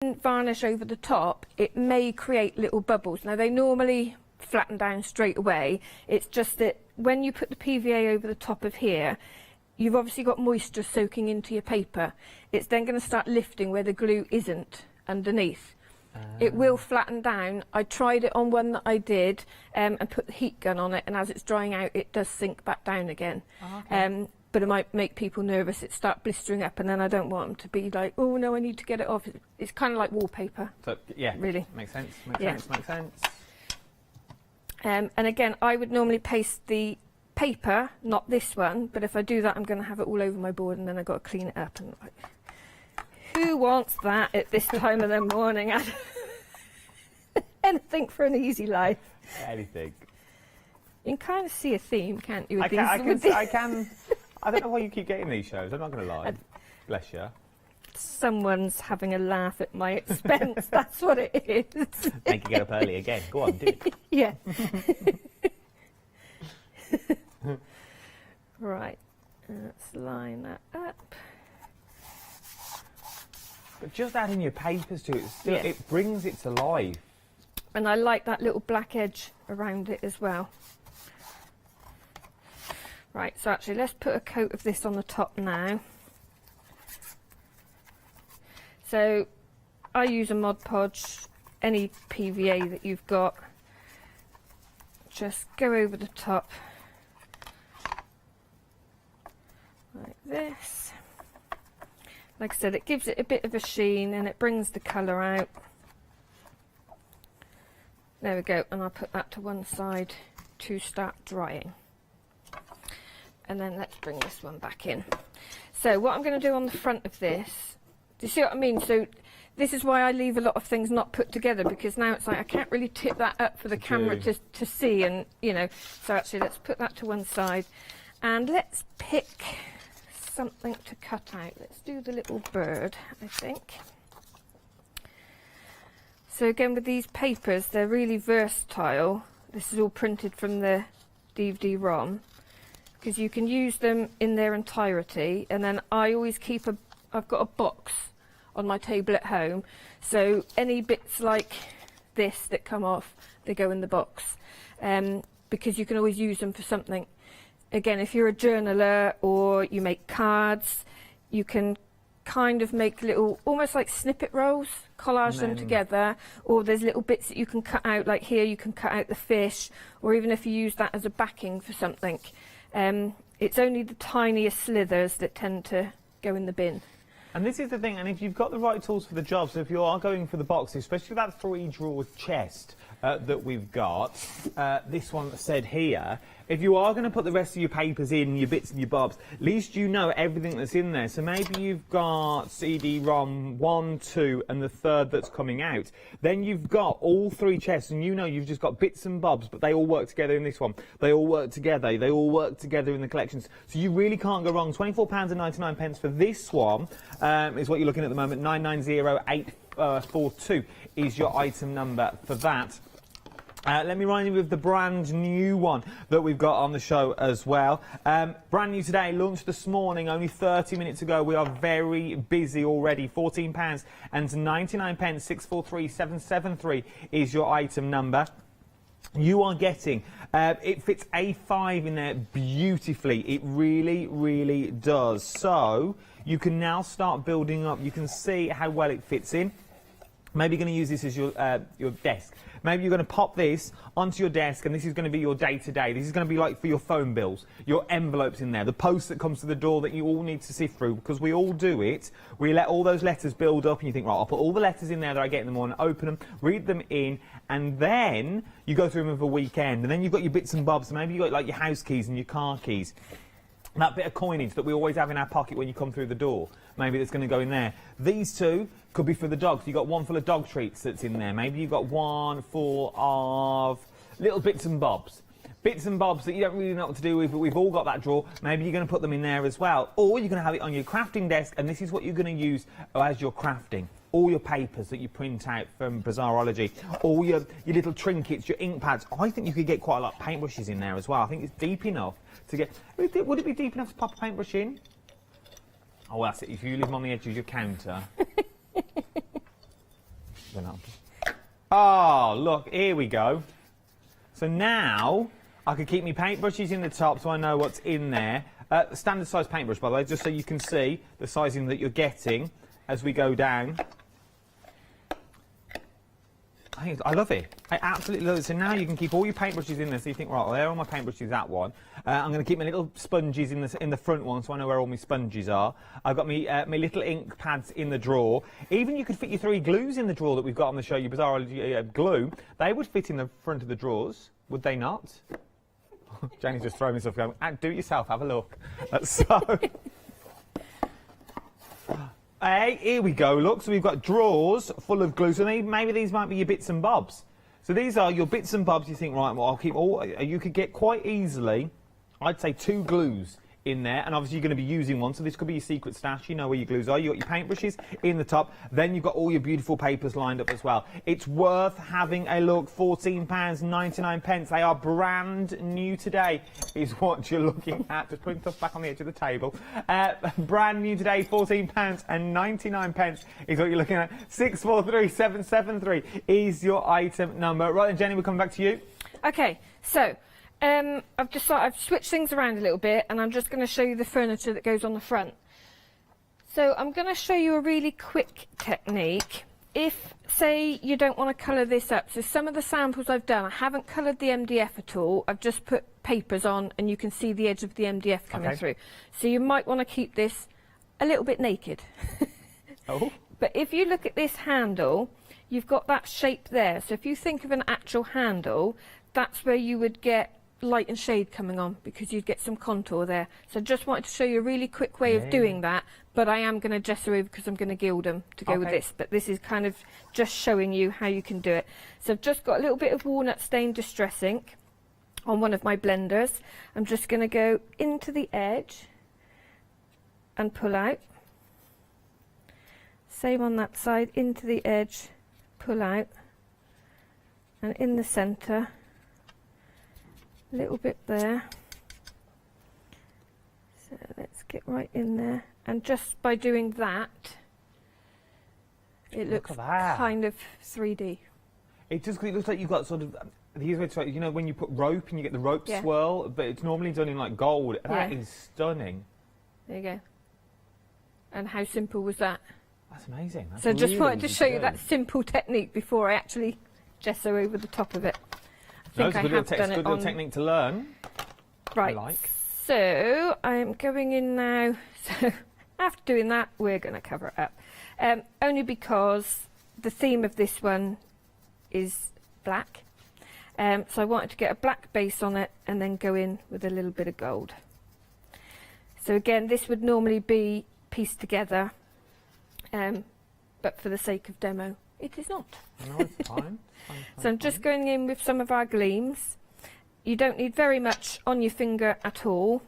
varnish over the top, it may create little bubbles. Now they normally flatten down straight away. It's just that when you put the PVA over the top of here, you've obviously got moisture soaking into your paper. It's then going to start lifting where the glue isn't underneath. It will flatten down. I tried it on one that I did and put the heat gun on it, and as it's drying out it does sink back down again. Oh, okay. But it might make people nervous. It start blistering up, and then I don't want them to be like, oh no, I need to get it off. It's kind of like wallpaper. So yeah, really makes sense. Makes sense. And again, I would normally paste the paper, not this one, but if I do that, I'm going to have it all over my board, and then I've got to clean it up. And like, who wants that at this time of the morning? Anything for an easy life. Anything. You can kind of see a theme, can't you? I can. I don't know why you keep getting these shows. I'm not going to lie. Bless you. Someone's having a laugh at my expense. That's what it is. Make you get up early again. Go on, do it. Yeah. Right. Let's line that up. But just adding your papers to it, still, it brings it to life. And I like that little black edge around it as well. Right, so actually let's put a coat of this on the top now. So I use a Mod Podge, any PVA that you've got. Just go over the top like this. Like I said, it gives it a bit of a sheen and it brings the colour out. There we go, and I'll put that to one side to start drying. And then let's bring this one back in. So what I'm going to do on the front of this, do you see what I mean? So this is why I leave a lot of things not put together, because now it's like I can't really tip that up for the camera to see, and you know. So actually let's put that to one side and let's pick something to cut out. Let's do the little bird, I think. So again, with these papers, they're really versatile. This is all printed from the DVD-ROM, because you can use them in their entirety. And then I always keep I've got a box on my table at home, so any bits like this that come off, they go in the box, because you can always use them for something. Again, if you're a journaler or you make cards, you can kind of make little, almost like snippet rolls, collage them together, or there's little bits that you can cut out, like here you can cut out the fish, or even if you use that as a backing for something. It's only the tiniest slithers that tend to go in the bin. And this is the thing, and if you've got the right tools for the job, so if you are going for the box, especially that 3-drawer chest that we've got, this one said here, if you are going to put the rest of your papers in, your bits and your bobs, at least you know everything that's in there. So maybe you've got CD-ROM 1, 2, and the third that's coming out. Then you've got all 3 chests, and you know you've just got bits and bobs, but they all work together in this one. They all work together. They all work together in the collections. So you really can't go wrong. £24.99 for this one is what you're looking at the moment. 990842 is your item number for that. Let me remind you with the brand new one that we've got on the show as well. Brand new today, launched this morning, only 30 minutes ago. We are very busy already. £14 and 99 pence, 643773 is your item number. You are getting, it fits A5 in there beautifully. It really, really does. So you can now start building up. You can see how well it fits in. Maybe you're going to use this as your desk. Maybe you're going to pop this onto your desk, and this is going to be your day-to-day. This is going to be like for your phone bills, your envelopes in there, the post that comes to the door that you all need to sift through, because we all do it. We let all those letters build up, and you think, right, I'll put all the letters in there that I get in the morning, open them, read them in, and then you go through them over the weekend, and then you've got your bits and bobs. Maybe you've got like your house keys and your car keys. That bit of coinage that we always have in our pocket when you come through the door, maybe that's going to go in there. These two could be for the dogs. You've got one full of dog treats that's in there. Maybe you've got one full of little bits and bobs. Bits and bobs that you don't really know what to do with, but we've all got that drawer. Maybe you're going to put them in there as well. Or you're going to have it on your crafting desk, and this is what you're going to use as your crafting. All your papers that you print out from Bizarrology, all your little trinkets, your ink pads. I think you could get quite a lot of paintbrushes in there as well. I think it's deep enough to get... Would it be deep enough to pop a paintbrush in? Oh, that's it. If you leave them on the edge of your counter. Oh, look, here we go. So now I could keep my paintbrushes in the top so I know what's in there. Standard size paintbrush, by the way, just so you can see the sizing that you're getting as we go down. I love it. I absolutely love it. So now you can keep all your paintbrushes in there. So you think, right, well, there are all my paintbrushes, that one. I'm going to keep my little sponges in the front one so I know where all my sponges are. I've got my little ink pads in the drawer. Even you could fit your 3 glues in the drawer that we've got on the show, your Bizarre glue. They would fit in the front of the drawers, would they not? Jenny's just throwing herself going, do it yourself, have a look. So... Hey, here we go, look, so we've got drawers full of glue, so maybe these might be your bits and bobs. So these are your bits and bobs. You think, right, well, I'll keep all, you could get quite easily, I'd say 2 glues in there, and obviously you're going to be using one, so this could be your secret stash. You know where your glues are. You've got your paintbrushes in the top, then you've got all your beautiful papers lined up as well. It's worth having a look. £14.99. They are brand new today, is what you're looking at. Just putting stuff back on the edge of the table. Brand new today, £14.99 is what you're looking at. 643773 is your item number. Right then, Jenny, we'll come back to you. Okay, so I've switched things around a little bit, and I'm just going to show you the furniture that goes on the front. So I'm going to show you a really quick technique. If, say, you don't want to colour this up, so some of the samples I've done, I haven't coloured the MDF at all. I've just put papers on, and you can see the edge of the MDF coming through. So you might want to keep this a little bit naked. Oh. But if you look at this handle, you've got that shape there. So if you think of an actual handle, that's where you would get light and shade coming on, because you'd get some contour there. So I just wanted to show you a really quick way of doing that, but I am going to gesso over because I'm going to gild them to go with this. But this is kind of just showing you how you can do it. So I've just got a little bit of walnut stain distress ink on one of my blenders. I'm just going to go into the edge and pull out. Same on that side, into the edge, pull out, and in the centre. A little bit there, so let's get right in there, and just by doing that it looks kind of 3D. It looks like you've got sort of, you know when you put rope and you get the rope swirl, but it's normally done in like gold. That is stunning. There you go. And how simple was that? That's amazing. That's so really just wanted to show you that simple technique before I actually gesso over the top of it. It's a good little technique to learn. Right, so I'm going in now. So after doing that, we're going to cover it up. Only because the theme of this one is black. So I wanted to get a black base on it and then go in with a little bit of gold. So again, this would normally be pieced together, but for the sake of demo, it is not. No, it's fine. So I'm just going in with some of our gleams. You don't need very much on your finger at all.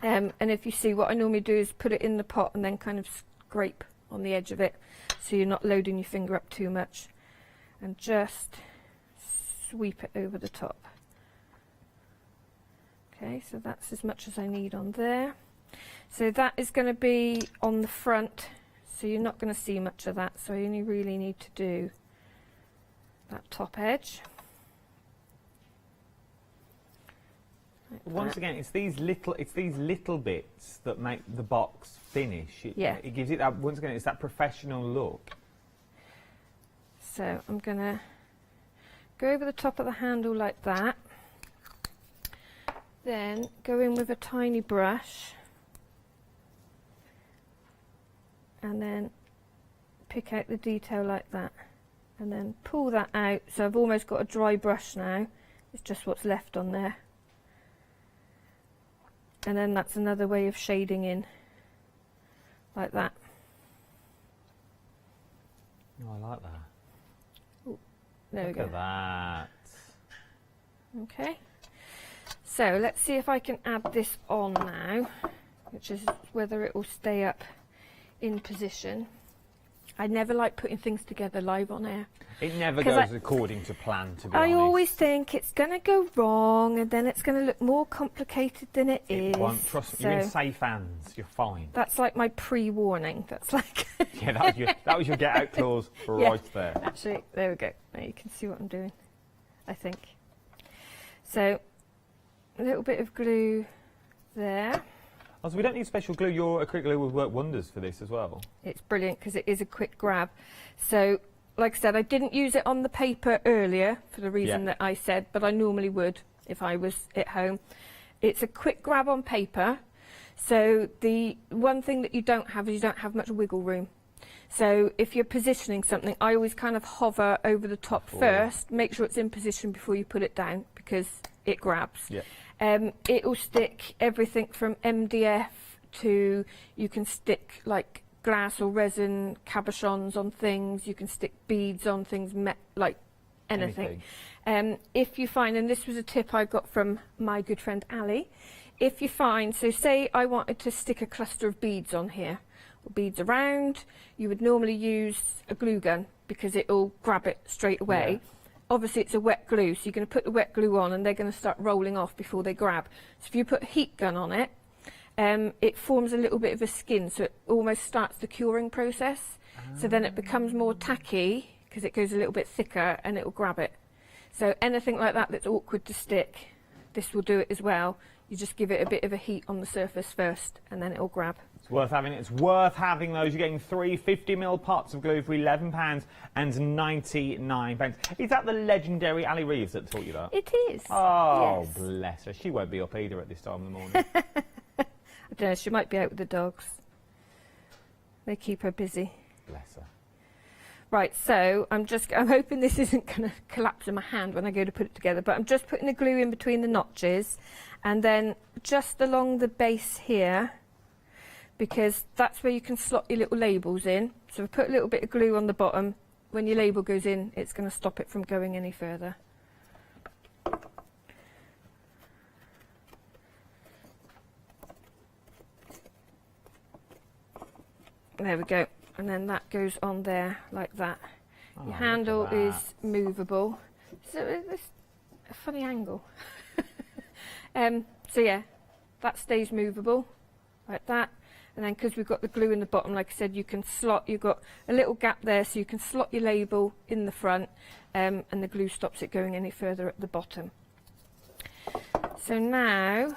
And if you see, what I normally do is put it in the pot and then kind of scrape on the edge of it, so you're not loading your finger up too much. And just sweep it over the top. Okay, so that's as much as I need on there. So that is going to be on the front, so you're not going to see much of that. So I only really need to do that top edge. Like Once again, it's these little bits that make the box finish. It gives it that, once again, it's that professional look. So I'm gonna go over the top of the handle like that. Then go in with a tiny brush and then pick out the detail like that. And then pull that out. So I've almost got a dry brush now. It's just what's left on there. And then that's another way of shading in, like that. Oh, I like that. Ooh, there we go. Look at that. Okay. So let's see if I can add this on now, which is whether it will stay up in position. I never like putting things together live on air. It never goes according to plan, to be honest. I always think it's going to go wrong and then it's going to look more complicated than it is. It won't. Trust me, you're in safe hands. You're fine. That's like my pre-warning. That's like... Yeah, that was your get-out clause right there. Actually, there we go. Now you can see what I'm doing, I think. So, a little bit of glue there. Oh, so we don't need special glue. Your acrylic glue will work wonders for this as well. It's brilliant because it is a quick grab. So, like I said, I didn't use it on the paper earlier for the reason that I said, but I normally would if I was at home. It's a quick grab on paper. So the one thing that you don't have is you don't have much wiggle room. So if you're positioning something, I always kind of hover over the top first, make sure it's in position before you put it down because it grabs. Yeah. It will stick everything from MDF to, you can stick like glass or resin cabochons on things, you can stick beads on things, like anything. If you find, and this was a tip I got from my good friend Ali, if you find, so say I wanted to stick a cluster of beads on here, or beads around, you would normally use a glue gun because it'll grab it straight away. Yeah. Obviously it's a wet glue, so you're going to put the wet glue on and they're going to start rolling off before they grab. So if you put a heat gun on it, it forms a little bit of a skin, so it almost starts the curing process. So then it becomes more tacky because it goes a little bit thicker and it will grab it. So anything like that that's awkward to stick, this will do it as well. You just give it a bit of a heat on the surface first and then it will grab. It's worth having. It's worth having those. You're getting 3 50ml pots of glue for £11.99. Is that the legendary Ali Reeves that taught you that? It is. Oh, yes. Bless her. She won't be up either at this time in the morning. I don't know, she might be out with the dogs. They keep her busy. Bless her. Right, so I'm hoping this isn't going to collapse in my hand when I go to put it together, but I'm just putting the glue in between the notches and then just along the base here, because that's where you can slot your little labels in. So put a little bit of glue on the bottom. When your label goes in, it's going to stop it from going any further. There we go. And then that goes on there like that. Oh, your handle is movable. So it's a funny angle. So yeah, that stays movable like that. And then because we've got the glue in the bottom, like I said, you can slot, you've got a little gap there so you can slot your label in the front and the glue stops it going any further at the bottom. So now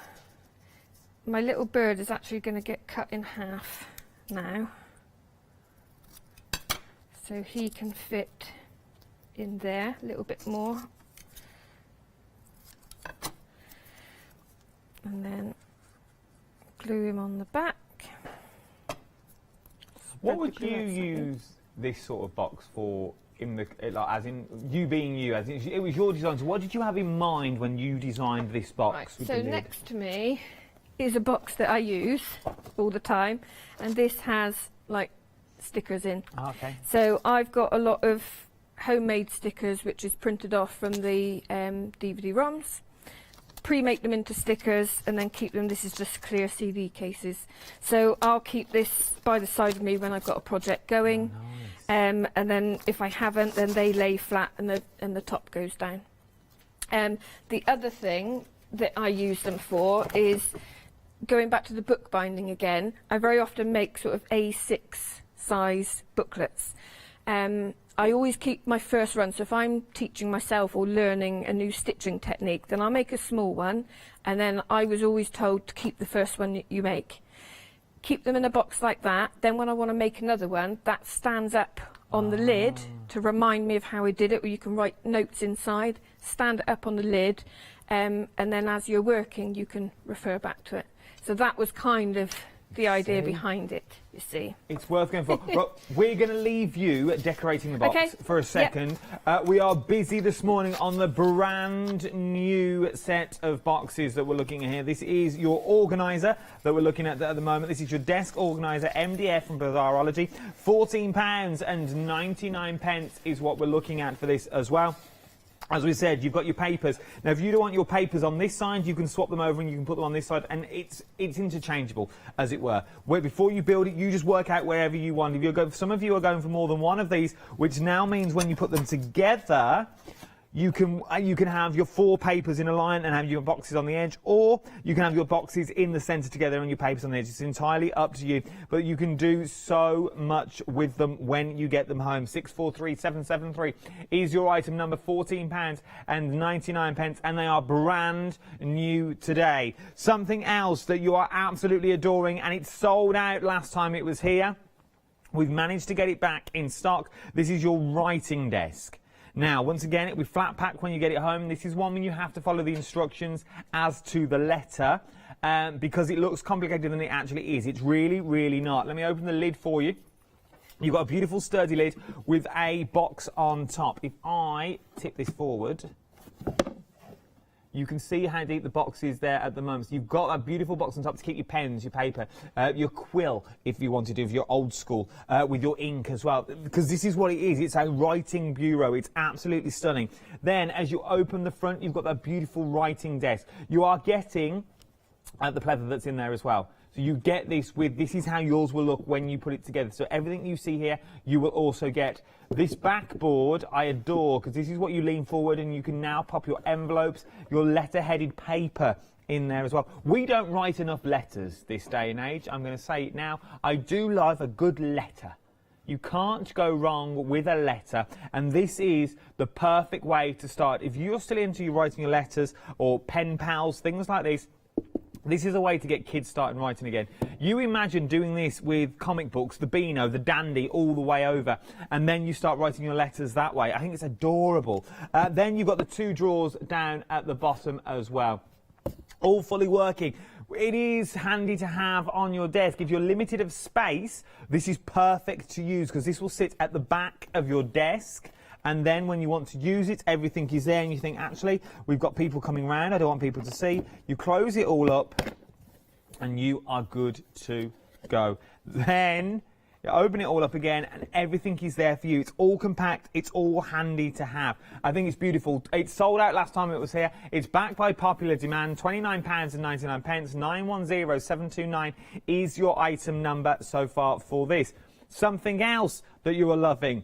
my little bird is actually going to get cut in half now. So he can fit in there a little bit more. And then glue him on the back. What would you use this sort of box for, as in you being you, as in it was your design, so what did you have in mind when you designed this box? Right, so next to me is a box that I use all the time, and this has like stickers in. Oh, okay. So I've got a lot of homemade stickers which is printed off from the DVD ROMs. Pre-make them into stickers and then keep them. This is just clear CD cases. So I'll keep this by the side of me when I've got a project going. Oh, nice. And then if I haven't, then they lay flat and the top goes down. The other thing that I use them for is, going back to the bookbinding again, I very often make sort of A6 size booklets. I always keep my first run, so if I'm teaching myself or learning a new stitching technique, then I'll make a small one, and then I was always told to keep the first one you make. Keep them in a box like that, then when I want to make another one, that stands up on the lid to remind me of how I did it, or you can write notes inside, stand it up on the lid, and then as you're working, you can refer back to it. So that was kind of the idea behind it, you see. It's worth going for. Well, we're going to leave you decorating the box for a second. Yep. We are busy this morning on the brand new set of boxes that we're looking at here. This is your organiser that we're looking at the moment. This is your desk organiser, MDF from Bizarrology. £14.99 is what we're looking at for this as well. As we said, you've got your papers. Now, if you don't want your papers on this side, you can swap them over and you can put them on this side, and it's interchangeable, as it were. Where before you build it, you just work out wherever you want. If you're going, some of you are going for more than one of these, which now means when you put them together, you can have your 4 papers in a line and have your boxes on the edge, or you can have your boxes in the centre together and your papers on the edge. It's entirely up to you, but you can do so much with them when you get them home. 643773 is your item number, £14.99, and they are brand new today. Something else that you are absolutely adoring, and it sold out last time it was here. We've managed to get it back in stock. This is your writing desk. Now, once again, it'll be flat pack when you get it home. This is one when you have to follow the instructions as to the letter, because it looks complicated than it actually is. It's really, really not. Let me open the lid for you. You've got a beautiful sturdy lid with a box on top. If I tip this forward, you can see how deep the box is there at the moment. So you've got that beautiful box on top to keep your pens, your paper, your quill, if you want to do, if you're old school, with your ink as well. Because this is what it is. It's a writing bureau. It's absolutely stunning. Then, as you open the front, you've got that beautiful writing desk. You are getting the pleather that's in there as well. So you get this with, this is how yours will look when you put it together. So everything you see here, you will also get. This backboard I adore, because this is what you lean forward and you can now pop your envelopes, your letter-headed paper in there as well. We don't write enough letters this day and age. I'm going to say it now. I do love a good letter. You can't go wrong with a letter, and this is the perfect way to start. If you're still into writing your letters or pen pals, things like this, this is a way to get kids starting writing again. You imagine doing this with comic books, the Beano, the Dandy, all the way over, and then you start writing your letters that way. I think it's adorable. Then you've got the 2 drawers down at the bottom as well. All fully working. It is handy to have on your desk. If you're limited of space, this is perfect to use, because this will sit at the back of your desk. And then when you want to use it, everything is there, and you think, actually, we've got people coming round, I don't want people to see. You close it all up, and you are good to go. Then you open it all up again, and everything is there for you. It's all compact. It's all handy to have. I think it's beautiful. It sold out last time it was here. It's backed by popular demand. £29.99. 910729 is your item number so far for this. Something else that you are loving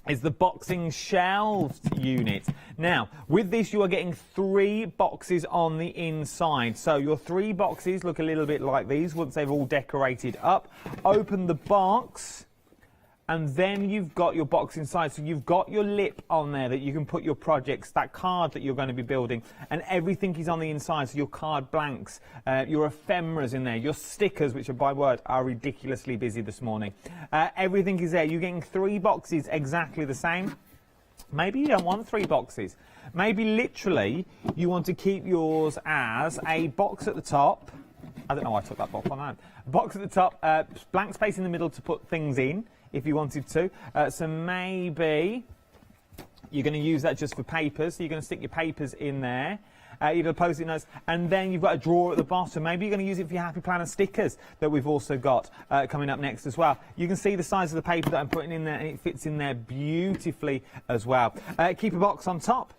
is the boxing shelved unit. Now, with this, you are getting 3 boxes on the inside. So your 3 boxes look a little bit like these once they've all decorated up. Open the box, and then you've got your box inside. So you've got your lip on there that you can put your projects, that card that you're going to be building, and everything is on the inside. So your card blanks, your ephemeras in there, your stickers, which are, by word, are ridiculously busy this morning. Everything is there. You're getting 3 boxes exactly the same. Maybe you don't want 3 boxes. Maybe literally you want to keep yours as a box at the top. I don't know why I took that box on. A box at the top, blank space in the middle to put things in, if you wanted to. So maybe you're going to use that just for papers. So you're going to stick your papers in there. You're going to post-it notes, and then you've got a drawer at the bottom. Maybe you're going to use it for your Happy Planner stickers that we've also got coming up next as well. You can see the size of the paper that I'm putting in there, and it fits in there beautifully as well. Keep a box on top.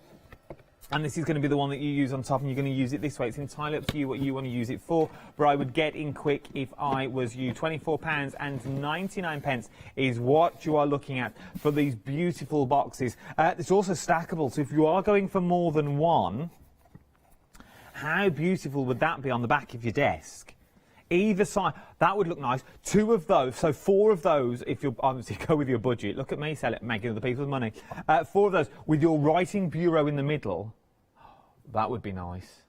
And this is going to be the one that you use on top, and you're going to use it this way. It's entirely up to you what you want to use it for, but I would get in quick if I was you. £24.99 is what you are looking at for these beautiful boxes. It's also stackable, so if you are going for more than one, how beautiful would that be on the back of your desk? Either side, that would look nice. 2 of those, so 4 of those, if you obviously go with your budget. Look at me, sell it, making other people's money. 4 of those with your writing bureau in the middle. That would be nice.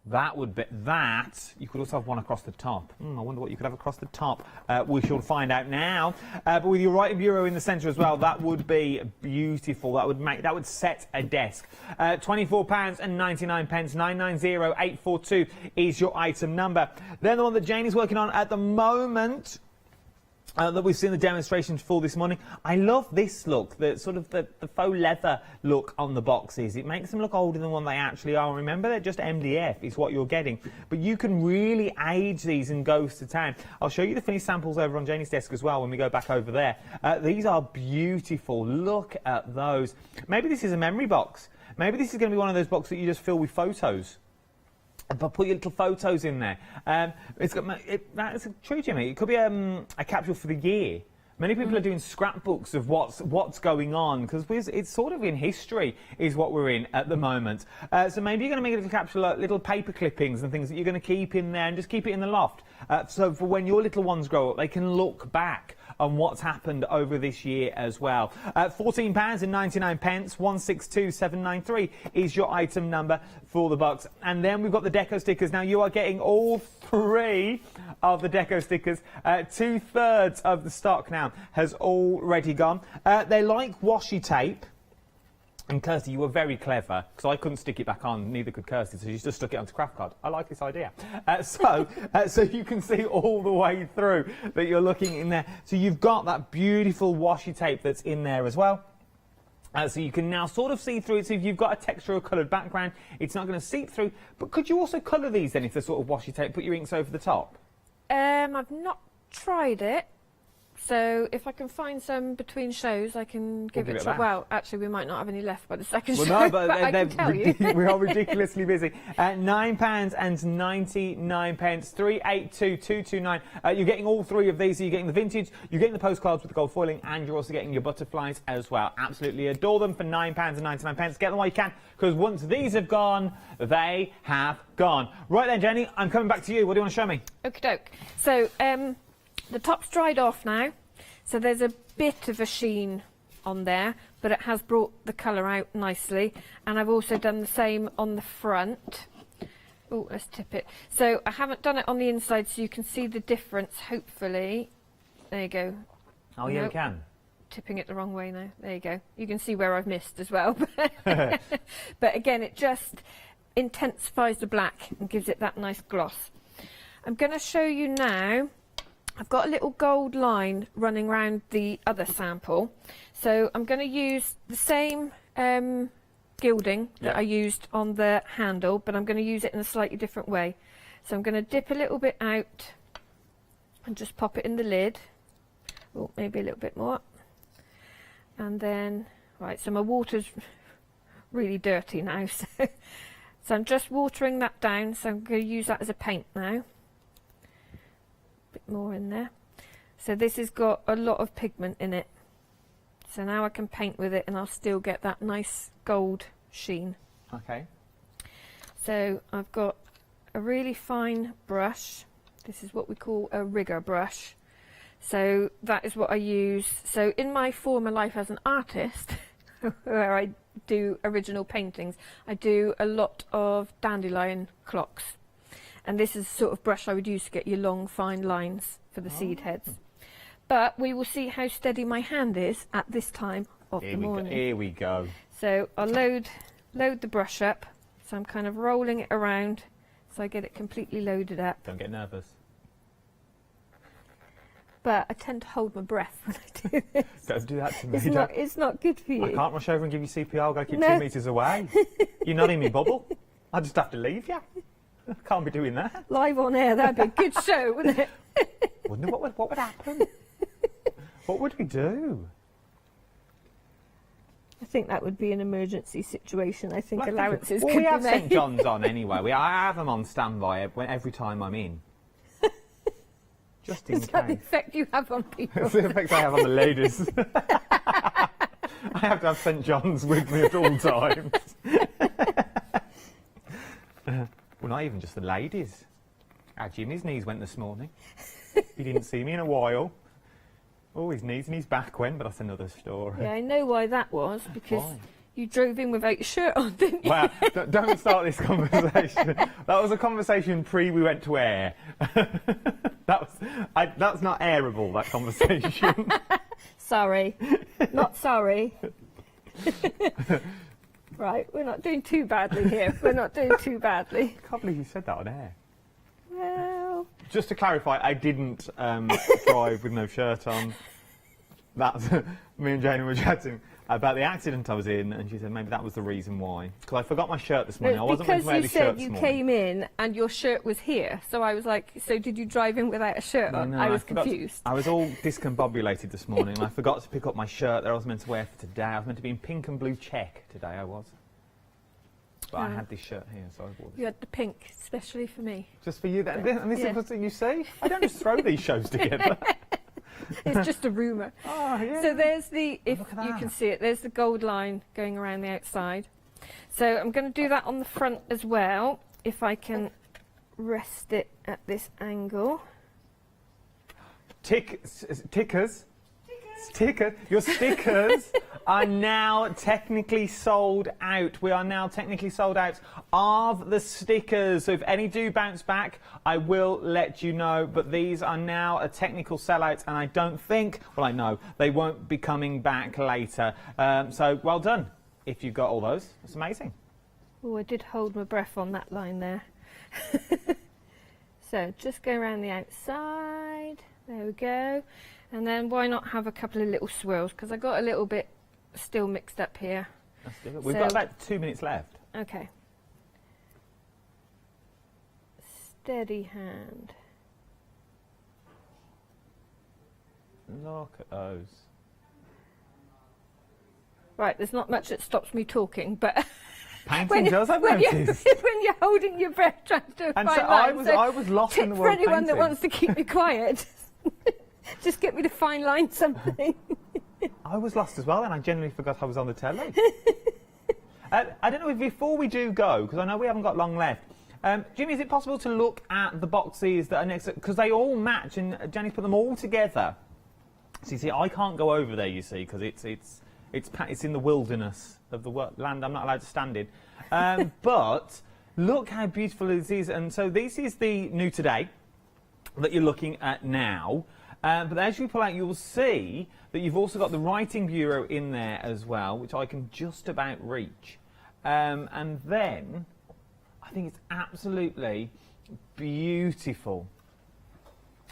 That would be, that, you could also have one across the top. I wonder what you could have across the top. We shall find out now. But with your writing bureau in the centre as well, that would be beautiful. That would set a desk. £24.99, 990842 is your item number. Then the one that Jane is working on at the moment that we've seen the demonstrations for this morning. I love this look, the sort of the faux leather look on the boxes. It makes them look older than what they actually are. Remember, they're just MDF is what you're getting. But you can really age these and go to town. I'll show you the finished samples over on Janie's desk as well when we go back over there. These are beautiful. Look at those. Maybe this is a memory box. Maybe this is going to be one of those boxes that you just fill with photos. But put your little photos in there. It's got that's true, Jimmy. It could be a capsule for the year. Many people are doing scrapbooks of what's going on because it's sort of in history is what we're in at the moment. So maybe you're going to make a little capsule, little paper clippings and things that you're going to keep in there and just keep it in the loft. So for when your little ones grow up, they can look back on what's happened over this year as well. £14.99, 162793 is your item number for the box. And then we've got the deco stickers. Now you are getting all 3 of the deco stickers. 2/3 of the stock now has already gone. They like washi tape. And Kirsty, you were very clever, because I couldn't stick it back on, neither could Kirsty, so she just stuck it onto craft card. I like this idea. So you can see all the way through that you're looking in there. So you've got that beautiful washi tape that's in there as well. So you can now sort of see through it. So if you've got a texture or coloured background, it's not going to seep through. But could you also colour these then if they're sort of washi tape, put your inks over the top? I've not tried it. So if I can find some between shows, I can give it a try. Well, actually, we might not have any left by the second show. No, but I can tell you. We are ridiculously busy. £9.99, 382229. You're getting all 3 of these. So you're getting the vintage, you're getting the postcards with the gold foiling, and you're also getting your butterflies as well. Absolutely adore them for £9.99. Get them while you can, because once these have gone, they have gone. Right then, Jenny, I'm coming back to you. What do you want to show me? Okie doke. So, the top's dried off now, so there's a bit of a sheen on there, but it has brought the colour out nicely. And I've also done the same on the front. Oh, let's tip it. So I haven't done it on the inside, so you can see the difference, hopefully. There you go. Oh, yeah, we can. Tipping it the wrong way now. There you go. You can see where I've missed as well. But again, it just intensifies the black and gives it that nice gloss. I'm going to show you now. I've got a little gold line running around the other sample. So I'm going to use the same gilding that I used on the handle, but I'm going to use it in a slightly different way. So I'm going to dip a little bit out and just pop it in the lid. Oh, maybe a little bit more. And then, right, so my water's really dirty now. So I'm just watering that down. So I'm going to use that as a paint now. More in there. So this has got a lot of pigment in it. So now I can paint with it and I'll still get that nice gold sheen. Okay. So I've got a really fine brush. This is what we call a rigger brush. So that is what I use. So in my former life as an artist, where I do original paintings, I do a lot of dandelion clocks. And this is the sort of brush I would use to get your long, fine lines for the seed heads. But we will see how steady my hand is at this time of the morning. Here we go. So I'll load the brush up. So I'm kind of rolling it around so I get it completely loaded up. Don't get nervous. But I tend to hold my breath when I do this. Don't do that to me. It's not good for you. I can't rush over and give you CPR. I've got to keep 2 metres away. You're not in my bubble. I just have to leave you. I can't be doing that. Live on air, that'd be a good show, wouldn't it? Wonder what would happen? What would we do? I think that would be an emergency situation. I think allowances could we be have made. St John's on anyway. I have them on standby every time I'm in. Just in Is that the case. effect you have on people? That's the effect I have on the ladies. I have to have St John's with me at all times. Well, not even just the ladies. Jimmy's knees went this morning. He didn't see me in a while. Oh, his knees and his back went, but that's another story. Yeah, I know why that was, because you drove in without your shirt on, didn't you? Well, don't start this conversation. That was a conversation we went to air. That's not airable, that conversation. Sorry. Not sorry. Right, we're not doing too badly here. We're not doing too badly. I can't believe you said that on air. Well, go. Just to clarify, I didn't drive with no shirt on. That's me and Jane were chatting about the accident I was in, and she said maybe that was the reason why. Because I forgot my shirt this morning. I wasn't meant to wear the shirt this morning. Because you came in and your shirt was here, so I was like, so did you drive in without a shirt on? No, I was confused. I was all discombobulated this morning, and I forgot to pick up my shirt that I was meant to wear for today. I was meant to be in pink and blue check today, I was. But I had this shirt here, so I wore this. You had the pink, especially for me. Just for you, then? And this is what you say? I don't just throw these shows together. It's just a rumour. Oh, yeah. So there's the, if you can see it, there's the gold line going around the outside. So I'm going to do that on the front as well, if I can rest it at this angle. Stickers. Your stickers are now technically sold out. We are now technically sold out of the stickers. So if any do bounce back, I will let you know. But these are now a technical sellout, and I don't think, well, I know, they won't be coming back later. So well done if you got all those. That's amazing. Oh, I did hold my breath on that line there. So just go around the outside. There we go. And then why not have a couple of little swirls, because I got a little bit still mixed up here. That's good. We've got about 2 minutes left. Okay. Steady hand. Look at those. Right, there's not much that stops me talking, but Painting does, I've noticed. When you're holding your breath trying to do a And fine so line. I was lost in the For world of anyone painting. that wants to keep me quiet, just get me to fine line something. I was lost as well, and I genuinely forgot I was on the telly. I don't know if before we do go, because I know we haven't got long left. Jimmy, is it possible to look at the boxes that are next? Because they all match, and Jenny's put them all together. So you see, I can't go over there. You see, because it's in the wilderness of the land I'm not allowed to stand in. But look how beautiful this is. And so this is the new today that you're looking at now. But as you pull out, you'll see that you've also got the writing bureau in there as well, which I can just about reach. And then I think it's absolutely beautiful.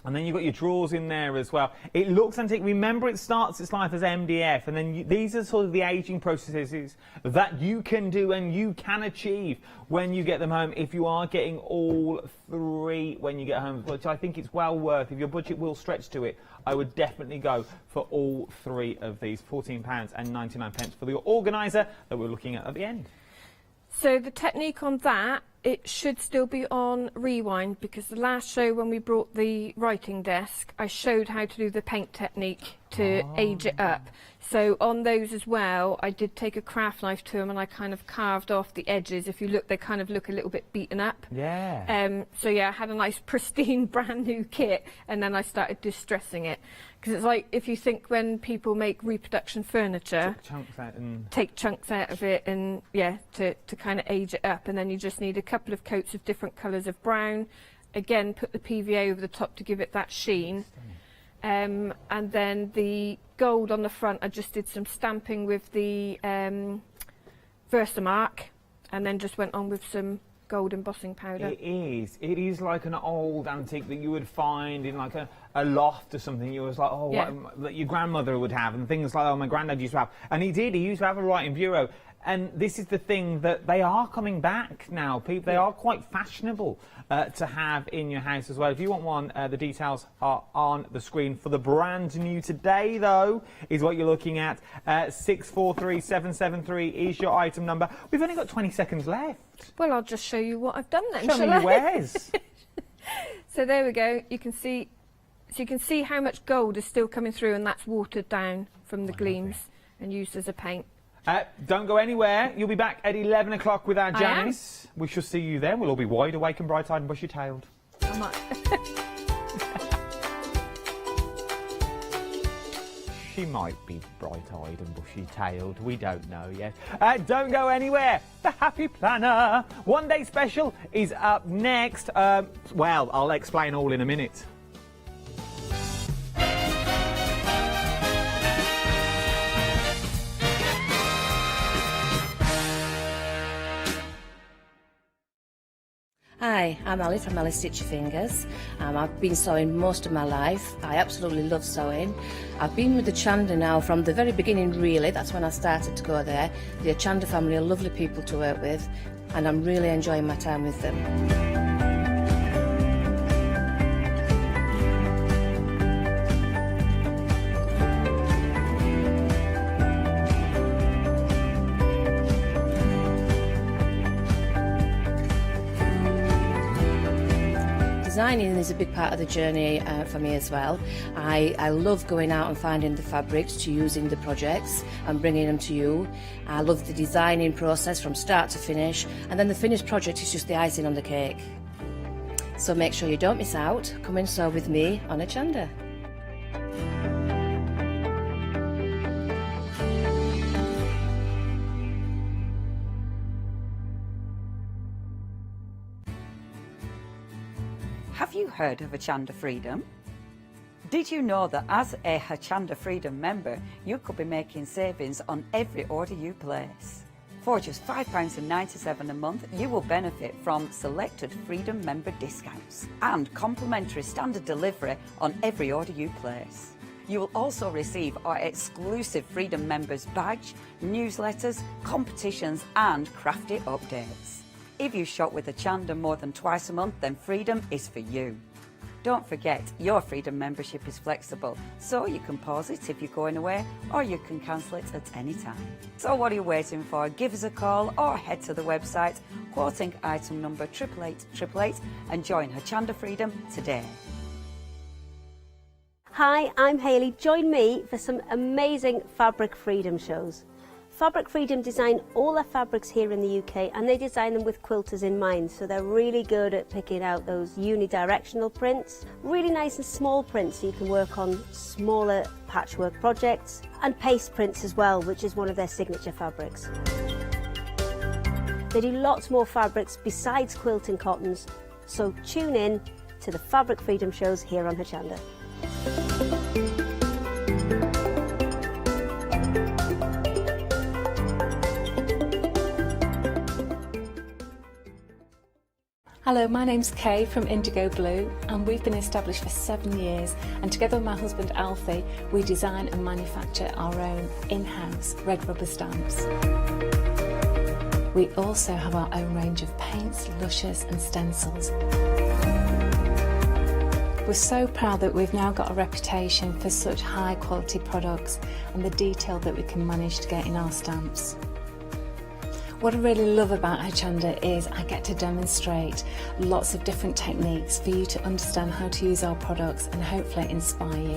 And then you've got your drawers in there as well. It looks antique. Remember, it starts its life as MDF, and then these are sort of the aging processes that you can do and you can achieve when you get them home, if you are getting all three when you get home, which I think it's well worth. If your budget will stretch to it, I would definitely go for all three of these, £14.99 for the organiser that we're looking at the end. So the technique on that, it should still be on rewind, because the last show when we brought the writing desk, I showed how to do the paint technique to age it up. So on those as well, I did take a craft knife to them and I kind of carved off the edges. If you look, they kind of look a little bit beaten up. Yeah. So yeah, I had a nice pristine brand new kit, and then I started distressing it. Because it's like, if you think when people make reproduction furniture, take chunks out of it, and yeah, to kind of age it up, and then you just need a couple of coats of different colours of brown. Again, put the PVA over the top to give it that sheen. And then the gold on the front, I just did some stamping with the Versamark, and then just went on with some gold embossing powder. It is like an old antique that you would find in like a loft or something. You was like, oh, yeah, that your grandmother would have, and things like, oh, my granddad used to have. And he used to have a writing bureau. And this is the thing, that they are coming back now. People, they are quite fashionable to have in your house as well. If you want one, the details are on the screen. For the brand new today, though, is what you're looking at. 643773 is your item number. We've only got 20 seconds left. Well, I'll just show you what I've done then. Show me your wares. So there we go. You can see, so you can see how much gold is still coming through, and that's watered down from the gleams and used as a paint. Don't go anywhere. You'll be back at 11 o'clock with our Janice. We shall see you then. We'll all be wide awake and bright-eyed and bushy-tailed. I might. She might be bright-eyed and bushy-tailed. We don't know yet. Don't go anywhere. The Happy Planner One Day Special is up next. Well, I'll explain all in a minute. Hi, I'm Ali from Letistitch Fingers. I've been sewing most of my life. I absolutely love sewing. I've been with the Hochanda now from the very beginning, really. That's when I started to go there. The Hochanda family are lovely people to work with, and I'm really enjoying my time with them. Designing is a big part of the journey for me as well. I love going out and finding the fabrics to use in the projects and bringing them to you. I love the designing process from start to finish, and then the finished project is just the icing on the cake. So make sure you don't miss out. Come and sew with me on Hochanda. Have you heard of Hochanda Freedom? Did you know that as a Hochanda Freedom member, you could be making savings on every order you place? For just £5.97 a month, you will benefit from selected Freedom member discounts and complimentary standard delivery on every order you place. You will also receive our exclusive Freedom members badge, newsletters, competitions and crafty updates. If you shop with Hochanda more than twice a month, then Freedom is for you. Don't forget, your Freedom membership is flexible, so you can pause it if you're going away, or you can cancel it at any time. So what are you waiting for? Give us a call or head to the website, quoting item number 88888 and join Hochanda Freedom today. Hi, I'm Hayley. Join me for some amazing Fabric Freedom shows. Fabric Freedom design all their fabrics here in the UK, and they design them with quilters in mind, so they're really good at picking out those unidirectional prints, really nice and small prints so you can work on smaller patchwork projects, and paste prints as well, which is one of their signature fabrics. They do lots more fabrics besides quilt and cottons, so tune in to the Fabric Freedom shows here on Hochanda. Hello, my name's Kay from Indigo Blue, and we've been established for 7 years, and together with my husband Alfie we design and manufacture our own in-house red rubber stamps. We also have our own range of paints, lushes and stencils. We're so proud that we've now got a reputation for such high quality products and the detail that we can manage to get in our stamps. What I really love about Hochanda is I get to demonstrate lots of different techniques for you to understand how to use our products and hopefully inspire you.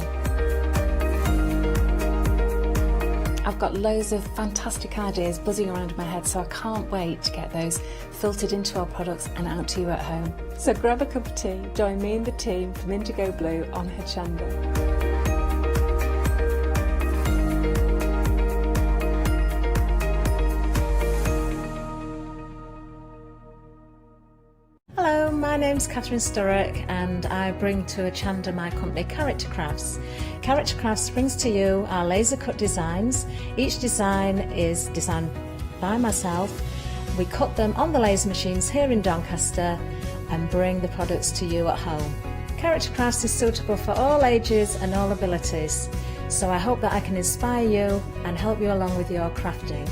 I've got loads of fantastic ideas buzzing around in my head, so I can't wait to get those filtered into our products and out to you at home. So grab a cup of tea, join me and the team from Indigo Blue on Hochanda. Hello, my name's Catherine Sturrock, and I bring to Hochanda my company Character Crafts. Character Crafts brings to you our laser cut designs. Each design is designed by myself. We cut them on the laser machines here in Doncaster and bring the products to you at home. Character Crafts is suitable for all ages and all abilities, so I hope that I can inspire you and help you along with your crafting.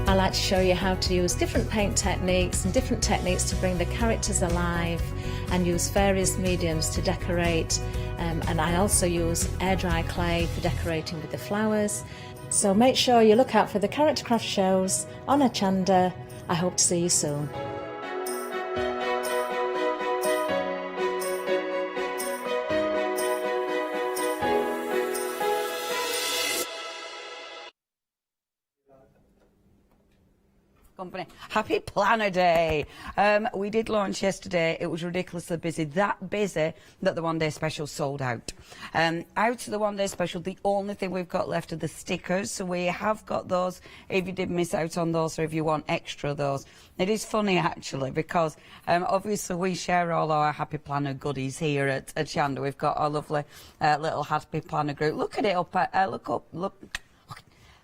I like to show you how to use different paint techniques and different techniques to bring the characters alive, and use various mediums to decorate, and I also use air dry clay for decorating with the flowers. So make sure you look out for the Character Craft shows on Hochanda. I hope to see you soon. Company. Happy Planner Day. We did launch yesterday. It was ridiculously busy, that busy that the one-day special sold out. Out of the one-day special, the only thing we've got left are the stickers, so we have got those if you did miss out on those, or if you want extra of those. It is funny actually, because obviously we share all our Happy Planner goodies here at Hochanda. We've got our lovely little Happy Planner group. Look at it up, look up, look.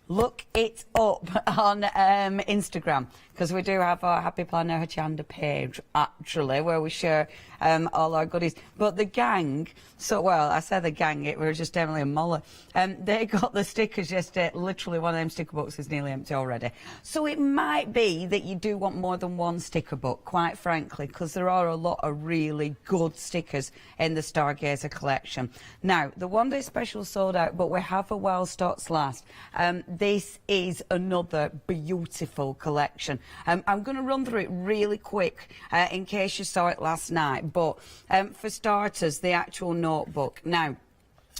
look it up on Instagram, because we do have our Happy Planner Hochanda page, actually, where we share all our goodies. But the gang, well, I say the gang, it was just Emily and Molly. They got the stickers yesterday. Literally, one of them sticker books is nearly empty already. So it might be that you do want more than one sticker book, quite frankly, because there are a lot of really good stickers in the Stargazer collection. Now, the one day special sold out, but we have a while stocks last. This is another beautiful collection. I'm going to run through it really quick in case you saw it last night. But for starters, the actual notebook. Now,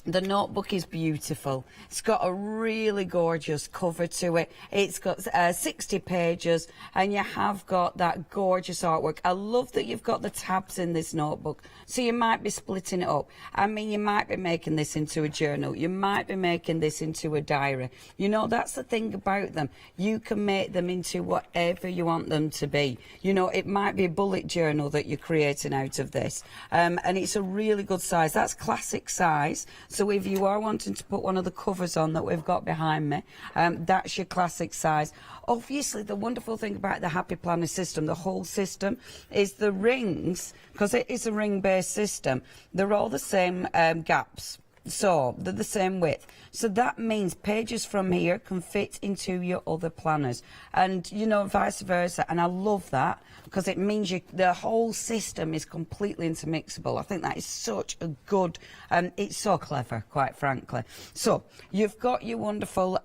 the notebook is beautiful. It's got a really gorgeous cover to it. It's got 60 pages, and you have got that gorgeous artwork. I love that you've got the tabs in this notebook. So you might be splitting it up. I mean, you might be making this into a journal. You might be making this into a diary. You know, that's the thing about them. You can make them into whatever you want them to be. You know, it might be a bullet journal that you're creating out of this. And it's a really good size. That's classic size. So if you are wanting to put one of the covers on that we've got behind me, that's your classic size. Obviously, the wonderful thing about the Happy Planner system, the whole system, is the rings, because it is a ring-based system, they're all the same gaps. So they're the same width. So that means pages from here can fit into your other planners, and you know, vice versa. And I love that, because it means the whole system is completely intermixable. I think that is such a good, it's so clever, quite frankly. So you've got your wonderful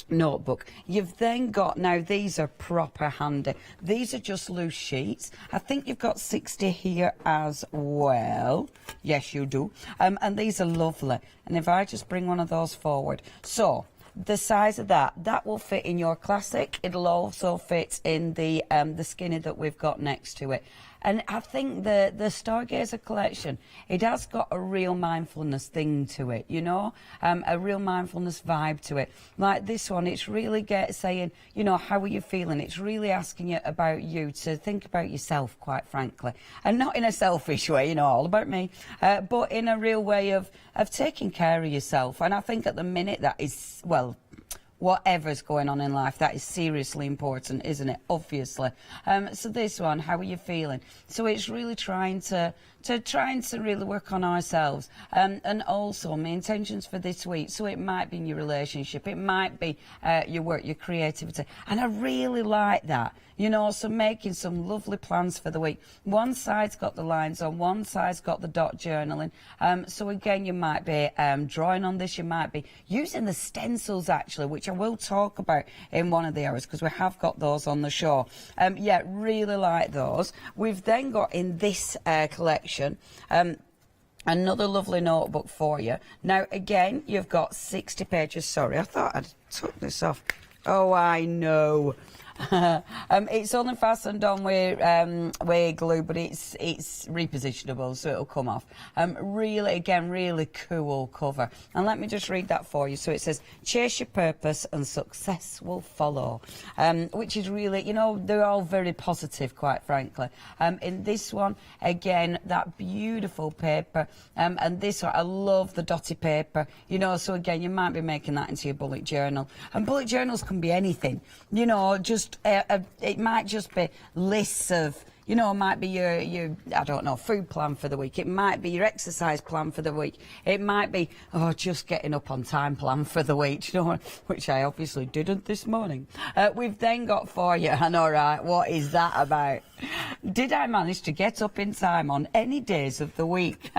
notebook. You've then got, now these are proper handy. These are just loose sheets. I think you've got 60 here as well. Yes, you do. And these are lovely. And if I just bring one of those forward. So the size of that will fit in your classic. It'll also fit in the skinny that we've got next to it. And I think the Stargazer collection, it has got a real mindfulness thing to it, you know, a real mindfulness vibe to it. Like this one, it's really saying, you know, how are you feeling? It's really asking you about you, to think about yourself, quite frankly. And not in a selfish way, you know, all about me, but in a real way of taking care of yourself. And I think at the minute that is, well, whatever's going on in life, that is seriously important, isn't it? Obviously. So this one, how are you feeling? So it's really trying to really work on ourselves, and also my intentions for this week. So it might be in your relationship, it might be your work, your creativity, and I really like that. You know, so making some lovely plans for the week. One side's got the lines on, one side's got the dot journaling. So again, you might be drawing on this, you might be using the stencils actually, which I will talk about in one of the hours, because we have got those on the show. Yeah, really like those. We've then got in this collection another lovely notebook for you. Now again, you've got 60 pages. Sorry, I thought I'd took this off. Oh, I know. It's only fastened on with glue, but it's repositionable, so it'll come off. Really, again, really cool cover. And let me just read that for you. So it says, chase your purpose and success will follow, which is really, you know, they're all very positive, quite frankly. In this one, again, that beautiful paper, and this one, I love the dotty paper, you know, so again, you might be making that into your bullet journal. And bullet journals can be anything, you know, just it might just be lists of, you know, it might be your I don't know, food plan for the week. It might be your exercise plan for the week. It might be, oh, just getting up on time plan for the week, you know, which I obviously didn't this morning. We've then got for you, I know, right, what is that about? Did I manage to get up in time on any days of the week?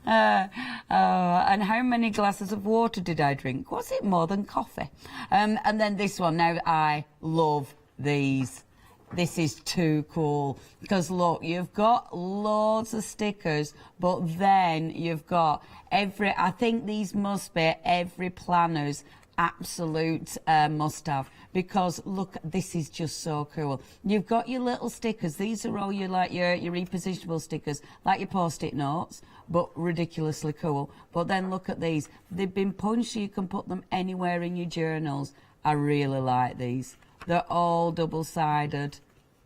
And how many glasses of water did I drink? Was it more than coffee? And then this one, now I love these. This is too cool, because look, you've got loads of stickers, but then you've got I think these must be every planner's absolute must-have, because look, this is just so cool. You've got your little stickers. These are all your repositionable stickers, like your post-it notes, but ridiculously cool. But then look at these. They've been punched so you can put them anywhere in your journals. I really like these. They're all double-sided.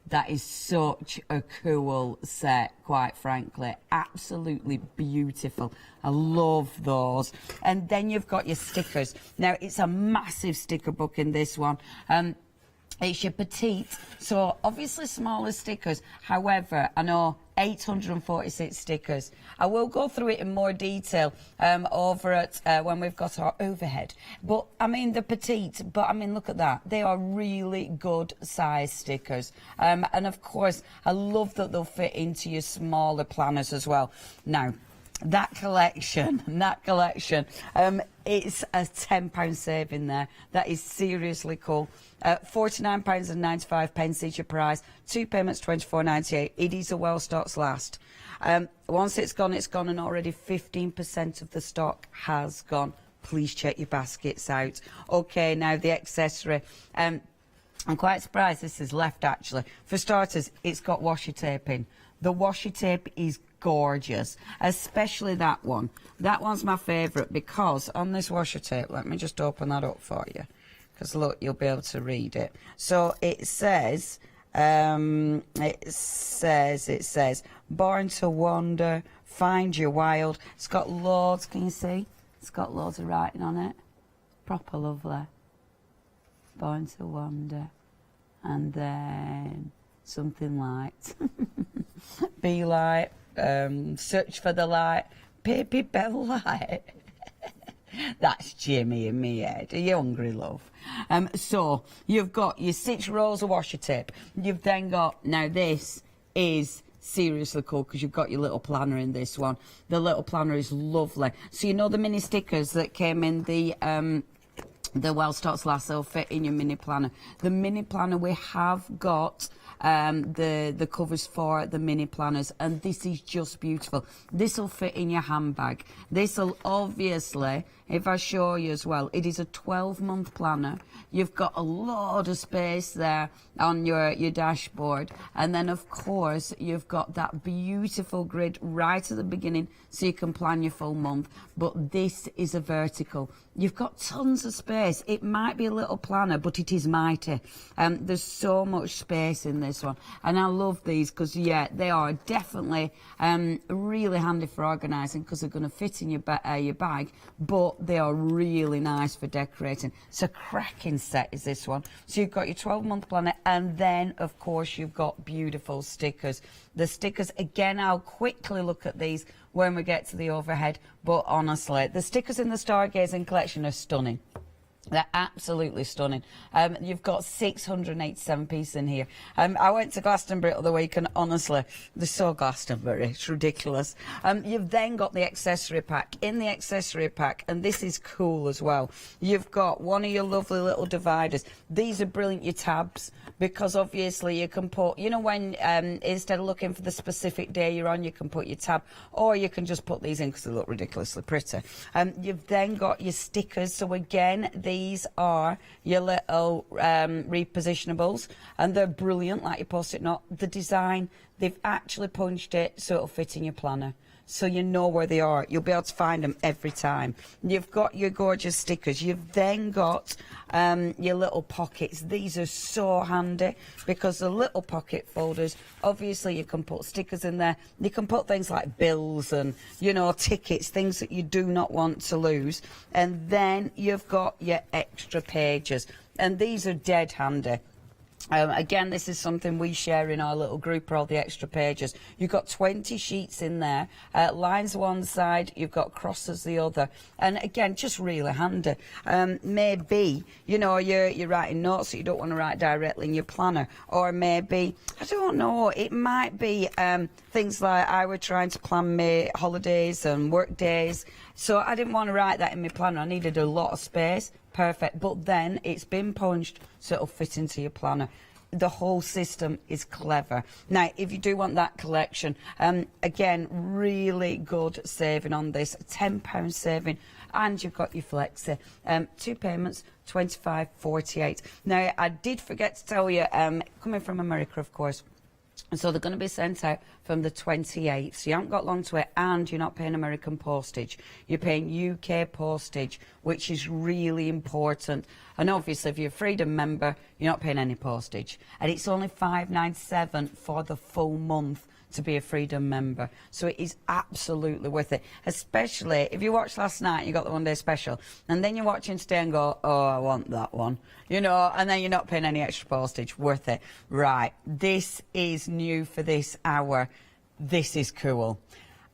That is such a cool set, quite frankly. Absolutely beautiful. I love those. And then you've got your stickers. Now, it's a massive sticker book in this one. It's your petite, so obviously smaller stickers. However, I know 846 stickers. I will go through it in more detail over at when we've got our overhead. But I mean the petite, but I mean look at that. They are really good size stickers. And of course, I love that they'll fit into your smaller planners as well. Now, that collection, it's a £10 saving there. That is seriously cool. £49.95 is your price. 2 payments, £24.98. It is a well-stocked last. Once it's gone, and already 15% of the stock has gone. Please check your baskets out. Okay, now the accessory. I'm quite surprised this is left, actually. For starters, it's got washi tape in. The washi tape is gorgeous, especially that one. That one's my favourite because on this washi tape, let me just open that up for you, because look, you'll be able to read it. So it says, born to wander, find your wild. It's got loads, can you see? It's got loads of writing on it. Proper lovely. Born to wander. And then something like be light, search for the light, baby bell light. That's Jimmy in me head. Are you hungry, love? So you've got your 6 rolls of washi tape. You've then got, now this is seriously cool because you've got your little planner in this one. The little planner is lovely. So you know the mini stickers that came in the well-stocked lasso fit in your mini planner. The mini planner, we have got the covers for the mini planners, and this is just beautiful. This will fit in your handbag. This will obviously, if I show you as well, it is a 12-month planner. You've got a lot of space there on your dashboard, and then of course you've got that beautiful grid right at the beginning so you can plan your full month. But this is a vertical. You've got tons of space. It might be a little planner, but it is mighty. There's so much space in this one, and I love these because, yeah, they are definitely really handy for organising because they're going to fit in your bag, but they are really nice for decorating. It's a cracking set is this one. So you've got your 12-month planner, and then of course you've got beautiful stickers. The stickers, again, I'll quickly look at these when we get to the overhead, but honestly, the stickers in the Stargazing collection are stunning. They're absolutely stunning. You've got 687 pieces in here. I went to Glastonbury the other week, and honestly, they're so Glastonbury. It's ridiculous. You've then got the accessory pack. In the accessory pack, and this is cool as well, you've got one of your lovely little dividers. These are brilliant, your tabs, because obviously you can put, you know, when instead of looking for the specific day you're on, you can put your tab, or you can just put these in because they look ridiculously pretty. You've then got your stickers. So again, these are your little repositionables, and they're brilliant, like your post-it note. The design, they've actually punched it so it'll fit in your planner, so you know where they are. You'll be able to find them every time. You've got your gorgeous stickers. You've then got your little pockets. These are so handy because the little pocket folders, obviously you can put stickers in there. You can put things like bills and, you know, tickets, things that you do not want to lose. And then you've got your extra pages, and these are dead handy. Again, this is something we share in our little group, all the extra pages. You've got 20 sheets in there, lines one side, you've got crosses the other, and again, just really handy. Maybe, you know, you're writing notes that you don't want to write directly in your planner, or maybe, I don't know, it might be things like I were trying to plan my holidays and work days, so I didn't want to write that in my planner. I needed a lot of space. Perfect, but then it's been punched so it'll fit into your planner. The whole system is clever. Now, if you do want that collection, again, really good saving on this, £10 saving, and you've got your flexi. 2 payments, £25.48. Now, I did forget to tell you, coming from America, of course, So they're going to be sent out from the 28th. So you haven't got long to wait, and you're not paying American postage. You're paying UK postage, which is really important. And obviously, if you're a Freedom member, you're not paying any postage. And it's only $5.97 for the full month to be a Freedom member. So it is absolutely worth it, especially if you watched last night, you got the one day special, and then you're watching today and go, oh, I want that one, you know, and then you're not paying any extra postage. Worth it. Right, this is new for this hour. This is cool.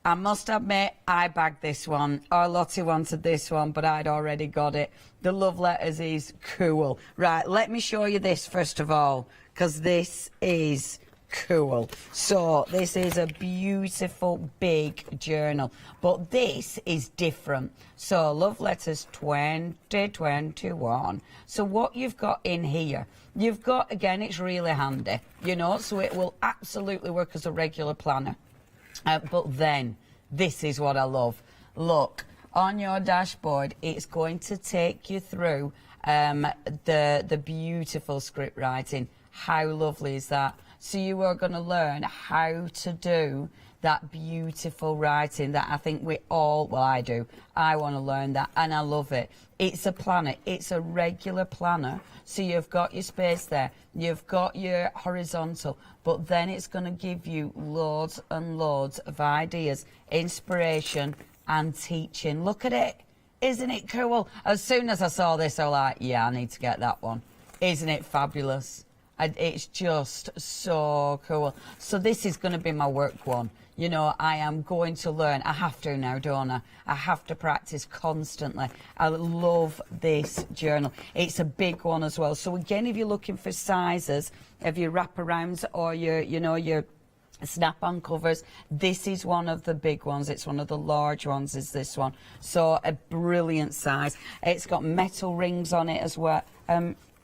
I must admit, I bagged this one. Our Lottie wanted this one, but I'd already got it. The love letters is cool. Right, let me show you this first of all, because this is cool. So this is a beautiful big journal, but this is different. So love letters 2021. So what you've got in here, you've got, again, it's really handy, you know, so it will absolutely work as a regular planner. But then this is what I love. Look, on your dashboard, it's going to take you through the beautiful script writing. How lovely is that? So you are going to learn how to do that beautiful writing that I think we all, well, I do. I want to learn that, and I love it. It's a planner. It's a regular planner. So you've got your space there. You've got your horizontal, but then it's going to give you loads and loads of ideas, inspiration, and teaching. Look at it. Isn't it cool? As soon as I saw this, I was like, yeah, I need to get that one. Isn't it fabulous? It's just so cool. So this is going to be my work one. You know, I am going to learn. I have to now, don't I? I have to practice constantly. I love this journal. It's a big one as well. So again, if you're looking for sizes of your wraparounds or your, you know, your snap-on covers, this is one of the big ones. It's one of the large ones, is this one. So a brilliant size. It's got metal rings on it as well.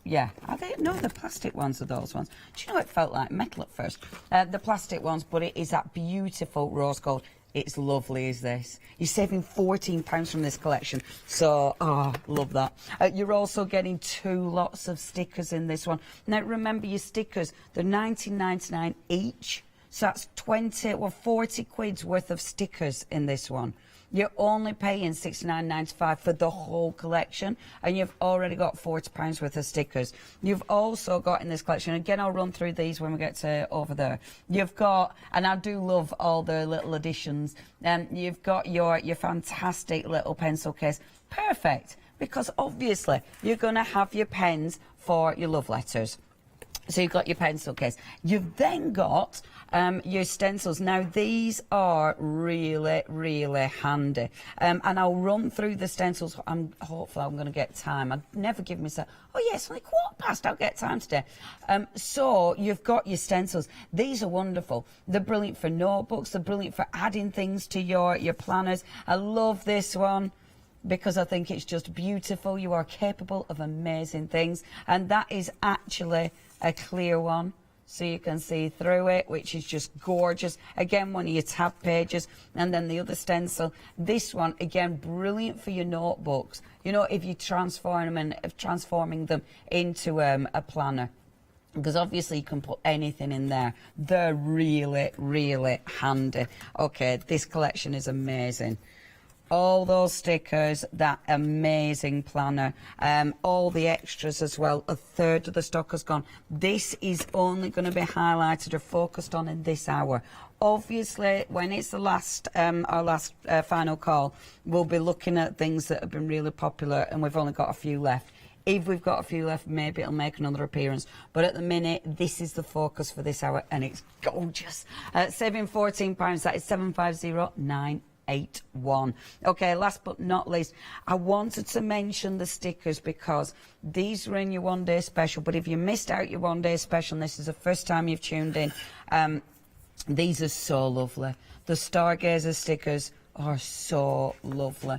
Yeah, are they? No, the plastic ones are those ones. Do you know it felt like metal at first? The plastic ones, but it is that beautiful rose gold. It's lovely, is this? You're saving £14 from this collection. So, oh, love that. You're also getting 2 lots of stickers in this one. Now, remember your stickers, they're £19.99 each. So that's 40 quid's worth of stickers in this one. You're only paying £69.95 for the whole collection, and you've already got £40 worth of stickers. You've also got in this collection, again, I'll run through these when we get to over there. You've got, and I do love all the little additions, you've got your fantastic little pencil case. Perfect, because obviously you're going to have your pens for your love letters. So you've got your pencil case. You've then got your stencils. Now, these are really, really handy. And I'll run through the stencils. Hopefully I'm going to get time. I'd never give myself, oh, yes, only 1:15. I'll get time today. So you've got your stencils. These are wonderful. They're brilliant for notebooks. They're brilliant for adding things to your planners. I love this one, because I think it's just beautiful. You are capable of amazing things. And that is actually a clear one, so you can see through it, which is just gorgeous. Again, one of your tab pages. And then the other stencil, this one, again, brilliant for your notebooks. You know, if you transforming them into a planner, because obviously you can put anything in there. They're really, really handy. Okay, this collection is amazing. All those stickers, that amazing planner, all the extras as well. 1/3 of the stock has gone. This is only going to be highlighted or focused on in this hour. Obviously, when it's the last, our last final call, we'll be looking at things that have been really popular, and we've only got a few left. If we've got a few left, maybe it'll make another appearance. But at the minute, this is the focus for this hour, and it's gorgeous. Saving £14, that is 750981. Okay, last but not least, I wanted to mention the stickers because these were in your one-day special. But if you missed out your one-day special, and this is the first time you've tuned in, these are so lovely. The Stargazer stickers are so lovely.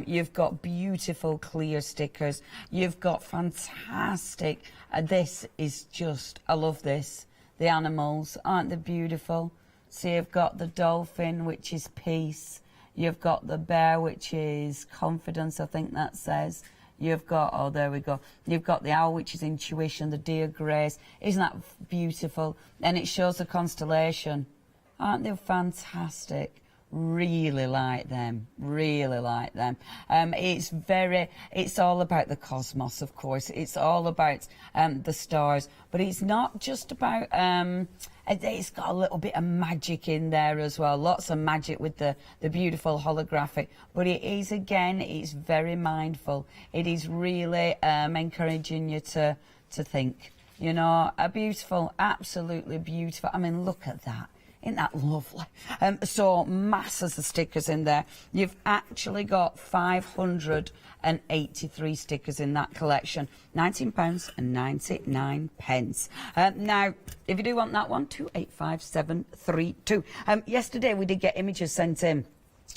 You've got beautiful clear stickers. You've got fantastic. This is just, I love this. The animals, aren't they beautiful? So you've got the dolphin, which is peace. You've got the bear, which is confidence, I think that says. You've got, oh, there we go. You've got the owl, which is intuition, the deer grace. Isn't that beautiful? And it shows the constellation. Aren't they fantastic? Really like them, really like them. It's all about the cosmos, of course. It's all about the stars, but it's not just about, it's got a little bit of magic in there as well. Lots of magic with the beautiful holographic, but it is, again, it's very mindful. It is really encouraging you to think, you know, a beautiful, absolutely beautiful. I mean, look at that. Isn't that lovely? So masses of stickers in there. You've actually got 583 stickers in that collection. £19.99. Now, if you do want that one, 285732. Yesterday we did get images sent in.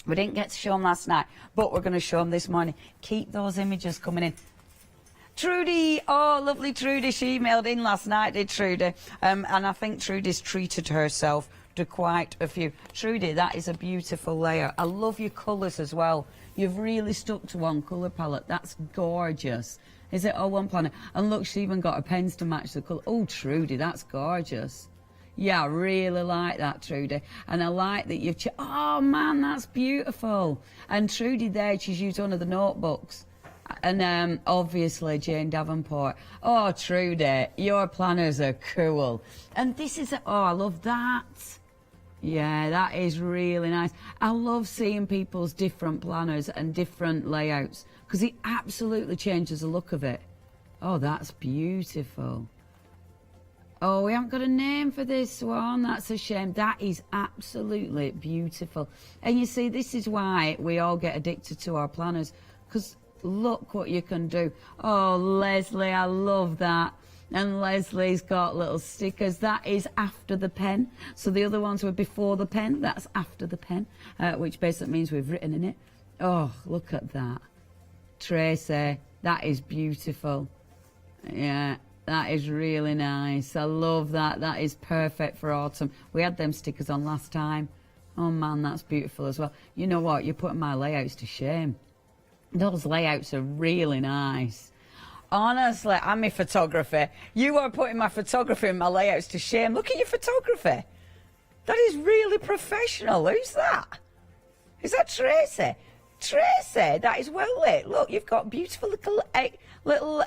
We didn't get to show them last night, but we're going to show them this morning. Keep those images coming in. Trudy, oh, lovely Trudy. She emailed in last night, did Trudy? And I think Trudy's treated herself to quite a few. Trudy, that is a beautiful layer. I love your colours as well. You've really stuck to one colour palette. That's gorgeous. Is it all one planner? And look, she's even got her pens to match the colour. Oh, Trudy, that's gorgeous. Yeah, I really like that, Trudy. And I like that you've... Oh, man, that's beautiful. And Trudy there, she's used one of the notebooks. And obviously Jane Davenport. Oh, Trudy, your planners are cool. And this is... Oh, I love that. Yeah, that is really nice. I love seeing people's different planners and different layouts because it absolutely changes the look of it. Oh, that's beautiful. Oh, we haven't got a name for this one. That's a shame. That is absolutely beautiful. And you see, this is why we all get addicted to our planners, because look what you can do. Oh, Leslie, I love that. And Leslie's got little stickers. That is after the pen. So the other ones were before the pen. That's after the pen, which basically means we've written in it. Oh, look at that. Tracy, that is beautiful. Yeah, that is really nice. I love that. That is perfect for autumn. We had them stickers on last time. Oh, man, that's beautiful as well. You know what? You're putting my layouts to shame. Those layouts are really nice. Honestly, and my photography. You are putting my photography and my layouts to shame. Look at your photography. That is really professional. Who's that? Is that Tracy? Tracy, that is well lit. Look, you've got beautiful little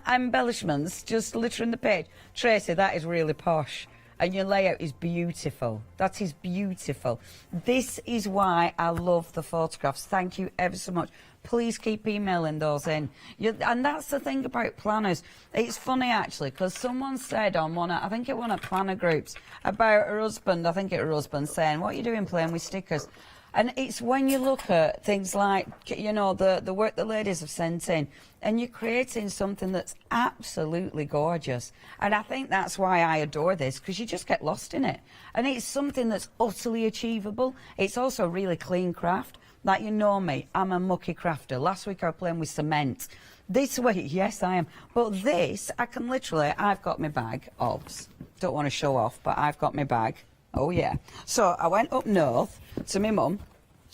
embellishments just littering the page. Tracy, that is really posh. And your layout is beautiful. That is beautiful. This is why I love the photographs. Thank you ever so much. Please keep emailing those in. And that's the thing about planners. It's funny, actually, because someone said on one, I think it one of planner groups, about her husband, I think it was her husband, saying, what are you doing playing with stickers? And it's when you look at things like, you know, the work the ladies have sent in, and you're creating something that's absolutely gorgeous. And I think that's why I adore this, because you just get lost in it. And it's something that's utterly achievable. It's also really clean craft. Like, you know me, I'm a mucky crafter. Last week I was playing with cement. This week, yes, I am. But this, I can literally, I've got my bag, obs. Don't want to show off, but I've got my bag. Oh, yeah. So I went up north to my mum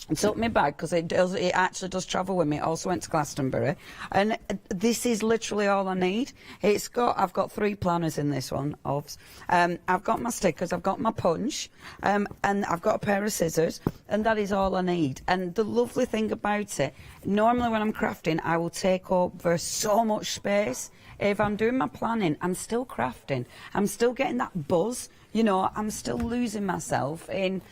and took my bag, because it actually does travel with me. I also went to Glastonbury. And this is literally all I need. I've got 3 planners in this one, obs. I've got my stickers, I've got my punch, and I've got a pair of scissors, and that is all I need. And the lovely thing about it, normally when I'm crafting, I will take over so much space. If I'm doing my planning, I'm still crafting. I'm still getting that buzz. You know, I'm still losing myself in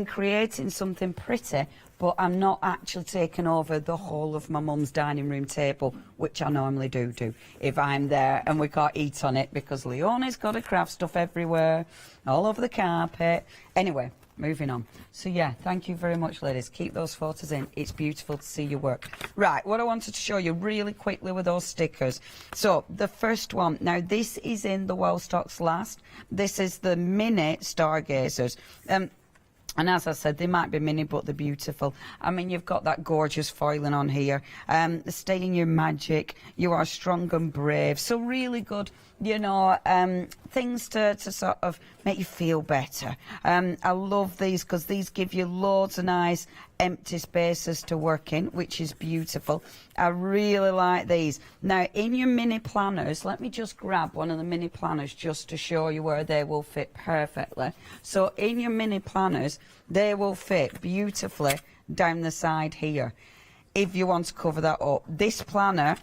creating something pretty, but I'm not actually taking over the whole of my mum's dining room table, which I normally do if I'm there and we can't eat on it, because Leonie's got her craft stuff everywhere, all over the carpet. Anyway, moving on. So yeah, thank you very much, ladies. Keep those photos in. It's beautiful to see your work. Right, what I wanted to show you really quickly with those stickers. So the first one, now this is in the Wellstocks last. This is the mini stargazers. And as I said, they might be mini, but they're beautiful. I mean, you've got that gorgeous foiling on here. Stay in your magic. You are strong and brave. So really good, you know, things to sort of make you feel better. I love these because these give you loads of nice empty spaces to work in, which is beautiful. I really like these. Now, in your mini planners, let me just grab one of the mini planners just to show you where they will fit perfectly. So in your mini planners, they will fit beautifully down the side here, if you want to cover that up. This planner,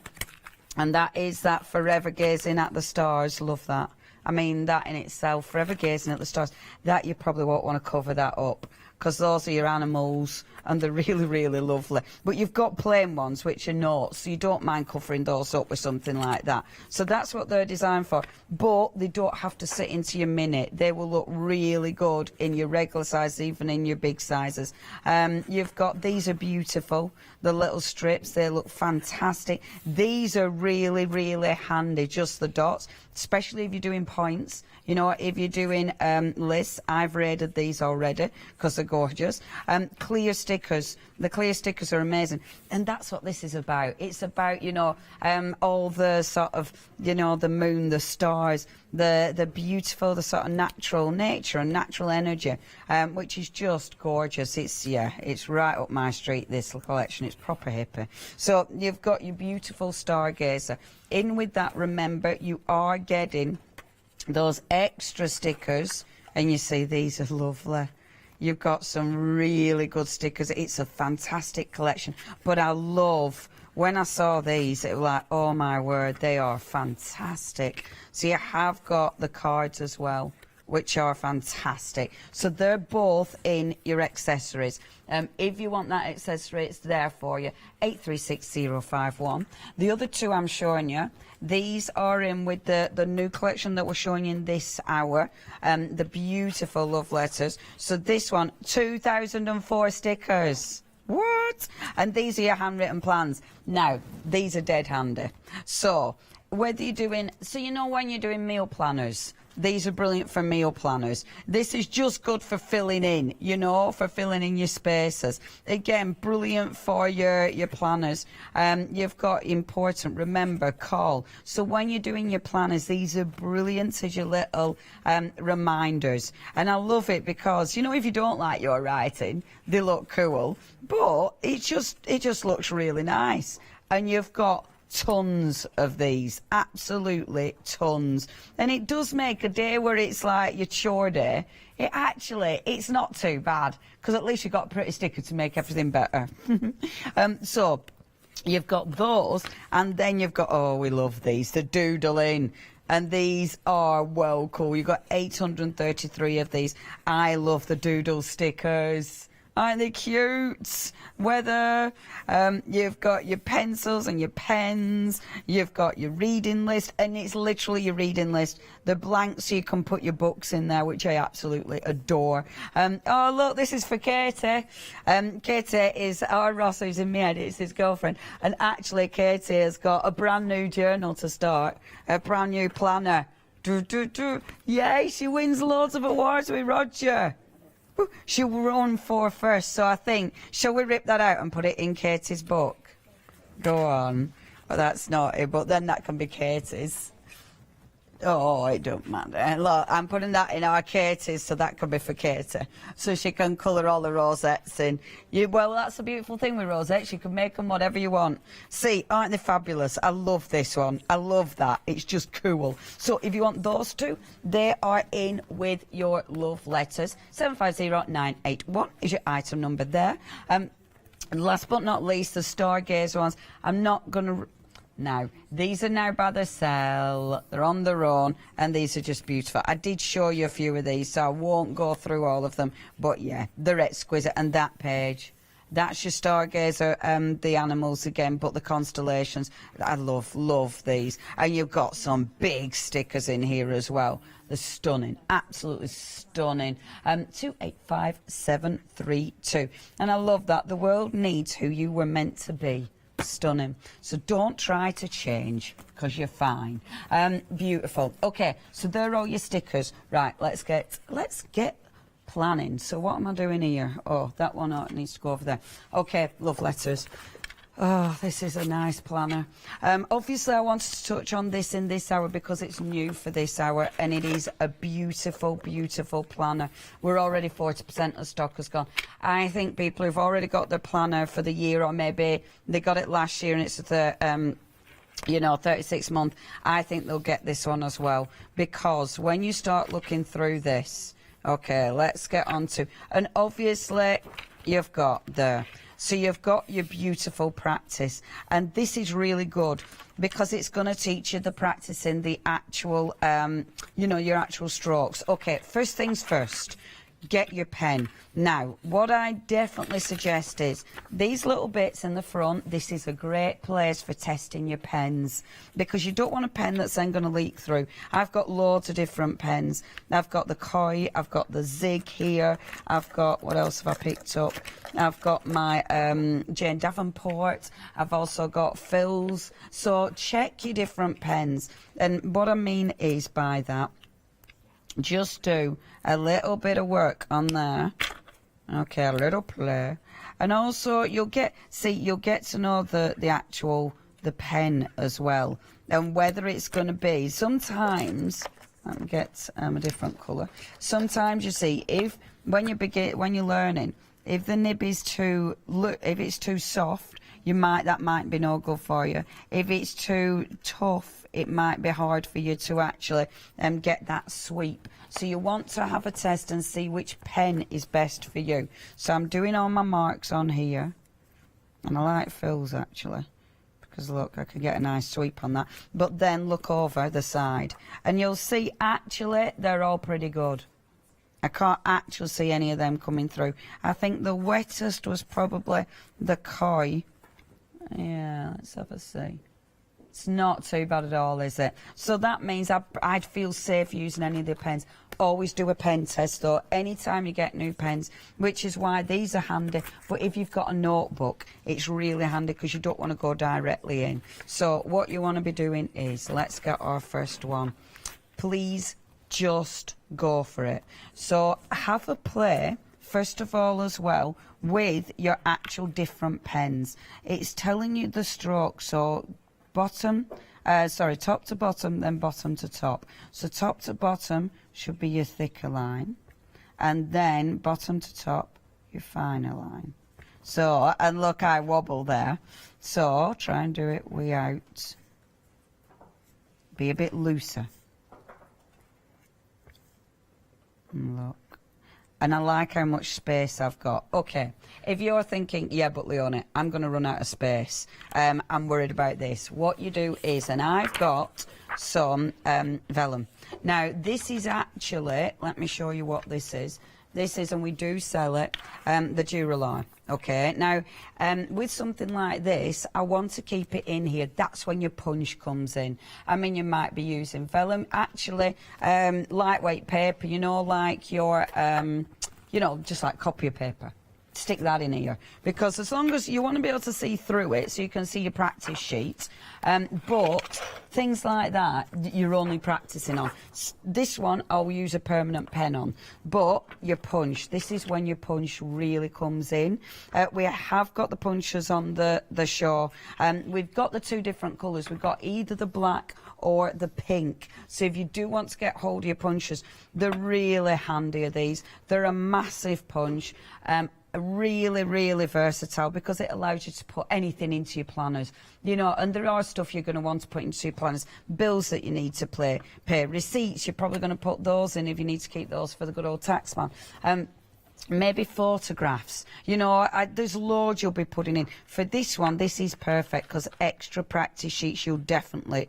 and that is that Forever Gazing at the Stars. Love that. I mean, that in itself, Forever Gazing at the Stars, that you probably won't want to cover that up, because those are your animals and they're really, really lovely. But you've got plain ones which are not, so you don't mind covering those up with something like that. So that's what they're designed for. But they don't have to sit into your mini. They will look really good in your regular sizes, even in your big sizes. You've got, these are beautiful, the little strips, they look fantastic. These are really, really handy, just the dots, especially if you're doing points. You know, if you're doing lists, I've rated these already because they're gorgeous. Clear stickers. The clear stickers are amazing. And that's what this is about. It's about, you know, all the sort of, you know, the moon, the stars, the beautiful, the sort of natural nature and natural energy, which is just gorgeous. It's, yeah, it's right up my street, this collection. It's proper hippie. So you've got your beautiful stargazer. In with that, remember, you are getting those extra stickers, and you see these are lovely. You've got some really good stickers. It's a fantastic collection. But I love, when I saw these, it was like, oh my word, they are fantastic. So you have got the cards as well, which are fantastic. So they're both in your accessories. If you want that accessory, it's there for you. 836051. The other two I'm showing you, these are in with the new collection that we're showing you in this hour. The beautiful love letters. So this one, 2004 stickers. What? And these are your handwritten plans. Now, these are dead handy. So whether you're doing, so you know when you're doing meal planners, these are brilliant for meal planners. This is just good for filling in, you know, for filling in your spaces. Again, brilliant for your planners. You've got important, remember, call. So when you're doing your planners, these are brilliant as your little reminders. And I love it because, you know, if you don't like your writing, they look cool, but it just looks really nice. And you've got tons of these, absolutely tons. And it does make a day where it's like your chore day. It's not too bad, because at least you've got a pretty sticker to make everything better. So you've got those, and then you've got, oh, we love these, the doodling. And these are well cool. You've got 833 of these. I love the doodle stickers. Aren't they cute? Whether you've got your pencils and your pens, you've got your reading list, and it's literally your reading list. The blank, so you can put your books in there, which I absolutely adore. Oh, look, this is for Katie. Katie is our Ross, who's in my head. It's his girlfriend. And actually, Katie has got a brand new journal to start, a brand new planner. Yay, she wins loads of awards with Roger. She won 4 first, so I think, shall we rip that out and put it in Katie's book? Go on. Well, that's naughty, but then that can be Katie's. Oh, it don't matter. Look, I'm putting that in our Katie's, so that could be for Katie. So she can colour all the rosettes in. Well, that's the beautiful thing with rosettes. You can make them whatever you want. See, aren't they fabulous? I love this one. I love that. It's just cool. So if you want those two, they are in with your love letters. 750981 is your item number there. And last but not least, the Stargazer ones. I'm not going to... Now, these are now by the sale, they're on their own, and these are just beautiful. I did show you a few of these, so I won't go through all of them, but yeah, they're exquisite. And that page, that's your Stargazer, the animals again, but the constellations. I love these. And you've got some big stickers in here as well. They're stunning, absolutely stunning. 285732. And I love that. The world needs who you were meant to be. Stunning. So don't try to change, because you're fine. Beautiful. Okay, so there are all your stickers. Right, let's get planning. So what am I doing here? Oh, that one needs to go over there. Okay, love letters. Oh, this is a nice planner. Obviously, I wanted to touch on this in this hour because it's new for this hour, and it is a beautiful, beautiful planner. We're already 40% of stock has gone. I think people who've already got their planner for the year, or maybe they got it last year and it's the 36 month, I think they'll get this one as well, because when you start looking through this, okay, let's get on to, and obviously you've got there. So you've got your beautiful practice, and this is really good because it's going to teach you the practice in the actual, your actual strokes. Okay, first things first, get your pen. Now, what I definitely suggest is these little bits in the front, this is a great place for testing your pens, because you don't want a pen that's then going to leak through. I've got loads of different pens. I've got the Koi, I've got the Zig here, I've got, what else have I picked up? I've got my Jane Davenport, I've also got Phil's. So check your different pens. And what I mean is by that, just do a little bit of work on there. Okay, a little play. And also you'll get to know the pen as well, and whether it's going to be, sometimes, let me get a different colour. Sometimes you see, when you're learning, if the nib is if it's too soft, that might be no good for you. If it's too tough, it might be hard for you to actually get that sweep. So you want to have a test and see which pen is best for you. So I'm doing all my marks on here, and I like Phil's actually, because look, I can get a nice sweep on that. But then look over the side, and you'll see actually they're all pretty good. I can't actually see any of them coming through. I think the wettest was probably the Koi. Yeah, let's have a see. It's not too bad at all, is it? So that means I'd feel safe using any of the pens. Always do a pen test, though, anytime you get new pens, which is why these are handy. But if you've got a notebook, it's really handy because you don't want to go directly in. So what you want to be doing is, let's get our first one. Please just go for it. So have a play, first of all, as well, with your actual different pens. It's telling you the stroke, so top to bottom, then bottom to top. So top to bottom should be your thicker line, and then bottom to top, your finer line. So, and look, I wobble there. So try and do it without, be a bit looser. And look. And I like how much space I've got. Okay, if you're thinking, yeah, but Leonie, I'm going to run out of space, I'm worried about this. What you do is, and I've got some vellum. Now, this is actually, let me show you what this is. This is, and we do sell it, the jewellery. Okay, now, with something like this, I want to keep it in here. That's when your punch comes in. I mean, you might be using vellum, actually, lightweight paper, like your, just like copier paper. Stick that in here, because as long as you want to be able to see through it, so you can see your practice sheet, but things like that you're only practicing on. This one I'll use a permanent pen on, but your punch, this is when your punch really comes in. We have got the punches on the show, we've got the two different colours. We've got either the black or the pink. So if you do want to get hold of your punches, they're really handy, are these. They're a massive punch, really, really versatile, because it allows you to put anything into your planners, and there are stuff you're going to want to put into your planners, bills that you need to pay, receipts, you're probably going to put those in if you need to keep those for the good old tax man. Maybe photographs, there's loads you'll be putting in. For this one, this is perfect, because extra practice sheets you'll definitely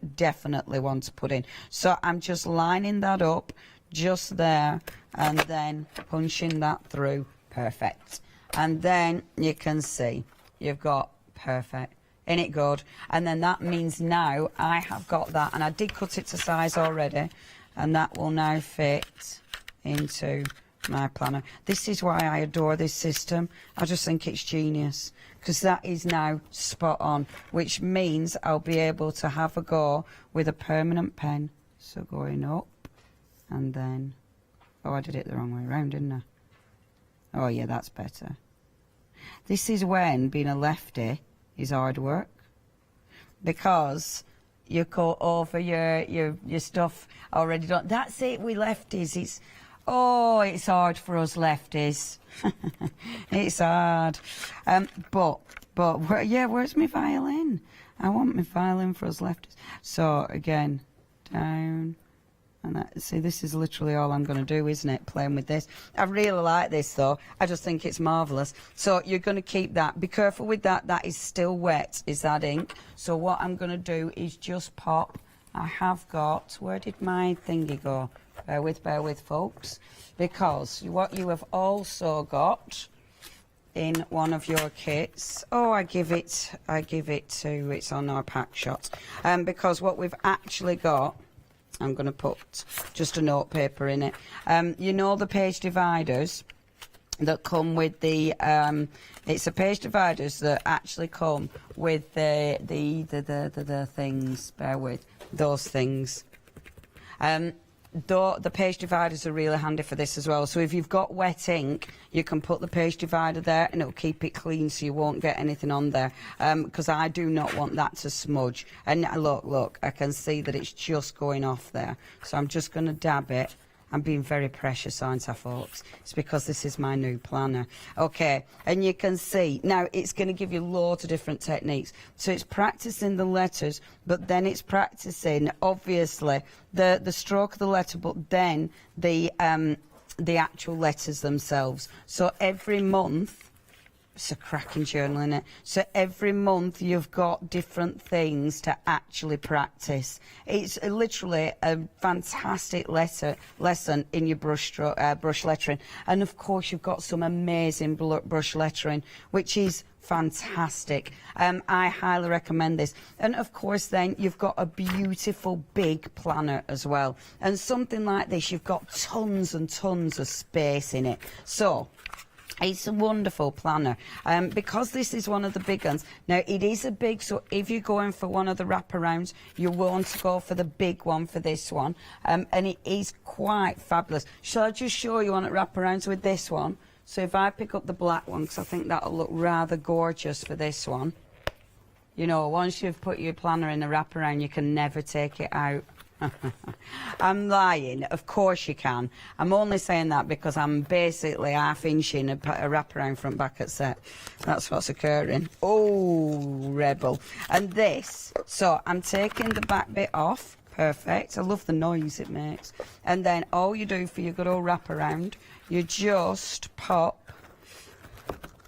want to put in. So I'm just lining that up just there, and then punching that through. Perfect. And then you can see you've got perfect. Isn't it good? And then that means now I have got that, and I did cut it to size already, and that will now fit into my planner. This is why I adore this system. I just think it's genius, because that is now spot on, which means I'll be able to have a go with a permanent pen. So going up, and then, oh, I did it the wrong way around, didn't I? Oh yeah, that's better. This is when, being a lefty, is hard work, because you cut over your stuff already done. That's it with lefties. It's hard for us lefties. It's hard. But where's my violin? I want my violin for us lefties. So again, down. And see, this is literally all I'm going to do, isn't it? Playing with this. I really like this, though. I just think it's marvellous. So you're going to keep that. Be careful with that. That is still wet, is that ink. So what I'm going to do is just pop. I have got... Where did my thingy go? Bear with, folks. Because what you have also got in one of your kits... Oh, I give it to... It's on our pack shot. Because what we've actually got... I'm going to put just a note paper in it. You know the page dividers that come with the... it's the page dividers that actually come with the things. Bear with. Those things. The page dividers are really handy for this as well. So if you've got wet ink, you can put the page divider there and it'll keep it clean so you won't get anything on there. Because I do not want that to smudge. And look, I can see that it's just going off there. So I'm just going to dab it. I'm being very precious, aren't I, folks? It's because this is my new planner. Okay, and you can see, now it's going to give you loads of different techniques. So it's practicing the letters, but then it's practicing, obviously, the stroke of the letter, but then the actual letters themselves. So every month... It's a cracking journal, isn't it? So every month you've got different things to actually practice. It's literally a fantastic lesson in your brush lettering. And of course you've got some amazing brush lettering, which is fantastic. I highly recommend this. And of course then you've got a beautiful big planner as well. And something like this, you've got tons and tons of space in it. So... it's a wonderful planner, because this is one of the big ones. Now, it is a big, so if you're going for one of the wraparounds, you want to go for the big one for this one, and it is quite fabulous. Shall I just show you on at wraparounds with this one? So if I pick up the black one, because I think that'll look rather gorgeous for this one. You know, once you've put your planner in the wraparound, you can never take it out. I'm lying. Of course you can. I'm only saying that because I'm basically half-inching a wraparound front back at set. That's what's occurring. Oh, rebel. And this, so I'm taking the back bit off. Perfect. I love the noise it makes. And then all you do for your good old wraparound, you just pop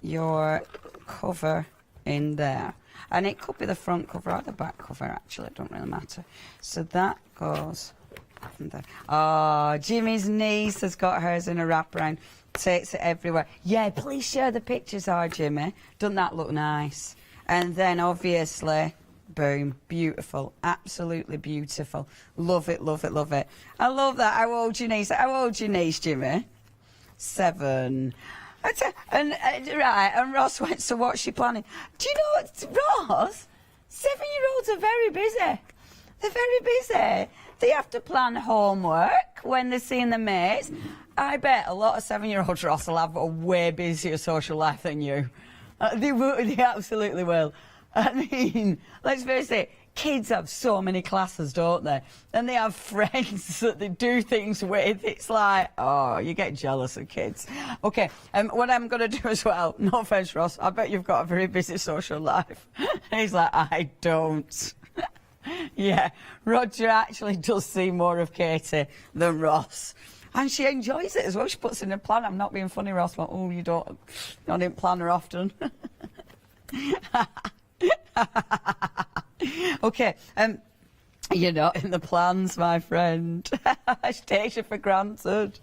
your cover in there. And it could be the front cover or the back cover, actually. It don't really matter. So that goes in there. Oh, Jimmy's niece has got hers in a wraparound. Takes it everywhere. Yeah, please share the pictures, Jimmy. Doesn't that look nice? And then, obviously, boom, beautiful. Absolutely beautiful. Love it, love it, love it. I love that. How old's your niece? How old's your niece, Jimmy? 7. And Ross went, so what's she planning? Do you know what, Ross? 7-year-olds are very busy. They're very busy. They have to plan homework when they're seeing their mates. I bet a lot of 7-year-olds, Ross, will have a way busier social life than you. They absolutely will. I mean, let's face it, kids have so many classes, don't they? And they have friends that they do things with. It's like, oh, you get jealous of kids. Okay, what I'm going to do as well, no offence, Ross, I bet you've got a very busy social life. And he's like, I don't. Yeah, Roger actually does see more of Katie than Ross. And she enjoys it as well. She puts in a plan. I'm not being funny, Ross. But, oh, I didn't plan her often. Okay, you're not in the plans, my friend. She takes you for granted.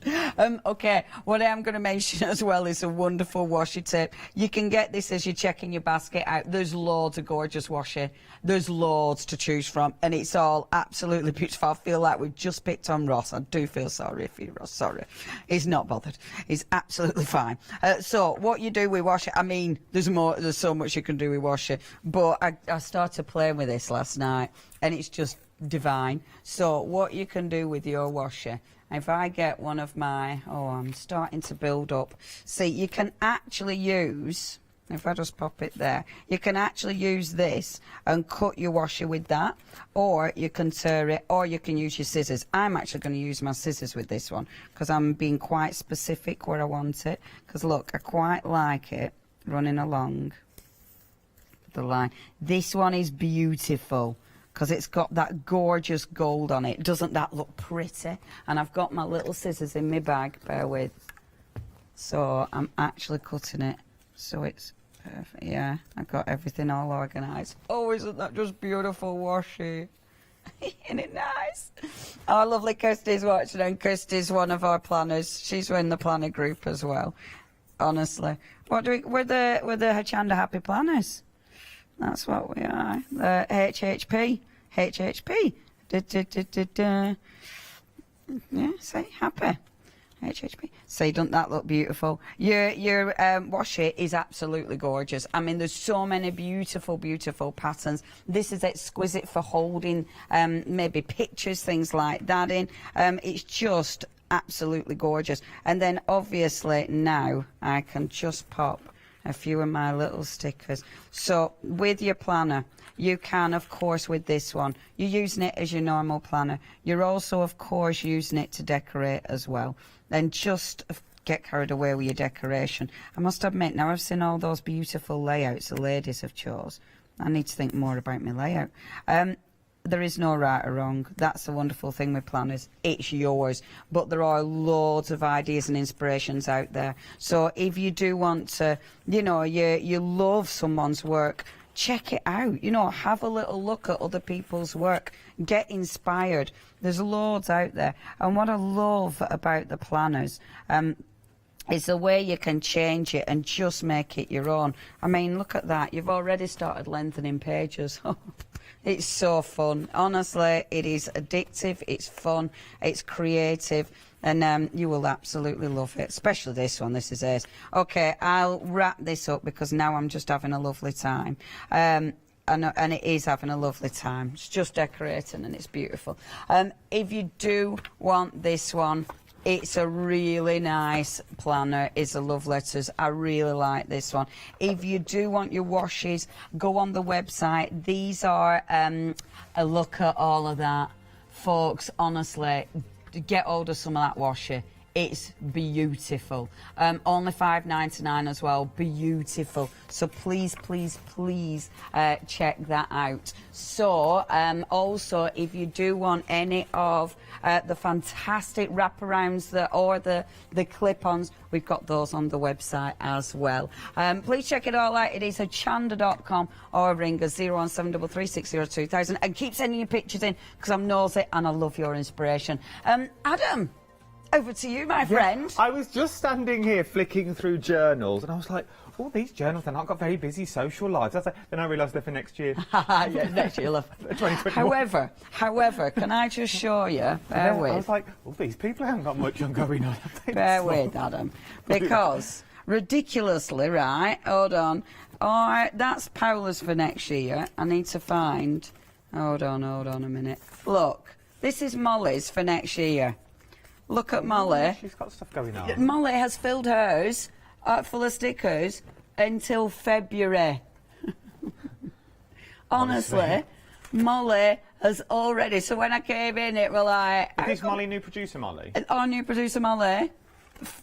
Okay, what I am going to mention as well is a wonderful washi tape. You can get this as you're checking your basket out. There's loads of gorgeous washi. There's loads to choose from, and it's all absolutely beautiful. I feel like we've just picked on Ross. I do feel sorry for you, Ross. Sorry. He's not bothered. He's absolutely fine. So what you do with washi, I mean, there's so much you can do with washi, but I started playing with this last night, and it's just divine. So what you can do with your washi, if I get one of my, I'm starting to build up. See, you can actually use if I just pop it there, you can actually use this and cut your washi with that, or you can tear it, or you can use your scissors. I'm actually going to use my scissors with this one because I'm being quite specific where I want it, because look, I quite like it running along the line. This one is beautiful because it's got that gorgeous gold on it. Doesn't that look pretty? And I've got my little scissors in my bag, bear with. So I'm actually cutting it so it's perfect. Yeah, I've got everything all organised. Oh, isn't that just beautiful washi? Isn't it nice? Our lovely Kirsty's watching, and Kirsty's one of our planners. She's in the planner group as well. Honestly, we're the Hochanda Happy Planners. That's what we are. The HHP. Yeah, say happy. HHP. See, doesn't that look beautiful? Your washi is absolutely gorgeous. I mean, there's so many beautiful, beautiful patterns. This is exquisite for holding maybe pictures, things like that in. It's just absolutely gorgeous. And then obviously now I can just pop a few of my little stickers. So with your planner, you can, of course, with this one, you're using it as your normal planner. You're also, of course, using it to decorate as well. Then just get carried away with your decoration. I must admit, now I've seen all those beautiful layouts the ladies have chose, I need to think more about my layout. There is no right or wrong. That's the wonderful thing with planners. It's yours. But there are loads of ideas and inspirations out there. So if you do want to, you know, you love someone's work, check it out. You know, have a little look at other people's work. Get inspired. There's loads out there. And what I love about the planners, is the way you can change it and just make it your own. I mean, look at that. You've already started lengthening pages. It's so fun. Honestly, it is addictive, it's fun, it's creative, and you will absolutely love it, especially this one. This is ace. Okay, I'll wrap this up because now I'm just having a lovely time. And it is having a lovely time. It's just decorating and it's beautiful. If you do want this one, it's a really nice planner. It's a love letters. I really like this one. If you do want your washes, go on the website. These are a look at all of that, folks. Honestly, get hold of some of that washi. It's beautiful. Only $5.99 as well. Beautiful. So please, please, please check that out. So also, if you do want any of the fantastic wraparounds or the clip-ons, we've got those on the website as well. Please check it all out. It is hochanda.com or ring us 01733602000 and keep sending your pictures in because I'm nosy and I love your inspiration. Adam, over to you, my friend. I was just standing here flicking through journals and I was like, oh, these journals, they've not got very busy social lives. Then I realised they're for next year. Yeah, next year, love. 2021. However, can I just show you? Bear with. I was like, oh, these people haven't got much on going on. Bear with, Adam. Because, ridiculously, right, hold on. All right, that's Paula's for next year. I need to find... Hold on a minute. Look, this is Molly's for next year. Look at Molly. She's got stuff going on. Molly has filled hers full of stickers until February. Honestly, Molly has already. So when I came in, it were like. Is this Molly, new producer Molly? Our new producer Molly,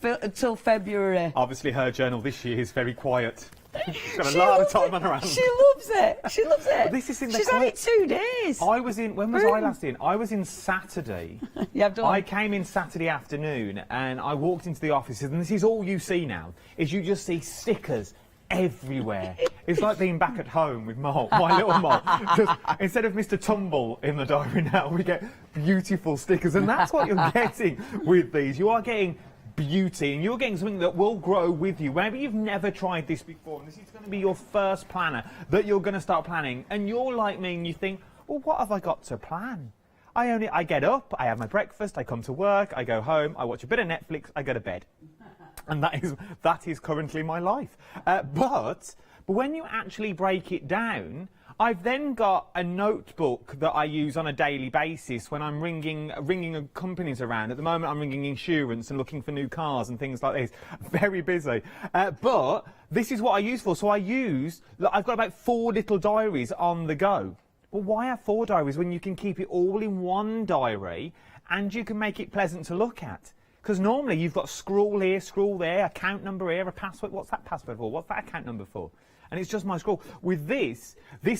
until February. Obviously, her journal this year is very quiet. She's got a lot of time on her hands. She loves it. She loves it. But this is in the She's had it 2 days. I was in. When was I last in? I was in Saturday. Yeah, I came in Saturday afternoon and I walked into the office, and this is all you see now. Is you just see stickers everywhere. It's like being back at home with Mole, my little Mole. Just, instead of Mr. Tumble in the diary now, we get beautiful stickers, and that's what you're getting with these. You are getting beauty, and you're getting something that will grow with you. Maybe you've never tried this before, and this is going to be your first planner that you're going to start planning, and you're like me and you think, well, what have I got to plan? I get up, I have my breakfast, I come to work, I go home, I watch a bit of Netflix, I go to bed. And that is currently my life. But when you actually break it down, I've then got a notebook that I use on a daily basis when I'm ringing companies around. At the moment, I'm ringing insurance and looking for new cars and things like this. Very busy. But this is what I use for. So I've got about 4 little diaries on the go. Well, why have 4 diaries when you can keep it all in one diary and you can make it pleasant to look at? Because normally you've got scroll here, scroll there, account number here, a password. What's that password for? What's that account number for? And it's just my scroll. With this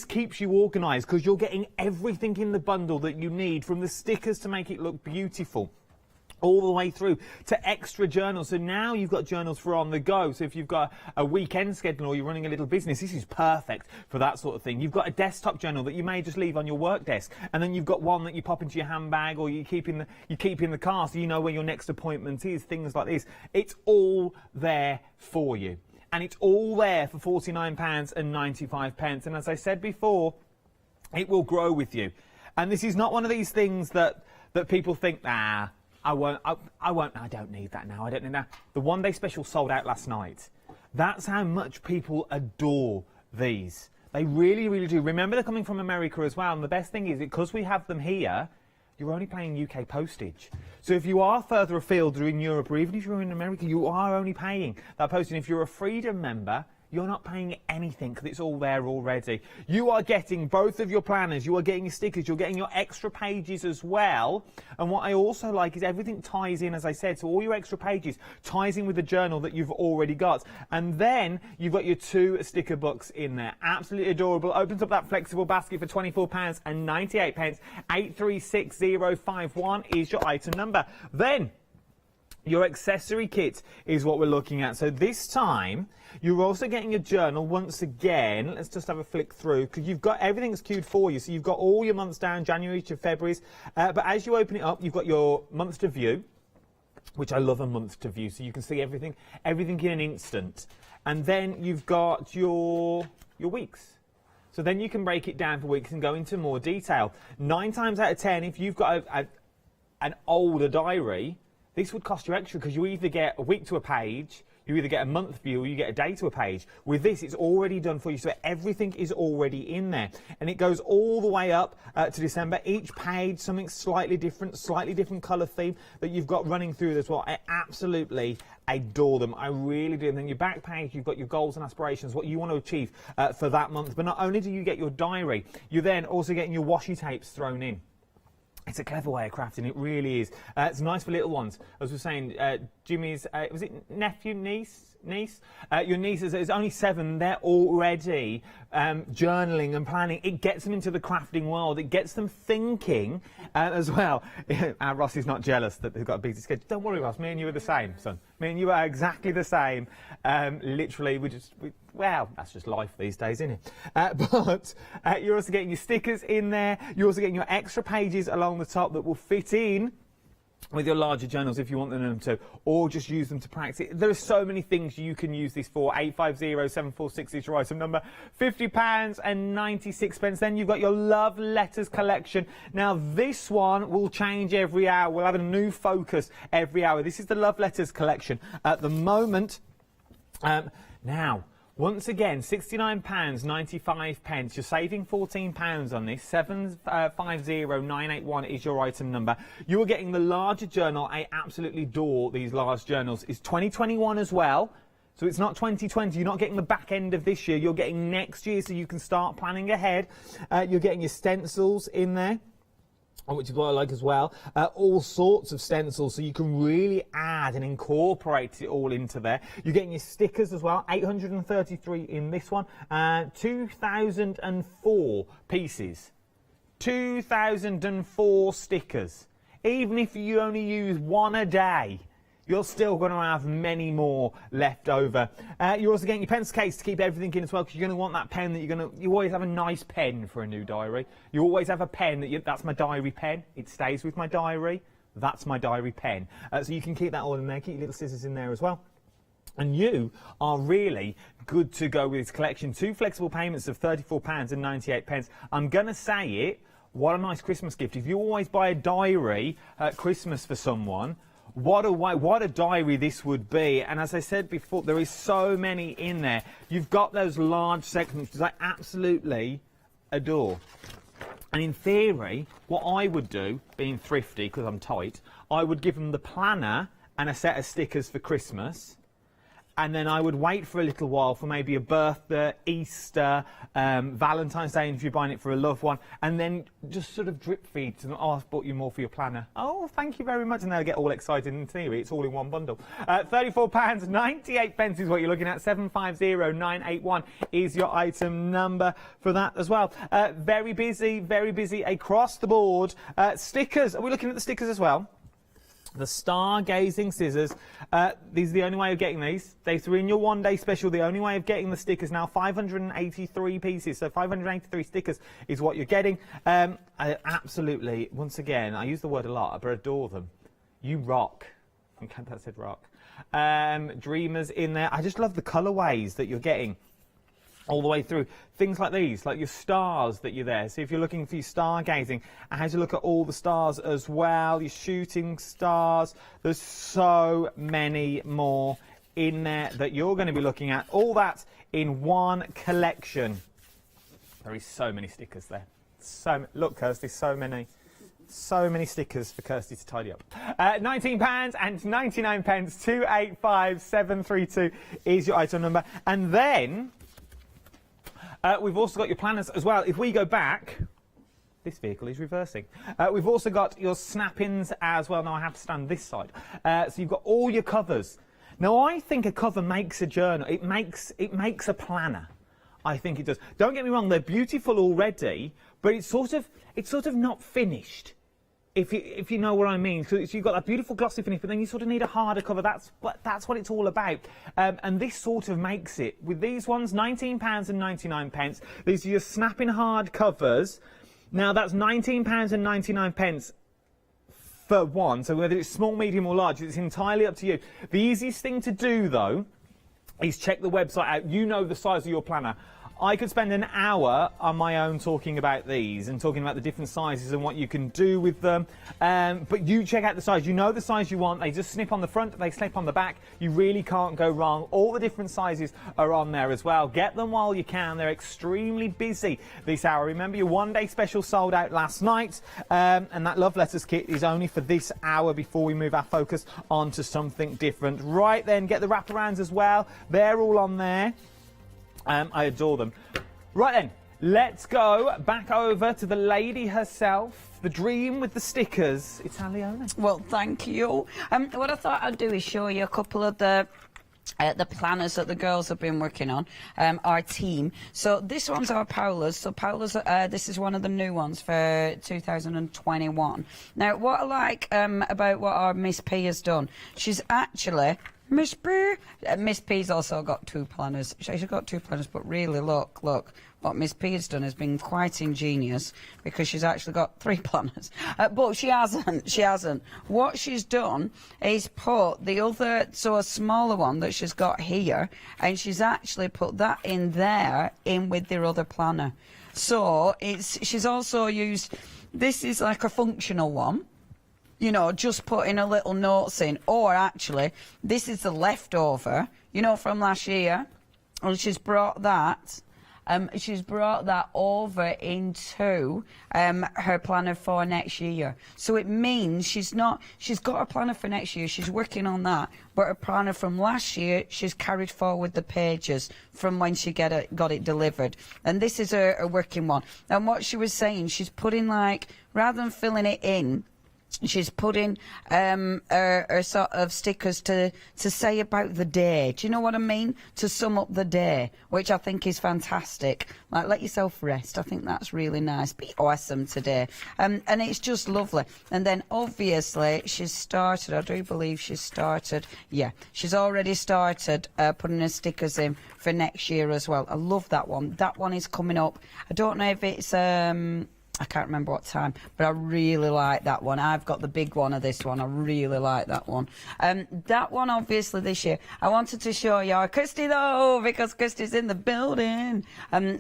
keeps you organised because you're getting everything in the bundle that you need, from the stickers to make it look beautiful, all the way through to extra journals. So now you've got journals for on the go. So if you've got a weekend schedule or you're running a little business, this is perfect for that sort of thing. You've got a desktop journal that you may just leave on your work desk, and then you've got one that you pop into your handbag or you keep in the car so you know where your next appointment is, things like this. It's all there for you. And it's all there for £49.95. And as I said before, it will grow with you. And this is not one of these things that people think, I don't need that now. I don't need that. The one-day special sold out last night. That's how much people adore these. They really, really do. Remember, they're coming from America as well. And the best thing is, because we have them here, you're only paying UK postage. So if you are further afield or in Europe, or even if you're in America, you are only paying that postage. If you're a Freedom member, you're not paying anything because it's all there already. You are getting both of your planners, you are getting your stickers, you're getting your extra pages as well. And what I also like is everything ties in, as I said, so all your extra pages ties in with the journal that you've already got. And then you've got your 2 sticker books in there. Absolutely adorable. Opens up that flexible basket for £24.98. 836051 is your item number. Then your accessory kit is what we're looking at. So this time, you're also getting a journal once again. Let's just have a flick through, because you've got everything's queued for you. So you've got all your months down, January to February. But as you open it up, you've got your months to view, which I love a month to view. So you can see everything in an instant. And then you've got your weeks. So then you can break it down for weeks and go into more detail. 9 times out of 10, if you've got an older diary, this would cost you extra, because you either get a week to a page, you either get a month view, or you get a day to a page. With this, it's already done for you, so everything is already in there. And it goes all the way up to December. Each page, something slightly different colour theme that you've got running through as well. I absolutely adore them. I really do. And then your back page, you've got your goals and aspirations, what you want to achieve for that month. But not only do you get your diary, you're then also getting your washi tapes thrown in. It's a clever way of crafting, it really is. It's nice for little ones. As we were saying, Jimmy's, was it nephew, niece? Your niece is only 7, they're already journaling and planning. It gets them into the crafting world, it gets them thinking as well. Ross is not jealous that they've got a busy schedule. Don't worry, Ross, me and you are the same, son. Me and you are exactly the same. Literally, well, that's just life these days, isn't it? But you're also getting your stickers in there. You're also getting your extra pages along the top that will fit in with your larger journals if you want them to, or just use them to practice. There are so many things you can use this for. 850746 is your item number. £50.96. Then you've got your Love Letters collection. Now this one will change every hour. We'll have a new focus every hour. This is the Love Letters collection at the moment. Now, once again, £69.95. You're saving £14 on this. 750981 is your item number. You are getting the larger journal. I absolutely adore these large journals. It's 2021 as well. So it's not 2020. You're not getting the back end of this year. You're getting next year, so you can start planning ahead. You're getting your stencils in there, which is what I like as well. All sorts of stencils, so you can really add and incorporate it all into there. You're getting your stickers as well, 833 in this one, 2004 pieces. 2004 stickers. Even if you only use 1 a day, you're still going to have many more left over. You're also getting your pencil case to keep everything in as well, because you're going to want that pen that you always have a nice pen for a new diary. You always have a pen that's my diary pen. It stays with my diary. That's my diary pen. So you can keep that all in there. Keep your little scissors in there as well. And you are really good to go with this collection. 2 flexible payments of £34.98. I'm going to say it. What a nice Christmas gift. If you always buy a diary at Christmas for someone, what a diary this would be. And as I said before, there is so many in there. You've got those large sections, which I absolutely adore. And in theory, what I would do, being thrifty because I'm tight, I would give them the planner and a set of stickers for Christmas. And then I would wait for a little while for maybe a birthday, Easter, Valentine's Day, and if you're buying it for a loved one, and then just sort of drip feed to them. Oh, I've bought you more for your planner. Oh, thank you very much. And they'll get all excited. In theory, it's all in one bundle. £34.98 is what you're looking at. 750981 is your item number for that as well. Very busy across the board. Stickers. Are we looking at the stickers as well? The stargazing scissors, these are the only way of getting these. They were in your one-day special. The only way of getting the stickers now, 583 pieces. So 583 stickers is what you're getting. I absolutely, once again, I use the word a lot, but I adore them. You rock. I'm glad that said rock. Dreamers in there. I just love the colourways that you're getting all the way through. Things like these, like your stars that you're there. So if you're looking for your stargazing, and how to look at all the stars as well, your shooting stars. There's so many more in there that you're going to be looking at. All that in one collection. There is so many stickers there. Look, Kirsty, so many stickers for Kirsty to tidy up. £19.99, 285732 is your item number. And then we've also got your planners as well. If we go back, this vehicle is reversing. We've also got your snap-ins as well. Now I have to stand this side. So you've got all your covers. Now I think a cover makes a journal. It makes a planner. I think it does. Don't get me wrong; they're beautiful already, but it's sort of not finished. If you know what I mean. So you've got that beautiful glossy finish, but then you sort of need a harder cover. That's what it's all about. And this sort of makes it. With these ones, £19.99. These are your snapping hard covers. Now that's £19.99 for one. So whether it's small, medium or large, it's entirely up to you. The easiest thing to do, though, is check the website out. You know the size of your planner. I could spend an hour on my own talking about these and talking about the different sizes and what you can do with them. But you check out the size. You know the size you want. They just snip on the front, they slip on the back. You really can't go wrong. All the different sizes are on there as well. Get them while you can. They're extremely busy this hour. Remember, your one-day special sold out last night. And that love letters kit is only for this hour before we move our focus on to something different. Right then, get the wraparounds as well. They're all on there. I adore them. Right then, let's go back over to the lady herself, the dream with the stickers, Italiana. Well, thank you. What I thought I'd do is show you a couple of the planners that the girls have been working on, our team. So this one's our Paula's. So Paula's, this is one of the new ones for 2021. Now, what I like about what our Miss P has done, she's actually... Miss P's also got two planners. She's got two planners, but really, look, what Miss P has done has been quite ingenious because she's actually got three planners. But she hasn't. What she's done is put the other, so a smaller one that she's got here, and she's actually put that in there, in with their other planner. So she's also used, this is like a functional one. You know, just putting a little notes in. Or actually, this is the leftover, you know, from last year. And she's brought that over into her planner for next year. So it means she's got a planner for next year, she's working on that, but her planner from last year, she's carried forward the pages from when she got it delivered. And this is her working one. And what she was saying, she's putting, like, rather than filling it in, she's putting her sort of stickers to say about the day. Do you know what I mean? To sum up the day, which I think is fantastic. Like, let yourself rest. I think that's really nice. Be awesome today. And it's just lovely. And then, obviously, she's started, I do believe she's started, yeah, she's already started putting her stickers in for next year as well. I love that one. That one is coming up. I don't know if it's... I can't remember what time, but I really like that one. I've got the big one of this one. I really like that one. That one, obviously, this year. I wanted to show you our Kirsty, though, because Kirsty's in the building.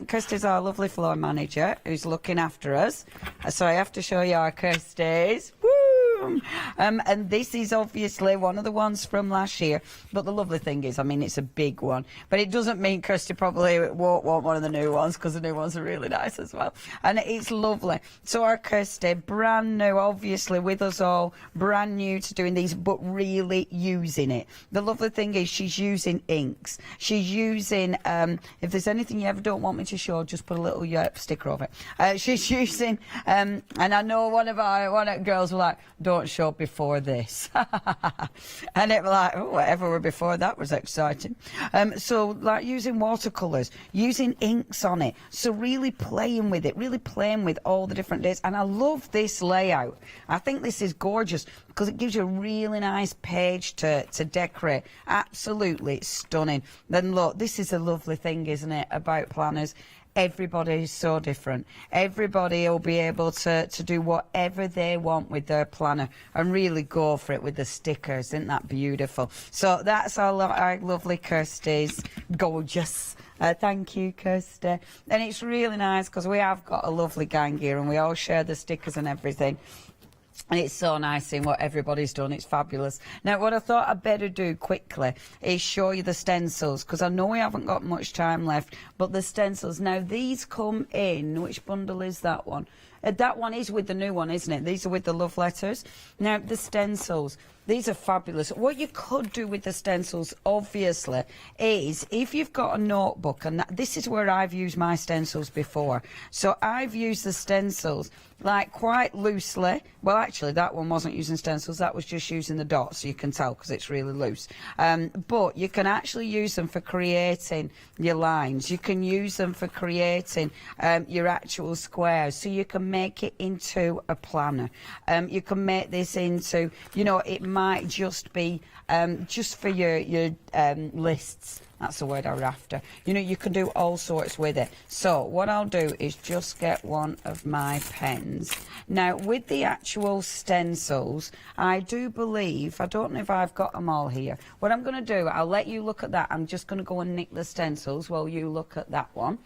Kirsty's our lovely floor manager who's looking after us. So I have to show you our Kirsty's. Woo! boom. And this is obviously one of the ones from last year. But the lovely thing is, I mean, it's a big one. But it doesn't mean Kirsty probably won't want one of the new ones, because the new ones are really nice as well. And it's lovely. So our Kirsty, brand new, obviously, with us all, brand new to doing these, but really using it. The lovely thing is she's using inks. She's using, if there's anything you ever don't want me to show, just put a little sticker over it. She's using, and I know one of our girls were like, don't show before this. And it was like, oh, whatever were before that was exciting. So like using watercolours, using inks on it. So really playing with it, really playing with all the different days. And I love this layout. I think this is gorgeous because it gives you a really nice page to decorate. Absolutely stunning. Then look, this is a lovely thing, isn't it, about planners? Everybody is so different. Everybody will be able to do whatever they want with their planner and really go for it with the stickers. Isn't that beautiful? So that's our lovely Kirsty's. Gorgeous. Thank you, Kirsty. And it's really nice because we have got a lovely gang here and we all share the stickers and everything. And it's so nice seeing what everybody's done. It's fabulous. Now, what I thought I'd better do quickly is show you the stencils, because I know we haven't got much time left, but the stencils. Now, these come in, which bundle is that one? That one is with the new one, isn't it? These are with the love letters. Now, the stencils, these are fabulous. What you could do with the stencils, obviously, is if you've got a notebook, and this is where I've used my stencils before. So I've used the stencils like quite loosely. Well, actually, that one wasn't using stencils. That was just using the dots, so you can tell because it's really loose. But you can actually use them for creating your lines. You can use them for creating your actual squares. So you can make it into a planner. You can make this into, you know, it might just be just for your lists. That's the word I was after. You know, you can do all sorts with it. So what I'll do is just get one of my pens. Now, with the actual stencils, I do believe, I don't know if I've got them all here. What I'm going to do, I'll let you look at that. I'm just going to go and nick the stencils while you look at that one.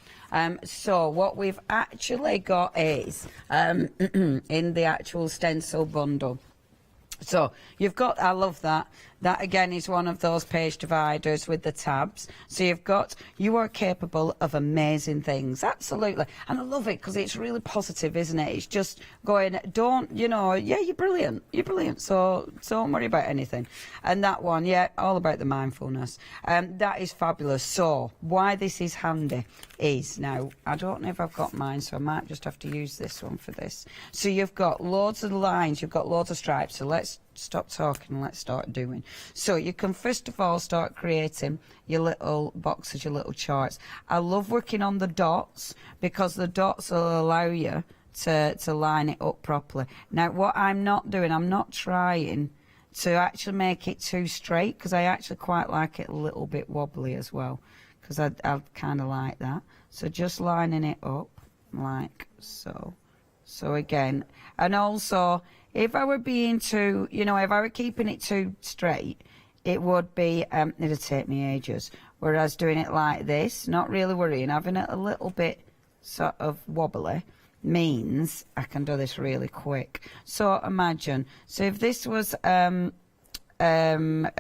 So what we've actually got is in the actual stencil bundle. So you've got, I love that. That again is one of those page dividers with the tabs. So you've got, you are capable of amazing things. Absolutely. And I love it because it's really positive, isn't it? It's just going, don't, you know, yeah, you're brilliant. You're brilliant. So don't worry about anything. And that one, yeah, all about the mindfulness. That is fabulous. So why this is handy is, now, I don't know if I've got mine, so I might just have to use this one for this. So you've got loads of lines, you've got loads of stripes. So let's stop talking and let's start doing. So you can first of all start creating your little boxes, your little charts. I love working on the dots because the dots will allow you to line it up properly. Now what I'm not doing, I'm not trying to actually make it too straight because I actually quite like it a little bit wobbly as well, because I kind of like that. So just lining it up like so. So again, and also if I were being too, you know, if I were keeping it too straight, it would be, it'd take me ages. Whereas doing it like this, not really worrying, having it a little bit sort of wobbly, means I can do this really quick. So imagine, so if this was a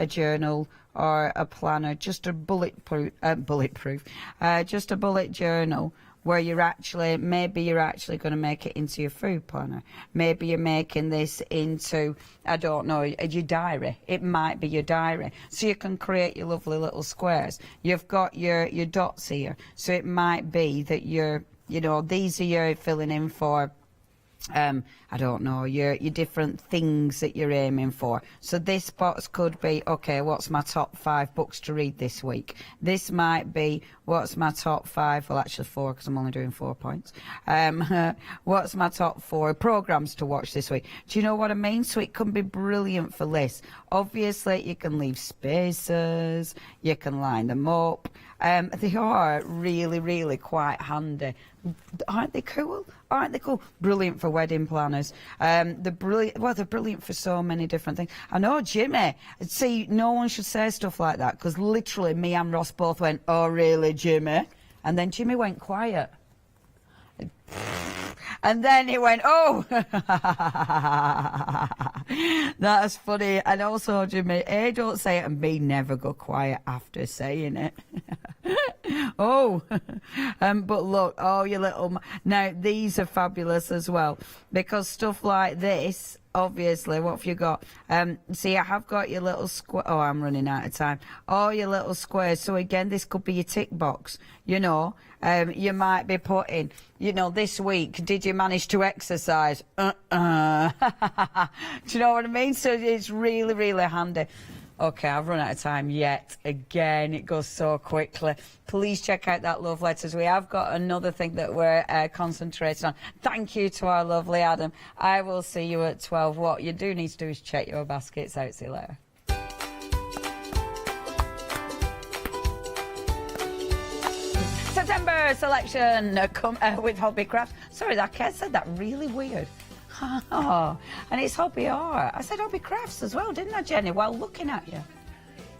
journal or a planner, just a bulletproof, just a bullet journal, where you're actually, maybe you're actually going to make it into your food planner. Maybe you're making this into, I don't know, your diary. It might be your diary. So you can create your lovely little squares. You've got your dots here. So it might be that you're, you know, these are your filling in for, I don't know, your different things that you're aiming for. So this box could be, okay, what's my top 5 books to read this week? This might be, what's my top 5, well actually 4 because I'm only doing 4 points. What's my top 4 programs to watch this week? Do you know what I mean? So it can be brilliant for lists. Obviously you can leave spaces, you can line them up. They are really, really quite handy. Aren't they cool? Aren't they cool? Brilliant for wedding planners. They're brilliant. Well, they're brilliant for so many different things. I know, Jimmy. See, no one should say stuff like that because literally me and Ross both went, "Oh, really, Jimmy?" And then Jimmy went quiet. And then he went, oh, that's funny. And also, Jimmy, A, don't say it, and B, never go quiet after saying it. Oh, but look, oh, you little... Now, these are fabulous as well, because stuff like this, obviously, what have you got? See, I have got your little square... Oh, I'm running out of time. Oh, your little squares. So, again, this could be your tick box, you know. You might be putting, you know, this week, did you manage to exercise? Do you know what I mean? So, it's really, really handy. Okay, I've run out of time yet. Again, it goes so quickly. Please check out that love letters. We have got another thing that we're concentrating on. Thank you to our lovely Adam. I will see you at 12. What you do need to do is check your baskets out. See you later. September selection with Hobbycraft. Sorry, that kid said that really weird. Oh, and it's hobby art. I said hobby crafts as well, didn't I, Jenny? While looking at you.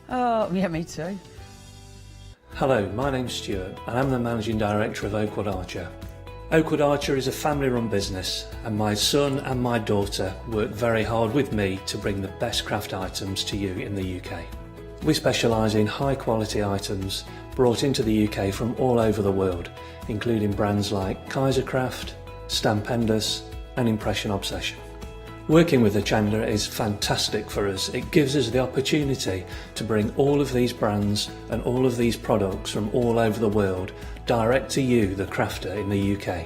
Oh, yeah, me too. Hello, my name's Stuart and I'm the Managing Director of Oakwood Archer. Oakwood Archer is a family-run business and my son and my daughter work very hard with me to bring the best craft items to you in the UK. We specialise in high-quality items brought into the UK from all over the world, including brands like Kaisercraft, Stampendous and Impression Obsession. Working with Hochanda is fantastic for us. It gives us the opportunity to bring all of these brands and all of these products from all over the world direct to you, the crafter in the UK.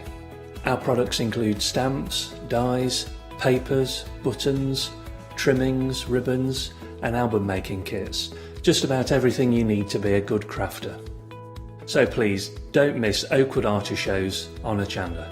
Our products include stamps, dies, papers, buttons, trimmings, ribbons and album making kits. Just about everything you need to be a good crafter. So please don't miss Oakwood Archer shows on Hochanda.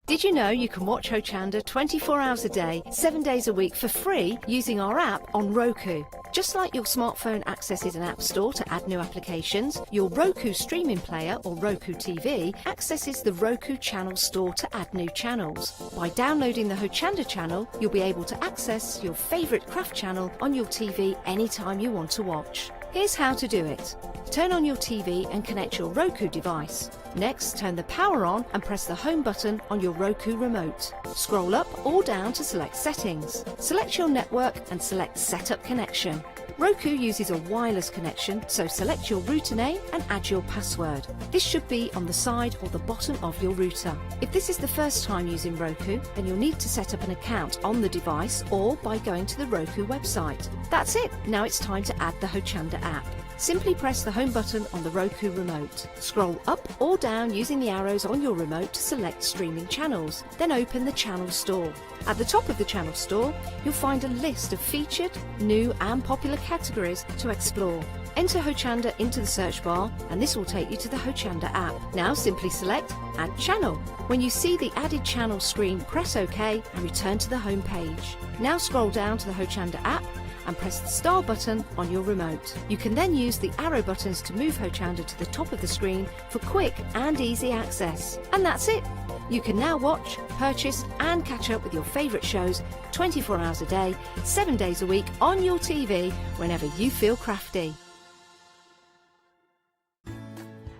Did you know you can watch Hochanda 24 hours a day, 7 days a week for free using our app on Roku? Just like your smartphone accesses an app store to add new applications, your Roku streaming player or Roku TV accesses the Roku channel store to add new channels. By downloading the Hochanda channel, you'll be able to access your favourite craft channel on your TV anytime you want to watch. Here's how to do it. Turn on your TV and connect your Roku device. Next, turn the power on and press the home button on your Roku remote. Scroll up or down to select settings. Select your network and select Setup Connection. Roku uses a wireless connection, so select your router name and add your password. This should be on the side or the bottom of your router. If this is the first time using Roku, then you'll need to set up an account on the device or by going to the Roku website. That's it. Now it's time to add the Hochanda app. Simply press the home button on the Roku remote. Scroll up or down using the arrows on your remote to select streaming channels. Then open the channel store. At the top of the channel store, you'll find a list of featured, new and popular categories to explore. Enter Hochanda into the search bar and this will take you to the Hochanda app. Now simply select Add Channel. When you see the added channel screen, press OK and return to the home page. Now scroll down to the Hochanda app and press the star button on your remote. You can then use the arrow buttons to move Hochanda to the top of the screen for quick and easy access. And that's it! You can now watch, purchase and catch up with your favourite shows 24 hours a day, 7 days a week on your TV whenever you feel crafty.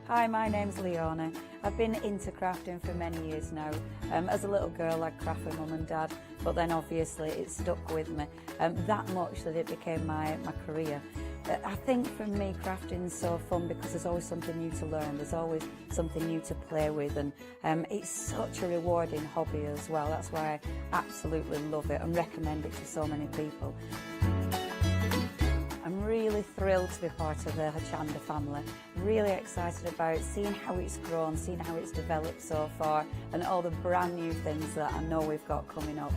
Hi, my name's Leona. I've been into crafting for many years now. As a little girl I'd craft with mum and dad, but then obviously it stuck with me that much that it became my career. I think for me crafting's so fun because there's always something new to learn, there's always something new to play with, and it's such a rewarding hobby as well. That's why I absolutely love it and recommend it to so many people. I'm really thrilled to be part of the Hochanda family. Really excited about seeing how it's grown, seeing how it's developed so far, and all the brand new things that I know we've got coming up.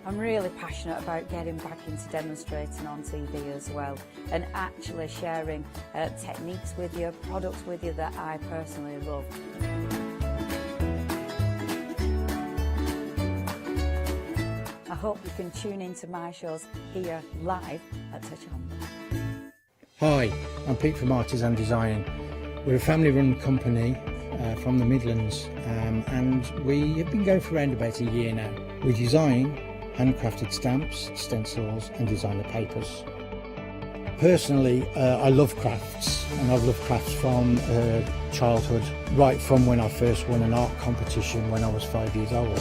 I'm really passionate about getting back into demonstrating on TV as well, and actually sharing techniques with you, products with you that I personally love. I hope you can tune into my shows here live at Hochanda. Hi, I'm Pete from Artisan Design. We're a family-run company from the Midlands and we have been going for around about a year now. We design handcrafted stamps, stencils and designer papers. Personally, I love crafts, and I've loved crafts from childhood, right from when I first won an art competition when I was 5 years old.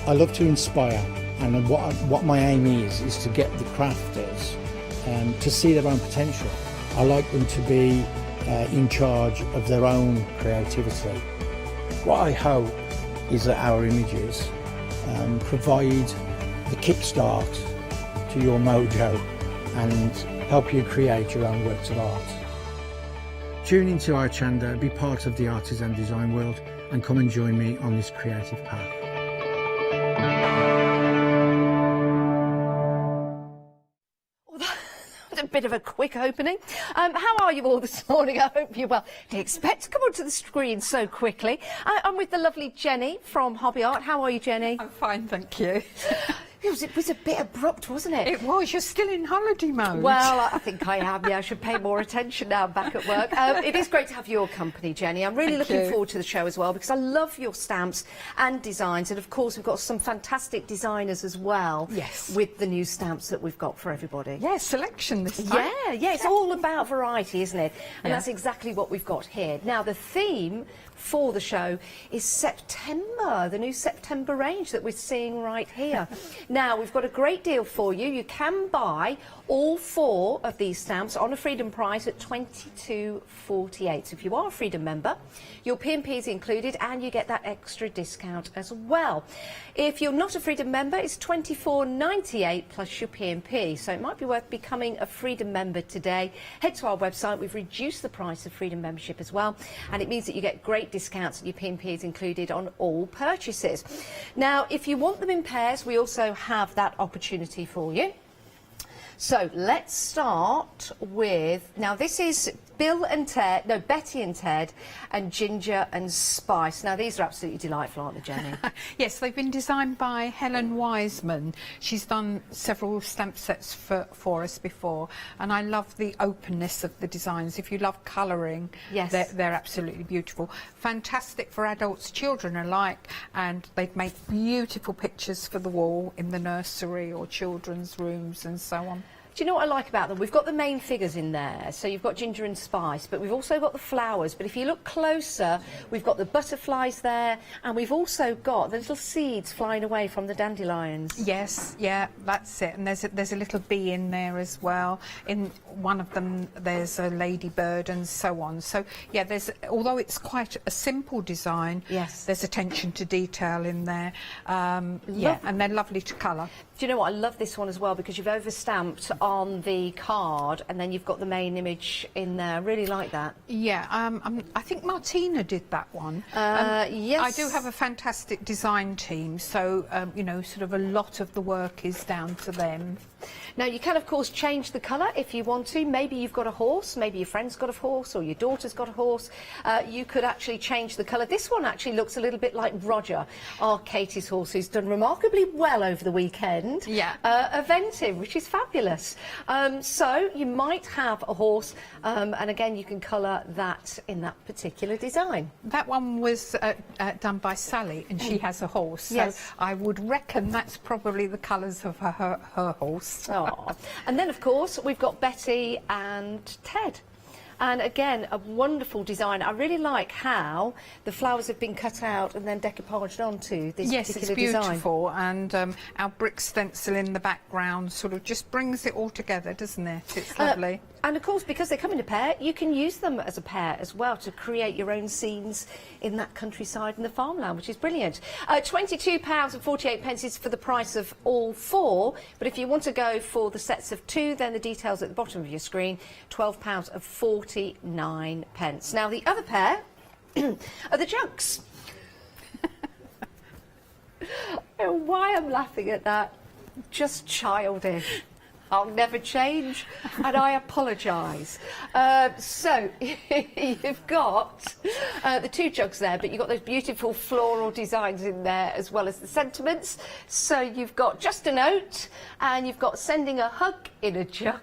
I love to inspire, and what my aim is to get the crafters to see their own potential. I like them to be in charge of their own creativity. What I hope is that our images provide the kickstart to your mojo and help you create your own works of art. Tune into Hochanda, be part of the artisan design world, and come and join me on this creative path. A bit of a quick opening. How are you all this morning? I hope you're well. Didn't expect to come onto the screen so quickly. I'm with the lovely Jenny from Hobby Art. How are you, Jenny? I'm fine, thank you. It was a bit abrupt, wasn't it? It was. You're still in holiday mode. Well, I think I am. Yeah, I should pay more attention now. I'm back at work. It is great to have your company, Jenny. I'm really looking forward to the show as well, because I love your stamps and designs. And of course, we've got some fantastic designers as well. Yes. With the new stamps that we've got for everybody. Yeah, selection this time. Yeah, it's all about variety, isn't it? And Yeah. that's exactly what we've got here. Now, the theme for the show is September, the new September range that we're seeing right here. Now, we've got a great deal for you. You can buy all 4 of these stamps on a Freedom price at $22.48. So if you are a Freedom member, your P&P is included and you get that extra discount as well. If you're not a Freedom member, it's $24.98 plus your P&P. So it might be worth becoming a Freedom member today. Head to our website. We've reduced the price of Freedom membership as well, and it means that you get great discounts and your P&P is included on all purchases. Now, if you want them in pairs, we also have that opportunity for you. So let's start with, now this is Betty and Ted and Ginger and Spice. Now these are absolutely delightful, aren't they, Jenny? Yes, they've been designed by Helen Wiseman. She's done several stamp sets for us before, and I love the openness of the designs. If you love colouring, yes, they're absolutely beautiful. Fantastic for adults, children alike, and they'd make beautiful pictures for the wall in the nursery or children's rooms and so on. Do you know what I like about them? We've got the main figures in there, so you've got Ginger and Spice, but we've also got the flowers. But if you look closer, we've got the butterflies there, and we've also got the little seeds flying away from the dandelions. Yes, yeah, that's it. And there's a little bee in there as well. In one of them, there's a ladybird and so on. So yeah, although it's quite a simple design, yes, there's attention to detail in there. Yeah, and they're lovely to colour. Do you know what? I love this one as well because you've overstamped on the card and then you've got the main image in there. I really like that. Yeah, I think Martina did that one. Yes. I do have a fantastic design team, so, you know, sort of a lot of the work is down to them. Now, you can, of course, change the colour if you want to. Maybe you've got a horse, maybe your friend's got a horse or your daughter's got a horse. You could actually change the colour. This one actually looks a little bit like Roger, our Katie's horse, who's done remarkably well over the weekend. Yeah. Eventing, which is fabulous. So you might have a horse, and again, you can colour that in that particular design. That one was done by Sally, and she has a horse. So yes, I would reckon that's probably the colours of her horse. Oh. And then, of course, we've got Betty and Ted. And again, a wonderful design. I really like how the flowers have been cut out and then decoupaged onto this particular design. Yes, it's beautiful. And our brick stencil in the background sort of just brings it all together, doesn't it? It's lovely. And of course, because they come in a pair, you can use them as a pair as well to create your own scenes in that countryside and the farmland, which is brilliant. £22.48 is for the price of all 4. But if you want to go for the sets of 2, then the details at the bottom of your screen, £12.49. Now, the other pair are the jugs. And why I'm laughing at that, just childish. I'll never change, and I apologise. So, you've got the 2 jugs there, but you've got those beautiful floral designs in there, as well as the sentiments. So you've got just a note, and you've got sending a hug in a jug.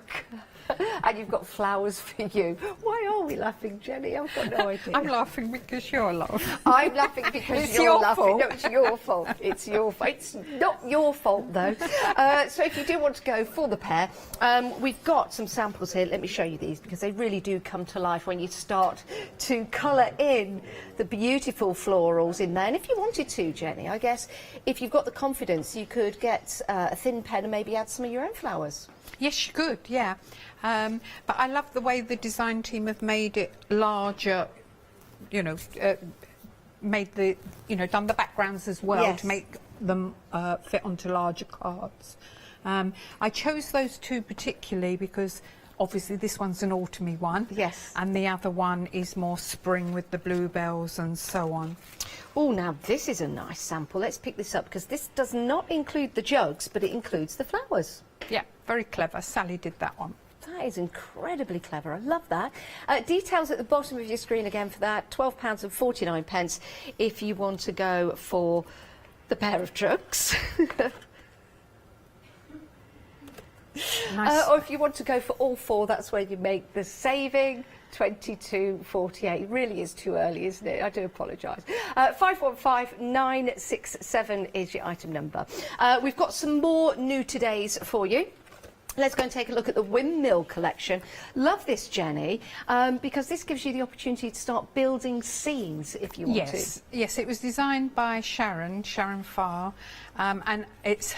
and you've got flowers for you. Why are we laughing, Jenny? I've got no idea. I'm laughing because you're laughing. I'm laughing because It's you're your laughing. fault. No, it's your fault. It's your fault. It's not your fault, though. So if you do want to go for the pair, we've got some samples here. Let me show you these because they really do come to life when you start to colour in the beautiful florals in there. And if you wanted to, Jenny, I guess if you've got the confidence, you could get a thin pen and maybe add some of your own flowers. Yes, you could, yeah. But I love the way the design team have made it larger, you know, made the, you know, done the backgrounds as well Yes. to make them fit onto larger cards. I chose those two particularly because obviously this one's an autumny one. Yes. And the other one is more spring with the bluebells and so on. Oh, now this is a nice sample. Let's pick this up because this does not include the jugs, but it includes the flowers. Yeah, very clever. Sally did that one. That is incredibly clever. I love that. Details at the bottom of your screen again for that. £12.49 if you want to go for the pair of jugs. Nice. Or if you want to go for all four, that's where you make the saving. 22.48. It really is too early, isn't it? I do apologise. 515967 is your item number. We've got some more new todays for you. Let's go and take a look at the windmill collection. Love this, Jenny, because this gives you the opportunity to start building scenes if you want to. Yes, it was designed by Sharon Farr, and it's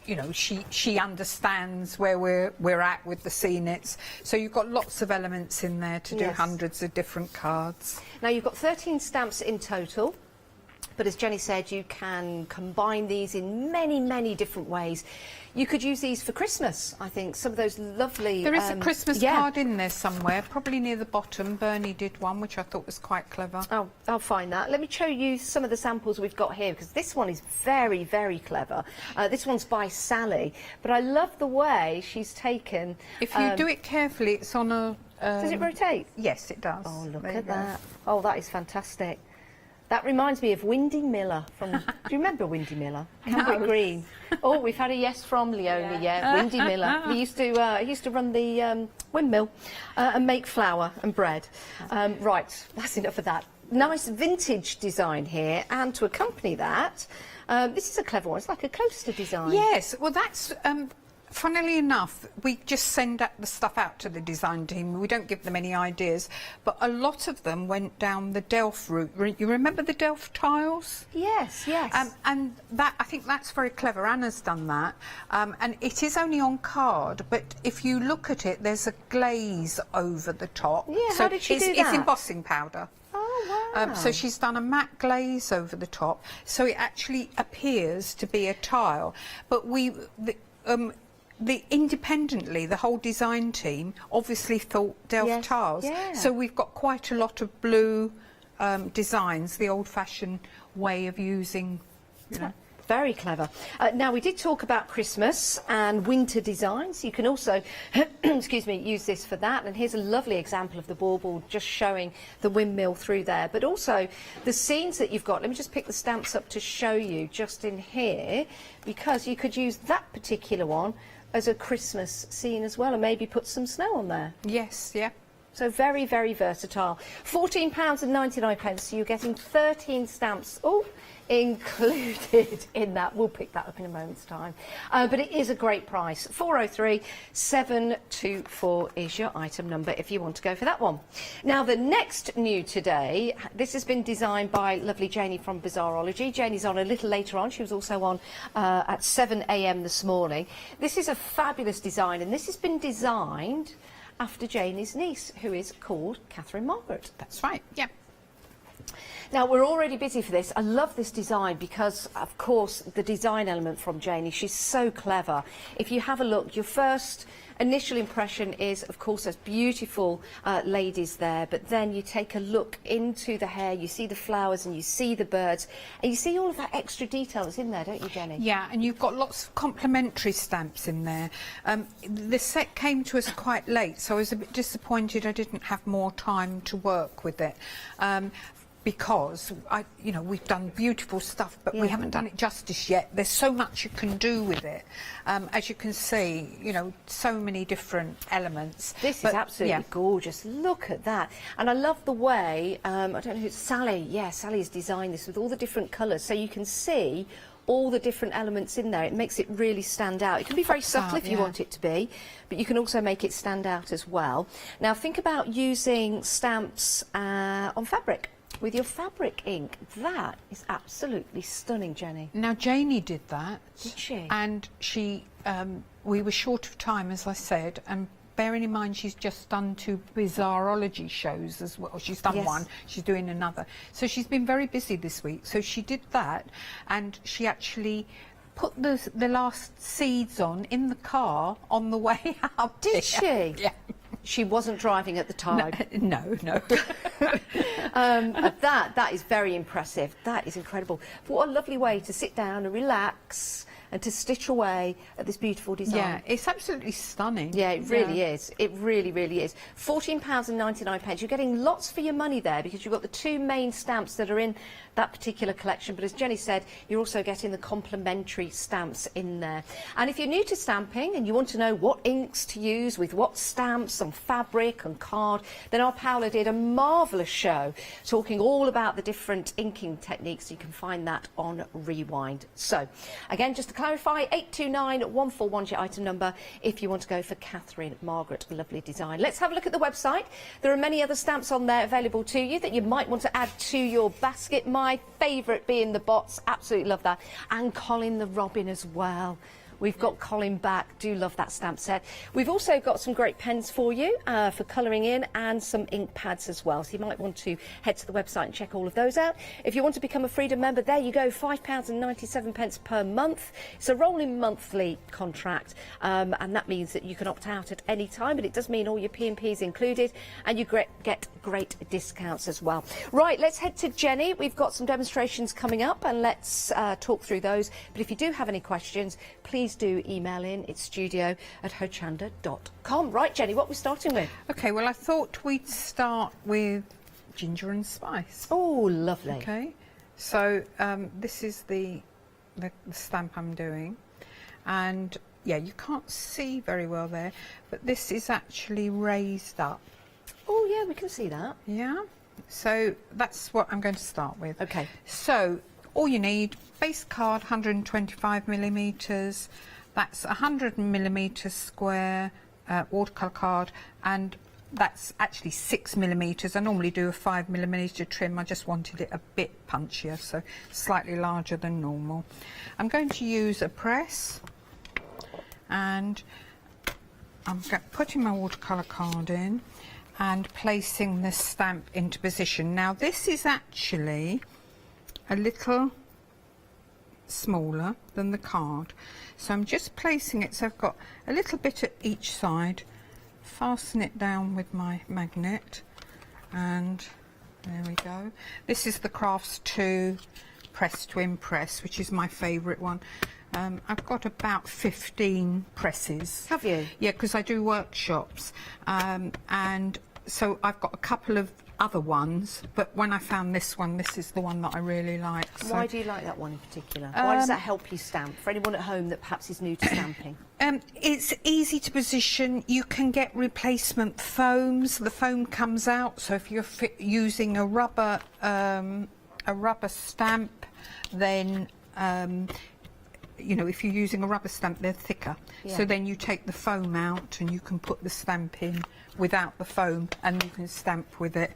you know, she understands where we're at with the scene. So you've got lots of elements in there to do hundreds of different cards. Now you've got 13 stamps in total. But as Jenny said, you can combine these in many, many different ways. You could use these for Christmas, I think. Some of those lovely... There is a Christmas card in there somewhere, probably near the bottom. Bernie did one, which I thought was quite clever. Oh, I'll find that. Let me show you some of the samples we've got here, because this one is very, very clever. This one's by Sally, but I love the way she's taken... If you do it carefully, it's on a... does it rotate? Yes, it does. Oh, look There you at go. that. Oh, that is fantastic. That reminds me of Windy Miller from... Do you remember Windy Miller? Cambric Green. Oh, we've had a yes from Leonie, yeah. Windy Miller. He used to run the windmill and make flour and bread. Right, that's enough of that. Nice vintage design here, and to accompany that, this is a clever one. It's like a coaster design. Yes, well, that's... funnily enough, we just send the stuff out to the design team. We don't give them any ideas, but a lot of them went down the Delft route. You remember the Delft tiles? Yes, yes. And that, I think that's very clever. Anna's done that. And it is only on card, but if you look at it, there's a glaze over the top. Yeah, how did she do It's that? embossing powder. Oh, wow. So she's done a matte glaze over the top, so it actually appears to be a tile. But independently, the whole design team obviously thought Delft tiles. Yeah. So we've got quite a lot of blue designs, the old-fashioned way of using, you know. Very clever. Now, we did talk about Christmas and winter designs. You can also, excuse me, use this for that. And here's a lovely example of the bauble just showing the windmill through there. But also the scenes that you've got. Let me just pick the stamps up to show you just in here, because you could use that particular one as a Christmas scene as well, and maybe put some snow on there. Yes, yeah. So very, very versatile. £14.99, so you're getting 13 stamps included in that. We'll pick that up in a moment's time. But it is a great price. 403724 is your item number if you want to go for that one. Now, the next new today, this has been designed by lovely Janie from Bizarrology. Janie's on a little later on. She was also on at 7 a.m. this morning. This is a fabulous design, and this has been designed after Janie's niece, who is called Catherine Margaret. That's right, yeah. Now, we're already busy for this. I love this design because, of course, the design element from Janie, she's so clever. If you have a look, your first initial impression is, of course, those beautiful ladies there, but then you take a look into the hair, you see the flowers and you see the birds, and you see all of that extra detail that's in there, don't you, Jenny? Yeah, and you've got lots of complimentary stamps in there. The set came to us quite late, so I was a bit disappointed I didn't have more time to work with it. because we've done beautiful stuff, but we haven't done it justice yet. There's so much you can do with it. As you can see, so many different elements. This is absolutely gorgeous. Look at that. And I love the way, I don't know who it's Sally. Yeah, Sally's designed this with all the different colours, so you can see all the different elements in there. It makes it really stand out. It can be very subtle if you want it to be, but you can also make it stand out as well. Now think about using stamps on fabric with your fabric ink. That is absolutely stunning, Jenny. Now Janie did that. Did she? And she, we were short of time, as I said, and bearing in mind she's just done 2 bizarrology shows as well. She's done one, she's doing another. So she's been very busy this week. So she did that, and she actually put the last seeds on in the car on the way up. Did she? Yeah. She wasn't driving at the time. No. That is very impressive. That is incredible. What a lovely way to sit down and relax and to stitch away at this beautiful design. Yeah, it's absolutely stunning. Yeah, it really is. It really, really is. £14.99. You're getting lots for your money there because you've got the 2 main stamps that are in that particular collection. But as Jenny said, you're also getting the complementary stamps in there. And if you're new to stamping and you want to know what inks to use with what stamps on fabric and card, then our Paola did a marvellous show talking all about the different inking techniques. You can find that on Rewind. So, again, just to clarify, 829141 is your item number if you want to go for Catherine Margaret. Lovely design. Let's have a look at the website. There are many other stamps on there available to you that you might want to add to your basket. My favourite being the bots. Absolutely love that. And Colin the Robin as well. We've got Colin back. Do love that stamp set. We've also got some great pens for you for colouring in, and some ink pads as well. So you might want to head to the website and check all of those out. If you want to become a Freedom member, there you go, £5.97 per month. It's a rolling monthly contract, and that means that you can opt out at any time, but it does mean all your P&Ps included, and you get great discounts as well. Right, let's head to Jenny. We've got some demonstrations coming up, and let's talk through those. But if you do have any questions, please do email in. It's studio@hochanda.com. Right, Jenny, what we're starting with? Okay, well, I thought we'd start with ginger and spice. Oh, lovely. Okay, so this is the stamp I'm doing, and yeah, you can't see very well there, but this is actually raised up. Oh yeah, we can see that. Yeah, so that's what I'm going to start with. Okay. So all you need, base card, 125 millimetres, that's 100 millimetres square watercolour card, and that's actually 6 millimetres. I normally do a 5 millimetre trim. I just wanted it a bit punchier, so slightly larger than normal. I'm going to use a press, and I'm putting my watercolour card in and placing the stamp into position. Now this is actually a little smaller than the card, so I'm just placing it so I've got a little bit at each side, fasten it down with my magnet, and there we go. This is the Crafts 2 Press to Impress, which is my favourite one. I've got about 15 presses. Have you? Yeah, because I do workshops, and so I've got a couple of other ones, but when I found this one, this is the one that I really like. So, why do you like that one in particular? Why does that help you stamp? For anyone at home that perhaps is new to stamping. It's easy to position. You can get replacement foams. The foam comes out, so if you're using a rubber stamp, then you know, if you're using a rubber stamp, they're thicker. Yeah. So then you take the foam out and you can put the stamp in without the foam, and you can stamp with it.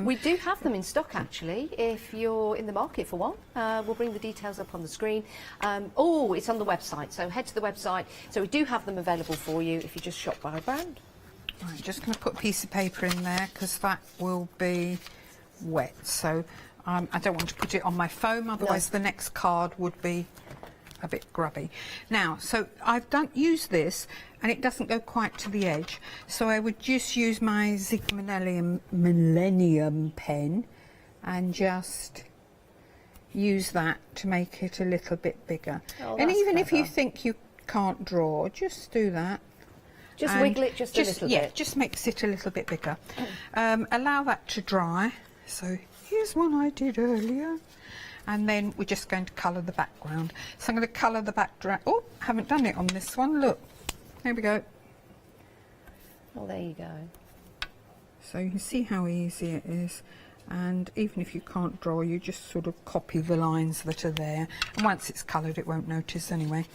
We do have them in stock, actually, if you're in the market for one. We'll bring the details up on the screen. Oh, it's on the website, so head to the website. So we do have them available for you if you just shop by brand. Right, just going to put a piece of paper in there because that will be wet. So I don't want to put it on my foam, otherwise the next card would be a bit grubby. Now, so I've used this, and it doesn't go quite to the edge, so I would just use my Zig Millennium pen and just use that to make it a little bit bigger. Oh, and even clever. if you think you can't draw, just do that. Just wiggle it just a little bit. Yeah, just makes it a little bit bigger. Allow that to dry. So here's one I did earlier. And then we're just going to colour the background. So I'm going to colour the background. Oh, I haven't done it on this one. Look, there we go. Well, there you go. So you can see how easy it is. And even if you can't draw, you just sort of copy the lines that are there. And once it's coloured, it won't notice anyway.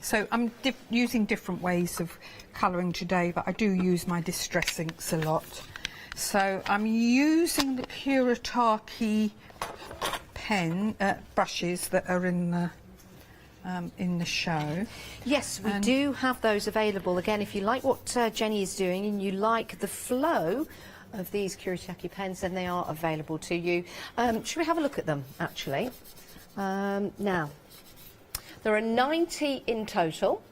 So I'm using different ways of colouring today, but I do use my distress inks a lot. So I'm using the Puritaki pen brushes that are in the show. Yes, we do have those available. Again, if you like what Jenny is doing and you like the flow of these Kuretake pens, then they are available to you. Should we have a look at them, actually? Now, there are 90 in total,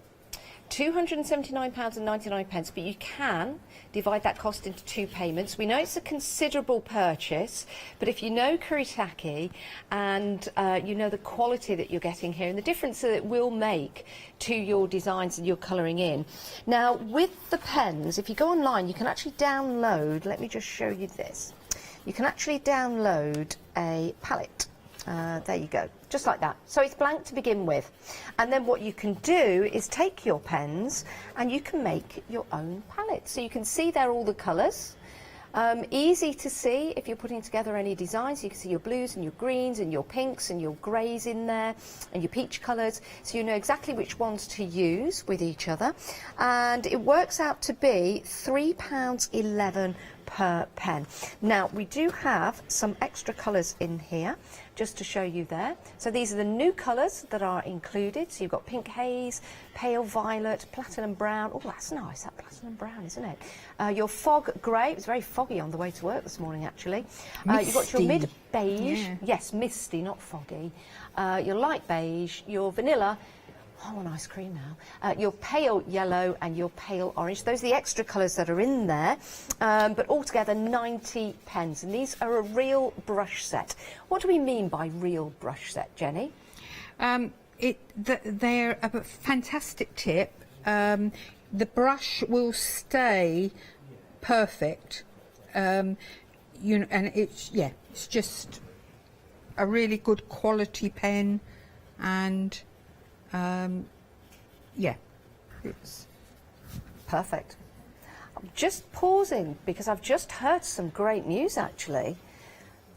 £279.99, but you can divide that cost into 2 payments. We know it's a considerable purchase, but if you know Kuretake and you know the quality that you're getting here and the difference that it will make to your designs and your colouring in. Now, with the pens, if you go online, you can actually download, let me just show you this. You can actually download a palette. There you go, just like that. So it's blank to begin with. And then what you can do is take your pens and you can make your own palette. So you can see there all the colours. Easy to see if you're putting together any designs. You can see your blues and your greens and your pinks and your greys in there and your peach colours. So you know exactly which ones to use with each other. And it works out to be £3.11 per pen. Now, we do have some extra colours in here, just to show you there. So these are the new colours that are included. So you've got pink haze, pale violet, platinum brown. Oh, that's nice, that platinum brown, isn't it? Your fog grey. It was very foggy on the way to work this morning, actually. You've got your mid beige. Yeah. Yes, misty, not foggy. Your light beige, your vanilla. I want ice cream now. Your pale yellow and your pale orange. Those are the extra colours that are in there. But altogether 90 pens. And these are a real brush set. What do we mean by real brush set, Jenny? They're a fantastic tip. The brush will stay perfect. And it's just a really good quality pen. And it's perfect. I'm just pausing because I've just heard some great news, actually.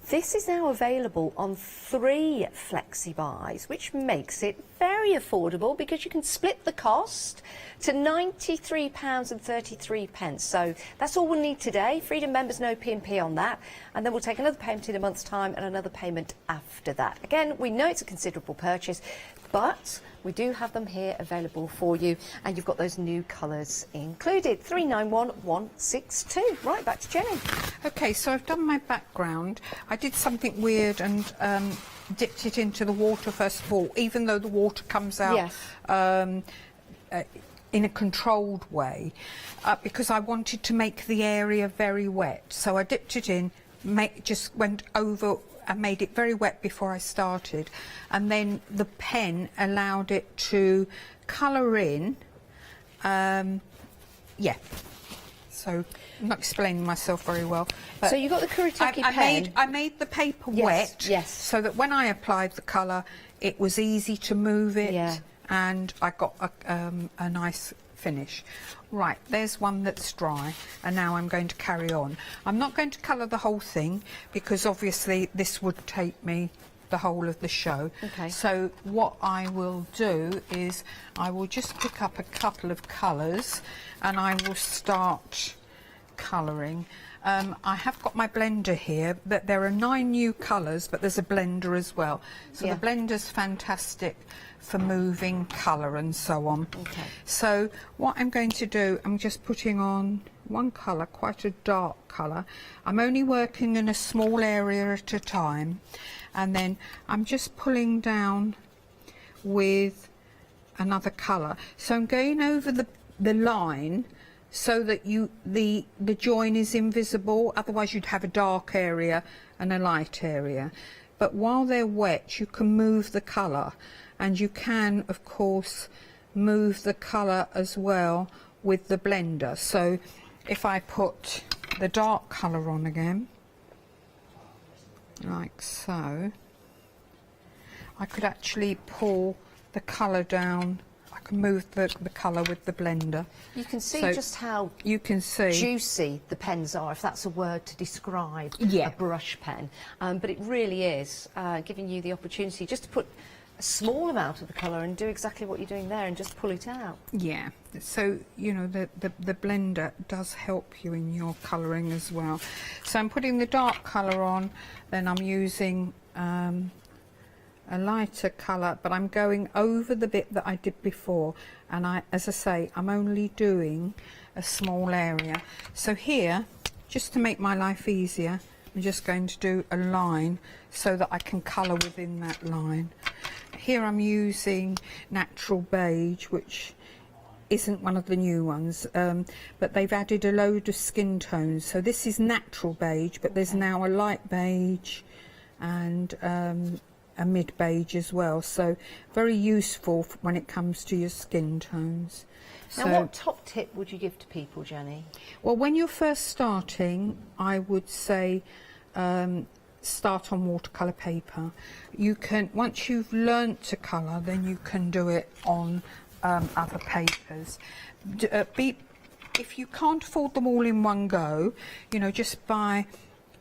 This is now available on 3 flexi buys, which makes it very affordable because you can split the cost to £93.33. So that's all we'll need today. Freedom members, no P&P on that. And then we'll take another payment in a month's time and another payment after that. Again, we know it's a considerable purchase, but we do have them here available for you, and you've got those new colours included. 391162. Right, back to Jenny. Okay, so I've done my background. I did something weird and dipped it into the water first of all, even though the water comes out in a controlled way, because I wanted to make the area very wet. So I dipped it in, just went over and made it very wet before I started, and then the pen allowed it to colour in. So I'm not explaining myself very well. So you got the Kuretake pen. I made the paper wet, so that when I applied the colour, it was easy to move it, and I got a nice finish. Right, there's one that's dry, and now I'm going to carry on. I'm not going to colour the whole thing because obviously this would take me the whole of the show. Okay. So what I will do is I will just pick up a couple of colours and I will start colouring. I have got my blender here, but there are 9 new colours, but there's a blender as well. So the blender's fantastic for moving colour and so on. Okay. So what I'm going to do, I'm just putting on one colour, quite a dark colour. I'm only working in a small area at a time, and then I'm just pulling down with another colour. So I'm going over the line so that the join is invisible, otherwise you'd have a dark area and a light area. But while they're wet, you can move the colour, and you can, of course, move the colour as well with the blender. So if I put the dark colour on again, like so. I could actually pull the colour down. I can move the colour with the blender. You can see So just how you can see juicy the pens are, if that's a word to describe Yeah. a brush pen. But it really is giving you the opportunity just to put a small amount of the colour and do exactly what you're doing there and just pull it out. Yeah, so you know the blender does help you in your colouring as well. So I'm putting the dark colour on, then I'm using a lighter colour, but I'm going over the bit that I did before, and as I say, I'm only doing a small area. So here, just to make my life easier, I'm just going to do a line so that I can colour within that line. Here I'm using natural beige, which isn't one of the new ones, but they've added a load of skin tones. So this is natural beige, but there's now a light beige and a mid beige as well. So very useful when it comes to your skin tones. Now, So, what top tip would you give to people, Jenny? well, when you're first starting, I would say start on watercolour paper. You can, once you've learnt to colour, then you can do it on other papers. If you can't afford them all in one go, you know, just buy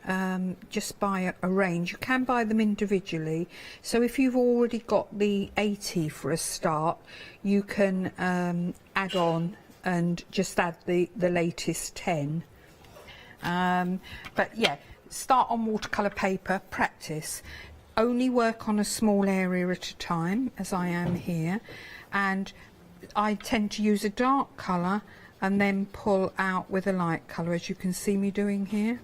a range. You can buy them individually. So if you've already got the 80 for a start, you can add on and just add the latest 10. But yeah, start on watercolour paper, practice. Only work on a small area at a time, as I am here. And I tend to use a dark colour and then pull out with a light colour, as you can see me doing here.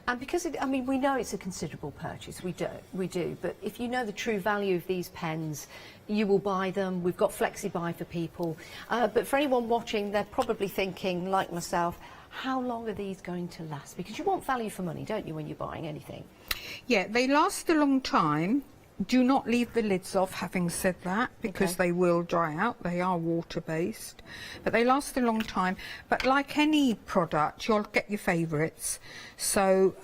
And because I mean, we know it's a considerable purchase, we do, but if you know the true value of these pens, you will buy them. We've got flexi-buy for people, but for anyone watching, they're probably thinking, like myself, how long are these going to last? Because you want value for money, don't you, when you're buying anything? Yeah, they last a long time. Do not leave the lids off, having said that, because they will dry out. They are water-based, but they last a long time. But like any product, you'll get your favourites. So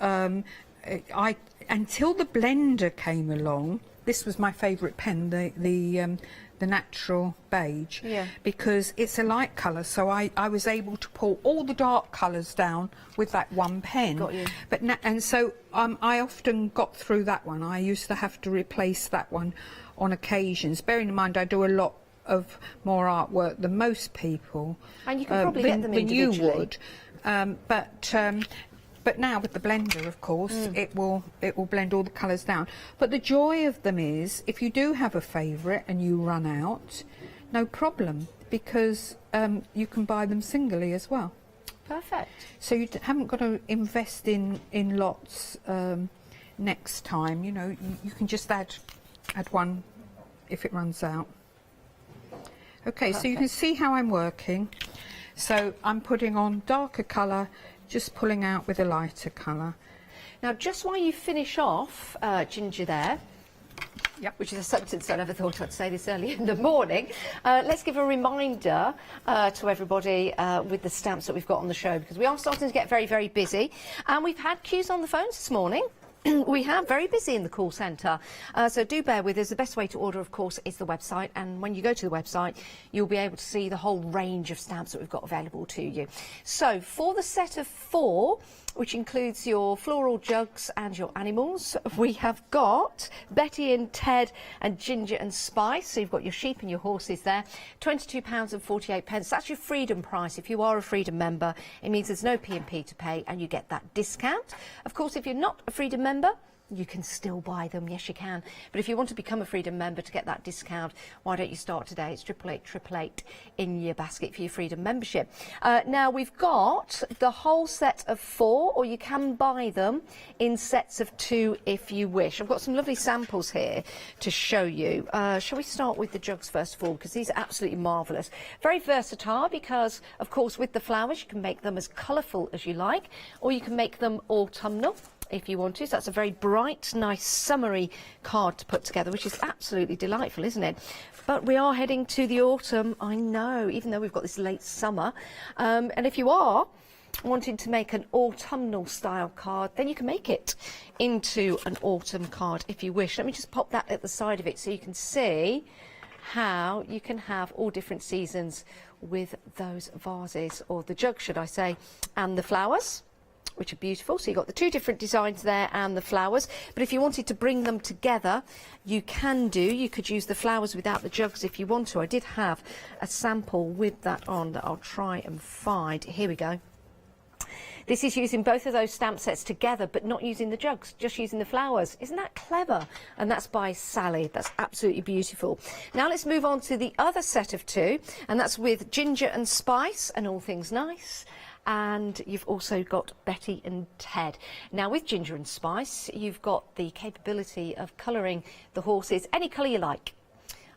until the blender came along, this was my favourite pen, the natural beige, because it's a light colour, so I was able to pull all the dark colours down with that one pen. Got you. But and so I often got through that one. I used to have to replace that one on occasions. Bearing in mind I do a lot of more artwork than most people. And you can probably get them than you individually. would. But now with the blender, of course, it will blend all the colours down. But the joy of them is, if you do have a favourite and you run out, no problem, because you can buy them singly as well. Perfect. So you haven't got to invest in lots next time. You know, you can just add one if it runs out. Okay, so you can see how I'm working. So I'm putting on darker colour, just pulling out with a lighter colour. Now, just while you finish off, Ginger there, which is a sentence I never thought I'd say this early in the morning, let's give a reminder to everybody with the stamps that we've got on the show, because we are starting to get very, very busy. And we've had queues on the phones this morning. We have very busy in the call centre, so do bear with us. The best way to order, of course, is the website, and when you go to the website, you'll be able to see the whole range of stamps that we've got available to you. So for the set of 4, which includes your floral jugs and your animals, we have got Betty and Ted and Ginger and Spice. So you've got your sheep and your horses there. £22.48. That's your freedom price. If you are a freedom member, it means there's no P&P to pay and you get that discount. Of course, if you're not a freedom member, you can still buy them, yes you can. But if you want to become a Freedom member to get that discount, why don't you start today? It's 888 in your basket for your Freedom membership. Now we've got the whole set of 4, or you can buy them in sets of 2 if you wish. I've got some lovely samples here to show you. Shall we start with the jugs first of all, because these are absolutely marvellous. Very versatile, because of course with the flowers you can make them as colourful as you like, or you can make them autumnal if you want to. So that's a very bright, nice, summery card to put together, which is absolutely delightful, isn't it? But we are heading to the autumn, I know, even though we've got this late summer. And if you are wanting to make an autumnal style card, then you can make it into an autumn card if you wish. Let me just pop that at the side of it so you can see how you can have all different seasons with those vases, or the jug should I say, and the flowers, which are beautiful. So you've got the two different designs there and the flowers, but if you wanted to bring them together, you can do. You could use the flowers without the jugs if you want to. I did have a sample with that on that I'll try and find. Here we go. This is using both of those stamp sets together, but not using the jugs, just using the flowers. Isn't that clever? And that's by Sally. That's absolutely beautiful. Now let's move on to the other set of two, and that's with Ginger and Spice and All Things Nice. And you've also got Betty and Ted. Now with Ginger and Spice, you've got the capability of colouring the horses any colour you like.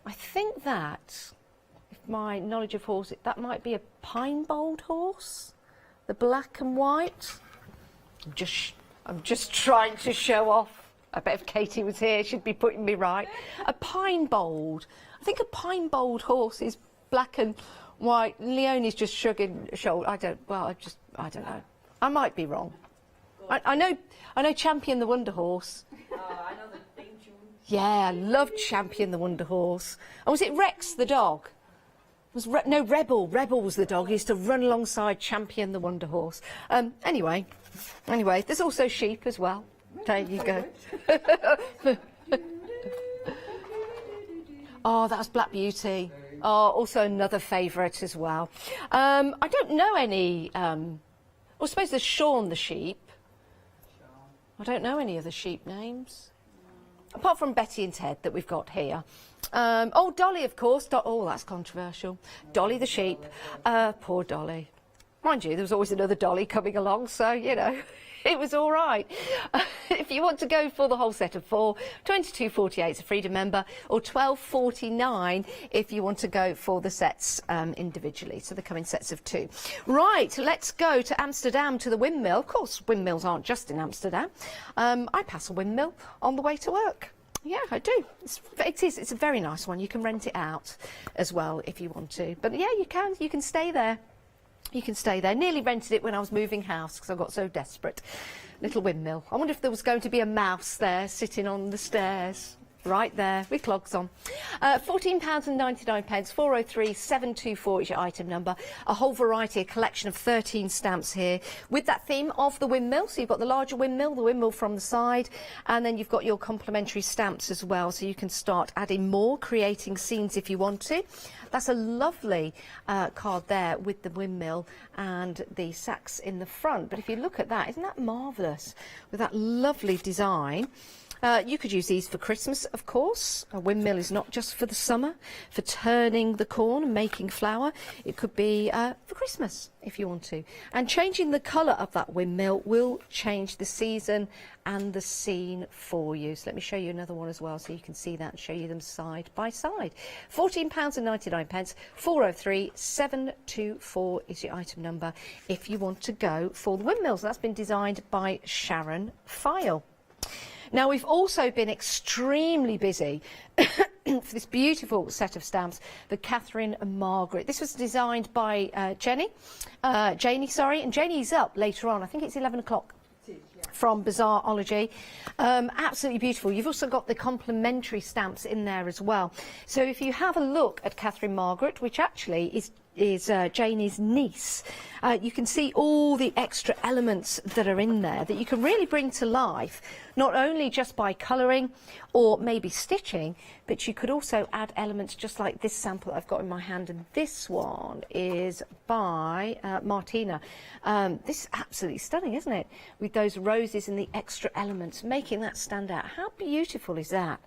I think that, if my knowledge of horses, that might be a pine bold horse. The black and white. I'm just trying to show off. I bet if Katie was here, she'd be putting me right. A pine bold. I think a pine bold horse is black and white. Leonie's just shrugging her shoulder. I don't know. I might be wrong. I know Champion the Wonder Horse. Oh, I know the theme tune. Yeah, I loved Champion the Wonder Horse. And was it Rex the dog? No, Rebel. Rebel was the dog. He used to run alongside Champion the Wonder Horse. Anyway, there's also sheep as well. There you go. Oh, that was Black Beauty. Oh, also another favourite as well. I don't know any. I suppose there's Sean the sheep. I don't know any other sheep names. Apart from Betty and Ted that we've got here. Oh, Dolly, of course. Oh, that's controversial. Dolly the sheep. Poor Dolly. Mind you, there was always another Dolly coming along, so, you know, it was all right. If you want to go for the whole set of four, £22.48 is a Freedom member, or £12.49 if you want to go for the sets individually. So they come in sets of two. Right, let's go to Amsterdam, to the windmill. Of course, windmills aren't just in Amsterdam. I pass a windmill on the way to work. Yeah, I do. It's a very nice one. You can rent it out as well if you want to. But yeah, you can stay there. You can stay there. Nearly rented it when I was moving house because I got so desperate. Little windmill. I wonder if there was going to be a mouse there sitting on the stairs. Right there, with clogs on. £14.99, 403 724 is your item number. A whole variety, a collection of 13 stamps here with that theme of the windmill. So you've got the larger windmill, the windmill from the side, and then you've got your complementary stamps as well. So you can start adding more, creating scenes if you want to. That's a lovely card there with the windmill and the sacks in the front. But if you look at that, isn't that marvellous? With that lovely design. You could use these for Christmas, of course. A windmill is not just for the summer, for turning the corn and making flour. It could be for Christmas, if you want to. And changing the colour of that windmill will change the season and the scene for you. So let me show you another one as well so you can see that and show you them side by side. £14.99, 403 724 is your item number if you want to go for the windmills. That's been designed by Sharon File. Now, we've also been extremely busy for this beautiful set of stamps for Catherine and Margaret. This was designed by Janie, and Janie's up later on. I think it's 11 o'clock. From Bizarreology. Absolutely beautiful. You've also got the complementary stamps in there as well. So if you have a look at Catherine Margaret, which actually is Janie's niece, you can see all the extra elements that are in there that you can really bring to life, not only just by colouring or maybe stitching, but you could also add elements just like this sample I've got in my hand, and this one is by Martina. This is absolutely stunning, isn't it? With those roses and the extra elements, making that stand out. How beautiful is that?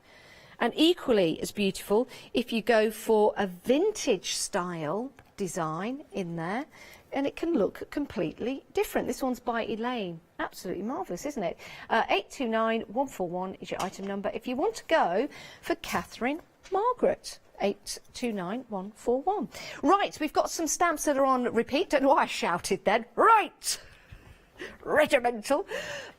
And equally as beautiful if you go for a vintage style design in there, and it can look completely different. This one's by Elaine. Absolutely marvellous, isn't it? 829141 is your item number if you want to go for Catherine Margaret. 829141. Right, we've got some stamps that are on repeat. Don't know why I shouted then. Right! Regimental.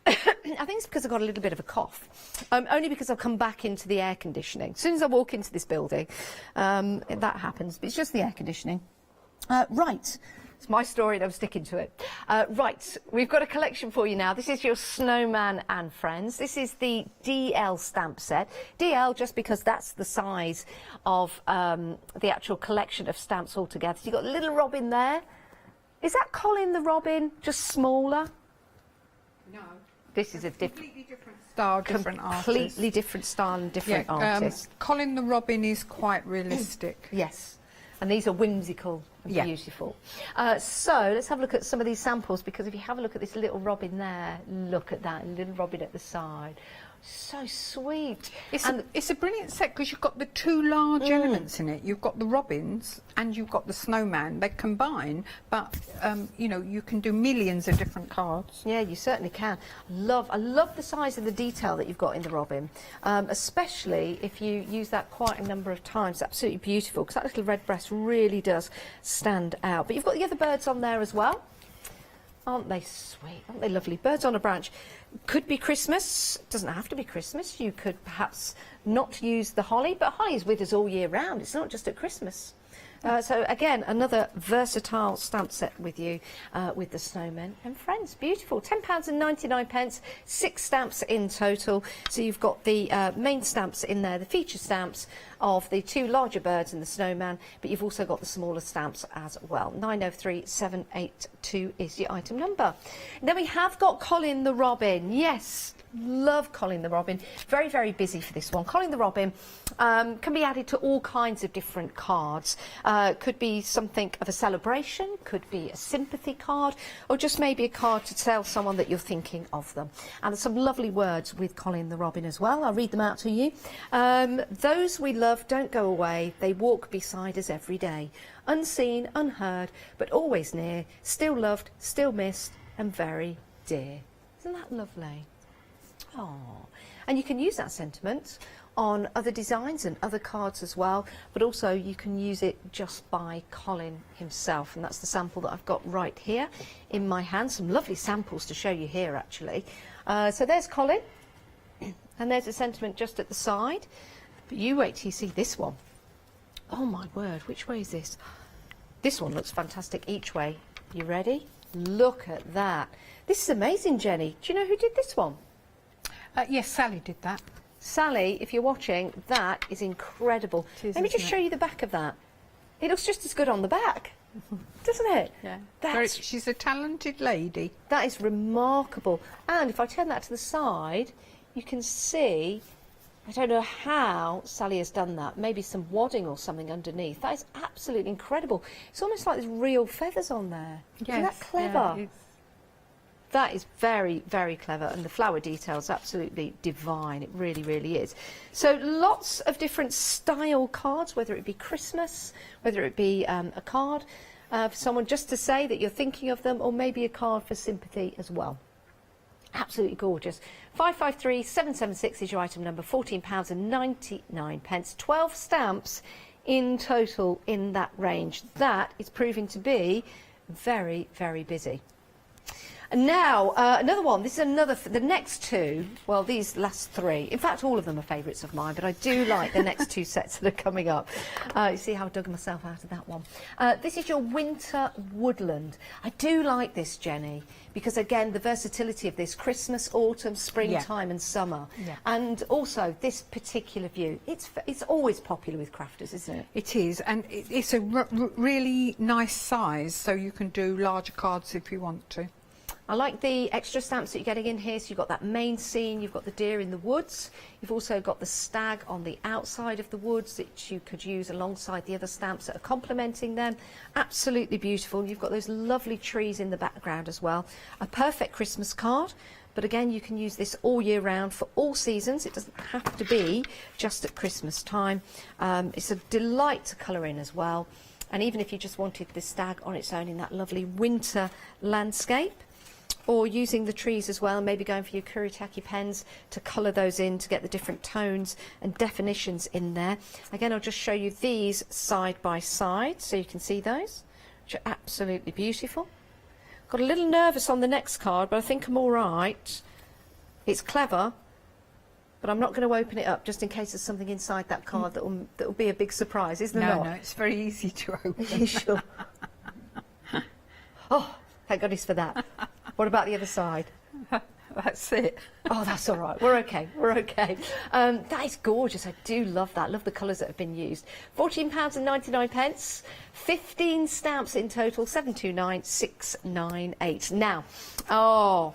I think it's because I've got a little bit of a cough. Only because I've come back into the air conditioning. As soon as I walk into this building, that happens. But it's just the air conditioning. Right. It's my story and I'm sticking to it. Right, we've got a collection for you now. This is your Snowman and Friends. This is the DL stamp set. DL just because that's the size of the actual collection of stamps altogether. So you've got Little Robin there. Is that Colin the Robin, just smaller? No. This is a Completely different style, different artist. completely different style and different artist. Colin the Robin is quite realistic. Yes, and these are whimsical and Yeah. beautiful. So let's have a look at some of these samples, because if you have a look at this little robin there, look at that little robin at the side. So sweet. It's a brilliant set because you've got the two large elements in it. You've got the robins and you've got the snowman. They combine, but you know, you can do millions of different cards. Yeah, you certainly can. I love the size and the detail that you've got in the robin, especially if you use that quite a number of times. Absolutely beautiful, because that little red breast really does stand out. But you've got the other birds on there as well. Aren't they sweet? Aren't they lovely? Birds on a branch. Could be Christmas. Doesn't have to be Christmas. You could perhaps not use the holly, but holly is with us all year round. It's not just at Christmas. So again, another versatile stamp set with you, with the Snowmen and Friends. Beautiful. £10.99, 6 stamps in total. So you've got the main stamps in there, the feature stamps of the 2 larger birds and the snowman, but you've also got the smaller stamps as well. 903782 is your item number. Then we have got Colin the Robin. Yes, love Colin the Robin. Very, very busy for this one. Colin the Robin can be added to all kinds of different cards. Could be something of a celebration, could be a sympathy card, or just maybe a card to tell someone that you're thinking of them. And there's some lovely words with Colin the Robin as well. I'll read them out to you. Those we love don't go away. They walk beside us every day. Unseen, unheard, but always near. Still loved, still missed, and very dear. Isn't that lovely? Oh, and you can use that sentiment on other designs and other cards as well, but also you can use it just by Colin himself, and that's the sample that I've got right here in my hand. Some lovely samples to show you here, actually. So there's Colin, and there's a sentiment just at the side, but you wait till you see this one. Oh my word, which way is this? This one looks fantastic each way. You ready? Look at that. This is amazing, Jenny. Do you know who did this one? Yes, Sally did that. Sally, if you're watching, that is incredible. Let me just show you the back of that. It looks just as good on the back, doesn't it? Yeah. She's a talented lady. That is remarkable. And if I turn that to the side, you can see, I don't know how Sally has done that. Maybe some wadding or something underneath. That is absolutely incredible. It's almost like there's real feathers on there. Yes, Isn't that clever? Yeah, that is very, very clever, and the flower detail is absolutely divine. It really, really is. So lots of different style cards, whether it be Christmas, whether it be a card for someone just to say that you're thinking of them, or maybe a card for sympathy as well. Absolutely gorgeous. 553776 is your item number, £14.99. 12 stamps in total in that range. That is proving to be very, very busy. And now, another one. This is the next 2, well, these last 3. In fact, all of them are favourites of mine, but I do like the next 2 sets that are coming up. You see how I dug myself out of that one. This is your Winter Woodland. I do like this, Jenny, because, again, the versatility of this, Christmas, autumn, springtime and summer. Yeah. And also, this particular view, it's always popular with crafters, isn't it? It is, and it's a really nice size, so you can do larger cards if you want to. I like the extra stamps that you're getting in here. So you've got that main scene, you've got the deer in the woods, you've also got the stag on the outside of the woods that you could use alongside the other stamps that are complementing them. Absolutely beautiful. You've got those lovely trees in the background as well. A perfect Christmas card, but again, you can use this all year round for all seasons. It doesn't have to be just at Christmas time. It's a delight to colour in as well. And even if you just wanted the stag on its own in that lovely winter landscape, or using the trees as well, and maybe going for your Kuretake pens to colour those in to get the different tones and definitions in there. Again, I'll just show you these side by side so you can see those, which are absolutely beautiful. Got a little nervous on the next card, but I think I'm all right. It's clever, but I'm not going to open it up just in case there's something inside that card that will be a big surprise, isn't it? No, it's very easy to open. Are you sure? thank goodness for that. What about the other side? That's it. Oh, that's all right. We're okay. We're okay. That is gorgeous. I do love that. Love the colours that have been used. £14.99. 15 stamps in total. 729698. Now, I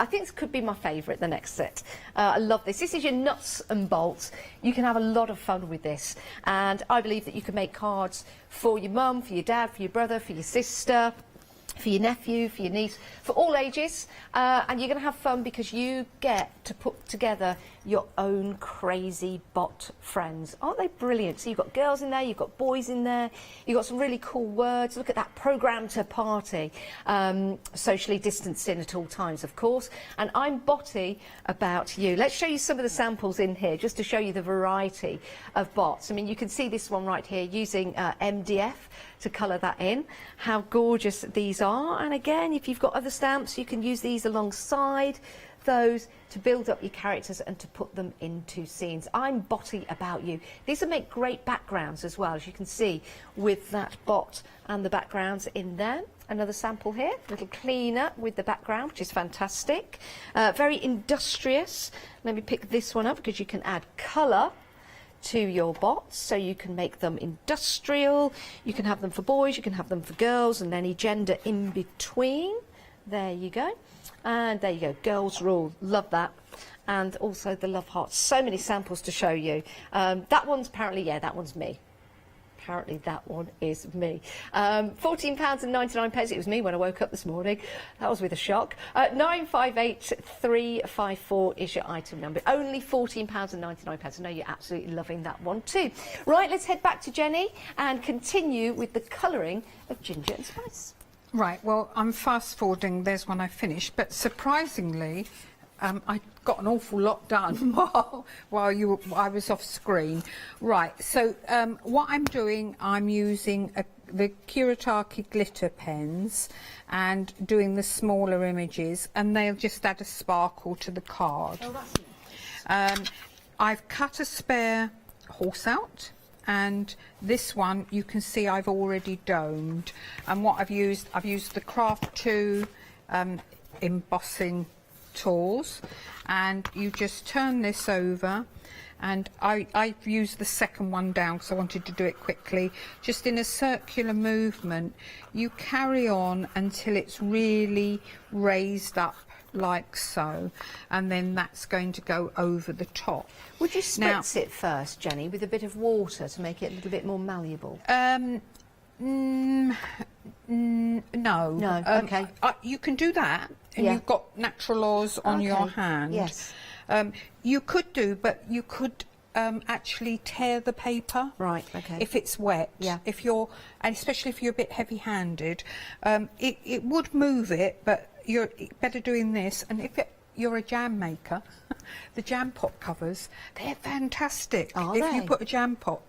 think this could be my favourite, the next set. I love this. This is your nuts and bolts. You can have a lot of fun with this. And I believe that you can make cards for your mum, for your dad, for your brother, for your sister, for your nephew, for your niece, for all ages, and you're going to have fun because you get to put together your own crazy bot friends. Aren't they brilliant? So you've got girls in there, you've got boys in there, you've got some really cool words. Look at that, programme to party, socially distancing at all times, of course. And I'm botty about you. Let's show you some of the samples in here just to show you the variety of bots. I mean, you can see this one right here using MDF to colour that in. How gorgeous these are. And again, if you've got other stamps, you can use these alongside those to build up your characters and to put them into scenes. I'm botty about you. These will make great backgrounds as well, as you can see with that bot and the backgrounds in there. Another sample here, a little cleaner with the background, which is fantastic. Very industrious. Let me pick this one up because you can add colour to your bots, so you can make them industrial, you can have them for boys, you can have them for girls, and any gender in between. There you go. And there you go, girls rule, love that. And also the love hearts, so many samples to show you. That one's apparently, yeah, that one's me. Apparently that one is me. £14.99. It was me when I woke up this morning. That was with a shock. 958354 is your item number. Only £14.99. I know you're absolutely loving that one too. Right, let's head back to Jenny and continue with the colouring of Ginger and Spice. Right, well, I'm fast forwarding. There's one I finished, but surprisingly, I got an awful lot done while I was off screen. Right, so what I'm doing, I'm using the Kuretake glitter pens and doing the smaller images, and they'll just add a sparkle to the card. Oh, that's nice. I've cut a spare horse out, and this one you can see I've already domed. And what I've used the Craft 2 embossing tools, and you just turn this over, and I've used the second one down because I wanted to do it quickly. Just in a circular movement, you carry on until it's really raised up like so, and then that's going to go over the top. Would you spritz it first, Jenny, with a bit of water to make it a little bit more malleable? No. No, okay. You can do that, and you've got natural oils on your hand. Yes. You could do, but you could actually tear the paper. Right, okay. If it's wet. Yeah. If you're, and especially if you're a bit heavy-handed, it would move it, but you're better doing this. And if you're a jam maker, the jam pot covers, they're fantastic. Are if they? you put a jam pot,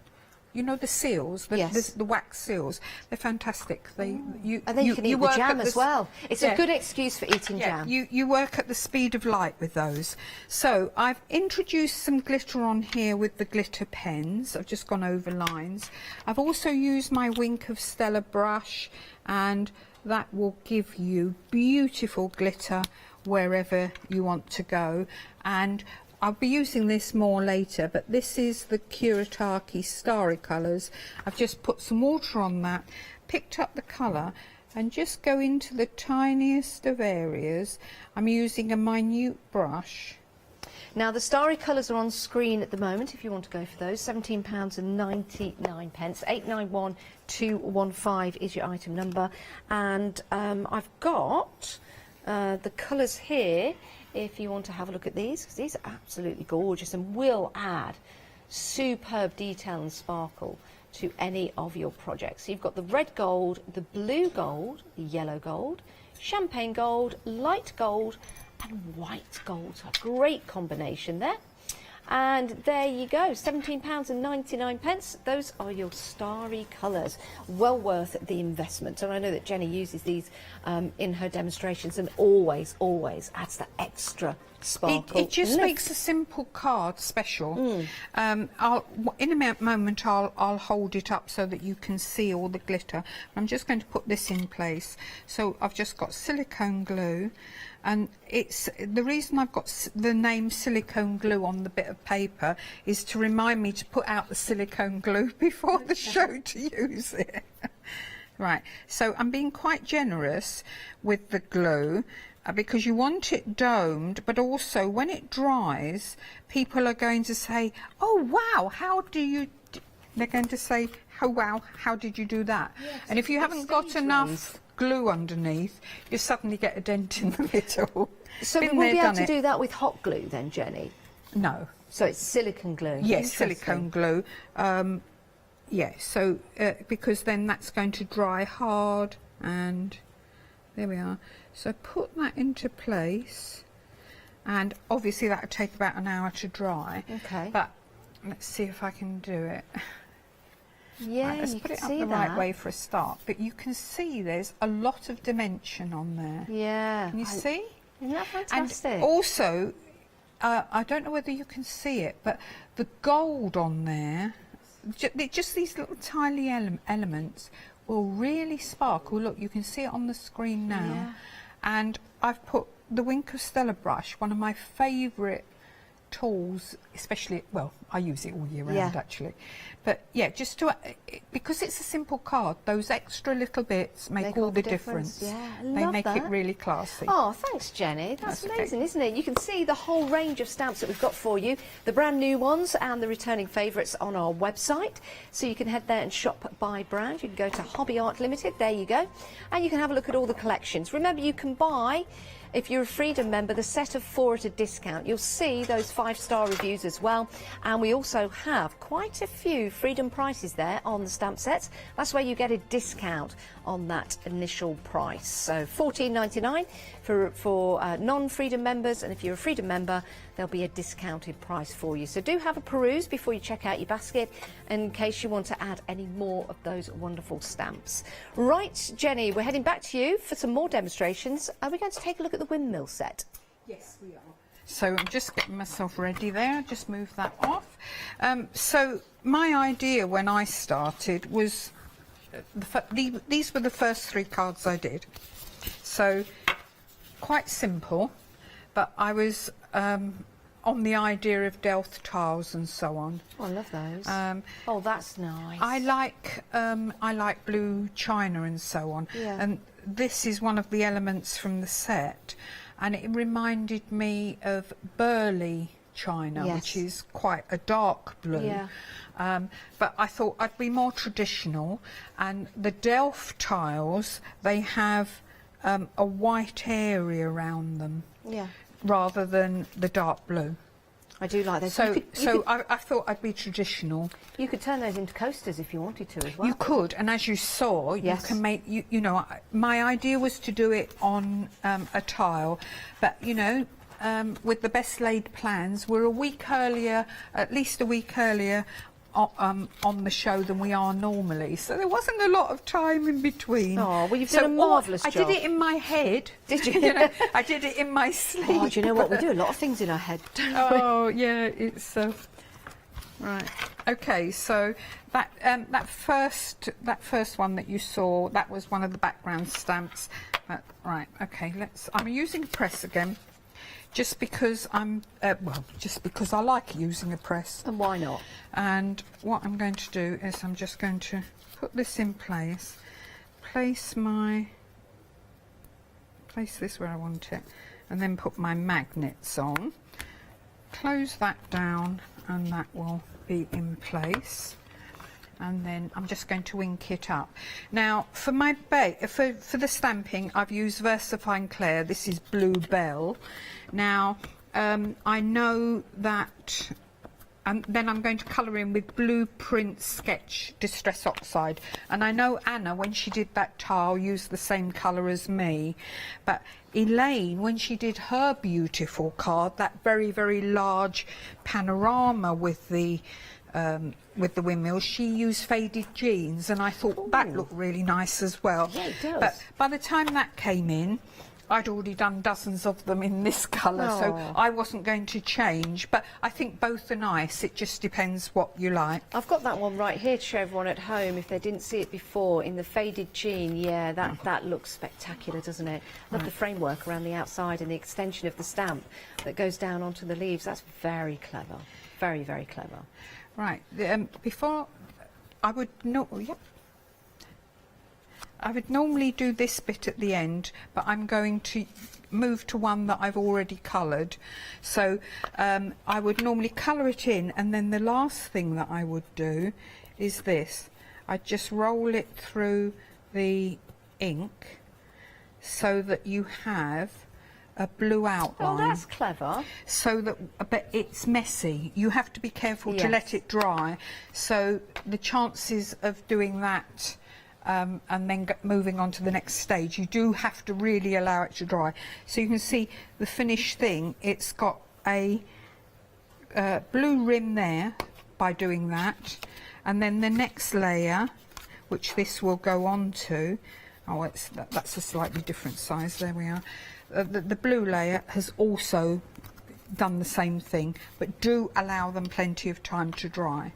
you know the seals, yes. the wax seals, they're fantastic. And then you can eat the jam as well. It's a good excuse for eating jam. You work at the speed of light with those. So I've introduced some glitter on here with the glitter pens. I've just gone over lines. I've also used my Wink of Stella brush, and that will give you beautiful glitter wherever you want to go. And I'll be using this more later, but this is the Kuretake Starry Colours. I've just put some water on that, picked up the colour, and just go into the tiniest of areas. I'm using a minute brush. Now, the Starry Colours are on screen at the moment, if you want to go for those. £17.99. 891215 is your item number. And I've got the colours here, if you want to have a look at these, because these are absolutely gorgeous and will add superb detail and sparkle to any of your projects. So you've got the red gold, the blue gold, the yellow gold, champagne gold, light gold and white gold. So a great combination there. And there you go, £17.99. Those are your starry colours. Well worth the investment. And I know that Jenny uses these in her demonstrations and always adds that extra sparkle. It just makes a simple card special. In a moment I'll hold it up so that you can see all the glitter. I'm just going to put this in place. So I've just got silicone glue, and it's the reason I've got the name silicone glue on the bit of paper is to remind me to put out the silicone glue before the show to use it. Right, so I'm being quite generous with the glue because you want it domed, but also when it dries, people are going to say, "Oh wow, how do you?" They're going to say, "Oh wow, how did you do that?" Yes, and if you haven't got enough glue underneath, you suddenly get a dent in the middle. So we'll be able to do that with hot glue then, Jenny? No. So it's silicone glue? Yes, silicone glue. Yeah, so because then that's going to dry hard, and there we are. So put that into place, and obviously that would take about an hour to dry. Okay. But let's see if I can do it. Yeah, right, let's you put can it up see the that. right way for a start. But you can see there's a lot of dimension on there. Yeah. Can you see? Isn't that fantastic? And also, I don't know whether you can see it, but the gold on there, just these little tiny elements will really sparkle. Look, you can see it on the screen now. Yeah. And I've put the Wink of Stella brush, one of my favourite tools, especially, well, I use it all year round actually, but yeah, just to because it's a simple card, those extra little bits make all the difference. Yeah, I they love make that. it really classy. Oh, thanks, Jenny. That's okay. amazing, isn't it? You can see the whole range of stamps that we've got for you, the brand new ones and the returning favourites on our website. So you can head there and shop by brand. You can go to Hobby Art Limited, there you go, and you can have a look at all the collections. Remember, you can buy, if you're a Freedom member, the set of 4 at a discount. You'll see those 5-star reviews as well. And we also have quite a few Freedom prices there on the stamp sets. That's where you get a discount on that initial price. So $14.99 for non-Freedom members. And if you're a Freedom member, there'll be a discounted price for you. So do have a peruse before you check out your basket in case you want to add any more of those wonderful stamps. Right, Jenny, we're heading back to you for some more demonstrations. Are we going to take a look at the windmill set? Yes, we are. So I'm just getting myself ready there, just move that off. So my idea when I started was, these were the first 3 cards I did. So quite simple, but I was on the idea of Delft tiles and so on. Oh, I love those. Oh, that's nice. I like blue china and so on. Yeah. And this is one of the elements from the set, and it reminded me of Burley china, Yes. which is quite a dark blue. Yeah. But I thought I'd be more traditional, and the Delft tiles, they have a white area around them. Yeah. Rather than the dark blue. I do like those. So I thought I'd be traditional. You could turn those into coasters if you wanted to as well. You could, and as you saw, Yes. you can make, you know, my idea was to do it on a tile, but, you know, with the best laid plans, we're a week earlier, at least a week earlier, on the show than we are normally, so there wasn't a lot of time in between. Oh, well, you've done a marvellous job. I did it in my head. Did you? You know, I did it in my sleep. Oh, do you know what? We do a lot of things in our head, don't we? Oh, yeah, it's right. Okay, so that first one that you saw, that was one of the background stamps. Right. Okay. I'm using a press again, just because just because I like using a press. And why not? And what I'm going to do is I'm just going to put this in place, place this where I want it, and then put my magnets on, close that down, and that will be in place. And then I'm just going to ink it up. Now, for my for the stamping, I've used VersaFine Clair. This is Blue Bell. Now, I know that and then I'm going to colour in with Blueprint Sketch Distress Oxide. And I know Anna, when she did that tile, used the same colour as me. But Elaine, when she did her beautiful card, that very, very large panorama with the windmills, she used faded jeans, and I thought that looked really nice as well. Yeah, it does. But by the time that came in, I'd already done dozens of them in this colour, so I wasn't going to change. But I think both are nice. It just depends what you like. I've got that one right here to show everyone at home if they didn't see it before, in the faded jean. Yeah, that looks spectacular, doesn't it? Love the framework around the outside and the extension of the stamp that goes down onto the leaves. That's very clever. Very, very clever. Right, before I would I would normally do this bit at the end, but I'm going to move to one that I've already coloured. So I would normally colour it in, and then the last thing that I would do is this. I'd just roll it through the ink so that you have a blue outline. Oh, that's clever. So that, but it's messy. You have to be careful to let it dry. So the chances of doing that and then moving on to the next stage, you do have to really allow it to dry. So you can see the finished thing. It's got a blue rim there by doing that, and then the next layer, which this will go on to. Oh, that's a slightly different size. There we are. The blue layer has also done the same thing, but do allow them plenty of time to dry.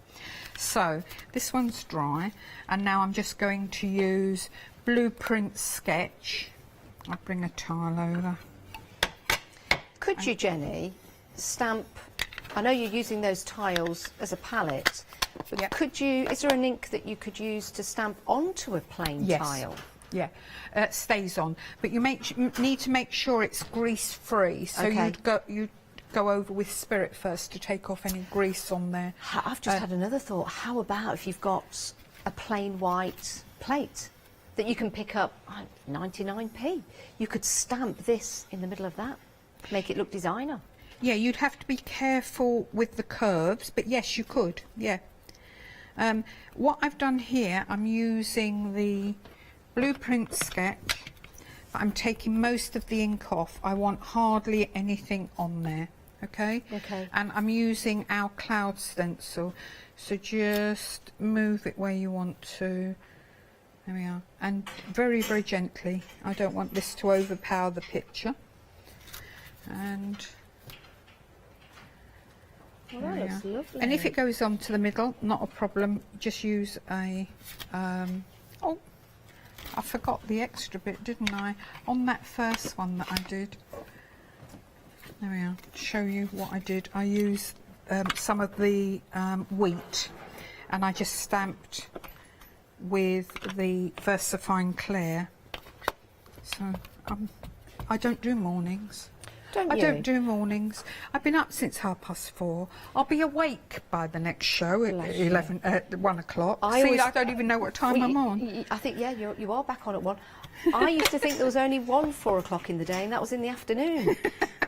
So this one's dry, and now I'm just going to use Blueprint Sketch. I'll bring a tile over. Could you, Jenny, stamp, I know you're using those tiles as a palette, but could you, is there an ink that you could use to stamp onto a plain tile? Yeah, it stays on, but you need to make sure it's grease free. So you'd go over with Spirit first to take off any grease on there. I've just had another thought. How about if you've got a plain white plate that you can pick up 99p? You could stamp this in the middle of that, make it look designer. Yeah, you'd have to be careful with the curves, but yes, you could. Yeah. What I've done here, I'm using the Blueprint Sketch, but I'm taking most of the ink off. I want hardly anything on there, okay? Okay. And I'm using our cloud stencil, so just move it where you want to. There we are. And very, very gently. I don't want this to overpower the picture. And well, that looks lovely. And if it goes on to the middle, not a problem. Just use a oh, I forgot the extra bit, didn't I? On that first one that I did. There we are. Show you what I did. I used some of the wheat, and I just stamped with the VersaFine Clair. So I don't do mornings. I don't do mornings. I've been up since 4:30. I'll be awake by the next show at 1 o'clock. I don't even know what time I'm on. I think, you are back on at 1. I used to think there was only one 4 o'clock in the day, and that was in the afternoon.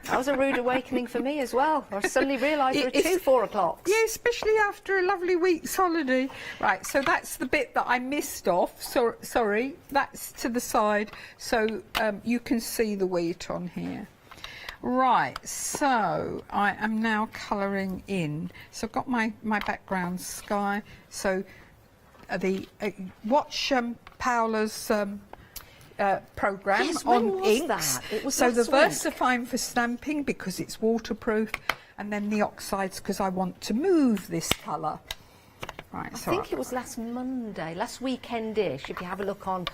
That was a rude awakening for me as well. I suddenly realised there are 2 4 o'clocks. Yeah, especially after a lovely week's holiday. Right, so that's the bit that I missed off. Sorry, that's to the side, so you can see the wheat on here. Right, so I am now colouring in. So I've got my background sky. So watch Paola's programme on inks. So the VersaFine for stamping because it's waterproof, and then the oxides because I want to move this colour. Right, I think it was last Monday, last weekend-ish, if you have a look on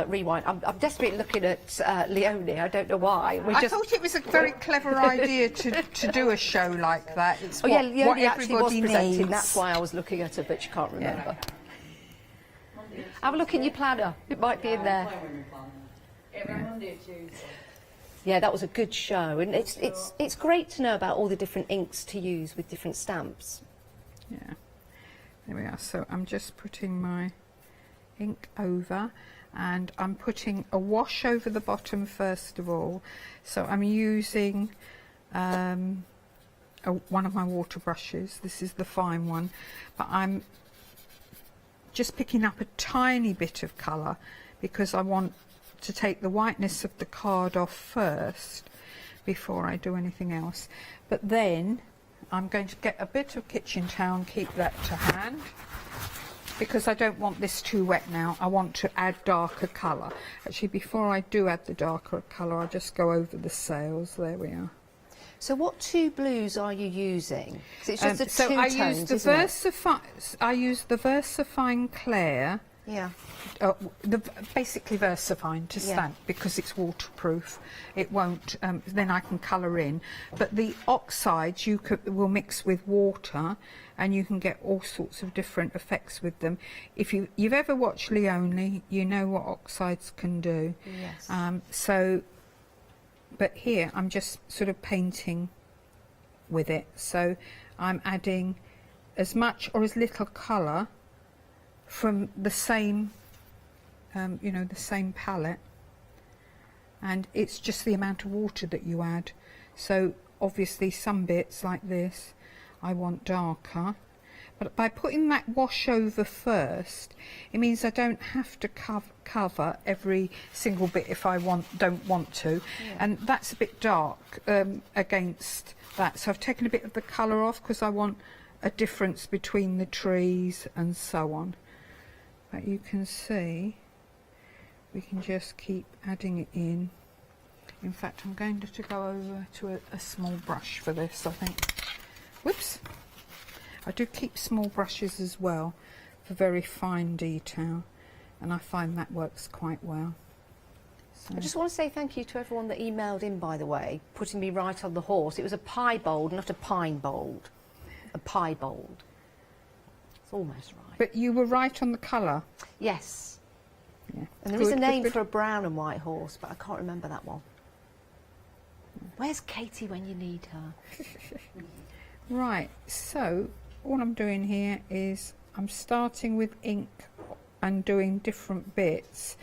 Rewind. I'm desperately looking at Leonie, I don't know why. I thought it was a very clever idea to do a show like that. It's what Leonie actually was everybody presenting, needs. that's why I was looking at her, but she can't remember. Have a look in your planner, it might be in there. Yeah, that was a good show, and it's great to know about all the different inks to use with different stamps. Yeah, there we are. So I'm just putting my ink over, and I'm putting a wash over the bottom first of all. So I'm using one of my water brushes. This is the fine one, but I'm just picking up a tiny bit of colour because I want to take the whiteness of the card off first before I do anything else. But then I'm going to get a bit of kitchen towel and keep that to hand, because I don't want this too wet now. I want to add darker colour. Actually, before I do add the darker colour, I'll just go over the sails. There we are. So what two blues are you using? 'Cause it's just the So two I tones, use the isn't it? VersaFine Clair. Yeah. Basically VersaFine to stamp, because it's waterproof. It won't. Then I can colour in. But the oxides will mix with water, and you can get all sorts of different effects with them. If you've ever watched Leone, you know what oxides can do. Yes. But here I'm just sort of painting with it. So I'm adding as much or as little colour from the same, the same palette, and it's just the amount of water that you add. So obviously some bits like this I want darker, but by putting that wash over first, it means I don't have to cover every single bit if I don't want to, and that's a bit dark against that. So I've taken a bit of the colour off because I want a difference between the trees and so on. But you can see we can just keep adding it in. In fact, I'm going to go over to a small brush for this, I think. Whoops. I do keep small brushes as well for very fine detail, and I find that works quite well. So. I just want to say thank you to everyone that emailed in, by the way, putting me right on the horse. It was a piebald, not a pine bold. A piebald. It's almost right. But you were right on the colour. Yes. Yeah. And there is a name for a brown and white horse, but I can't remember that one. Where's Katie when you need her? Right, so all I'm doing here is I'm starting with ink and doing different bits.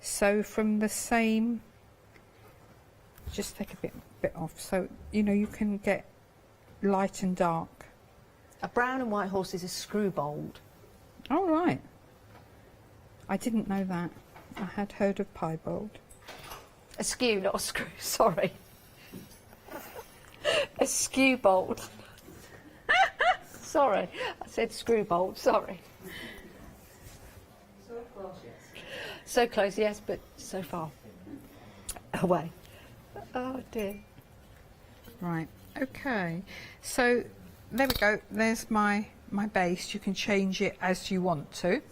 So from the same, just take a bit off, so you can get light and dark. A brown and white horse is a screwbold. Oh right, I didn't know that. I had heard of piebald. A skew, not a screw, sorry. A skewbold. Sorry, I said screwbold, sorry. So close, yes. So close, yes, but so far away. Oh dear. Right, okay. So there we go, there's my base. You can change it as you want to.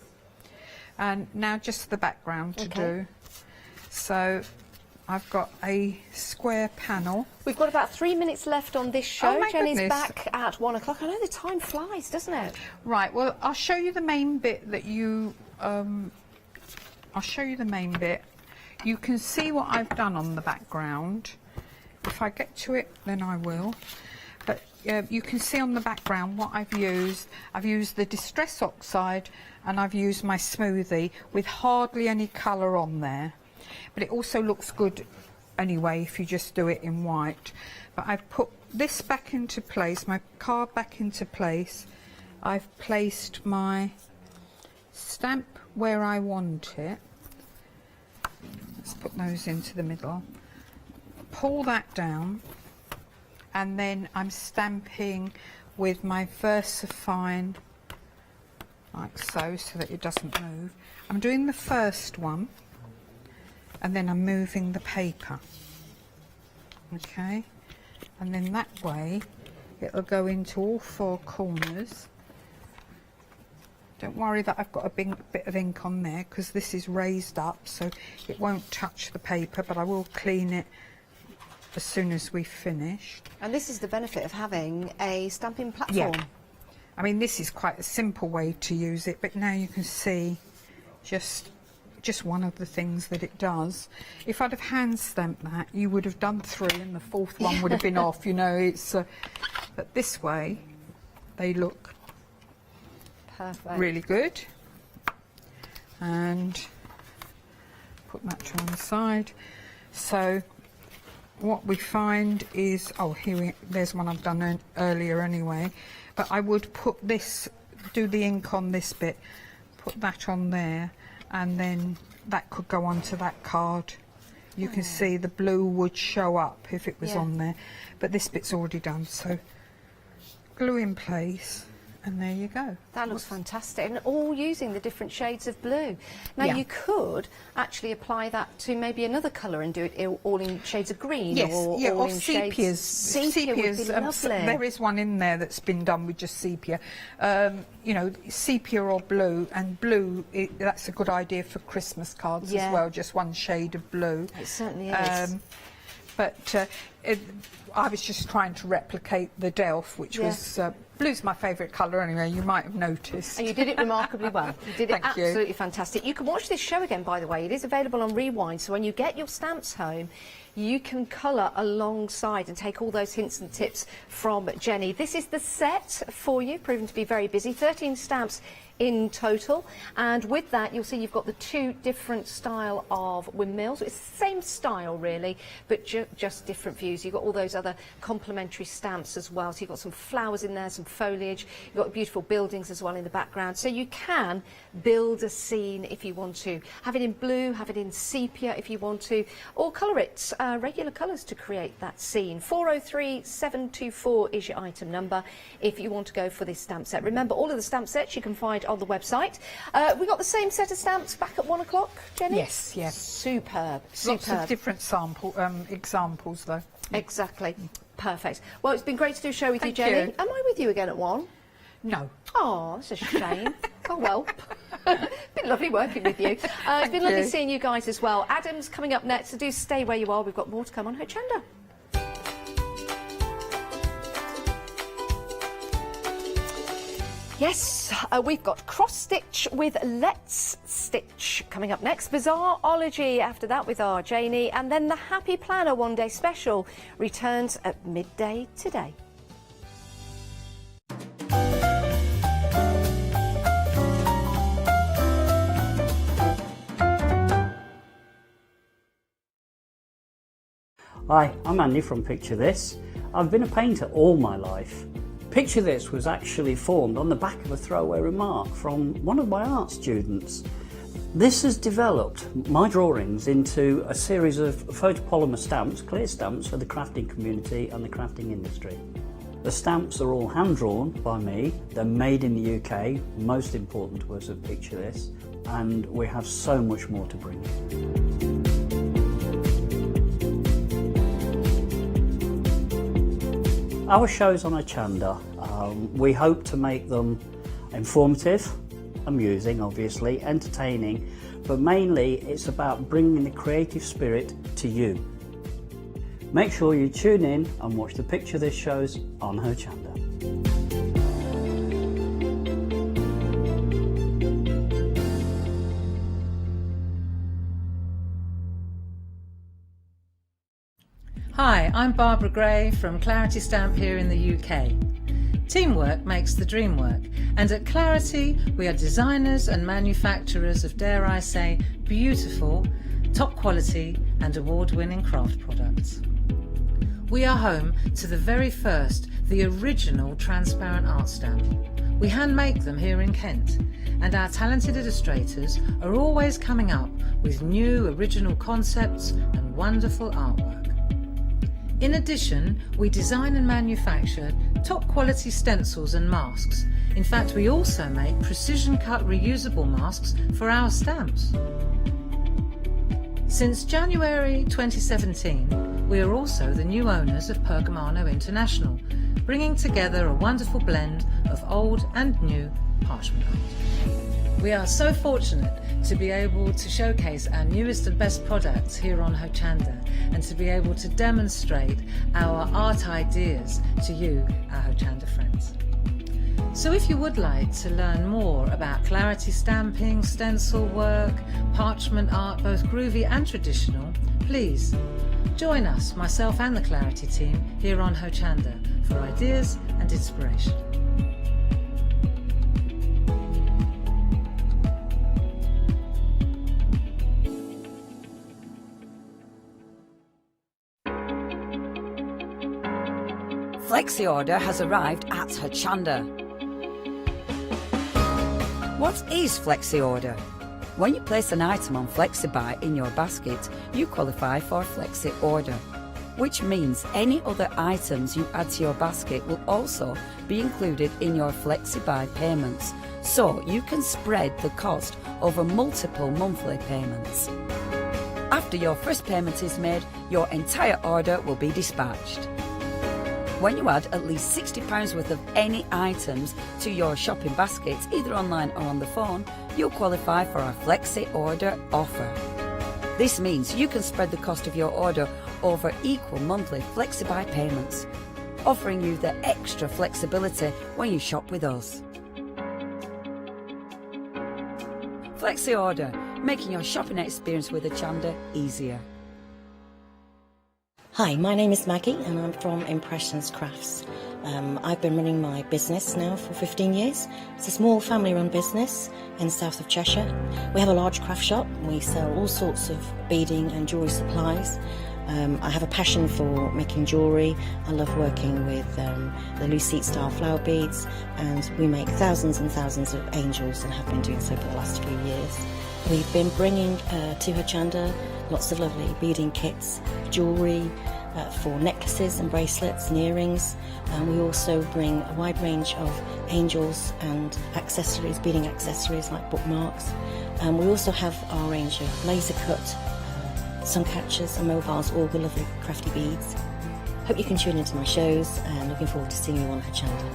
And now just the background to do. So I've got a square panel. We've got about 3 minutes left on this show. Oh my Jenny's goodness. back at 1 o'clock. I know the time flies, doesn't it? Right, well, I'll show you the main bit that you... I'll show you the main bit. You can see what I've done on the background. If I get to it, then I will. But you can see on the background what I've used. I've used the Distress Oxide and I've used my smoothie with hardly any colour on there. But it also looks good anyway if you just do it in white. But I've put this back into place, my card back into place. I've placed my stamp where I want it. Let's put those into the middle. Pull that down, and then I'm stamping with my VersaFine like so that it doesn't move. I'm doing the first one, and then I'm moving the paper. Okay, and then that way it'll go into all four corners. Don't worry that I've got a big bit of ink on there because this is raised up so it won't touch the paper, but I will clean it as soon as we've finished. And this is the benefit of having a stamping platform. Yeah. I mean, this is quite a simple way to use it, but now you can see just one of the things that it does. If I'd have hand stamped that, you would have done 3 and the 4th one would have been off, you know. It's but this way they look perfect, really good. And put that to one side. So what we find is, there's one I've done earlier anyway, but I would put this, do the ink on this bit, put that on there, and then that could go onto that card. You can see the blue would show up if it was on there, but this bit's already done, so glue in place. And there you go. That looks fantastic, and all using the different shades of blue. Now you could actually apply that to maybe another colour and do it all in shades of green, or all in sepias. Sepia would be lovely. There is one in there that's been done with just sepia. You know, sepia or blue, and blue, that's a good idea for Christmas cards as well, just one shade of blue. It certainly is. I was just trying to replicate the Delft, which was blue's my favourite colour anyway, you might have noticed. And you did it remarkably well. You did it absolutely fantastic. You can watch this show again, by the way. It is available on Rewind, so when you get your stamps home, you can colour alongside and take all those hints and tips from Jenny. This is the set for you, proven to be very busy. 13 stamps in total, and with that you'll see you've got the two different style of windmills. It's the same style really, but just different views. You've got all those other complementary stamps as well, so you've got some flowers in there, some foliage, you've got beautiful buildings as well in the background, so you can build a scene if you want to. Have it in blue, have it in sepia if you want to, or colour it regular colours to create that scene. 403724 is your item number if you want to go for this stamp set. Remember, all of the stamp sets you can find on the website. We got the same set of stamps back at 1 o'clock, Jenny? Yes, yes. Superb. Lots of different examples though. Exactly. Perfect. Well, it's been great to do a show with you, Thank Jenny. you. Am I with you again at 1? No. Oh, that's a shame. Oh well. Been lovely working with you. It's been lovely seeing you guys as well. Adam's coming up next, so do stay where you are. We've got more to come on Hochanda. Yes, we've got cross stitch with Letistitch coming up next. Bizarreology after that with our Janie, and then the Happy Planner One Day Special returns at midday today. Hi, I'm Andy from Picture This. I've been a painter all my life. Picture This was actually formed on the back of a throwaway remark from one of my art students. This has developed my drawings into a series of photopolymer stamps, clear stamps for the crafting community and the crafting industry. The stamps are all hand-drawn by me, they're made in the UK, most important to us at Picture This, and we have so much more to bring. Our shows on Hochanda, we hope to make them informative, amusing obviously, entertaining, but mainly it's about bringing the creative spirit to you. Make sure you tune in and watch the Picture This shows on Hochanda. Hi, I'm Barbara Gray from Clarity Stamp here in the UK. Teamwork makes the dream work, and at Clarity we are designers and manufacturers of, dare I say, beautiful, top quality and award-winning craft products. We are home to the very first, the original transparent art stamp. We hand make them here in Kent, and our talented illustrators are always coming up with new original concepts and wonderful artwork. In addition, we design and manufacture top quality stencils and masks. In fact, we also make precision cut reusable masks for our stamps. Since January 2017, we are also the new owners of Pergamano International, bringing together a wonderful blend of old and new parchment art. We are so fortunate to be able to showcase our newest and best products here on Hochanda, and to be able to demonstrate our art ideas to you, our Hochanda friends. So if you would like to learn more about Clarity stamping, stencil work, parchment art, both groovy and traditional, please join us, myself and the Clarity team, here on Hochanda for ideas and inspiration. Flexi Order has arrived at Hochanda. What is Flexi Order? When you place an item on FlexiBuy in your basket, you qualify for Flexi Order, which means any other items you add to your basket will also be included in your FlexiBuy payments, so you can spread the cost over multiple monthly payments. After your first payment is made, your entire order will be dispatched. When you add at least £60 worth of any items to your shopping basket, either online or on the phone, you'll qualify for our Flexi Order offer. This means you can spread the cost of your order over equal monthly FlexiBuy payments, offering you the extra flexibility when you shop with us. Flexi Order, making your shopping experience with Hochanda easier. Hi, my name is Maggie and I'm from Impressions Crafts. I've been running my business now for 15 years. It's a small family-run business in the south of Cheshire. We have a large craft shop. We sell all sorts of beading and jewellery supplies. I have a passion for making jewellery. I love working with the loose seat style flower beads, and we make thousands and thousands of angels and have been doing so for the last few years. We've been bringing to Hochanda lots of lovely beading kits, jewellery for necklaces and bracelets and earrings. And we also bring a wide range of angels and accessories, beading accessories like bookmarks. And we also have our range of laser cut sun catchers and mobiles, all the lovely crafty beads. Hope you can tune into my shows and looking forward to seeing you on Hochanda.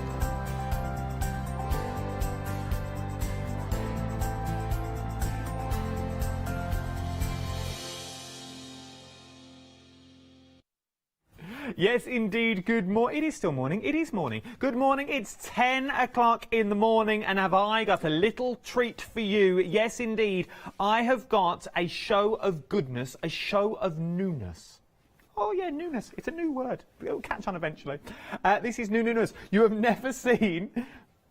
Yes, indeed. Good morning. It is still morning. It is morning. Good morning. It's 10 o'clock in the morning, and have I got a little treat for you? Yes, indeed. I have got a show of goodness, a show of newness. Oh, yeah, newness. It's a new word. It'll catch on eventually. This is newness. You have never seen...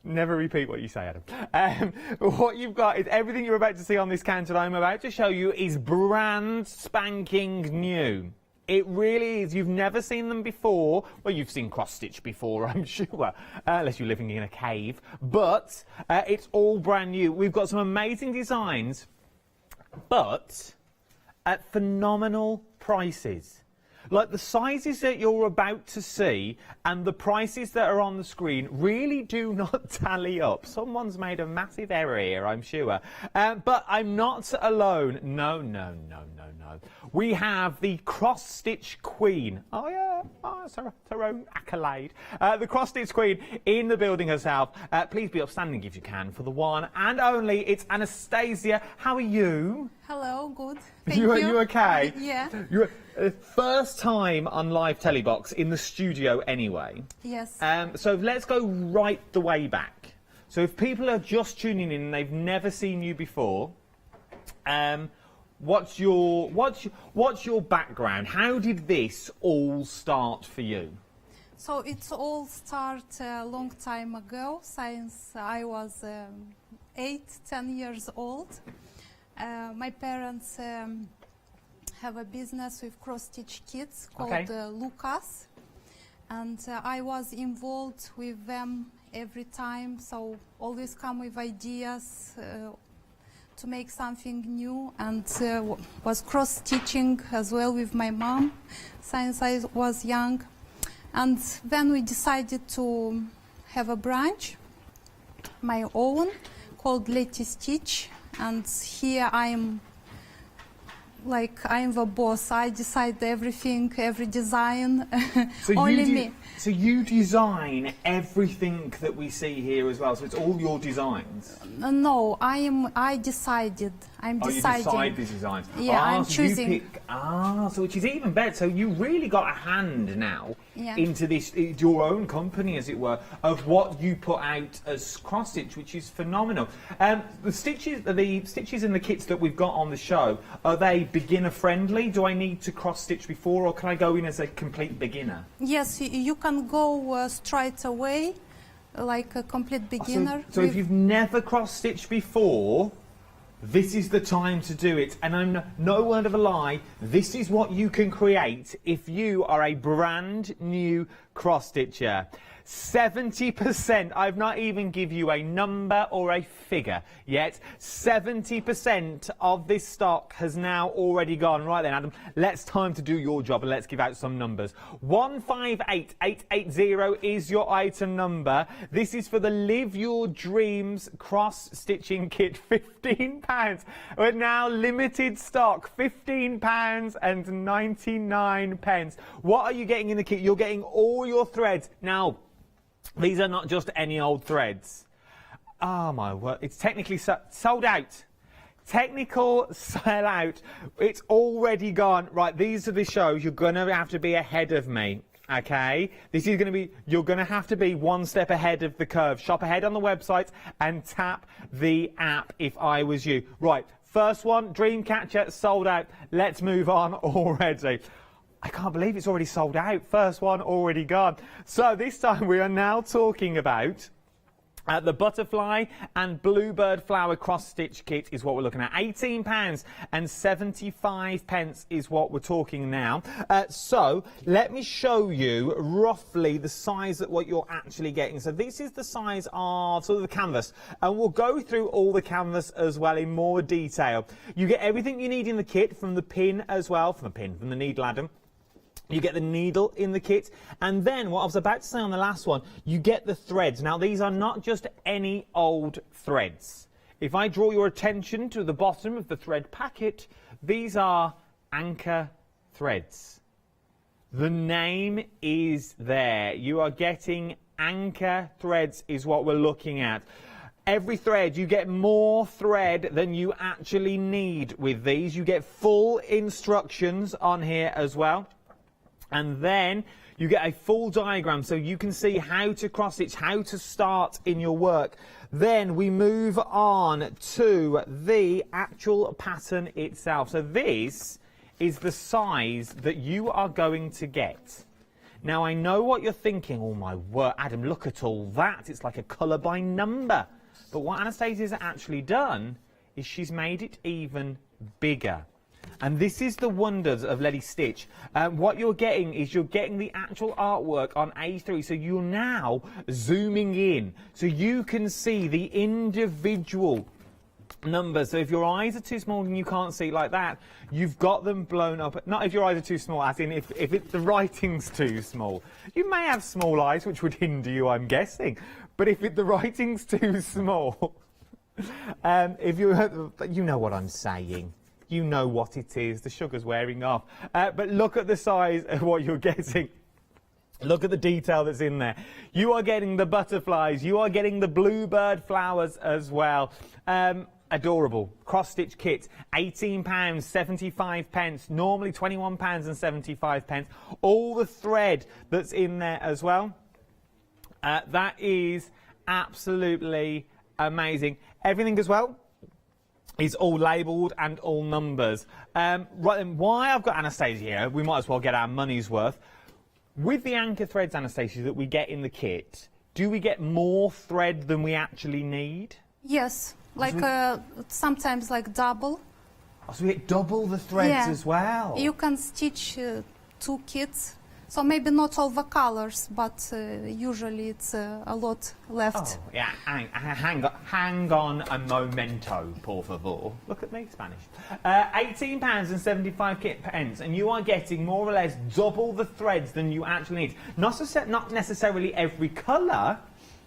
Never repeat what you say, Adam. What you've got is everything you're about to see on this counter that I'm about to show you is brand spanking new. It really is. You've never seen them before. Well, you've seen cross-stitch before, I'm sure, unless you're living in a cave. But it's all brand new. We've got some amazing designs, but at phenomenal prices. Like the sizes that you're about to see and the prices that are on the screen really do not tally up. Someone's made a massive error here, I'm sure. But I'm not alone. No, no, no, no, no. We have the cross-stitch queen. Oh, yeah. Oh, it's her own accolade. The cross-stitch queen in the building herself. Please be upstanding if you can for the one and only. It's Anastasia. How are you? Hello, good. Thank you. Are you okay? Yeah. You're first time on live Telebox in the studio anyway. Yes. So let's go right the way back. So if people are just tuning in and they've never seen you before, what's your background? How did this all start for you? So it all started a long time ago, since I was 8-10 years old. My parents have a business with cross-stitch kits called Lucas, and I was involved with them every time, so always come with ideas to make something new, and was cross-stitching as well with my mom since I was young. And then we decided to have a branch, my own, called Letistitch, and here I'm the boss. I decide everything, every design, so only me. So you design everything that we see here as well, so it's all your designs? No, I decided. I'm deciding. You decide the designs? Yeah, I'm so choosing. You pick, so which is even better. So you really got a hand now into this, your own company, as it were, of what you put out as cross-stitch, which is phenomenal. The stitches and the kits that we've got on the show, are they beginner-friendly? Do I need to cross-stitch before, or can I go in as a complete beginner? Yes, you can go straight away, like a complete beginner. So if you've never cross-stitched before, this is the time to do it. And I'm no word of a lie, this is what you can create if you are a brand new cross stitcher. 70%, I've not even give you a number or a figure yet. 70% of this stock has now already gone. Right then, Adam, let's time to do your job and let's give out some numbers. 158880 is your item number. This is for the Live Your Dreams cross stitching kit, £15. We're now limited stock, £15.99. What are you getting in the kit? You're getting all your threads. Now, these are not just any old threads. Oh my word, it's technically sold out. Technical sell out. It's already gone. Right, these are the shows. You're going to have to be ahead of me. Okay, this is going to be, you're going to have to be one step ahead of the curve. Shop ahead on the website and tap the app if I was you. Right, first one, Dreamcatcher, sold out. Let's move on already. I can't believe it's already sold out. First one already gone. So this time we are now talking about the butterfly and bluebird flower cross stitch kit is what we're looking at. £18.75 is what we're talking now. So let me show you roughly the size that what you're actually getting. So this is the size of sort of the canvas, and we'll go through all the canvas as well in more detail. You get everything you need in the kit, from the pin as well, from the needle, Adam. You get the needle in the kit, and then what I was about to say on the last one, you get the threads. Now these are not just any old threads. If I draw your attention to the bottom of the thread packet, these are anchor threads. The name is there. You are getting anchor threads is what we're looking at. Every thread, you get more thread than you actually need with these. You get full instructions on here as well. And then you get a full diagram so you can see how to cross stitch, how to start in your work. Then we move on to the actual pattern itself. So this is the size that you are going to get. Now I know what you're thinking, oh my word, Adam, look at all that. It's like a colour by number. But what Anastasia's actually done is she's made it even bigger. And this is the wonders of Letistitch. What you're getting is you're getting the actual artwork on A3. So you're now zooming in so you can see the individual numbers. So if your eyes are too small and you can't see like that, you've got them blown up. Not if your eyes are too small, as in if the writing's too small. You may have small eyes, which would hinder you, I'm guessing. But if the writing's too small, if you know what I'm saying. You know what it is. The sugar's wearing off. But look at the size of what you're getting. Look at the detail that's in there. You are getting the butterflies. You are getting the bluebird flowers as well. Adorable. Cross-stitch kit, £18.75. Normally £21.75. All the thread that's in there as well. That is absolutely amazing. Everything as well is all labelled and all numbers. Right then, why I've got Anastasia here, we might as well get our money's worth. With the anchor threads, Anastasia, that we get in the kit, do we get more thread than we actually need? Yes, like sometimes like double. Oh, so we get double the threads as well? You can stitch 2 kits. So maybe not all the colors, but usually it's a lot left. Oh, yeah, hang on a momento, por favor. Look at me, Spanish. £18.75, and you are getting more or less double the threads than you actually need. Not necessarily every colour,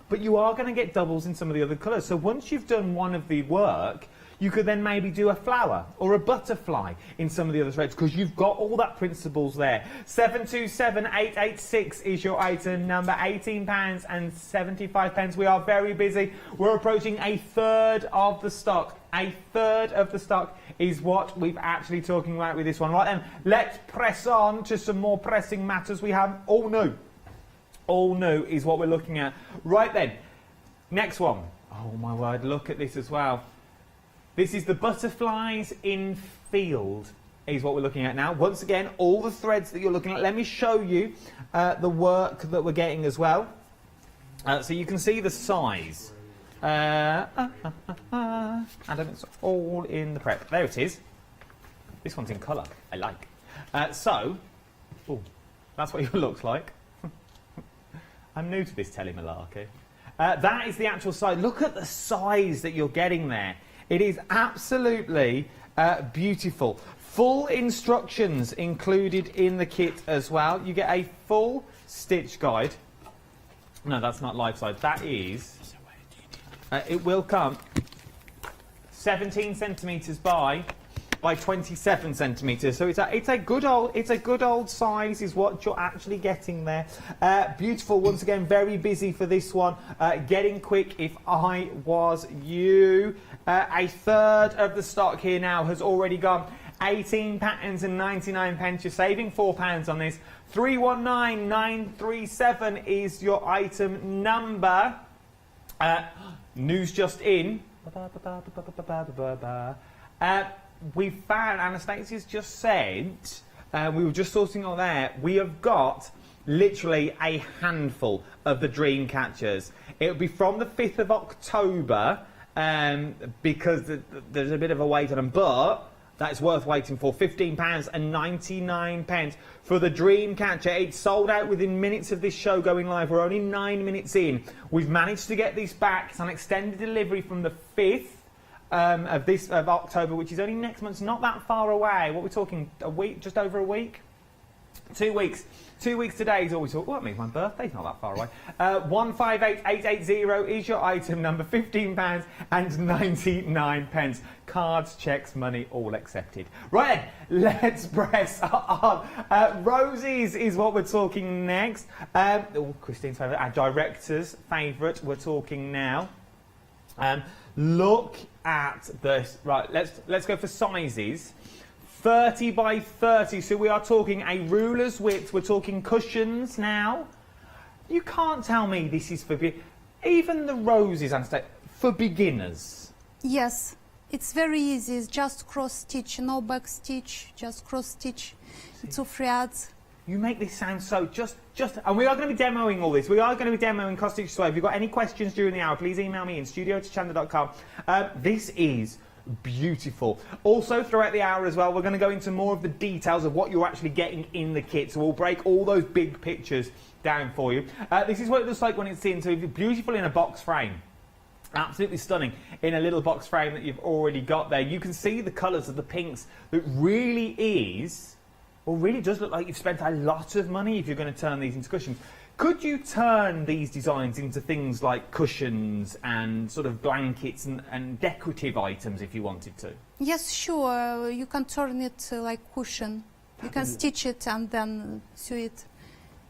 but you are going to get doubles in some of the other colours. So once you've done one of the work, you could then maybe do a flower or a butterfly in some of the other threads, because you've got all that principles there. 727886 is your item number, £18.75. We are very busy. We're approaching a third of the stock. A third of the stock is what we've actually talking about with this one. Right then, let's press on to some more pressing matters. We have all new. All new is what we're looking at. Right then, next one. Oh my word, look at this as well. This is the butterflies in field is what we're looking at now. Once again, all the threads that you're looking at. Let me show you the work that we're getting as well. So you can see the size And it's all in the prep. There it is. This one's in colour. I like. So, that's what it looks like. I'm new to this telemalarkey. That is the actual size. Look at the size that you're getting there. It is absolutely beautiful. Full instructions included in the kit as well. You get a full stitch guide. No, that's not life size. That is. It will come 17 centimetres by 27 centimetres. So it's a good old size is what you're actually getting there. Beautiful. Once again, very busy for this one. Getting quick if I was you. A third of the stock here now has already gone. 18 patterns and 99 pence. You're saving £4 on this. 319937 is your item number. News just in. We found, Anastasia's just said, we were just sorting on there, we have got literally a handful of the dream catchers. It'll be from the 5th of October, because there's a bit of a wait on them, but that's worth waiting for. £15 and 99 pence for the dream catcher. It's sold out within minutes of this show going live. We're only 9 minutes in. We've managed to get this back. It's on extended delivery from the 5th of October, which is only next month. It's not that far away. What we're talking, a week, just over a week? 2 weeks. 2 weeks today is all we talk. Well, that means my birthday's not that far away. 158880 is your item number. £15 and 99 pence. Cards, cheques, money, all accepted. Right then, let's press on. Roses is what we're talking next. Christine's favourite, our director's favourite. We're talking now. Look at this. Right, let's go for sizes. 30 by 30, so we are talking a ruler's width. We're talking cushions now. You can't tell me this is for even the roses and stuff for beginners. Yes, it's very easy. It's just cross stitch, no back stitch, just cross stitch. 2 threads. You make this sound so and we are going to be demoing all this. We are going to be demoing cross stitch as well. If you've got any questions during the hour, please email me in studio@hochanda.com. This is beautiful. Also, throughout the hour as well, we're going to go into more of the details of what you're actually getting in the kit. So we'll break all those big pictures down for you. This is what it looks like when it's in. So it's beautiful in a box frame. Absolutely stunning in a little box frame that you've already got there. You can see the colours of the pinks. That really is, well, really does look like you've spent a lot of money if you're going to turn these into cushions. Could you turn these designs into things like cushions and sort of blankets and decorative items if you wanted to? Yes, sure. You can turn it like cushion. You can stitch it and then sew it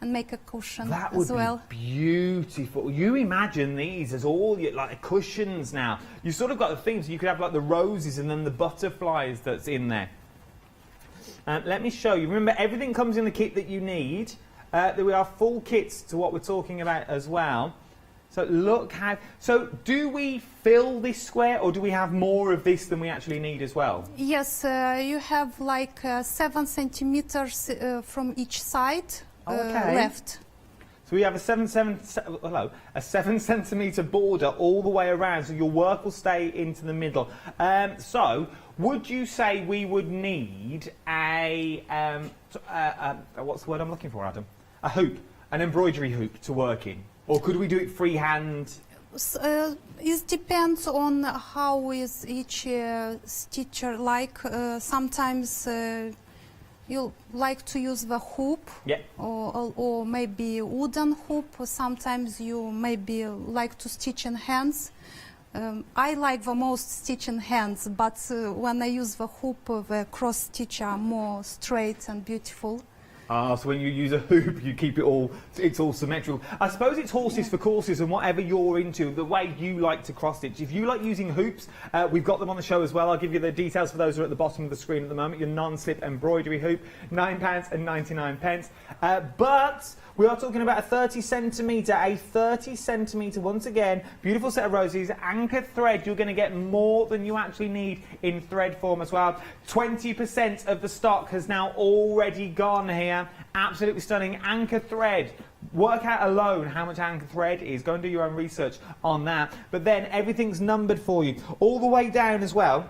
and make a cushion that would as well. Be beautiful. You imagine these as all your, like cushions now. You've sort of got the things. You could have like the roses and then the butterflies that's in there. Let me show you. Remember, everything comes in the kit that you need. There are full kits to what we're talking about as well. So look how. So do we fill this square, or do we have more of this than we actually need as well? Yes, you have like 7 centimeters from each side left. So we have a 7 centimetre border all the way around, so your work will stay into the middle. So would you say we would need a what's the word I'm looking for, Adam? A hoop, an embroidery hoop to work in, or could we do it freehand? It depends on how is each stitcher like. Sometimes you like to use the hoop, or maybe wooden hoop. Sometimes you maybe like to stitch in hands. I like the most stitch in hands, but when I use the hoop, the cross stitch are more straight and beautiful. So when you use a hoop, you keep it all, it's all symmetrical. I suppose it's horses for courses and whatever you're into, the way you like to cross stitch. If you like using hoops, we've got them on the show as well. I'll give you the details for those who are at the bottom of the screen at the moment. Your non-slip embroidery hoop, £9 and 99 pence. But we are talking about a 30 centimetre, once again, beautiful set of roses, anchor thread. You're going to get more than you actually need in thread form as well. 20% of the stock has now already gone here. Absolutely stunning. Anchor thread, work out alone how much anchor thread is. Go and do your own research on that. But then everything's numbered for you. All the way down as well,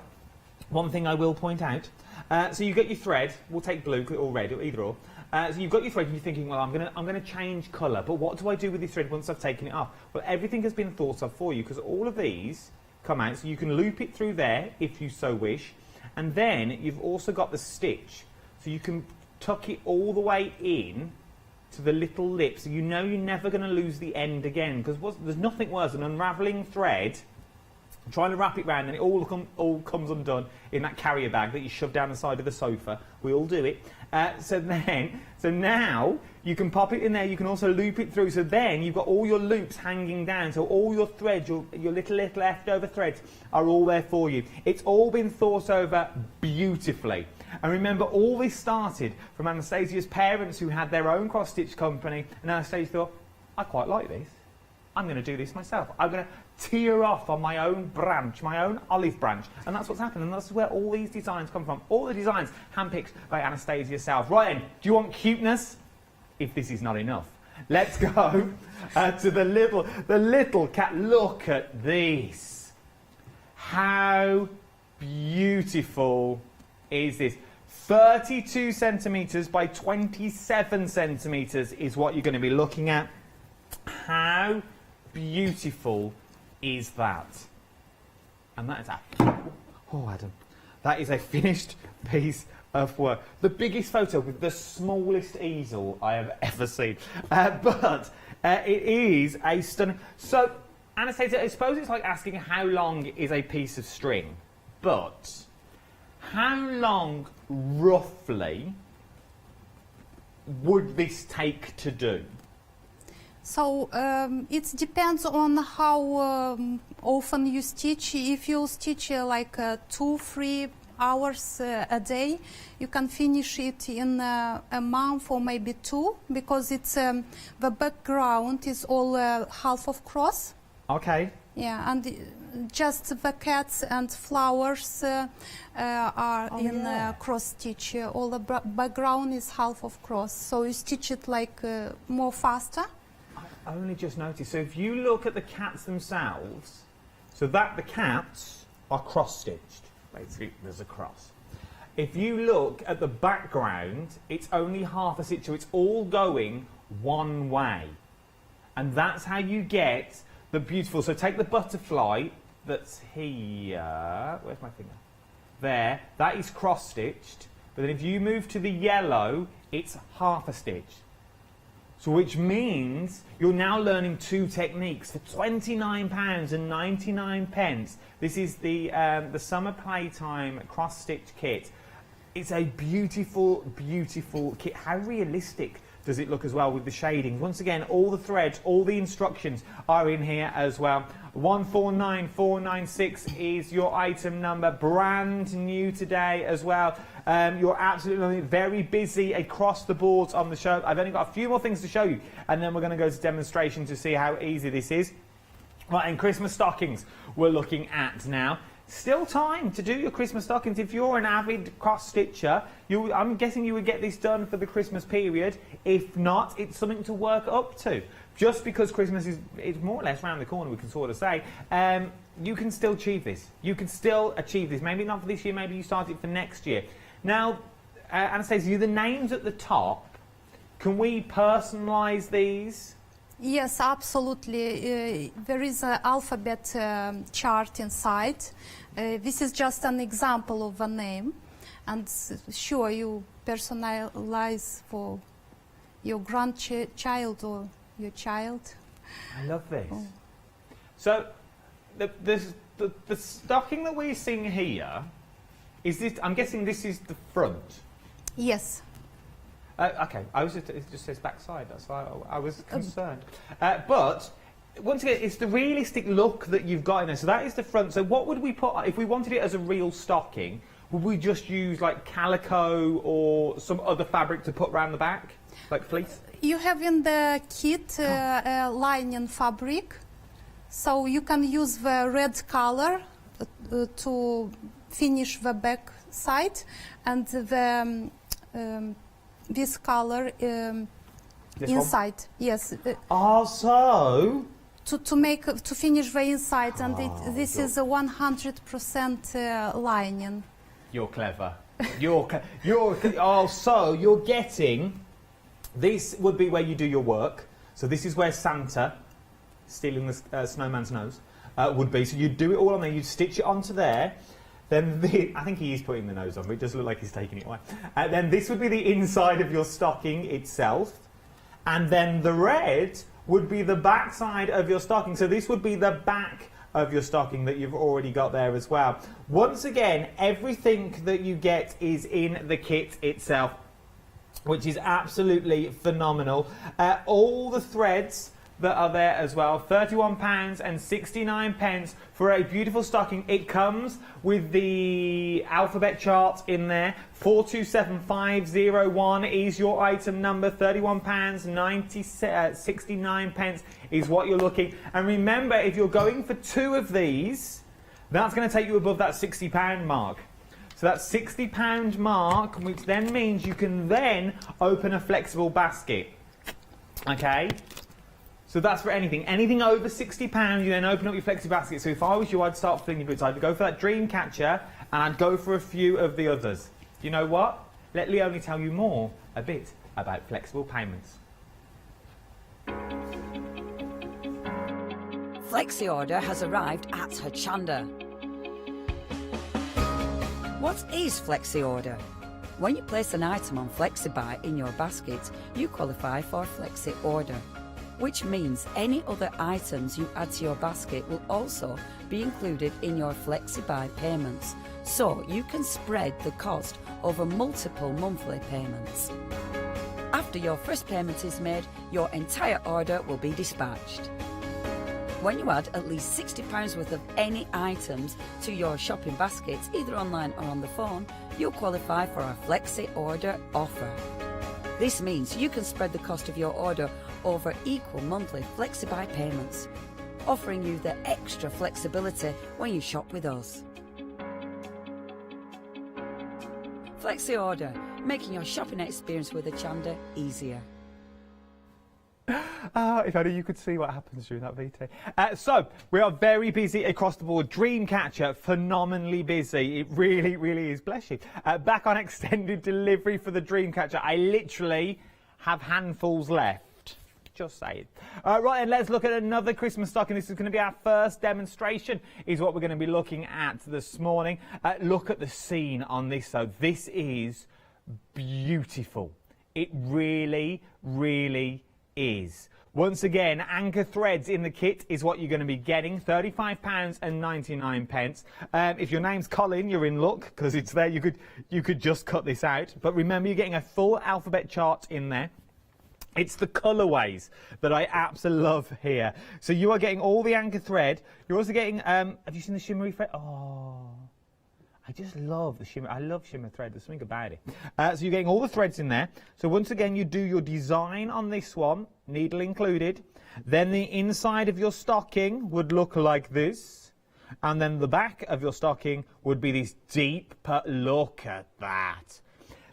one thing I will point out. So you get your thread. We'll take blue or red, or either or. So you've got your thread and you're thinking, well, I'm gonna change colour, but what do I do with this thread once I've taken it off? Well, everything has been thought of for you, because all of these come out, so you can loop it through there if you so wish, and then you've also got the stitch, so you can tuck it all the way in to the little lip, so you know you're never going to lose the end again, because there's nothing worse than unravelling thread, trying to wrap it round, and it all comes undone in that carrier bag that you shove down the side of the sofa. We all do it. So now you can pop it in there. You can also loop it through. So then you've got all your loops hanging down. So all your threads, your little leftover threads, are all there for you. It's all been thought over beautifully. And remember, all this started from Anastasia's parents, who had their own cross-stitch company. And Anastasia thought, I quite like this. I'm going to do this myself. I'm going to tear off on my own branch, my own olive branch. And that's what's happened, and that's where all these designs come from. All the designs handpicked by Anastasia herself. Right then, do you want cuteness? If this is not enough, let's go to the little cat. Look at this. How beautiful is this? 32 centimetres by 27 centimetres is what you're going to be looking at. How beautiful is that? And that is Adam, that is a finished piece of work. The biggest photo with the smallest easel I have ever seen. But it is a stunning... So, Anastasia, I suppose it's like asking how long is a piece of string, but how long, roughly, would this take to do? So it depends on how often you stitch. If you stitch like 2-3 hours a day, you can finish it in a month or maybe 2, because it's the background is all half of cross. Okay. Yeah, and just the cats and flowers are in cross stitch. All the background is half of cross, so you stitch it like more faster. I only just noticed. So if you look at the cats themselves, so that the cats are cross-stitched. Basically, there's a cross. If you look at the background, it's only half a stitch, so it's all going one way. And that's how you get the beautiful... So take the butterfly that's here. Where's my finger? There. That is cross-stitched. But then if you move to the yellow, it's half a stitch. So which means you're now learning 2 techniques for £29.99. This is the Summer Playtime cross-stitch kit. It's a beautiful, beautiful kit. How realistic does it look as well with the shading? Once again, all the threads, all the instructions are in here as well. 149496 is your item number, brand new today as well. You're absolutely very busy across the board on the show. I've only got a few more things to show you, and then we're going to go to demonstration to see how easy this is. Right, and Christmas stockings we're looking at now. Still time to do your Christmas stockings. If you're an avid cross-stitcher, I'm guessing you would get this done for the Christmas period. If not, it's something to work up to. Just because Christmas is more or less round the corner, we can sort of say, you can still achieve this. You can still achieve this. Maybe not for this year, maybe you start it for next year. Now, Anastasia, the names at the top, can we personalise these? Yes, absolutely. There is an alphabet chart inside. This is just an example of a name. And sure, you personalize for your grandchild or your child. I love this. Oh. So, the stocking that we're seeing here, is this? I'm guessing this is the front. Yes. Okay, it just says backside. That's why I was concerned. But once again, it's the realistic look that you've got in there. So that is the front. So what would we put if we wanted it as a real stocking? Would we just use like calico or some other fabric to put around the back, like fleece? You have in the kit lining fabric, so you can use the red color to finish the back side, and the this color This one? inside. Yes. Oh, so To finish the inside, and this is a 100% lining. you're clever. So you're getting. This would be where you do your work. So this is where Santa, stealing the snowman's nose, would be. So you'd do it all on there. You'd stitch it onto there. Then I think he is putting the nose on, but it does look like he's taking it away. Then this would be the inside of your stocking itself. And then the red would be the back side of your stocking. So this would be the back of your stocking that you've already got there as well. Once again, everything that you get is in the kit itself, which is absolutely phenomenal. All the threads that are there as well, £31.69 for a beautiful stocking. It comes with the alphabet chart in there. 427501 is your item number. £31.69 is what you're looking. And remember, if you're going for 2 of these, that's going to take you above that £60 mark. So that £60 mark, which then means you can then open a flexible basket. Okay? So that's for anything. Anything over £60, you then open up your flexi basket. So if I was you, I'd start filling your boots. I'd go for that dream catcher, and I'd go for a few of the others. You know what? Let Leonie tell you a bit about flexible payments. Flexi order has arrived at Hochanda. What is Flexi order? When you place an item on FlexiBuy in your basket, you qualify for Flexi order, which means any other items you add to your basket will also be included in your FlexiBuy payments, so you can spread the cost over multiple monthly payments. After your first payment is made, your entire order will be dispatched. When you add at least £60 worth of any items to your shopping baskets, either online or on the phone, you'll qualify for our Flexi order offer. This means you can spread the cost of your order over equal monthly FlexiBuy payments, offering you the extra flexibility when you shop with us. Flexi order, making your shopping experience with Hochanda easier. If only you could see what happens during that VT. So, we are very busy across the board. Dreamcatcher, phenomenally busy. It really, really is. Bless you. Back on extended delivery for the Dreamcatcher. I literally have handfuls left. Just saying. Right, and let's look at another Christmas stocking. This is going to be our first demonstration, is what we're going to be looking at this morning. Look at the scene on this, though. This is beautiful. It really, really is. Once again, anchor threads in the kit is what you're going to be getting, £35.99. If your name's Colin, you're in luck, because it's there. You could just cut this out. But remember, you're getting a full alphabet chart in there. It's the colourways that I absolutely love here. So you are getting all the anchor thread. You're also getting, have you seen the shimmery thread? Oh, I just love the shimmer. I love shimmer thread. There's something about it. So you're getting all the threads in there. So once again, you do your design on this one, needle included. Then the inside of your stocking would look like this. And then the back of your stocking would be this deep, look at that.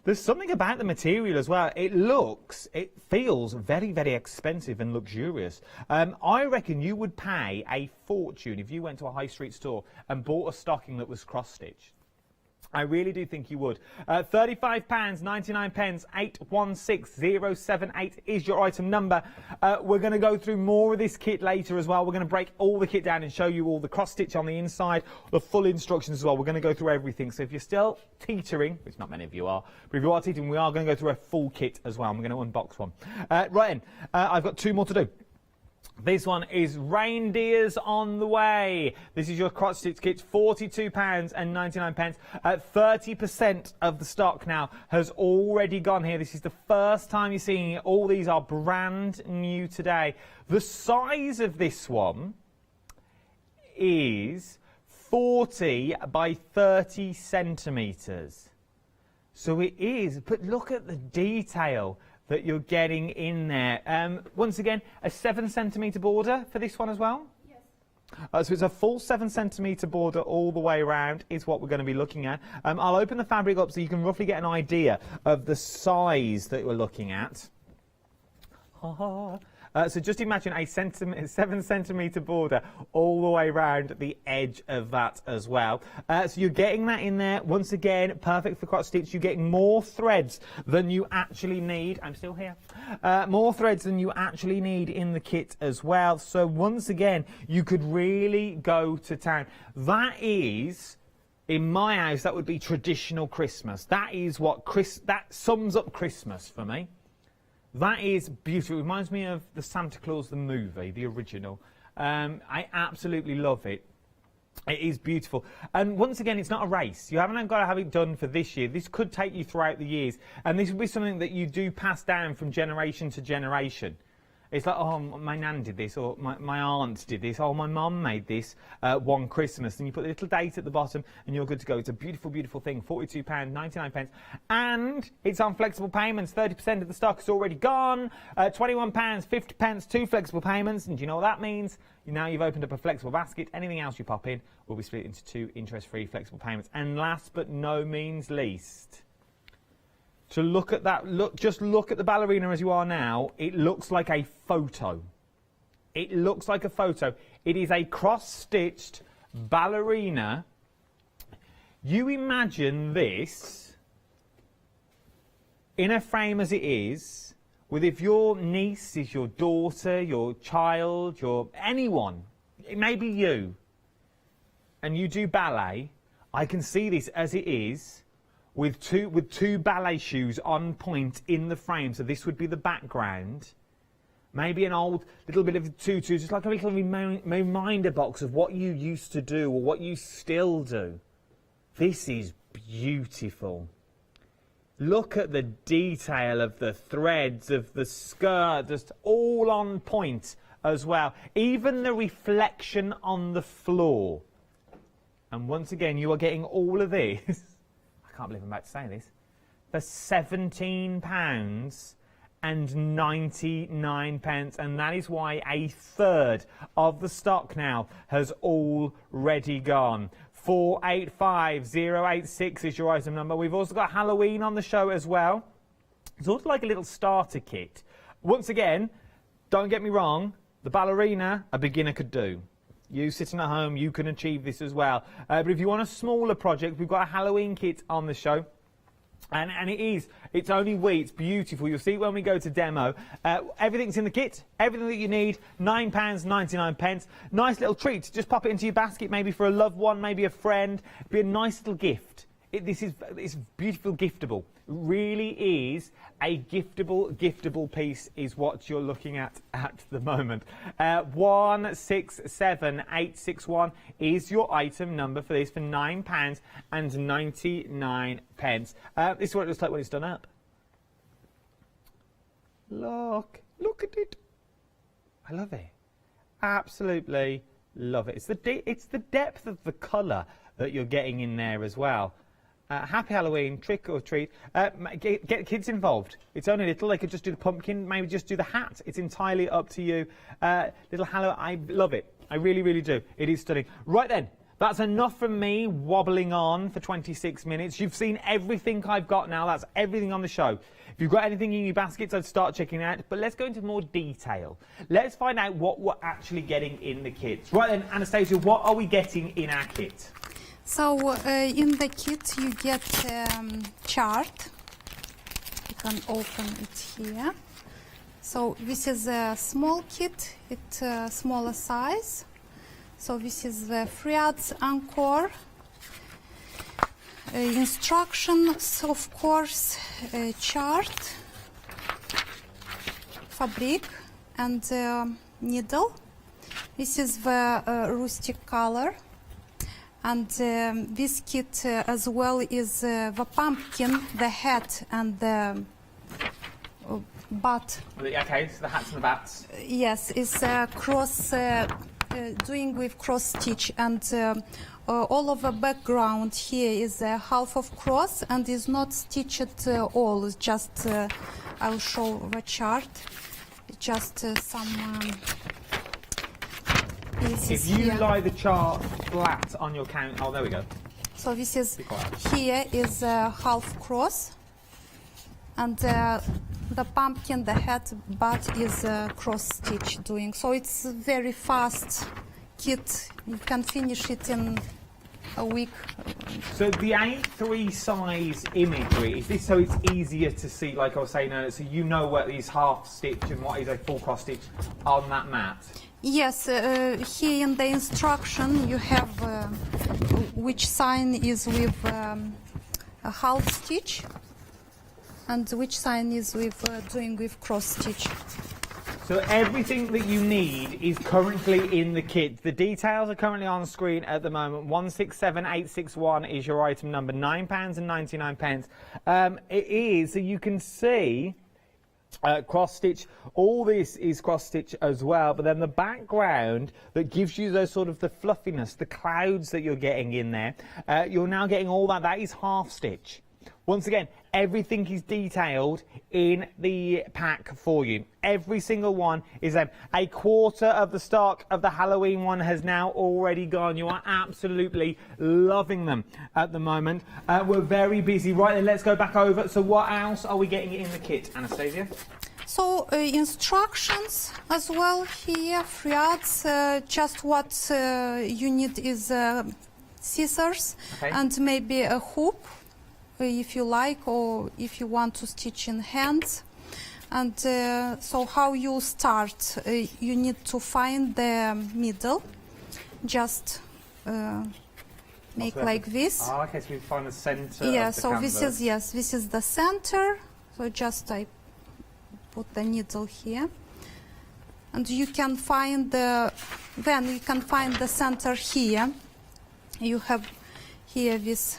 There's something about the material as well. It feels very, very expensive and luxurious. I reckon you would pay a fortune if you went to a high street store and bought a stocking that was cross-stitched. I really do think you would. £35.99, 816078 is your item number. We're going to go through more of this kit later as well. We're going to break all the kit down and show you all the cross-stitch on the inside, the full instructions as well. We're going to go through everything. So if you're still teetering, which not many of you are, but if you are teetering, we are going to go through a full kit as well. I'm going to unbox one. Right then, I've got 2 more to do. This one is Reindeers on the Way. This is your cross-stitch kit, £42.99. 30% of the stock now has already gone here. This is the first time you're seeing it. All these are brand new today. The size of this one is 40 by 30 centimetres. So it is, but look at the detail that you're getting in there. Once again, a 7cm border for this one as well? Yes. So it's a full 7cm border all the way around is what we're going to be looking at. I'll open the fabric up so you can roughly get an idea of the size that we're looking at. So just imagine a 7 centimetre border all the way around the edge of that as well. So you're getting that in there. Once again, perfect for cross stitch. You're getting more threads than you actually need. I'm still here. More threads than you actually need in the kit as well. So once again, you could really go to town. That is... In my house, that would be traditional Christmas. That is what that sums up Christmas for me. That is beautiful. It reminds me of the Santa Claus the movie, the original. I absolutely love it. It is beautiful. And once again, it's not a race. You haven't got to have it done for this year. This could take you throughout the years. And this will be something that you do pass down from generation to generation. It's like, oh, my nan did this, or my aunt did this, oh, my mum made this one Christmas. And you put a little date at the bottom and you're good to go. It's a beautiful, beautiful thing. £42.99. And it's on flexible payments. 30% of the stock is already gone. £21.50, 2 flexible payments. And do you know what that means? Now you've opened up a flexible basket. Anything else you pop in will be split into 2 interest-free flexible payments. And last but no means least... To look at that, just look at the ballerina as you are now. It looks like a photo. It looks like a photo. It is a cross-stitched ballerina. You imagine this in a frame as it is, with if your niece is your daughter, your child, your anyone, it may be you, and you do ballet. I can see this as it is. With two ballet shoes on point in the frame, so this would be the background. Maybe an old little bit of a tutu, just like a little reminder box of what you used to do or what you still do. This is beautiful. Look at the detail of the threads of the skirt, just all on point as well. Even the reflection on the floor. And once again, you are getting all of this. I can't believe I'm about to say this, for £17.99, and that is why a third of the stock now has already gone. 485086 is your item number. We've also got Halloween on the show as well. It's also like a little starter kit. Once again, don't get me wrong, the ballerina a beginner could do. You sitting at home, you can achieve this as well. But if you want a smaller project, we've got a Halloween kit on the show. And it's only wee, it's beautiful. You'll see when we go to demo. Everything's in the kit, everything that you need, £9.99. Nice little treat. Just pop it into your basket, maybe for a loved one, maybe a friend. It'd be a nice little gift. It's beautiful, giftable. It really is a giftable piece is what you're looking at the moment. 167861 is your item number for this for £9.99. This is what it looks like when it's done up. Look at it. I love it. Absolutely love it. It's the depth of the colour that you're getting in there as well. Happy Halloween, trick or treat. Get kids involved. It's only little. They could just do the pumpkin, maybe just do the hat. It's entirely up to you. Little Halloween, I love it. I really, really do. It is stunning. Right then, that's enough from me wobbling on for 26 minutes. You've seen everything I've got now. That's everything on the show. If you've got anything in your baskets, I'd start checking it out. But let's go into more detail. Let's find out what we're actually getting in the kits. Right then, Anastasia, what are we getting in our kit? So in the kit you get chart. You can open it here. So this is a small kit. It's smaller size. So this is the threads anchor. Instructions, of course, chart, fabric, and needle. This is the rustic color. And this kit as well is the pumpkin, the hat, and the bat. Okay, so the hats and the bats. Yes, it's cross, doing with cross stitch, and all of the background here is half of cross and is not stitched at all. It's just, I'll show the chart. Just some. If you lie the chart flat on your count, oh, there we go. So this is, here is half cross, and the pumpkin, the head, but is cross stitch doing. So it's very fast kit. You can finish it in a week. So the A3 size imagery, is this so it's easier to see, like I was saying earlier, so you know what is half stitch and what is a full cross stitch on that mat? Yes, here in the instruction you have which sign is with a half stitch and which sign is with doing with cross stitch. So everything that you need is currently in the kit. The details are currently on screen at the moment. 167861 is your item number, £9.99. It is, so you can see cross stitch. All this is cross stitch as well, but then the background that gives you those sort of the fluffiness, the clouds that you're getting in there, you're now getting all that. That is half stitch. Once again, everything is detailed in the pack for you. Every single one is a quarter of the stock of the Halloween one has now already gone. You are absolutely loving them at the moment. We're very busy. Right then, let's go back over. So what else are we getting in the kit, Anastasia? So instructions as well here, threads, just what you need is scissors and maybe a hoop, if you like, or if you want to stitch in hand. And so how you start, you need to find the middle, just make like this. Oh, okay, so we find the center. Yeah, of the so canvas. this is the center. So just I put the needle here, and you can find the center here. You have here this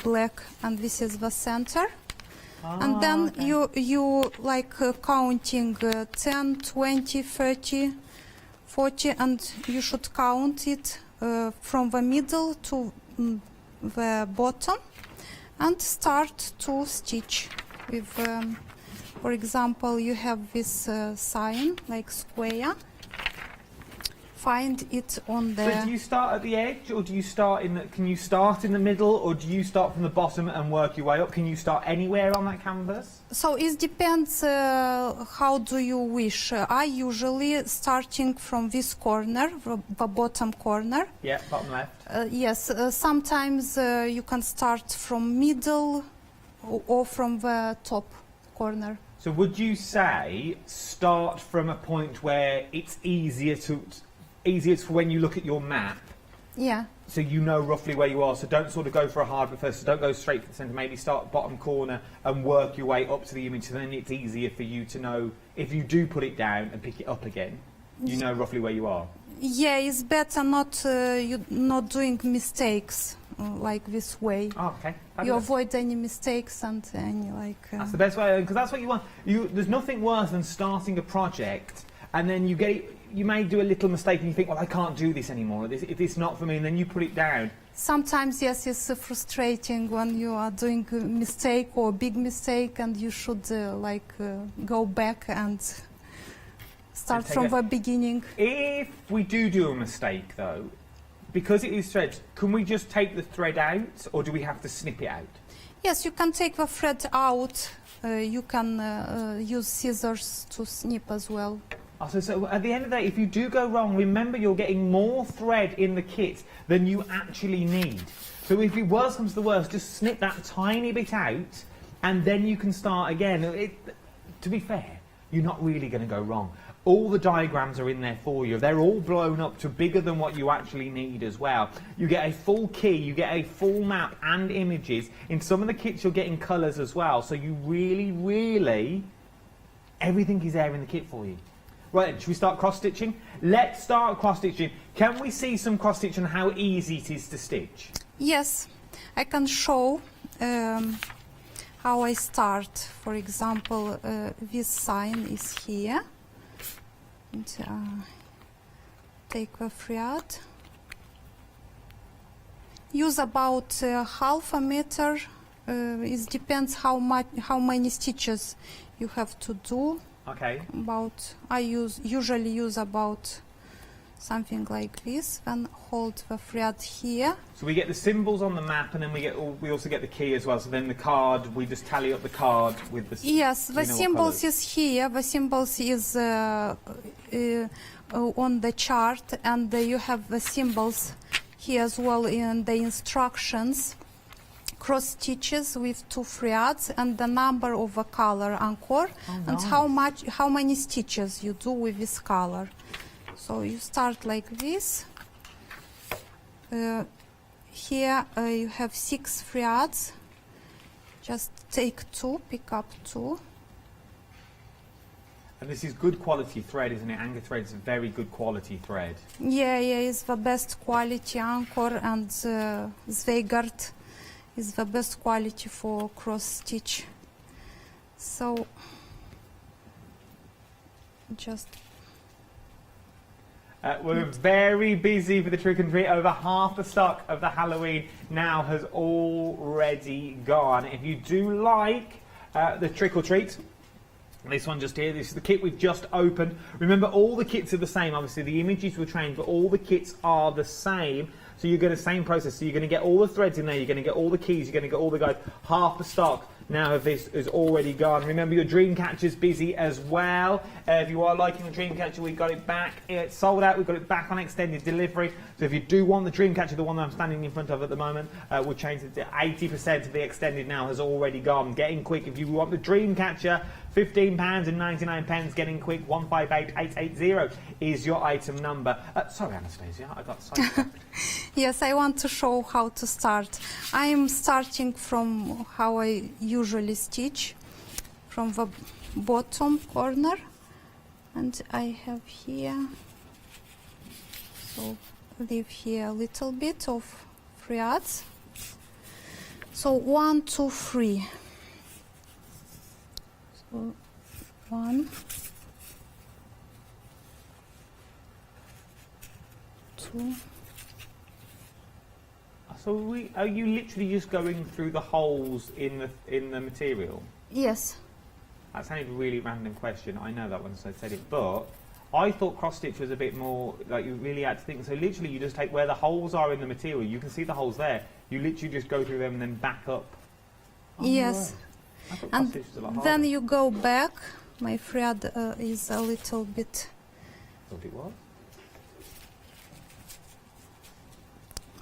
black, and this is the center. And then you like counting 10, 20, 30, 40, and you should count it from the middle to the bottom and start to stitch with, for example, you have this sign like square. Find it on the... So do you start at the edge, or do you start in the, can you start in the middle, or do you start from the bottom and work your way up? Can you start anywhere on that canvas? So it depends how do you wish. I usually starting from this corner, the bottom corner. Yeah, bottom left. Yes, sometimes you can start from middle or from the top corner. So would you say start from a point where it's easier for when you look at your map? Yeah. So you know roughly where you are, so don't sort of go for a hard bit first, so don't go straight for the centre, maybe start bottom corner and work your way up to the image, so then it's easier for you to know, if you do put it down and pick it up again, you know roughly where you are. Yeah, it's better you not doing mistakes like this way. Oh, okay. You avoid any mistakes and any like... That's the best way, because that's what you want. There's nothing worse than starting a project and then you may do a little mistake and you think, well, I can't do this anymore, if it's not for me, and then you put it down. Sometimes, yes, it's frustrating when you are doing a mistake or a big mistake and you should go back and start from the beginning. If we do a mistake, though, because it is threads, can we just take the thread out, or do we have to snip it out? Yes, you can take the thread out. You can use scissors to snip as well. So at the end of the day, if you do go wrong, remember you're getting more thread in the kit than you actually need. So if it worst comes to the worst, just snip that tiny bit out, and then you can start again. To be fair, you're not really going to go wrong. All the diagrams are in there for you. They're all blown up to bigger than what you actually need as well. You get a full key, you get a full map and images. In some of the kits you're getting colours as well. So you really, everything is there in the kit for you. Right then, should we start cross-stitching? Let's start cross-stitching. Can we see some cross-stitch and how easy it is to stitch? Yes, I can show how I start. For example, this sign is here. And, take a thread. Use about half a meter. It depends how many stitches you have to do. Okay. I usually use about something like this, then hold the thread here. So we get the symbols on the map, and then we also get the key as well. So then the card, we just tally up the card with the Yes, the symbols is here. The symbols is on the chart, and you have the symbols here as well in the instructions. Cross stitches with 2 threads and the number of a color anchor, and how many stitches you do with this color. So you start like this. Here you have 6 threads. Just take 2, pick up 2. And this is good quality thread, isn't it? Anchor thread is a very good quality thread. Yeah, it's the best quality anchor, and Zweigart is the best quality for cross stitch. So just we're very busy for the trick and treat. Over half the stock of the Halloween now has already gone. If you do like the trick or treat, this one just here, this is the kit we've just opened. Remember, all the kits are the same. Obviously the images will change, but all the kits are the same. So you're going to the same process. So you're going to get all the threads in there, you're going to get all the keys, you're going to get all the guides. Half the stock now of this is already gone. Remember, your dream catcher's busy as well. If you are liking the dream catcher, we've got it back. It's sold out. We've got it back on extended delivery. So if you do want the dream catcher, the one that I'm standing in front of at the moment, we'll change it to 80% of the extended now has already gone. Get in quick if you want the dream catcher. £15.99. Get in quick. 158880 is your item number. Sorry, Anastasia, I got sidetracked. Yes, I want to show how to start. I am starting from how I usually stitch, from the bottom corner, and I have here, so leave here a little bit of threads. So 1, 2, 3. So 1, 2. So are you literally just going through the holes in the material? Yes. That sounded a really random question. I know that when I said it, but I thought cross stitch was a bit more like you really had to think. So literally, you just take where the holes are in the material. You can see the holes there. You literally just go through them and then back up. Oh, yes. Right. And then you go back. My thread is a little bit. Thought it was.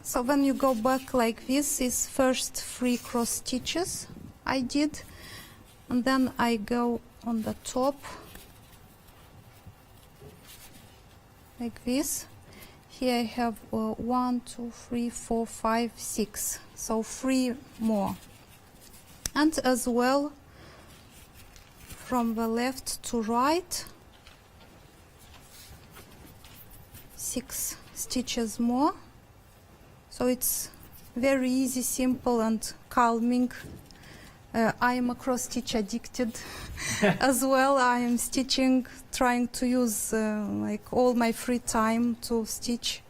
So when you go back like this, is first 3 cross stitches I did, and then I go on the top like this. Here I have 1, 2, 3, 4, 5, 6, so 3 more. And as well from the left to right, 6 stitches more. So it's very easy, simple and calming. I am a cross stitch addicted as well. I am stitching, trying to use like all my free time to stitch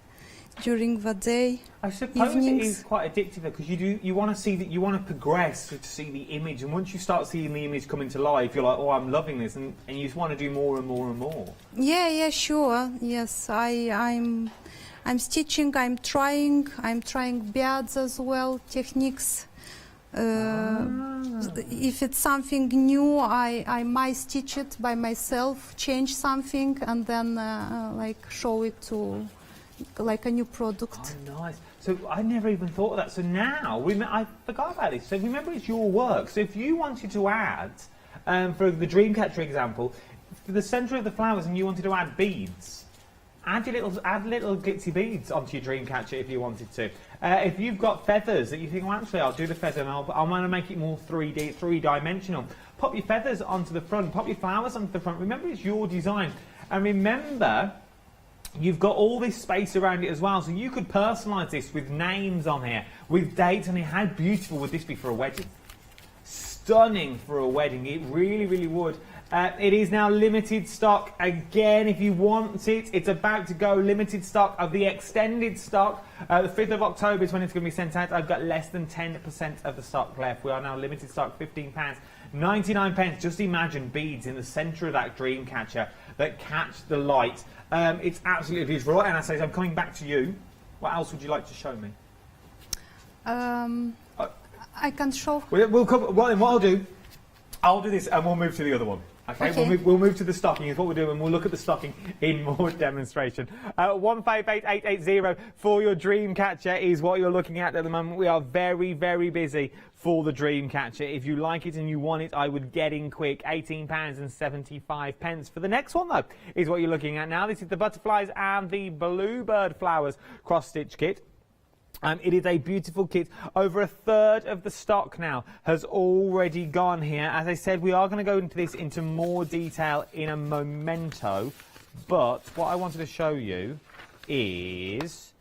during the day. I suppose evenings. It is quite addictive because you want to see that, you want to progress to see the image, and once you start seeing the image come into life, you're like, oh, I'm loving this, and you just want to do more and more and more. Yeah, sure. Yes, I'm stitching, I'm trying beads as well, techniques. If it's something new, I might stitch it by myself, change something, and then like show it to like a new product. Oh, nice. So I never even thought of that. So now, I forgot about this. So remember, it's your work. So if you wanted to add, for the Dreamcatcher example, for the centre of the flowers, and you wanted to add beads, add little glitzy beads onto your Dreamcatcher if you wanted to. If you've got feathers that you think, well, actually, I'll do the feather and I want to make it more 3D, 3-dimensional. Pop your feathers onto the front. Pop your flowers onto the front. Remember, it's your design. And remember, you've got all this space around it as well, so you could personalise this with names on here, with dates on here. How beautiful would this be for a wedding? Stunning for a wedding. It really, really would. It is now limited stock again. If you want it, it's about to go. Limited stock of the extended stock. The 5th of October is when it's going to be sent out. I've got less than 10% of the stock left. We are now limited stock, £15.99. Just imagine beads in the centre of that dream catcher that catch the light. It's absolutely beautiful. And I say, I'm coming back to you. What else would you like to show me? I can show. We'll cover. Well, then what I'll do this, and we'll move to the other one. Okay. We'll move to the stocking. Is what we'll do, and we'll look at the stocking in more demonstration. 158880 for your dream catcher is what you're looking at the moment. We are very, very busy for the dream catcher. If you like it and you want it, I would get in quick. £18.75 for the next one, though, is what you're looking at now. This is the butterflies and the bluebird flowers cross-stitch kit. It is a beautiful kit. Over a third of the stock now has already gone here. As I said, we are going to go into this into more detail in a momento. But what I wanted to show you is...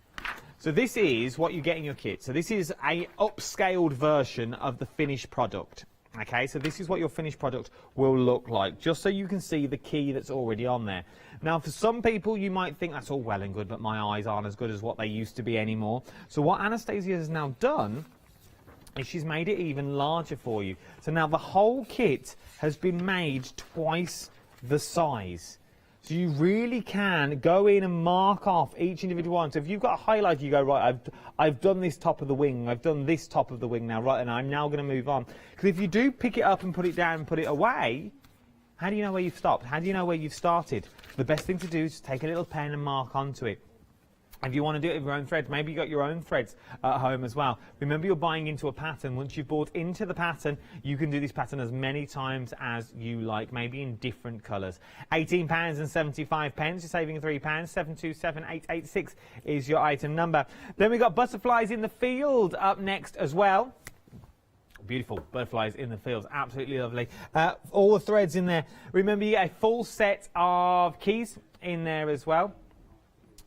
So this is what you get in your kit. So this is a upscaled version of the finished product. Okay, so this is what your finished product will look like, just so you can see the key that's already on there. Now, for some people, you might think that's all well and good, but my eyes aren't as good as what they used to be anymore. So what Anastasia has now done is she's made it even larger for you. So now the whole kit has been made twice the size. So you really can go in and mark off each individual one. So if you've got a highlighter, you go, right, I've done this top of the wing, I've done this top of the wing now, right, and I'm now going to move on. Because if you do pick it up and put it down and put it away, how do you know where you've stopped? How do you know where you've started? The best thing to do is take a little pen and mark onto it. If you want to do it with your own threads, maybe you've got your own threads at home as well. Remember, you're buying into a pattern. Once you've bought into the pattern, you can do this pattern as many times as you like, maybe in different colours. £18.75, you're saving £3. 727886 is your item number. Then we've got butterflies in the field up next as well. Beautiful butterflies in the fields, absolutely lovely. All the threads in there. Remember, you get a full set of keys in there as well.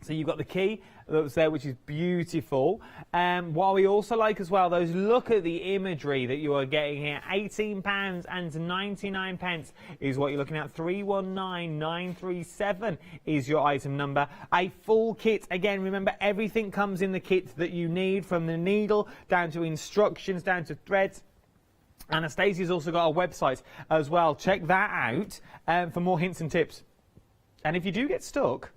So you've got the key that's there, which is beautiful. What we also like as well, those, look at the imagery that you are getting here. £18.99 is what you're looking at. 319937 is your item number. A full kit. Again, remember, everything comes in the kit that you need, from the needle down to instructions, down to threads. Anastasia's also got a website as well. Check that out for more hints and tips. And if you do get stuck,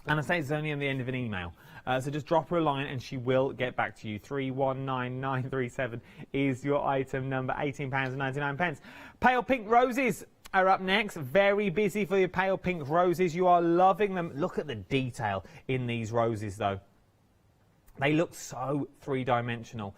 Anastasia's only on the end of an email. So just drop her a line and she will get back to you. 319937 is your item number. £18.99. Pale pink roses are up next. Very busy for your pale pink roses. You are loving them. Look at the detail in these roses, though. They look so three-dimensional.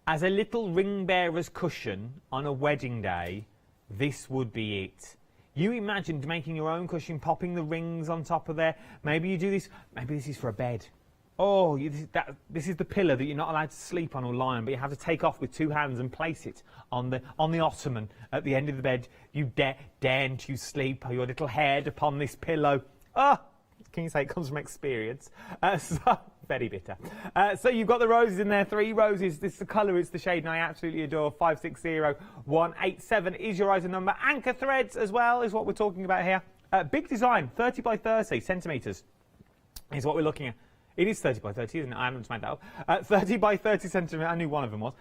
As a little ring bearer's cushion on a wedding day, this would be it. You imagined making your own cushion, popping the rings on top of there. Maybe you do this. Maybe this is for a bed. Oh, this is the pillow that you're not allowed to sleep on or lie on, but you have to take off with two hands and place it on the ottoman at the end of the bed. You daren't you sleep your little head upon this pillow. Ah, can you say it comes from experience? So very bitter. So you've got the roses in there, 3 roses. This is the colour, it's the shade, and I absolutely adore. 560187 is your item number. Anchor threads as well is what we're talking about here. Big design, 30 by 30 centimetres is what we're looking at. It is 30 by 30, isn't it? I haven't made that up. 30 by 30 centimetres, I knew one of them was.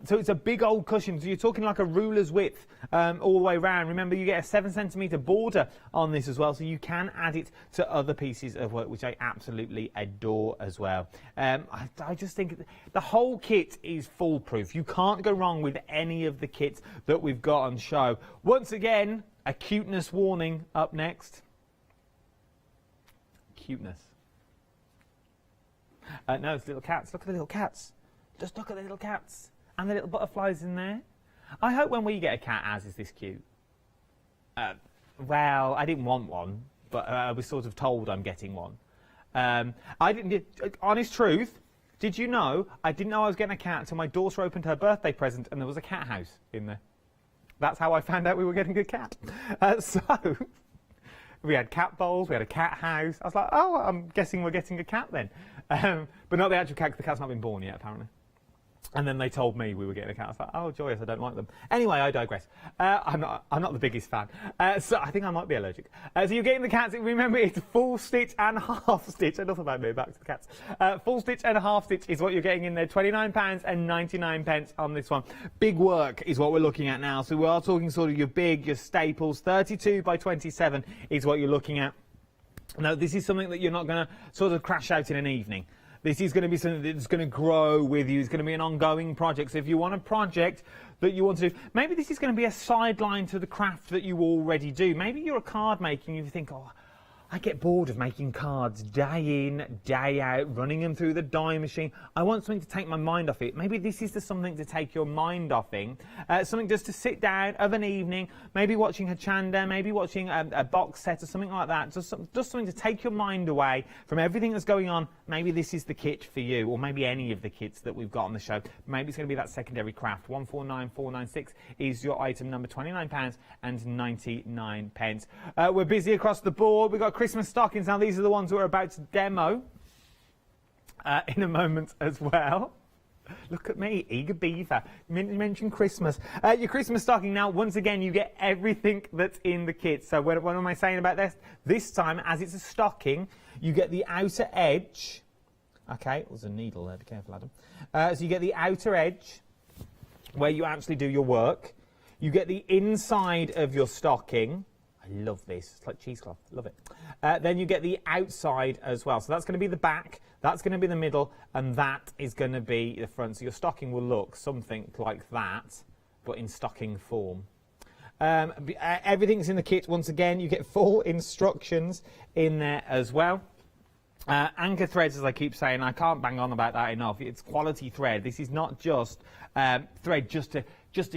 So it's a big old cushion. So you're talking like a ruler's width all the way around. Remember, you get a 7 centimetre border on this as well, so you can add it to other pieces of work, which I absolutely adore as well. I just think the whole kit is foolproof. You can't go wrong with any of the kits that we've got on show. Once again, a cuteness warning up next. Cuteness. No, it's little cats. Look at the little cats. Just look at the little cats. And the little butterflies in there. I hope when we get a cat, ours is this cute. Well, I didn't want one, but I was sort of told I'm getting one. Honest truth, did you know, I didn't know I was getting a cat until my daughter opened her birthday present and there was a cat house in there. That's how I found out we were getting a cat. So we had cat bowls, we had a cat house. I was like, oh, I'm guessing we're getting a cat then. But not the actual cat, because the cat's not been born yet, apparently. And then they told me we were getting a cat. I was like, oh, joyous, I don't like them. Anyway, I digress. I'm not the biggest fan. So I think I might be allergic. So you're getting the cats. Remember, it's full stitch and half stitch. Enough about me, back to the cats. Full stitch and half stitch is what you're getting in there. £29.99 on this one. Big work is what we're looking at now. So we are talking sort of your staples. 32 by 27 is what you're looking at. Now, this is something that you're not going to sort of crash out in an evening. This is going to be something that's going to grow with you. It's going to be an ongoing project. So if you want a project that you want to do, maybe this is going to be a sideline to the craft that you already do. Maybe you're a card maker and you think, oh, I get bored of making cards day in, day out, running them through the die machine. I want something to take my mind off it. Maybe this is something to take your mind off it. Something just to sit down of an evening, maybe watching Hochanda, maybe watching a box set or something like that. Just something to take your mind away from everything that's going on. Maybe this is the kit for you, or maybe any of the kits that we've got on the show. Maybe it's going to be that secondary craft. 149496 is your item number, £29.99. We're busy across the board. We've got Christmas stockings. Now, these are the ones we're about to demo in a moment as well. Look at me, eager beaver. You mentioned Christmas. Your Christmas stocking, now, once again, you get everything that's in the kit. So what am I saying about this? This time, as it's a stocking, you get the outer edge. Okay, there's a needle there, be careful, Adam. So you get the outer edge where you actually do your work. You get the inside of your stocking. I love this. It's like cheesecloth. Love it. Then you get the outside as well. So that's going to be the back, that's going to be the middle, and that is going to be the front. So your stocking will look something like that, but in stocking form. Everything's in the kit. Once again, you get full instructions in there as well. Anchor threads, as I keep saying, I can't bang on about that enough. It's quality thread. This is not just thread just to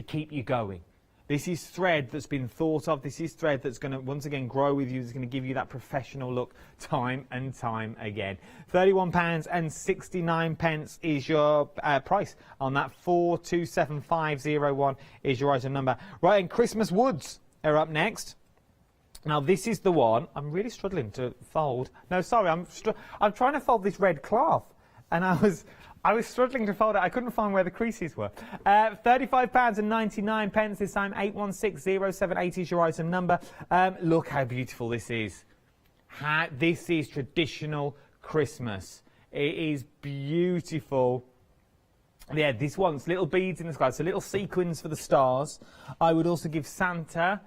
keep you going. This is thread that's been thought of. This is thread that's going to, once again, grow with you. It's going to give you that professional look time and time again. £31.69 is your price on that. 427501 is your item number. Right, and Christmas woods are up next. Now, this is the one I'm really struggling to fold. No, sorry, I'm trying to fold this red cloth, and I was struggling to fold it. I couldn't find where the creases were. £35.99 this time. 816078 is your item number. Look how beautiful this is. This is traditional Christmas. It is beautiful. Yeah, this one's little beads in the sky. So little sequins for the stars. I would also give Santa.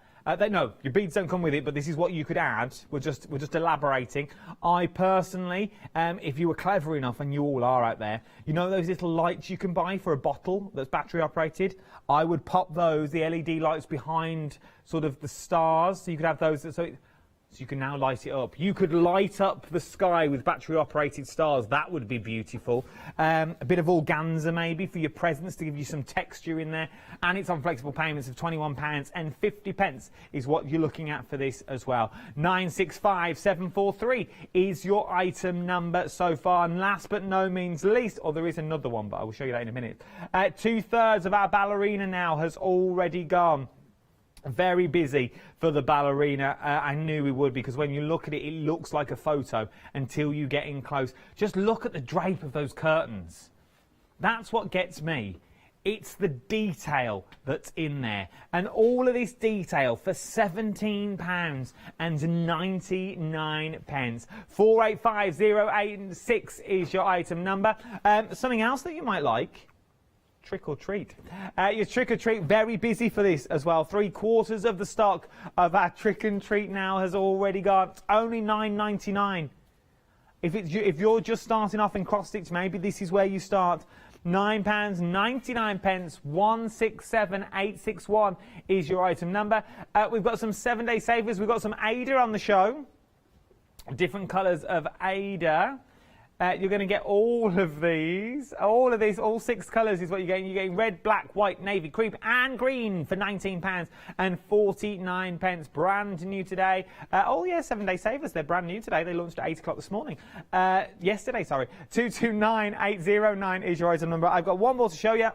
No, your beads don't come with it, but this is what you could add. We're just elaborating. I personally, if you were clever enough, and you all are out there, you know those little lights you can buy for a bottle that's battery operated? I would pop those, the LED lights behind sort of the stars, so you could have those, so you can now light it up. You could light up the sky with battery-operated stars. That would be beautiful. A bit of organza maybe for your presents to give you some texture in there. And it's on flexible payments of £21.50 is what you're looking at for this as well. 965743 is your item number so far. And last but no means least, or there is another one, but I will show you that in a minute. 2/3 of our ballerina now has already gone. Very busy for the ballerina. I knew we would, because when you look at it, it looks like a photo until you get in close. Just look at the drape of those curtains. That's what gets me. It's the detail that's in there. And all of this detail for £17.99. 485086 is your item number. Something else that you might like. Trick or treat. Your trick or treat, very busy for this as well. 3/4 of the stock of our trick and treat now has already gone. Only £9.99. If you're just starting off in cross stitch, maybe this is where you start. £9.99. 167861 is your item number. We've got some 7-day savers. We've got some Ada on the show. Different colours of Ada. You're going to get all of these. All of these, all 6 colours is what you're getting. You're getting red, black, white, navy, cream and green for £19.49. Brand new today. Oh, yeah, 7-day savers. They're brand new today. They launched at 8 o'clock this morning. Yesterday, sorry. 229809 is your item number. I've got one more to show you.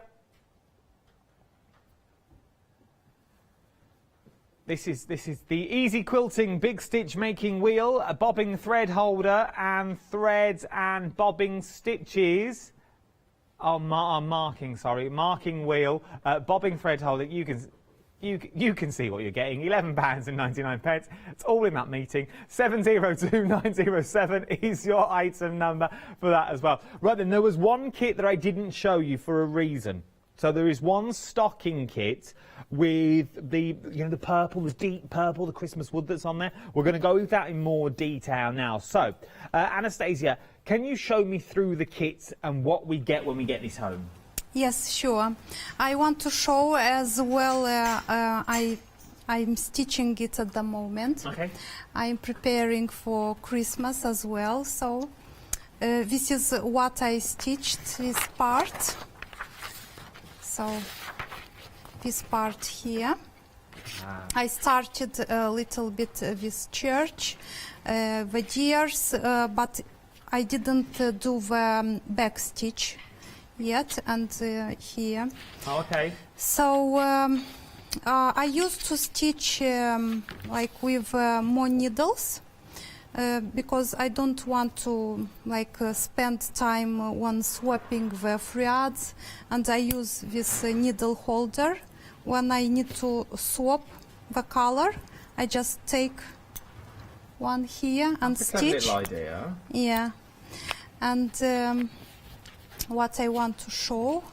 This is the Easy Quilting Big Stitch Making Wheel, a bobbing thread holder and threads and bobbing stitches. marking, sorry, marking wheel, bobbing thread holder. You can see what you're getting. £11.99. It's all in that meeting. 702907 is your item number for that as well. Right then, there was one kit that I didn't show you for a reason. So there is one stocking kit with the purple, the deep purple, the Christmas wood that's on there. We're going to go with that in more detail now. So, Anastasia, can you show me through the kit and what we get when we get this home? Yes, sure. I want to show as well, I'm stitching it at the moment. Okay. I'm preparing for Christmas as well. So this is what I stitched, this part. So this part here. I started a little bit with church, the deers, but I didn't do the back stitch yet, and here. Oh, okay. So I used to stitch like with more needles because I don't want to spend time on swapping the threads, and I use this needle holder. When I need to swap the color, I just take one here and That's stitch. a little idea. Yeah, and what I want to show,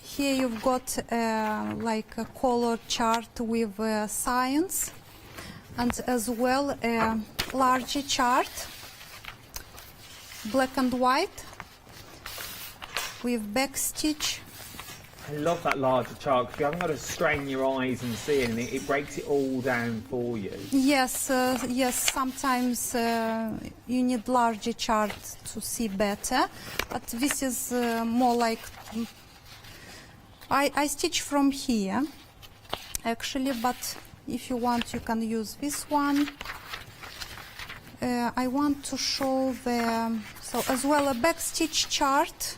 here you've got like a color chart with science, and as well a larger chart, black and white, with back stitch. I love that larger chart because you haven't got to strain your eyes and see it, and it breaks it all down for you. Yes, yes. Sometimes you need larger chart to see better, but this is more like I stitch from here, actually. But if you want, you can use this one. I want to show the as well a back stitch chart,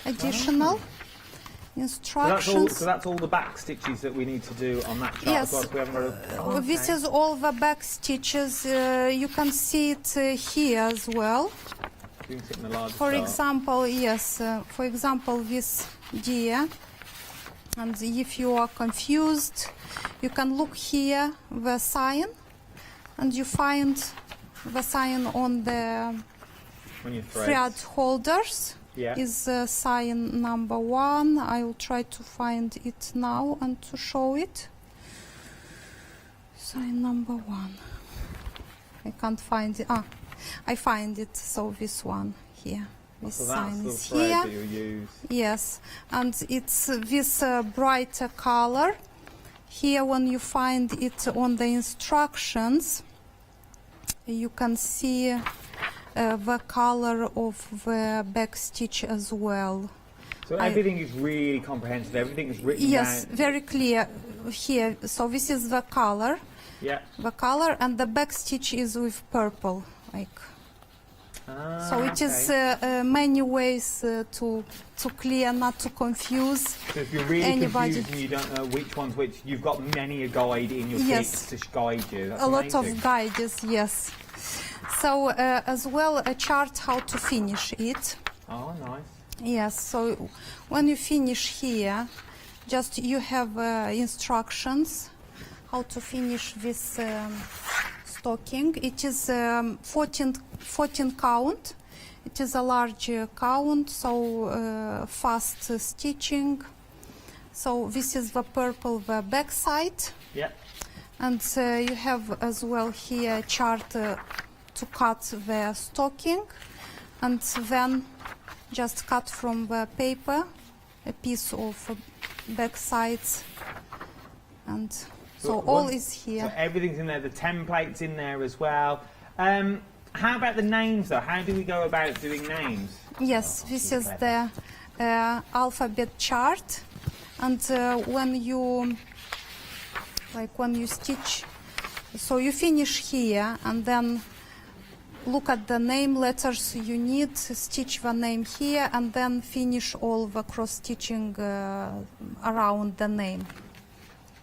additional. Instructions. So that's all the back stitches that we need to do on that chart. Yes. As well, so we haven't got okay. This is all the back stitches. You can see it here as well. You can see it in the larger For chart. example, yes. For example, this deer. And if you are confused, you can look here the sign, and you find the sign on the thread holders. Yeah. Is sign number 1. I will try to find it now and to show it. Sign number 1. I can't find it. I find it. So this one here. This sign is here. That you use. Yes, and it's this brighter color. Here, when you find it on the instructions, you can see the color of the back stitch as well. So everything is really comprehensive. Everything is written yes, down. very clear here. So this is the color. Yeah. The color, and the back stitch is with purple, like. So it is many ways to clear, not to confuse so if you're really anybody. confused and you don't know which one's which, you've got many a guide in your Yes. kit to guide you. That's a lot amazing. of guides, yes. So as well a chart how to finish it. Oh, nice. Yes, so when you finish here, just you have instructions how to finish this stocking. It is 14 count. It is a large count, so fast stitching. So this is the purple, the back side. Yeah. And you have as well here a chart to cut the stocking, and then just cut from the paper a piece of back sides, and so all is here. So everything's in there, the template's in there as well. How about the names though? How do we go about doing names? Yes, this is the alphabet chart, and when you stitch, so you finish here and then look at the name letters you need, stitch the name here, and then finish all the cross stitching around the name.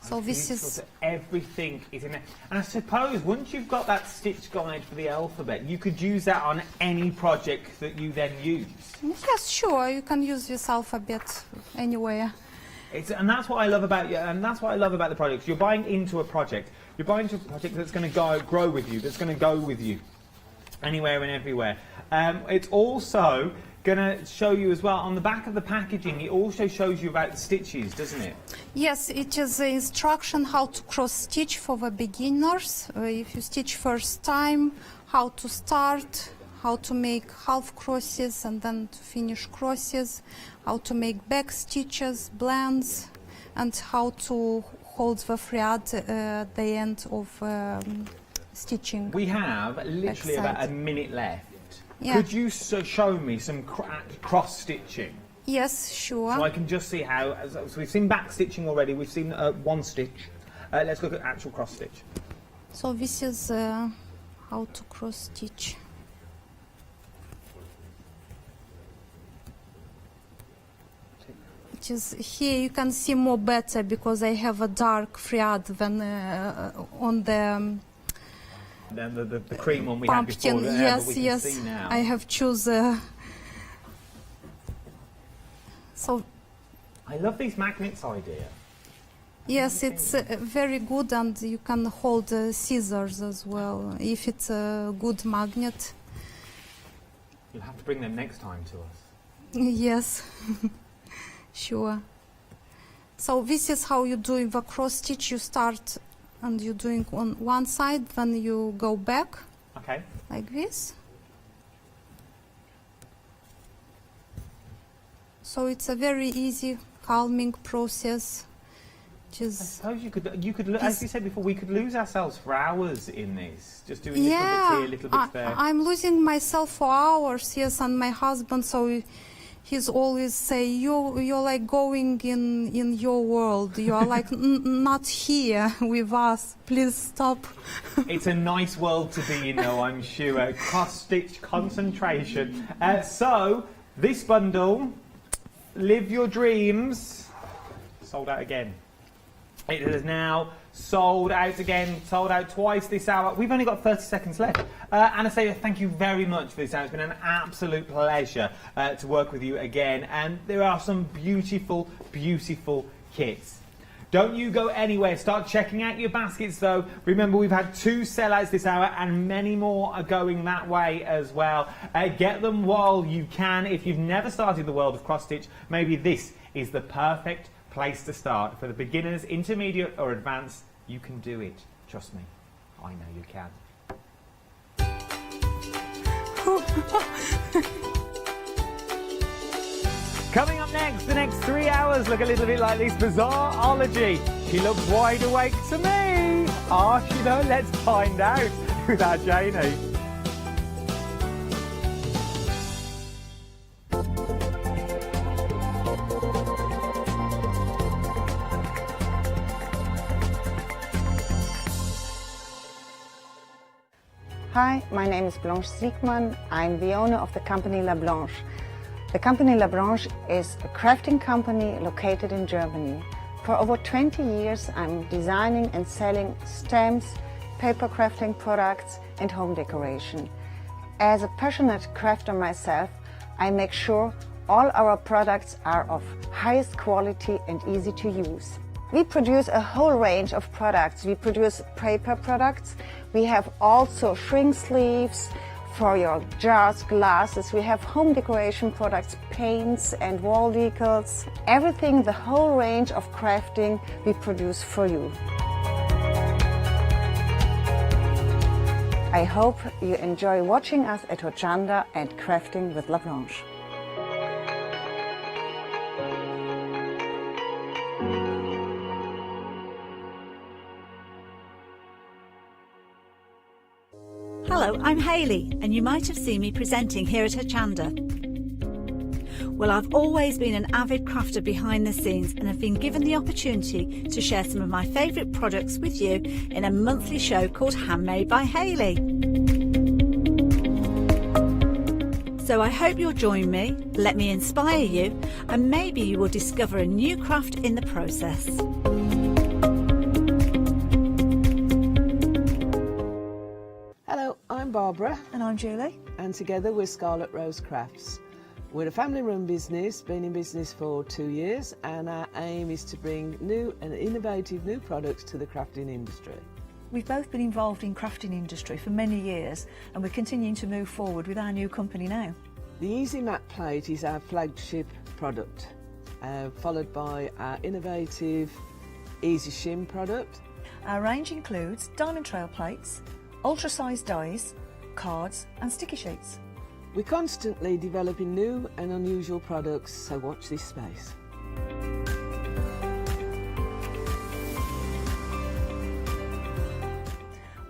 So this is... So everything is in there. And I suppose once you've got that stitch guide for the alphabet, you could use that on any project that you then use. Yes, sure, you can use this alphabet anywhere. And that's what I love about you, and that's what I love about the projects. You're buying into a project. You're buying into a project that's going to grow with you, that's going to go with you anywhere and everywhere. It's also going to show you as well, on the back of the packaging, it also shows you about the stitches, doesn't it? Yes, it is the instruction how to cross stitch for the beginners. If you stitch first time, how to start, how to make half crosses and then to finish crosses, how to make back stitches, blends, and how to hold the thread at the end of stitching. We have literally about a minute left. Yeah. Could you show me some cross stitching? Yes, sure. So I can just see how. So we've seen back stitching already. We've seen one stitch. Let's look at actual cross stitch. So this is how to cross stitch. It is here you can see more better because I have a dark thread than on the. Then the cream one we pumpkin, had before. yes, we can yes. see now. I have choose. So. I love these magnets idea. Yes, it's very good, and you can hold scissors as well if it's a good magnet. You'll have to bring them next time to us. Yes, sure. So this is how you do the cross stitch. You start. And you're doing on one side, then you go back. Okay. Like this. So it's a very easy calming process. I suppose you could, as you said before, we could lose ourselves for hours in this, just doing little bits here, little bits there. I'm losing myself for hours, yes, and my husband, so he's always say, you're like going in your world. You are like not here with us. Please stop. It's a nice world to be in, though, I'm sure. Cross-stitch concentration. So, this bundle, Live Your Dreams, sold out again. It is now sold out again, sold out twice this hour. We've only got 30 seconds left. Anastasia, thank you very much for this hour. It's been an absolute pleasure to work with you again. And there are some beautiful, beautiful kits. Don't you go anywhere. Start checking out your baskets, though. Remember, we've had 2 sellouts this hour, and many more are going that way as well. Get them while you can. If you've never started the world of cross-stitch, maybe this is the perfect place to start. For the beginners, intermediate or advanced, you can do it. Trust me, I know you can. Coming up next, the next 3 hours look a little bit like this bizarre-ology. She looks wide awake to me. Are she though? Let's find out with our Janie. Hi, my name is Blanche Siegmann. I'm the owner of the company La Blanche. The company La Blanche is a crafting company located in Germany. For over 20 years, I'm designing and selling stamps, paper crafting products, and home decoration. As a passionate crafter myself, I make sure all our products are of highest quality and easy to use. We produce a whole range of products. We produce paper products. We have also shrink sleeves for your jars, glasses. We have home decoration products, paints and wall decals. Everything, the whole range of crafting we produce for you. I hope you enjoy watching us at Hochanda and crafting with La Blanche. Hello, I'm Hayley, and you might have seen me presenting here at Hochanda. Well, I've always been an avid crafter behind the scenes and have been given the opportunity to share some of my favourite products with you in a monthly show called Handmade by Hayley. So I hope you'll join me, let me inspire you, and maybe you will discover a new craft in the process. I'm Barbara. And I'm Julie. And together we're Scarlet Rose Crafts. We're a family-run business, been in business for 2 years, and our aim is to bring new and innovative new products to the crafting industry. We've both been involved in crafting industry for many years, and we're continuing to move forward with our new company now. The Easy Mat Plate is our flagship product, followed by our innovative Easy Shim product. Our range includes diamond trail plates, ultra-sized dies, cards and sticky sheets. We're constantly developing new and unusual products, so watch this space.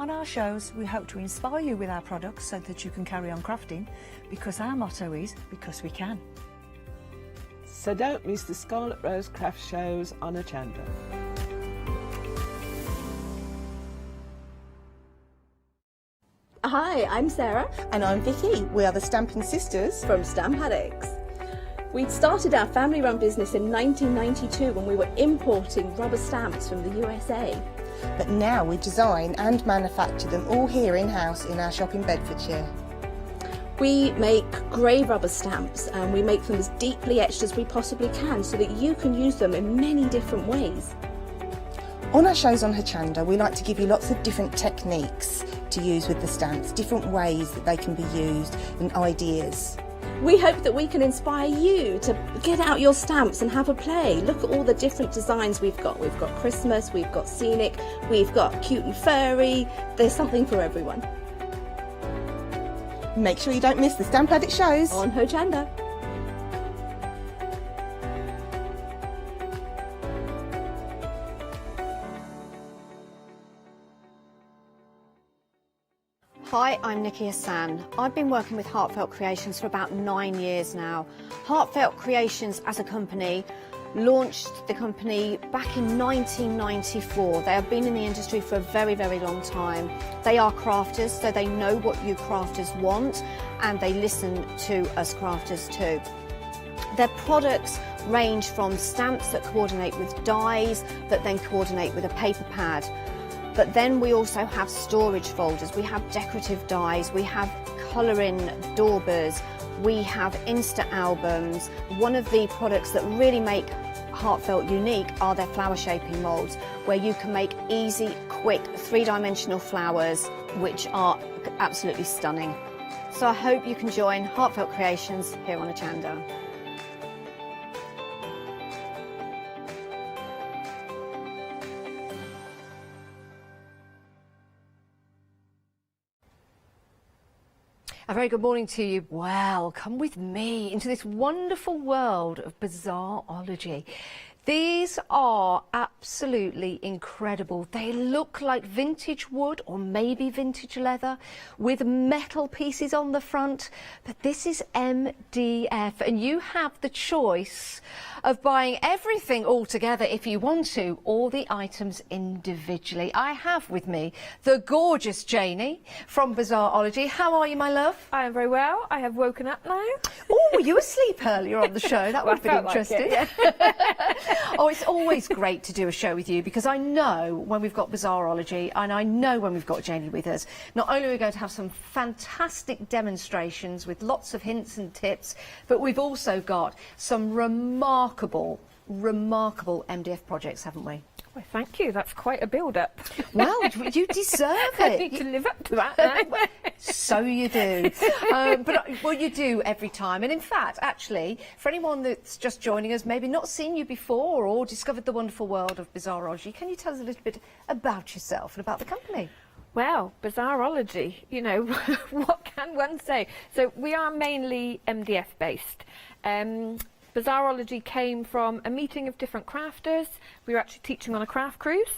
On our shows, we hope to inspire you with our products so that you can carry on crafting, because our motto is, because we can. So don't miss the Scarlet Rose Craft shows on Hochanda. Hi, I'm Sarah. And I'm Vicky. We are the Stamping Sisters from Stamp Addicts. We started our family-run business in 1992 when we were importing rubber stamps from the USA. But now we design and manufacture them all here in-house in our shop in Bedfordshire. We make grey rubber stamps and we make them as deeply etched as we possibly can so that you can use them in many different ways. On our shows on Hochanda, we like to give you lots of different techniques to use with the stamps, different ways that they can be used and ideas. We hope that we can inspire you to get out your stamps and have a play. Look at all the different designs we've got. We've got Christmas, we've got scenic, we've got cute and furry. There's something for everyone. Make sure you don't miss the Stamp Addict shows on Hochanda. Hi, I'm Nikki Hassan. I've been working with Heartfelt Creations for about 9 years now. Heartfelt Creations as a company launched the company back in 1994. They have been in the industry for a very, very long time. They are crafters, so they know what you crafters want, and they listen to us crafters too. Their products range from stamps that coordinate with dies that then coordinate with a paper pad. But then we also have storage folders, we have decorative dies, we have colouring daubers, we have Insta albums. One of the products that really make Heartfelt unique are their flower shaping moulds, where you can make easy, quick, three-dimensional flowers, which are absolutely stunning. So I hope you can join Heartfelt Creations here on Hochanda. A very good morning to you. Well, come with me into this wonderful world of bizarreology. These are absolutely incredible. They look like vintage wood or maybe vintage leather with metal pieces on the front, but this is MDF, and you have the choice of buying everything all together if you want to, or the items individually. I have with me the gorgeous Janie from Bizarreology. How are you, my love? I am very well. I have woken up now. Oh, were you asleep earlier on the show? That would have been interesting. Like it, yeah. Oh, it's always great to do a show with you, because I know when we've got Bizarreology and I know when we've got Janie with us, not only are we going to have some fantastic demonstrations with lots of hints and tips, but we've also got some remarkable MDF projects, haven't we? Well, thank you. That's quite a build-up. Well, you deserve it. I need to live up to that now. So you do. Well, you do every time. And in fact, actually, for anyone that's just joining us, maybe not seen you before or discovered the wonderful world of Bizarreology, can you tell us a little bit about yourself and about the company? Well, Bizarreology, you know, what can one say? So we are mainly MDF based. Bizarreology came from a meeting of different crafters. We were actually teaching on a craft cruise,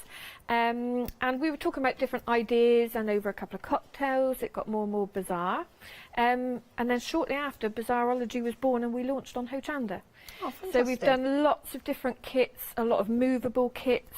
and we were talking about different ideas, and over a couple of cocktails it got more and more bizarre. And then shortly after, Bizarreology was born and we launched on Hochanda. Oh, fantastic. So we've done lots of different kits, a lot of movable kits.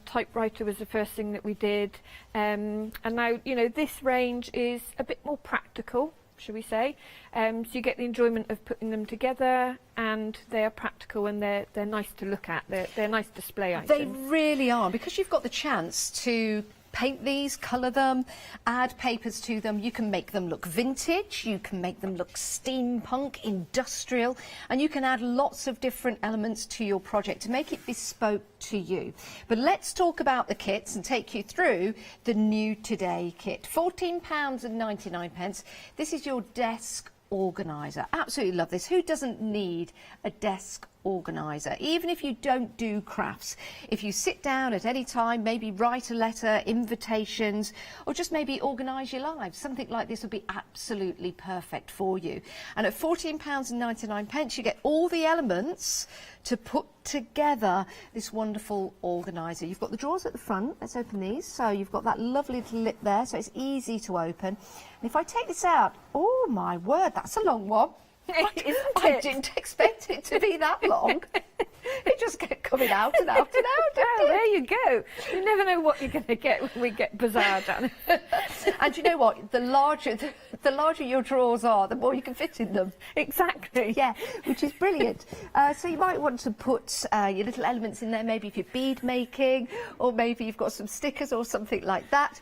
Typewriter was the first thing that we did. And now, you know, this range is a bit more practical, shall we say. So you get the enjoyment of putting them together, and they are practical, and they're nice to look at. They're nice display items. They really are, because you've got the chance to paint these, colour them, add papers to them. You can make them look vintage, you can make them look steampunk, industrial, and you can add lots of different elements to your project to make it bespoke to you. But let's talk about the kits and take you through the new today kit. £14.99. This is your desk organiser. Absolutely love this. Who doesn't need a desk organiser? Even if you don't do crafts, if you sit down at any time, maybe write a letter, invitations, or just maybe organise your lives, something like this would be absolutely perfect for you. And at £14.99 you get all the elements to put together this wonderful organiser. You've got the drawers at the front. Let's open these. So you've got that lovely little lip there, so it's easy to open. And if I take this out, oh my word, that's a long one. I didn't expect it to be that long. It just kept coming out and out and out. Oh, there you go. You never know what you're going to get when we get bazaar done. And you know what? The larger your drawers are, the more you can fit in them. Exactly. Yeah, which is brilliant. So you might want to put your little elements in there, maybe if you're bead making, or maybe you've got some stickers or something like that.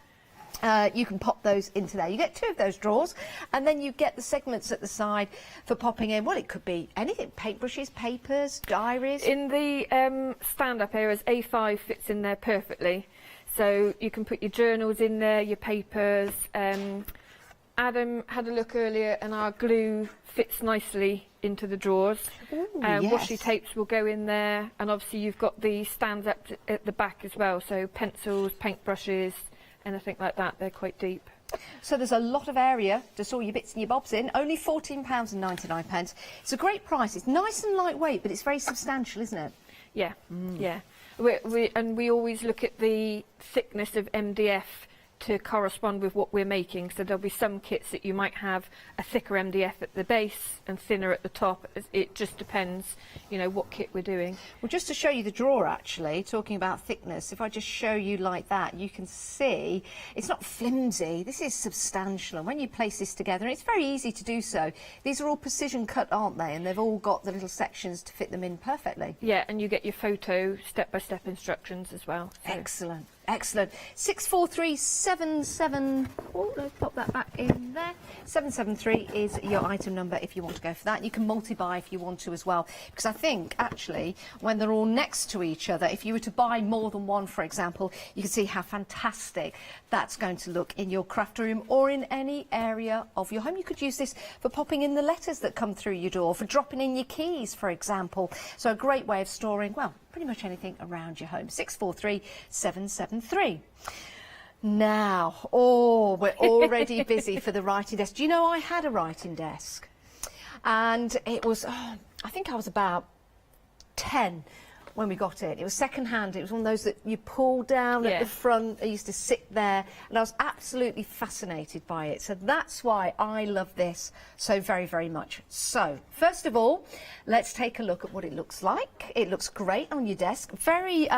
You can pop those into there. You get 2 of those drawers, and then you get the segments at the side for popping in. Well, it could be anything: paintbrushes, papers, diaries. In the stand-up areas, A5 fits in there perfectly. So you can put your journals in there, your papers. Adam had a look earlier, and our glue fits nicely into the drawers. Ooh, Washi tapes will go in there, and obviously you've got the stands up at the back as well. So pencils, paintbrushes, anything like that, they're quite deep. So there's a lot of area to store your bits and your bobs in. Only £14.99. It's a great price. It's nice and lightweight, but it's very substantial, isn't it? Yeah, yeah. We always look at the thickness of MDF to correspond with what we're making. So there'll be some kits that you might have a thicker MDF at the base and thinner at the top. It just depends, you know, what kit we're doing. Well, just to show you the drawer, actually, talking about thickness, if I just show you like that, you can see it's not flimsy. This is substantial. And when you place this together, and it's very easy to do so, these are all precision cut, aren't they? And they've all got the little sections to fit them in perfectly. Yeah, and you get your photo step-by-step instructions as well. So. Excellent. Excellent. 64377. Oh, let's pop that back in there. 773 is your item number if you want to go for that. You can multi-buy if you want to as well, because I think actually when they're all next to each other, if you were to buy more than one, for example, you can see how fantastic that's going to look in your craft room or in any area of your home. You could use this for popping in the letters that come through your door, for dropping in your keys, for example. So a great way of storing, well, pretty much anything around your home. 64377. Now, we're already busy for the writing desk. Do you know I had a writing desk? And it was, I think I was about 10 when we got it. It was second-hand. It was one of those that you pull down at the front. I used to sit there, and I was absolutely fascinated by it. So that's why I love this so very, very much. So, first of all, let's take a look at what it looks like. It looks great on your desk. Very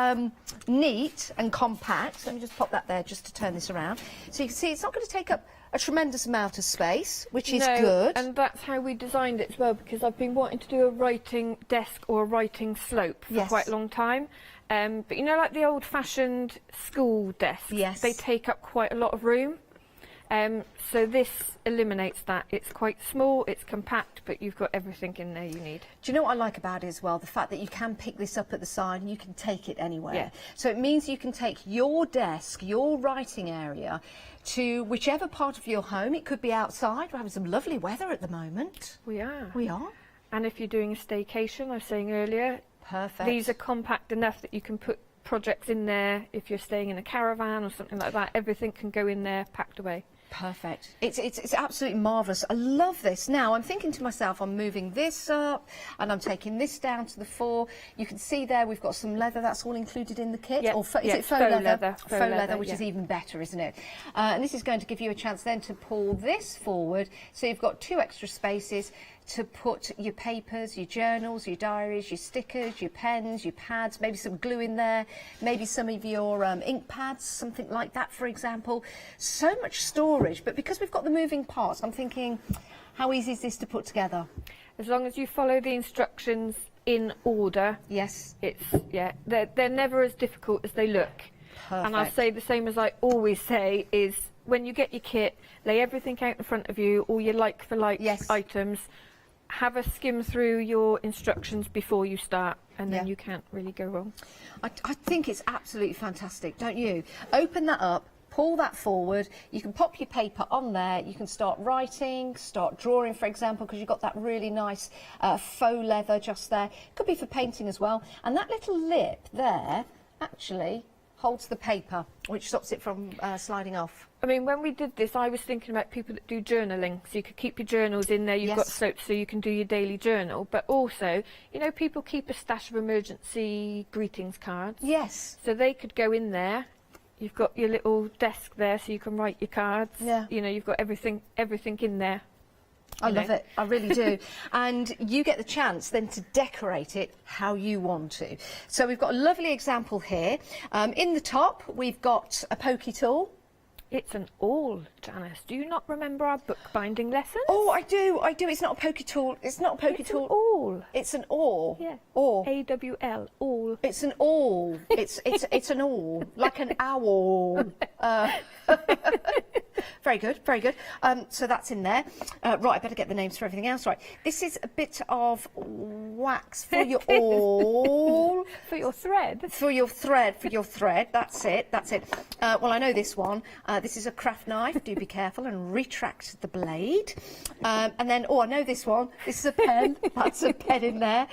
neat and compact. Let me just pop that there just to turn this around. So you can see it's not going to take up a tremendous amount of space, which is good. And that's how we designed it as well, because I've been wanting to do a writing desk or a writing slope for quite a long time. But you know, like the old-fashioned school desks, they take up quite a lot of room. So this eliminates that. It's quite small, it's compact, but you've got everything in there you need. Do you know what I like about it as well? The fact that you can pick this up at the side and you can take it anywhere. Yeah. So it means you can take your desk, your writing area, to whichever part of your home. It could be outside. We're having some lovely weather at the moment. We are. We are. And if you're doing a staycation, I was saying earlier, perfect. These are compact enough that you can put projects in there. If you're staying in a caravan or something like that, everything can go in there, packed away. Perfect. It's absolutely marvellous. I love this. Now, I'm thinking to myself, I'm moving this up and I'm taking this down to the fore. You can see there we've got some leather. That's all included in the kit. Yep. Or is it faux leather? Faux leather, which is even better, isn't it? And this is going to give you a chance then to pull this forward. So you've got 2 extra spaces to put your papers, your journals, your diaries, your stickers, your pens, your pads, maybe some glue in there, maybe some of your ink pads, something like that, for example. So much storage, but because we've got the moving parts, I'm thinking, how easy is this to put together? As long as you follow the instructions in order. Yes. It's, they're never as difficult as they look. And I'll say the same as I always say is when you get your kit, lay everything out in front of you, all your like-for-like items, have a skim through your instructions before you start, and then you can't really go wrong. I think it's absolutely fantastic, don't you? Open that up, pull that forward, you can pop your paper on there, you can start writing, start drawing, for example, because you've got that really nice faux leather just there. Could be for painting as well. And that little lip there actually holds the paper, which stops it from sliding off. I mean, when we did this, I was thinking about people that do journaling, so you could keep your journals in there, you've got soap so you can do your daily journal, but also, you know, people keep a stash of emergency greetings cards. Yes. So they could go in there. You've got your little desk there so you can write your cards. Yeah. You know, you've got everything in there. I love it, I really do. And you get the chance then to decorate it how you want to. So we've got a lovely example here. In the top, we've got a pokey tool. It's an awl, Janice. Do you not remember our bookbinding lesson? Oh, I do. It's not a pokey tool. It's not a pokey tool. It's an awl. It's an awl. Yeah. Awl. A-W-L, awl. It's an awl. It's an awl, like an owl. Very good, very good. So that's in there. Right, I better get the names for everything else right. This is a bit of wax for your awl. For your thread. For your thread. That's it, that's it. Well, I know this one. This is a craft knife. Do be careful and retract the blade. And then, I know this one. This is a pen. That's a pen in there.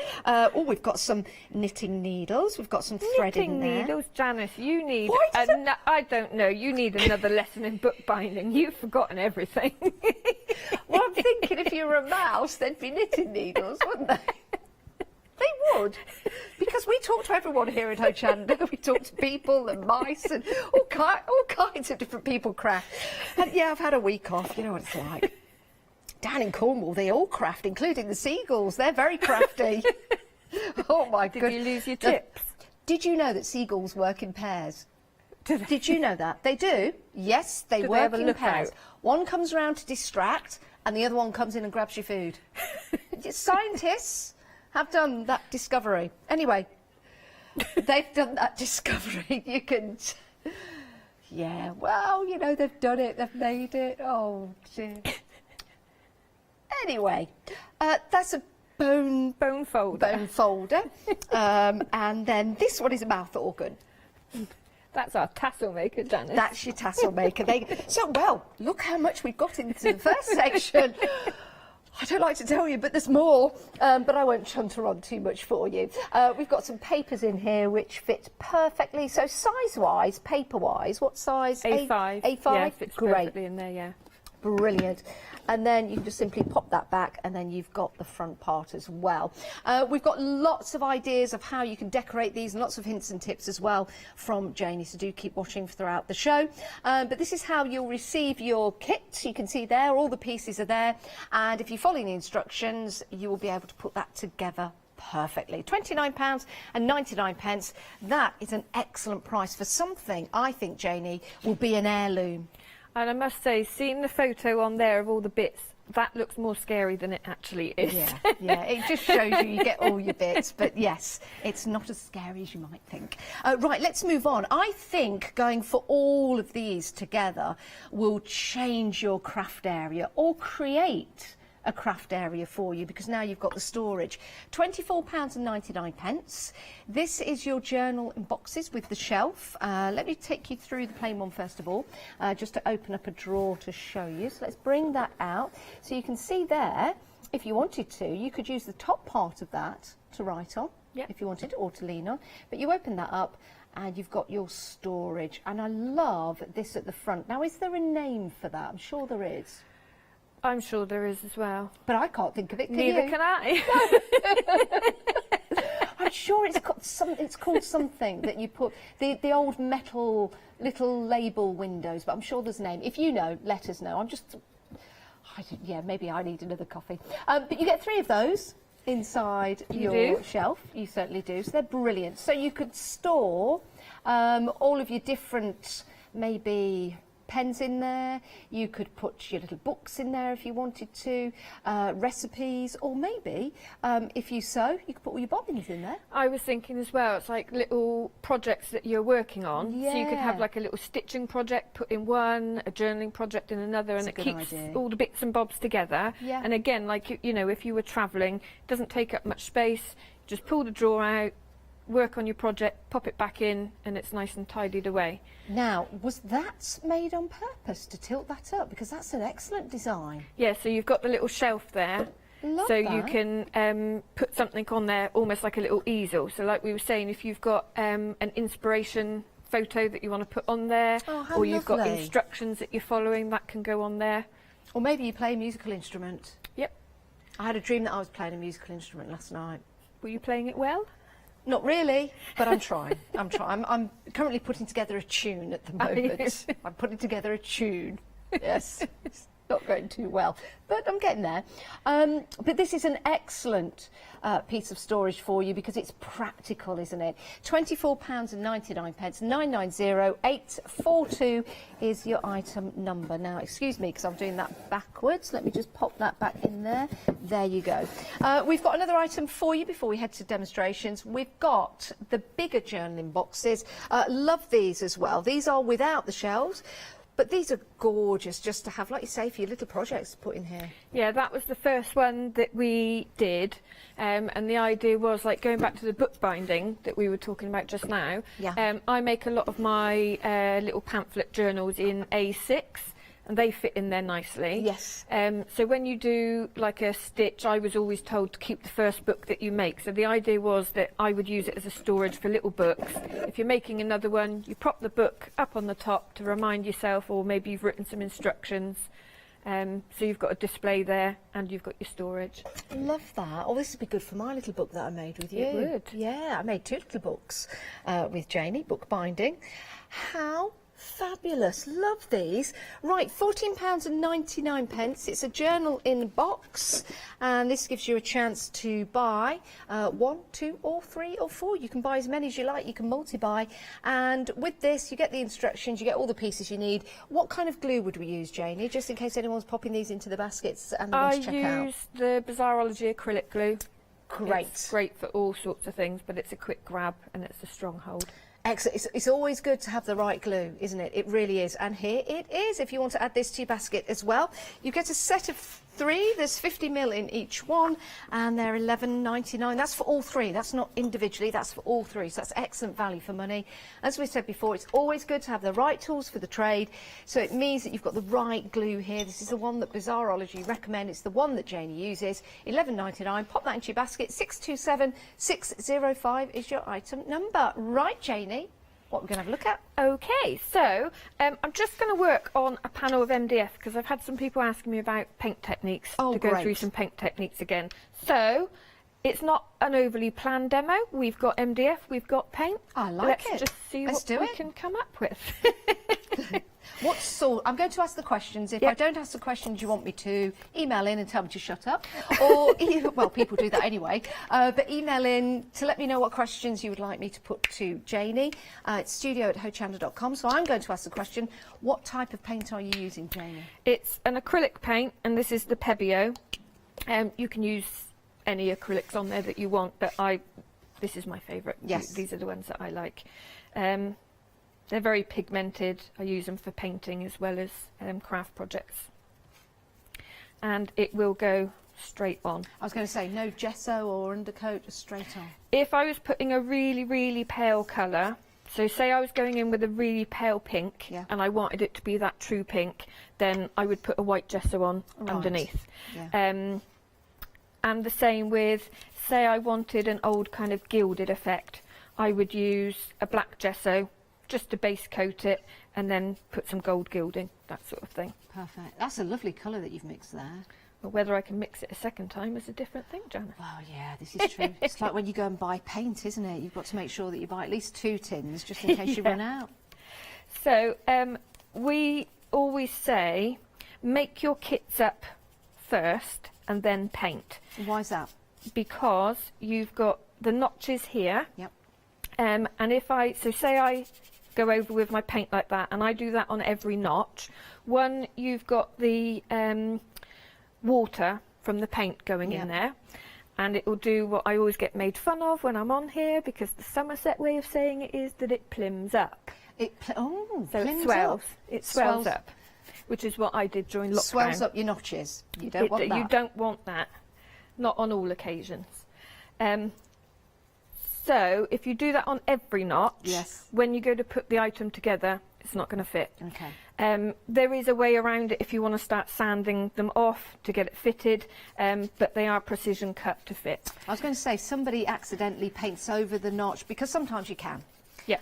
We've got some knitting needles. We've got some thread in there. Knitting needles, Janice. You need. I don't know. You need another lesson in bookbinding. You've forgotten everything. Well, I'm thinking if you were a mouse, there'd be knitting needles, wouldn't they? They would, because we talk to everyone here at Hochanda. We talk to people and mice and all kinds of different people craft. And yeah, I've had a week off. You know what it's like. Down in Cornwall, they all craft, including the seagulls. They're very crafty. Oh my goodness! Did you lose your tips? Did you know that seagulls work in pairs? Did you know that? They do. Yes, they work in pairs. One comes around to distract, and the other one comes in and grabs your food. Scientists have done that discovery. Anyway, they've done that discovery. You can... Yeah, well, you know, they've done it. They've made it. Oh, dear. Anyway, that's a bone folder. Bone folder. And then this one is a mouth organ. That's our tassel maker, Janice. That's your tassel maker. Well, look how much we've got into the first section. I don't like to tell you, but there's more. But I won't chunter on too much for you. We've got some papers in here which fit perfectly. So size-wise, paper-wise, what size? A5. A5? Yeah, fits perfectly in there, yeah. Brilliant. And then you can just simply pop that back, and then you've got the front part as well. We've got lots of ideas of how you can decorate these and lots of hints and tips as well from Janie, so do keep watching throughout the show. But this is how you'll receive your kit. You can see there, all the pieces are there, and if you follow the instructions, you will be able to put that together perfectly. £29.99. That is an excellent price for something I think, Janie, will be an heirloom. And I must say, seeing the photo on there of all the bits, that looks more scary than it actually is. Yeah, it just shows you get all your bits, but yes, it's not as scary as you might think. Right, let's move on. I think going for all of these together will change your craft area or create a craft area for you, because now you've got the storage. £24.99. This is your journal in boxes with the shelf. Let me take you through the plain one first of all, just to open up a drawer to show you. So let's bring that out. So you can see there, if you wanted to, you could use the top part of that to write on, if you wanted, or to lean on. But you open that up and you've got your storage. And I love this at the front. Now, is there a name for that? I'm sure there is. I'm sure there is as well. But I can't think of it, Neither can I. I'm sure it's called something that you put, the old metal little label windows, but I'm sure there's a name. If you know, let us know. Maybe I need another coffee. But you get 3 of those inside your shelf. You certainly do. So they're brilliant. So you could store all of your different, maybe pens in there, you could put your little books in there if you wanted to, recipes, or maybe if you sew, you could put all your bobbins in there. I was thinking as well, it's like little projects that you're working on. So you could have like a little stitching project put in one, a journaling project in another, and it keeps all the bits and bobs together. Yeah. And again, like, you know, if you were travelling, it doesn't take up much space, just pull the drawer out, work on your project, pop it back in, and it's nice and tidied away. Now, was that made on purpose to tilt that up? Because that's an excellent design. Yeah, so you've got the little shelf there. Love so that. you can put something on there, almost like a little easel. So like we were saying, if you've got an inspiration photo that you want to put on there, or you've got lovely. instructions that you're following, that can go on there. Or maybe you play a musical instrument. Yep. I had a dream that I was playing a musical instrument last night. Were you playing it well? Not really, but I'm trying. I'm trying. I'm currently putting together a tune at the moment. I'm putting together a tune. Yes, it's not going too well, but I'm getting there. But this is an excellent piece of storage for you because it's practical, isn't it? £24.99, 990842 is your item number. Now, excuse me, because I'm doing that backwards. Let me just pop that back in there. There you go. We've got another item for you before we head to demonstrations. We've got the bigger journaling boxes. Love these as well. These are without the shelves. But these are gorgeous just to have, like you say, for your little projects to put in here. Yeah, that was the first one that we did. And the idea was, like, going back to the bookbinding that we were talking about just now. Yeah. I make a lot of my little pamphlet journals in A6. And they fit in there nicely. Yes. So when you do like a stitch, I was always told to keep the first book that you make. So the idea was that I would use it as a storage for little books. If you're making another one, you prop the book up on the top to remind yourself, or maybe you've written some instructions. So you've got a display there and you've got your storage. Love that. Oh, this would be good for my little book that I made with you. It would. Yeah, I made 2 little books with Janie, bookbinding. How fabulous. Love these. Right, £14.99. It's a journal in a box, and this gives you a chance to buy 1, 2 or 3 or 4. You can buy as many as you like. You can multi-buy, and with this you get the instructions, you get all the pieces you need. What kind of glue would we use, Janie, just in case anyone's popping these into the baskets and they want to check out? I use the Bizarrology acrylic glue. Great. It's great for all sorts of things, but it's a quick grab and it's a strong hold. Excellent. It's always good to have the right glue, isn't it? It really is. And here it is, if you want to add this to your basket as well. You get a set of 3. There's 50ml in each one, and they're £11.99. That's for all 3. That's not individually, that's for all 3. So that's excellent value for money. As we said before, it's always good to have the right tools for the trade. So it means that you've got the right glue here. This is the one that Bizarrology recommend. It's the one that Janie uses. £11.99. Pop that into your basket. 627605 is your item number. Right, Janie? What we're going to have a look at. Okay, so I'm just going to work on a panel of MDF because I've had some people asking me about paint techniques to go through some paint techniques again. So it's not an overly planned demo. We've got MDF, we've got paint. I like it. Let's just see what we can come up with. What sort? I'm going to ask the questions. If I don't ask the questions you want me to, email in and tell me to shut up. Or, well, people do that anyway. But email in to let me know what questions you would like me to put to Janie. It's studio@hochanda.com. So I'm going to ask the question, what type of paint are you using, Janie? It's an acrylic paint, and this is the Pebeo. You can use any acrylics on there that you want, but this is my favourite. Yes. These are the ones that I like. They're very pigmented. I use them for painting as well as craft projects. And it will go straight on. I was going to say, no gesso or undercoat, just straight on. If I was putting a really, really pale colour, so say I was going in with a really pale pink and I wanted it to be that true pink, then I would put a white gesso on underneath. Yeah. And the same with, say I wanted an old kind of gilded effect, I would use a black gesso just to base coat it and then put some gold gilding, that sort of thing. Perfect. That's a lovely colour that you've mixed there. Well, whether I can mix it a second time is a different thing, Jana. Well, yeah, this is true. It's like when you go and buy paint, isn't it? You've got to make sure that you buy at least 2 tins just in case you run out. So we always say, make your kits up first and then paint. Why is that? Because you've got the notches here. Yep. And if say I go over with my paint like that, and I do that on every notch. One, you've got the water from the paint going in there, and it will do what I always get made fun of when I'm on here, because the Somerset way of saying it is that it plims up. So it swells. It swells up, which is what I did during lockdown. Swells up your notches. You don't want that. You don't want that. Not on all occasions. So if you do that on every notch, when you go to put the item together, it's not going to fit. Okay. There is a way around it if you want to start sanding them off to get it fitted, but they are precision cut to fit. I was going to say, somebody accidentally paints over the notch, because sometimes you can. Yeah.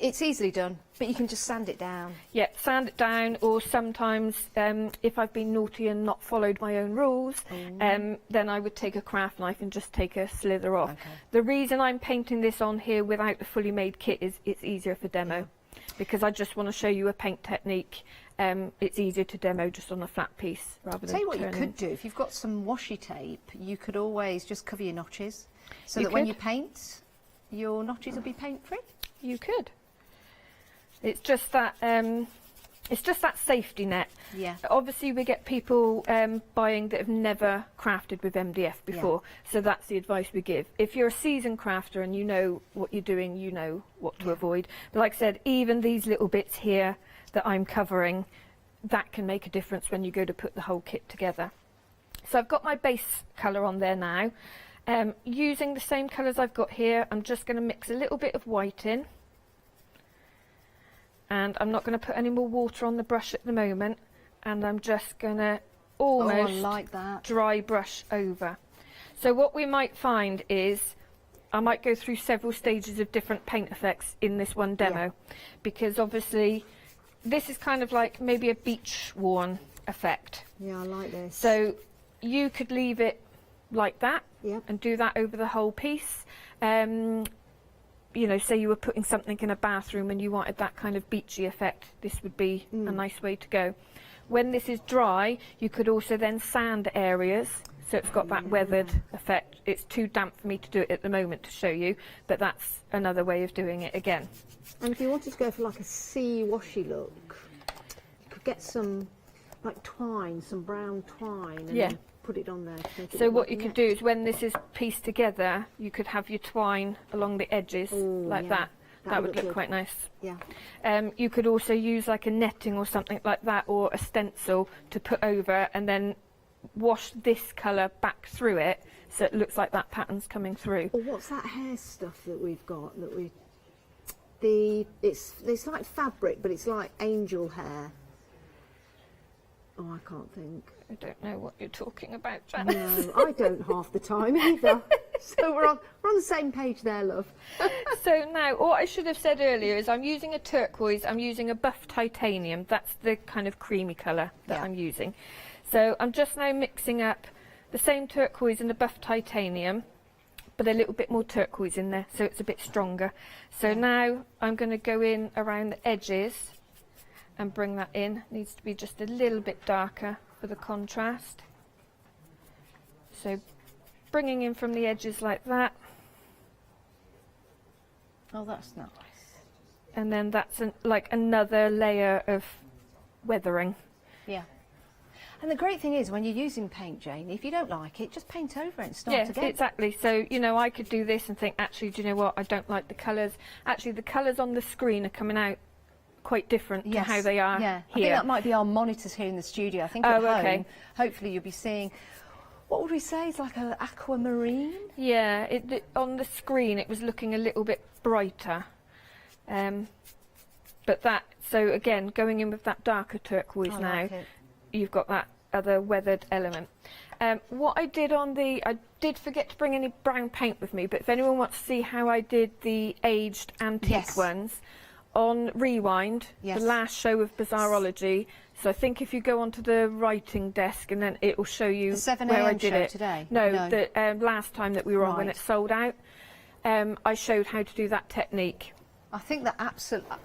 It's easily done, but you can just sand it down. Yeah, sand it down, or sometimes if I've been naughty and not followed my own rules, then I would take a craft knife and just take a slither off. Okay. The reason I'm painting this on here without the fully made kit is it's easier for demo, because I just want to show you a paint technique. It's easier to demo just on a flat piece rather than Tell you what you turning. could do, if you've got some washi tape, you could always just cover your notches, so You that when could. you paint, your notches will be paint free. You could. It's just that safety net. Yeah. Obviously, we get people buying that have never crafted with MDF before, so that's the advice we give. If you're a seasoned crafter and you know what you're doing, you know what to avoid. But like I said, even these little bits here that I'm covering, that can make a difference when you go to put the whole kit together. So I've got my base colour on there now. Using the same colours I've got here, I'm just going to mix a little bit of white in. And I'm not going to put any more water on the brush at the moment, and I'm just going to almost like that. dry brush over. So what we might find is I might go through several stages of different paint effects in this one demo, because obviously this is kind of like maybe a beach worn effect. Yeah, I like this. So you could leave it like that and do that over the whole piece. You know, say you were putting something in a bathroom and you wanted that kind of beachy effect, this would be a nice way to go. When this is dry, you could also then sand areas, so it's got that weathered effect. It's too damp for me to do it at the moment to show you, but that's another way of doing it again. And if you wanted to go for like a sea washy look, you could get some like twine, some brown twine, and then put it on there to make it So look what like you a could net. do is when this is pieced together, you could have your twine along the edges like that. That would look good. quite nice. Yeah. You could also use like a netting or something like that, or a stencil to put over, and then wash this colour back through it so it looks like that pattern's coming through. Or what's that hair stuff that we've got that it's like fabric, but it's like angel hair. Oh, I can't think. I don't know what you're talking about, Janice. No, I don't half the time either. So we're on the same page there, love. So now, what I should have said earlier is I'm using a turquoise, I'm using a buff titanium. That's the kind of creamy colour that I'm using. So I'm just now mixing up the same turquoise and the buff titanium, but a little bit more turquoise in there, so it's a bit stronger. So now I'm going to go in around the edges and bring that in. Needs to be just a little bit darker for the contrast. So bringing in from the edges like that. Oh, that's nice. And then that's like another layer of weathering. Yeah. And the great thing is when you're using paint, Jane, if you don't like it, just paint over it and start again. Exactly. So, you know, I could do this and think, actually, do you know what? I don't like the colours. Actually, the colours on the screen are coming out quite different to how they are here. I think that might be our monitors here in the studio. I think at home, hopefully you'll be seeing, what would we say, it's like an aquamarine? Yeah, on the screen it was looking a little bit brighter. But that, so again, going in with that darker turquoise now, you've got that other weathered element. What I did I did forget to bring any brown paint with me, but if anyone wants to see how I did the aged antique ones, on Rewind, the last show of Bizarrology, so I think if you go onto the writing desk and then it will show you where I did it. Today? No, the last time that we were on when it sold out, I showed how to do that technique. I think that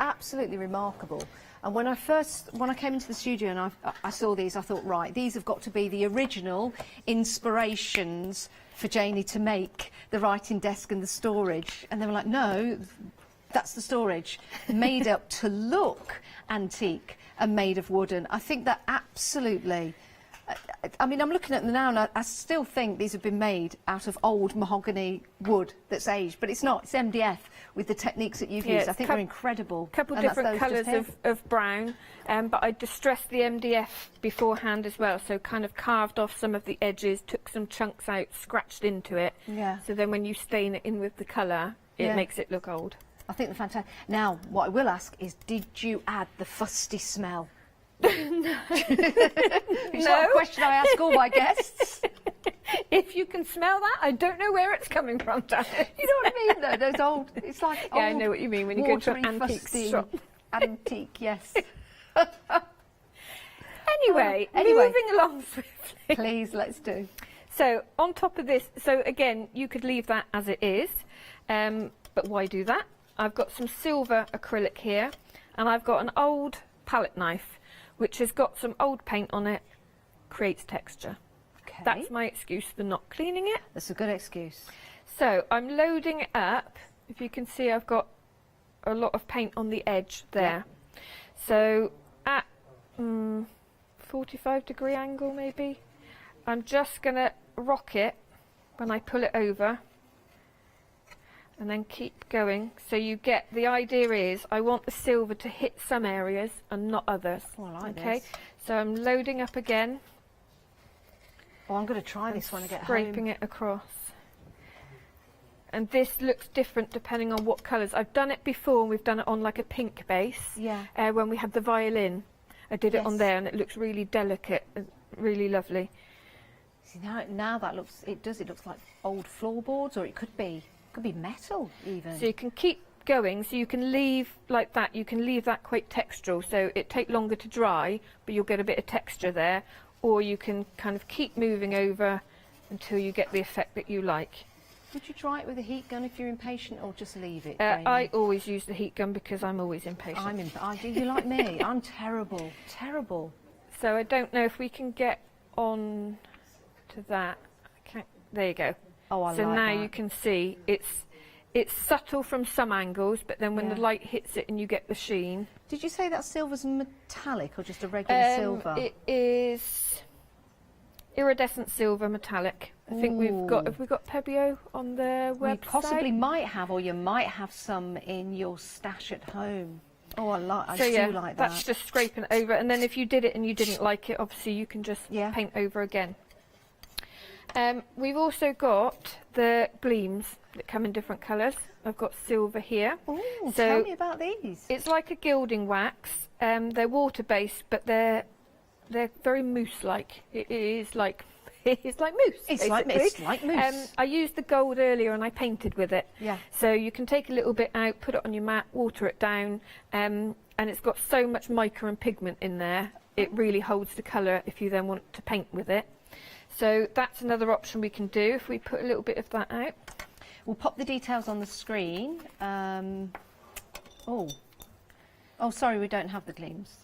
absolutely remarkable. And when I came into the studio and I saw these, I thought, right, these have got to be the original inspirations for Janie to make the writing desk and the storage. And they were like, no, That's the storage, made up to look antique and made of wooden. I think that absolutely... I mean, I'm looking at them now, and I still think these have been made out of old mahogany wood that's aged, but it's not. It's MDF with the techniques that you've used. I think they're incredible. A couple different colours of brown, but I distressed the MDF beforehand as well, so kind of carved off some of the edges, took some chunks out, scratched into it. Yeah. So then when you stain it in with the colour, it makes it look old. I think they're fantastic. Now, what I will ask is, did you add the fusty smell? No. It's not a question I ask all my guests. If you can smell that, I don't know where it's coming from, Janet. You know what I mean, though? Those old... It's like Yeah, I know what you mean when you go to an watery, antique fusty shop. Antique, yes. Anyway, Anyway. moving along swiftly. Please, let's do. So, on top of this, so again, you could leave that as it is, but why do that? I've got some silver acrylic here, and I've got an old palette knife, which has got some old paint on it, creates texture. Okay. That's my excuse for not cleaning it. That's a good excuse. So I'm loading it up. If you can see, I've got a lot of paint on the edge there. Yeah. So at 45-degree angle maybe, I'm just going to rock it when I pull it over. And then keep going. So you get, the idea is I want the silver to hit some areas and not others. Oh, I like okay, this. so I'm loading up again. Oh, I'm going to try this when I get Scraping home. it across. And this looks different depending on what colours. I've done it before, and we've done it on like a pink base. Yeah. When we had the violin. I did it on Yes. there, and it looks really delicate, and really lovely. See, now that looks, it looks like old floorboards, or it could be metal even. So you can keep going, so you can leave like that, you can leave that quite textural, so it take longer to dry, but you'll get a bit of texture there, or you can kind of keep moving over until you get the effect that you like. Would you try it with a heat gun if you're impatient, or just leave it? I always use the heat gun because I'm always impatient. You like me? I'm terrible, terrible. So I don't know if we can get on to that. There you go. Oh, I so like now that. you can see it's subtle from some angles, but then when the light hits it and you get the sheen. Did you say that silver's metallic or just a regular silver? It is iridescent silver metallic. I think have we got Pebeo on the website? We possibly might have, or you might have some in your stash at home. Oh, I do like that. That's just scraping it over, and then if you did it and you didn't like it, obviously you can just paint over again. We've also got the gleams that come in different colours. I've got silver here. Ooh, so tell me about these. It's like a gilding wax. They're water-based, but they're very mousse-like. It is like mousse. It's like mousse. I used the gold earlier and I painted with it. Yeah. So you can take a little bit out, put it on your mat, water it down, and it's got so much mica and pigment in there. It really holds the colour if you then want to paint with it. So that's another option we can do if we put a little bit of that out. We'll pop the details on the screen. Oh, sorry, we don't have the gleams.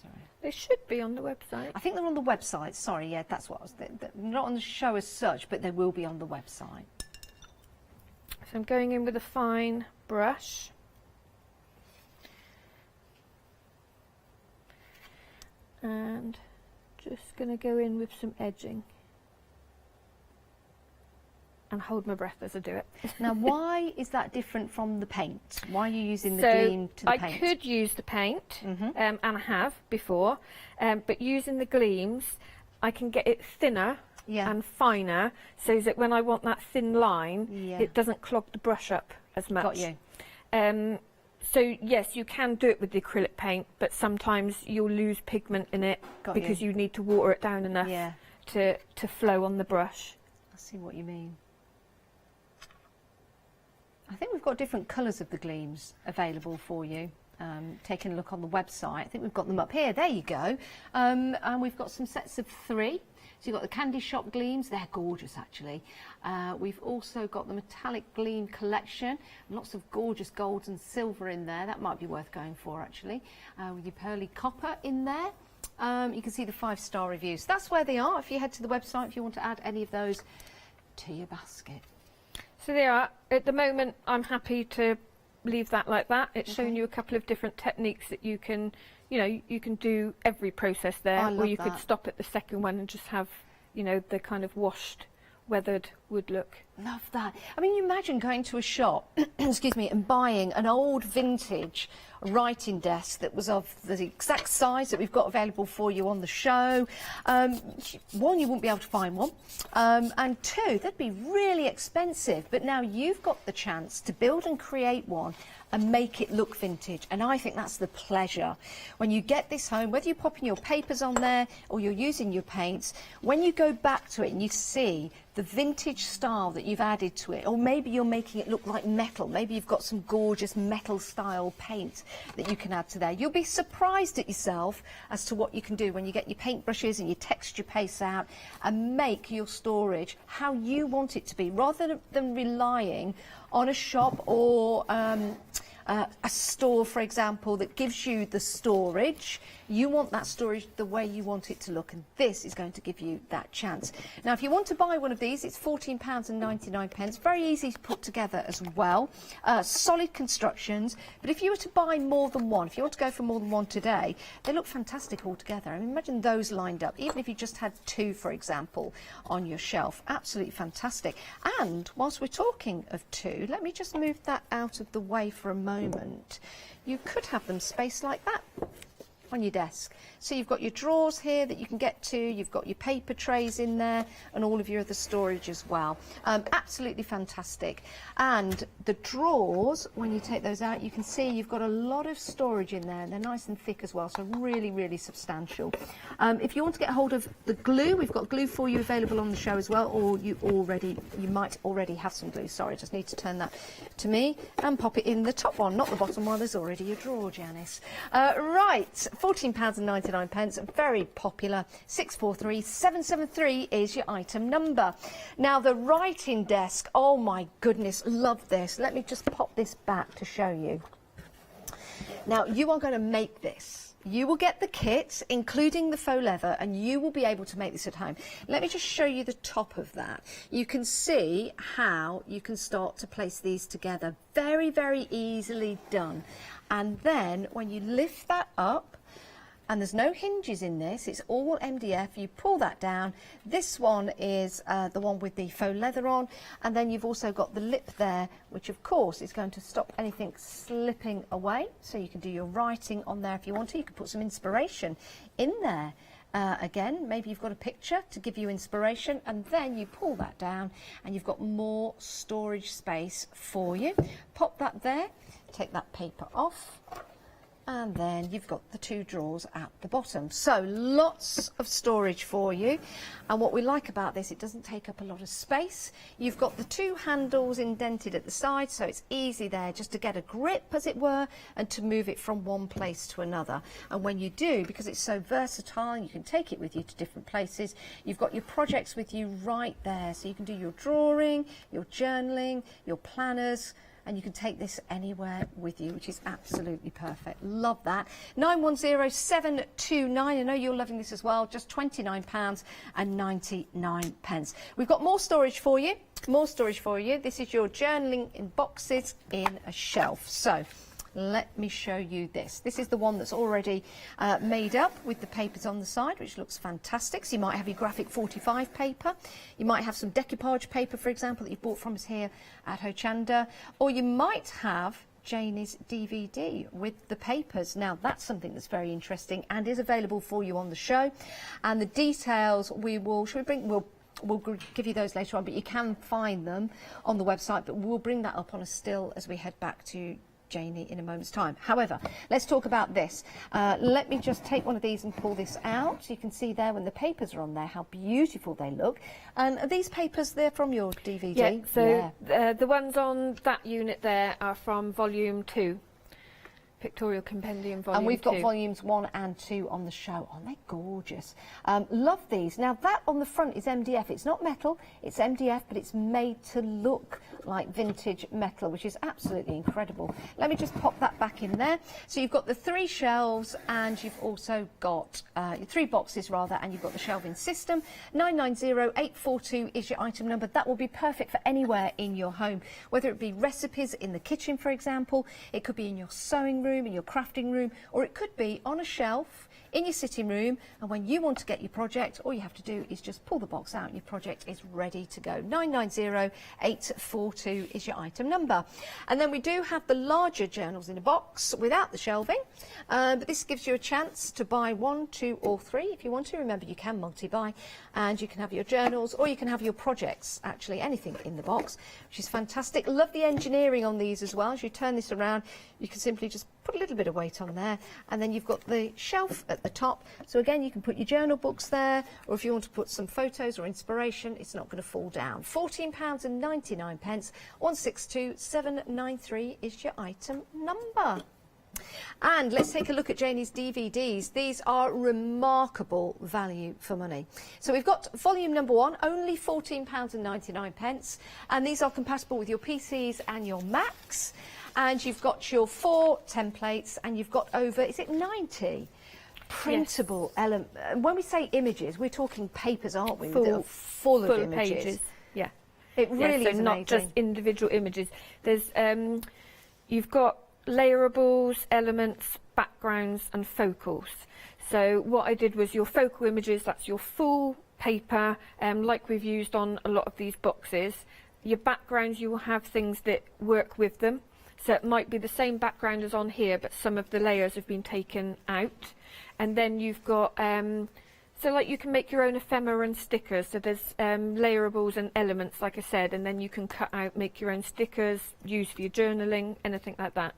Sorry. They should be on the website. I think they're on the website. Sorry, yeah, that's what I was... They're not on the show as such, but they will be on the website. So I'm going in with a fine brush. And just going to go in with some edging. And hold my breath as I do it. Now, why is that different from the paint? Why are you using the So gleam to the paint? I could use the paint, and I have before, but using the gleams, I can get it thinner and finer, so that when I want that thin line, it doesn't clog the brush up as much. Got you. So yes, you can do it with the acrylic paint, but sometimes you'll lose pigment in it because you need to water it down enough to flow on the brush. I see what you mean. I think we've got different colours of the gleams available for you. Taking a look on the website, I think we've got them up here. There you go. And we've got some sets of 3. So you've got the Candy Shop gleams. They're gorgeous, actually. We've also got the Metallic Gleam collection. Lots of gorgeous golds and silver in there. That might be worth going for, actually. With your pearly copper in there. You can see the 5-star reviews. That's where they are. If you head to the website, if you want to add any of those to your basket. So they are. At the moment, I'm happy to leave that like that. It's shown you a couple of different techniques that you can, you know, you can do every process there, I or love you could that. stop at the second one and just have, you know, the kind of washed, weathered wood look. Love that. I mean, you imagine going to a shop, excuse me, and buying an old vintage writing desk that was of the exact size that we've got available for you on the show. One, you wouldn't be able to find one, and two, they'd be really expensive. But now you've got the chance to build and create one and make it look vintage, and I think that's the pleasure. When you get this home, whether you're popping your papers on there or you're using your paints, when you go back to it and you see the vintage style that you've added to it, or maybe you're making it look like metal, maybe you've got some gorgeous metal style paint that you can add to there, you'll be surprised at yourself as to what you can do when you get your paintbrushes and your texture paste out and make your storage how you want it to be, rather than relying on a shop or a store, for example, that gives you the storage. You want that storage the way you want it to look, and this is going to give you that chance. Now, if you want to buy one of these, it's £14.99. Very easy to put together as well. Solid constructions, but if you were to buy more than one, if you want to go for more than one today, they look fantastic all together. I mean, imagine those lined up, even if you just had two, for example, on your shelf. Absolutely fantastic. And whilst we're talking of two, let me just move that out of the way for a moment. You could have them spaced like that on your desk. So you've got your drawers here that you can get to, you've got your paper trays in there, and all of your other storage as well. Absolutely fantastic. And the drawers, when you take those out, you can see you've got a lot of storage in there, and they're nice and thick as well, so really, really substantial. If you want to get hold of the glue, we've got glue for you available on the show as well, or you might already have some glue. Sorry, I just need to turn that to me and pop it in the top one, not the bottom one. There's already a drawer, Janice. Right, £14.99, very popular. 643773 is your item number. Now, the writing desk, oh my goodness, love this. Let me just pop this back to show you. Now, you are going to make this. You will get the kit, including the faux leather, and you will be able to make this at home. Let me just show you the top of that. You can see how you can start to place these together. Very, very easily done. And then when you lift that up, and there's no hinges in this, it's all MDF, you pull that down. This one is the one with the faux leather on, and then you've also got the lip there, which of course is going to stop anything slipping away, so you can do your writing on there if you want to. You can put some inspiration in there. Again, maybe you've got a picture to give you inspiration, and then you pull that down and you've got more storage space for you. Pop that there, take that paper off, and then you've got the two drawers at the bottom. So lots of storage for you. And what we like about this, it doesn't take up a lot of space. You've got the two handles indented at the side, so it's easy there just to get a grip, as it were, and to move it from one place to another. And when you do, because it's so versatile, you can take it with you to different places. You've got your projects with you right there, so you can do your drawing, your journaling, your planners, and you can take this anywhere with you, which is absolutely perfect. Love that. 910729. I know you're loving this as well. Just £29.99. We've got more storage for you. More storage for you. This is your journaling in boxes in a shelf. So let me show you this. This is the one that's already made up with the papers on the side, which looks fantastic. So you might have your graphic 45 paper. You might have some decoupage paper, for example, that you bought from us here at Hochanda. Or you might have Janie's DVD with the papers. Now, that's something that's very interesting and is available for you on the show. And the details we'll give you those later on, but you can find them on the website. But we'll bring that up on a still as we head back to Janie in a moment's time. However, let's talk about this. Let me just take one of these and pull this out. You can see there when the papers are on there how beautiful they look. And are these papers, they're from your DVD? Yeah, so the ones on that unit there are from Volume 2. Pictorial Compendium Volume 2. And we've got Volumes 1 and 2 on the show. Aren't they gorgeous? Love these. Now, that on the front is MDF. It's not metal, it's MDF, but it's made to look like vintage metal, which is absolutely incredible. Let me just pop that back in there. So you've got the 3 shelves, and you've also got 3 boxes rather, and you've got the shelving system. 990842 is your item number. That will be perfect for anywhere in your home, whether it be recipes in the kitchen, for example, it could be in your sewing room, in your crafting room, or it could be on a shelf in your sitting room, and when you want to get your project, all you have to do is just pull the box out and your project is ready to go. 990842 is your item number. And then we do have the larger journals in a box without the shelving, but this gives you a chance to buy 1, 2 or 3 if you want to. Remember, you can multi-buy, and you can have your journals or you can have your projects, actually anything in the box, which is fantastic. Love the engineering on these as well. As you turn this around, you can simply just put a little bit of weight on there, and then you've got the shelf at the top. So again, you can put your journal books there, or if you want to put some photos or inspiration, it's not going to fall down. £14.99, 162793 is your item number. And let's take a look at Janie's DVDs. These are remarkable value for money. So we've got volume number 1, only £14.99, and these are compatible with your PCs and your Macs. And you've got your 4 templates, and you've got over, is it 90 printable elements? When we say images, we're talking papers, aren't we? Full of images. Pages. Yeah. It really so is not amazing. just individual images. There's you've got layerables, elements, backgrounds and focals. So what I did was your focal images, that's your full paper, like we've used on a lot of these boxes. Your backgrounds, you will have things that work with them. So it might be the same background as on here, but some of the layers have been taken out. And then you've got, so like you can make your own ephemera and stickers. So there's layerables and elements, like I said, and then you can cut out, make your own stickers, use for your journaling, anything like that.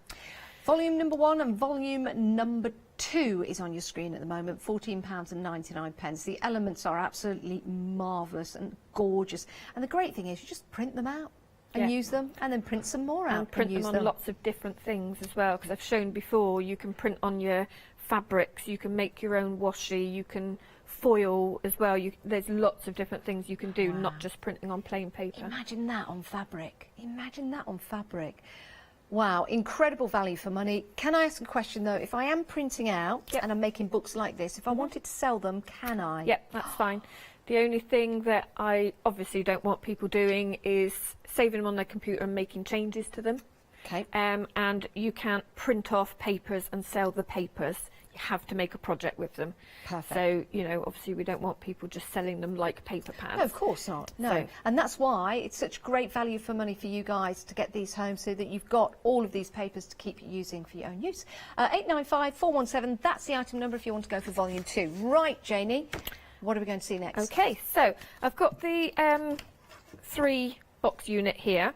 Volume number 1 and volume number 2 is on your screen at the moment, £14.99. The elements are absolutely marvellous and gorgeous. And the great thing is you just print them out and use them, and then print some more out and print use them on lots of different things as well, because I've shown before you can print on your fabrics, you can make your own washi, you can foil as well. There's lots of different things you can do, not just printing on plain paper. Imagine that on fabric. Imagine that on fabric. Wow, incredible value for money. Can I ask a question though? If I am printing out and I'm making books like this, if I wanted to sell them, can I? Yep, that's fine. The only thing that I obviously don't want people doing is saving them on their computer and making changes to them. Okay. And you can't print off papers and sell the papers. You have to make a project with them. Perfect. So, you know, obviously we don't want people just selling them like paper pads. No, of course not. No. So, and that's why it's such great value for money for you guys to get these home, so that you've got all of these papers to keep using for your own use. 895417, that's the item number if you want to go for volume 2. Right, Janie, what are we going to see next? Okay, so I've got the 3 box unit here,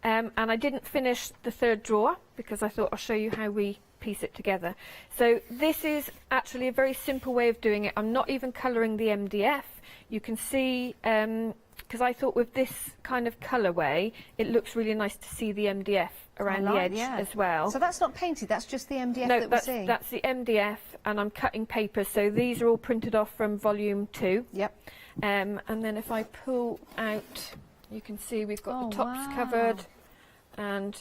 and I didn't finish the 3rd drawer because I thought I'll show you how we piece it together. So this is actually a very simple way of doing it. I'm not even colouring the MDF. You can see, because I thought with this kind of colourway, it looks really nice to see the MDF around the edge as well. So that's not painted, that's just the MDF no, that we're seeing? That's the MDF, and I'm cutting papers. So these are all printed off from volume 2. Yep. And then if I pull out, you can see we've got the tops covered, and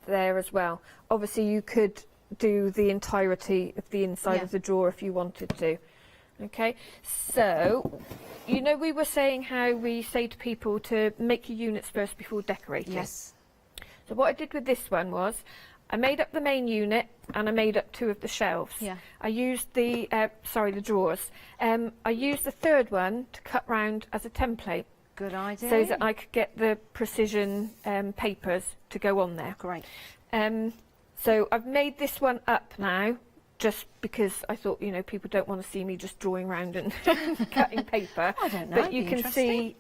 there as well. Obviously you could do the entirety of the inside of the drawer if you wanted to. Okay, so you know we were saying how we say to people to make your units first before decorating. Yes. So what I did with this one was I made up the main unit and I made up 2 of the shelves. Yeah. I used the the drawers. I used the 3rd one to cut round as a template. Good idea. So that I could get the precision papers to go on there. Great. So I've made this one up now, just because I thought, you know, people don't want to see me just drawing around and cutting paper. I don't know. But you can see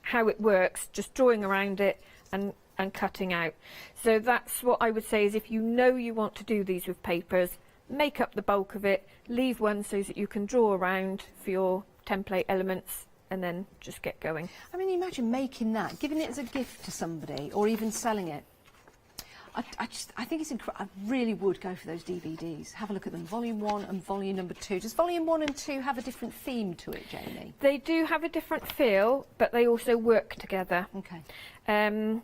how it works, just drawing around it and cutting out. So that's what I would say is, if you know you want to do these with papers, make up the bulk of it, leave one so that you can draw around for your template elements, and then just get going. I mean, imagine making that, giving it as a gift to somebody, or even selling it. I think it's incredible. I really would go for those DVDs. Have a look at them, volume 1 and volume number 2. Does volume 1 and 2 have a different theme to it, Jamie? They do have a different feel, but they also work together. Okay.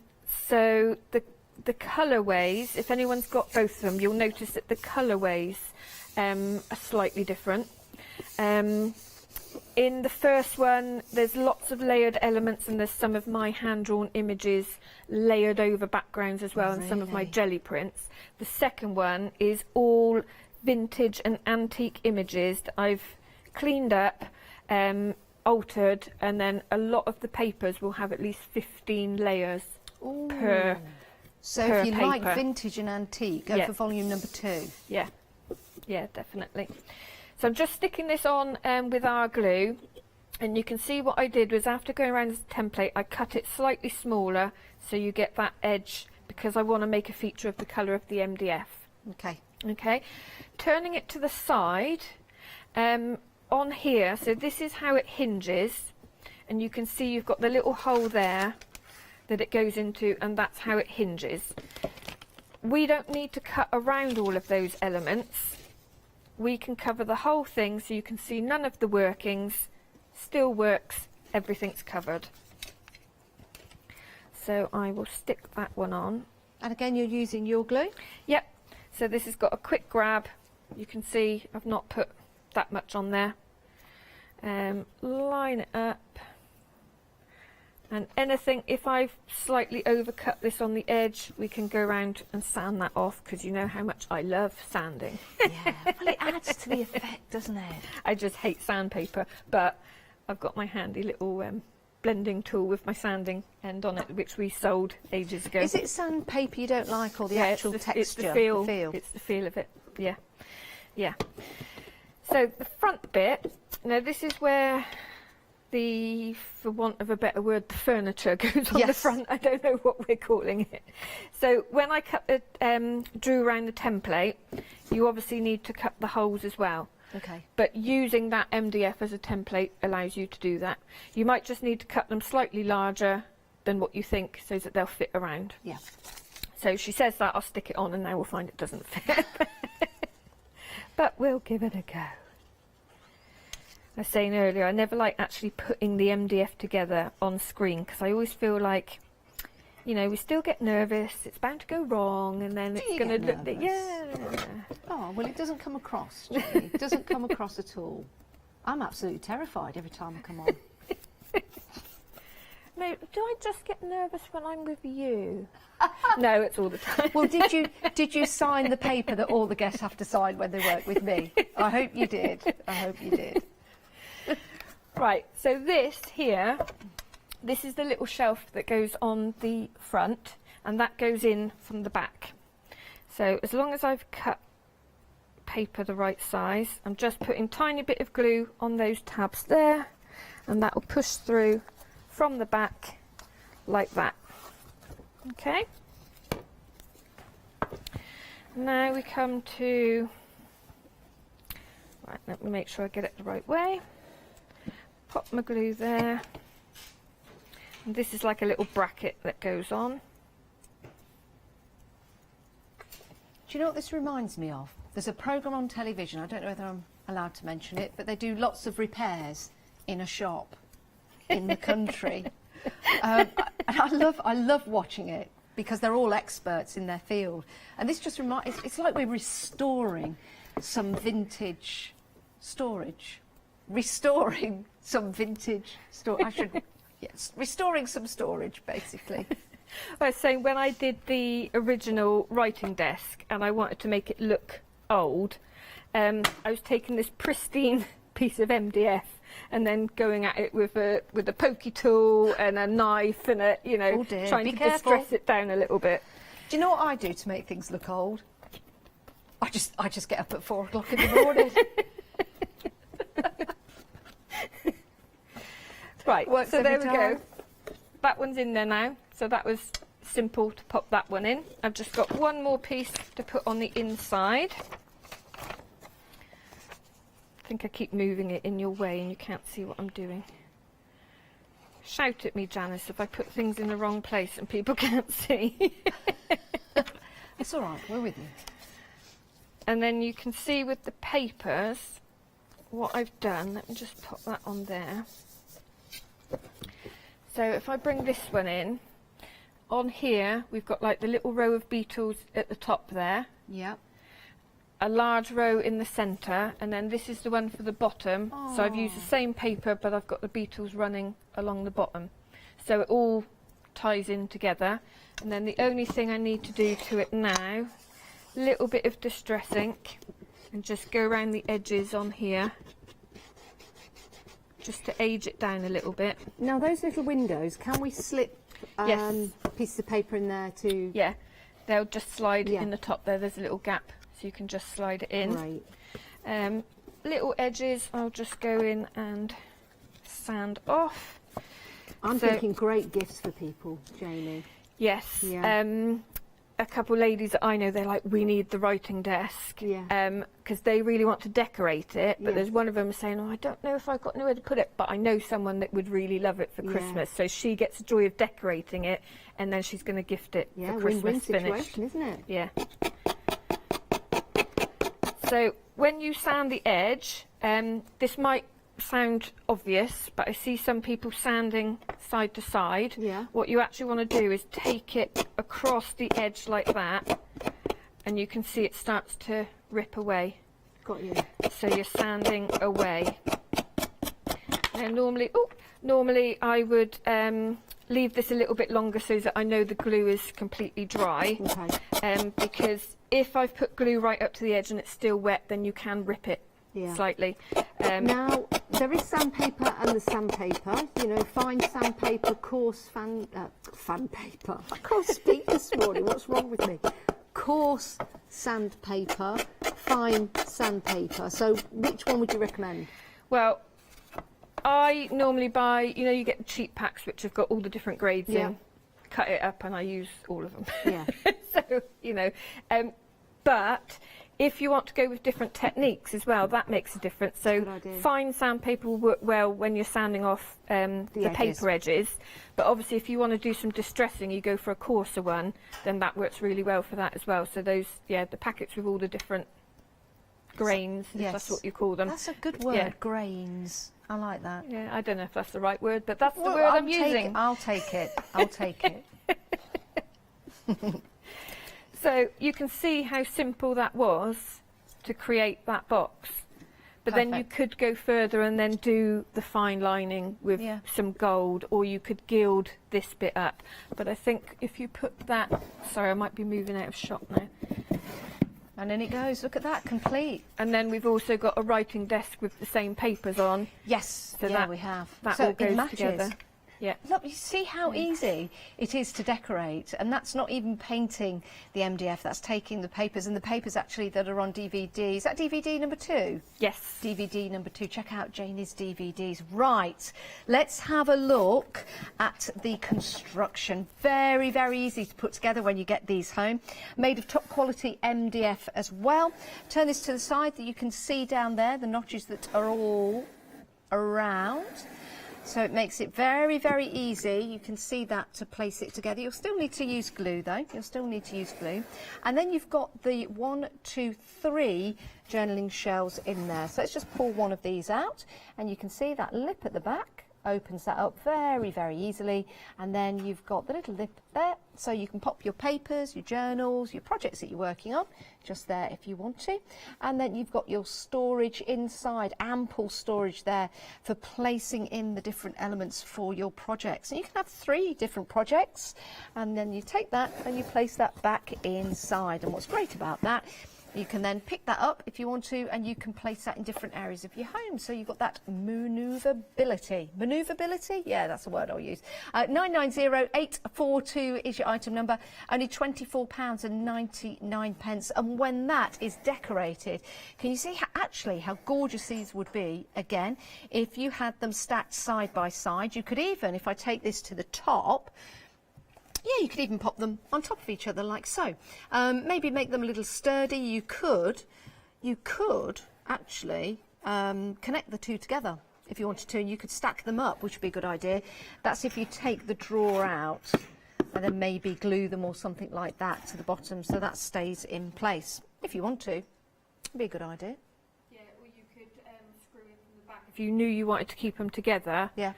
So the colourways, if anyone's got both of them, you'll notice that the colourways are slightly different. In the first one, there's lots of layered elements, and there's some of my hand-drawn images layered over backgrounds as well, and some of my jelly prints. The second one is all vintage and antique images that I've cleaned up, altered, and then a lot of the papers will have at least 15 layers per So per if you paper. like vintage and antique, go for volume number 2. Yeah, yeah, definitely. So I'm just sticking this on with our glue, and you can see what I did was after going around this template, I cut it slightly smaller so you get that edge, because I want to make a feature of the colour of the MDF. Okay. Okay, turning it to the side, on here, so this is how it hinges, and you can see you've got the little hole there that it goes into, and that's how it hinges. We don't need to cut around all of those elements. We can cover the whole thing so you can see none of the workings, still works, everything's covered. So I will stick that one on. And again, you're using your glue? Yep, so this has got a quick grab. You can see I've not put that much on there. Line it up. And anything, if I've slightly overcut this on the edge, we can go around and sand that off, because you know how much I love sanding. Yeah, well, it adds to the effect, doesn't it? I just hate sandpaper, but I've got my handy little blending tool with my sanding end on it, which we sold ages ago. Is it sandpaper you don't like, or the actual texture? It's the feel. It's the feel of it. Yeah, yeah. So the front bit. Now this is where the, for want of a better word, the furniture goes on the front. I don't know what we're calling it. So when I cut the drew around the template, you obviously need to cut the holes as well. Okay. But using that MDF as a template allows you to do that. You might just need to cut them slightly larger than what you think, so that they'll fit around. Yeah. So she says that, I'll stick it on, and now we'll find it doesn't fit. But we'll give it a go. I was saying earlier, I never like actually putting the MDF together on screen, because I always feel like, you know, we still get nervous, it's bound to go wrong, and then it's going to look... Yeah. Oh, well, it doesn't come across, Jenny. It doesn't come across at all. I'm absolutely terrified every time I come on. No, do I just get nervous when I'm with you? No, it's all the time. Well, did you sign the paper that all the guests have to sign when they work with me? I hope you did. I hope you did. Right, so this here, this is the little shelf that goes on the front, and that goes in from the back. So as long as I've cut paper the right size, I'm just putting a tiny bit of glue on those tabs there, and that will push through from the back like that. Okay. Now we come to, right, let me make sure I get it the right way. Pop my glue there. And this is like a little bracket that goes on. Do you know what this reminds me of? There's a programme on television, I don't know whether I'm allowed to mention it, but they do lots of repairs in a shop in the country. And I love watching it, because they're all experts in their field. And this just reminds, it's like we're restoring some vintage storage. Restoring some vintage storage. Yes, restoring some storage, basically. I was saying, when I did the original writing desk and I wanted to make it look old, I was taking this pristine piece of MDF and then going at it with a pokey tool and a knife and a, you know, trying to distress it down a little bit. Do you know what I do to make things look old? I just get up at 4 o'clock in the morning. Right, Works so there every we time. go. That one's in there now, so that was simple to pop that one in. I've just got one more piece to put on the inside. I think I keep moving it in your way and you can't see what I'm doing. Shout at me, Janice, if I put things in the wrong place and people can't see. It's all right, we're with you. And then you can see with the papers what I've done. Let me just pop that on there. So if I bring this one in, on here we've got like the little row of beetles at the top there. Yeah. A large row in the centre, and then this is the one for the bottom. So I've used the same paper, but I've got the beetles running along the bottom. So it all ties in together. And then the only thing I need to do to it now, little bit of distress ink, and just go around the edges on here, just to age it down a little bit. Now those little windows, can we slip Yes. pieces of paper in there to... Yeah, they'll just slide in the top there. There's a little gap, so you can just slide it in. Right. Little edges, I'll just go in and sand off. I'm So- thinking great gifts for people, Jamie. Yes. Yeah. A couple ladies that I know, they're like, we need the writing desk. Yeah. Because they really want to decorate it. But Yeah. there's one of them saying, oh, I don't know if I've got nowhere to put it. But I know someone that would really love it for Yeah. Christmas. So she gets the joy of decorating it. And then she's going to gift it Yeah, for Christmas win-win finished. situation, isn't it? Yeah. So when you sand the edge, this might sound obvious, but I see some people sanding side to side. Yeah. What you actually want to do is take it across the edge like that, and you can see it starts to rip away. Got you. So you're sanding away. Now normally I would leave this a little bit longer so that I know the glue is completely dry. Okay. Because if I've put glue right up to the edge and it's still wet, then you can rip it slightly. Now, there is sandpaper and the sandpaper, you know, fine sandpaper, coarse fan paper. I can't speak this morning, what's wrong with me? Coarse sandpaper, fine sandpaper. So which one would you recommend? Well, I normally buy, you know, you get the cheap packs which have got all the different grades in. Cut it up and I use all of them. Yeah. So, you know, but if you want to go with different techniques as well, that makes a difference. So Good idea. fine sandpaper will work well when you're sanding off the edges. paper edges. But obviously if you want to do some distressing, you go for a coarser one, then that works really well for that as well. So those, the packets with all the different grains, if that's what you call them. That's a good word, Yeah. grains. I like that. Yeah, I don't know if that's the right word, but that's the Well, word I'm using. I'll take it. I'll take it. So you can see how simple that was to create that box. But then you Perfect. could go further and then do the fine lining with some gold, or you could gild this bit up. But I think if you put that, sorry, I might be moving out of shot now. And then it goes, look at that, complete. And then we've also got a writing desk with the same papers on. Yes, So yeah, that, we have. That So all it goes matches. together. Yeah. Look, you see how easy it is to decorate, and that's not even painting the MDF, that's taking the papers, and the papers actually that are on DVD. Is that DVD number 2? Yes. DVD number 2. Check out Janie's DVDs. Right, let's have a look at the construction. Very, very easy to put together when you get these home. Made of top quality MDF as well. Turn this to the side that you can see down there, the notches that are all around. So it makes it very, very easy. You can see that to place it together. You'll still need to use glue though. You'll still need to use glue. And then you've got the 1, 2, 3 journaling shells in there. So let's just pull one of these out, and you can see that lip at the back opens that up very, very easily. And then you've got the little lip there, so you can pop your papers, your journals, your projects that you're working on just there if you want to. And then you've got your storage inside, ample storage there for placing in the different elements for your projects. And you can have 3 different projects, and then you take that and you place that back inside. And what's great about that, you can then pick that up if you want to, and you can place that in different areas of your home. So you've got that manoeuvrability. Manoeuvrability? Yeah, that's the word I'll use. 990842 is your item number. Only £24.99. And when that is decorated, can you see how gorgeous these would be, again, if you had them stacked side by side? You could even, if I take this to the top, yeah, you could even pop them on top of each other like so. Maybe make them a little sturdy. You could actually connect the 2 together if you wanted to, and you could stack them up, which would be a good idea. That's if you take the drawer out and then maybe glue them or something like that to the bottom so that stays in place. If you want to, it'd be a good idea. Yeah, or you could screw in from the back. If you knew you wanted to keep them together, yeah,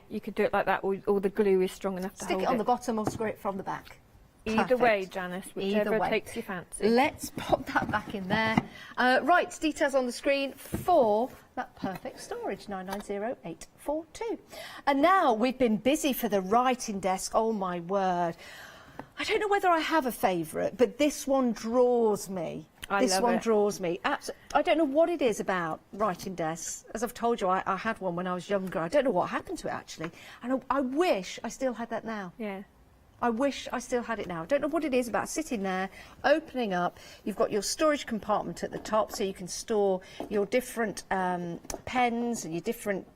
you could do it like that, or the glue is strong enough to stick hold it on the bottom or screw it from the back. Either way, Perfect. Janice, Either whichever way. takes your fancy. Let's pop that back in there. Right, details on the screen for that perfect storage, 990842. And now we've been busy for the writing desk. Oh my word. I don't know whether I have a favourite, but this one draws me. This one draws me. I don't know what it is about writing desks. As I've told you, I had one when I was younger. I don't know what happened to it, actually. And I wish I still had that now. Yeah. I wish I still had it now. I don't know what it is about sitting there, opening up. You've got your storage compartment at the top, so you can store your different pens and your different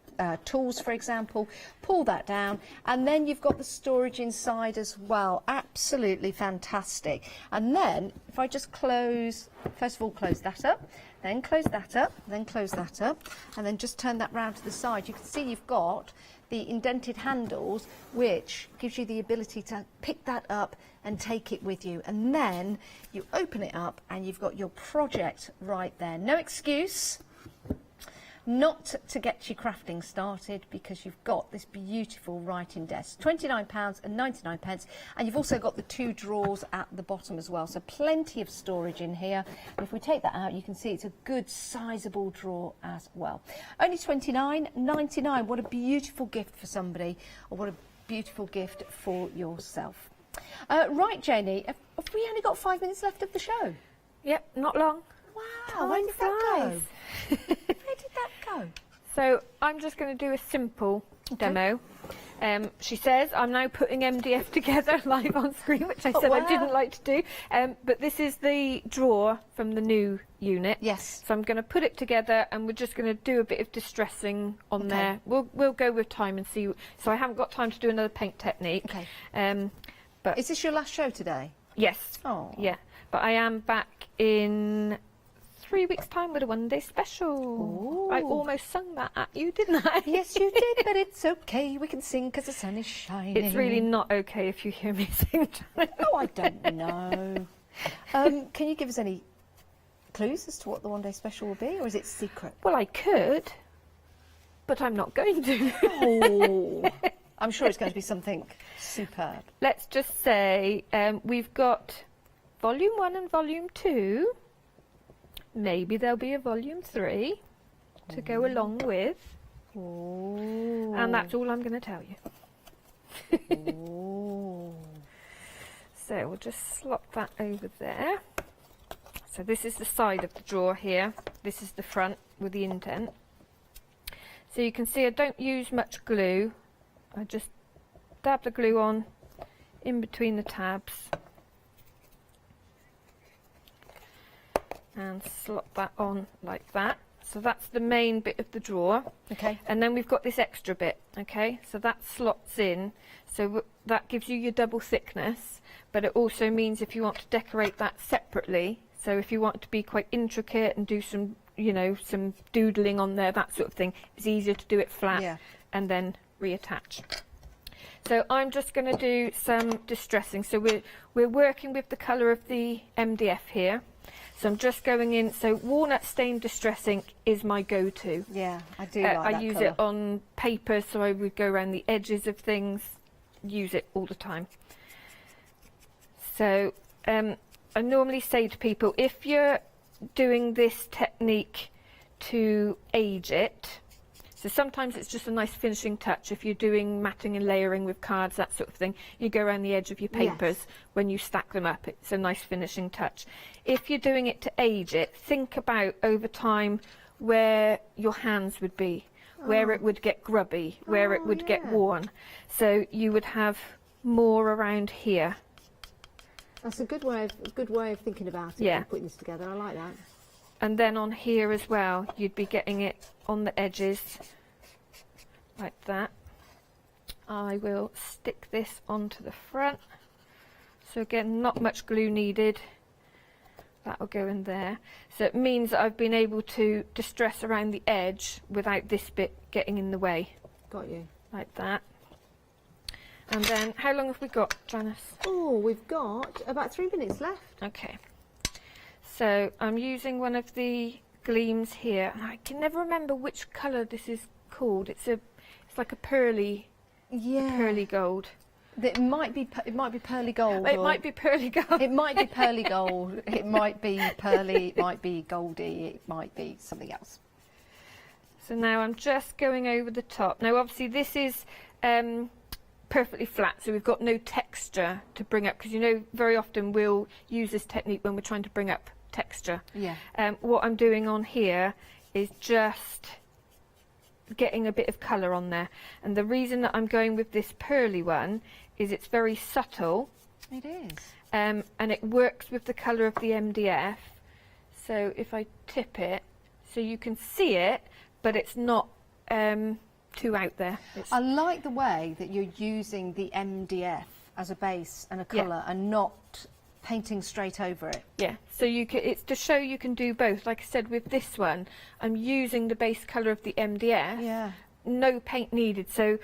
tools, for example. Pull that down, and then you've got the storage inside as well. Absolutely fantastic. And then, if I just close, first of all, close that up, then close that up, then close that up, and then just turn that round to the side. You can see you've got the indented handles, which gives you the ability to pick that up and take it with you. And then you open it up and you've got your project right there. No excuse not to get your crafting started, because you've got this beautiful writing desk. £29.99, and you've also got the 2 drawers at the bottom as well, so plenty of storage in here. And if we take that out, you can see it's a good sizable drawer as well. Only £29.99. What a beautiful gift for somebody, or what a beautiful gift for yourself. Right, Janie, have we only got 5 minutes left of the show? Yep, not long. Wow, where did that go? Where did that go? So I'm just going to do a simple demo. She says I'm now putting MDF together live on screen, which I said I didn't like to do. But this is the drawer from the new unit. Yes. So I'm going to put it together, and we're just going to do a bit of distressing on there. We'll go with time and see. So I haven't got time to do another paint technique. Okay. But is this your last show today? Yes. Oh. Yeah. But I am back in 3 weeks' time with a one-day special. Ooh. I almost sung that at you, didn't I? Yes, you did, but it's okay. We can sing because the sun is shining. It's really not okay if you hear me sing. Oh, I don't know. Can you give us any clues as to what the one-day special will be, or is it secret? Well, I could, but I'm not going to. Oh. I'm sure it's going to be something superb. Let's just say we've got Volume 1 and Volume 2. Maybe there'll be a Volume 3 to go along with. Ooh. And that's all I'm going to tell you. Ooh. So we'll just slot that over there. So this is the side of the drawer here. This is the front with the indent. So you can see I don't use much glue. I just dab the glue on in between the tabs and slot that on like that. So that's the main bit of the drawer. Okay. And then we've got this extra bit, okay? So that slots in, so that gives you your double thickness, but it also means if you want to decorate that separately, so if you want to be quite intricate and do some, you know, some doodling on there, that sort of thing, it's easier to do it flat and then reattach. So I'm just going to do some distressing. So we're working with the colour of the MDF here. So I'm just going in. So walnut stain distressing is my go-to. Yeah, I do like that I use colour. it on paper, so I would go around the edges of things, use it all the time. So I normally say to people, if you're doing this technique to age it, so sometimes it's just a nice finishing touch. If you're doing matting and layering with cards, that sort of thing, you go around the edge of your papers when you stack them up. It's a nice finishing touch. If you're doing it to age it, think about over time where your hands would be, where it would get grubby, where it would get worn. So you would have more around here. That's a good way of thinking about it. Yeah. And putting this together. I like that. And then on here as well, you'd be getting it on the edges like that. I will stick this onto the front. So again, not much glue needed. That will go in there. So it means that I've been able to distress around the edge without this bit getting in the way. Got you. Like that. And then, how long have we got, Janice? Oh, we've got about 3 minutes left. Okay. So I'm using one of the gleams here. I can never remember which colour this is called. It's like a pearly, pearly gold. It might be pearly gold. It might be pearly gold. It might be pearly gold. It might be pearly. It might be goldy. It might be something else. So now I'm just going over the top. Now obviously this is perfectly flat, so we've got no texture to bring up, because you know very often we'll use this technique when we're trying to bring up texture. Yeah. What I'm doing on here is just getting a bit of colour on there, and the reason that I'm going with this pearly one is it's very subtle. It is. And it works with the colour of the MDF. So if I tip it, so you can see it, but it's not too out there. I like the way that you're using the MDF as a base and a colour, and not painting straight over it. Yeah, so it's to show you can do both. Like I said, with this one, I'm using the base colour of the MDF. Yeah. No paint needed. So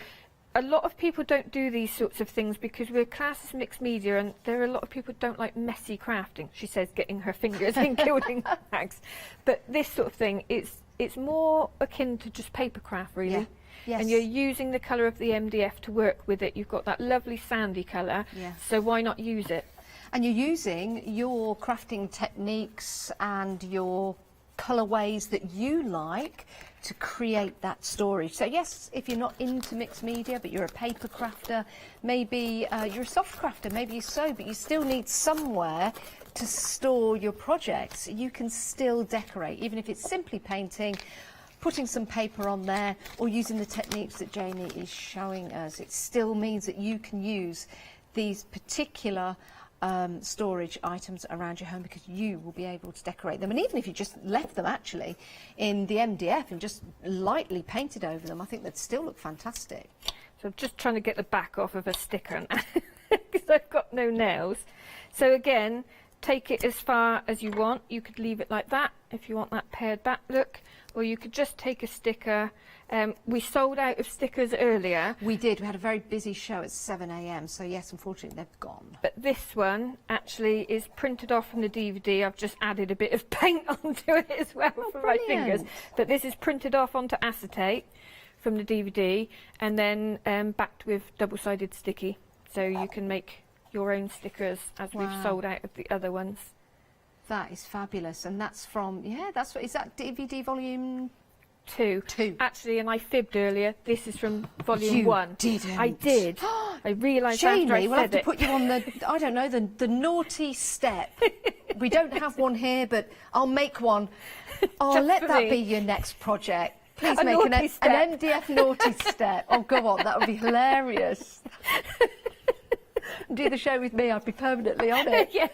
a lot of people don't do these sorts of things because we're classed as mixed media, and there are a lot of people who don't like messy crafting. She says, getting her fingers in gilding bags. But this sort of thing, it's more akin to just papercraft, really. Yeah. Yes. And you're using the colour of the MDF to work with it. You've got that lovely sandy colour, so why not use it? And you're using your crafting techniques and your colourways that you like to create that story. So yes, if you're not into mixed media, but you're a paper crafter, maybe you're a soft crafter, maybe you sew, but you still need somewhere to store your projects. You can still decorate, even if it's simply painting, putting some paper on there, or using the techniques that Janie is showing us. It still means that you can use these particular storage items around your home, because you will be able to decorate them. And even if you just left them actually in the MDF and just lightly painted over them, I think they'd still look fantastic. So I'm just trying to get the back off of a sticker now because I've got no nails. So again, take it as far as you want. You could leave it like that if you want that pared back look, or you could just take a sticker. We sold out of stickers earlier. We did. We had a very busy show at 7 AM, so yes, unfortunately they've gone. But this one actually is printed off from the DVD. I've just added a bit of paint onto it as well for my fingers. But this is printed off onto acetate from the DVD, and then backed with double-sided sticky. So you can make your own stickers, as we've sold out of the other ones. That is fabulous. And that's from, is that DVD volume 2? Actually, and I fibbed earlier, this is from volume You 1. didn't. I did. I realised Janie, after I we'll said have to it. put you on the, I don't know, the naughty step. We don't have one here, but I'll make one. Oh, Just let for that me. be your next project. Please A make naughty step. an MDF naughty step. Oh, go on, that would be hilarious. Do the show with me, I'd be permanently on it. Yeah.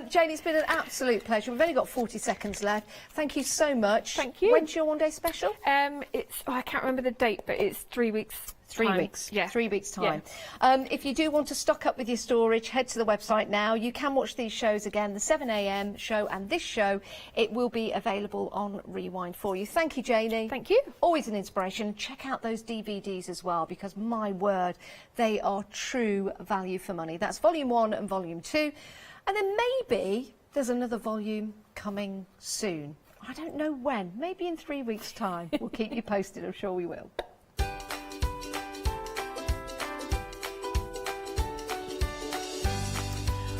Janie, it's been an absolute pleasure. We've only got 40 seconds left. Thank you so much. Thank you. When's your one-day special? It's, I can't remember the date, but it's 3 weeks. 3 time. weeks. Yeah. 3 weeks' time. If you do want to stock up with your storage, head to the website now. You can watch these shows again, the 7 AM show and this show. It will be available on Rewind for you. Thank you, Janie. Thank you. Always an inspiration. Check out those DVDs as well, because my word, they are true value for money. That's volume 1 and volume 2. And then maybe there's another volume coming soon. I don't know when. Maybe in 3 weeks' time. We'll keep you posted. I'm sure we will.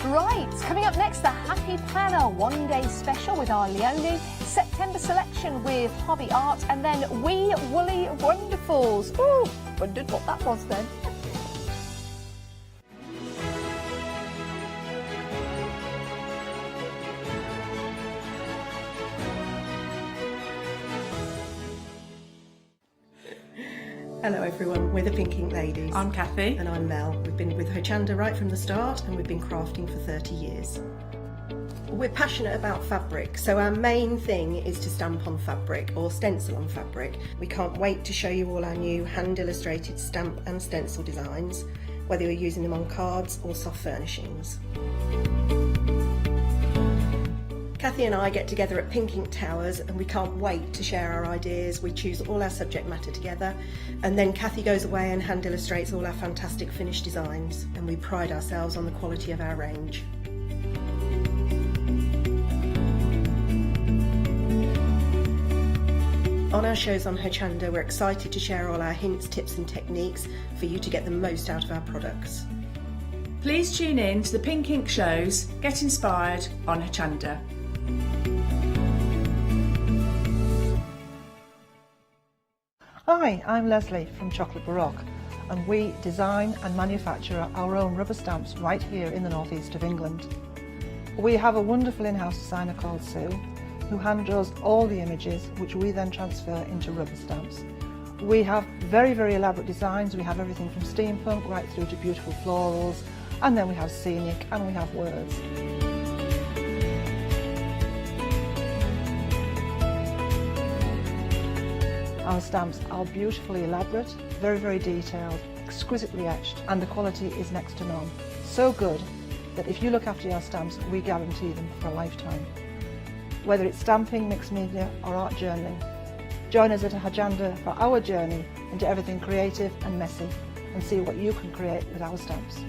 Right, coming up next, the Happy Planner one-day special with our Leonie, September selection with Hobby Art, and then Wee Woolly Wonderfuls. Ooh, wondered what that was then. Hello everyone, we're the Pink Ink Ladies. I'm Kathy. And I'm Mel. We've been with Hochanda right from the start, and we've been crafting for 30 years. We're passionate about fabric, so our main thing is to stamp on fabric or stencil on fabric. We can't wait to show you all our new hand illustrated stamp and stencil designs, whether you're using them on cards or soft furnishings. Kathy and I get together at Pink Ink Towers and we can't wait to share our ideas. We choose all our subject matter together, and then Kathy goes away and hand illustrates all our fantastic finished designs, and we pride ourselves on the quality of our range. On our shows on Hochanda, we're excited to share all our hints, tips and techniques for you to get the most out of our products. Please tune in to the Pink Ink shows, Get Inspired on Hochanda. Hi, I'm Leslie from Chocolate Baroque, and we design and manufacture our own rubber stamps right here in the northeast of England. We have a wonderful in-house designer called Sue, who hand draws all the images, which we then transfer into rubber stamps. We have very, very elaborate designs. We have everything from steampunk right through to beautiful florals, and then we have scenic and we have words. Our stamps are beautifully elaborate, very, very detailed, exquisitely etched, and the quality is next to none. So good that if you look after your stamps, we guarantee them for a lifetime. Whether it's stamping, mixed media or art journaling, join us at Hochanda for our journey into everything creative and messy, and see what you can create with our stamps.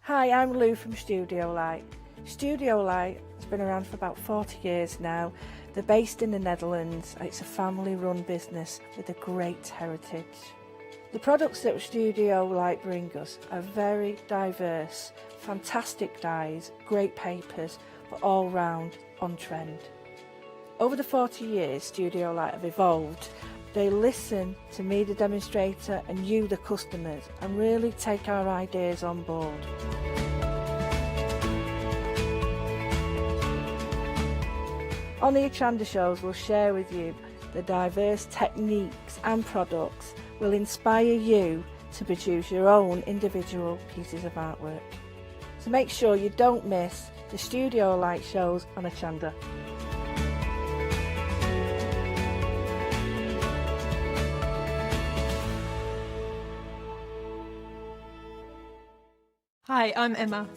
Hi, I'm Lou from Studio Light. Studio Light has been around for about 40 years now. They're based in the Netherlands. It's a family-run business with a great heritage. The products that Studio Light bring us are very diverse, fantastic dyes, great papers, but all round on trend. Over the 40 years Studio Light have evolved. They listen to me, the demonstrator, and you, the customers, and really take our ideas on board. On the Hochanda shows, we'll share with you the diverse techniques and products will inspire you to produce your own individual pieces of artwork. So make sure you don't miss the Studio Light shows on Hochanda. Hi, I'm Emma.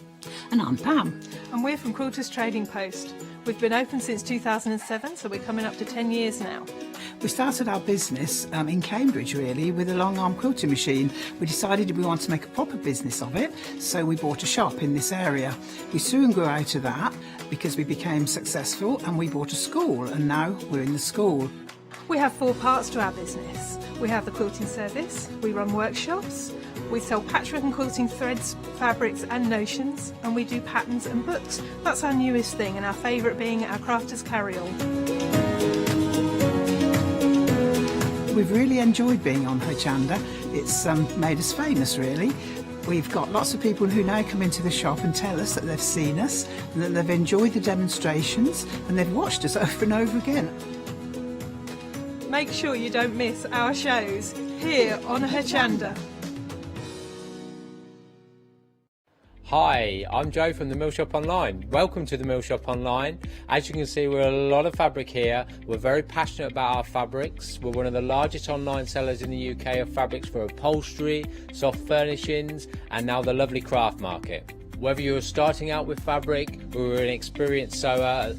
And I'm Pam. And we're from Quilters Trading Post. We've been open since 2007, so we're coming up to 10 years now. We started our business in Cambridge, really, with a long arm quilting machine. We decided we wanted to make a proper business of it, so we bought a shop in this area. We soon grew out of that because we became successful, and we bought a school, and now we're in the school. We have 4 parts to our business. We have the quilting service, we run workshops, we sell patchwork and quilting threads, fabrics and notions, and we do patterns and books. That's our newest thing, and our favourite being our crafters carry-all. We've really enjoyed being on Hochanda. It's made us famous, really. We've got lots of people who now come into the shop and tell us that they've seen us, and that they've enjoyed the demonstrations, and they've watched us over and over again. Make sure you don't miss our shows here on Hochanda. Hi, I'm Joe from the Mill Shop Online. Welcome to the Mill Shop Online. As you can see, we're a lot of fabric here. We're very passionate about our fabrics. We're one of the largest online sellers in the UK of fabrics for upholstery, soft furnishings, and now the lovely craft market. Whether you're starting out with fabric or an experienced sewer,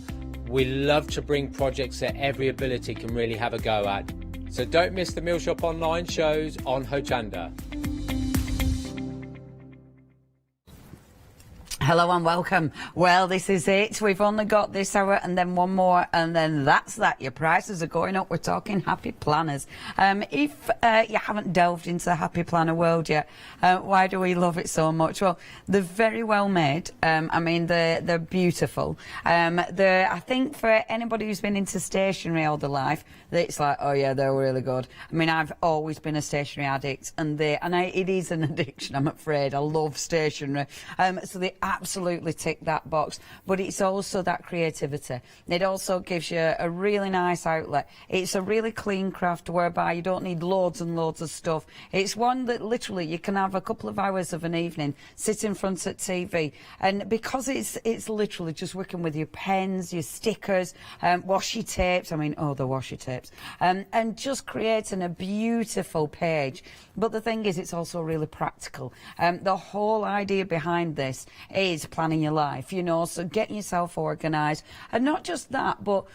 we love to bring projects that every ability can really have a go at. So don't miss the Mill Shop Online shows on Hochanda. Hello and welcome. Well, this is it. We've only got this hour and then one more, and then that's that. Your prices are going up. We're talking Happy Planners. If you haven't delved into the Happy Planner world yet, why do we love it so much? Well, they're very well made. I mean, they're beautiful. I think for anybody who's been into stationery all their life, it's like, oh yeah, they're really good. I mean, I've always been a stationery addict, and it is an addiction, I'm afraid. I love stationery. So they absolutely tick that box, but it's also that creativity. It also gives you a really nice outlet. It's a really clean craft whereby you don't need loads and loads of stuff. It's one that literally you can have a couple of hours of an evening, sit in front of TV, and because it's literally just working with your pens, your stickers, washi tapes, I mean, oh, the washi tapes, and just creating a beautiful page. But the thing is, it's also really practical. The whole idea behind this is planning your life, you know, so getting yourself organised. And not just that, but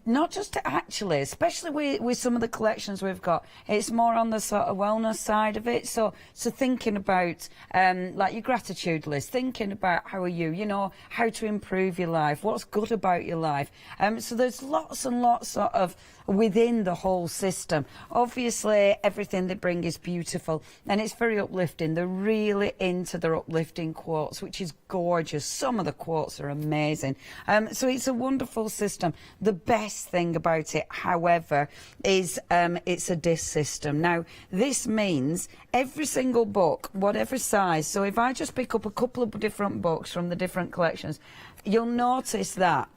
not just to actually, especially with some of the collections we've got, it's more on the sort of wellness side of it. So thinking about like your gratitude list, thinking about how are you know, how to improve your life, what's good about your life. So there's lots and lots sort of within the whole system. Obviously, everything they bring is beautiful and it's very uplifting. They're really into their uplifting quotes, which is gorgeous. Some of the quotes are amazing. So it's a wonderful system. The best thing about it, however, is it's a disc system. Now, this means every single book, whatever size, so if I just pick up a couple of different books from the different collections, you'll notice that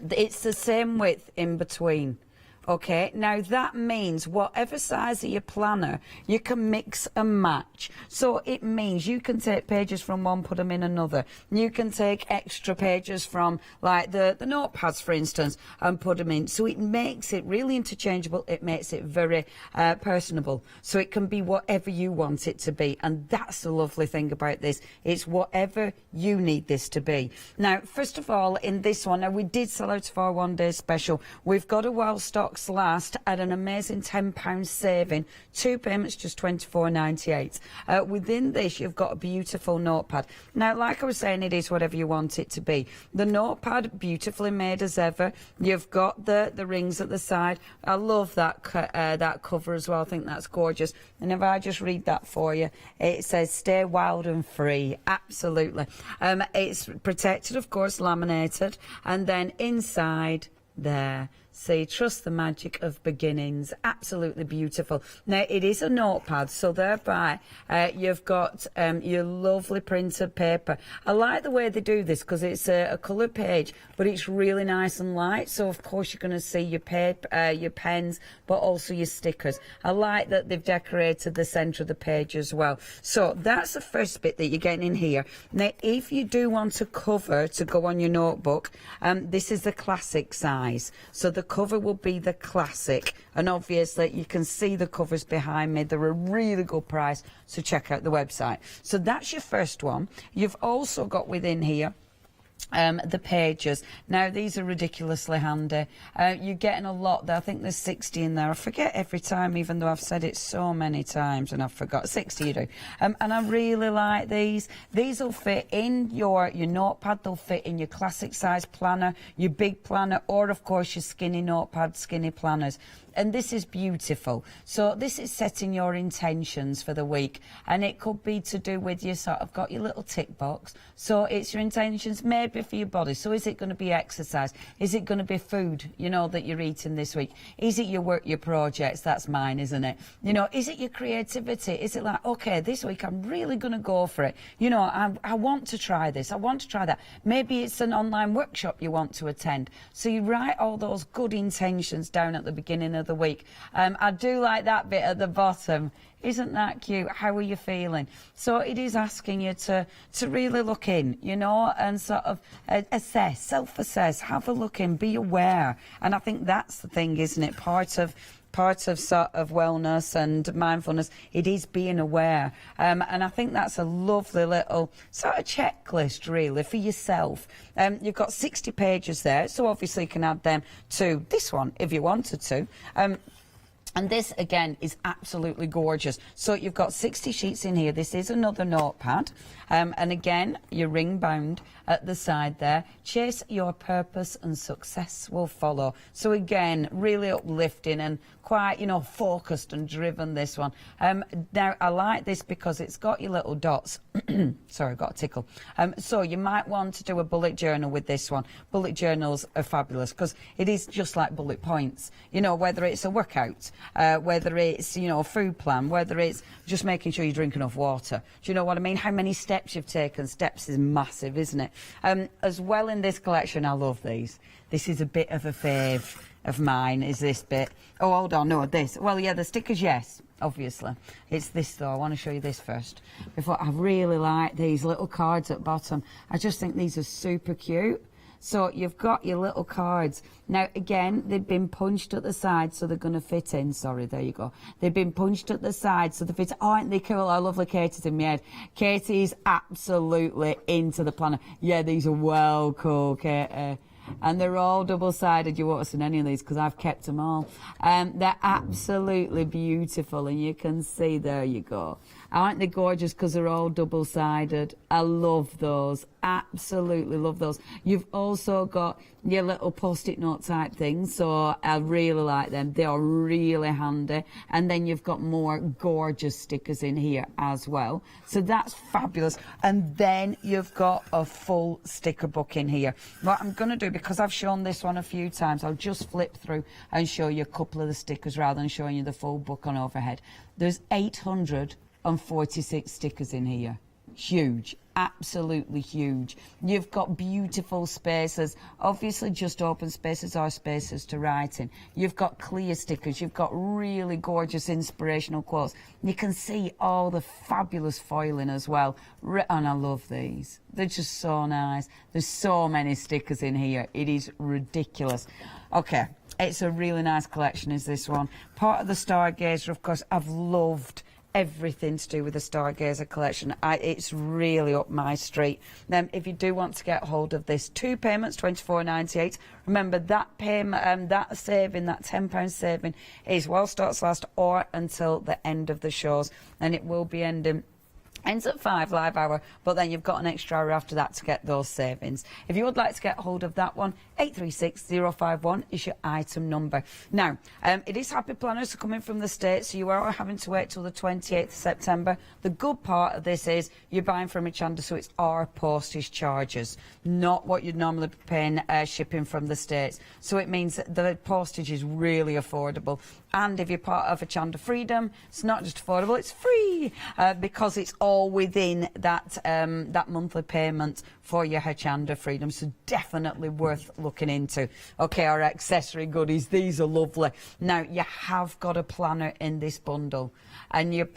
it's the same width in between. Okay, now that means whatever size of your planner, you can mix and match. So it means you can take pages from one, put them in another. You can take extra pages from, like, the notepads, for instance, and put them in. So it makes it really interchangeable. It makes it very personable. So it can be whatever you want it to be. And that's the lovely thing about this. It's whatever you need this to be. Now, first of all, in this one, now we did sell out of our one-day special. We've got a well stocked last at an amazing £10 saving. 2 payments, just £24.98. Within this, you've got a beautiful notepad. Now, like I was saying, it is whatever you want it to be. The notepad, beautifully made as ever. You've got the rings at the side. I love that cover as well. I think that's gorgeous. And if I just read that for you, it says, "Stay wild and free." Absolutely. It's protected, of course, laminated. And then inside there, see, trust the magic of beginnings. Absolutely beautiful. Now, it is a notepad, so thereby you've got your lovely printed paper. I like the way they do this because it's a coloured page, but it's really nice and light. So, of course, you're going to see your paper, your pens, but also your stickers. I like that they've decorated the centre of the page as well. So that's the first bit that you're getting in here. Now, if you do want a cover to go on your notebook, this is the classic size. So the cover will be the classic, and obviously you can see the covers behind me. They're a really good price, so check out the website. So that's your first one. You've also got within here the pages. Now, these are ridiculously handy. You're getting a lot there. I think there's 60 in there. I forget every time, even though I've said it so many times and I've forgot. 60 you do. And I really like these. These will fit in your notepad. They'll fit in your classic size planner, your big planner, or of course your skinny notepad, skinny planners. And this is beautiful. So this is setting your intentions for the week, and it could be to do with you sort of got your little tick box. So it's your intentions maybe for your body. So is it going to be exercise? Is it going to be food, you know, that you're eating this week? Is it your work, your projects? That's mine, isn't it? You know, is it your creativity? Is it like, okay, this week I'm really going to go for it. You know, I want to try this. I want to try that. Maybe it's an online workshop you want to attend. So you write all those good intentions down at the beginning of the week. I do like that bit at the bottom. Isn't that cute? How are you feeling? So it is asking you to really look in, you know, and sort of assess, self-assess, have a look in, be aware. And I think that's the thing, isn't it? Part of sort of wellness and mindfulness, it is being aware. And I think that's a lovely little sort of checklist, really, for yourself. You've got 60 pages there, so obviously you can add them to this one if you wanted to. And this, again, is absolutely gorgeous. So you've got 60 sheets in here. This is another notepad. And again, you're ring bound at the side there. Chase your purpose and success will follow. So again, really uplifting and quite, you know, focused and driven, this one. Now, I like this because it's got your little dots. Sorry, I got a tickle. So you might want to do a bullet journal with this one. Bullet journals are fabulous because it is just like bullet points. You know, whether it's a workout, whether it's, you know, a food plan, whether it's just making sure you drink enough water. Do you know what I mean? How many steps you've taken. Steps is massive, isn't it? As well in this collection, I love these. This is a bit of a fave of mine, is this bit. Oh, hold on, no, this. Well, yeah, the stickers, yes, obviously. It's this, though. I want to show you this first. Before, I really like these little cards at the bottom. I just think these are super cute. So you've got your little cards. Now, again, they've been punched at the side, so they're going to fit in. Sorry, there you go. They've been punched at the side, so they fit. Oh, aren't they cool? I lovely Katie's in my head. Katie's absolutely into the planner. Yeah, these are well cool, Katie. And they're all double-sided. You won't have seen any of these because I've kept them all. They're absolutely beautiful, and you can see, there you go. Aren't they gorgeous because they're all double-sided? I love those. Absolutely love those. You've also got your little post-it note type things, so I really like them. They are really handy. And then you've got more gorgeous stickers in here as well. So that's fabulous. And then you've got a full sticker book in here. What I'm going to do, because I've shown this one a few times, I'll just flip through and show you a couple of the stickers rather than showing you the full book on overhead. There's 846 stickers in here. Huge, absolutely huge. You've got beautiful spaces. Obviously, just open spaces are spaces to write in. You've got clear stickers. You've got really gorgeous inspirational quotes. You can see all the fabulous foiling as well. And I love these. They're just so nice. There's so many stickers in here. It is ridiculous. Okay, it's a really nice collection, is this one. Part of the Stargazer, of course, I've loved everything to do with the Stargazer collection. It's really up my street. If you do want to get hold of this, 2 payments, £24.98. Remember that payment, that saving, that £10 saving is while stocks last or until the end of the shows, and it will be ending. Ends at 5 live hour, but then you've got an extra hour after that to get those savings. If you would like to get hold of that one, 836051 is your item number. Now, it is Happy Planners coming from the States, so you are having to wait till the 28th of September. The good part of this is you're buying from Hochanda, so it's our postage charges, not what you'd normally be paying shipping from the States. So it means that the postage is really affordable. And if you're part of Hochanda Freedom, it's not just affordable, it's free, because it's all within that that monthly payment for your Hochanda Freedom. So definitely worth looking into. Okay, our accessory goodies, these are lovely. Now, you have got a planner in this bundle. And your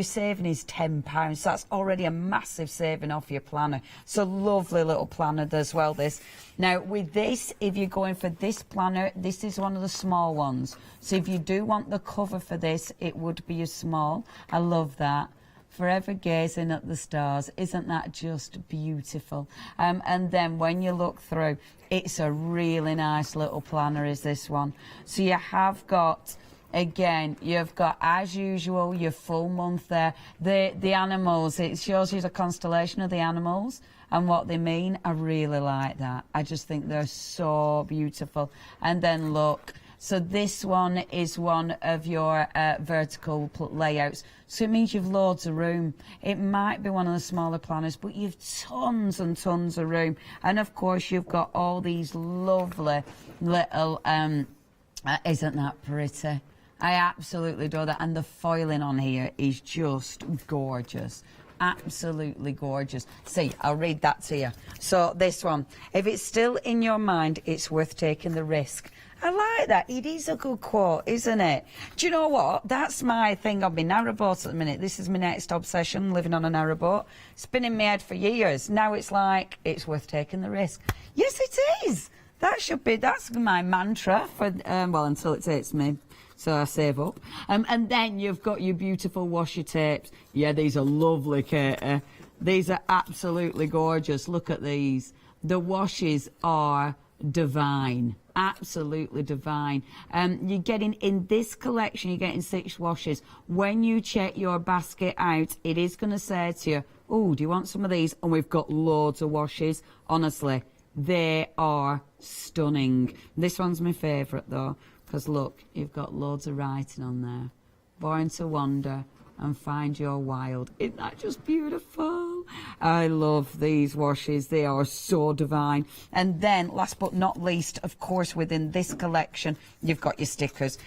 saving is £10. So that's already a massive saving off your planner. So lovely little planner as well, this. Now, with this, if you're going for this planner, this is one of the small ones. So if you do want the cover for this, it would be a small. I love that. Forever gazing at the stars. Isn't that just beautiful? And then when you look through, it's a really nice little planner, is this one. So you have got... Again, you've got, as usual, your full month there. The animals, it shows you the constellation of the animals and what they mean. I really like that. I just think they're so beautiful. And then look, so this one is one of your vertical layouts. So it means you've loads of room. It might be one of the smaller planners, but you've tons and tons of room. And of course, you've got all these lovely little, isn't that pretty? I absolutely adore that, and the foiling on here is just gorgeous. Absolutely gorgeous. See, I'll read that to you. So this one, if it's still in your mind, it's worth taking the risk. I like that. It is a good quote, isn't it? Do you know what? That's my thing on my narrowboat at the minute. This is my next obsession, living on a narrowboat. It's been in my head for years. Now it's like, it's worth taking the risk. Yes, it is. That should be, that's my mantra for, well, until it takes me. So I save up. And then you've got your beautiful washi tapes. Yeah, these are lovely, Katie. These are absolutely gorgeous. Look at these. The washes are divine. Absolutely divine. You're getting, in this collection, you're getting 6 washes. When you check your basket out, it is going to say to you, oh, do you want some of these? And we've got loads of washes. Honestly, they are stunning. This one's my favourite, though. Because look, you've got loads of writing on there. Born to wander and find your wild. Isn't that just beautiful? I love these washes. They are so divine. And then, last but not least, of course, within this collection, you've got your stickers.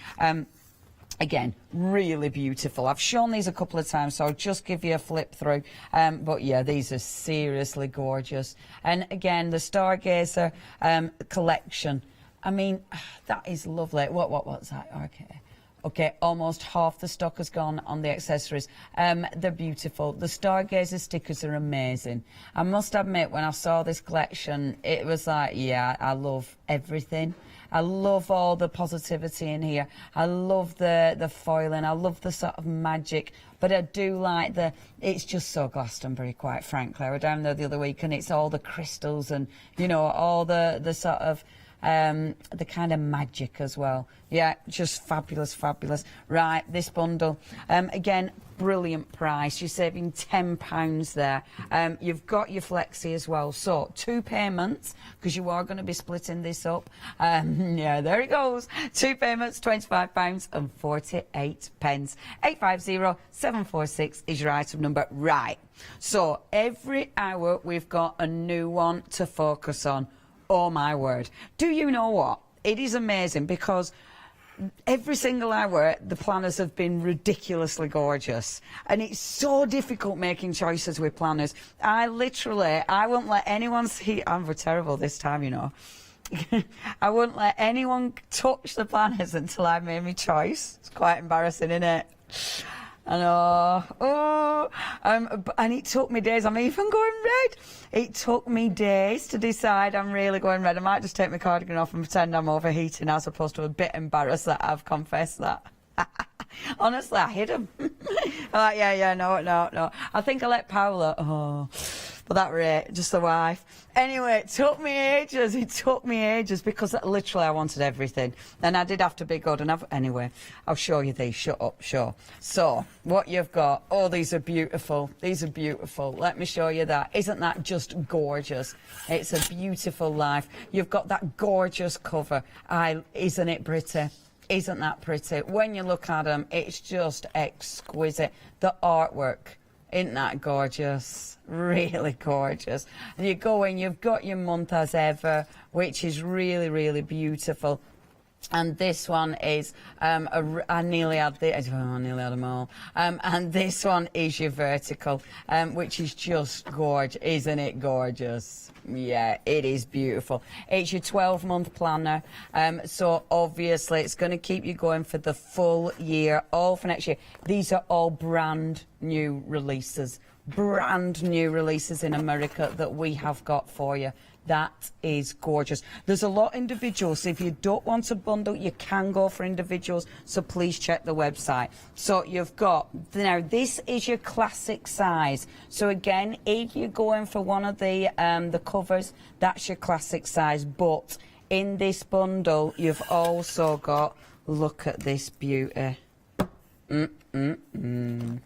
Again, really beautiful. I've shown these a couple of times, so I'll just give you a flip through. But yeah, these are seriously gorgeous. And again, the Stargazer collection. I mean, that is lovely. What's that? Okay. Okay, almost half the stock has gone on the accessories. They're beautiful. The Stargazer stickers are amazing. I must admit, when I saw this collection, it was like, yeah, I love everything. I love all the positivity in here. I love the foiling. I love the sort of magic. But I do like it's just so Glastonbury, quite frankly. I was down there the other week and it's all the crystals and, you know, all the sort of, the kind of magic as well. Yeah, just fabulous, fabulous. Right, this bundle. Again, brilliant price. You're saving £10 there. You've got your flexi as well. So 2 payments, because you are going to be splitting this up. Yeah, there it goes. 2 payments, £25 and 48 pence. 850-746 is your item number. Right. So every hour we've got a new one to focus on. Oh my word. Do you know what? It is amazing because every single hour the planners have been ridiculously gorgeous, and it's so difficult making choices with planners. I won't let anyone see. I'm terrible this time, you know. I wouldn't let anyone touch the planners until I made my choice. It's quite embarrassing, isn't it? I know. And it took me days. I'm even going red. It took me days to decide I'm really going red. I might just take my cardigan off and pretend I'm overheating, as opposed to a bit embarrassed that I've confessed that. Honestly, I hid them. Like, no. I think I let Paula. But that rate, just the wife. Anyway, it took me ages because literally I wanted everything. And I did have to be good. And anyway, I'll show you these. Shut up, sure. So, what you've got, these are beautiful. These are beautiful. Let me show you that. Isn't that just gorgeous? It's a beautiful life. You've got that gorgeous cover. Isn't it pretty? Isn't that pretty? When you look at them, it's just exquisite. The artwork. Isn't that gorgeous? Really gorgeous. And you go in, you've got your month as ever, which is really, really beautiful. And this one is, I nearly had them all. And this one is your vertical, which is just gorgeous. Isn't it gorgeous? Yeah, it is beautiful. It's your 12-month planner. So obviously it's going to keep you going for the full year, all for next year. These are all brand new releases. Brand new releases in America that we have got for you. That is gorgeous. There's a lot individuals, so if you don't want a bundle, you can go for individuals, so please check the website. So you've got, now this is your classic size. So again, if you're going for one of the covers, that's your classic size. But in this bundle, you've also got, look at this beauty.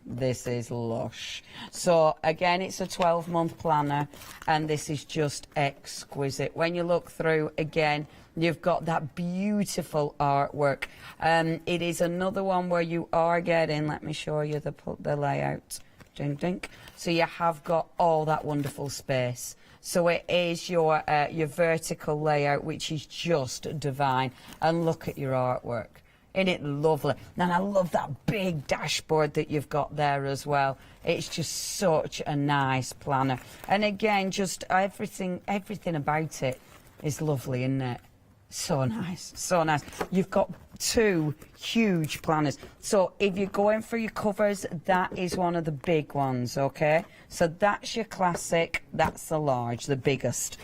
This is lush. So again, it's a 12-month planner, and this is just exquisite. When you look through again, you've got that beautiful artwork. It is another one where you are getting, let me show you the layout. Ding ding. So you have got all that wonderful space. So it is your vertical layout, which is just divine. And look at your artwork. Isn't it lovely? And I love that big dashboard that you've got there as well. It's just such a nice planner. And again, just everything about it is lovely, isn't it? So nice, so nice. You've got 2 huge planners. So if you're going for your covers, that is one of the big ones, okay? So that's your classic, that's the large, the biggest.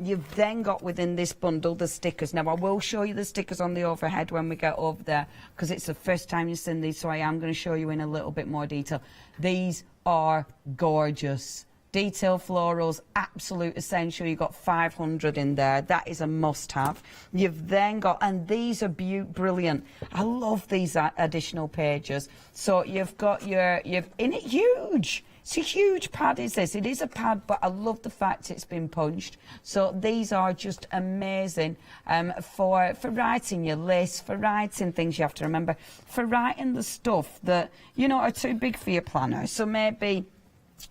You've then got within this bundle the stickers. Now I will show you the stickers on the overhead when we get over there, because it's the first time you've seen these, so I am going to show you in a little bit more detail. These are gorgeous. Detail florals, absolute essential. You've got 500 in there. That is a must-have. You've then got, and these are brilliant. I love these additional pages. So you've got in it huge. It's a huge pad, is this? It is a pad, but I love the fact it's been punched. So these are just amazing for writing your list, for writing things you have to remember, for writing the stuff that, you know, are too big for your planner. So maybe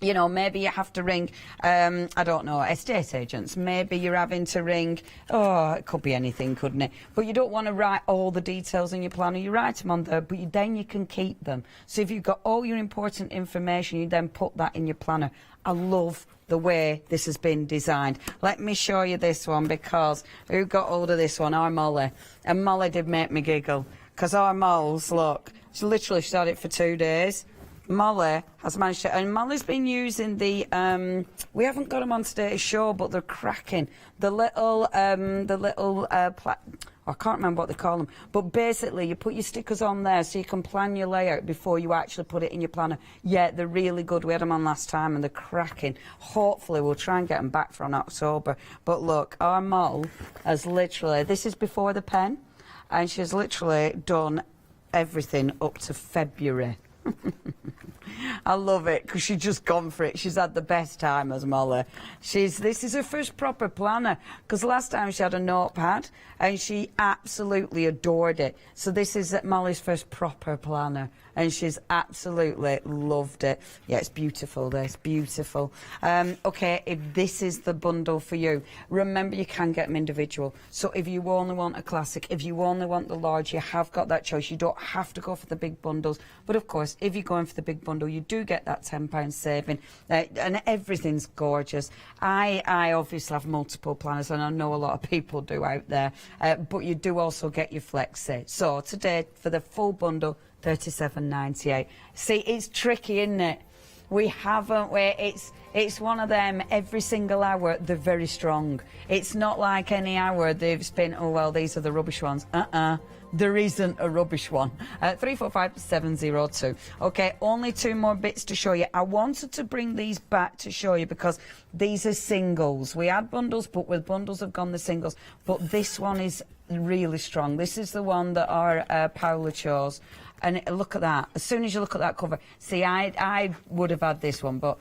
you know, maybe you have to ring, I don't know, estate agents. Maybe you're having to ring, oh, it could be anything, couldn't it? But you don't want to write all the details in your planner. You write them on there, but then you can keep them. So if you've got all your important information, you then put that in your planner. I love the way this has been designed. Let me show you this one, because who got hold of this one? Our Molly. And Molly did make me giggle, because our moles, look, she literally had it for 2 days. Molly has managed to, and Molly's been using the, we haven't got them on today's show, but they're cracking. The little, I can't remember what they call them, but basically you put your stickers on there so you can plan your layout before you actually put it in your planner. Yeah, they're really good. We had them on last time and they're cracking. Hopefully we'll try and get them back for in October. But look, our Moll has literally, this is before the pen, and she's literally done everything up to February. I love it, because she's just gone for it. She's had the best time, as Molly. This is her first proper planner, because last time she had a notepad and she absolutely adored it. So this is Molly's first proper planner, and she's absolutely loved it. Yeah, it's beautiful, this, beautiful. Okay, if this is the bundle for you, remember you can get them individual. So if you only want a classic, if you only want the large, you have got that choice. You don't have to go for the big bundles. But of course, if you're going for the big bundle, you do get that £10 saving, and everything's gorgeous. I obviously have multiple planners, and I know a lot of people do out there, but you do also get your flexi. So today, for the full bundle, £37.98. See, it's tricky, isn't it? We haven't, it's one of them, every single hour, they're very strong. It's not like any hour they've been, oh, well, these are the rubbish ones. There isn't a rubbish one. 345702. Okay, only 2 more bits to show you. I wanted to bring these back to show you because these are singles. We had bundles, but with bundles have gone the singles. But this one is really strong. This is the one that our Paula chose. And look at that. As soon as you look at that cover, see, I would have had this one, but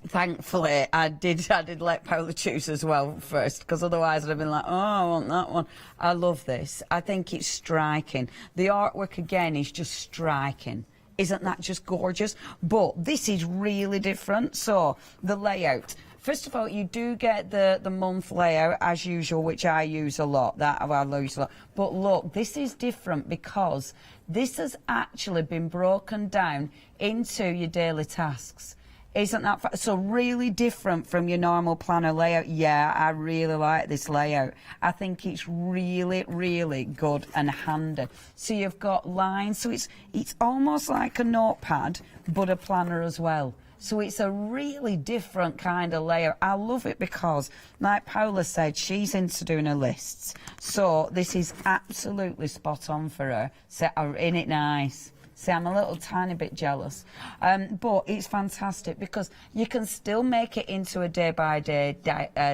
thankfully I did let Paula choose as well first, because otherwise I'd have been like, oh, I want that one. I love this. I think it's striking. The artwork again is just striking. Isn't that just gorgeous? But this is really different. So the layout. First of all, you do get the month layout as usual, which I use a lot. That I use a lot. But look, this is different because this has actually been broken down into your daily tasks. Isn't that so really different from your normal planner layout? Yeah, I really like this layout. I think it's really, really good and handy. So you've got lines, so it's almost like a notepad, but a planner as well. So it's a really different kind of layout. I love it because, like Paula said, she's into doing her lists. So this is absolutely spot on for her. So isn't it nice? See, I'm a little tiny bit jealous. But it's fantastic because you can still make it into a day-by-day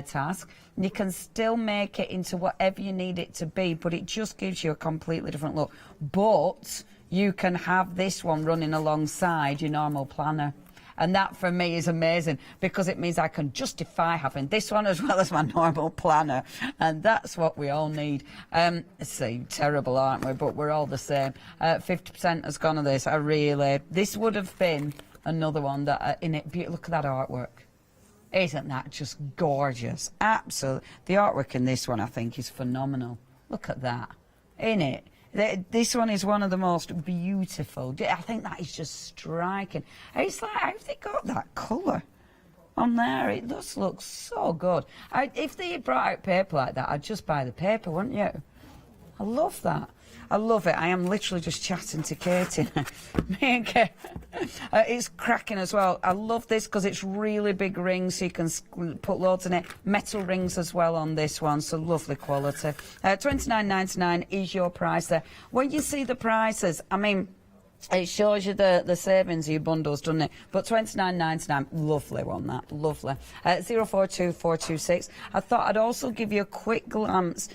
task. You can still make it into whatever you need it to be, but it just gives you a completely different look. But you can have this one running alongside your normal planner. And that, for me, is amazing because it means I can justify having this one as well as my normal planner. And that's what we all need. See, terrible, aren't we? But we're all the same. 50% has gone on this. This would have been another one that, in it, look at that artwork. Isn't that just gorgeous? Absolutely. The artwork in this one, I think, is phenomenal. Look at that. Isn't it? This one is one of the most beautiful. I think that is just striking. It's like, how have they got that colour on there? It just looks so good. If they had brought out paper like that, I'd just buy the paper, wouldn't you? I love that. I love it. I am literally just chatting to Katie. Me and Kate. It's cracking as well. I love this because it's really big rings, so you can put loads in it. Metal rings as well on this one, so lovely quality. $29.99 is your price there. When you see the prices, I mean, it shows you the savings of your bundles, doesn't it? But $29.99, lovely one, that, lovely. 042426. I thought I'd also give you a quick glance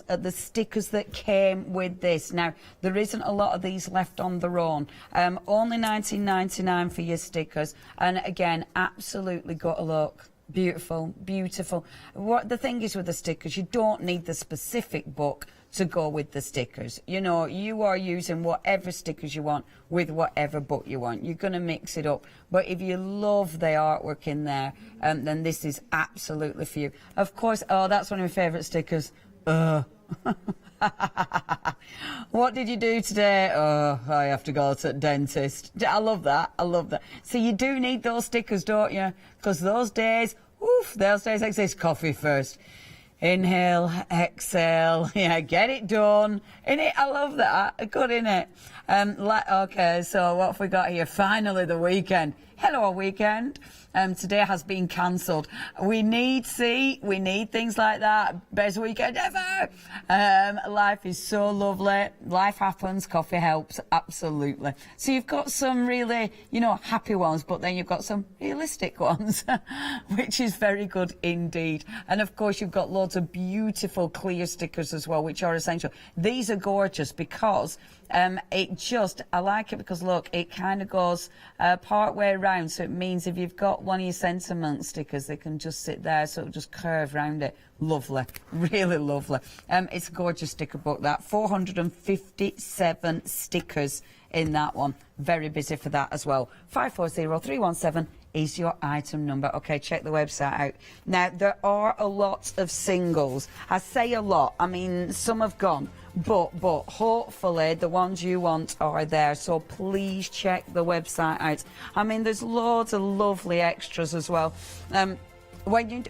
at the stickers that came with this. Now, there isn't a lot of these left on their own. Only $19.99 for your stickers. And again, absolutely got a look. Beautiful, beautiful. What the thing is with the stickers, you don't need the specific book to go with the stickers. You know, you are using whatever stickers you want with whatever book you want. You're going to mix it up. But if you love the artwork in there, then this is absolutely for you. Of course, oh, that's one of my favourite stickers. What did you do today? Oh, I have to go to the dentist. I love that. I love that. So you do need those stickers, don't you? Because those days exist. Coffee first. Inhale, exhale. Yeah, get it done. Innit? I love that. Good, innit? Okay, so what have we got here? Finally, the weekend. Hello, weekend. Today has been cancelled. We need things like that. Best weekend ever. Life is so lovely. Life happens. Coffee helps. Absolutely. So you've got some really, happy ones, but then you've got some realistic ones, which is very good indeed. And of course, you've got loads of beautiful clear stickers as well, which are essential. These are gorgeous because I like it because look, it kind of goes part way around, so it means if you've got one of your sentiment stickers, they can just sit there, so it'll just curve round it. Lovely, really lovely. It's a gorgeous sticker book, that 457 stickers in that one. Very busy for that as well. 540317 is your item number. Okay, check the website out. Now, there are a lot of singles. I say a lot, I mean, some have gone, but hopefully the ones you want are there, so please check the website out. I mean, there's loads of lovely extras as well. When you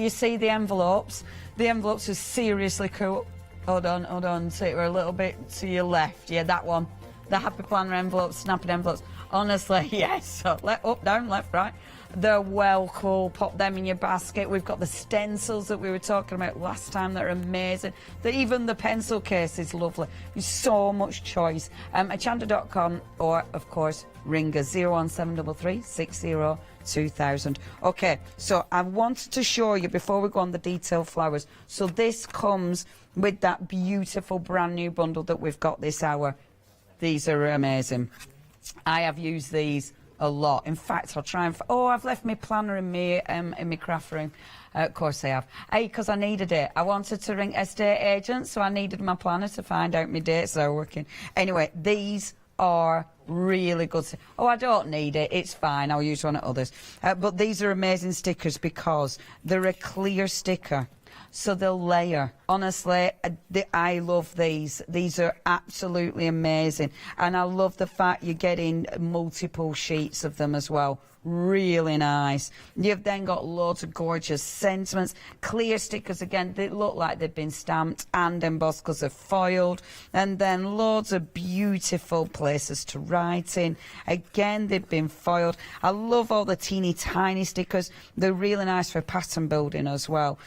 see the envelopes are seriously cool. Hold on, see, we're a little bit to your left. Yeah, that one. The Happy Planner envelopes, snapping envelopes. Honestly, yes. So up, down, left, right. They're well cool. Pop them in your basket. We've got the stencils that we were talking about last time. They're amazing. Even the pencil case is lovely. There's so much choice. Hochanda.com, or of course ring us 01733 60 2000. Okay, so I wanted to show you before we go on the detailed flowers. So this comes with that beautiful brand new bundle that we've got this hour. These are amazing. I have used these a lot. In fact, I'll try and... I've left my planner in my craft room. Of course I have. Because I needed it. I wanted to ring estate agents, so I needed my planner to find out my dates that are working. Anyway, these are really good. I don't need it. It's fine. I'll use one at others. But these are amazing stickers because they're a clear sticker. So they'll layer. Honestly, I love these. These are absolutely amazing. And I love the fact you're getting multiple sheets of them as well. Really nice. You've then got loads of gorgeous sentiments. Clear stickers, again, they look like they've been stamped and embossed because they're foiled. And then loads of beautiful places to write in. Again, they've been foiled. I love all the teeny tiny stickers. They're really nice for pattern building as well.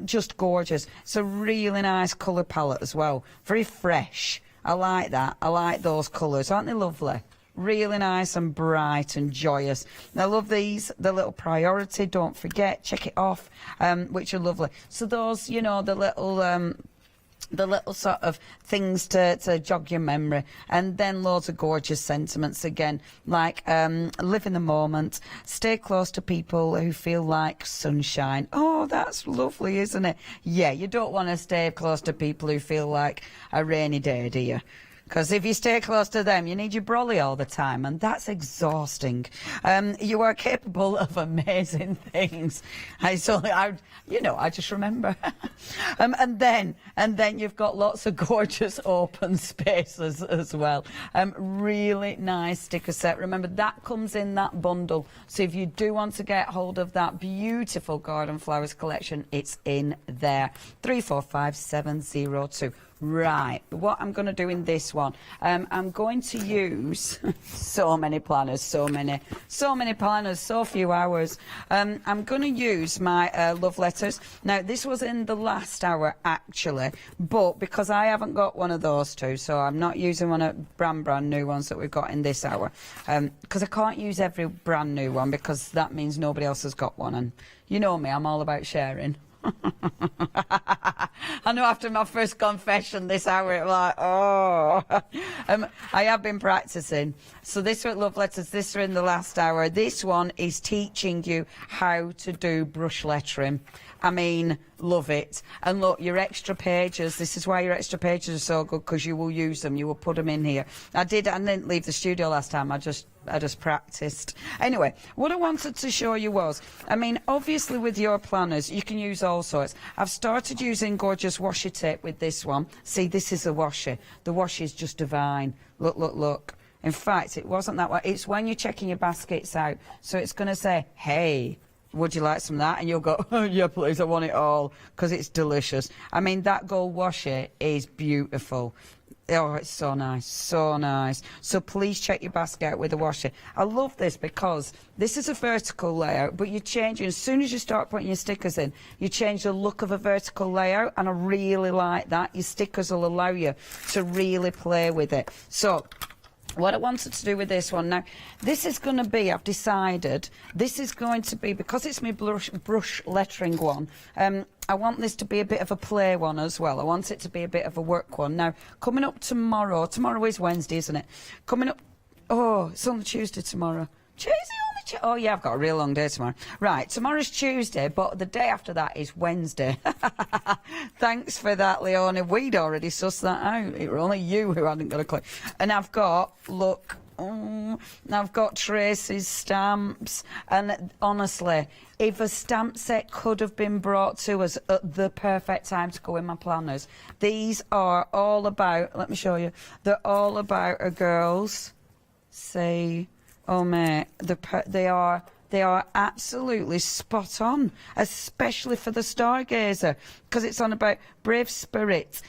Just gorgeous. It's a really nice colour palette as well. Very fresh. I like that. I like those colours. Aren't they lovely? Really nice and bright and joyous. I love these, the little priority, don't forget, check it off, which are lovely. So those, the little sort of things to jog your memory. And then loads of gorgeous sentiments again, like live in the moment, stay close to people who feel like sunshine. Oh, that's lovely, isn't it? Yeah, you don't want to stay close to people who feel like a rainy day, do you? Because if you stay close to them, you need your brolly all the time, and that's exhausting. You are capable of amazing things. I just remember. And then you've got lots of gorgeous open spaces as well. Really nice sticker set. Remember, that comes in that bundle. So if you do want to get hold of that beautiful garden flowers collection, it's in there. 345702. Right, what I'm going to do in this one, I'm going to use so many planners, so many planners, so few hours. I'm going to use my love letters. Now, this was in the last hour, actually, but because I haven't got one of those two, so I'm not using one of brand new ones that we've got in this hour, because I can't use every brand new one, because that means nobody else has got one, and you know me, I'm all about sharing. I know after my first confession this hour, it was like, oh. I have been practicing. So this are love letters, this are in the last hour. This one is teaching you how to do brush lettering. I mean, love it. And look, your extra pages, this is why your extra pages are so good, because you will use them, you will put them in here. I didn't leave the studio last time, I just practiced. Anyway, what I wanted to show you was, I mean, obviously with your planners, you can use all sorts. I've started using gorgeous washi tape with this one. See, this is a washi. The washi is just divine. Look, look, look. In fact, it wasn't that way. It's when you're checking your baskets out. So it's going to say, hey, would you like some of that? And you'll go, oh, yeah, please, I want it all, because it's delicious. I mean, that gold washi is beautiful. Oh, it's so nice, so nice. So please check your basket out with a washi. I love this because this is a vertical layout, but you change it as soon as you start putting your stickers in. You change the look of a vertical layout, and I really like that. Your stickers will allow you to really play with it. So what I wanted to do with this one now, this is going to be, I've decided, this is going to be, because it's my brush lettering one, I want this to be a bit of a play one as well. I want it to be a bit of a work one. Now, coming up tomorrow is Wednesday, isn't it? Coming up, oh, it's on Tuesday tomorrow. Oh, yeah, I've got a real long day tomorrow. Right, tomorrow's Tuesday, but the day after that is Wednesday. Thanks for that, Leonie. We'd already sussed that out. It was only you who hadn't got a clue. And I've got, look, I've got Tracy's stamps. And honestly, if a stamp set could have been brought to us at the perfect time to go in my planners, these are all about, let me show you, they're all about a girl's, see, oh mate, they are absolutely spot on, especially for the stargazer, because it's on about brave spirits.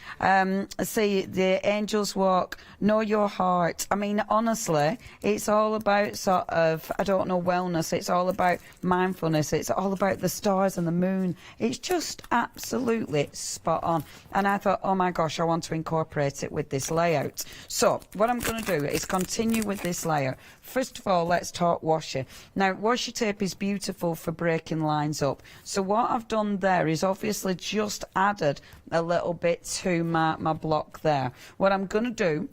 See, the angels walk, know your heart. I mean, honestly, it's all about sort of, I don't know, wellness. It's all about mindfulness. It's all about the stars and the moon. It's just absolutely spot on. And I thought, oh my gosh, I want to incorporate it with this layout. So what I'm going to do is continue with this layout. First of all, let's talk washi. Now, washi tape is beautiful for breaking lines up. So what I've done there is obviously just added a little bit to my block there. What I'm going to do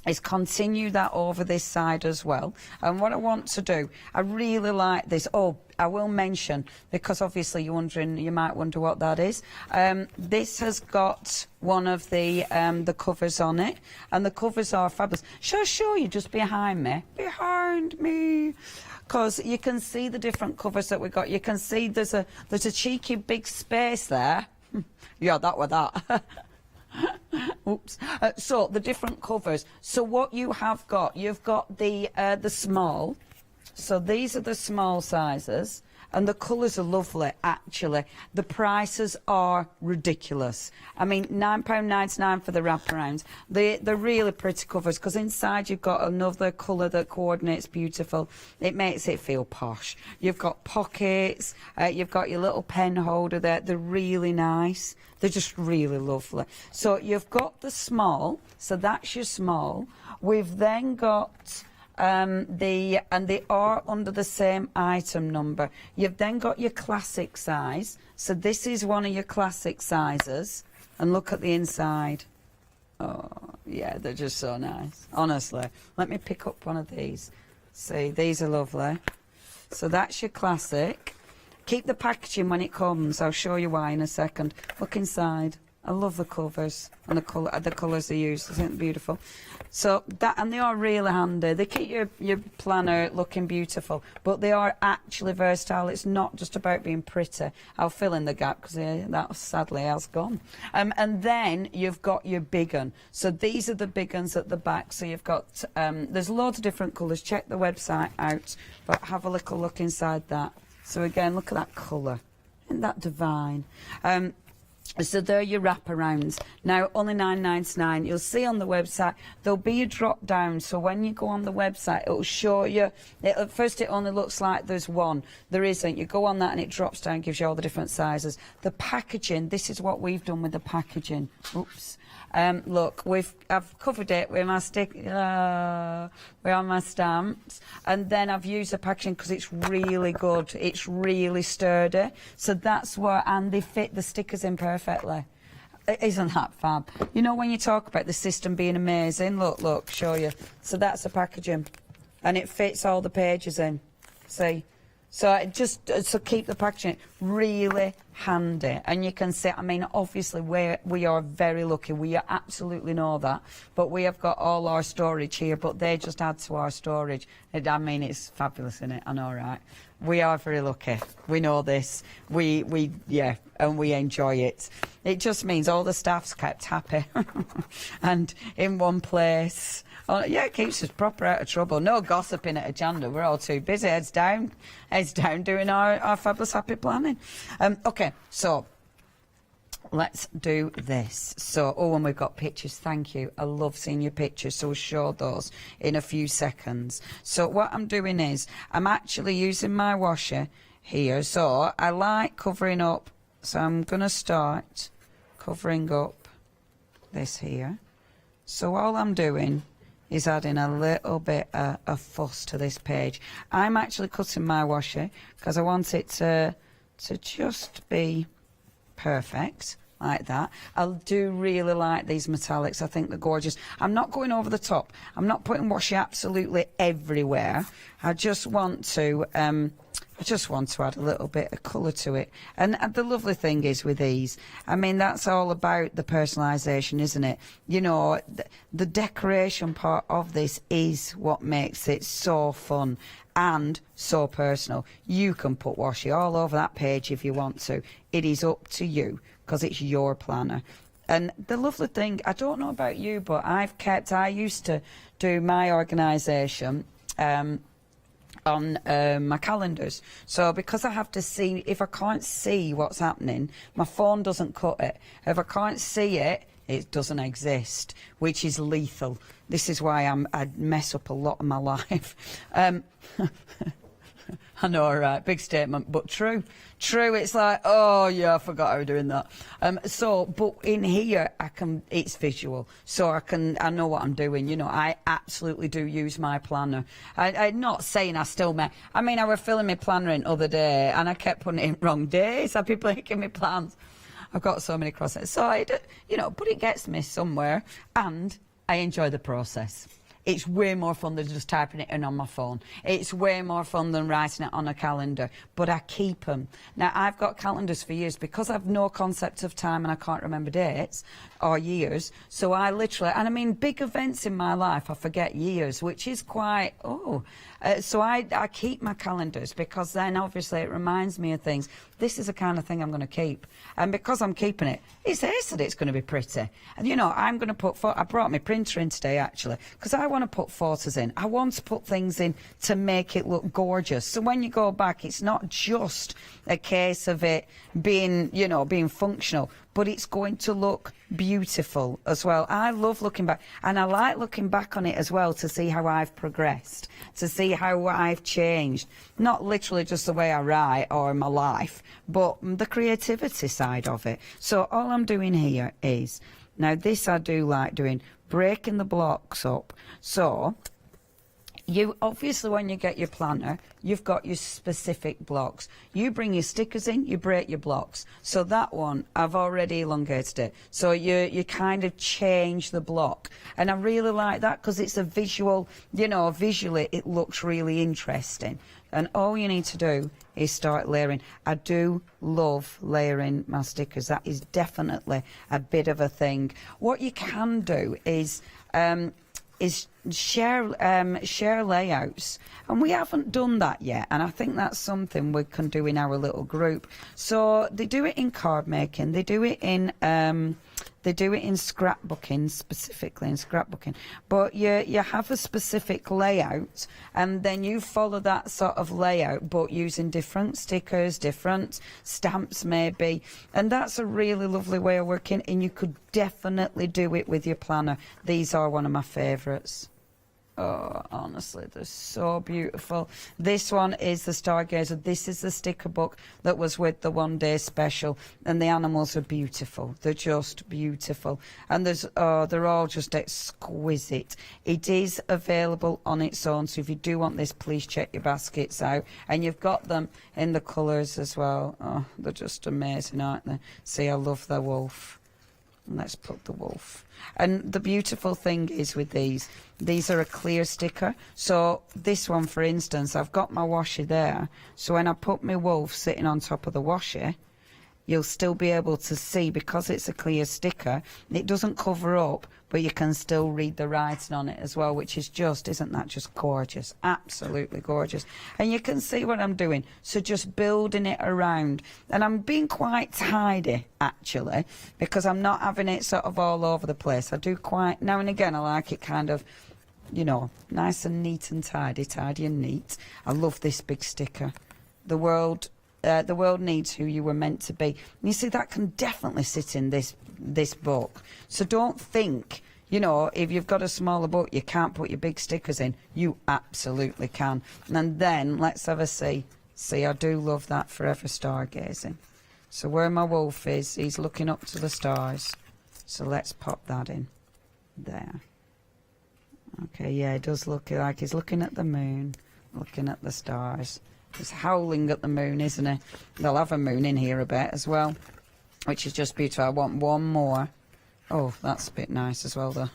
is continue that over this side as well. And what I want to do, I really like this. Oh, I will mention, because obviously you might wonder what that is. This has got one of the covers on it, and the covers are fabulous. Shall I show you just behind me? Behind me. Because you can see the different covers that we got. You can see there's a cheeky big space there. Yeah, that was that. Oops. So the different covers. So what you have got, you've got the small. So these are the small sizes, and the colours are lovely, actually. The prices are ridiculous. I mean, £9.99 for the wraparounds. They're really pretty covers, because inside you've got another colour that coordinates beautiful. It makes it feel posh. You've got pockets, you've got your little pen holder there. They're really nice. They're just really lovely. So you've got the small, so that's your small. We've then got and they are under the same item number. You've then got your classic size. So this is one of your classic sizes. And look at the inside. Oh, yeah, they're just so nice. Honestly. Let me pick up one of these. See, these are lovely. So that's your classic. Keep the packaging when it comes. I'll show you why in a second. Look inside. I love the covers and the colours they use. Isn't it beautiful? So that, and they are really handy. They keep your planner looking beautiful, but they are actually versatile. It's not just about being pretty. I'll fill in the gap because that sadly has gone. And then you've got your big un. So these are the big uns at the back. So you've got there's loads of different colours. Check the website out, but have a little look inside that. So again, look at that colour. Isn't that divine? So they're your wraparounds. Now, only £9.99. You'll see on the website, there'll be a drop down. So when you go on the website, it'll show you. At first, it only looks like there's one. There isn't. You go on that and it drops down, gives you all the different sizes. The packaging, this is what we've done with the packaging. Oops. Look, I've covered it with my my stamps, and then I've used the packaging because it's really good. It's really sturdy. So that's where, and they fit the stickers in perfectly. Isn't that fab? You know, when you talk about the system being amazing, look, show you. So that's the packaging, and it fits all the pages in. See. So so keep the packaging really handy. And you can see, I mean, obviously we are very lucky. We absolutely know that. But we have got all our storage here, but they just add to our storage. I mean, it's fabulous, isn't it? I know, right? We are very lucky. We know this. Yeah, and we enjoy it. It just means all the staff's kept happy and in one place. Oh, yeah, it keeps us proper out of trouble. No gossiping at Hochanda. We're all too busy. Heads down doing our fabulous happy planning. Okay, so let's do this. So, oh, and we've got pictures. Thank you. I love seeing your pictures. So we'll show those in a few seconds. So what I'm doing is I'm actually using my washer here. So I like covering up. So I'm going to start covering up this here. So all I'm doing is adding a little bit of fuss to this page. I'm actually cutting my washer because I want it to just be perfect like that. I do really like these metallics. I think they're gorgeous. I'm not going over the top. I'm not putting washi absolutely everywhere. I just want to add a little bit of colour to it. And the lovely thing is with these, I mean, that's all about the personalisation, isn't it? You know, the decoration part of this is what makes it so fun and so personal. You can put washi all over that page if you want to. It is up to you because it's your planner. And the lovely thing, I don't know about you, but I used to do my organisation on my calendars. So because I have to see, if I can't see what's happening, my phone doesn't cut it. If I can't see it, it doesn't exist, which is lethal. This is why I mess up a lot of my life. I know, right? Big statement, but true. True. It's like, oh yeah, I forgot I was doing that. But in here, it's visual, so I know what I'm doing. You know, I absolutely do use my planner. I'm not saying I still make. I mean, I was filling my planner in the other day, and I kept putting it in wrong days. I'd be breaking my plans. I've got so many crosses. So but it gets me somewhere, and I enjoy the process. It's way more fun than just typing it in on my phone. It's way more fun than writing it on a calendar. But I keep them. Now, I've got calendars for years because I've no concept of time and I can't remember dates or years. So I literally, and I mean, big events in my life, I forget years, which is quite, so I keep my calendars because then obviously it reminds me of things. This is the kind of thing I'm going to keep. And because I'm keeping it, it says that it's going to be pretty. And you know, I'm going to put, I brought my printer in today actually, because I want to put photos in. I want to put things in to make it look gorgeous. So when you go back, it's not just a case of it being, being functional, but it's going to look beautiful as well. I love looking back, and I like looking back on it as well to see how I've progressed, to see how I've changed. Not literally just the way I write or my life, but the creativity side of it. So all I'm doing here is, now this I do like doing, breaking the blocks up. So you obviously, when you get your planner, you've got your specific blocks. You bring your stickers in, you break your blocks. So that one, I've already elongated it. So you kind of change the block. And I really like that because it's a visual, visually it looks really interesting. And all you need to do is start layering. I do love layering my stickers. That is definitely a bit of a thing. What you can do is share layouts, and we haven't done that yet, and I think that's something we can do in our little group. So they do it in card making, they do it in scrapbooking, specifically in scrapbooking, but you have a specific layout and then you follow that sort of layout but using different stickers, different stamps maybe, and that's a really lovely way of working, and you could definitely do it with your planner. These are one of my favourites. Oh, honestly, they're so beautiful. This one is the Stargazer. This is the sticker book that was with the one-day special, and the animals are beautiful. They're just beautiful, and they're all just exquisite. It is available on its own, so if you do want this, please check your baskets out, and you've got them in the colours as well. Oh, they're just amazing, aren't they? See, I love the wolf. Let's put the wolf. And the beautiful thing is with these are a clear sticker. So this one, for instance, I've got my washi there. So when I put my wolf sitting on top of the washi, you'll still be able to see, because it's a clear sticker, it doesn't cover up, but you can still read the writing on it as well, which is just, isn't that just gorgeous? Absolutely gorgeous. And you can see what I'm doing. So just building it around. And I'm being quite tidy, actually, because I'm not having it sort of all over the place. I do quite, now and again, I like it kind of, you know, nice and neat and tidy, tidy and neat. I love this big sticker. The world needs who you were meant to be. And you see, that can definitely sit in this book. So don't think, you know, if you've got a smaller book, you can't put your big stickers in. You absolutely can. And then let's have a see. See, I do love that forever stargazing. So where my wolf is, he's looking up to the stars. So let's pop that in there. Okay, yeah, it does look like he's looking at the moon, looking at the stars. He's howling at the moon, isn't he? They'll have a moon in here a bit as well, which is just beautiful. I want one more. Oh, that's a bit nice as well, though.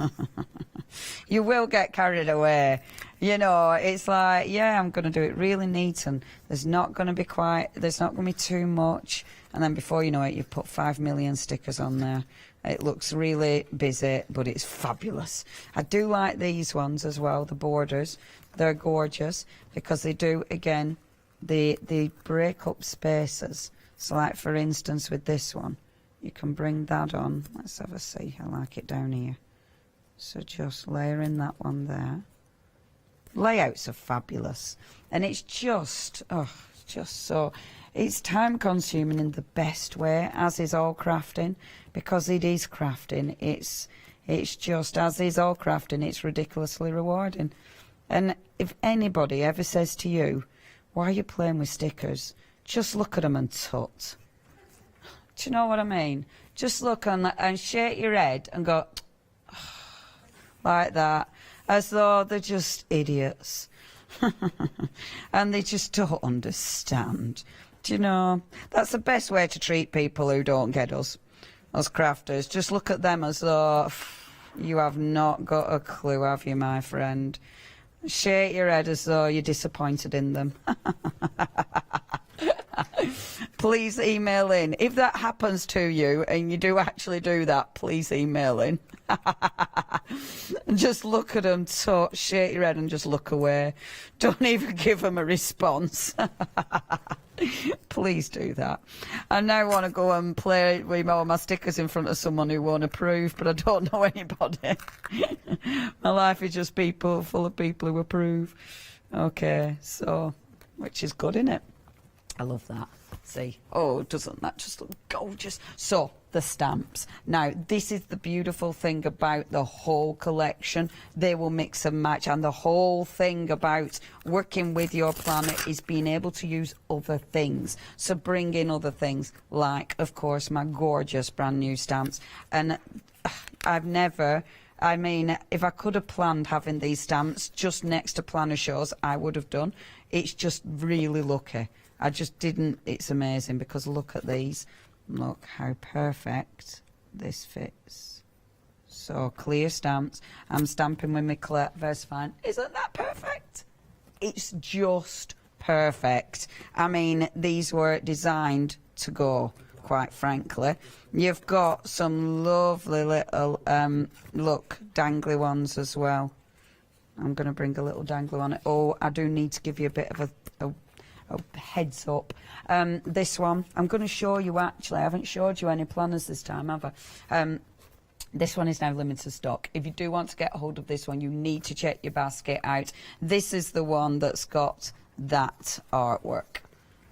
You will get carried away. You know, it's like, yeah, I'm going to do it really neat, and there's not going to be too much. And then before you know it, you've put 5 million stickers on there. It looks really busy, but it's fabulous. I do like these ones as well, the borders. They're gorgeous because they do, again, they break up spaces. So like, for instance, with this one, you can bring that on. Let's have a see. I like it down here. So just layering that one there. Layouts are fabulous. And it's just, so... It's time consuming in the best way, as is all crafting, because it is crafting. It's just, as is all crafting, it's ridiculously rewarding. And if anybody ever says to you, why are you playing with stickers? Just look at them and tut. Do you know what I mean? Just look and shake your head and go, like that, as though they're just idiots. And they just don't understand. Do you know, that's the best way to treat people who don't get us crafters. Just look at them as though you have not got a clue, have you, my friend? Shake your head as though you're disappointed in them. Please email in. If that happens to you and you do actually do that, please email in. Just look at them, shake your head and just look away. Don't even give them a response. Please do that. I now want to go and play with all my stickers in front of someone who won't approve, but I don't know anybody. My life is just full of people who approve. Okay, so, which is good, isn't it? I love that. See, oh, doesn't that just look gorgeous? So, the stamps. Now, this is the beautiful thing about the whole collection. They will mix and match, and the whole thing about working with your planner is being able to use other things. So bring in other things, like, of course, my gorgeous brand new stamps. And I mean, if I could have planned having these stamps just next to planner shows, I would have done. It's just really lucky. I just didn't. It's amazing, because look at these. Look how perfect this fits. So clear stamps. I'm stamping with my Versafine. Isn't that perfect? It's just perfect. I mean, these were designed to go, quite frankly. You've got some lovely little, look, dangly ones as well. I'm going to bring a little dangly on it. Oh, I do need to give you a bit of a heads up. This one, I'm going to show you, actually. I haven't showed you any planners this time, have I? This one is now limited stock. If you do want to get hold of this one, you need to check your basket out. This is the one that's got that artwork.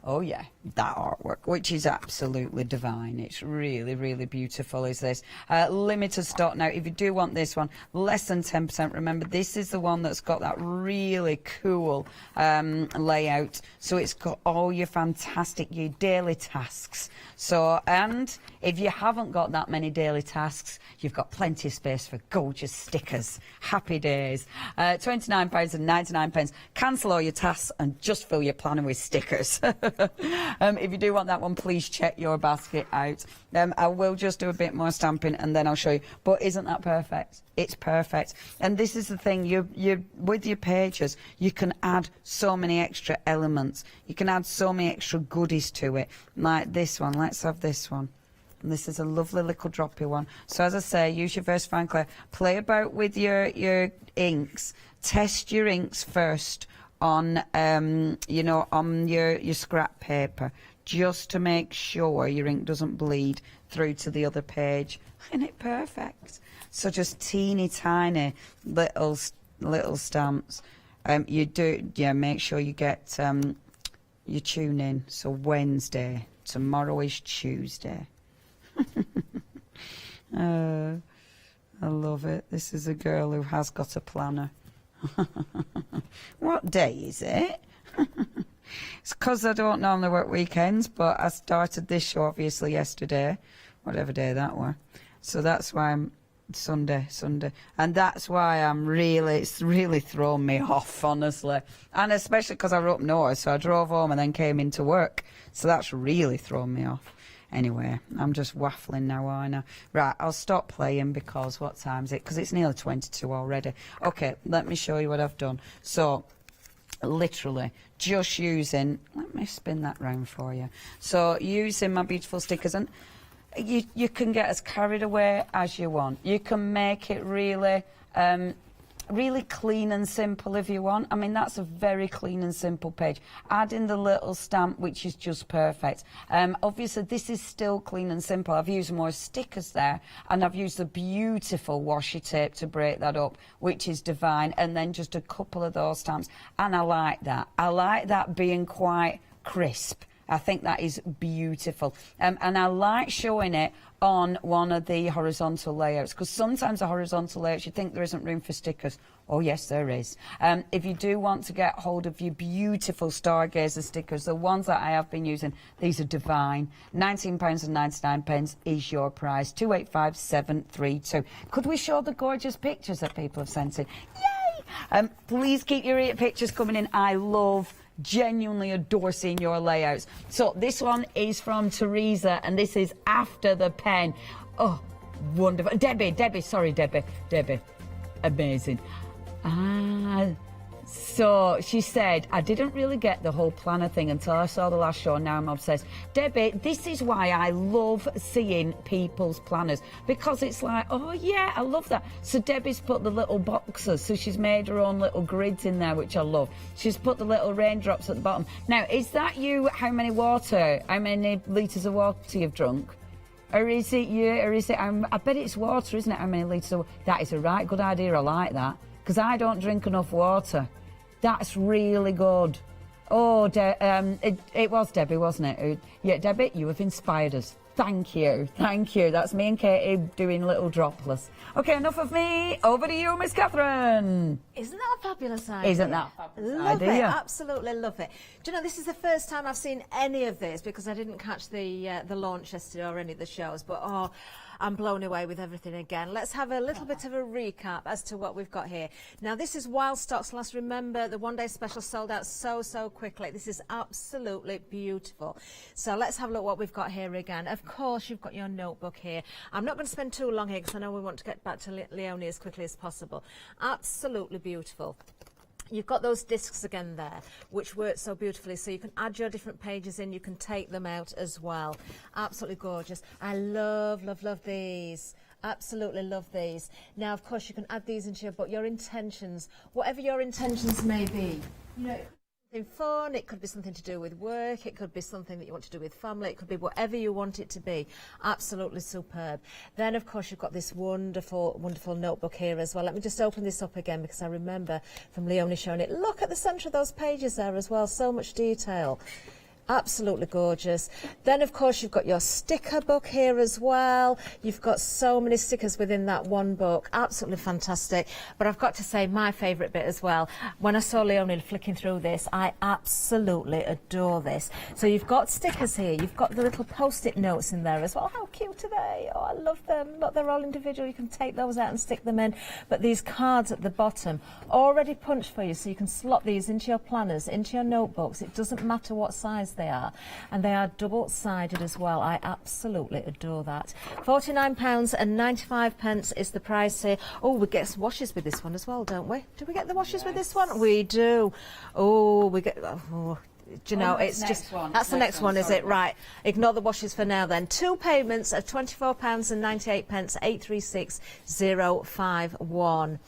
Oh yeah, that artwork, which is absolutely divine. It's really, really beautiful, is this. Limited stock now. If you do want this one, less than 10%. Remember, this is the one that's got that really cool layout. So it's got all your fantastic, your daily tasks. So, and if you haven't got that many daily tasks, you've got plenty of space for gorgeous stickers. Happy days. £29.99. Cancel all your tasks and just fill your planner with stickers. If you do want that one, please check your basket out. I will just do a bit more stamping and then I'll show you. But isn't that perfect? It's perfect. And this is the thing, you with your pages, you can add so many extra elements. You can add so many extra goodies to it. Like this one, let's have this one. And this is a lovely little droppy one. So as I say, use your VersaFine Clay. Play about with your inks. Test your inks first on you know, on your scrap paper, just to make sure your ink doesn't bleed through to the other page. Isn't it perfect? So just teeny tiny little stamps. You do, yeah, make sure you get you tune in. So Wednesday, tomorrow is Tuesday. I love it. This is a girl who has got a planner. What day is it? It's because I don't normally work weekends, but I started this show obviously yesterday, whatever day that were. So that's why I'm Sunday, and that's why it's really thrown me off, honestly, and especially because I were up north, so I drove home and then came into work, so that's really thrown me off. Anyway, I'm just waffling now, aren't I? Right, I'll stop playing because what time is it? Because it's nearly 22 already. Okay, let me show you what I've done. So, literally, just using... Let me spin that round for you. So, using my beautiful stickers, and you can get as carried away as you want. You can make it really... really clean and simple if you want. I mean, that's a very clean and simple page. Add in the little stamp, which is just perfect. Obviously, this is still clean and simple. I've used more stickers there, and I've used the beautiful washi tape to break that up, which is divine, and then just a couple of those stamps. And I like that. I like that being quite crisp. I think that is beautiful. And I like showing it on one of the horizontal layouts, because sometimes the horizontal layouts, you think there isn't room for stickers. Oh, yes, there is. If you do want to get hold of your beautiful Stargazer stickers, the ones that I have been using, these are divine. £19.99 is your price. 285732. Could we show the gorgeous pictures that people have sent in? Yay! Please keep your pictures coming in. I genuinely adore seeing your layouts. So this one is from Teresa, and this is After the Pen. Oh, wonderful. Debbie, amazing. So she said, I didn't really get the whole planner thing until I saw the last show, and now I'm obsessed. Debbie, this is why I love seeing people's planners, because it's like, oh yeah, I love that. So Debbie's put the little boxes, so she's made her own little grids in there, which I love. She's put the little raindrops at the bottom. Now, is that you, how many litres of water you've drunk? Or is it you, or is it, I bet it's water, isn't it, how many litres of water? That is a right good idea, I like that, because I don't drink enough water. That's really good. Oh, it was Debbie, wasn't it? Yeah, Debbie, you have inspired us. Thank you. That's me and Katie doing little droplets. Okay, enough of me. Over to you, Miss Catherine. Isn't that a fabulous idea? Isn't that a fabulous love idea? It, absolutely love it. Do you know, this is the first time I've seen any of this, because I didn't catch the launch yesterday or any of the shows, but oh, I'm blown away with everything again. Let's have a little bit of a recap as to what we've got here. Now, this is Wild Stocks Last. Remember, the one-day special sold out so quickly. This is absolutely beautiful. So let's have a look what we've got here again. Of course, you've got your notebook here. I'm not going to spend too long here because I know we want to get back to Leonie as quickly as possible. Absolutely beautiful. You've got those discs again there, which work so beautifully, so you can add your different pages in, you can take them out as well. Absolutely gorgeous. I love these. Absolutely love these. Now, of course, you can add these into your intentions, whatever your intentions may be. You know, something fun, it could be something to do with work, it could be something that you want to do with family, it could be whatever you want it to be. Absolutely superb. Then, of course, you've got this wonderful notebook here as well. Let me just open this up again, because I remember from Leonie showing it. Look at the centre of those pages there as well, so much detail. Absolutely gorgeous. Then, of course, you've got your sticker book here as well. You've got so many stickers within that one book. Absolutely fantastic. But I've got to say, my favourite bit as well, when I saw Leonie flicking through this, I absolutely adore this. So you've got stickers here. You've got the little post-it notes in there as well. How cute are they? Oh, I love them. Look, they're all individual. You can take those out and stick them in. But these cards at the bottom, already punched for you, so you can slot these into your planners, into your notebooks. It doesn't matter what size they are. And they are double-sided as well. I absolutely adore that. £49.95 is the price here. Oh, we get some washes with this one as well, don't we? Do we get the washes with this one? We do. Oh, we get... Oh. Do you know, it's just that's the next one, is it? Right. Ignore the washes for now then. 2 payments of £24.98, 836051.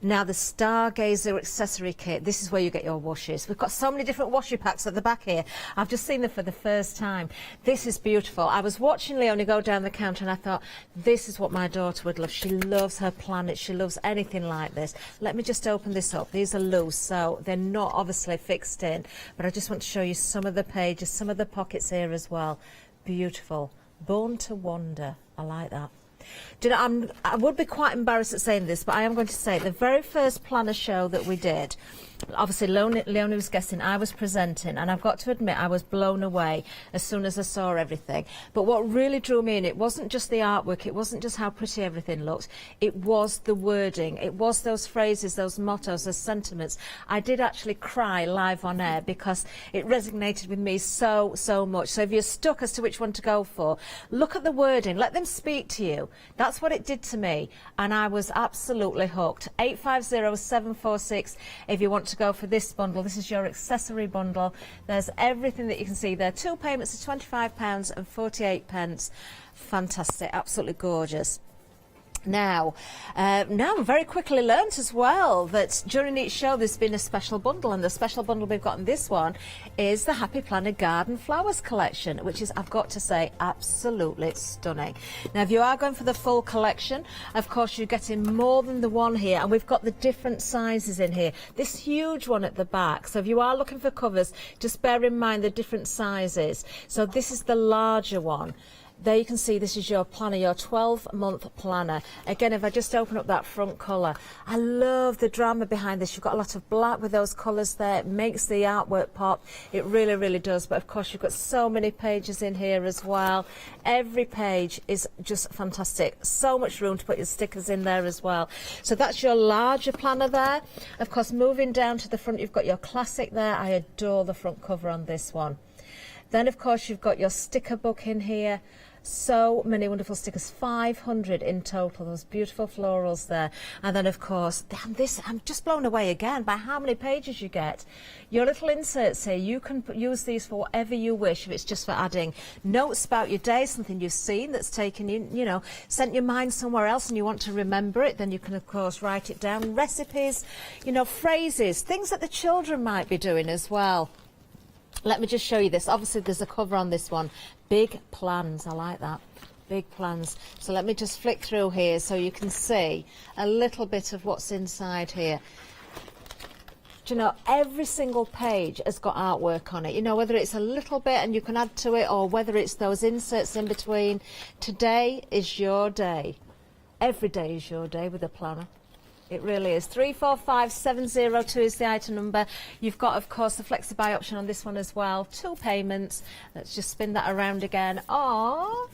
Now the Stargazer accessory kit, this is where you get your washes. We've got so many different washer packs at the back here. I've just seen them for the first time. This is beautiful. I was watching Leonie go down the counter and I thought, this is what my daughter would love. She loves her planet. She loves anything like this. Let me just open this up. These are loose, so they're not obviously fixed in, but I just want to show you some of the pages, some of the pockets here as well. Beautiful. Born to Wander. I like that. Do you know, I would be quite embarrassed at saying this, but I am going to say the very first planner show that we did, obviously Leonie was guessing, I was presenting, and I've got to admit I was blown away as soon as I saw everything. But what really drew me in, it wasn't just the artwork, it wasn't just how pretty everything looked, it was the wording, it was those phrases, those mottos, those sentiments. I did actually cry live on air because it resonated with me so much. So if you're stuck as to which one to go for, look at the wording, let them speak to you. That's what it did to me, and I was absolutely hooked. 850746 if you want to go for this bundle. This is your accessory bundle. There's everything that you can see there. 2 payments of £25.48. Fantastic, absolutely gorgeous. Now very quickly learnt as well that during each show there's been a special bundle, and the special bundle we've got in this one is the Happy Planner Garden Flowers collection, which is, I've got to say, absolutely stunning. Now if you are going for the full collection, of course you're getting more than the one here, and we've got the different sizes in here. This huge one at the back, so if you are looking for covers, just bear in mind the different sizes. So this is the larger one. There you can see this is your planner, your 12-month planner. Again, if I just open up that front colour, I love the drama behind this. You've got a lot of black with those colours there. It makes the artwork pop. It really, really does. But of course, you've got so many pages in here as well. Every page is just fantastic. So much room to put your stickers in there as well. So that's your larger planner there. Of course, moving down to the front, you've got your classic there. I adore the front cover on this one. Then, of course, you've got your sticker book in here. So many wonderful stickers, 500 in total, those beautiful florals there. And then of course, this, I'm just blown away again by how many pages you get. Your little inserts here, you can use these for whatever you wish. If it's just for adding notes about your day, something you've seen that's taken you know, sent your mind somewhere else and you want to remember it, then you can of course write it down. Recipes, you know, phrases, things that the children might be doing as well. Let me just show you this. Obviously there's a cover on this one. Big plans, I like that. Big plans. So let me just flick through here so you can see a little bit of what's inside here. Do you know, every single page has got artwork on it. You know, whether it's a little bit and you can add to it, or whether it's those inserts in between. Today is your day. Every day is your day with a planner. It really is. 345702 is the item number. You've got, of course, the flexi-buy option on this one as well. 2 payments. Let's just spin that around again. Of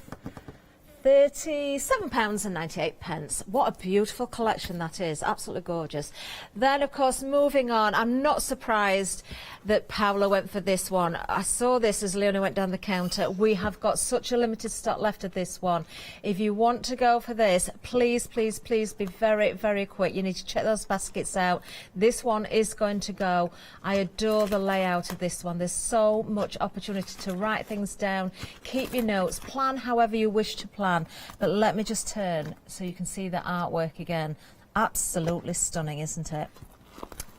£37.98. What a beautiful collection that is. Absolutely gorgeous. Then, of course, moving on, I'm not surprised that Paola went for this one. I saw this as Leonie went down the counter. We have got such a limited stock left of this one. If you want to go for this, please, please, please be very, very quick. You need to check those baskets out. This one is going to go. I adore the layout of this one. There's so much opportunity to write things down, keep your notes, plan however you wish to plan. But let me just turn so you can see the artwork again. Absolutely stunning, isn't it?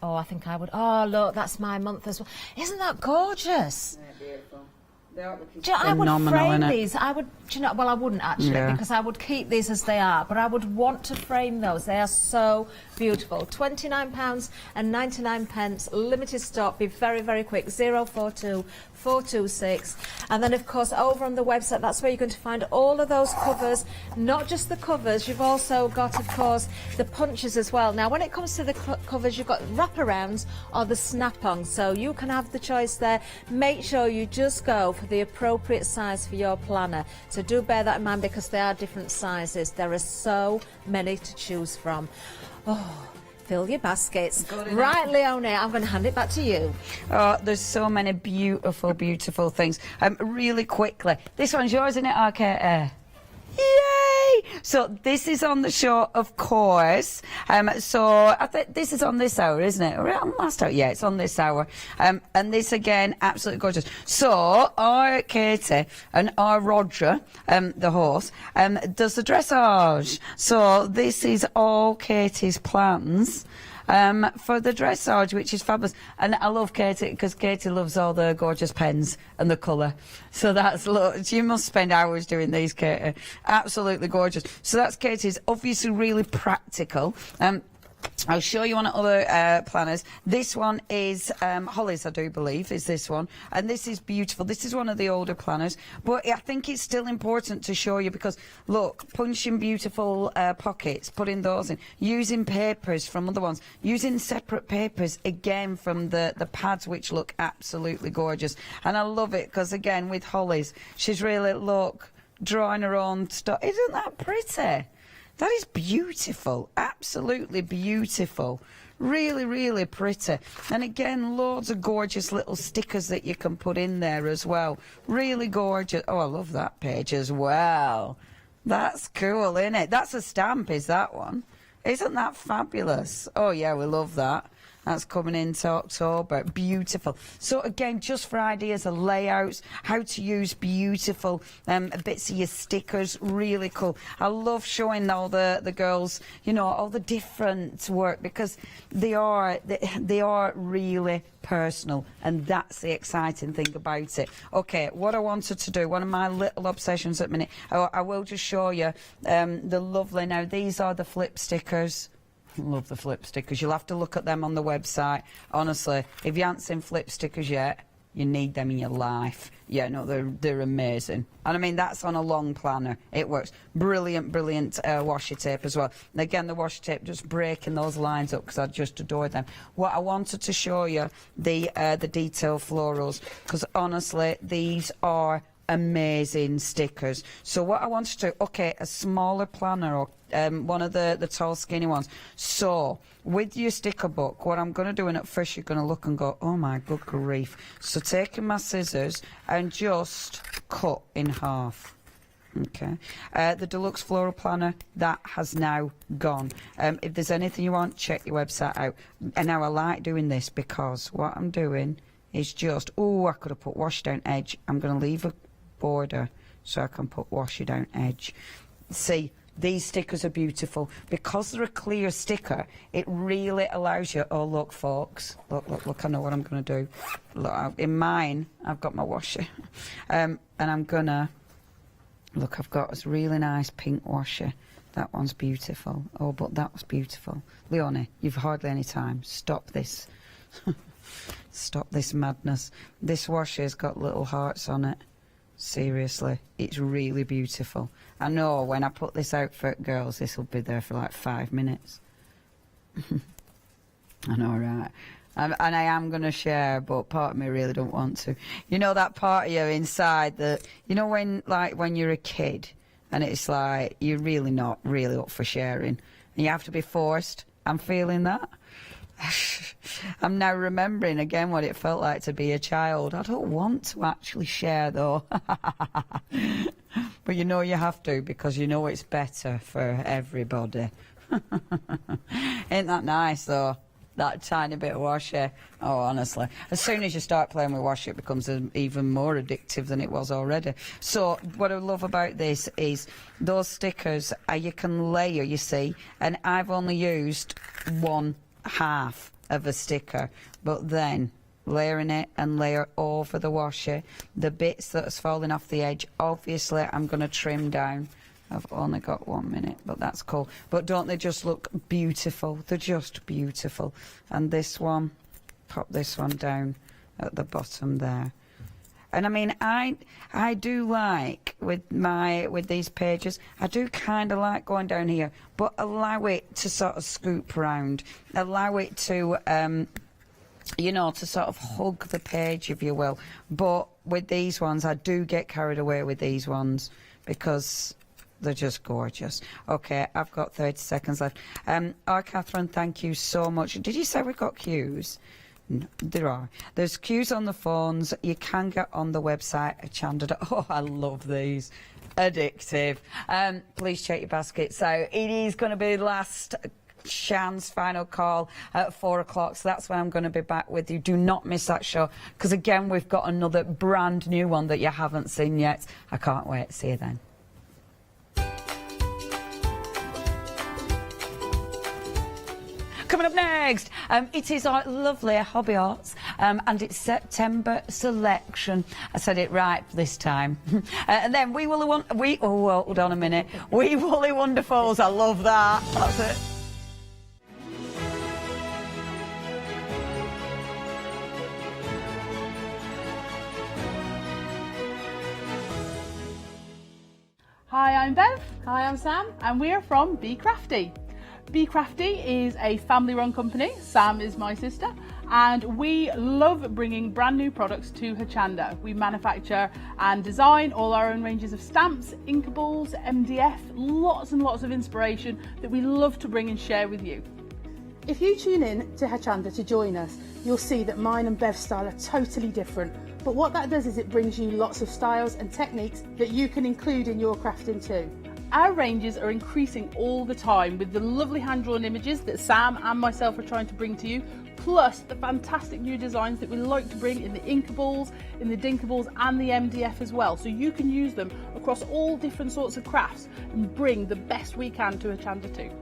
Oh, I think I would. Oh, look, that's my month as well. Isn't that gorgeous? Yeah, beautiful. I would frame these. I would, do you know, well, I wouldn't actually, because I would keep these as they are, but I would want to frame those. They are so beautiful. £29.99, limited stock. Be very, very quick. 042426. And then, of course, over on the website, that's where you're going to find all of those covers. Not just the covers, you've also got, of course, the punches as well. Now, when it comes to the covers, you've got wraparounds or the snap-ons, so you can have the choice there. Make sure you just go for the appropriate size for your planner. So do bear that in mind, because there are different sizes. There are so many to choose from. Oh, fill your baskets. Right, Leonie, I'm going to hand it back to you. Oh, there's so many beautiful, beautiful things. Really quickly, this one's yours, isn't it, okay? Yay! So this is on the show, of course. So I think this is on this hour, isn't it? Or on last hour? Yeah, it's on this hour. And this again, absolutely gorgeous. So our Katie and our Roger, the horse, does the dressage. So this is all Katie's plans. For the dressage, which is fabulous. And I love Katie because Katie loves all the gorgeous pens and the colour. So that's, look, you must spend hours doing these, Katie. Absolutely gorgeous. So that's Katie's, obviously really practical. I'll show you on other planners. This one is Holly's, I do believe, is this one. And this is beautiful. This is one of the older planners. But I think it's still important to show you because, look, punching beautiful pockets, putting those in, using papers from other ones, using separate papers, again, from the pads, which look absolutely gorgeous. And I love it because, again, with Holly's, she's really, look, drawing her own stuff. Isn't that pretty? That is beautiful, absolutely beautiful. Really, really pretty. And again, loads of gorgeous little stickers that you can put in there as well. Really gorgeous. Oh, I love that page as well. That's cool, isn't it? That's a stamp, is that one? Isn't that fabulous? Oh, yeah, we love that. That's coming into October. Beautiful. So again, just for ideas of layouts, how to use beautiful bits of your stickers. Really cool. I love showing all the girls, you know, all the different work because they are really personal, and that's the exciting thing about it. Okay, what I wanted to do, one of my little obsessions at the minute, I will just show you the lovely, now these are the flip stickers. Love the flip stickers. You'll have to look at them on the website. Honestly, if you haven't seen flip stickers yet, you need them in your life. Yeah, no, they're amazing. And I mean, that's on a long planner. It works. Brilliant, brilliant washi tape as well. And again, the washi tape, just breaking those lines up because I just adore them. What I wanted to show you, the detail florals, because honestly, these are amazing stickers. So what I want to do, okay, a smaller planner or one of the tall skinny ones. So with your sticker book, what I'm going to do, and at first you're going to look and go, oh my good grief. So taking my scissors and just cut in half. Okay, the deluxe floral planner, that has now gone. If there's anything you want, check your website out. And now I like doing this because what I'm doing is just, oh, I could have put washi down edge. I'm going to leave a border so I can put washi down edge. See, these stickers are beautiful because they're a clear sticker. It really allows you, oh look folks, look, I know what I'm going to do. Look, in mine I've got my washi and I'm gonna, look, I've got this really nice pink washi. That one's beautiful. Oh, but that was beautiful. Leonie, you've hardly any time. Stop this. Stop this madness. This washi has got little hearts on it. Seriously, it's really beautiful. I know when I put this out for girls, this will be there for like 5 minutes. I know, right? And I am going to share, but part of me really don't want to. You know that part of you inside that, you know when you're a kid and it's like you're really not really up for sharing and you have to be forced? I'm feeling that. I'm now remembering again what it felt like to be a child. I don't want to actually share though. But you know you have to because you know it's better for everybody. Ain't that nice though? That tiny bit of washi. Oh, honestly. As soon as you start playing with washi, it becomes even more addictive than it was already. So what I love about this is those stickers, you can layer, you see, and I've only used one half of a sticker, but then layering it and layer over the washi, the bits that's falling off the edge, obviously I'm going to trim down. I've only got 1 minute, but that's cool. But don't they just look beautiful? They're just beautiful. And this one, pop this one down at the bottom there. And I mean, I do like with these pages, I do kind of like going down here, but allow it to sort of scoop round, allow it to, you know, to sort of hug the page, if you will. But with these ones, I do get carried away with these ones because They're just gorgeous. Okay, I've got 30 seconds left. Catherine, thank you so much. Did you say we've got queues? No, there are. There's queues on the phones. You can get on the website, Hochanda. Oh, I love these. Addictive. Please check your baskets out. It is going to be last chance, final call at 4 o'clock. So that's when I'm going to be back with you. Do not miss that show, because again, we've got another brand new one that you haven't seen yet. I can't wait. See you then. Coming up next, it is our lovely Hobby Arts, and it's September selection. I said it right this time. And then hold on a minute. Wee Woolly Wonderfuls. I love that. That's it. Hi, I'm Bev. Hi, I'm Sam, and we're from Be Crafty. Be Crafty is a family-run company. Sam is my sister, and we love bringing brand new products to Hochanda. We manufacture and design all our own ranges of stamps, inkables, MDF, lots and lots of inspiration that we love to bring and share with you. If you tune in to Hochanda to join us, you'll see that mine and Bev's style are totally different. But what that does is it brings you lots of styles and techniques that you can include in your crafting too. Our ranges are increasing all the time with the lovely hand-drawn images that Sam and myself are trying to bring to you, plus the fantastic new designs that we like to bring in the inkables, in the dinkables and the MDF as well, so you can use them across all different sorts of crafts and bring the best we can to Hochanda too.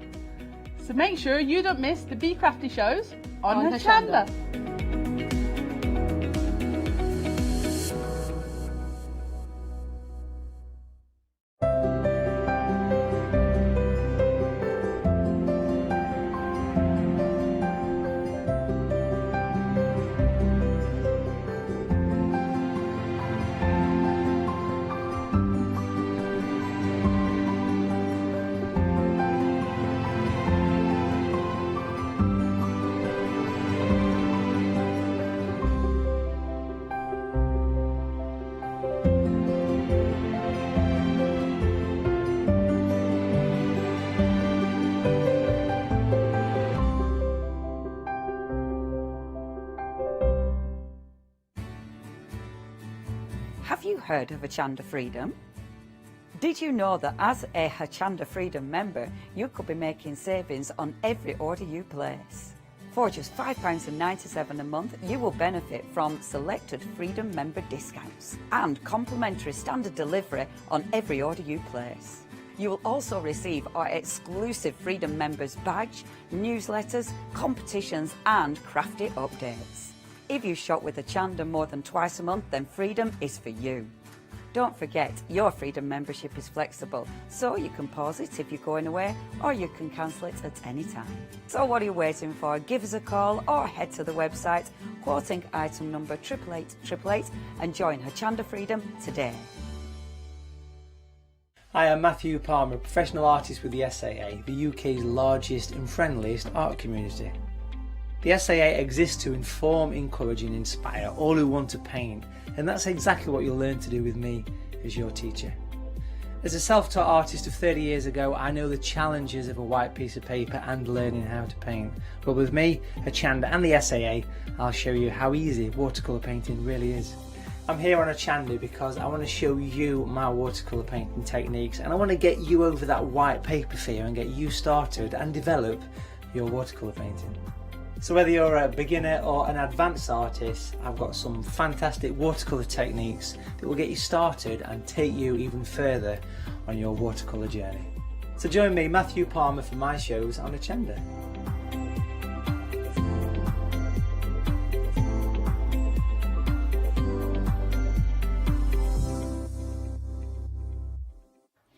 So make sure you don't miss the Be Crafty shows on Hochanda. Have you heard of Hochanda Freedom? Did you know that as a Hochanda Freedom member, you could be making savings on every order you place? For just £5.97 a month, you will benefit from selected Freedom member discounts and complimentary standard delivery on every order you place. You will also receive our exclusive Freedom members badge, newsletters, competitions and crafty updates. If you shop with Hochanda more than twice a month, then Freedom is for you. Don't forget, your Freedom membership is flexible, so you can pause it if you're going away, or you can cancel it at any time. So what are you waiting for? Give us a call or head to the website, quoting item number 88888, and join Hochanda Freedom today. Hi, I'm Matthew Palmer, professional artist with the SAA, the UK's largest and friendliest art community. The SAA exists to inform, encourage and inspire all who want to paint, and that's exactly what you'll learn to do with me as your teacher. As a self-taught artist of 30 years ago, I know the challenges of a white piece of paper and learning how to paint. But with me, Hochanda and the SAA, I'll show you how easy watercolour painting really is. I'm here on Hochanda because I want to show you my watercolour painting techniques, and I want to get you over that white paper fear and get you started and develop your watercolour painting. So whether you're a beginner or an advanced artist, I've got some fantastic watercolour techniques that will get you started and take you even further on your watercolour journey. So join me, Matthew Palmer, for my shows on Hochanda.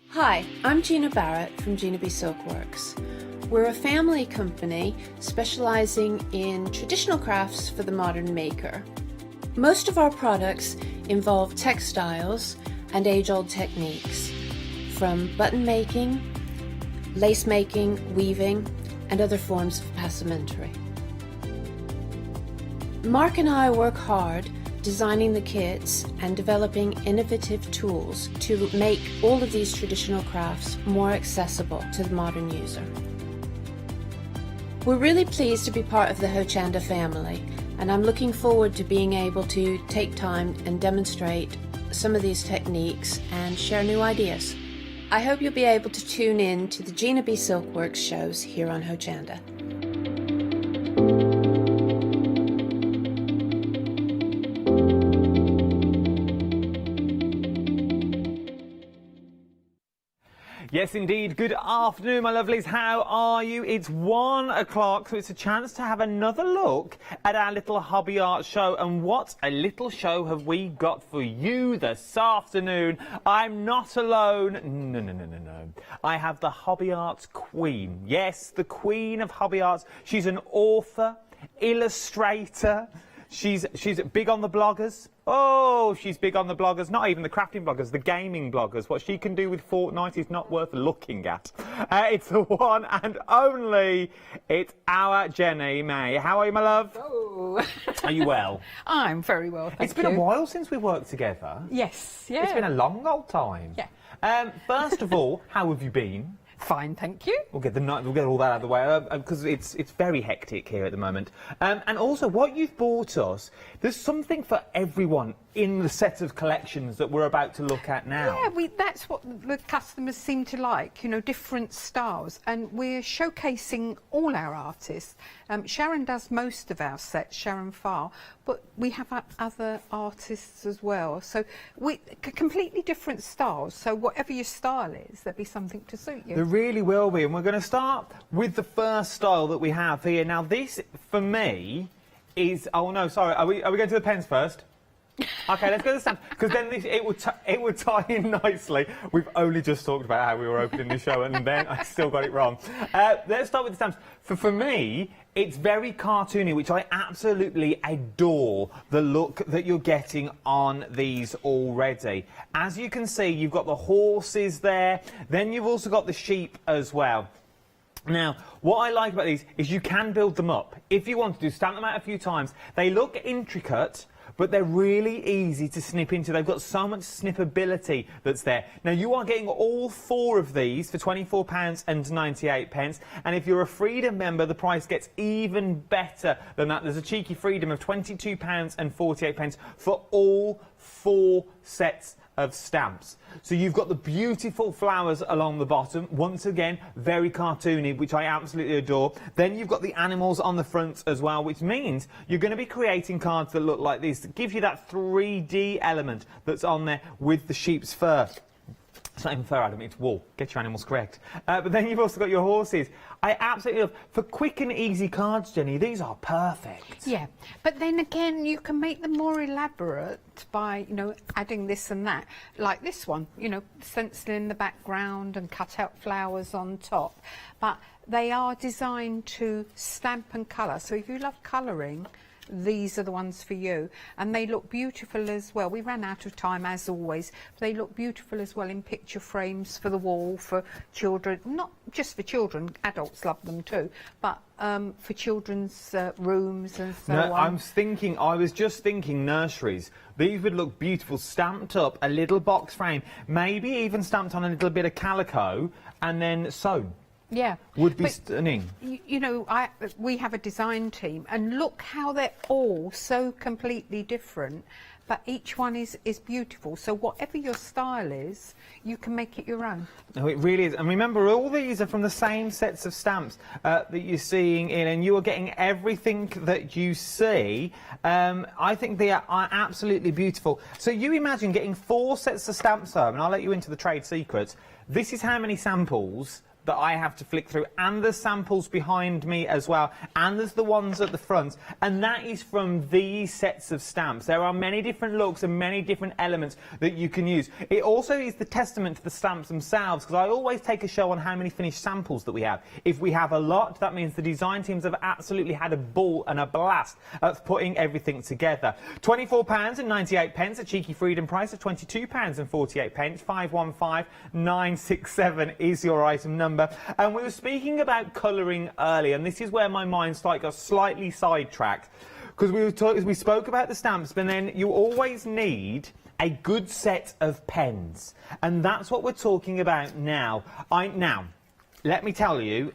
Hi, I'm Gina Barrett from Gina B Silkworks. We're a family company specialising in traditional crafts for the modern maker. Most of our products involve textiles and age-old techniques, from button making, lace making, weaving, and other forms of passementerie. Mark and I work hard designing the kits and developing innovative tools to make all of these traditional crafts more accessible to the modern user. We're really pleased to be part of the Hochanda family, and I'm looking forward to being able to take time and demonstrate some of these techniques and share new ideas. I hope you'll be able to tune in to the Gina B Silkworks shows here on Hochanda. Yes, indeed. Good afternoon, my lovelies. How are you? It's 1 o'clock, so it's a chance to have another look at our little hobby art show. And what a little show have we got for you this afternoon. I'm not alone. No. I have the hobby arts queen. Yes, the queen of hobby arts. She's an author, illustrator. She's big on the bloggers. Oh, she's big on the bloggers. Not even the crafting bloggers, the gaming bloggers. What she can do with Fortnite is not worth looking at. It's the one and only. It's our Jenny May. How are you, my love? Oh. Are you well? I'm very well, thank you. It's been a while since we worked together. Yes, yeah. It's been a long old time. Yeah. First of all, how have you been? Fine, thank you. We'll get all that out of the way because it's very hectic here at the moment. And also, what you've bought us, there's something for everyone in the set of collections that we're about to look at now. Yeah, that's what the customers seem to like, you know, different styles. And we're showcasing all our artists. Sharon does most of our sets, Sharon Farr, but we have other artists as well. So completely different styles. So whatever your style is, there'll be something to suit you. There really will be. And we're going to start with the first style that we have here. Now, this, for me, is... Oh, no, sorry. Are we going to the pens first? Okay, let's go to the stamps, because then it would tie in nicely. We've only just talked about how we were opening the show, and then I still got it wrong. Let's start with the stamps. For me, it's very cartoony, which I absolutely adore the look that you're getting on these already. As you can see, you've got the horses there, then you've also got the sheep as well. Now, what I like about these is you can build them up. If you want to stamp them out a few times. They look intricate, but they're really easy to snip into. They've got so much snippability that's there. Now, you are getting all 4 of these for £24.98. And if you're a Freedom member, the price gets even better than that. There's a cheeky Freedom of £22.48 for all 4 sets of stamps. So you've got the beautiful flowers along the bottom, once again very cartoony, which I absolutely adore. Then you've got the animals on the front as well, which means you're going to be creating cards that look like this. It gives you that 3D element that's on there with the sheep's fur. It's not even fur, Adam, it's wool. Get your animals correct. But then you've also got your horses. I absolutely love... For quick and easy cards, Jenny, these are perfect. Yeah, but then again, you can make them more elaborate by, you know, adding this and that. Like this one, you know, stencil in the background and cut out flowers on top. But they are designed to stamp and colour. So if you love colouring, these are the ones for you, and they look beautiful as well. We ran out of time as always, but they look beautiful as well in picture frames for the wall, for children, not just for children, adults love them too, but for children's rooms and so on. I was just thinking nurseries. These would look beautiful stamped up, a little box frame, maybe even stamped on a little bit of calico and then sewn. Yeah, would be stunning. You know, we have a design team, and look how they're all so completely different, but each one is beautiful. So whatever your style is, you can make it your own. No, it really is. And remember, all these are from the same sets of stamps that you're seeing in, and you are getting everything that you see. I think they are absolutely beautiful. So you imagine getting 4 sets of stamps home, and I'll let you into the trade secrets. This is how many samples that I have to flick through, and the samples behind me as well, and there's the ones at the front, and that is from these sets of stamps. There are many different looks and many different elements that you can use. It also is the testament to the stamps themselves, because I always take a show on how many finished samples that we have. If we have a lot, that means the design teams have absolutely had a ball and a blast at putting everything together. £24.98, a cheeky Freedom price of £22.48. 515967 is your item number. And we were speaking about colouring earlier, and this is where my mind got slightly sidetracked. Because we spoke about the stamps, but then you always need a good set of pens. And that's what we're talking about now. Now, let me tell you,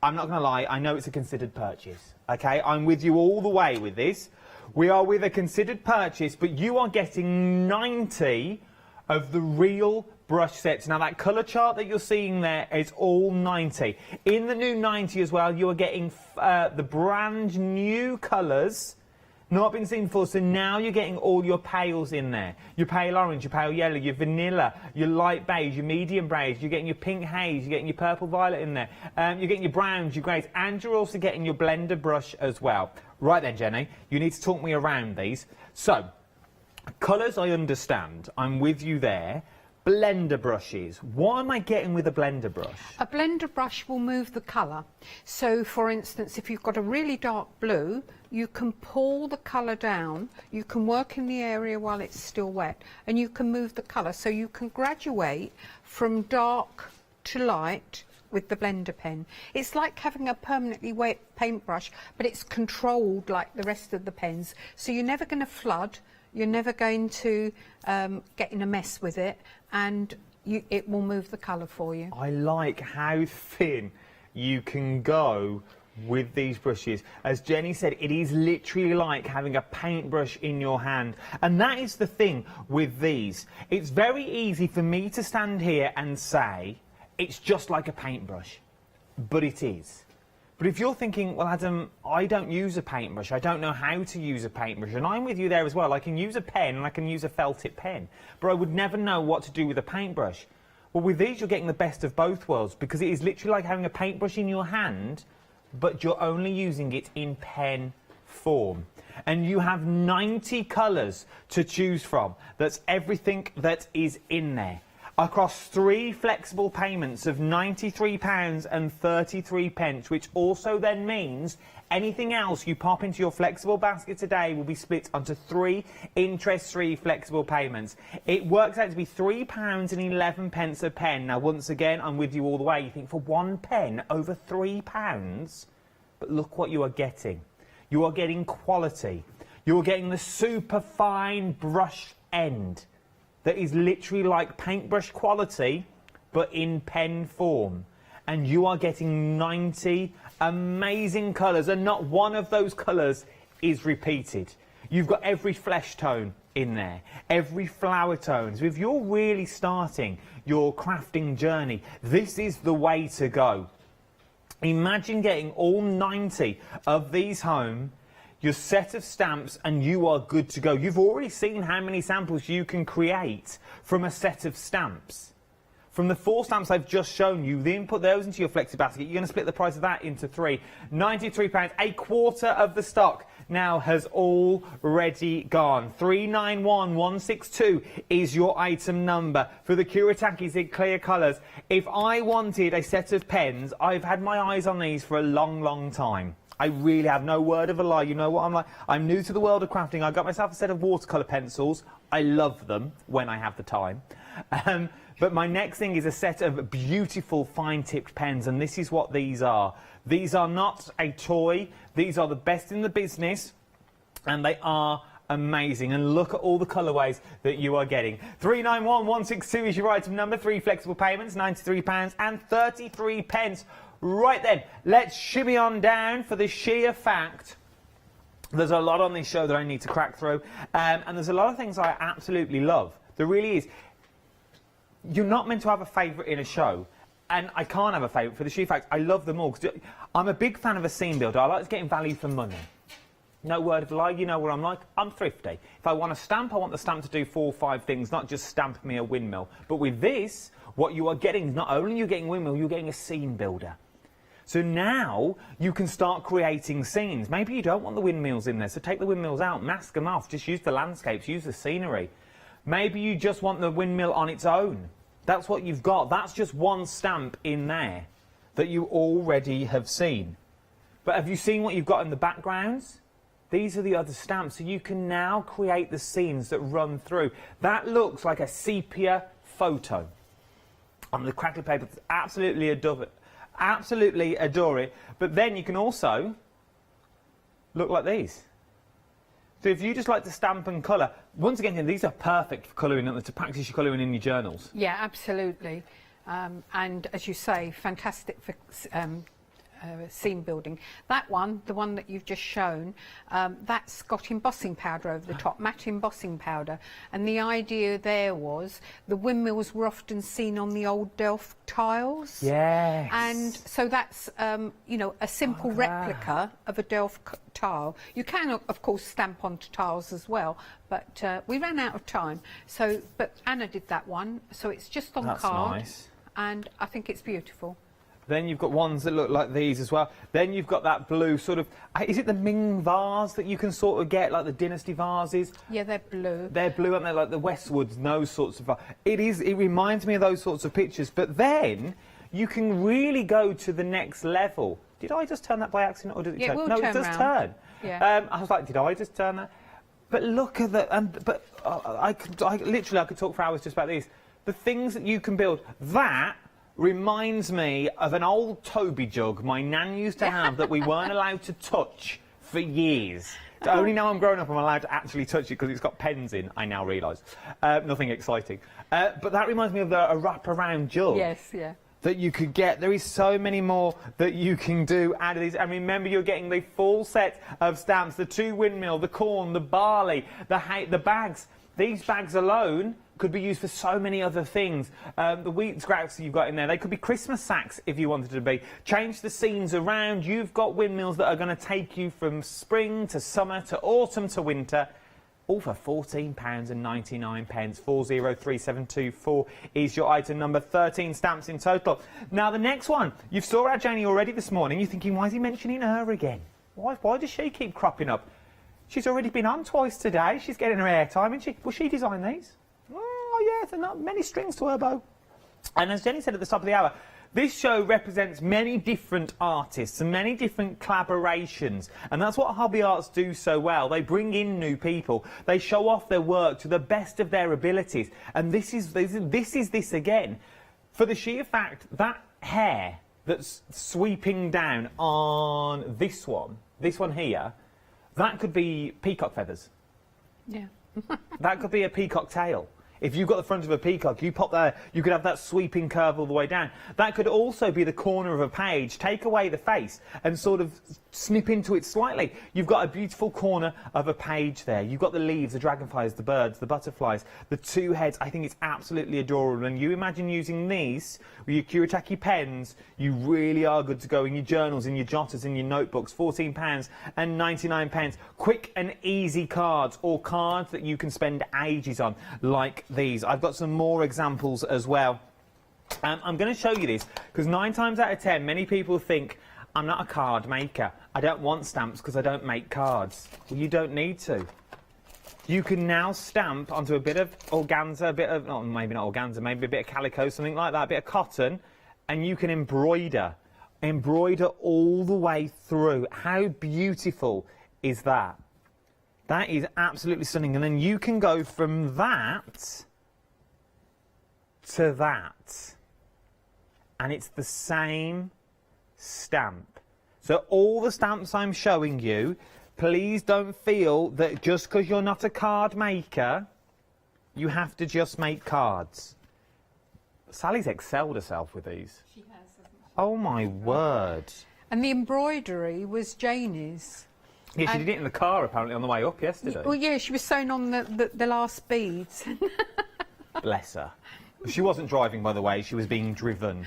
I'm not going to lie, I know it's a considered purchase, okay? I'm with you all the way with this. We are with a considered purchase, but you are getting 90 of the real brush sets. Now, that colour chart that you're seeing there is all 90. In the new 90 as well, you are getting the brand new colours, not been seen before, so now you're getting all your pales in there. Your pale orange, your pale yellow, your vanilla, your light beige, your medium beige, you're getting your pink haze, you're getting your purple violet in there, you're getting your browns, your greys, and you're also getting your blender brush as well. Right then, Jenny, you need to talk me around these. So, colours I understand, I'm with you there. Blender brushes. What am I getting with a blender brush? A blender brush will move the colour. So, for instance, if you've got a really dark blue, you can pull the colour down, you can work in the area while it's still wet, and you can move the colour. So you can graduate from dark to light with the blender pen. It's like having a permanently wet paintbrush, but it's controlled like the rest of the pens. So you're never going to flood, you're never going to get in a mess with it, and it will move the colour for you. I like how thin you can go with these brushes. As Jenny said, it is literally like having a paintbrush in your hand. And that is the thing with these. It's very easy for me to stand here and say, it's just like a paintbrush. But it is. But if you're thinking, well, Adam, I don't use a paintbrush, I don't know how to use a paintbrush, and I'm with you there as well. I can use a pen and I can use a felt tip pen, but I would never know what to do with a paintbrush. Well, with these, you're getting the best of both worlds, because it is literally like having a paintbrush in your hand, but you're only using it in pen form. And you have 90 colours to choose from. That's everything that is in there. Across 3 flexible payments of £93.33, which also then means anything else you pop into your flexible basket today will be split onto 3 interest-free flexible payments. It works out to be £3.11 a pen. Now, once again, I'm with you all the way. You think, for 1 pen, over £3? But look what you are getting. You are getting quality. You are getting the super fine brush end that is literally like paintbrush quality, but in pen form. And you are getting 90 amazing colours, and not one of those colours is repeated. You've got every flesh tone in there, every flower tone. So if you're really starting your crafting journey, this is the way to go. Imagine getting all 90 of these home, your set of stamps, and you are good to go. You've already seen how many samples you can create from a set of stamps. From the 4 stamps I've just shown you, then put those into your flexi basket. You're going to split the price of that into 3. £93, a quarter of the stock now has already gone. 391162 is your item number. For the Kuritakis in clear colours, if I wanted a set of pens, I've had my eyes on these for a long, long time. I really have, no word of a lie. You know what I'm like? I'm new to the world of crafting. I got myself a set of watercolour pencils. I love them when I have the time. But my next thing is a set of beautiful fine-tipped pens, and this is what these are. These are not a toy. These are the best in the business, and they are amazing. And look at all the colourways that you are getting. 391162 is your item number. 3 flexible payments, £93.33. Right then, let's shimmy on down for the sheer fact there's a lot on this show that I need to crack through, and there's a lot of things I absolutely love. There really is. You're not meant to have a favourite in a show, and I can't have a favourite for the sheer fact I love them all. Cause I'm a big fan of a scene builder. I like getting value for money. No word of a lie, you know what I'm like. I'm thrifty. If I want a stamp, I want the stamp to do 4 or 5 things, not just stamp me a windmill. But with this, what you are getting is not only you're getting a windmill, you're getting a scene builder. So now you can start creating scenes. Maybe you don't want the windmills in there, so take the windmills out, mask them off, just use the landscapes, use the scenery. Maybe you just want the windmill on its own. That's what you've got. That's just one stamp in there that you already have seen. But have you seen what you've got in the backgrounds? These are the other stamps, so you can now create the scenes that run through. That looks like a sepia photo on the crackly paper. Absolutely adore it. Absolutely adore it. But then you can also look like these. So if you just like to stamp and colour, once again, these are perfect for colouring, to practice your colouring in your journals. Yeah, absolutely. And as you say, fantastic for scene building. That one, the one that you've just shown, that's got embossing powder over the top, matte embossing powder. And the idea there was the windmills were often seen on the old Delft tiles. Yes. And so that's, you know, a simple replica of a Delft tile. You can, of course, stamp onto tiles as well, but we ran out of time. So, but Anna did that one, so it's just on card. Nice. And I think it's beautiful. Then you've got ones that look like these as well. Then you've got that blue sort of... Is it the Ming vase that you can sort of get, like the dynasty vases? Yeah, they're blue. They're blue, aren't they? Like the Westwoods, those sorts of... It reminds me of those sorts of pictures. But then you can really go to the next level. Did I just turn that by accident, or did it turn? It will no, turn it does round. turn. Yeah. I was like, did I just turn that? But look at that. I could talk for hours just about these. The things that you can build. That reminds me of an old Toby jug my nan used to have that we weren't allowed to touch for years. Only now I'm grown up I'm allowed to actually touch it because it's got pens in, I now realise. Nothing exciting. But that reminds me of a wrap-around jug. Yes, yeah. That you could get. There is so many more that you can do out of these. And remember, you're getting the full set of stamps, the 2 windmill, the corn, the barley, the bags. These bags alone could be used for so many other things. The wheat scraps you've got in there, they could be Christmas sacks if you wanted to be. Change the scenes around. You've got windmills that are going to take you from spring to summer to autumn to winter. All for £14.99. 403724 is your item number. 13 stamps in total. Now the next one, you saw our Janie already this morning. You're thinking, why is he mentioning her again? Why does she keep cropping up? She's already been on twice today. She's getting her airtime, isn't she? Will she design these? Oh, yes, there are not many strings to her bow. And as Jenny said at the top of the hour, this show represents many different artists and many different collaborations. And that's what Hobby Arts do so well. They bring in new people. They show off their work to the best of their abilities. And this is this again. For the sheer fact that hair that's sweeping down on this one here, that could be peacock feathers. Yeah. That could be a peacock tail. If you've got the front of a peacock, you pop there, you could have that sweeping curve all the way down. That could also be the corner of a page. Take away the face and sort of snip into it slightly. You've got a beautiful corner of a page there. You've got the leaves, the dragonflies, the birds, the butterflies, the 2 heads. I think it's absolutely adorable. And you imagine using these with your Kuretake pens, you really are good to go in your journals, in your jotters, in your notebooks. £14.99. Quick and easy cards, or cards that you can spend ages on, like these. I've got some more examples as well. I'm going to show you this because 9 times out of 10 many people think I'm not a card maker, I don't want stamps because I don't make cards. Well, you don't need to. You can now stamp onto a bit of organza, a bit of, oh, maybe not organza, maybe a bit of calico, something like that, a bit of cotton, and you can embroider all the way through. How beautiful is that? That is absolutely stunning. And then you can go from that to that. And it's the same stamp. So all the stamps I'm showing you, please don't feel that just because you're not a card maker, you have to just make cards. Sally's excelled herself with these. She has, hasn't she? Oh my word. And the embroidery was Janie's. Yeah, she did it in the car apparently on the way up yesterday. Well, yeah, she was sewing on the last beads. Bless her. She wasn't driving, by the way, she was being driven,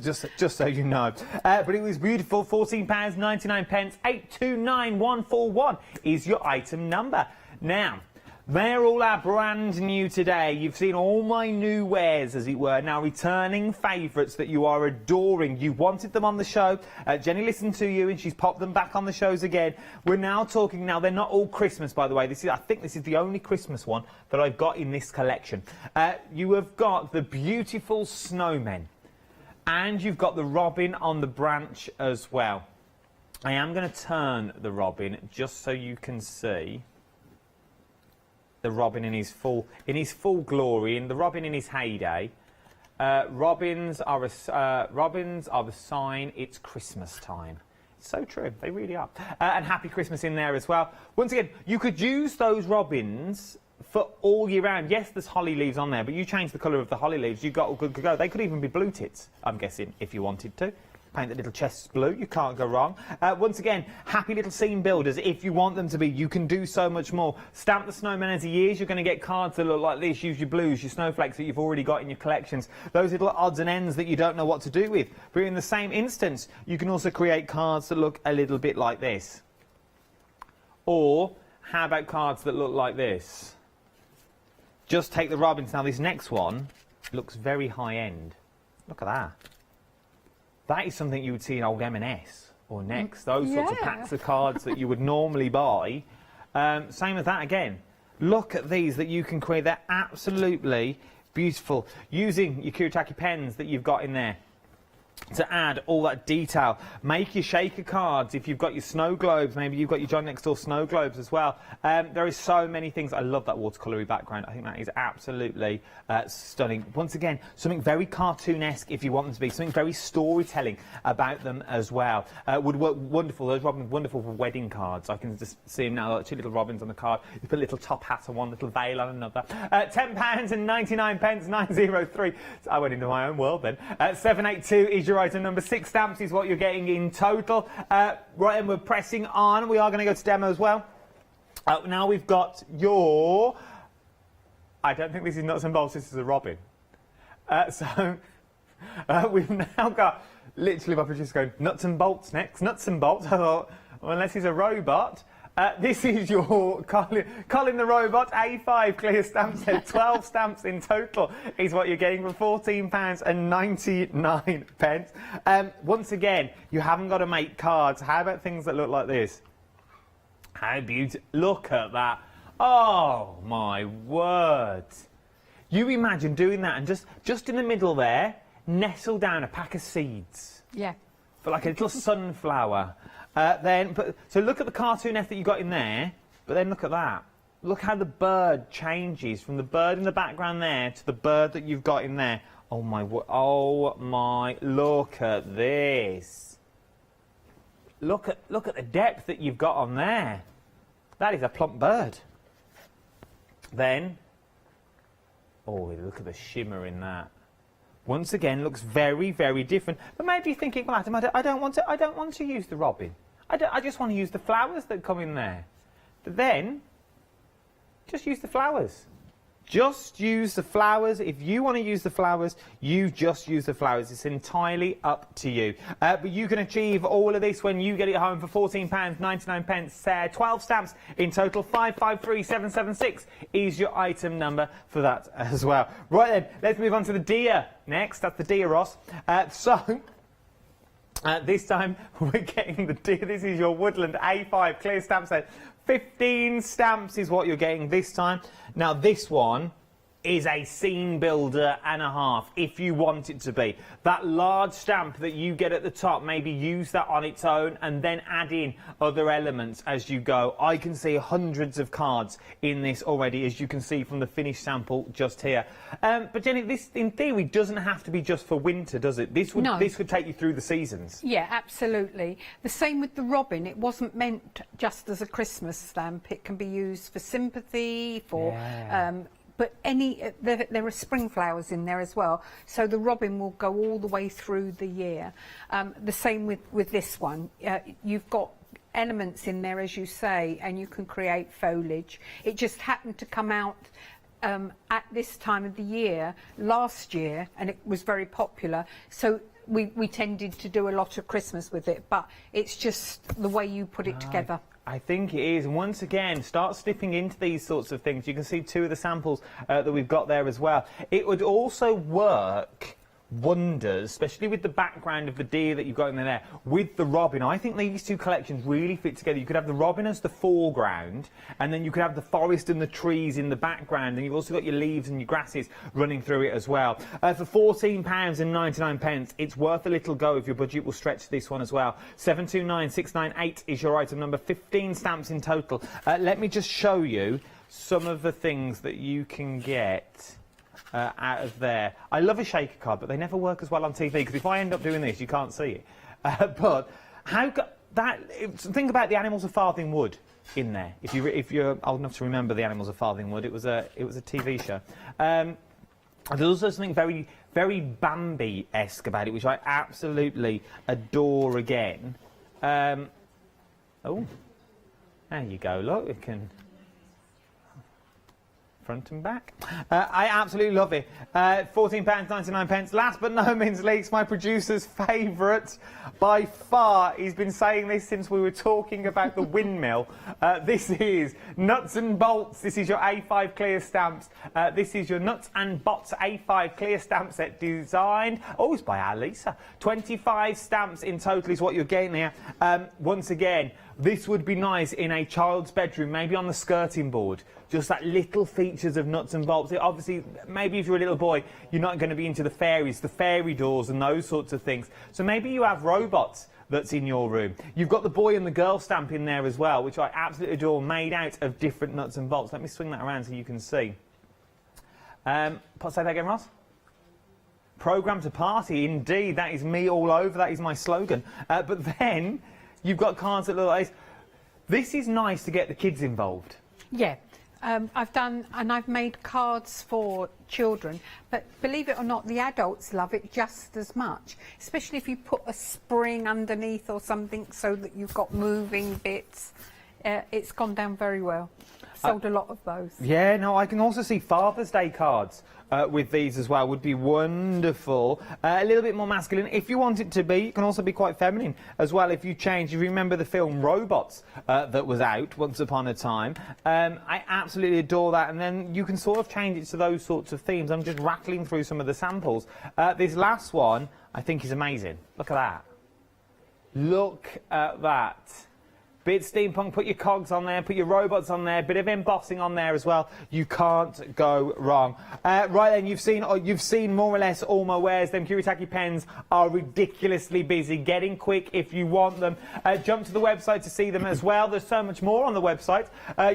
just so you know. But it was beautiful, £14.99, 829141 is your item number. Now, they're all our brand new today. You've seen all my new wares, as it were, now returning favourites that you are adoring. You wanted them on the show. Jenny listened to you and she's popped them back on the shows again. We're now talking, now they're not all Christmas, by the way. I think this is the only Christmas one that I've got in this collection. You have got the beautiful snowmen and you've got the robin on the branch as well. I am going to turn the robin just so you can see the robin in his full glory, and the robin in his heyday. Robins are the sign it's Christmas time. So true, they really are. And Happy Christmas in there as well. Once again, you could use those robins for all year round. Yes, there's holly leaves on there, but you change the colour of the holly leaves, you've got all good to go. They could even be blue tits, I'm guessing, if you wanted to. Paint the little chests blue, you can't go wrong. Once again, happy little scene builders, if you want them to be, you can do so much more. Stamp the snowman as he is, you're going to get cards that look like this. Use your blues, your snowflakes that you've already got in your collections. Those little odds and ends that you don't know what to do with. But in the same instance, you can also create cards that look a little bit like this. Or, how about cards that look like this? Just take the robins. Now this next one looks very high end. Look at that. That is something you would see in old M&S or Next. Those sorts of packs of cards that you would normally buy. Same as that again. Look at these that you can create. They're absolutely beautiful. Using your Kuretake pens that you've got in there to add all that detail. Make your shaker cards. If you've got your snow globes, maybe you've got your John Next Door snow globes as well. There is so many things. I love that watercolory background. I think that is absolutely stunning. Once again, something very cartoonesque if you want them to be. Something very storytelling about them as well. Would work wonderful. Those robins wonderful for wedding cards. I can just see them now, like 2 little robins on the card. You put a little top hat on one, little veil on another. £10.99, 903. I went into my own world then. 782 is your item number. 6 stamps is what you're getting in total. Right, and we're pressing on. We are going to go to demo as well. Now we've got your... I don't think this is nuts and bolts, this is a robin. We've now got... Literally, my producer's going, nuts and bolts next, nuts and bolts. I thought, well, unless he's a robot. This is your Colin the Robot A5 clear stamp set. 12 stamps in total is what you're getting for £14.99. Once again, you haven't got to make cards. How about things that look like this? How beautiful. Look at that. Oh, my word. You imagine doing that and just in the middle there, nestle down a pack of seeds. Yeah. For like a little sunflower. So look at the cartoonette that you got in there, but then look at that. Look how the bird changes from the bird in the background there to the bird that you've got in there. Oh my, look at this. Look at the depth that you've got on there. That is a plump bird. Then, oh, look at the shimmer in that. Once again, looks very, very different. But maybe you're thinking, well, Adam, I don't want to use the robin. I just want to use the flowers that come in there. But then, just use the flowers. Just use the flowers. If you want to use the flowers, you just use the flowers. It's entirely up to you. But you can achieve all of this when you get it home for £14.99. 12 stamps in total. 553776 is your item number for that as well. Right then, let's move on to the deer next. That's the deer, Ross. This time we're getting the deer. This is your Woodland A5 clear stamp set. 15 stamps is what you're getting this time. Now this one is a scene builder and a half, if you want it to be. That large stamp that you get at the top, maybe use that on its own and then add in other elements as you go. I can see hundreds of cards in this already, as you can see from the finished sample just here. But Jenny, this in theory doesn't have to be just for winter, does it? This would take you through the seasons. Yeah, absolutely. The same with the robin. It wasn't meant just as a Christmas stamp. It can be used for sympathy, for... but there are spring flowers in there as well, so the robin will go all the way through the year. The same with this one. You've got elements in there, as you say, and you can create foliage. It just happened to come out at this time of the year last year, and it was very popular, so we tended to do a lot of Christmas with it, but it's just the way you put it together. I think it is. And once again, start snipping into these sorts of things. You can see 2 of the samples that we've got there as well. It would also work wonders, especially with the background of the deer that you've got in there, with the robin. I think these 2 collections really fit together. You could have the robin as the foreground, and then you could have the forest and the trees in the background, and you've also got your leaves and your grasses running through it as well. For £14.99, it's worth a little go if your budget will stretch this one as well. 729698 is your item number, 15 stamps in total. Let me just show you some of the things that you can get out of there. I love a shaker card, but they never work as well on TV, because if I end up doing this, you can't see it. But think about the Animals of Farthing Wood in there. If you're old enough to remember the Animals of Farthing Wood, it was a TV show. There's also something very, very Bambi-esque about it, which I absolutely adore again. Oh, there you go, look, it can... front and back. I absolutely love it. £14.99. Last but no means least, my producer's favourite by far. He's been saying this since we were talking about the windmill. This is Nuts and Bolts. This is your A5 clear stamps. This is your Nuts and Bolts A5 clear stamp set designed. Oh, it's by our Lisa. 25 stamps in total is what you're getting here. Once again, this would be nice in a child's bedroom, maybe on the skirting board. Just that little features of nuts and bolts. Obviously, maybe if you're a little boy, you're not going to be into the fairies, the fairy doors and those sorts of things. So maybe you have robots that's in your room. You've got the boy and the girl stamp in there as well, which I absolutely adore, made out of different nuts and bolts. Let me swing that around so you can see. Say that again, Ross? Programme to party, indeed. That is me all over. That is my slogan. But then you've got cards that look like this. This is nice to get the kids involved. Yeah. I've made cards for children, but believe it or not, the adults love it just as much, especially if you put a spring underneath or something so that you've got moving bits. It's gone down very well. Sold a lot of those. Yeah, no, I can also see Father's Day cards with these as well. Would be wonderful. A little bit more masculine. If you want it to be, it can also be quite feminine as well if you change. If you remember the film Robots that was out once upon a time, I absolutely adore that. And then you can sort of change it to those sorts of themes. I'm just rattling through some of the samples. This last one, I think, is amazing. Look at that. Look at that. Bit steampunk, put your cogs on there, put your robots on there, bit of embossing on there as well. You can't go wrong. Right then, you've seen more or less all my wares. Them Kuretake pens are ridiculously busy. Get in quick if you want them. Jump to the website to see them as well. There's so much more on the website.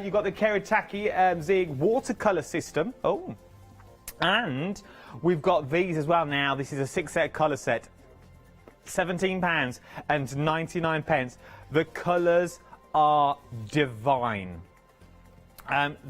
You've got the Kuretake Zig watercolour system. Oh. And we've got these as well now. This is a 6-set colour set. £17.99. The colours are divine.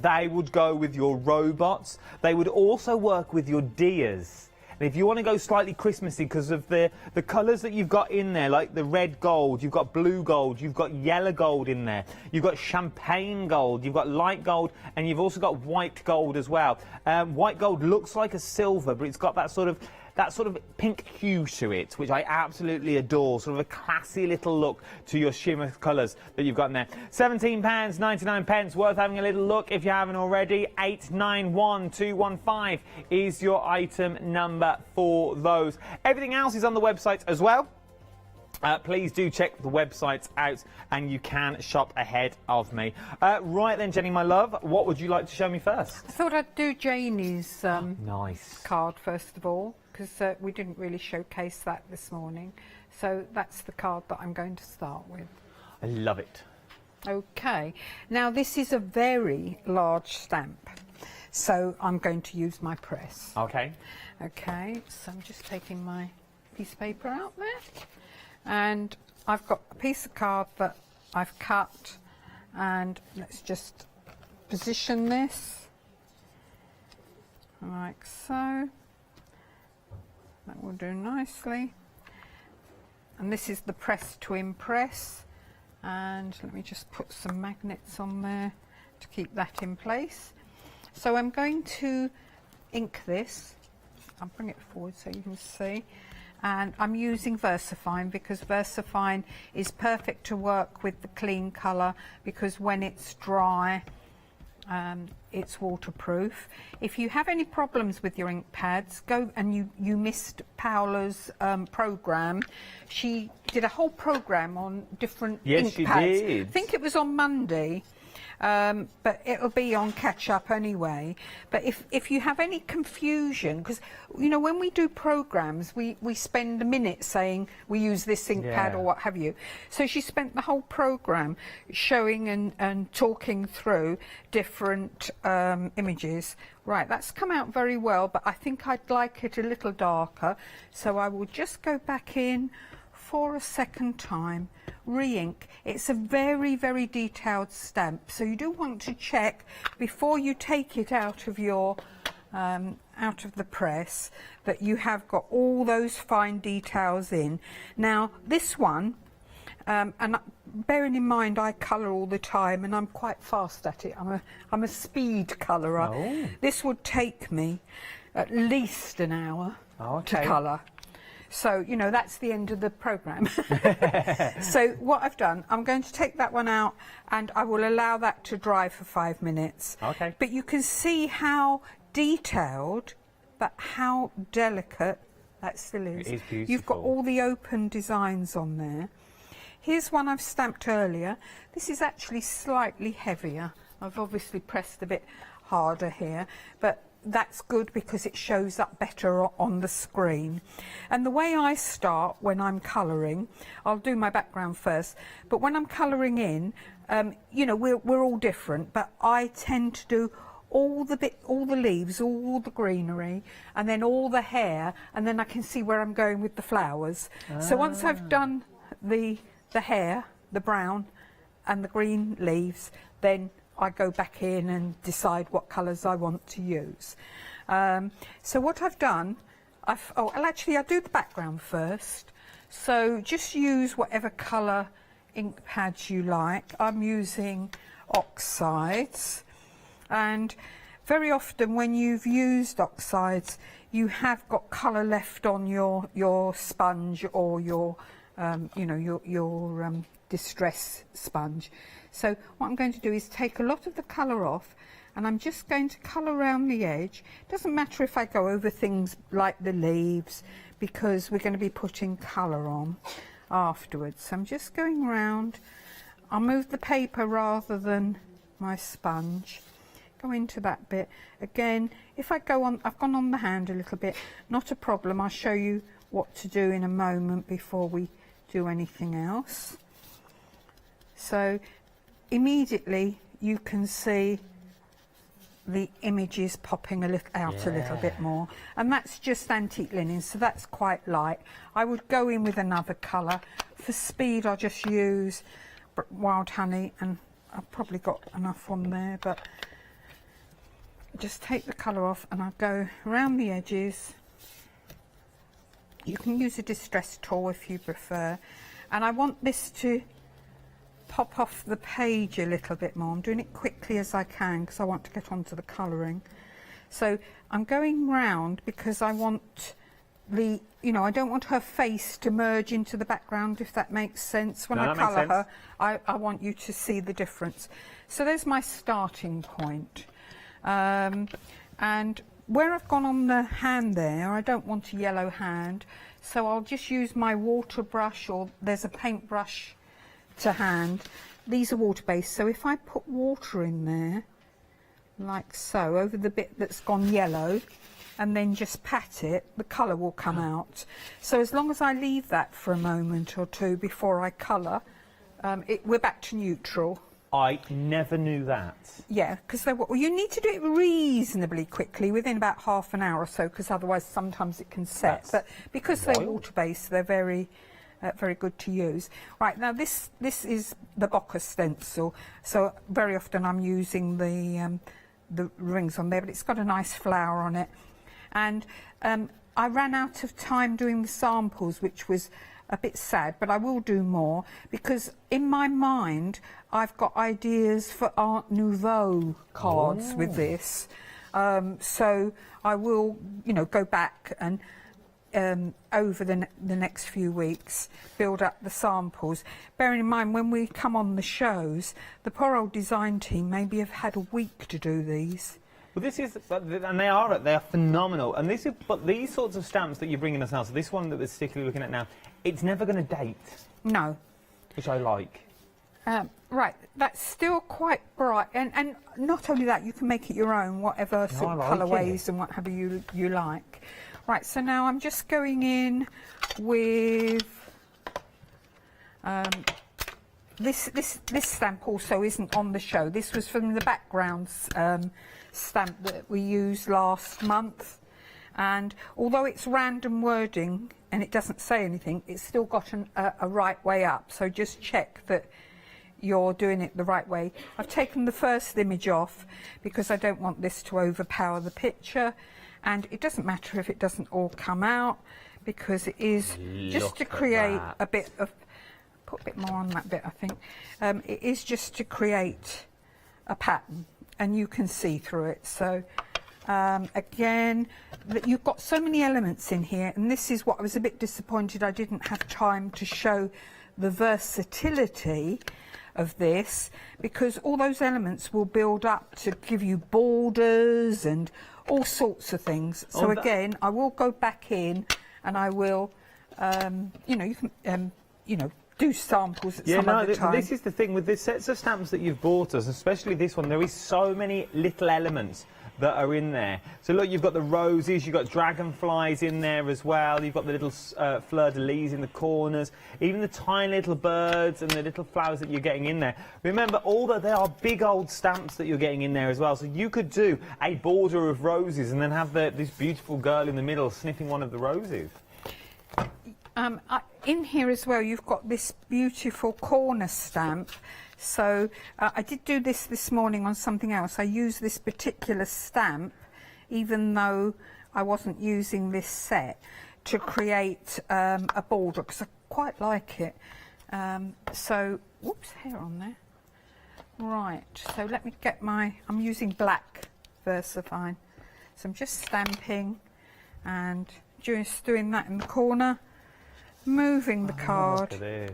They would go with your robots. They would also work with your deers. And if you want to go slightly Christmassy because of the colours that you've got in there, like the red gold, you've got blue gold, you've got yellow gold in there, you've got champagne gold, you've got light gold, and you've also got white gold as well. White gold looks like a silver, but it's got that sort of pink hue to it, which I absolutely adore. Sort of a classy little look to your shimmer colours that you've got in there. £17.99, worth having a little look if you haven't already. 891215 is your item number for those. Everything else is on the website as well. Please do check the websites out and you can shop ahead of me. Right then, Jenny, my love, what would you like to show me first? I thought I'd do Janie's nice card first of all, because we didn't really showcase that this morning. So that's the card that I'm going to start with. I love it. Okay, now this is a very large stamp, so I'm going to use my press. Okay. Okay, so I'm just taking my piece of paper out there, and I've got a piece of card that I've cut, and let's just position this like so. That will do nicely. And this is the press to impress. And let me just put some magnets on there to keep that in place. So I'm going to ink this. I'll bring it forward so you can see. And I'm using VersaFine because VersaFine is perfect to work with the clean colour, because when it's dry, it's waterproof. If you have any problems with your ink pads, go and you missed Paola's programme. She did a whole programme on different ink pads. Yes, she did. I think it was on Monday. But it'll be on catch up anyway. But if you have any confusion, because you know when we do programs we spend a minute saying we use this ink pad or what have you. So she spent the whole program showing and talking through different images. Right, that's come out very well, but I think I'd like it a little darker, so I will just go back in for a second time, re-ink. It's a very, very detailed stamp, so you do want to check before you take it out of your out of the press that you have got all those fine details in. Now this one, and bearing in mind I colour all the time and I'm quite fast at it, I'm a speed colourer. Oh. This would take me at least an hour to colour. So, you know, that's the end of the programme. So what I've done, I'm going to take that one out and I will allow that to dry for 5 minutes. Okay. But you can see how detailed but how delicate that still is. It is beautiful. You've got all the open designs on there. Here's one I've stamped earlier. This is actually slightly heavier. I've obviously pressed a bit harder here, but that's good because it shows up better on the screen. And the way I start when I'm colouring, I'll do my background first, but when I'm colouring in, you know, we're all different, but I tend to do all the leaves, all the greenery, and then all the hair, and then I can see where I'm going with the flowers. So once I've done the hair, the brown and the green leaves, then I go back in and decide what colours I want to use. So what I've done, well actually I'll do the background first. So just use whatever colour ink pads you like. I'm using oxides, and very often when you've used oxides you have got colour left on your sponge or your you know, your distress sponge. So what I'm going to do is take a lot of the colour off and I'm just going to colour around the edge. It doesn't matter if I go over things like the leaves because we're going to be putting colour on afterwards. So I'm just going round. I'll move the paper rather than my sponge. Go into that bit. Again, if I go on, I've gone on the hand a little bit, not a problem. I'll show you what to do in a moment before we do anything else. So immediately you can see the images popping a little out a little bit more, and that's just antique linen, so that's quite light. I would go in with another colour. For speed I'll just use wild honey, and I've probably got enough on there, but just take the colour off and I'll go around the edges. You can use a distress tool if you prefer, and I want this to pop off the page a little bit more. I'm doing it quickly as I can because I want to get onto the colouring. So I'm going round because I want the, you know, I don't want her face to merge into the background, if that makes sense. When I colour her, I want you to see the difference. So there's my starting point. And where I've gone on the hand there, I don't want a yellow hand, so I'll just use my water brush, or there's a paintbrush to hand. These are water based, so if I put water in there like so over the bit that's gone yellow and then just pat it, the colour will come out. So as long as I leave that for a moment or two before I colour, we're back to neutral. I never knew that. Yeah, because you need to do it reasonably quickly, within about half an hour or so, because otherwise sometimes it can set. But because they're water-based, they're very good to use. Right, now this is the Bocca stencil, so very often I'm using the rings on there, but it's got a nice flower on it. And I ran out of time doing the samples, which was a bit sad, but I will do more because in my mind I've got ideas for Art Nouveau cards with this. So I will, you know, go back and over the next few weeks build up the samples. Bearing in mind when we come on the shows, the poor old design team maybe have had a week to do these. Well, this is, and they are phenomenal. And this is, but these sorts of stamps that you're bringing us now, so this one that we're particularly looking at now, it's never going to date. No. Which I like. Right, that's still quite bright, and not only that, you can make it your own, whatever sort of colourways and whatever you like. Right, so now I'm just going in with this stamp also isn't on the show. This was from the background stamp that we used last month, And although it's random wording and it doesn't say anything, it's still got a right way up. So just check that you're doing it the right way. I've taken the first image off because I don't want this to overpower the picture. And it doesn't matter if it doesn't all come out, because it is just to create a bit of, put a bit more on that bit, I think. It is just to create a pattern, and you can see through it. So again, you've got so many elements in here, and this is what I was a bit disappointed I didn't have time to show the versatility of this, because all those elements will build up to give you borders and all sorts of things. So again, I will go back in and I will, you know, you can, you know, do samples at some other time. This is the thing with the sets of stamps that you've bought us, especially this one. There is so many little elements that are in there. So look, you've got the roses, you've got dragonflies in there as well, you've got the little fleur-de-lis in the corners, even the tiny little birds and the little flowers that you're getting in there. Remember, although they are big old stamps that you're getting in there as well, so you could do a border of roses and then have this beautiful girl in the middle sniffing one of the roses. In here as well, you've got this beautiful corner stamp. So I did do this morning on something else. I used this particular stamp, even though I wasn't using this set, to create a border, because I quite like it. So, whoops, hair on there. Right, so let me get I'm using black VersaFine. So I'm just stamping and just doing that in the corner, moving the card. Look at this.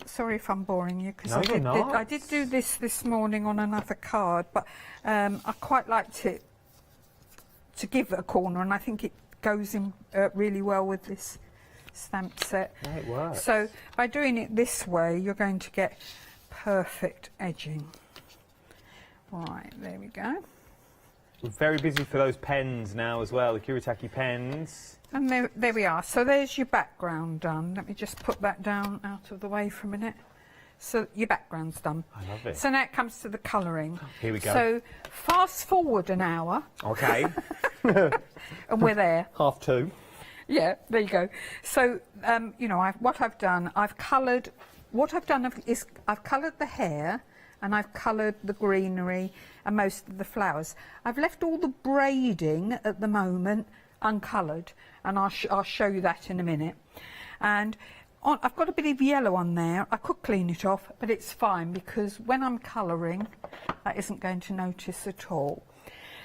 Sorry if I'm boring you, because No, I did do this morning on another card, but I quite liked it to give a corner, and I think it goes in really well with this stamp set. Yeah, it works. So by doing it this way, you're going to get perfect edging. Right, there we go. We're very busy for those pens now as well, the Kuretake pens. And there we are. So there's your background done. Let me just put that down out of the way for a minute. So your background's done. I love it. So now it comes to the colouring. Here we go. So fast forward an hour. Okay. And we're there. 2:30. Yeah, there you go. So, you know, what I've done is I've coloured the hair, and I've coloured the greenery and most of the flowers. I've left all the braiding at the moment uncoloured, and I'll show you that in a minute. And I've got a bit of yellow on there. I could clean it off, but it's fine, because when I'm colouring, that isn't going to notice at all.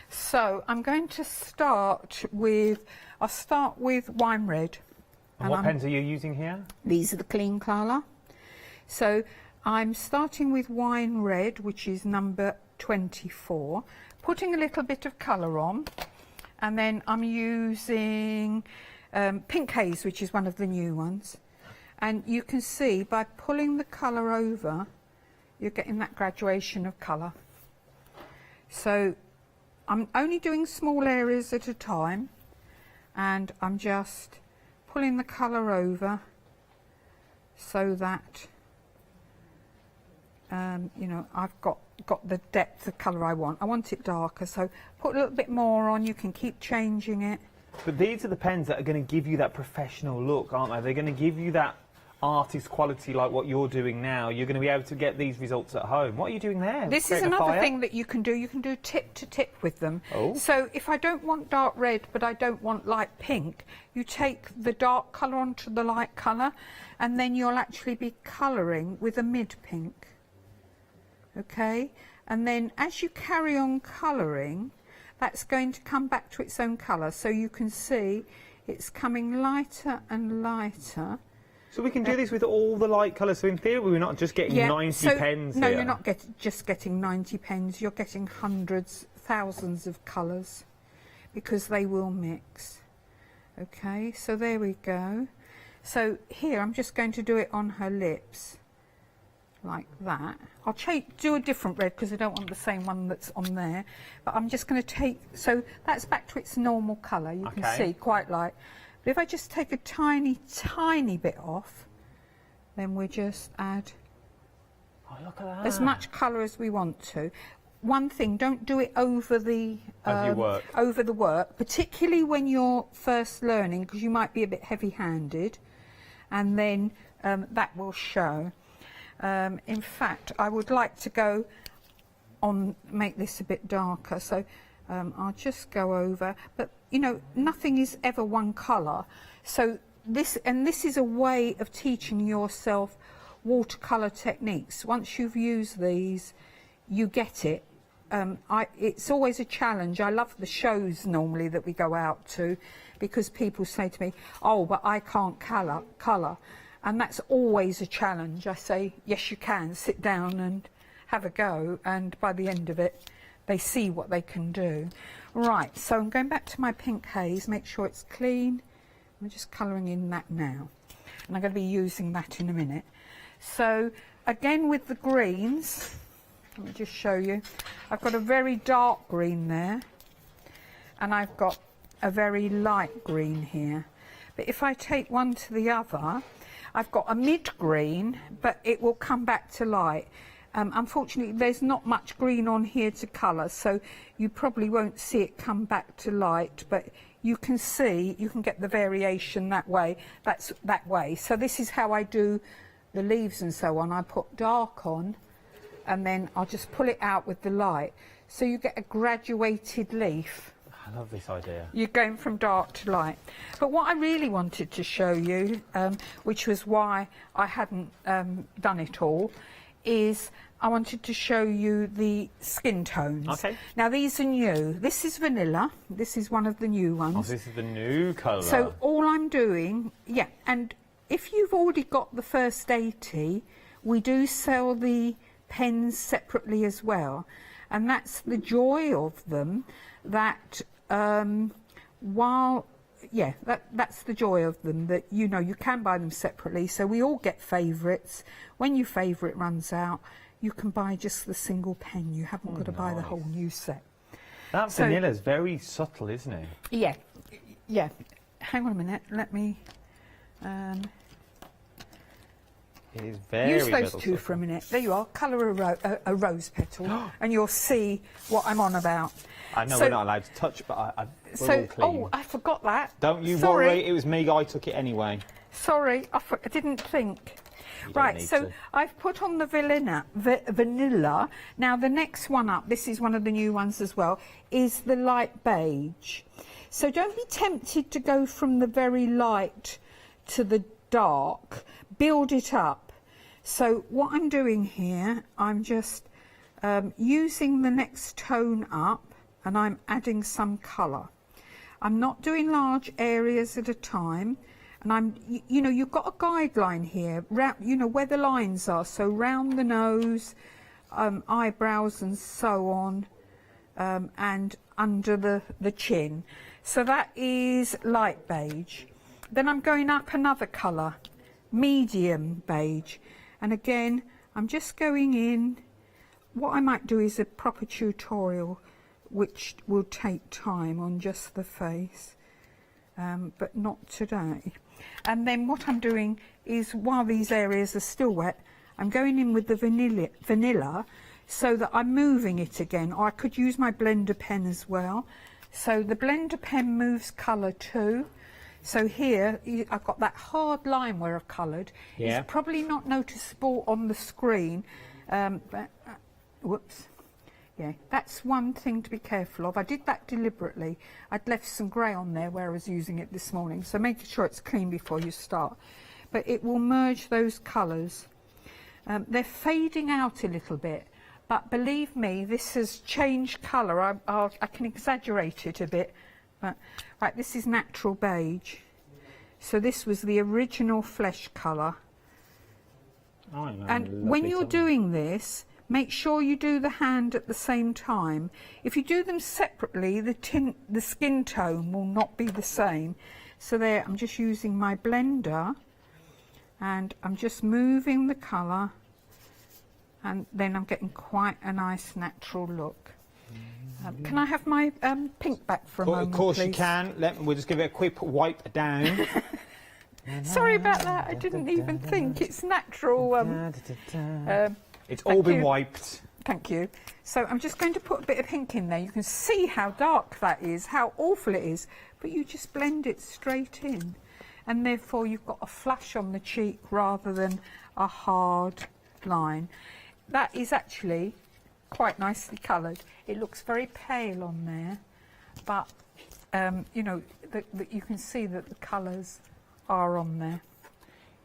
So I'm going to start with, I'll start with wine red. And what pens are you using here? These are the clean colour. So I'm starting with wine red, which is number 24, putting a little bit of colour on, and then I'm using pink haze, which is one of the new ones. And you can see by pulling the colour over, you're getting that graduation of colour. So I'm only doing small areas at a time, and I'm just pulling the colour over so that you know, I've got the depth of colour I want. I want it darker, so put a little bit more on. You can keep changing it. But these are the pens that are going to give you that professional look, aren't they? They're going to give you that artist quality like what you're doing now. You're going to be able to get these results at home. What are you doing there? This is another thing that you can do. You can do tip to tip with them. Oh. So if I don't want dark red, but I don't want light pink, you take the dark colour onto the light colour, and then you'll actually be colouring with a mid pink. Okay, and then as you carry on colouring, that's going to come back to its own colour. So you can see it's coming lighter and lighter. So we can do this with all the light colours. So in theory, we're not just getting 90 pens No, here. you're not just getting 90 pens. You're getting hundreds, thousands of colours, because they will mix. Okay, so there we go. So here, I'm just going to do it on her lips, like that. I'll do a different red because I don't want the same one that's on there. But I'm just going to take, so that's back to its normal colour. You can see quite light. But if I just take a tiny, tiny bit off, then we just add look at that. as much colour as we want to. one thing, don't do it over the work. over the work, particularly when you're first learning, because you might be a bit heavy-handed, and then that will show. In fact, I would like to go on, make this a bit darker, so I'll just go over, but you know, nothing is ever one colour, so this is a way of teaching yourself watercolour techniques. Once you've used these, you get it. It's always a challenge. I love the shows normally that we go out to, because people say to me, oh, but I can't colour. And that's always a challenge. I say, yes, you can. Sit down and have a go. And by the end of it, they see what they can do. Right, so I'm going back to my pink haze, make sure it's clean. I'm just colouring in that now. And I'm going to be using that in a minute. So, again with the greens, let me just show you. I've got a very dark green there, and I've got a very light green here. But if I take one to the other, I've got a mid-green, but it will come back to light. Unfortunately, there's not much green on here to colour, so you probably won't see it come back to light, but you can see, you can get the variation that way. That's that way. So this is how I do the leaves and so on. I put dark on, and then I'll just pull it out with the light. So you get a graduated leaf. I love this idea. You're going from dark to light. But what I really wanted to show you, which was why I hadn't done it all, is I wanted to show you the skin tones. Okay. Now these are new. This is vanilla. This is one of the new ones. Oh, this is the new colour. So all I'm doing, yeah, and if you've already got the first 80, we do sell the pens separately as well. And that's the joy of them, that that's the joy of them, that you know you can buy them separately, so we all get favourites. When your favourite runs out, you can buy just the single pen. You haven't got to buy the whole new set. That vanilla is very subtle, isn't it? Yeah, yeah. Hang on a minute, let me it is very use those subtle. two for a minute. There you are, colour a rose petal, and you'll see what I'm on about. I know we're not allowed to touch, but we're all clean. Oh, I forgot that. Don't you Sorry. worry, it was me, I took it anyway. Sorry, I didn't think. Right, so I've put on the vanilla. Now the next one up, this is one of the new ones as well, is the light beige. So don't be tempted to go from the very light to the dark. Build it up. So what I'm doing here, I'm just using the next tone up, and I'm adding some colour. I'm not doing large areas at a time, and you know, you've got a guideline here, you know, where the lines are, so round the nose, eyebrows and so on, and under the chin. So that is light beige. Then I'm going up another colour, medium beige, and again, I'm just going in. What I might do is a proper tutorial, which will take time on just the face, but not today. And then what I'm doing is, while these areas are still wet, I'm going in with the vanilla so that I'm moving it again, or I could use my blender pen as well. So the blender pen moves colour too. So here, I've got that hard line where I've coloured. Yeah. It's probably not noticeable on the screen, but, whoops. Yeah, that's one thing to be careful of. I did that deliberately. I'd left some grey on there where I was using it this morning, so making sure it's clean before you start. But it will merge those colours. They're fading out a little bit, but believe me, this has changed colour. I can exaggerate it a bit. But, right, this is natural beige. So this was the original flesh colour. Oh, no, and when you're doing this, make sure you do the hand at the same time. If you do them separately, the skin tone will not be the same. So there, I'm just using my blender, and I'm just moving the colour, and then I'm getting quite a nice natural look. Can I have my pink back for a moment, Of course please? you can. We'll just give it a quick wipe down. Sorry about that, I didn't even think. It's natural. It's all been wiped. Thank you. So I'm just going to put a bit of pink in there. You can see how dark that is, how awful it is, but you just blend it straight in. And therefore you've got a flash on the cheek rather than a hard line. That is actually quite nicely coloured. It looks very pale on there, but you know, you can see that the colours are on there.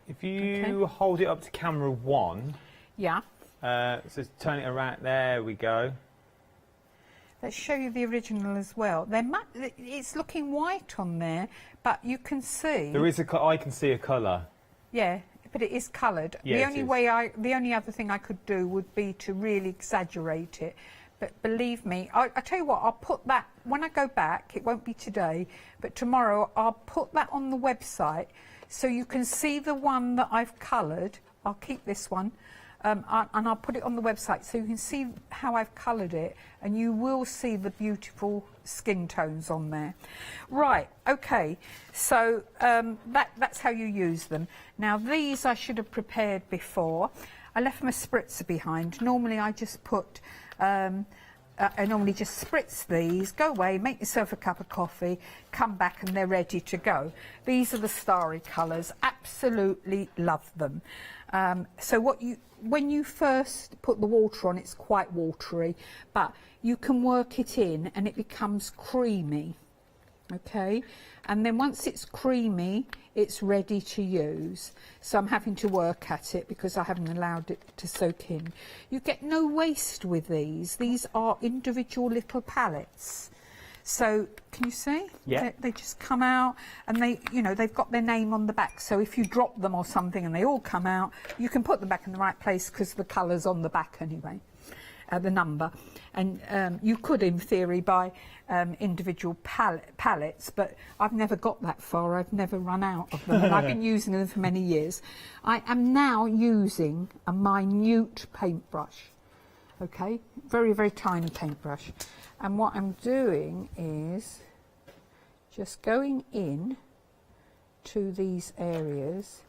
If you hold it up to camera 1. Yeah. So turn it around. There we go. Let's show you the original as well. It's looking white on there, but you can see There is I can see a colour. Yeah, but it is coloured. Yeah, the only other thing I could do would be to really exaggerate it. But believe me, I tell you what, I'll put that when I go back. It won't be today, but tomorrow I'll put that on the website so you can see the one that I've coloured. I'll keep this one. And I'll put it on the website so you can see how I've coloured it, and you will see the beautiful skin tones on there. Right, okay, so that's how you use them. Now these I should have prepared before. I left my spritzer behind. Normally I just put, I normally just spritz these, go away, make yourself a cup of coffee, come back and they're ready to go. These are the starry colours, absolutely love them. So when you first put the water on, it's quite watery, but you can work it in and it becomes creamy, okay? And then once it's creamy, it's ready to use. So I'm having to work at it because I haven't allowed it to soak in. You get no waste with these. These are individual little palettes. So can you see? Yeah. They just come out, and they've got their name on the back. So if you drop them or something and they all come out, you can put them back in the right place because the colour's on the back anyway, the number. And you could, in theory, buy individual palettes, but I've never got that far. I've never run out of them, and I've been using them for many years. I am now using a minute paintbrush. Okay, very, very tiny paintbrush. And what I'm doing is just going in to these areas,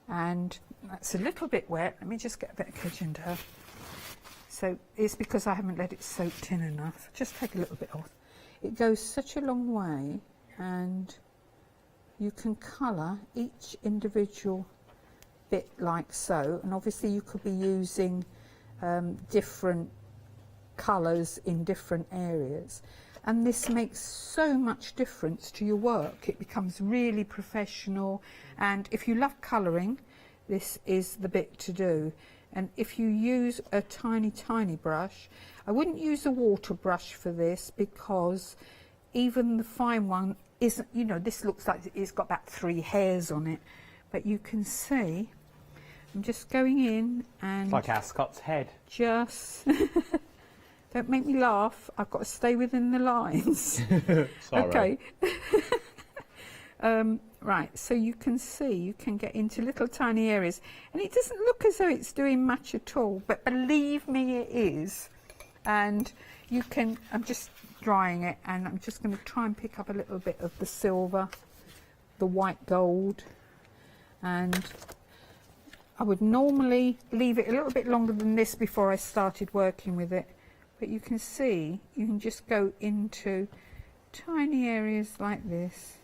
and that's a little bit wet. Let me just get a bit of kitchen turf. So it's because I haven't let it soak in enough. Just take a little bit off. It goes such a long way, and you can colour each individual bit like so. And obviously you could be using different colours in different areas, and this makes so much difference to your work. It becomes really professional, and if you love colouring, this is the bit to do. And if you use a tiny brush, I wouldn't use a water brush for this, because even the fine one isn't, you know, this looks like it's got about 3 hairs on it, but you can see I'm just going in and... It's like Ascot's head. Just... Don't make me laugh. I've got to stay within the lines. Sorry. Okay. Right, so you can see, you can get into little tiny areas, and it doesn't look as though it's doing much at all, but believe me, it is. And you can, I'm just drying it, and I'm just going to try and pick up a little bit of the silver, the white gold, and I would normally leave it a little bit longer than this before I started working with it. But you can see, you can just go into tiny areas like this,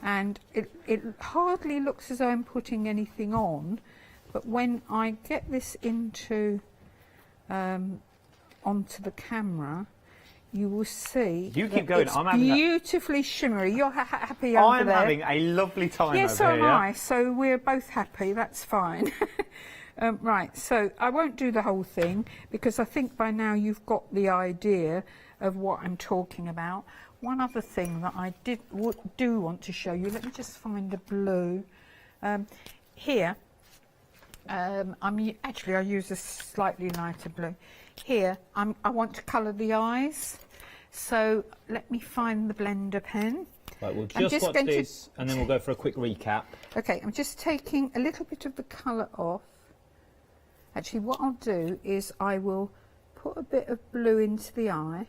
and it hardly looks as though I'm putting anything on, but when I get this into onto the camera, you will see. You keep going. It's I'm having beautifully shimmery. You're happy over there. I'm having a lovely time. Yes, over so am here, I. So we're both happy. That's fine. Right, so I won't do the whole thing because I think by now you've got the idea of what I'm talking about. One other thing that I do want to show you, let me just find the blue. Here, I use a slightly lighter blue. Here, I want to colour the eyes, so let me find the blender pen. Right, we'll just watch this and then we'll go for a quick recap. Okay, I'm just taking a little bit of the colour off. Actually, what I'll do is I will put a bit of blue into the eye,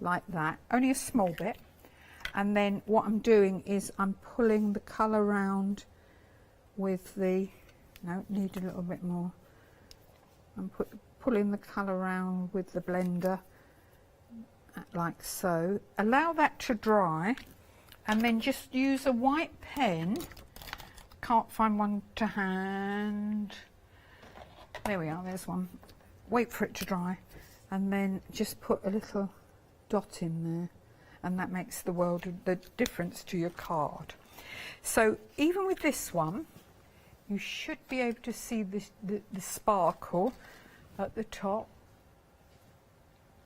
like that, only a small bit. And then what I'm doing is I'm pulling the colour round with the, no, need a little bit more. I'm pulling the colour around with the blender like so. Allow that to dry and then just use a white pen. Can't find one to hand. There we are, there's one. Wait for it to dry and then just put a little dot in there, and that makes the world of the difference to your card. So even with this one, you should be able to see the sparkle at the top.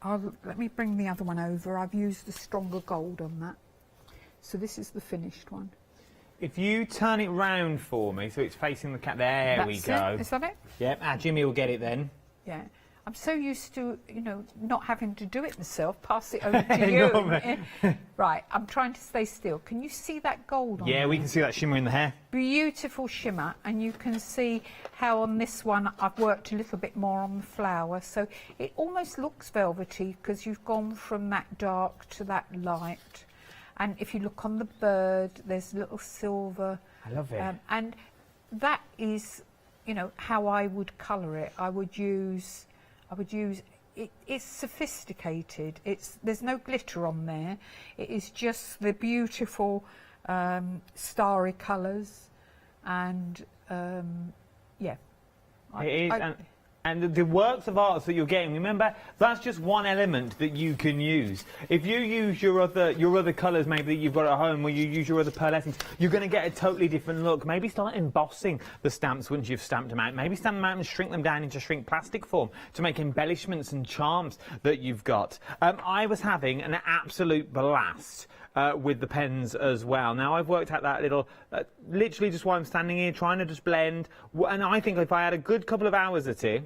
Let me bring the other one over. I've used a stronger gold on that. So this is the finished one. If you turn it round for me, so it's facing the cat, there we go. Is that it? Yep, Jimmy will get it then. Yeah. I'm so used to, you know, not having to do it myself. Pass it over to you. Right, I'm trying to stay still. Can you see that gold on there? We can see that shimmer in the hair. Beautiful shimmer, and you can see how on this one I've worked a little bit more on the flower. So it almost looks velvety because you've gone from that dark to that light. And if you look on the bird, there's little silver. I love it. And that is, you know, how I would colour it. I would use it's sophisticated. There's no glitter on there. It is just the beautiful starry colours, and yeah. It is, and the works of art that you're getting, remember, that's just one element that you can use. If you use your other colours maybe that you've got at home, or you use your other pearlescence, you're going to get a totally different look. Maybe start embossing the stamps once you've stamped them out. Maybe stamp them out and shrink them down into shrink plastic form to make embellishments and charms that you've got. I was having an absolute blast with the pens as well. Now I've worked out that little, literally just while I'm standing here trying to just blend, and I think if I had a good couple of hours at it,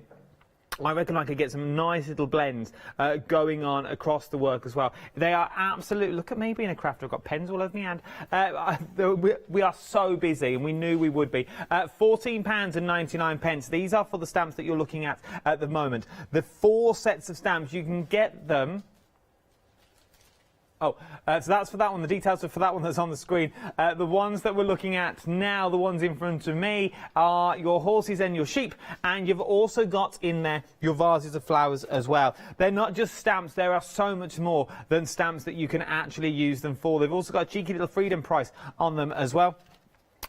I reckon I could get some nice little blends going on across the work as well. They are absolute. Look at me being a crafter. I've got pens all over my hand. We are so busy, and we knew we would be. £14.99. These are for the stamps that you're looking at the moment. The 4 sets of stamps, you can get them. So that's for that one. The details are for that one that's on the screen. The ones that we're looking at now, the ones in front of me, are your horses and your sheep. And you've also got in there your vases of flowers as well. They're not just stamps. There are so much more than stamps that you can actually use them for. They've also got a cheeky little freedom price on them as well.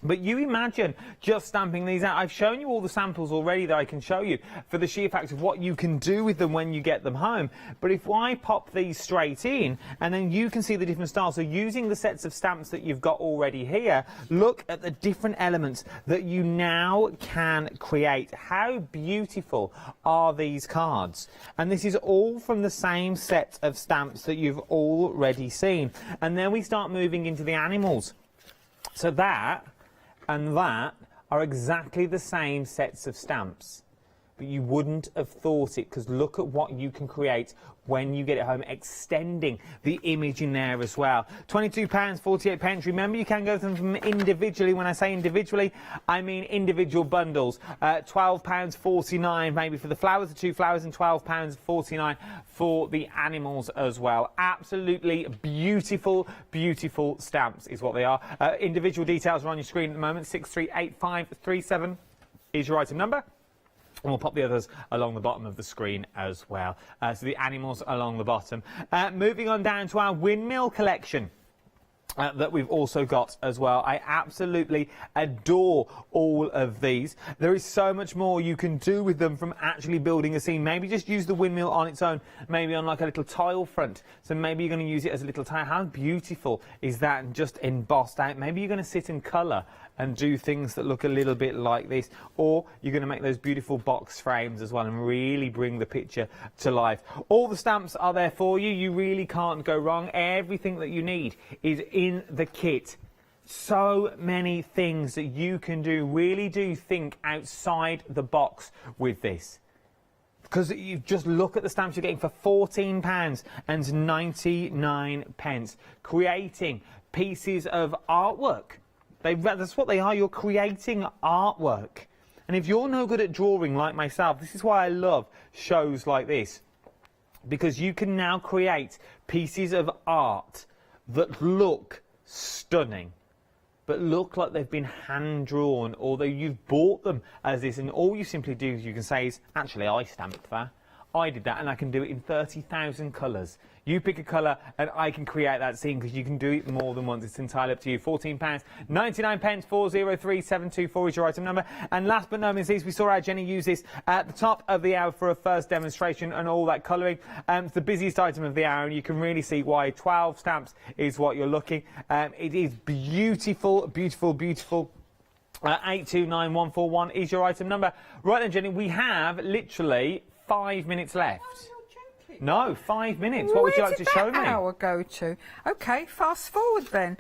But you imagine just stamping these out. I've shown you all the samples already that I can show you for the sheer fact of what you can do with them when you get them home. But if I pop these straight in, and then you can see the different styles. So using the sets of stamps that you've got already here, look at the different elements that you now can create. How beautiful are these cards? And this is all from the same set of stamps that you've already seen. And then we start moving into the animals. So that and that are exactly the same sets of stamps, but you wouldn't have thought it, because look at what you can create when you get it home, extending the image in there as well. £22.48. Remember, you can go to them individually. When I say individually, I mean individual bundles. £12.49 maybe for the flowers, the 2 flowers, and £12.49 for the animals as well. Absolutely beautiful, beautiful stamps is what they are. Individual details are on your screen at the moment. 638537 is your item number. And we'll pop the others along the bottom of the screen as well. So the animals along the bottom. Moving on down to our windmill collection. That we've also got as well. I absolutely adore all of these. There is so much more you can do with them, from actually building a scene. Maybe just use the windmill on its own, maybe on like a little tile front. So maybe you're going to use it as a little tile. How beautiful is that? And just embossed out. Maybe you're going to sit and colour and do things that look a little bit like this, or you're going to make those beautiful box frames as well and really bring the picture to life. All the stamps are there for you. You really can't go wrong. Everything that you need is in the kit. So many things that you can do. Really do think outside the box with this, because you just look at the stamps you're getting for £14.99, creating pieces of artwork. That's what they are. You're creating artwork. And if you're no good at drawing like myself, this is why I love shows like this, because you can now create pieces of art that look stunning. but look like they've been hand drawn, although you've bought them as this, and all you simply do is you can say is, actually I stamped that, I did that, and I can do it in 30,000 colours. You pick a colour and I can create that scene, because you can do it more than once. It's entirely up to you. £14.99, 403724 is your item number. And last but not least, we saw our Jenny use this at the top of the hour for a first demonstration and all that colouring. It's the busiest item of the hour, and you can really see why 12 stamps is what you're looking. It is beautiful, beautiful, beautiful. 829141 is your item number. Right then, Jenny, we have literally 5 minutes left. No, 5 minutes. What would you like to show me? Where did that hour go to? OK, fast forward then.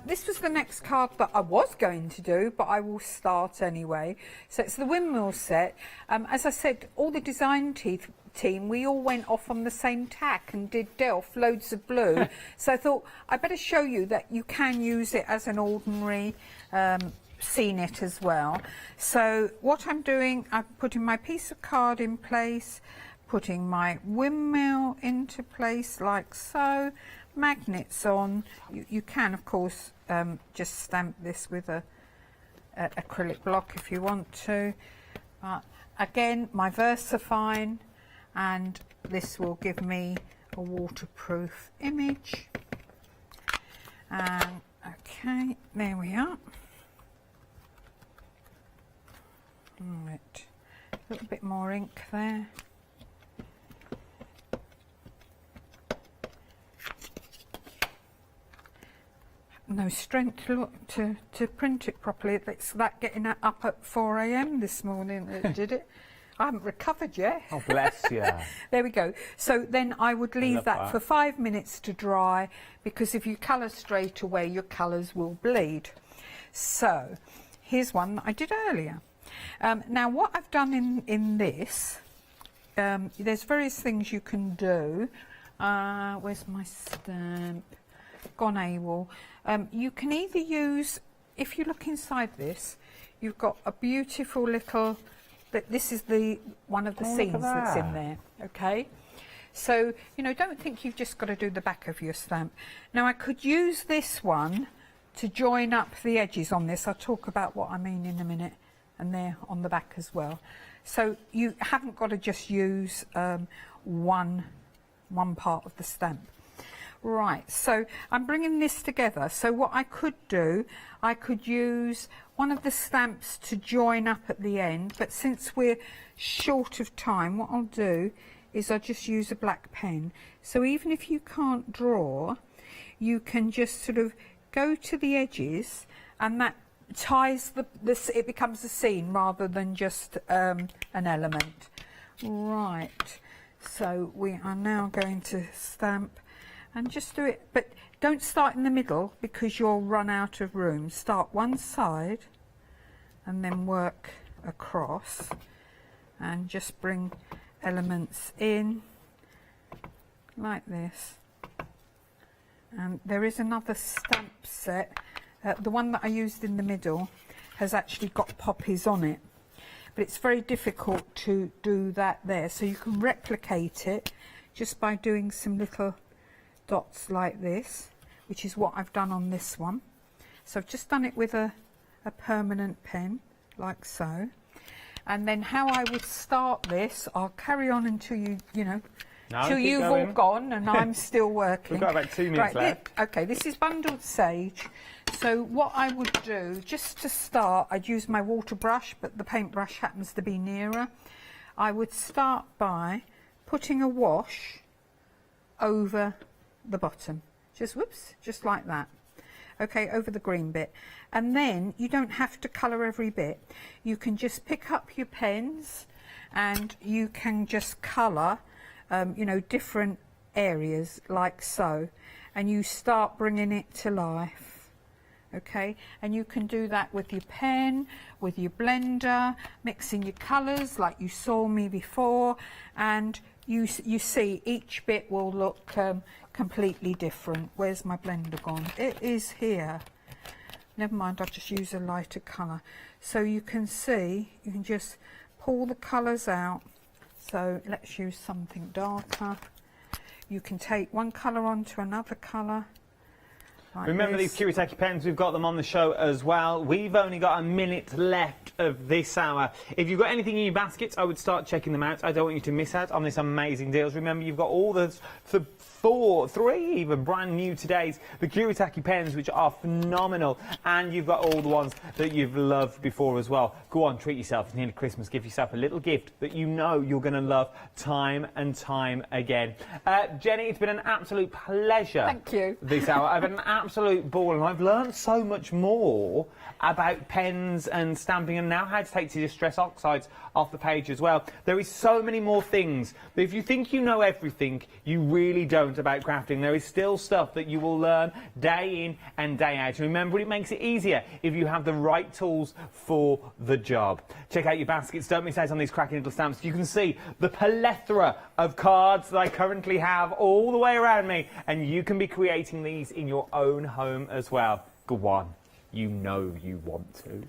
This was the next card that I was going to do, but I will start anyway. So it's the windmill set. As I said, all the design team, we all went off on the same tack and did Delft, loads of blue. So I thought I better show you that you can use it as an ordinary scenic as well. So what I'm doing, I'm putting my piece of card in place, putting my windmill into place like so, magnets on. You can of course just stamp this with a acrylic block if you want to, but again my VersaFine, and this will give me a waterproof image. And okay, there we are. Right, a little bit more ink there. No strength to print it properly. It's that getting up at 4 AM this morning that did it. I haven't recovered yet. Oh, bless you. There we go. So then I would leave that for 5 minutes to dry, because if you colour straight away, your colours will bleed. So here's one that I did earlier. Now what I've done in this, there's various things you can do. Where's my stamp? Gone AWOL. You can either use, if you look inside this, you've got a beautiful little, this is one of the scenes that's in there, okay? So, you know, don't think you've just got to do the back of your stamp. Now I could use this one to join up the edges on this. I'll talk about what I mean in a minute, and there on the back as well. So you haven't got to just use one part of the stamp. Right, so I'm bringing this together. So what I could do, I could use one of the stamps to join up at the end, but since we're short of time, what I'll do is I'll just use a black pen. So even if you can't draw, you can just sort of go to the edges, and that ties it becomes a scene rather than just an element. Right, so we are now going to stamp. And just do it, but don't start in the middle because you'll run out of room. Start one side and then work across, and just bring elements in like this. And there is another stamp set. The one that I used in the middle has actually got poppies on it, but it's very difficult to do that there. So you can replicate it just by doing some little dots like this, which is what I've done on this one. So I've just done it with a permanent pen like so, and then how I would start this, I'll carry on until till you've all gone and I'm still working. We've got about 2 minutes left. Okay, this is bundled sage. So what I would do, just to start, I'd use my water brush, but the paintbrush happens to be nearer. I would start by putting a wash over the bottom, just like that, okay, over the green bit. And then you don't have to colour every bit. You can just pick up your pens and you can just colour you know, different areas like so, and you start bringing it to life, okay? And you can do that with your pen, with your blender, mixing your colours like you saw me before, and you see each bit will look completely different. Where's my blender gone? It is here. Never mind, I'll just use a lighter colour. So you can see, you can just pull the colours out. So let's use something darker. You can take one colour onto another colour. Like Remember this. these Kiritaki pens, we've got them on the show as well. We've only got a minute left of this hour. If you've got anything in your baskets, I would start checking them out. I don't want you to miss out on this amazing deals. Remember, you've got all the three even brand new today's, the Kiritaki pens, which are phenomenal, and you've got all the ones that you've loved before as well. Go on, treat yourself. It's nearly Christmas. Give yourself a little gift that you know you're going to love time and time again. Jenny, it's been an absolute pleasure. Thank you. This hour. I've had an absolute ball, and I've learned so much more about pens and stamping, and now how to take the distress oxides off the page as well. There is so many more things, but if you think you know everything, you really don't about crafting. There is still stuff that you will learn day in and day out. And remember, it makes it easier if you have the right tools for the job. Check out your baskets. Don't miss out on these cracking little stamps. You can see the plethora of cards that I currently have all the way around me, and you can be creating these in your own home as well. Go on. You know you want to.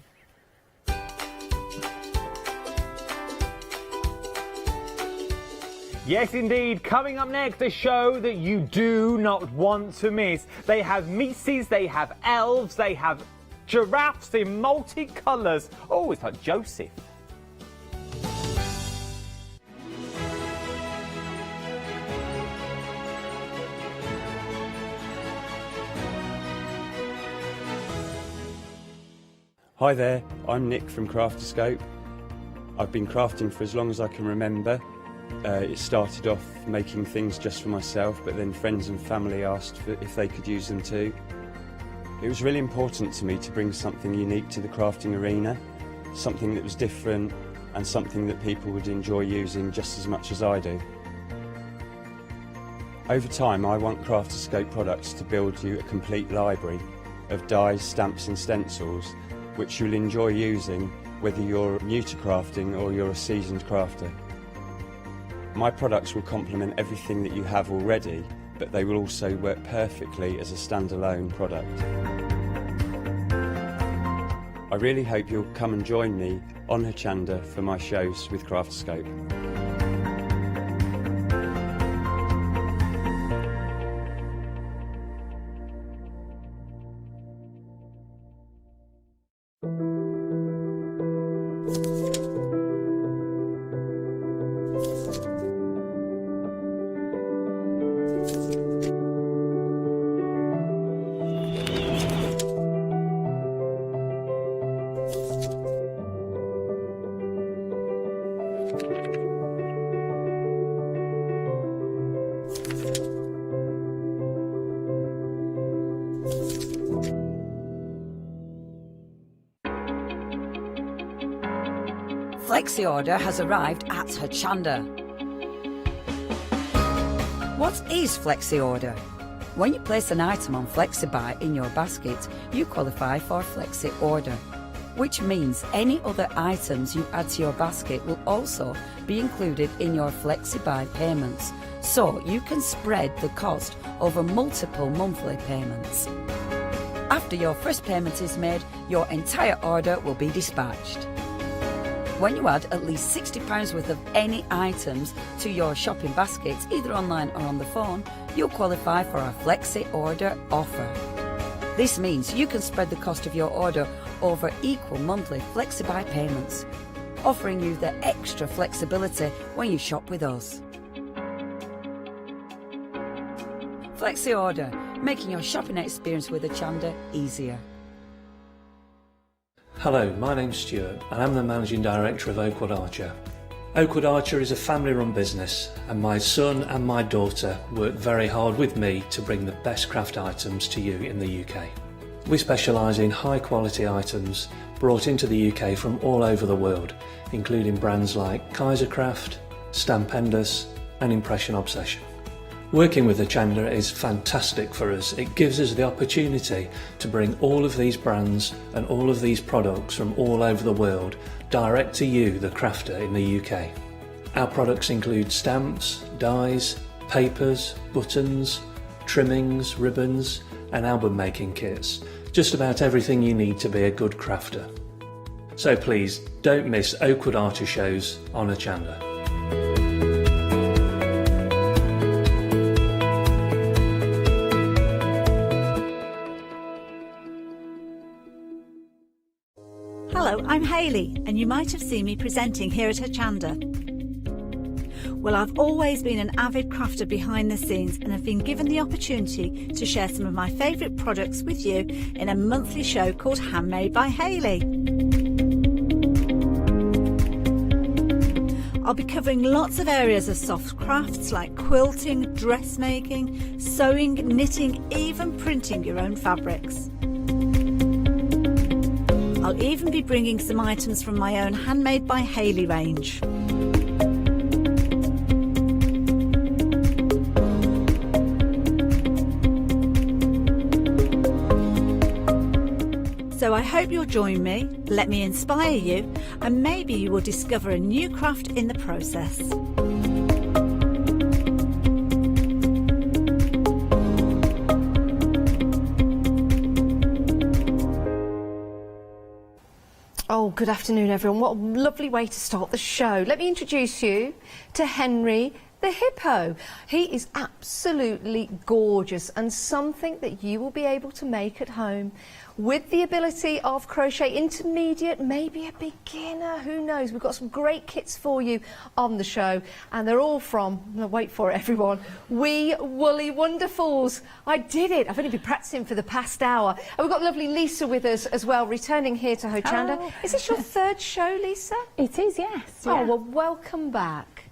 Yes, indeed. Coming up next, a show that you do not want to miss. They have Mises, they have elves, they have giraffes in multicolours. Oh, it's like Joseph. Hi there, I'm Nick from Crafterscope. I've been crafting for as long as I can remember. It started off making things just for myself, but then friends and family asked if they could use them too. It was really important to me to bring something unique to the crafting arena, something that was different and something that people would enjoy using just as much as I do. Over time, I want Crafterscope products to build you a complete library of dies, stamps and stencils which you'll enjoy using whether you're new to crafting or you're a seasoned crafter. My products will complement everything that you have already, but they will also work perfectly as a standalone product. I really hope you'll come and join me on Hochanda for my shows with Crafterscope. Flexi order has arrived at Hochanda. What is Flexi order? When you place an item on FlexiBuy in your basket, you qualify for Flexi order, which means any other items you add to your basket will also be included in your FlexiBuy payments, so you can spread the cost over multiple monthly payments. After your first payment is made, your entire order will be dispatched. When you add at least £60 worth of any items to your shopping baskets, either online or on the phone, you'll qualify for our Flexi Order offer. This means you can spread the cost of your order over equal monthly FlexiBuy payments, offering you the extra flexibility when you shop with us. Flexi Order, making your shopping experience with Hochanda easier. Hello, my name's Stuart and I'm the Managing Director of Oakwood Archer. Oakwood Archer is a family-run business and my son and my daughter work very hard with me to bring the best craft items to you in the UK. We specialise in high-quality items brought into the UK from all over the world, including brands like Kaisercraft, Stampendous and Impression Obsession. Working with Hochanda is fantastic for us. It gives us the opportunity to bring all of these brands and all of these products from all over the world direct to you, the crafter in the UK. Our products include stamps, dies, papers, buttons, trimmings, ribbons and album making kits. Just about everything you need to be a good crafter. So please don't miss Oakwood Archer shows on Hochanda. Hello, I'm Hayley, and you might have seen me presenting here at Hochanda. Well, I've always been an avid crafter behind the scenes and have been given the opportunity to share some of my favourite products with you in a monthly show called Handmade by Hayley. I'll be covering lots of areas of soft crafts like quilting, dressmaking, sewing, knitting, even printing your own fabrics. I'll even be bringing some items from my own Handmade by Hayley range. So I hope you'll join me, let me inspire you, and maybe you will discover a new craft in the process. Oh, good afternoon, everyone. What a lovely way to start the show. Let me introduce you to Henry the Hippo. He is absolutely gorgeous and something that you will be able to make at home with the ability of crochet intermediate, maybe a beginner, who knows. We've got some great kits for you on the show, and they're all from, wait for it everyone, Wee Woolly Wonderfuls. I did it. I've only been practicing for the past hour. And we've got lovely Lisa with us as well, returning here to Hochanda. Hello. Is this your third show, Lisa? It is, yes. Oh, Yeah. well, welcome back.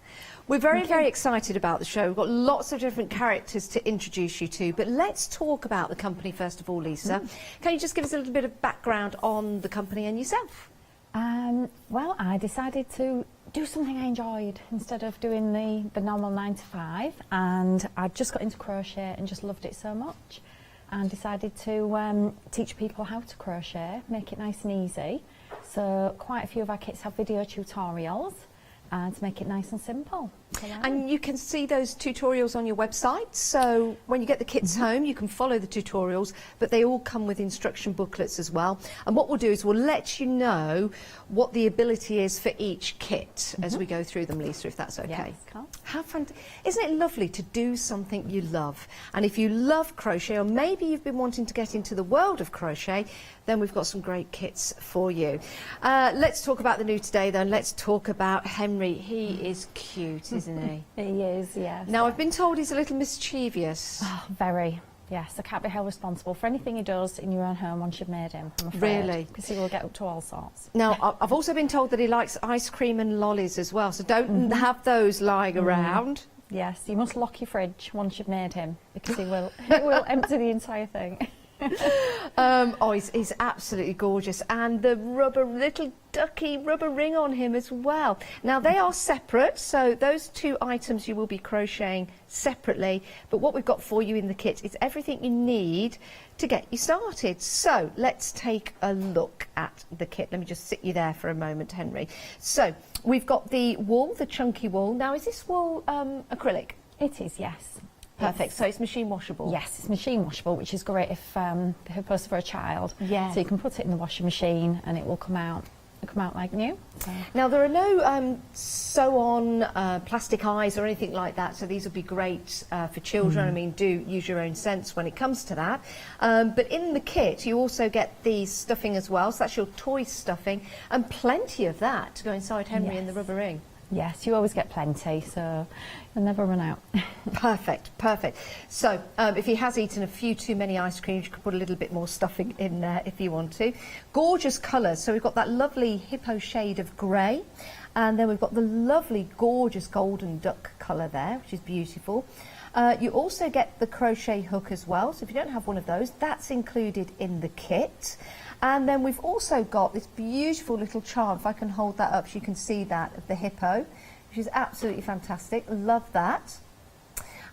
We're very excited about the show. We've got lots of different characters to introduce you to, but let's talk about the company first of all, Lisa. Can you just give us a little bit of background on the company and yourself? Well, I decided to do something I enjoyed instead of doing the normal 9 to 5, and I just got into crochet and just loved it so much, and decided to teach people how to crochet, make it nice and easy. So quite a few of our kits have video tutorials, to make it nice and simple. And you can see those tutorials on your website, so when you get the kits home you can follow the tutorials, but they all come with instruction booklets as well. And what we'll do is we'll let you know what the ability is for each kit as we go through them, Lisa, if that's okay. Yes, cool. How fun. Isn't it lovely to do something you love? And if you love crochet, or maybe you've been wanting to get into the world of crochet, then we've got some great kits for you. Let's talk about the new today then. Let's talk about Henry. He is cute, isn't he? He is, yes. Now, I've been told he's a little mischievous. Oh, very. Yes, I can't be held responsible for anything he does in your own home once you've made him, I'm afraid. Really? Because he will get up to all sorts. Now, I've also been told that he likes ice cream and lollies as well, so don't have those lying around. Yes, you must lock your fridge once you've made him, because he will empty the entire thing. Oh, he's absolutely gorgeous, and the little ducky rubber ring on him as well. Now, they are separate, so those two items you will be crocheting separately, but what we've got for you in the kit is everything you need to get you started. So let's take a look at the kit. Let me just sit you there for a moment, Henry. So we've got the wool, the chunky wool. Now, is this wool acrylic? It is, yes. Perfect. So it's machine washable? Yes, it's machine washable, which is great if the hippo's for a child. Yeah. So you can put it in the washing machine and it will come out like new. So. Now, there are no sew-on plastic eyes or anything like that, so these will be great for children. I mean, do use your own sense when it comes to that. But in the kit, you also get the stuffing as well, so that's your toy stuffing, and plenty of that to go inside Henry in the rubber ring. Yes, you always get plenty, so you'll never run out. Perfect, perfect. So, if he has eaten a few too many ice creams, you can put a little bit more stuffing in there if you want to. Gorgeous colours. So we've got that lovely hippo shade of grey, and then we've got the lovely, gorgeous golden duck colour there, which is beautiful. You also get the crochet hook as well, so if you don't have one of those, that's included in the kit. And then we've also got this beautiful little charm, if I can hold that up so you can see that, of the hippo, which is absolutely fantastic. Love that.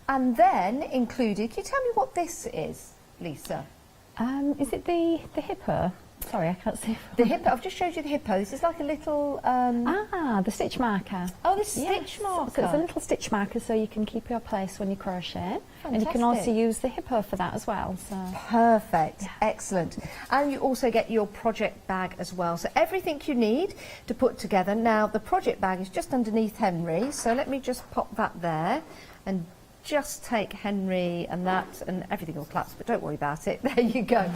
And then included, can you tell me what this is, Lisa? Is it the hippo? Sorry, I can't see. The hippo, I've just showed you the hippo. This is like a little... the stitch marker. Oh, the stitch marker. So it's a little stitch marker so you can keep your place when you crochet. And you can also use the hippo for that as well. So. Perfect, excellent. And you also get your project bag as well. So everything you need to put together. Now, the project bag is just underneath Henry, so let me just pop that there and just take Henry and that, and everything will collapse, but don't worry about it. There you go.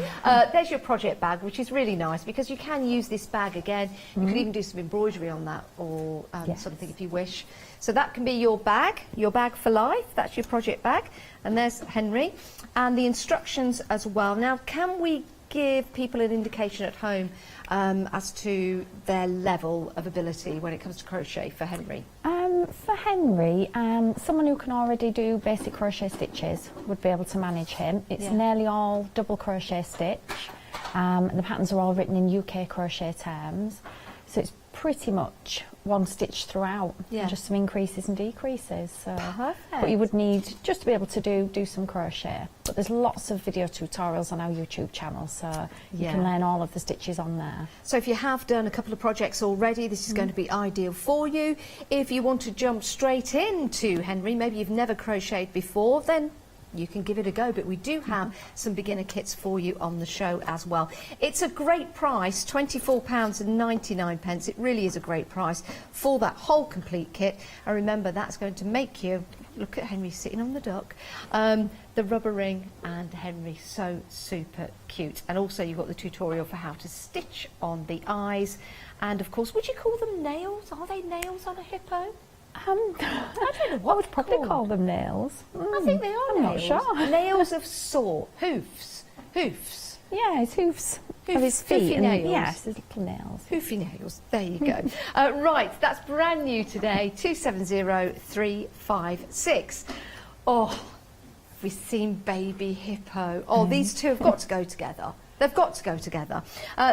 There's your project bag, which is really nice because you can use this bag again. You could even do some embroidery on that or something if you wish. So that can be your bag for life. That's your project bag. And there's Henry. And the instructions as well. Now, can we give people an indication at home as to their level of ability when it comes to crochet for Henry? For Henry, someone who can already do basic crochet stitches would be able to manage him. It's nearly all double crochet stitch. The patterns are all written in UK crochet terms, so it's pretty much one stitch throughout, and just some increases and decreases. So. Perfect. But you would need just to be able to do some crochet. But there's lots of video tutorials on our YouTube channel, so you can learn all of the stitches on there. So if you have done a couple of projects already, this is going to be ideal for you. If you want to jump straight into Henry, maybe you've never crocheted before, then you can give it a go, but we do have some beginner kits for you on the show as well. It's a great price, £24.99. It really is a great price for that whole complete kit. And remember, that's going to make you, look at Henry sitting on the duck, the rubber ring, and Henry so super cute. And also you've got the tutorial for how to stitch on the eyes. And of course, would you call them nails? Are they nails on a hippo? I don't know what I would probably call them nails. I think they are nails. Not sure. Nails of sort. Hoofs. Yeah, it's hoofs of his Hoofy feet. nails. Yes, his little nails. Hoofy nails. There you go. Right, that's brand new today. 270356. Oh, we've seen Baby Hippo. Oh, these two have got to go together. They've got to go together.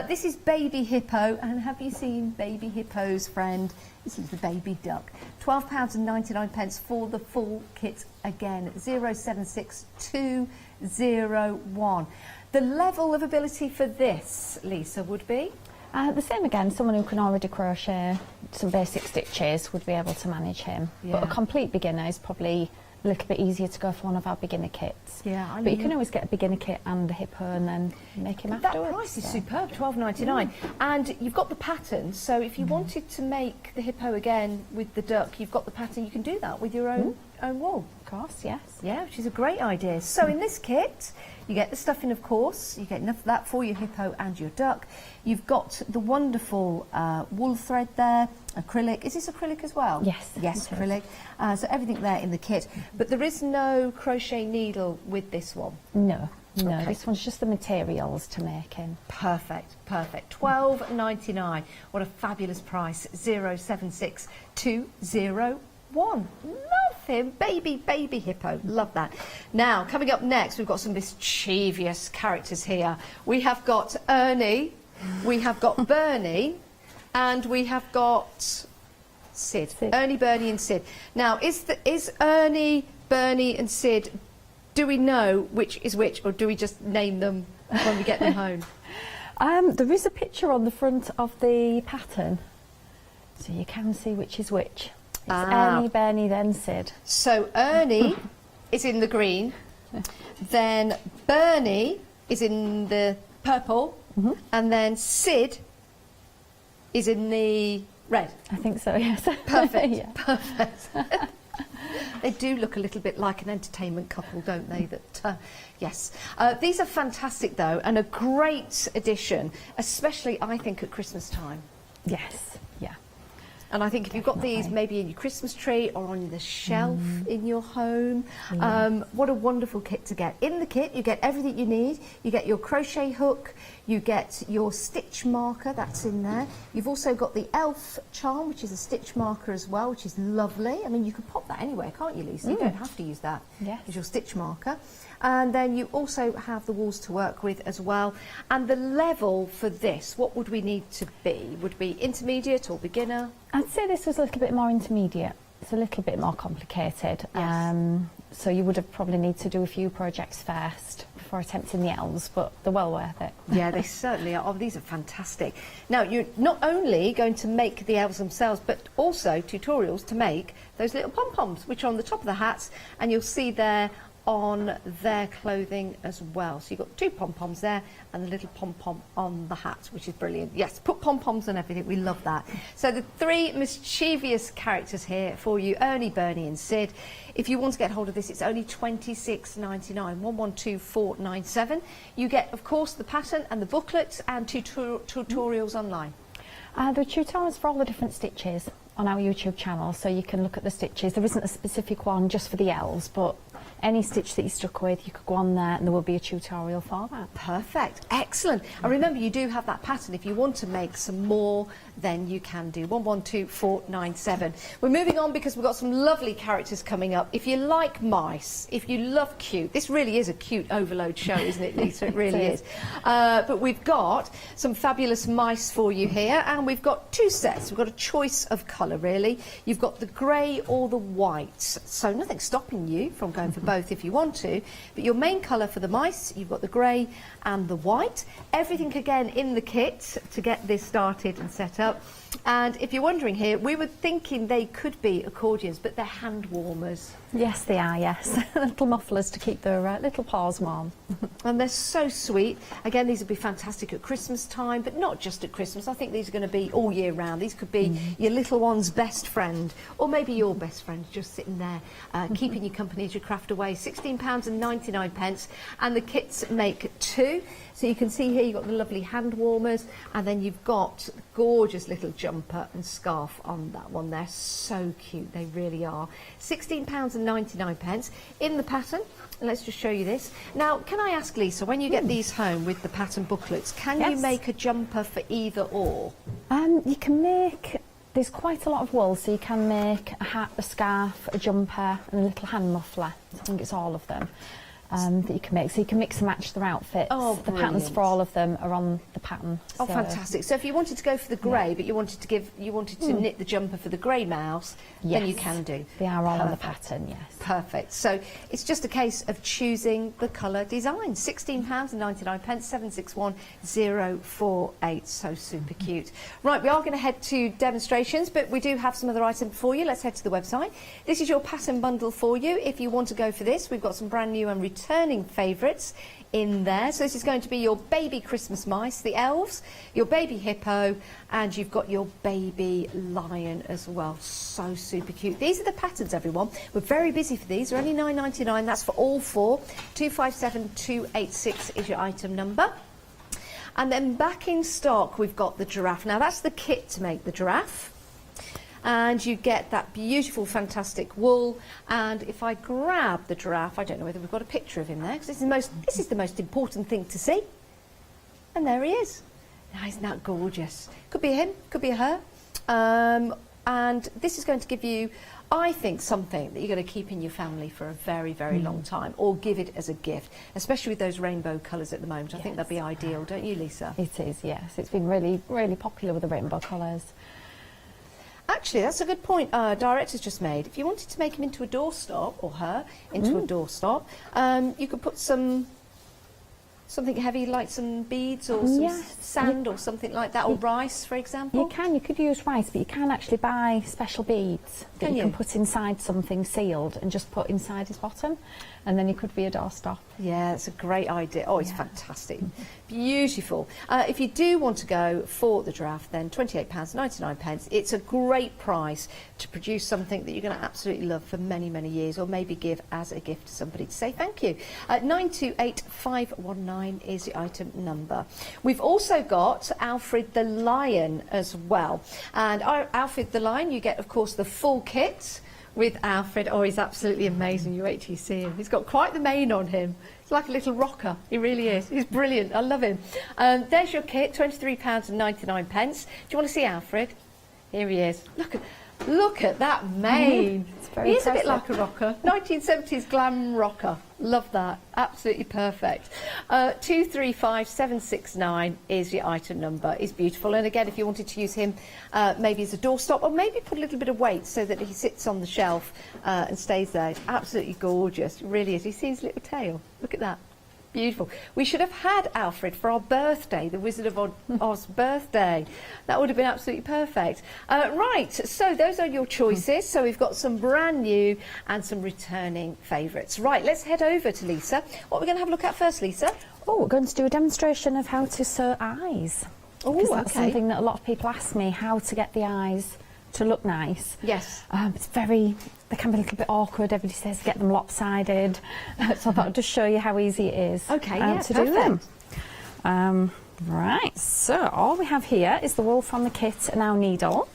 This is Baby Hippo, and have you seen Baby Hippo's friend? This is the baby duck. £12.99 for the full kit again. 076201. The level of ability for this, Lisa, would be? The same again, someone who can already crochet some basic stitches would be able to manage him. But a complete beginner is probably a little bit easier to go for one of our beginner kits. Yeah, but you can always get a beginner kit and a hippo and then make him afterwards. That price is superb, £12.99. And you've got the pattern, so if you wanted to make the hippo again with the duck, you've got the pattern, you can do that with your own wool. Of course, yes. Yeah, which is a great idea. So in this kit, you get the stuffing, of course, you get enough of that for your hippo and your duck. You've got the wonderful wool thread there, acrylic. Is this acrylic as well? Yes. Yes, acrylic. So everything there in the kit. But there is no crochet needle with this one? No. No, Okay. this one's just the materials to make him. Perfect, perfect. £12.99. What a fabulous price. 076201. Love him. Baby hippo. Love that. Now, coming up next, we've got some mischievous characters here. We have got Ernie, we have got Bernie, and we have got Sid. Ernie, Bernie and Sid. Now, is Ernie, Bernie and Sid, do we know which is which, or do we just name them when we get them home? There is a picture on the front of the pattern, so you can see which is which. It's Ernie, Bernie, then Sid. So Ernie is in the green, then Bernie is in the purple, and then Sid is in the red. I think so, yes. Perfect, Yeah. perfect. They do look a little bit like an entertainment couple, don't they? That yes. These are fantastic, though, and a great addition, especially, I think, at Christmas time. Yes, yeah. And I think if you've got these maybe in your Christmas tree or on the shelf in your home, what a wonderful kit to get. In the kit, you get everything you need. You get your crochet hook, you get your stitch marker, that's in there. You've also got the elf charm, which is a stitch marker as well, which is lovely. I mean, you can pop that anywhere, can't you, Lisa? You don't have to use that as your stitch marker. And then you also have the wools to work with as well. And the level for this, what would we need to be? Would it be intermediate or beginner? I'd say this was a little bit more intermediate. It's a little bit more complicated. Yes. So you would have probably need to do a few projects first before attempting the elves, but they're well worth it. Yeah, they certainly are. Oh, these are fantastic. Now, you're not only going to make the elves themselves, but also tutorials to make those little pom-poms, which are on the top of the hats, and you'll see there on their clothing as well. So you've got 2 pom-poms there and the little pom-pom on the hat, which is brilliant. Yes, put pom-poms on everything. We love that. So the 3 mischievous characters here for you, Ernie, Bernie and Sid. If you want to get hold of this, it's only £26.99, 112497. You get, of course, the pattern and the booklet and tutorials online. There are tutorials for all the different stitches on our YouTube channel, so you can look at the stitches. There isn't a specific one just for the elves, but any stitch that you're stuck with, you could go on there and there will be a tutorial for that. Perfect, excellent. And remember, you do have that pattern. If you want to make some more, then you can do 112497. We're moving on because we've got some lovely characters coming up. If you like mice, if you love cute, this really is a cute overload show, isn't it, Lisa? It really is. But we've got some fabulous mice for you here, and we've got 2 sets. We've got a choice of colour, really. You've got the grey or the white, so nothing's stopping you from going for both if you want to, but your main colour for the mice, you've got the grey and the white. Everything again in the kit to get this started and set up. And if you're wondering here, we were thinking they could be accordions, but they're hand warmers. Yes, they are, yes. Little mufflers to keep their little paws warm. And they're so sweet. Again, these would be fantastic at Christmas time, but not just at Christmas. I think these are going to be all year round. These could be your little one's best friend, or maybe your best friend just sitting there, keeping you company as you craft away. £16.99, and the kits make 2. So you can see here you've got the lovely hand warmers, and then you've got gorgeous little jumper and scarf on that one. They're so cute, they really are. £16.99 in the pattern. And let's just show you this. Now, can I ask, Lisa, when you get these home with the pattern booklets, can you make a jumper for either or? You can make, there's quite a lot of wool, so you can make a hat, a scarf, a jumper and a little hand muffler. I think it's all of them. That you can make, so you can mix and match their outfits. Oh, the patterns for all of them are on the pattern. Oh, so fantastic! So if you wanted to go for the grey, but you wanted to knit the jumper for the grey mouse, then you can do. They are all on the pattern, yes. Perfect. So it's just a case of choosing the colour design. £16.99, 761048. So super cute. Right, we are going to head to demonstrations, but we do have some other items for you. Let's head to the website. This is your pattern bundle for you. If you want to go for this, we've got some brand new and returning favourites in there. So this is going to be your baby Christmas mice, the elves, your baby hippo, and you've got your baby lion as well. So super cute. These are the patterns, everyone. We're very busy for these. They're only £9.99. That's for all 4. 257286 is your item number. And then back in stock, we've got the giraffe. Now that's the kit to make the giraffe. And you get that beautiful, fantastic wool. And if I grab the giraffe, I don't know whether we've got a picture of him there, because this is the most important thing to see. And there he is. Now, isn't that gorgeous? Could be a him, could be a her. And this is going to give you, I think, something that you're going to keep in your family for a very, very long time, or give it as a gift, especially with those rainbow colours at the moment. I think that'd be ideal, don't you, Lisa? It is, yes. It's been really, really popular with the rainbow colours. Actually, that's a good point Director's just made. If you wanted to make him into a doorstop, or her into a doorstop, you could put something heavy like some beads or some sand or something like that, or rice, for example. You can. You could use rice, but you can actually buy special beads that you can put inside something sealed and just put inside his bottom, and then he could be a doorstop. Yeah, it's a great idea. Oh, it's fantastic. Beautiful. If you do want to go for the giraffe, then £28.99. It's a great price to produce something that you're going to absolutely love for many, many years, or maybe give as a gift to somebody to say thank you. 928519 is the item number. We've also got Alfred the Lion as well. And Alfred the Lion, you get, of course, the full kit with Alfred. Oh, he's absolutely amazing. You wait till you see him. He's got quite the mane on him. He's like a little rocker. He really is. He's brilliant. I love him. There's your kit, £23.99. Do you want to see Alfred? Here he is. Look at that mane. He is a bit like a rocker. 1970s glam rocker. Love that. Absolutely perfect. 235769 is your item number. It's beautiful. And again, if you wanted to use him maybe as a doorstop, or maybe put a little bit of weight so that he sits on the shelf and stays there. It's absolutely gorgeous. It really is. You see his little tail? Look at that. Beautiful. We should have had Alfred for our birthday, the Wizard of Oz birthday. That would have been absolutely perfect. Right, so those are your choices. So we've got some brand new and some returning favourites. Right, let's head over to Lisa. What are we going to have a look at first, Lisa? Oh, we're going to do a demonstration of how to sew eyes. Oh, because that's okay. something that a lot of people ask me, how to get the eyes to look nice. Yes. They can be a little bit awkward. Everybody says get them lopsided. So I thought I'd just show you how easy it is Okay, to do them. Right, so all we have here is the wool from the kit and our needle.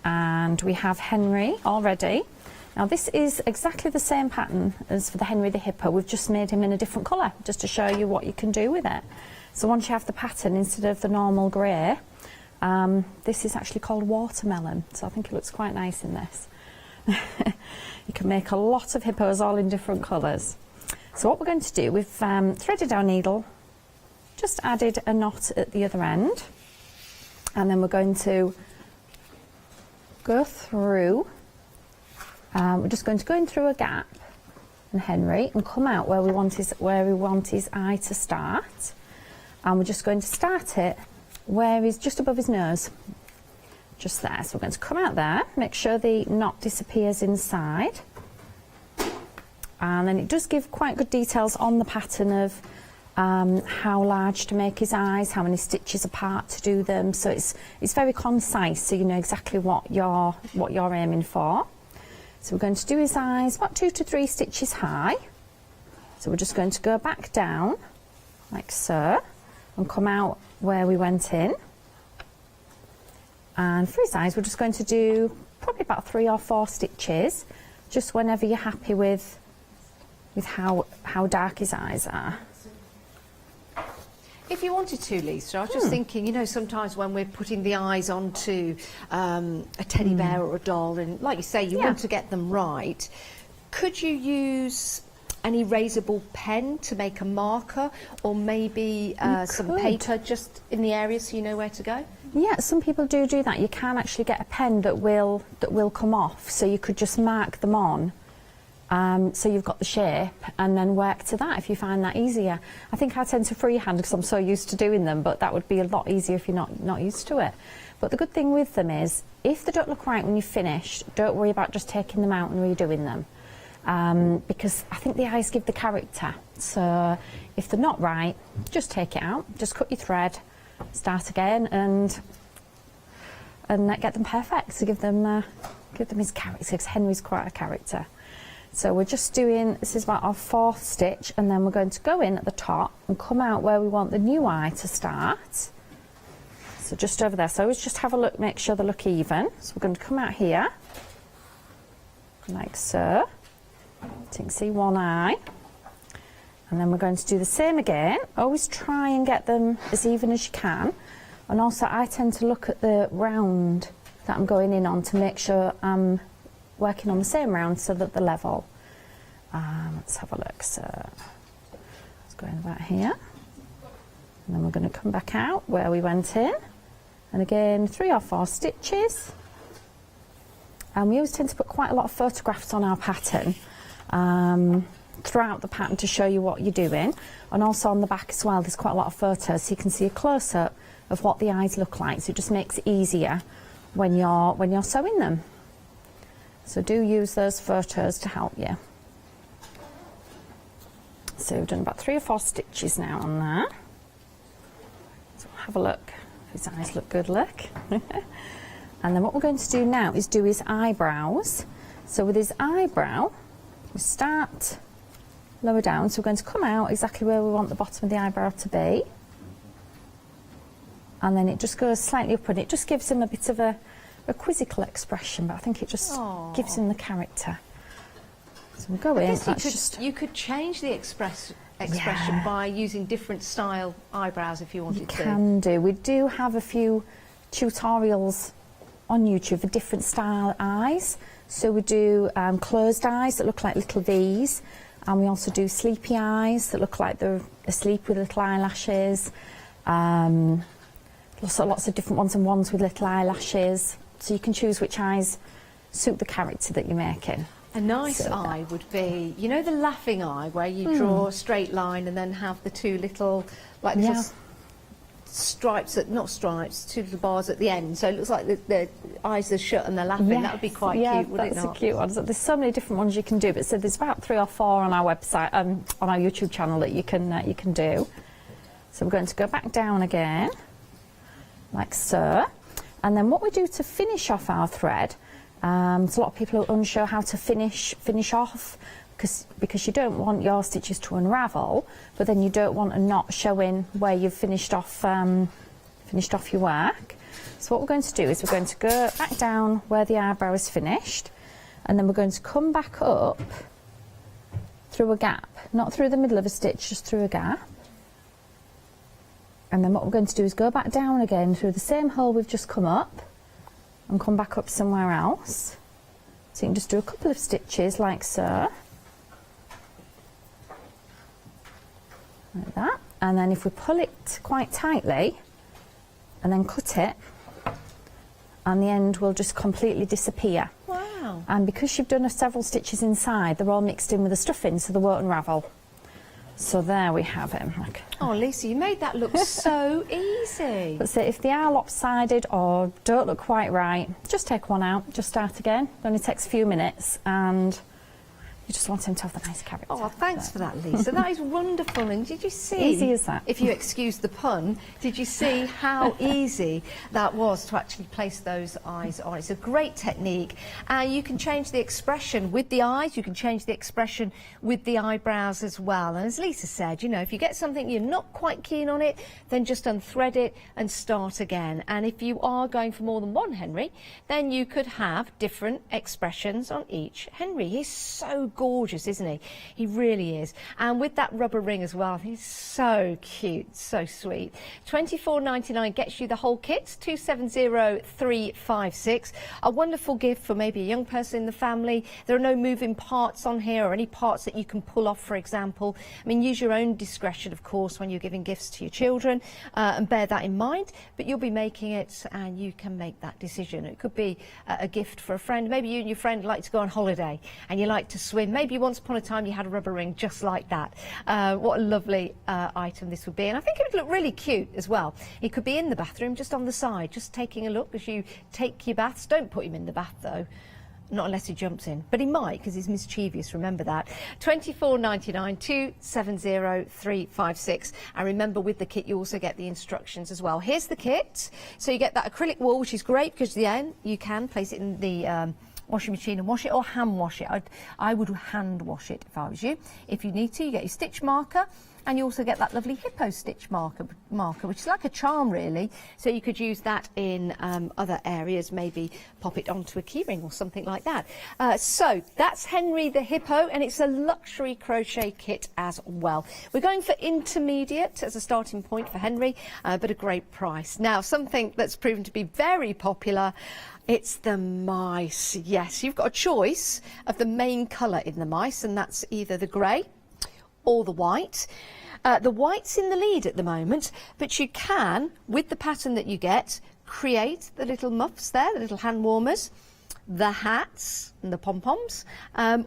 And we have Henry already. Now this is exactly the same pattern as for the Henry the Hippo. We've just made him in a different colour, just to show you what you can do with it. So once you have the pattern, instead of the normal grey, this is actually called watermelon. So I think it looks quite nice in this. You can make a lot of hippos all in different colours. So what we're going to do, we've threaded our needle, just added a knot at the other end, and then we're going to go through, we're just going to go in through a gap in Henry and come out where we want his eye to start, and we're just going to start it where he's just above his nose. Just there. So we're going to come out there, make sure the knot disappears inside, and then it does give quite good details on the pattern of how large to make his eyes, how many stitches apart to do them. So it's very concise, so you know exactly what you're aiming for. So we're going to do his eyes about 2 to 3 stitches high. So we're just going to go back down like so and come out where we went in. And for his eyes, we're just going to do probably about 3 or 4 stitches, just whenever you're happy with how dark his eyes are. If you wanted to, Lisa, I was just thinking, you know, sometimes when we're putting the eyes onto a teddy bear or a doll, and like you say, you want to get them right, could you use an erasable pen to make a marker, or maybe some paper just in the area so you know where to go? Yeah, some people do that. You can actually get a pen that will come off, so you could just mark them on. So you've got the shape and then work to that if you find that easier. I think I tend to freehand because I'm so used to doing them, but that would be a lot easier if you're not used to it. But the good thing with them is, if they don't look right when you've finished, don't worry about just taking them out and redoing them. Because I think the eyes give the character. So if they're not right, just take it out, just cut your thread, start again, and get them perfect. So give them his character, because Henry's quite a character. So we're just doing, this is about our 4th stitch, and then we're going to go in at the top and come out where we want the new eye to start. So just over there. So always just have a look, make sure they look even. So we're going to come out here, like so. So you can see one eye. And then we're going to do the same again. Always try and get them as even as you can. And also I tend to look at the round that I'm going in on to make sure I'm working on the same round so that they're level. Let's have a look. So let's go in about here. And then we're going to come back out where we went in. And again, 3 or 4 stitches. And we always tend to put quite a lot of photographs on our pattern. Throughout the pattern to show you what you're doing, and also on the back as well there's quite a lot of photos so you can see a close-up of what the eyes look like, so it just makes it easier when you're sewing them. So do use those photos to help you. So we've done about 3 or 4 stitches now on there. So have a look. His eyes look good, look. And then what we're going to do now is do his eyebrows. So with his eyebrow, we start lower down, so we're going to come out exactly where we want the bottom of the eyebrow to be, and then it just goes slightly up, and it just gives him a bit of a quizzical expression, but I think it just gives him the character. So we go in. You could change the expression by using different style eyebrows if you wanted to. You can do. We do have a few tutorials on YouTube for different style eyes. So we do closed eyes that look like little V's, and we also do sleepy eyes that look like they're asleep with little eyelashes. Lots of different ones, and ones with little eyelashes. So you can choose which eyes suit the character that you're making. A nice So eye would be, you know, the laughing eye where you draw a straight line and then have the two little, like little stripes, not stripes, two little bars at the end. So it looks like the eyes are shut and they're laughing. Yes, That would be quite cute, would it not? that's a cute one. So there's so many different ones you can do, but so there's about 3 or 4 on our website, on our YouTube channel that you can do. So we're going to go back down again, like so. And then what we do to finish off our thread, so a lot of people are unsure how to finish off, because you don't want your stitches to unravel, but then you don't want a knot showing where you've finished off your work. So what we're going to do is we're going to go back down where the eyebrow is finished, and then we're going to come back up through a gap, not through the middle of a stitch, just through a gap. And then what we're going to do is go back down again through the same hole we've just come up and come back up somewhere else. So you can just do a couple of stitches like so. Like that. And then if we pull it quite tightly and then cut it, and the end will just completely disappear. Wow. And because you've done several stitches inside, they're all mixed in with the stuffing, so they won't unravel. So there we have him. Oh, Lisa, you made that look so easy. But so if they are lopsided or don't look quite right, just take one out, just start again. It only takes a few minutes, and you just want him to have the nice character. Oh, thanks for that, Lisa. That is wonderful. And did you see? Easy as that. If you excuse the pun, did you see how easy that was to actually place those eyes on? It's a great technique, and you can change the expression with the eyes. You can change the expression with the eyebrows as well. And as Lisa said, you know, if you get something you're not quite keen on it, then just unthread it and start again. And if you are going for more than one Henry, then you could have different expressions on each Henry. He's so gorgeous, isn't he? He really is. And with that rubber ring as well, he's so cute, so sweet. $24.99 gets you the whole kit. 270356. A wonderful gift for maybe a young person in the family. There are no moving parts on here or any parts that you can pull off, for example. I mean, use your own discretion, of course, when you're giving gifts to your children, and bear that in mind. But you'll be making it, and you can make that decision. It could be a gift for a friend. Maybe you and your friend like to go on holiday and you like to swim. Maybe once upon a time you had a rubber ring just like that. What a lovely item this would be. And I think it would look really cute as well. It could be in the bathroom, just on the side, just taking a look as you take your baths. Don't put him in the bath though. Not unless he jumps in, but he might, because he's mischievous, remember that. $24.99, 270356. And remember, with the kit you also get the instructions as well. Here's the kit. So you get that acrylic wool, which is great, because at the end you can place it in the washing machine and wash it, or hand wash it. I would hand wash it if I was you. If you need to, you get your stitch marker, and you also get that lovely hippo stitch marker, which is like a charm really. So you could use that in other areas, maybe pop it onto a keyring or something like that. So that's Henry the Hippo, and it's a luxury crochet kit as well. We're going for intermediate as a starting point for Henry, but a great price. Now, something that's proven to be very popular, it's the mice. Yes, you've got a choice of the main colour in the mice, and that's either the grey or the white. The white's in the lead at the moment, but you can, with the pattern that you get, create the little muffs there, the little hand warmers, the hats and the pom-poms,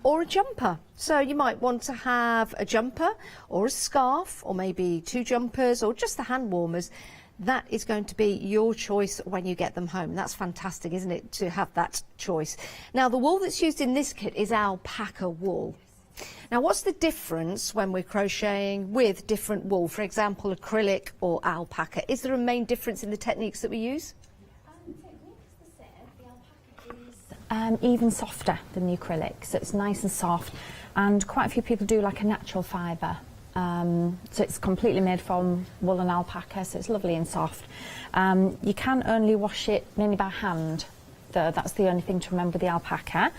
or a jumper. So you might want to have a jumper or a scarf, or maybe 2 jumpers, or just the hand warmers. That is going to be your choice when you get them home. That's fantastic, isn't it, to have that choice. Now, the wool that's used in this kit is alpaca wool. Now, what's the difference when we're crocheting with different wool, for example, acrylic or alpaca? Is there a main difference in the techniques that we use? Even softer than the acrylic, so it's nice and soft, and quite a few people do like a natural fibre. So it's completely made from wool and alpaca, so it's lovely and soft. You can only wash it mainly by hand, though. That's the only thing to remember with the alpaca.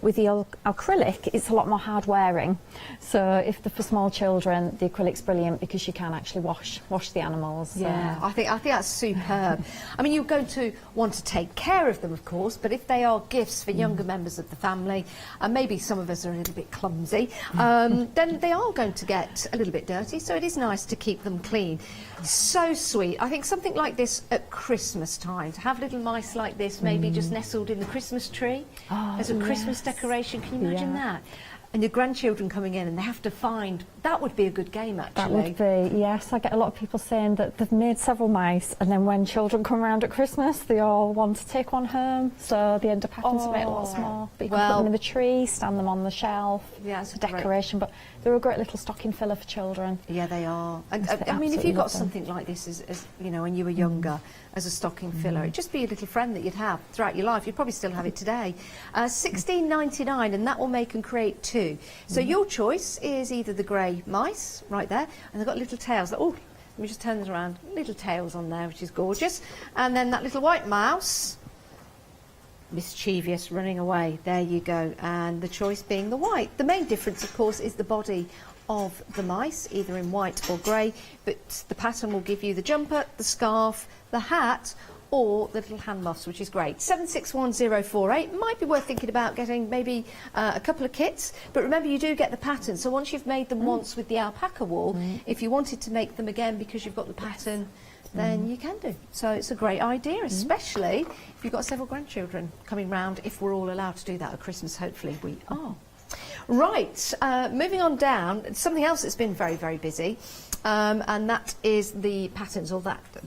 With the acrylic, it's a lot more hard wearing. So if they're for small children, the acrylic's brilliant because you can actually wash the animals. Yeah, I think that's superb. I mean, you're going to want to take care of them, of course, but if they are gifts for younger members of the family, and maybe some of us are a little bit clumsy, then they are going to get a little bit dirty. So it is nice to keep them clean. So sweet. I think something like this at Christmas time, to have little mice like this, maybe just nestled in the Christmas tree as a Christmas decoration. Can you imagine that? And your grandchildren coming in and they have to find, that would be a good game actually. That would be, yes. I get a lot of people saying that they've made several mice and then when children come around at Christmas they all want to take one home, so they end up having to make lots more. But you can put them in the tree, stand them on the shelf, it's a decoration, but they're a great little stocking filler for children. Yeah, they are. And, I mean, if you got something like this as you know, when you were younger, as a stocking filler, it'd just be a little friend that you'd have throughout your life. You'd probably still have it today. $16.99, and that will make and create 2. So your choice is either the grey mice, right there, and they've got little tails. Oh, let me just turn this around. Little tails on there, which is gorgeous. And then that little white mouse, mischievous, running away. There you go. And the choice being the white. The main difference, of course, is the body of the mice, either in white or grey, but the pattern will give you the jumper, the scarf, the hat, or the little hand moths, which is great. 761048. Might be worth thinking about getting maybe a couple of kits, but remember you do get the pattern, so once you've made them once with the alpaca wool, if you wanted to make them again because you've got the pattern, then you can do. So it's a great idea, especially if you've got several grandchildren coming round, if we're all allowed to do that at Christmas. Hopefully we are. Right, moving on down, something else that's been very, very busy, and that is the patterns,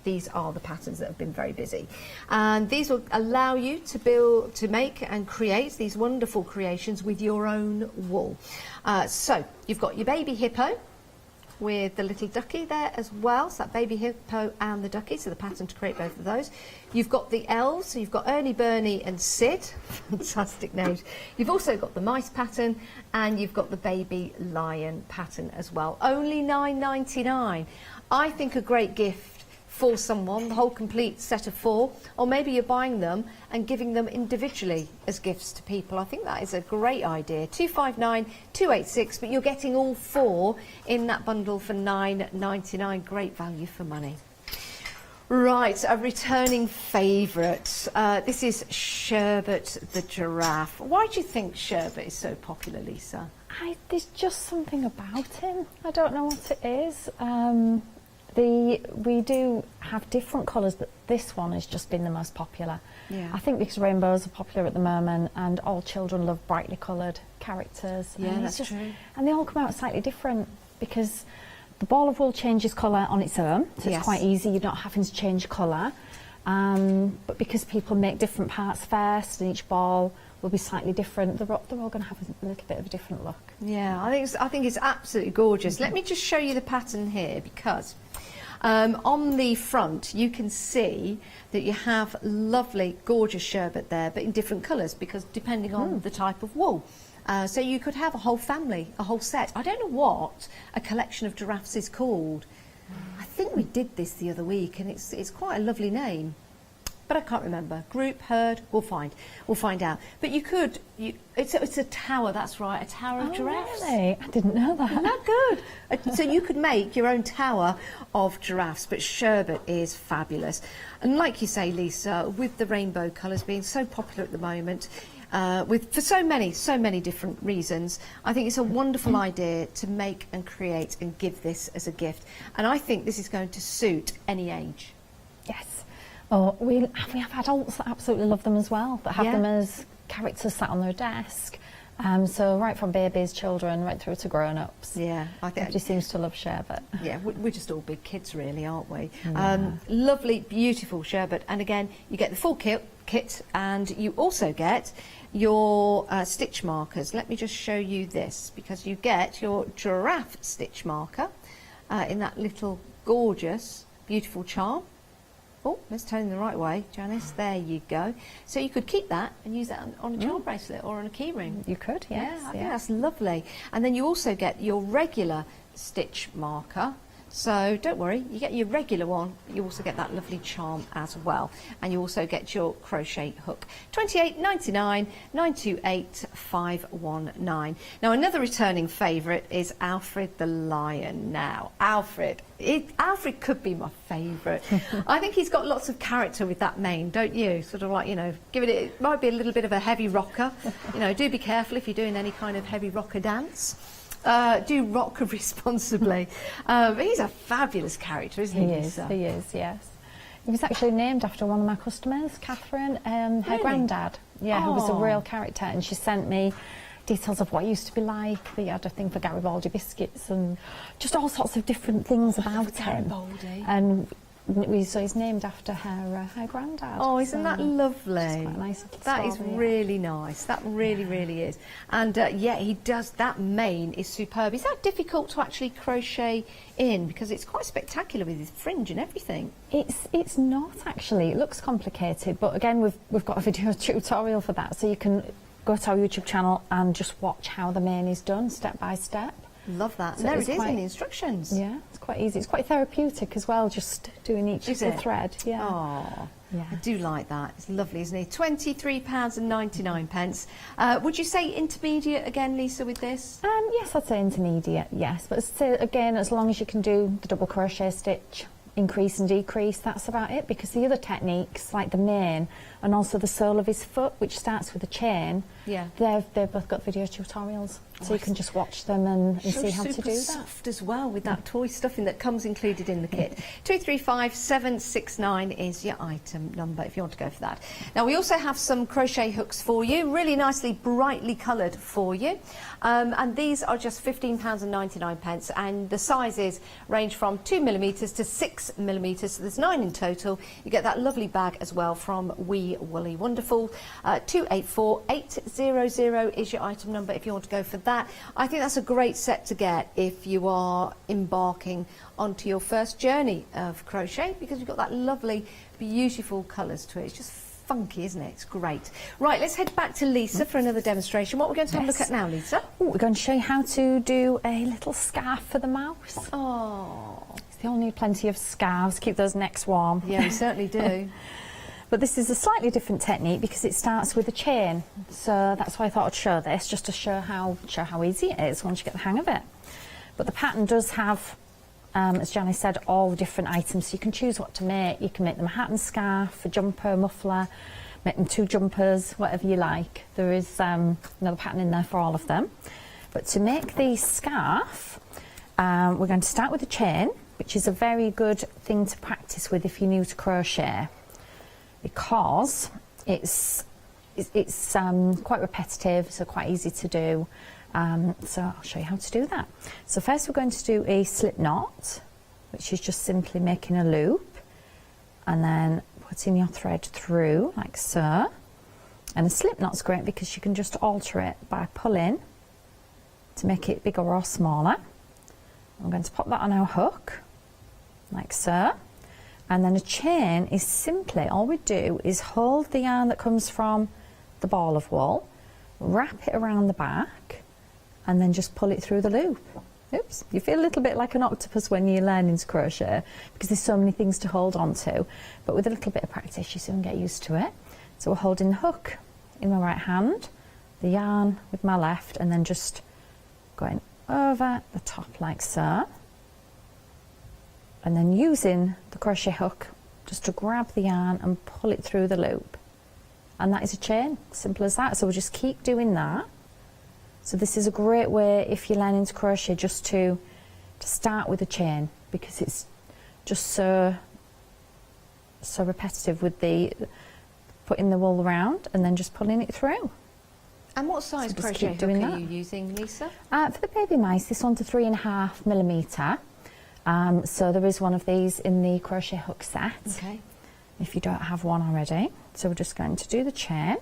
these are the patterns that have been very busy. And these will allow you to make and create these wonderful creations with your own wool. So you've got your baby hippo with the little ducky there as well, so that baby hippo and the ducky, so the pattern to create both of those. You've got the elves, so you've got Ernie, Bernie and Sid, fantastic names. You've also got the mice pattern and you've got the baby lion pattern as well. Only $9.99. I think a great gift for someone, the whole complete set of 4, or maybe you're buying them and giving them individually as gifts to people. I think that is a great idea. 259286, but you're getting all 4 in that bundle for $9.99. Great value for money. Right, a returning favourite. This is Sherbet the giraffe. Why do you think Sherbet is so popular, Lisa? There's just something about him. I don't know what it is. We do have different colours, but this one has just been the most popular. Yeah. I think because rainbows are popular at the moment and all children love brightly coloured characters. Yeah, and that's true. And they all come out slightly different because the ball of wool changes colour on its own, so it's quite easy, you're not having to change colour. But because people make different parts first and each ball will be slightly different, they're all going to have a little bit of a different look. Yeah, I think it's absolutely gorgeous. Let me just show you the pattern here, because on the front you can see that you have lovely, gorgeous sherbet there, but in different colours, because depending on the type of wool. So you could have a whole family, a whole set. I don't know what a collection of giraffes is called. I think we did this the other week, and it's quite a lovely name, but I can't remember. Group, herd, we'll find out. But you could, it's a tower, that's right, a tower of giraffes. Really? I didn't know that. Isn't that good? So you could make your own tower of giraffes, but sherbet is fabulous. And like you say, Lisa, with the rainbow colours being so popular at the moment, for so many different reasons, I think it's a wonderful idea to make and create and give this as a gift. And I think this is going to suit any age. Yes. Oh, we have adults that absolutely love them as well, that have them as characters sat on their desk. So right from babies, children, right through to grown-ups. Yeah, I think everybody seems to love sherbet. Yeah, we're just all big kids, really, aren't we? Yeah. Lovely, beautiful sherbet, and again, you get the full kit, and you also get your stitch markers. Let me just show you this, because you get your giraffe stitch marker in that little gorgeous, beautiful charm. Oh, let's turn the right way, Janice. There you go. So you could keep that and use that on a charm bracelet or on a key ring. You could, yes. Yeah, I think that's lovely. And then you also get your regular stitch marker. So don't worry, you get your regular one, but you also get that lovely charm as well. And you also get your crochet hook. $28.99, 928519. Now another returning favourite is Alfred the Lion. Now, Alfred could be my favourite. I think he's got lots of character with that mane, don't you? Sort of like, you know, it might be a little bit of a heavy rocker. You know, do be careful if you're doing any kind of heavy rocker dance. Do rock responsibly. He's a fabulous character, isn't he? He is, yes. He was actually named after one of my customers, Catherine, her granddad. yeah, who was a Oh. real character, and she sent me details of what it used to be like. They had a thing for Garibaldi biscuits and just all sorts of different things about him. Garibaldi. And so he's named after her granddad. Oh, isn't that lovely? It's quite a nice little That is story, yeah. really nice. That really, really is. And yeah, he does. That mane is superb. Is that difficult to actually crochet in? Because it's quite spectacular with his fringe and everything. It's not actually. It looks complicated, but again, we've got a video tutorial for that, so you can go to our YouTube channel and just watch how the mane is done step by step. Love that. So And there it's it is quite- in the instructions. Yeah, it's quite easy. It's quite therapeutic as well, just doing each Is little it? thread. Yeah. Oh, Yeah. I do like that. It's lovely, isn't it? £23.99. Would you say intermediate again, Lisa, with this? Yes, I'd say intermediate, yes. But so again, as long as you can do the double crochet stitch, increase and decrease, that's about it. Because the other techniques, like the mane and also the sole of his foot, which starts with a chain, Yeah. they've both got video tutorials. So you can just watch them and see how to super do that. soft as well with that toy stuffing that comes included in the kit. 235769 is your item number if you want to go for that. Now we also have some crochet hooks for you, really nicely brightly coloured for you, and these are just £15.99, and the sizes range from 2mm to 6mm, so there's 9 in total. You get that lovely bag as well from Wee Woolly Wonderful. 284800 is your item number if you want to go for that. I think that's a great set to get if you are embarking onto your first journey of crochet, because you've got that lovely, beautiful colours to it. It's just funky, isn't it? It's great. Right, let's head back to Lisa for another demonstration. What we're going to have a look at now, Lisa? Ooh, we're going to show you how to do a little scarf for the mouse. Oh. They all need plenty of scarves, keep those necks warm. Yeah, we certainly do. But this is a slightly different technique because it starts with a chain. So that's why I thought I'd show this, just to show how easy it is once you get the hang of it. But the pattern does have, as Janice said, all the different items. So you can choose what to make. You can make them a hat and scarf, a jumper, a muffler, make them 2 jumpers, whatever you like. There is another pattern in there for all of them. But to make the scarf, we're going to start with a chain, which is a very good thing to practice with if you're new to crochet, because it's quite repetitive, so quite easy to do. So I'll show you how to do that. So first we're going to do a slip knot, which is just simply making a loop and then putting your thread through like so. And a slip knot's great because you can just alter it by pulling to make it bigger or smaller. I'm going to pop that on our hook like so. And then a chain is simply, all we do is hold the yarn that comes from the ball of wool, wrap it around the back, and then just pull it through the loop. Oops, you feel a little bit like an octopus when you're learning to crochet because there's so many things to hold on to. But with a little bit of practice, you soon get used to it. So we're holding the hook in my right hand, the yarn with my left, and then just going over the top like so. And then using the crochet hook just to grab the yarn and pull it through the loop. And that is a chain, simple as that. So we'll just keep doing that. So this is a great way if you're learning to crochet just to start with a chain, because it's just so repetitive with the putting the wool around and then just pulling it through. And what size So just crochet keep hook doing are that. you using, Lisa? For the baby mice, this one's a 3.5mm. So there is one of these in the crochet hook set. Okay. If you don't have one already. So we're just going to do the chain.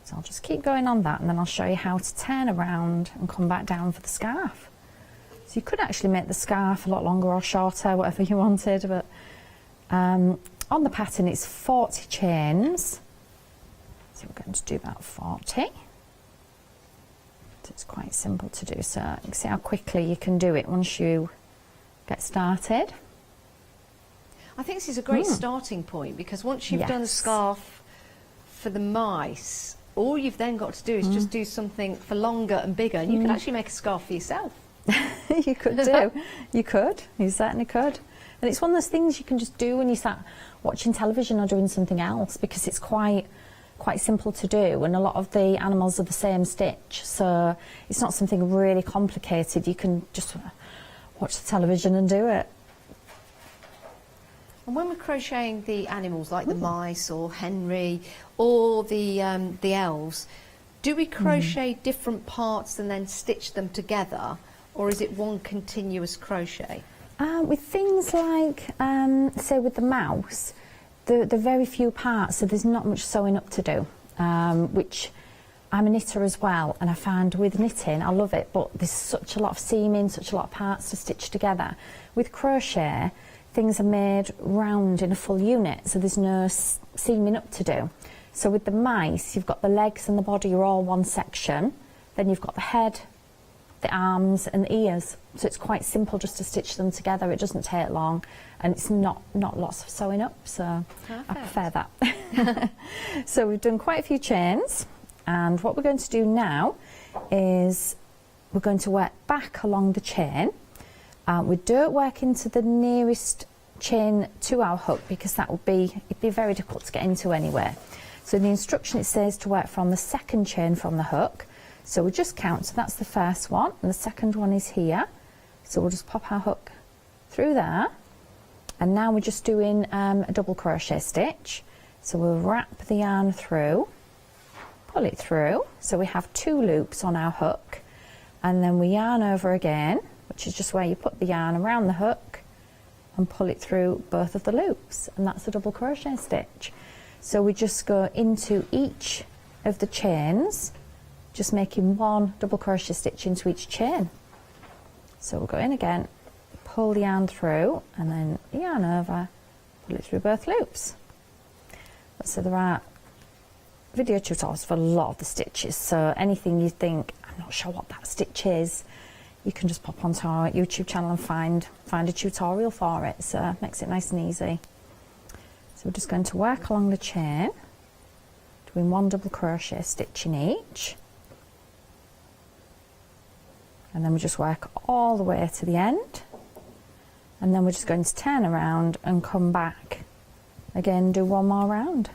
So I'll just keep going on that, and then I'll show you how to turn around and come back down for the scarf. So you could actually make the scarf a lot longer or shorter, whatever you wanted, but on the pattern it's 40 chains. So we're going to do about 40. So it's quite simple to do. So you can see how quickly you can do it once you get started. I think this is a great starting point, because once you've done a scarf for the mice, all you've then got to do is just do something for longer and bigger, and you could actually make a scarf for yourself. You could do. You could. You certainly could. And it's one of those things you can just do when you sat watching television or doing something else, because it's quite simple to do, and a lot of the animals are the same stitch, so it's not something really complicated. You can just watch the television and do it. And when we're crocheting the animals like the mice or Henry or the elves, do we crochet different parts and then stitch them together, or is it one continuous crochet? With things like, say with the mouse, the very few parts, so there's not much sewing up to do, which I'm a knitter as well, and I find with knitting, I love it, but there's such a lot of seaming, such a lot of parts to stitch together. With crochet, things are made round in a full unit, so there's no seaming up to do. So with the mice, you've got the legs and the body are all one section, then you've got the head, the arms and the ears, so it's quite simple just to stitch them together. It doesn't take long, and it's not lots of sewing up, so I prefer that. So we've done quite a few chains, and what we're going to do now is we're going to work back along the chain. We don't work into the nearest chain to our hook, because it'd be very difficult to get into anywhere. So in the instruction it says to work from the second chain from the hook. So we just count, so that's the first one, and the second one is here. So we'll just pop our hook through there, and now we're just doing a double crochet stitch. So we'll wrap the yarn through, pull it through, so we have 2 loops on our hook, and then we yarn over again, which is just where you put the yarn around the hook and pull it through both of the loops, and that's a double crochet stitch. So we just go into each of the chains, just making 1 double crochet stitch into each chain. So we'll go in again, pull the yarn through, and then yarn over, pull it through both loops. So there are video tutorials for a lot of the stitches, so anything you think, I'm not sure what that stitch is, you can just pop onto our YouTube channel and find a tutorial for it, so it makes it nice and easy. So we're just going to work along the chain, doing 1 double crochet stitch in each, and then we just work all the way to the end, and then we're just going to turn around and come back again, do 1 more round.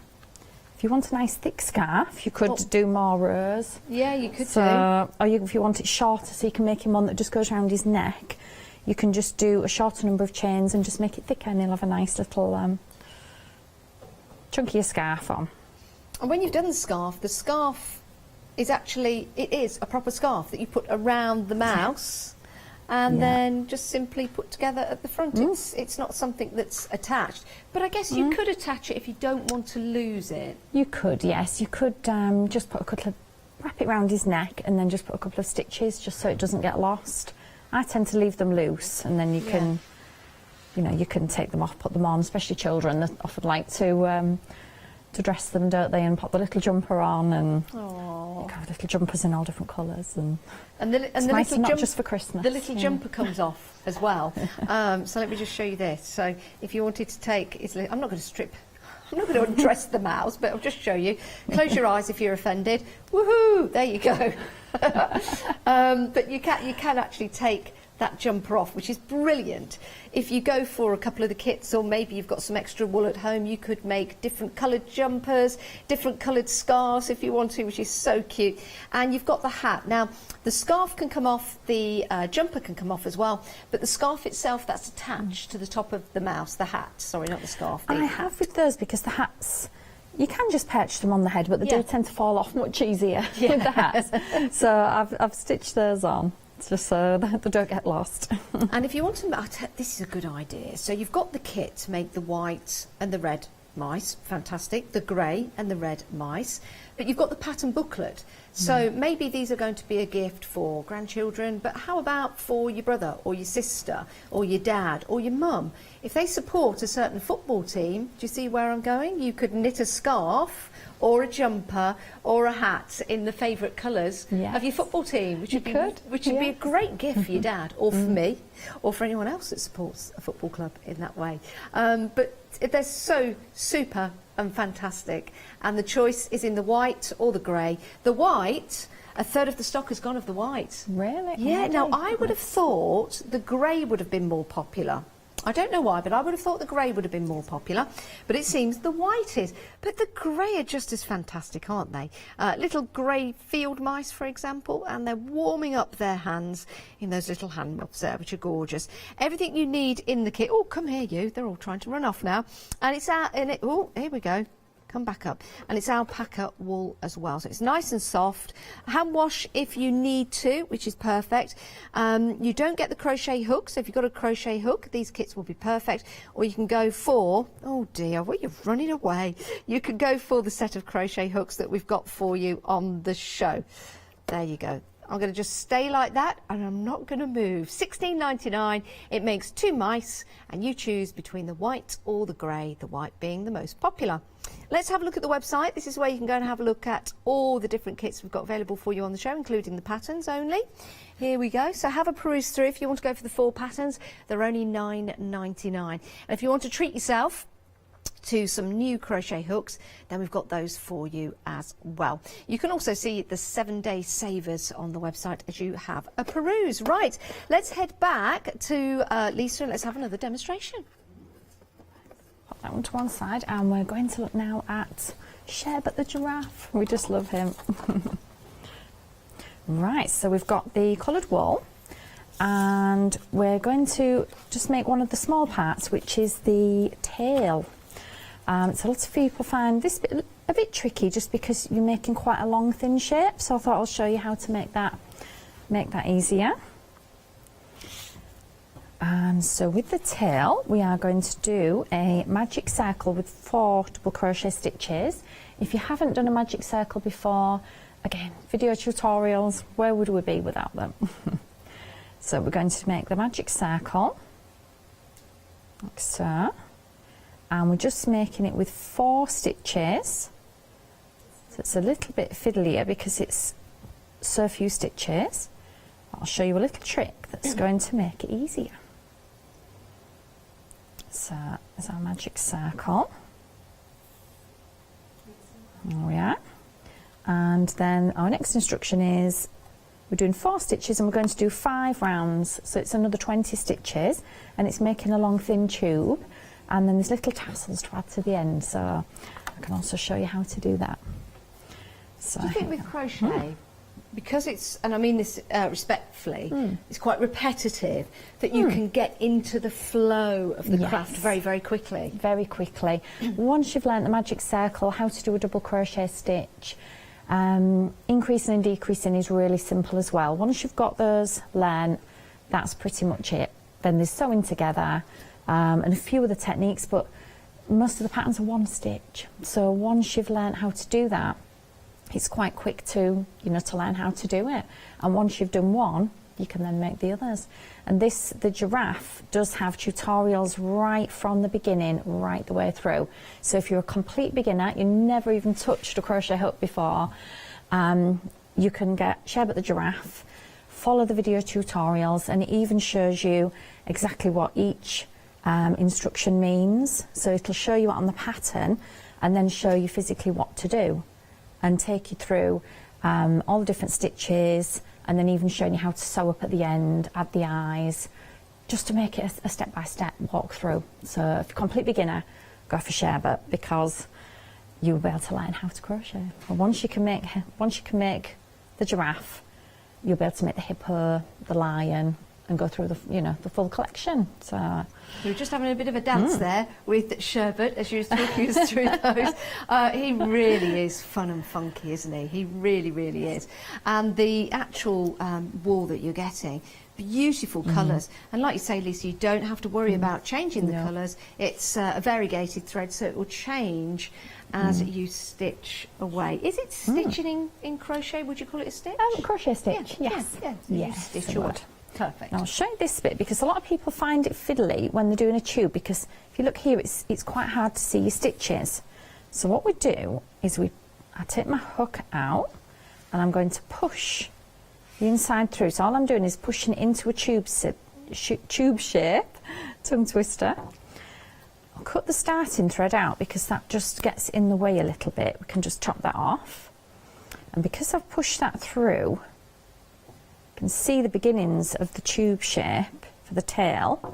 If you want a nice thick scarf, you could do more rows. Yeah, you could do. Or if you want it shorter, so you can make him one that just goes around his neck, you can just do a shorter number of chains and just make it thicker, and he'll have a nice little chunkier scarf on. And when you've done the scarf is actually, it is a proper scarf that you put around the mouse and then just simply put together at the front. It's not something that's attached, but I guess you could attach it if you don't want to lose it. You could, yes. You could just put a couple of, wrap it around his neck and then just put a couple of stitches just so it doesn't get lost. I tend to leave them loose, and then you can, you know, you can take them off, put them on, especially children that often like to dress them, don't they, and pop the little jumper on, and you can have little jumpers in all different colours, and it's nice, and not just for Christmas. The little jumper comes off as well. So let me just show you this. So if you wanted to take, I'm not going to undress the mouse, but I'll just show you. Close your eyes if you're offended. Woohoo! There you go. But you can actually take that jumper off, which is brilliant. If you go for a couple of the kits, or maybe you've got some extra wool at home, you could make different coloured jumpers, different coloured scarves if you want to, which is so cute. And you've got the hat. Now, the scarf can come off, the jumper can come off as well, but the scarf itself, that's attached to the top of the mouse, the hat, sorry, not the scarf. I have with those, because the hats, you can just perch them on the head, but they do tend to fall off much easier with the hats. So I've stitched those on, just so they don't get lost. And if you want to, this is a good idea. So you've got the kit to make the white and the red mice, fantastic, the grey and the red mice, but you've got the pattern booklet. So maybe these are going to be a gift for grandchildren, but how about for your brother or your sister or your dad or your mum? If they support a certain football team, do you see where I'm going? You could knit a scarf or a jumper or a hat in the favourite colours of your football team, which would be a great gift for your dad, or for me, or for anyone else that supports a football club in that way. But they're so super and fantastic, and the choice is in the white or the grey. The white, a third of the stock has gone of the white. Really? Yeah. Now I would have thought the grey would have been more popular. I don't know why, but I would have thought the grey would have been more popular, but it seems the white is. But the grey are just as fantastic, aren't they? Little grey field mice, for example, and they're warming up their hands in those little hand muffs there, which are gorgeous. Everything you need in the kit. Oh, come here, you. They're all trying to run off now. And it's out in it. Oh, here we go. Come back up. And it's alpaca wool as well, so it's nice and soft. Hand wash if you need to, which is perfect. You don't get the crochet hook, so if you've got a crochet hook, these kits will be perfect. Or you can go for, oh dear, well, you're running away. You could go for the set of crochet hooks that we've got for you on the show. There you go. I'm going to just stay like that, and I'm not going to move. $16.99. It makes 2 mice, and you choose between the white or the grey, the white being the most popular. Let's have a look at the website. This is where you can go and have a look at all the different kits we've got available for you on the show, including the patterns only. Here we go. So have a peruse through. If you want to go for the 4 patterns, they're only $9.99. And if you want to treat yourself to some new crochet hooks, then we've got those for you as well. You can also see the 7-day savers on the website as you have a peruse. Right, let's head back to Lisa and let's have another demonstration. Pop that one to one side, and we're going to look now at Sherbet the giraffe. We just love him. Right, so we've got the coloured wool, and we're going to just make one of the small parts, which is the tail. So lots of people find this bit a bit tricky just because you're making quite a long thin shape, so I thought I'll show you how to make that easier. And so with the tail we are going to do a magic circle with 4 double crochet stitches. If you haven't done a magic circle before, again, video tutorials, where would we be without them? So we're going to make the magic circle like so. And we're just making it with 4 stitches, so it's a little bit fiddlier because it's so few stitches. I'll show you a little trick that's going to make it easier. So there's our magic circle. There we are. And then our next instruction is we're doing 4 stitches and we're going to do 5 rounds, so it's another 20 stitches, and it's making a long thin tube. And then there's little tassels to add to the end, so I can also show you how to do that. So do you think with crochet, because it's, and I mean this respectfully, it's quite repetitive, that you can get into the flow of the craft very, very quickly? Very quickly. Once you've learnt the magic circle, how to do a double crochet stitch, increasing and decreasing is really simple as well. Once you've got those learnt, that's pretty much it. Then there's sewing together, and a few other techniques, but most of the patterns are 1 stitch. So once you've learned how to do that, it's quite quick to, to learn how to do it. And once you've done 1, you can then make the others. And the giraffe does have tutorials right from the beginning, right the way through. So if you're a complete beginner, you never even touched a crochet hook before, you can get Sherbet the giraffe, follow the video tutorials, and it even shows you exactly what each instruction means. So it'll show you on the pattern and then show you physically what to do and take you through all the different stitches, and then even showing you how to sew up at the end, add the eyes, just to make it a step-by-step walkthrough. So if you're a complete beginner, go for Sherbet, because you'll be able to learn how to crochet. And once you can make the giraffe, you'll be able to make the hippo, the lion, and go through the full collection. So we were just having a bit of a dance there with Sherbet as you were talking us through those. He really is fun and funky, isn't he? He really, really is. And the actual wool that you're getting, beautiful colours. And like you say, Lisa, you don't have to worry about changing the colours. It's a variegated thread, so it will change as you stitch away. Is it stitching in crochet? Would you call it a stitch? Crochet stitch, yes. Yes, stitch away. Perfect. Now I'll show you this bit because a lot of people find it fiddly when they're doing a tube, because if you look here, it's quite hard to see your stitches. So what we do is I take my hook out and I'm going to push the inside through. So all I'm doing is pushing it into a tube shape, tongue twister. I'll cut the starting thread out because that just gets in the way a little bit. We can just chop that off. And because I've pushed that through, you can see the beginnings of the tube shape for the tail,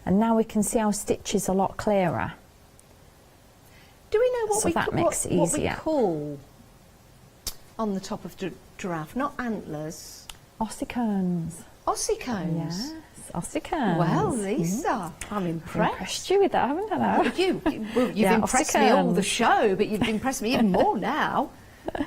And now we can see our stitches a lot clearer. Do we know what So we that makes it what we easier. call on the top of giraffe? Not antlers. Ossicones. Ossicones. Yes, ossicones. Well, Lisa, I'm I've impressed. impressed you with that, haven't I? You've Yeah, impressed me all the ossicones. show, but you've impressed me even more now.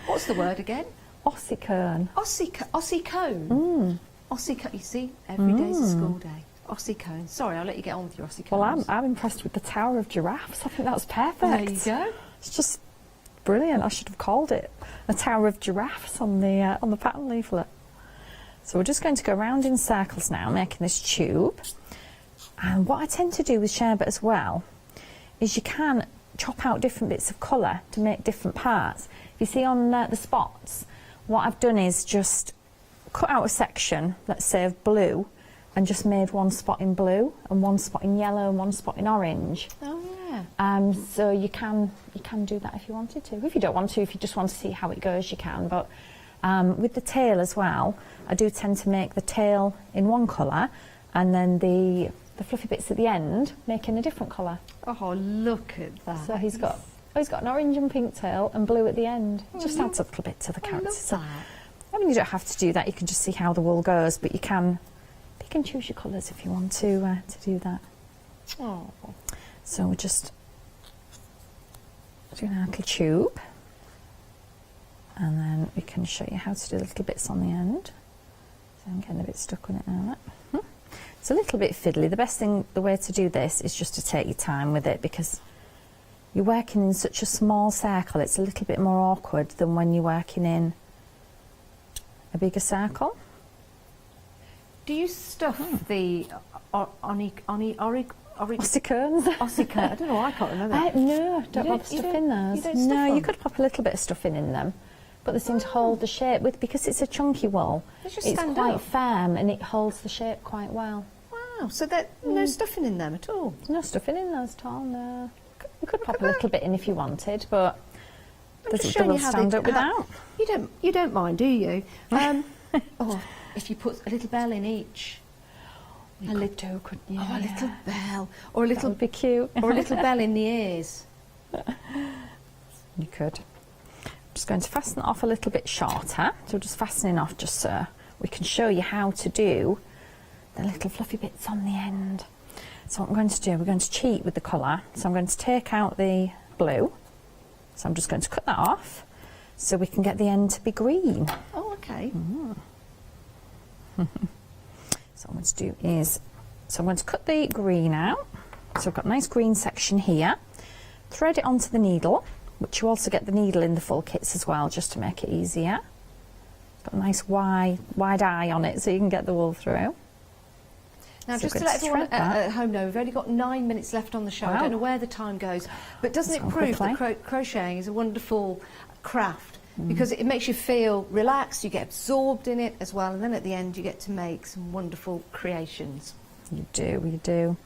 What's the word again? Ossicone. Ossicone. Ossicone. You see, every day's a school day. Ossicone. Sorry, I'll let you get on with your ossicones. Well, I'm impressed with the Tower of Giraffes. I think that's perfect. There you go. It's just brilliant. I should have called it a Tower of Giraffes on the pattern leaflet. So we're just going to go round in circles now, making this tube. And what I tend to do with sherbet as well is you can chop out different bits of colour to make different parts. If you see on the spots, what I've done is just cut out a section, let's say of blue, and just made one spot in blue and one spot in yellow and one spot in orange. Oh yeah. So you can do that if you wanted to. If you don't want to, if you just want to see how it goes, you can. But with the tail as well, I do tend to make the tail in one colour and then the fluffy bits at the end making a different colour. Oh, look at that. So he's got an orange and pink tail and blue at the end. It just adds a little bit to the character. So, I mean, you don't have to do that. You can just see how the wool goes, but you can choose your colours if you want to do that. Oh. So we're just doing our little tube, and then we can show you how to do little bits on the end. So I'm getting a bit stuck on it now. It's a little bit fiddly. The way to do this is just to take your time with it, because you're working in such a small circle. It's a little bit more awkward than when you're working in a bigger circle. Do you stuff the Ossicones? Ossicone. I don't know. I can't remember. No, don't bother stuffing those. No, you could pop a little bit of stuffing in them, but they seem to hold the shape because it's a chunky wool. Just It's stand quite up. firm and it holds the shape quite well. Wow. So there's no stuffing in them at all. No stuffing in those at all. No. You could pop a little bit in if you wanted, but I'm just they showing will you how stand they up without. You don't mind, do you? If you put a little bell in each. You could do, couldn't you? Oh, a little bell, or a little That would be cute. or a little bell in the ears. You could. I'm just going to fasten it off a little bit shorter. So just fastening off just so we can show you how to do the little fluffy bits on the end. So what I'm going to do, we're going to cheat with the colour. So I'm going to take out the blue. So I'm just going to cut that off so we can get the end to be green. Oh, okay. So what I'm going to do is, I'm going to cut the green out. So I've got a nice green section here. Thread it onto the needle, which you also get the needle in the full kits as well, just to make it easier. Got a nice wide eye on it so you can get the wool through. Now, So just we're to going let to everyone thread that. at home know, we've only got 9 minutes left on the show. I Wow. don't know where the time goes, but doesn't It's it gone prove that quickly. crocheting is a wonderful craft? Because it makes you feel relaxed, you get absorbed in it as well, and then at the end you get to make some wonderful creations. You do.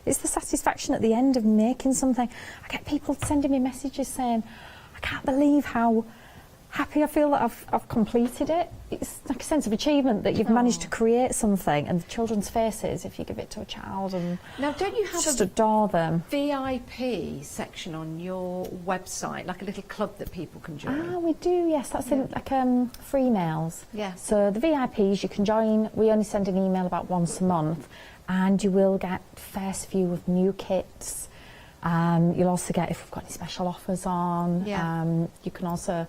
It's the satisfaction at the end of making something. I get people sending me messages saying, I can't believe how happy I feel that I've completed it. It's like a sense of achievement that you've managed to create something, and the children's faces, if you give it to a child, and Now, don't you have just a adore them. VIP section on your website, like a little club that people can join? We do, yes. That's in free mails. Yeah. So the VIPs you can join. We only send an email about once a month, and you will get first view of new kits. You'll also get, if we've got any special offers on, you can also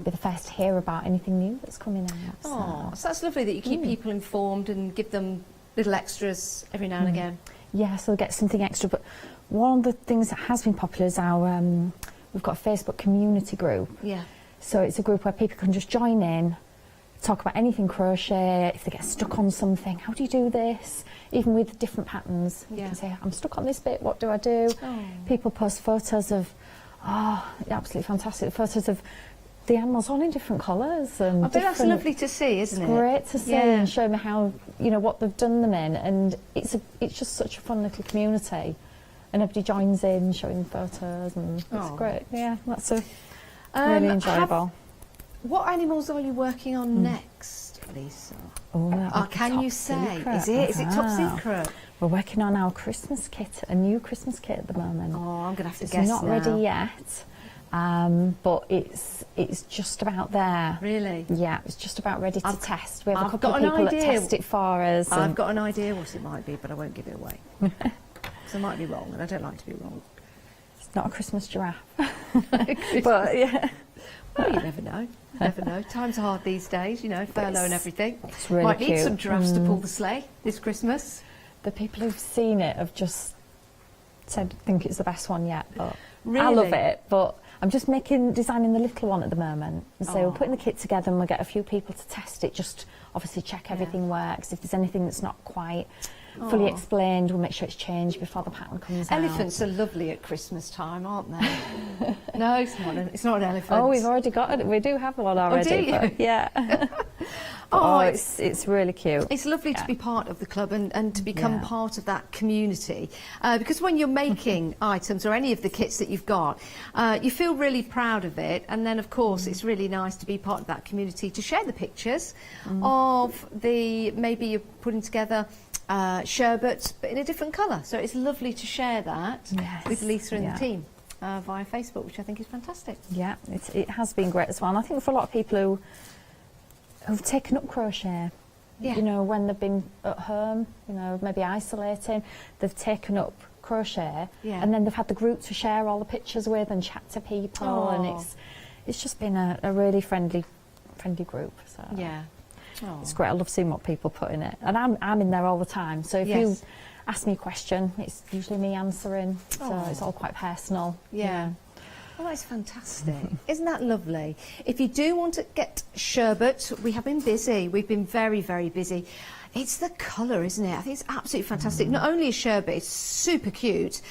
be the first to hear about anything new that's coming out. Oh, so that's lovely that you keep people informed and give them little extras every now and again. Yeah, so they'll get something extra. But one of the things that has been popular is our, we've got a Facebook community group. Yeah. So it's a group where people can just join in, talk about anything crochet, if they get stuck on something, how do you do this? Even with different patterns. You can say, I'm stuck on this bit, what do I do? Oh. People post photos of, absolutely fantastic, photos of the animals all in different colours. And I bet that's lovely to see, isn't it? It's great to see and show me how, what they've done them in. And it's just such a fun little community. And everybody joins in, showing photos, and it's great. Yeah, that's really enjoyable. What animals are you working on next? lovely. So. Oh, can you say? Is it top secret? We're working on our Christmas kit, a new Christmas kit at the moment. Oh, I'm going to have to it's guess not now. ready yet, but it's just about there. Really? Yeah, it's just about ready to test. We have a I've couple got of an people that idea. test it for us. I've got an idea what it might be, but I won't give it away. So I might be wrong, and I don't like to be wrong. It's not a Christmas giraffe. But yeah. Well, you never know. You never know. Times are hard these days, you know, furlough and everything. It's really Might cute. need some giraffes to pull the sleigh this Christmas. The people who've seen it have just said think it's the best one yet, but Really? I love it. But I'm just designing the little one at the moment. And so we're putting the kit together and we'll get a few people to test it, just obviously check everything works. If there's anything that's not quite fully explained, we'll make sure it's changed before the pattern comes out. Elephants are lovely at Christmas time, aren't they? No, it's not an elephant. Oh, we've already got it. We do have one already. do you? But yeah. It's really cute. It's lovely to be part of the club and to become part of that community. Because when you're making items or any of the kits that you've got, you feel really proud of it. And then, of course, it's really nice to be part of that community, to share the pictures of maybe you're putting together sherbets, but in a different colour. So it's lovely to share that with Lisa and the team via Facebook, which I think is fantastic. Yeah, it has been great as well. And I think for a lot of people who've taken up crochet, you know, when they've been at home, you know, maybe isolating, they've taken up crochet and then they've had the group to share all the pictures with and chat to people, and it's just been a really friendly group. So it's great. I love seeing what people put in it, and I'm in there all the time. So if you ask me a question, it's usually me answering. So it's all quite personal. Yeah. Oh, that's fantastic. Isn't that lovely? If you do want to get sherbet, we have been busy. We've been very, very busy. It's the colour, isn't it? I think it's absolutely fantastic. Not only is sherbet, it's super cute,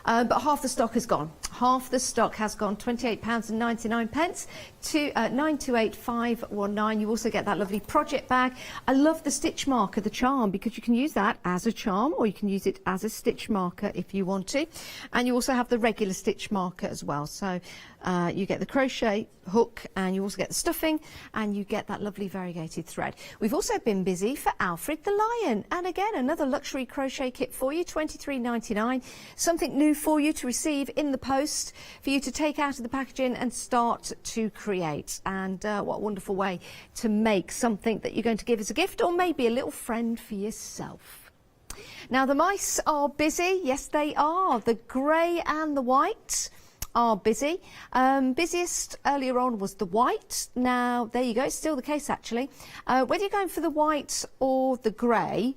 but half the stock has gone. Half the stock has gone, £28.99 to 928519. You also get that lovely project bag. I love the stitch marker, the charm, because you can use that as a charm or you can use it as a stitch marker if you want to. And you also have the regular stitch marker as well. So you get the crochet hook and you also get the stuffing and you get that lovely variegated thread. We've also been busy for Alfred the Lion, and again another luxury crochet kit for you, £23.99. Something new for you to receive in the post for you to take out of the packaging and start to create. And what a wonderful way to make something that you're going to give as a gift or maybe a little friend for yourself. Now the mice are busy, yes they are. The grey and the white are busy. Busiest earlier on was the white. Now there you go, it's still the case actually. Whether you're going for the white or the grey,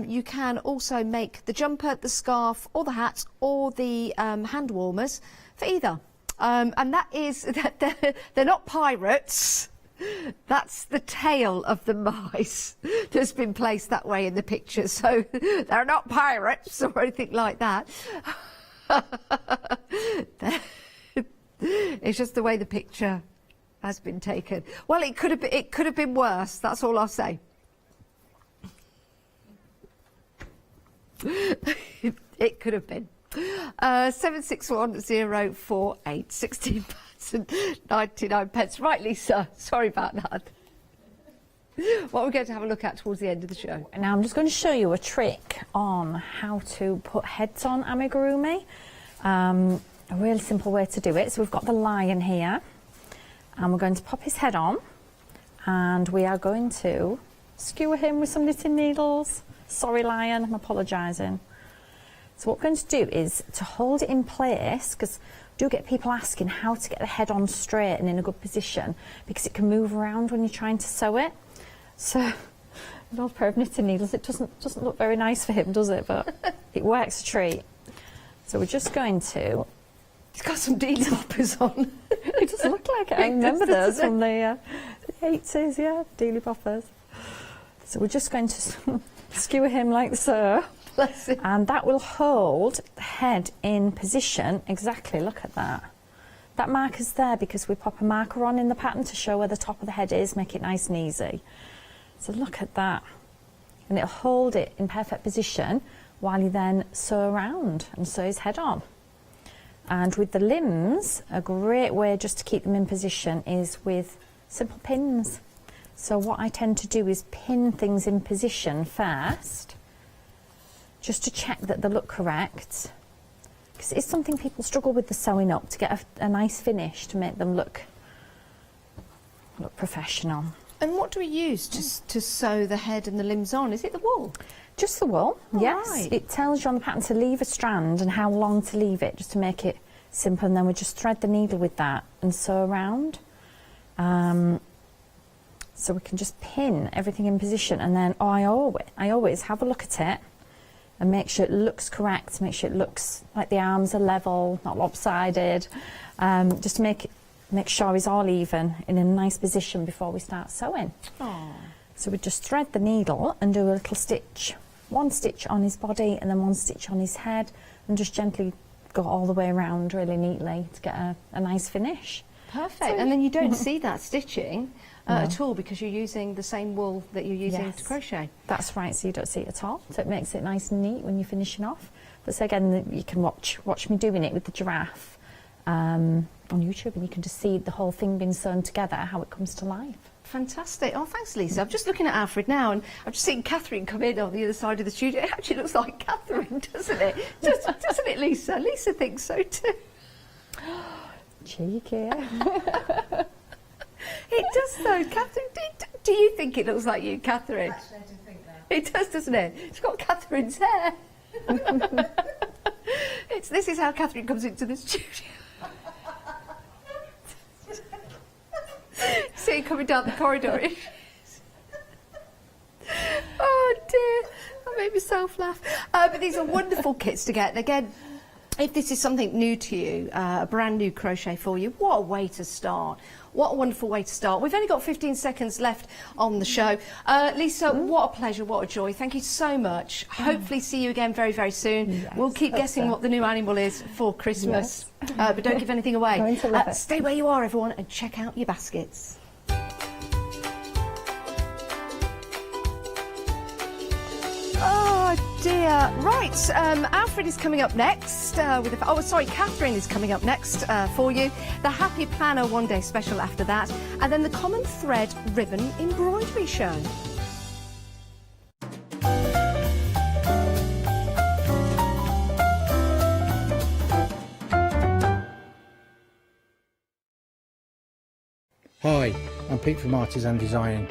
you can also make the jumper, the scarf or the hat or the hand warmers for either. And that is that they're not pirates. That's the tail of the mice that's been placed that way in the picture. So they're not pirates or anything like that. It's just the way the picture has been taken. Well, it could have been worse. That's all I'll say. It could have been. 761048, £16.99. Right, Lisa. Sorry about that. What we're going to have a look at towards the end of the show. Now I'm just going to show you a trick on how to put heads on amigurumi. A really simple way to do it. So we've got the lion here and we're going to pop his head on and we are going to skewer him with some knitting needles. Sorry lion, I'm apologising. So what we're going to do is to hold it in place, because I do get people asking how to get the head on straight and in a good position, because it can move around when you're trying to sew it. So an old pair of knitting needles, it doesn't look very nice for him, does it? But it works a treat. So we're just going to... He's got some deedle boppers on. It does look like it. I remember those from the 80s, yeah, deedle boppers. So we're just going to skewer him like so. And that will hold the head in position exactly. Look at that. That marker's there because we pop a marker on in the pattern to show where the top of the head is, make it nice and easy. So look at that. And it'll hold it in perfect position while you then sew around and sew his head on. And with the limbs, a great way just to keep them in position is with simple pins. So what I tend to do is pin things in position first, just to check that they look correct. Because it's something people struggle with the sewing up, to get a nice finish, to make them look professional. And what do we use to sew the head and the limbs on? Is it the wool? Just the wool, yes. Right. It tells you on the pattern to leave a strand and how long to leave it, just to make it simple, and then we just thread the needle with that and sew around. So we can just pin everything in position, and then I always have a look at it and make sure it looks correct, make sure it looks like the arms are level, not lopsided, just to make sure it's all even in a nice position before we start sewing. Aww. So we just thread the needle and do a little stitch, one stitch on his body and then one stitch on his head, and just gently go all the way around really neatly to get a nice finish. Perfect. So, and then you don't see that stitching No. at all, because you're using the same wool that you're using Yes. to crochet. That's right, so you don't see it at all. So it makes it nice and neat when you're finishing off. But so again, you can watch me doing it with the giraffe on YouTube, and you can just see the whole thing being sewn together, how it comes to life. Fantastic. Oh, thanks, Lisa. I'm just looking at Alfred now, and I've just seen Catherine come in on the other side of the studio. It actually looks like Catherine, doesn't it? Doesn't it, Lisa? Lisa thinks so too. Cheeky. It does though. Catherine, do you think it looks like you, Catherine? Actually, I didn't think that. It does, doesn't it? It's got Catherine's hair. This is how Catherine comes into the studio. See her coming down the corridor. Oh dear, that made myself laugh. But these are wonderful kits to get. And again, if this is something new to you, a brand new crochet for you, what a way to start. What a wonderful way to start. We've only got 15 seconds left on the show. Lisa, what a pleasure, what a joy. Thank you so much. Hopefully see you again very, very soon. Yes, we'll keep guessing so. what the new animal is for Christmas. Yes. But don't give anything away. Going to love it. Stay where you are, everyone, and check out your baskets. Oh dear. Right, Alfred is coming up next Catherine is coming up next for you. The Happy Planner One Day Special after that, and then the Common Thread Ribbon Embroidery Show. Hi, I'm Pete from Artists and Design.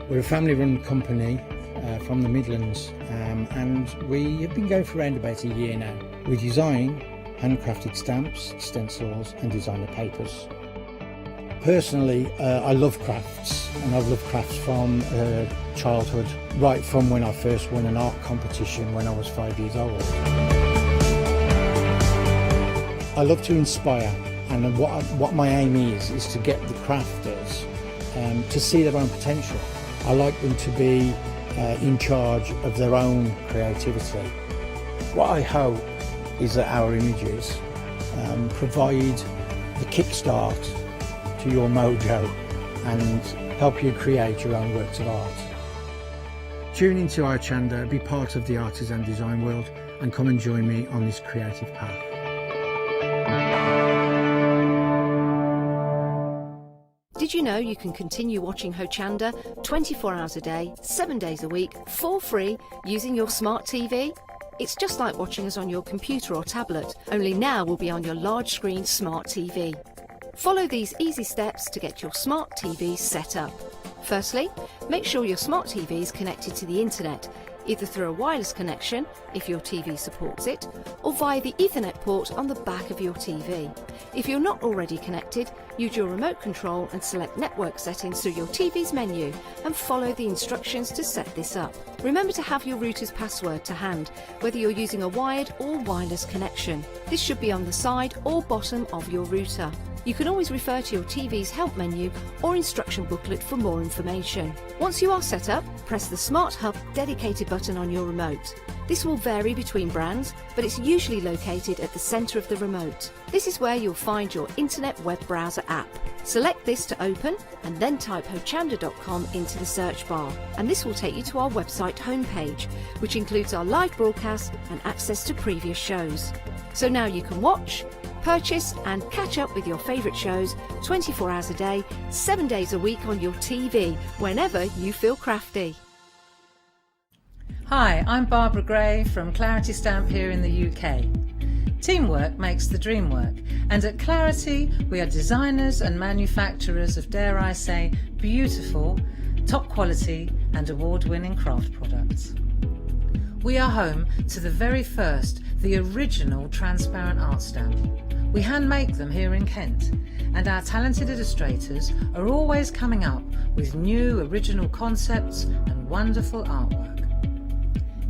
We're a family-run company from the Midlands, and we have been going for around about a year now. We design handcrafted stamps, stencils and designer papers. Personally, I love crafts, and I've loved crafts from childhood, right from when I first won an art competition when I was 5 years old. I love to inspire, and what my aim is to get the crafters to see their own potential. I like them to be in charge of their own creativity. What I hope is that our images provide the kickstart to your mojo and help you create your own works of art. Tune into Hochanda, be part of the artists and design world, and come and join me on this creative path. Did you know you can continue watching Hochanda 24 hours a day, 7 days a week, for free, using your smart TV? It's just like watching us on your computer or tablet, only now we'll be on your large screen smart TV. Follow these easy steps to get your smart TV set up. Firstly, make sure your smart TV is connected to the internet, either through a wireless connection, if your TV supports it, or via the Ethernet port on the back of your TV. If you're not already connected, use your remote control and select network settings through your TV's menu and follow the instructions to set this up. Remember to have your router's password to hand, whether you're using a wired or wireless connection. This should be on the side or bottom of your router. You can always refer to your TV's help menu or instruction booklet for more information. Once you are set up, press the Smart Hub dedicated button on your remote. This will vary between brands, but it's usually located at the centre of the remote. This is where you'll find your internet web browser app. Select this to open and then type hochanda.com into the search bar, and this will take you to our website homepage, which includes our live broadcast and access to previous shows. So now you can watch, Purchase and catch up with your favourite shows 24 hours a day, 7 days a week on your TV, whenever you feel crafty. Hi, I'm Barbara Gray from Clarity Stamp here in the UK. Teamwork makes the dream work, and at Clarity we are designers and manufacturers of, dare I say, beautiful, top quality and award-winning craft products. We are home to the very first, the original transparent art stamp. We hand make them here in Kent, and our talented illustrators are always coming up with new original concepts and wonderful artwork.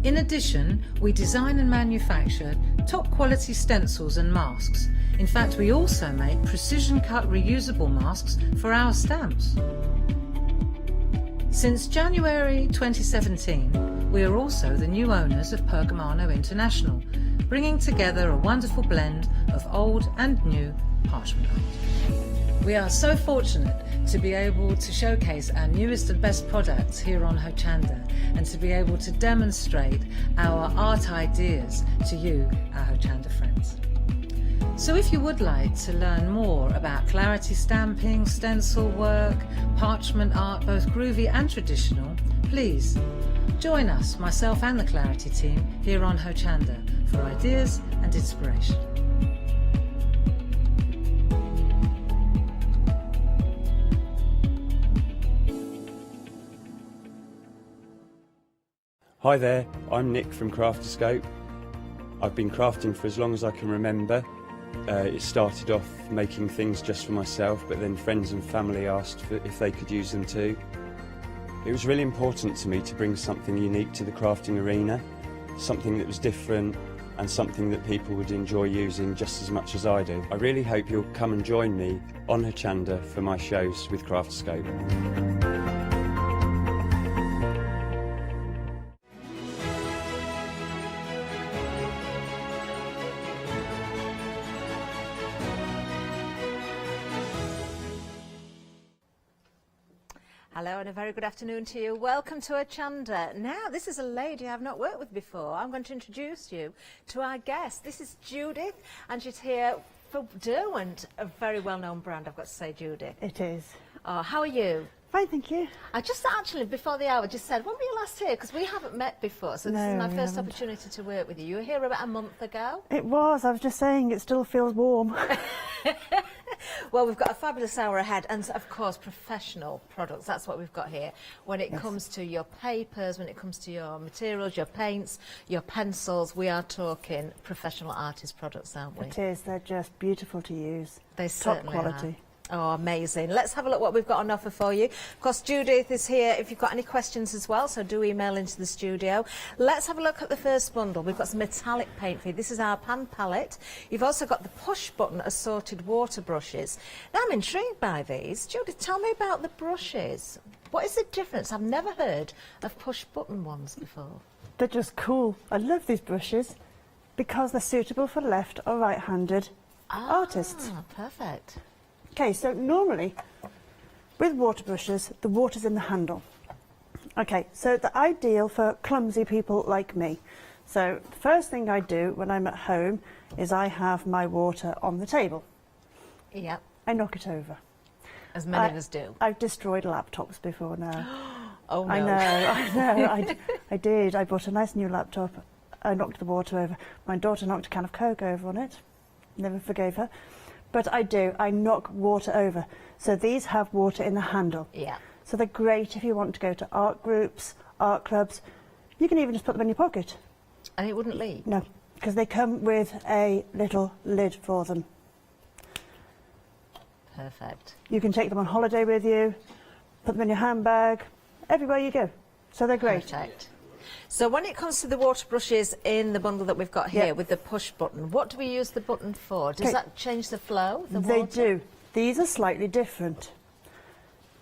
In addition, we design and manufacture top quality stencils and masks. In fact, we also make precision cut reusable masks for our stamps. Since January 2017, we are also the new owners of Pergamano International, bringing together a wonderful blend of old and new parchment art. We are so fortunate to be able to showcase our newest and best products here on Hochanda, and to be able to demonstrate our art ideas to you, our Hochanda friends. So if you would like to learn more about Clarity stamping, stencil work, parchment art, both groovy and traditional, please join us, myself and the Clarity team, here on Hochanda for ideas and inspiration. Hi there, I'm Nick from Crafterscope. I've been crafting for as long as I can remember. It started off making things just for myself, but then friends and family asked if they could use them too. It was really important to me to bring something unique to the crafting arena, something that was different and something that people would enjoy using just as much as I do. I really hope you'll come and join me on Hochanda for my shows with Crafterscope. Hello and a very good afternoon to you. Welcome to Hochanda. Now, this is a lady I've not worked with before. I'm going to introduce you to our guest. This is Judith, and she's here for Derwent, a very well-known brand, I've got to say, Judith. It is. Oh, how are you? Fine, thank you. I just actually, before the hour, just said, when were you last here? Because we haven't met before, so this is my first opportunity to work with you. You were here about a month ago. It was. I was just saying, it still feels warm. Well, we've got a fabulous hour ahead, and of course professional products, that's what we've got here. When it comes to your papers, when it comes to your materials, your paints, your pencils, we are talking professional artist products, aren't we? It is. They're just beautiful to use. They Top certainly quality. are. Oh, amazing. Let's have a look what we've got on offer for you. Of course, Judith is here if you've got any questions as well, so do email into the studio. Let's have a look at the first bundle. We've got some metallic paint for you. This is our pan palette. You've also got the push button assorted water brushes. Now, I'm intrigued by these. Judith, tell me about the brushes. What is the difference? I've never heard of push button ones before. They're just cool. I love these brushes because they're suitable for left or right-handed artists. Perfect. Okay, so normally with water brushes, the water's in the handle. Okay, so the ideal for clumsy people like me. So the first thing I do when I'm at home is I have my water on the table. Yep. I knock it over. As many of us do. I've destroyed laptops before now. Oh no. I know. I did. I bought a nice new laptop. I knocked the water over. My daughter knocked a can of Coke over on it. Never forgave her. But I do. I knock water over. So these have water in the handle. Yeah. So they're great if you want to go to art groups, art clubs. You can even just put them in your pocket. And it wouldn't leak? No, because they come with a little lid for them. Perfect. You can take them on holiday with you, put them in your handbag, everywhere you go. So they're great. Perfect. So when it comes to the water brushes in the bundle that we've got here with the push button, what do we use the button for? Does that change the flow of the water? They do. These are slightly different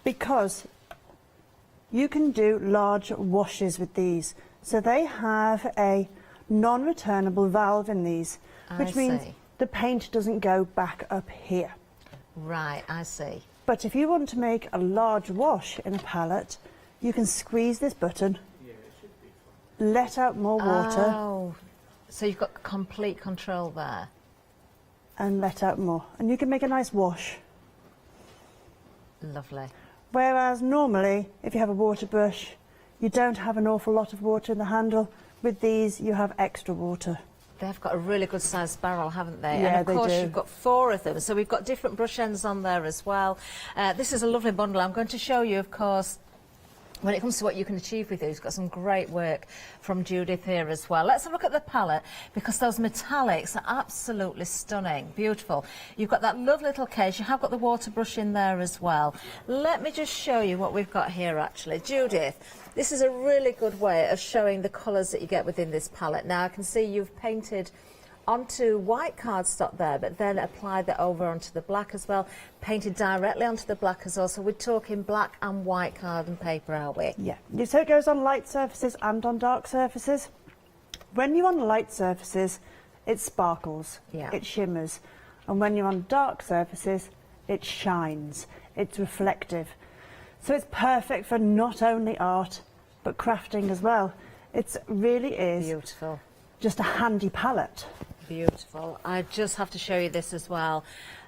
because you can do large washes with these. So they have a non-returnable valve in these, which means the paint doesn't go back up here. Right, I see. But if you want to make a large wash in a palette, you can squeeze this button, let out more water. Oh, so you've got complete control there. and let out more. And you can make a nice wash. Lovely. Whereas normally, if you have a water brush, you don't have an awful lot of water in the handle. With these, you have extra water. They've got a really good sized barrel, haven't they? Yeah, and of course they do. you've got 4 of them, so we've got different brush ends on there as well. This is a lovely bundle. I'm going to show you, of course, when it comes to what you can achieve with these. Got some great work from Judith here as well. Let's have a look at the palette, because those metallics are absolutely stunning, beautiful. You've got that lovely little case. You have got the water brush in there as well. Let me just show you what we've got here actually. Judith, this is a really good way of showing the colours that you get within this palette. Now I can see you've painted onto white cardstock there, but then applied that over onto the black as well, painted directly onto the black as well. So we're talking black and white card and paper, are we? Yeah, so it goes on light surfaces and on dark surfaces. When you're on light surfaces, it sparkles, it shimmers. And when you're on dark surfaces, it shines, it's reflective. So it's perfect for not only art, but crafting as well. It really is beautiful. Just a handy palette. Beautiful. I just have to show you this as well.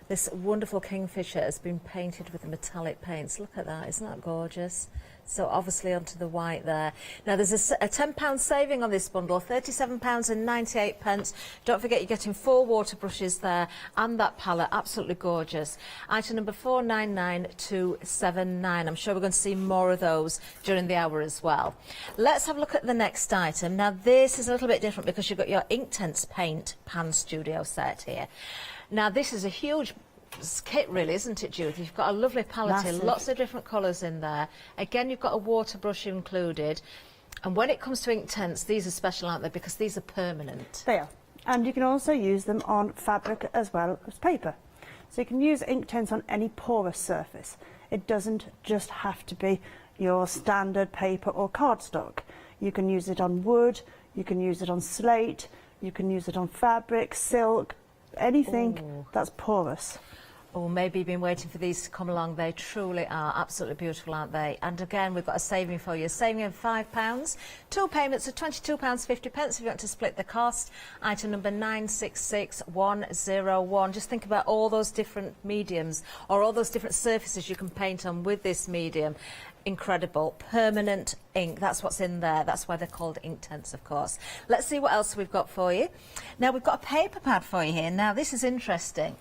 This wonderful kingfisher has been painted with the metallic paints. Look at that, isn't that gorgeous? So obviously onto the white there. Now there's a £10 saving on this bundle, £37.98. Don't forget you're getting 4 water brushes there and that palette, absolutely gorgeous. Item number 499279. I'm sure we're going to see more of those during the hour as well. Let's have a look at the next item. Now this is a little bit different because you've got your Inktense Paint Pan Studio set here. Now this is a huge kit really, isn't it, Judith? You've got a lovely palette here, lots of different colours in there. Again, you've got a water brush included. And when it comes to Inktense, these are special, aren't they? Because these are permanent. They are. And you can also use them on fabric as well as paper. So you can use Inktense on any porous surface. It doesn't just have to be your standard paper or cardstock. You can use it on wood, you can use it on slate, you can use it on fabric, silk, anything that's porous. Oh, maybe you've been waiting for these to come along. They truly are absolutely beautiful, aren't they? And again, we've got a saving for you. Saving of £5. 2 payments of £22.50 if you want to split the cost. Item number 966101. Just think about all those different mediums or all those different surfaces you can paint on with this medium. Incredible. Permanent ink. That's what's in there. That's why they're called Inktense, of course. Let's see what else we've got for you. Now, we've got a paper pad for you here. Now, this is interesting.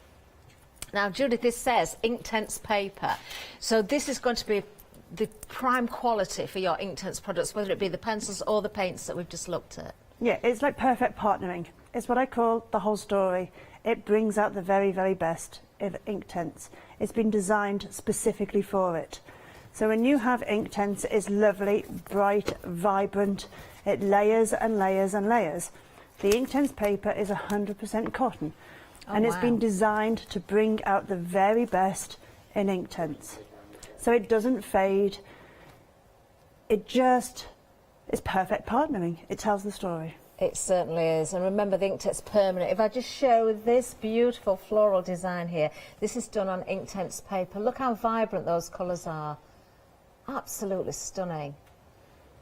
Now, Judith, this says Inktense paper. So this is going to be the prime quality for your Inktense products, whether it be the pencils or the paints that we've just looked at. Yeah, it's like perfect partnering. It's what I call the whole story. It brings out the very, very best of Inktense. It's been designed specifically for it. So when you have Inktense, it's lovely, bright, vibrant. It layers and layers and layers. The Inktense paper is 100% cotton. And it's been designed to bring out the very best in Inktense. So it doesn't fade. It just is perfect partnering. It tells the story. It certainly is. And remember, the Inktense permanent. If I just show this beautiful floral design here, this is done on Inktense paper. Look how vibrant those colours are. Absolutely stunning.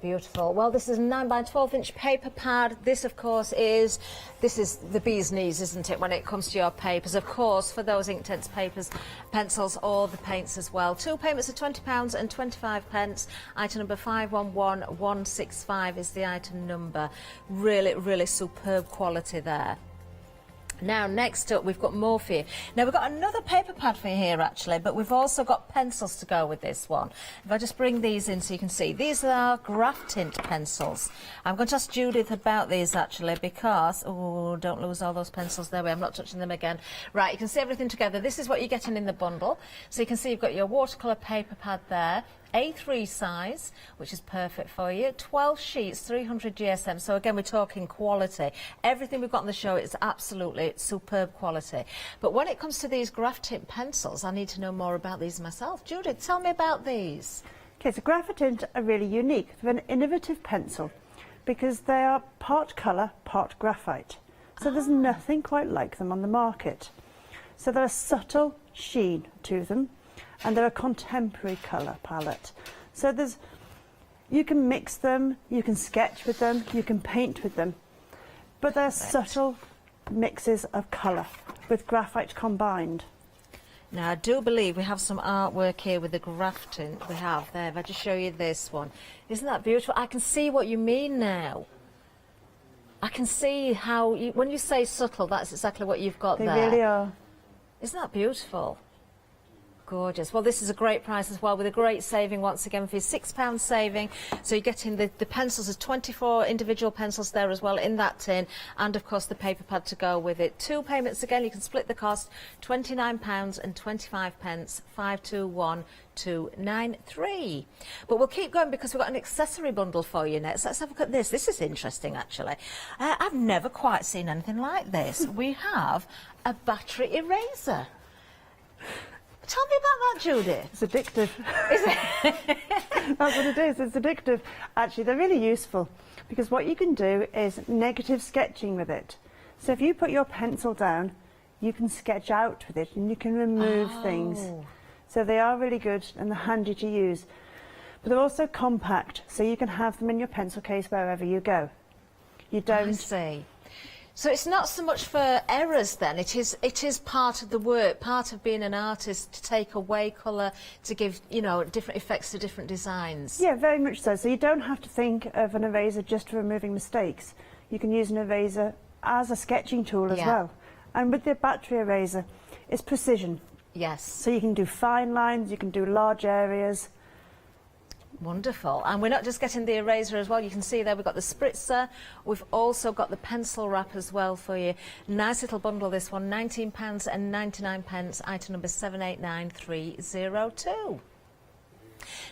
Beautiful. Well, this is a 9 by 12 inch paper pad. This, of course, is the bee's knees, isn't it, when it comes to your papers? Of course, for those Inktense papers, pencils, or the paints as well. 2 payments of £20.25. Item number 511165 is the item number. Really, really superb quality there. Now, next up, we've got more for you. Now, we've got another paper pad for you here, actually, but we've also got pencils to go with this one. If I just bring these in so you can see, these are graph tint pencils. I'm going to ask Judith about these, actually, because, oh, don't lose all those pencils there. I'm not touching them again. Right, you can see everything together. This is what you're getting in the bundle. So you can see you've got your watercolour paper pad there. A3 size, which is perfect for you. 12 sheets, 300 GSM. So again, we're talking quality. Everything we've got on the show is absolutely superb quality. But when it comes to these graph tint pencils, I need to know more about these myself. Judith, tell me about these. Okay, so graph tint are really unique. They're an innovative pencil because they are part colour, part graphite. So there's nothing quite like them on the market. So they're a subtle sheen to them. And they're a contemporary colour palette. So you can mix them, you can sketch with them, you can paint with them. But they're subtle mixes of colour. with graphite combined. Now, I do believe we have some artwork here with the grafting. We have there. If I just show you this one. Isn't that beautiful? I can see what you mean now. I can see how, when you say subtle, that's exactly what you've got They there. really are. Isn't that beautiful? Gorgeous. Well, this is a great price as well, with a great saving once again for your £6 saving. So you're getting the pencils, there's 24 individual pencils there as well in that tin, and of course the paper pad to go with it. 2 payments again, you can split the cost, £29.25, 521293. But we'll keep going because we've got an accessory bundle for you next. Let's have a look at this. This is interesting actually. I've never quite seen anything like this. We have a battery eraser. Tell me about that, Judy. It's addictive. Is it? That's what it is. It's addictive. Actually, they're really useful because what you can do is negative sketching with it. So if you put your pencil down, you can sketch out with it and you can remove things. So they are really good and they're handy to use. But they're also compact, so you can have them in your pencil case wherever you go. You don't... I see. So it's not so much for errors then, it is part of the work, part of being an artist, to take away colour, to give, you know, different effects to different designs. Yeah, very much so. So you don't have to think of an eraser just for removing mistakes. You can use an eraser as a sketching tool as well. And with the battery eraser, it's precision. Yes. So you can do fine lines, you can do large areas. Wonderful. And we're not just getting the eraser as well. You can see there we've got the spritzer. We've also got the pencil wrap as well for you. Nice little bundle, this one. £19.99, item number 789302.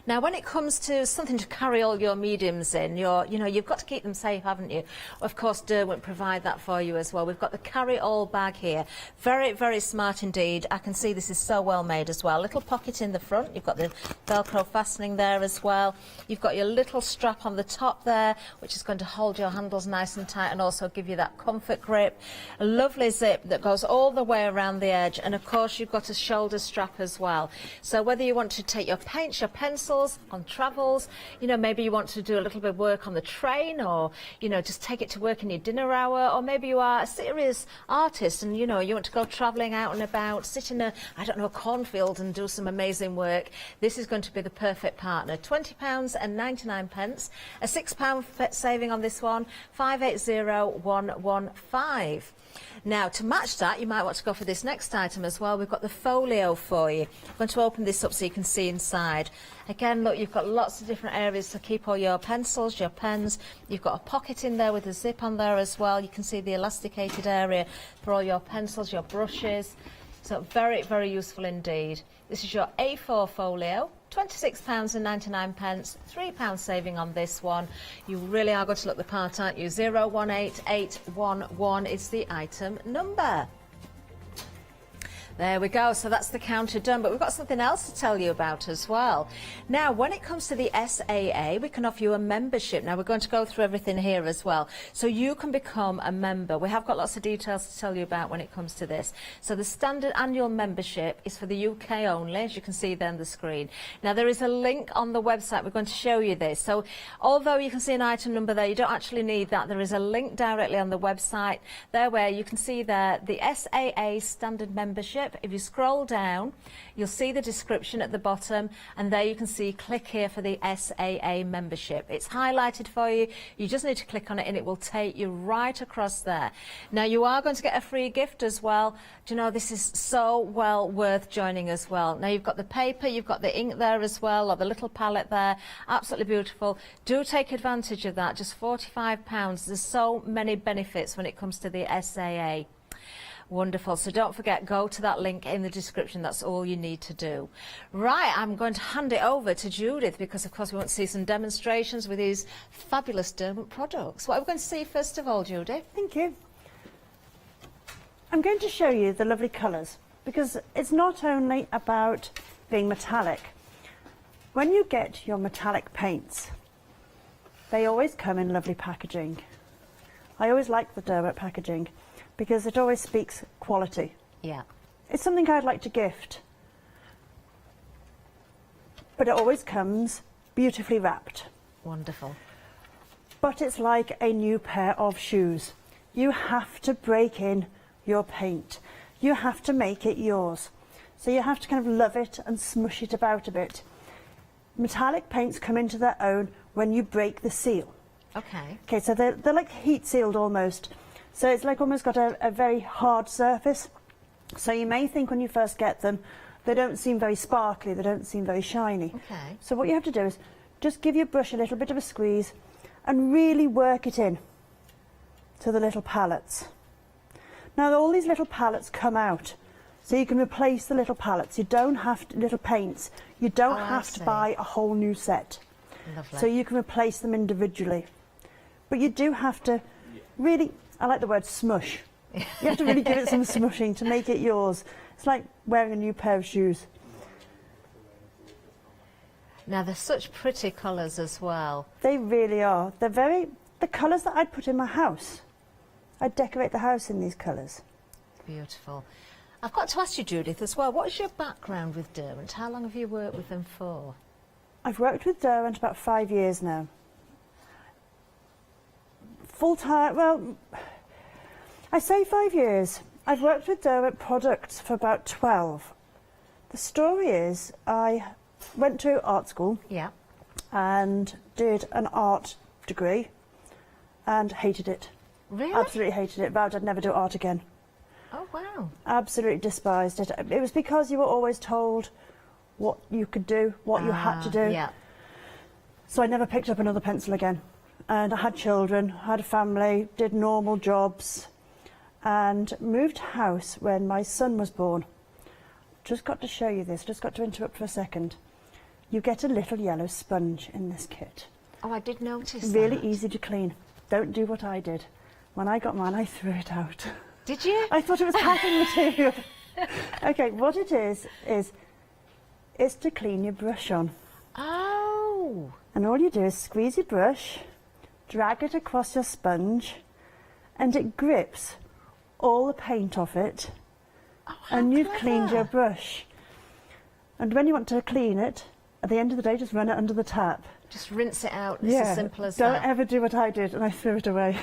Now, when it comes to something to carry all your mediums in, you've got to keep them safe, haven't you? Of course, Derwent provide that for you as well. We've got the carry-all bag here. Very, very smart indeed. I can see this is so well made as well. Little pocket in the front. You've got the Velcro fastening there as well. You've got your little strap on the top there, which is going to hold your handles nice and tight and also give you that comfort grip. A lovely zip that goes all the way around the edge. And, of course, you've got a shoulder strap as well. So whether you want to take your paints, your pencils, on travels, maybe you want to do a little bit of work on the train, or just take it to work in your dinner hour, or maybe you are a serious artist and you want to go travelling out and about, sit in a cornfield and do some amazing work. This is going to be the perfect partner. £20.99, a £6 saving on this one, 580115. Now, to match that, you might want to go for this next item as well. We've got the folio for you. I'm going to open this up so you can see inside. Again, look, you've got lots of different areas to keep all your pencils, your pens. You've got a pocket in there with a zip on there as well. You can see the elasticated area for all your pencils, your brushes. So very, very useful indeed. This is your A4 folio. £26.99, £3 saving on this one. You really are going to look the part, aren't you? 018811 is the item number. There we go, so that's the counter done, but we've got something else to tell you about as well. Now, when it comes to the SAA, we can offer you a membership. Now, we're going to go through everything here as well, so you can become a member. We have got lots of details to tell you about when it comes to this. So the standard annual membership is for the UK only, as you can see there on the screen. Now, there is a link on the website. We're going to show you this. So although you can see an item number there, you don't actually need that. There is a link directly on the website there where you can see there the SAA standard membership. If you scroll down, you'll see the description at the bottom, and there you can see click here for the SAA membership. It's highlighted for you. You just need to click on it and it will take you right across there. Now, you are going to get a free gift as well. Do you know, this is so well worth joining as well. Now, you've got the paper, you've got the ink there as well, or the little palette there. Absolutely beautiful. Do take advantage of that. Just £45. There's so many benefits when it comes to the SAA. Wonderful. So don't forget, go to that link in the description. That's all you need to do. Right, I'm going to hand it over to Judith because, of course, we want to see some demonstrations with these fabulous Derwent products. What are we going to see first of all, Judith? Thank you. I'm going to show you the lovely colours because it's not only about being metallic. When you get your metallic paints, they always come in lovely packaging. I always like the Derwent packaging, because it always speaks quality. Yeah. It's something I'd like to gift. But it always comes beautifully wrapped. Wonderful. But it's like a new pair of shoes. You have to break in your paint. you have to make it yours. So you have to kind of love it and smush it about a bit. Metallic paints come into their own when you break the seal. Okay. Okay, so they're like heat sealed almost. So it's like almost got a very hard surface. So you may think when you first get them, they don't seem very sparkly, they don't seem very shiny. Okay. So what you have to do is just give your brush a little bit of a squeeze and really work it in to the little palettes. Now all these little palettes come out, so you can replace the little palettes. You don't have to, little paints, you don't have to buy a whole new set. Lovely. So you can replace them individually. But you do have to really, I like the word smush. You have to really give it some smushing to make it yours. It's like wearing a new pair of shoes. Now they're such pretty colours as well. They really are. They're the colours that I'd put in my house. I'd decorate the house in these colours. Beautiful. I've got to ask you, Judith, as well, what is your background with Derwent? How long have you worked with them for? I've worked with Derwent about 5 years now. Full time, well, I say 5 years. I've worked with Derwent products for about 12. The story is I went to art school and did an art degree and hated it. Really? Absolutely hated it. Vowed I'd never do art again. Oh, wow. Absolutely despised it. It was because you were always told what you could do, what you had to do. Yeah. So I never picked up another pencil again. And I had children, had a family, did normal jobs, and moved house when my son was born. Just got to show you this, just got to interrupt for a second. You get a little yellow sponge in this kit. Oh, I did notice Really that. easy to clean. Don't do what I did. When I got mine, I threw it out. Did you? I thought it was packing material. Okay, what it is to clean your brush on. Oh. And all you do is squeeze your brush, drag it across your sponge, and it grips all the paint off it. Oh, and you've cleaned your brush. And when you want to clean it, at the end of the day, just run it under the tap. Just rinse it out. It's as simple as Don't that. ever do what I did, and I threw it away.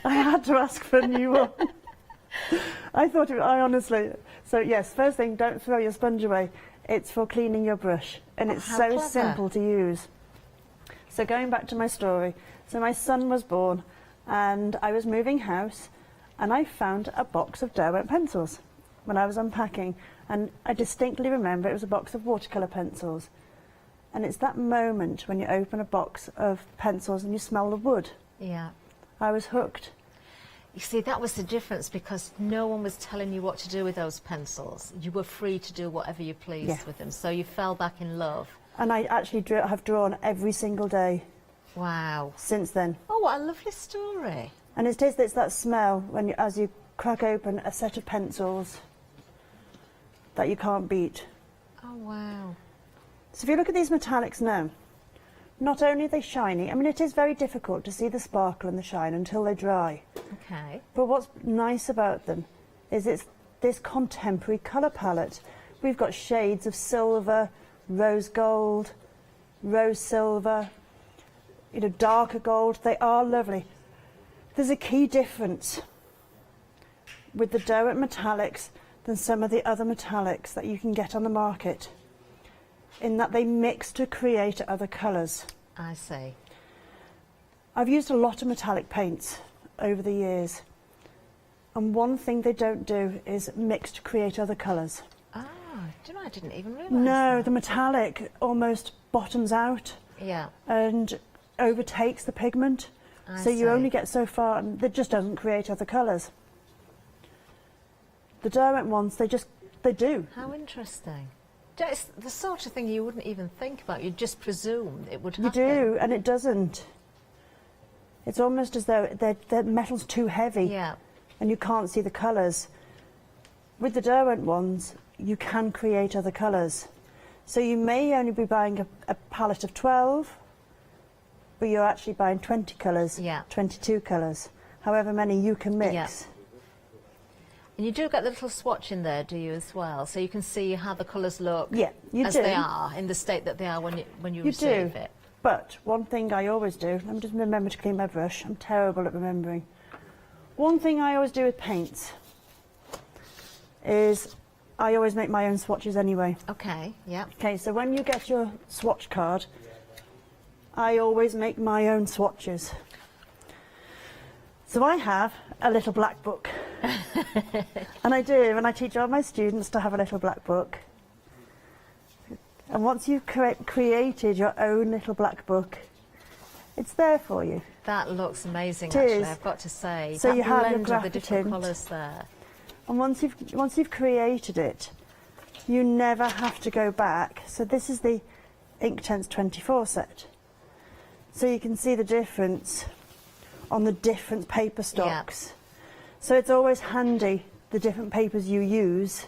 I had to ask for a new one. I honestly. So yes, first thing, don't throw your sponge away. It's for cleaning your brush, and it's how so clever. simple to use. So going back to my story, so my son was born, and I was moving house, and I found a box of Derwent pencils when I was unpacking, and I distinctly remember it was a box of watercolour pencils. And it's that moment when you open a box of pencils and you smell the wood. Yeah. I was hooked. You see, that was the difference, because no one was telling you what to do with those pencils. You were free to do whatever you pleased with them, so you fell back in love. And I actually have drawn every single day. Wow. Since then. Oh, what a lovely story. And it's that smell when as you crack open a set of pencils that you can't beat. Oh, wow. So if you look at these metallics now, not only are they shiny, I mean, it is very difficult to see the sparkle and the shine until they dry. Okay. But what's nice about them is it's this contemporary colour palette. We've got shades of silver, rose gold, rose silver, darker gold. They are lovely. There's a key difference with the Derwent metallics than some of the other metallics that you can get on the market, in that they mix to create other colours. I see. I've used a lot of metallic paints over the years, and one thing they don't do is mix to create other colours. Ah, do you know, I didn't even realise No, that. the metallic almost bottoms out Yeah. and overtakes the pigment. I So you see. only get so far, and it just doesn't create other colours. The Derwent ones, they do. How interesting. It's the sort of thing you wouldn't even think about. You'd just presume it would You happen. do, and it doesn't. It's almost as though the metal's too heavy. Yeah. And you can't see the colours. With the Derwent ones, you can create other colours. So you may only be buying a palette of 12, but you're actually buying 20 colours, 22 colours, however many you can mix. Yeah. And you do get the little swatch in there, do you, as well? So you can see how the colours look Yeah, you as do. they are, in the state that they are when you You receive do. it. But one thing I always do, let me just remember to clean my brush. I'm terrible at remembering. One thing I always do with paints, is I always make my own swatches anyway. Okay, yeah. Okay, so when you get your swatch card, I always make my own swatches. So I have a little black book. And I do, and I teach all my students to have a little black book. And once you've created your own little black book, it's there for you. That looks amazing, It actually, is. I've got to say. So that you have your blend of the graphic different tint. colours there. And once you've created it, you never have to go back. So this is the Inktense 24 set. So you can see the difference on the different paper stocks. Yeah. So it's always handy, the different papers you use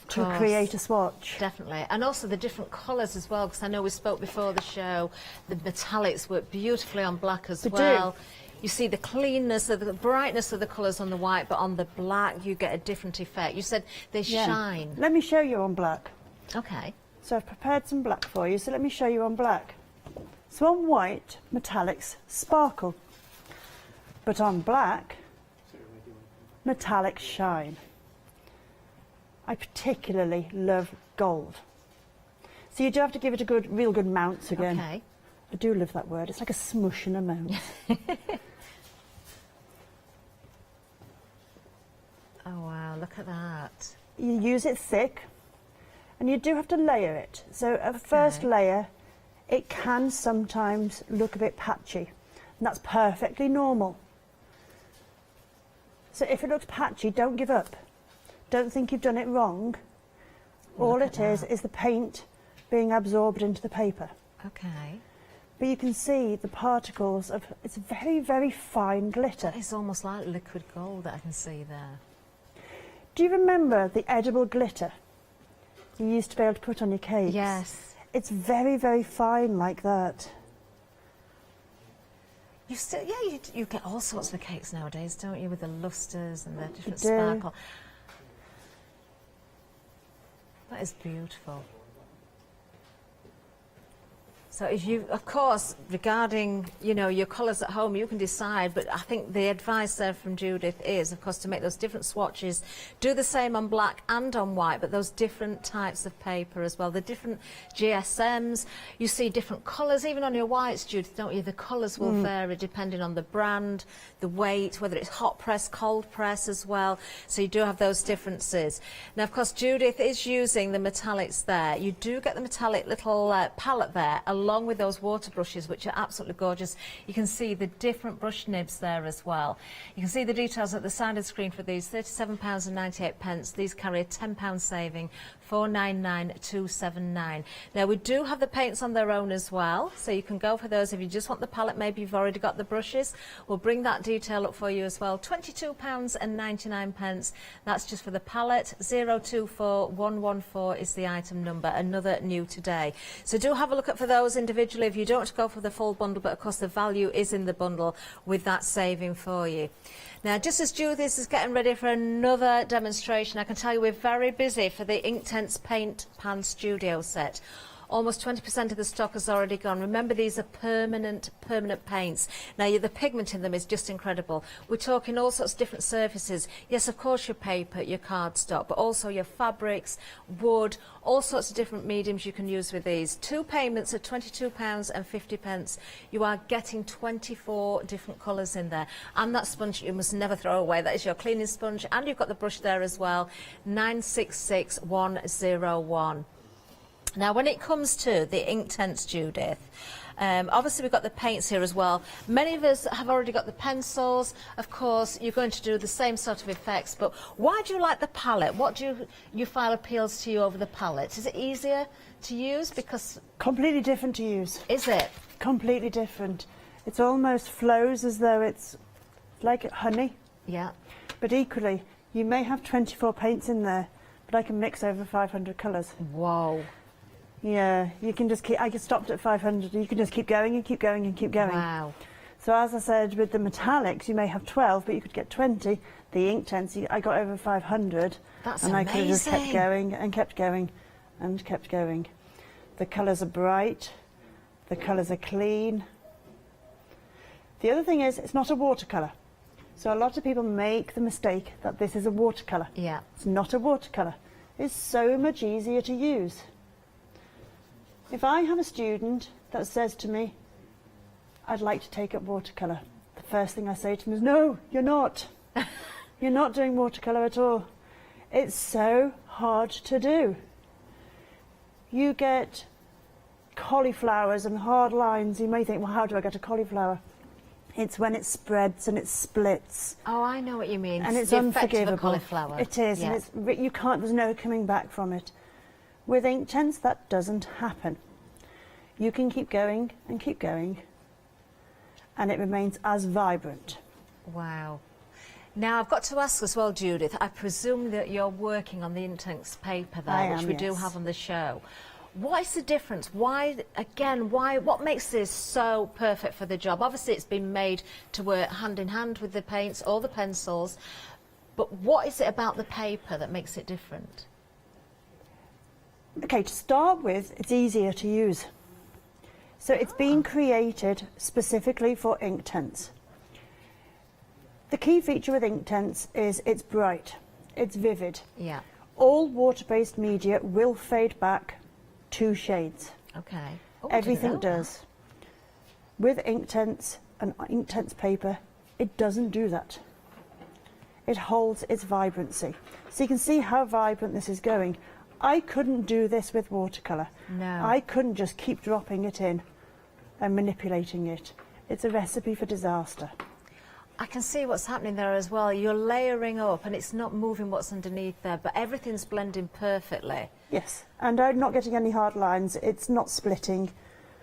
to course. create a swatch. Definitely. And also the different colours as well, because I know we spoke before the show, the metallics work beautifully on black as They well. do. You see the cleanness, of the brightness of the colours on the white, but on the black you get a different effect. You said they shine. Let me show you on black. Okay. So I've prepared some black for you, so let me show you on black. So on white, metallics sparkle. But on black, metallics shine. I particularly love gold. So you do have to give it a real good mounce again. Okay. I do love that word. It's like a smush and a mounce. Oh wow, look at that. You use it thick, and you do have to layer it. So a first layer, it can sometimes look a bit patchy, and that's perfectly normal. So if it looks patchy, don't give up. Don't think you've done it wrong. All it is the paint being absorbed into the paper. Okay. But you can see the particles of, it's very, very fine glitter. It's almost like liquid gold that I can see there. Do you remember the edible glitter you used to be able to put on your cakes? Yes. It's very, very fine like that. You still, you get all sorts of cakes nowadays, don't you, with the lustres and the different do. sparkle. That is beautiful. So if you, of course, regarding, you know, your colours at home, you can decide, but I think the advice there from Judith is, of course, to make those different swatches, do the same on black and on white, but those different types of paper as well, the different GSMs, you see different colours, even on your whites, Judith, don't you? The colours will vary depending on the brand, the weight, whether it's hot press, cold press as well, so you do have those differences. Now, of course, Judith is using the metallics there. You do get the metallic little palette there, along with those water brushes, which are absolutely gorgeous. You can see the different brush nibs there as well. You can see the details at the side of the screen for these, £37.98. These carry a £10 saving, £499,279. Now, we do have the paints on their own as well, so you can go for those if you just want the palette. Maybe you've already got the brushes. We'll bring that detail up for you as well. £22.99. That's just for the palette. 024114 is the item number, another new today. So do have a look at for those individually if you don't want to go for the full bundle, but of course the value is in the bundle with that saving for you. Now, just as Judith is getting ready for another demonstration, I can tell you we're very busy for the Inktense Paint Pan Studio set. Almost 20% of the stock has already gone. Remember, these are permanent paints. Now, the pigment in them is just incredible. We're talking all sorts of different surfaces. Yes, of course, your paper, your cardstock, but also your fabrics, wood, all sorts of different mediums you can use with these. Two payments at £22.50. You are getting 24 different colours in there. And that sponge you must never throw away. That is your cleaning sponge. And you've got the brush there as well. 966101. Now, when it comes to the Inktense, Judith, obviously we've got the paints here as well. Many of us have already got the pencils. Of course, you're going to do the same sort of effects, but why do you like the palette? What do you feel appeals to you over the palette? Is it easier to use? Because completely different to use. Is it? Completely different. It almost flows as though it's like honey. Yeah. But equally, you may have 24 paints in there, but I can mix over 500 colours. Whoa. Yeah, you can just keep, I just stopped at 500, you can just keep going and keep going and keep going. Wow. So as I said, with the metallics, you may have 12, but you could get 20. The Inktense, I got over 500. That's and amazing. I could have just kept going and kept going and kept going. The colours are bright, the colours are clean. The other thing is, it's not a watercolour. So a lot of people make the mistake that this is a watercolour. Yeah. It's not a watercolour. It's so much easier to use. If I have a student that says to me, I'd like to take up watercolour, the first thing I say to them is, no, you're not. You're not doing watercolour at all. It's so hard to do. You get cauliflowers and hard lines. You may think, well, how do I get a cauliflower? It's when it spreads and it splits. Oh, I know what you mean. And it's the effect of a unforgivable. cauliflower. It is, Yeah. and you can't. There's no coming back from it. With Inktense, that doesn't happen. You can keep going, and it remains as vibrant. Wow. Now, I've got to ask as well, Judith, I presume that you're working on the Inktense paper there, which we do have on the show. What is the difference? Why, again, what makes this so perfect for the job? Obviously, it's been made to work hand in hand with the paints or the pencils, but what is it about the paper that makes it different? Okay, to start with, it's easier to use. So it's been created specifically for Inktense. The key feature with Inktense is it's bright, it's vivid. Yeah. All water-based media will fade back 2 shades. Okay. Oh, Everything does. With Inktense and Inktense paper, it doesn't do that. It holds its vibrancy. So you can see how vibrant this is going. I couldn't do this with watercolour. No. I couldn't just keep dropping it in and manipulating it. It's a recipe for disaster. I can see what's happening there as well. You're layering up and it's not moving what's underneath there, but everything's blending perfectly. Yes, and I'm not getting any hard lines. It's not splitting.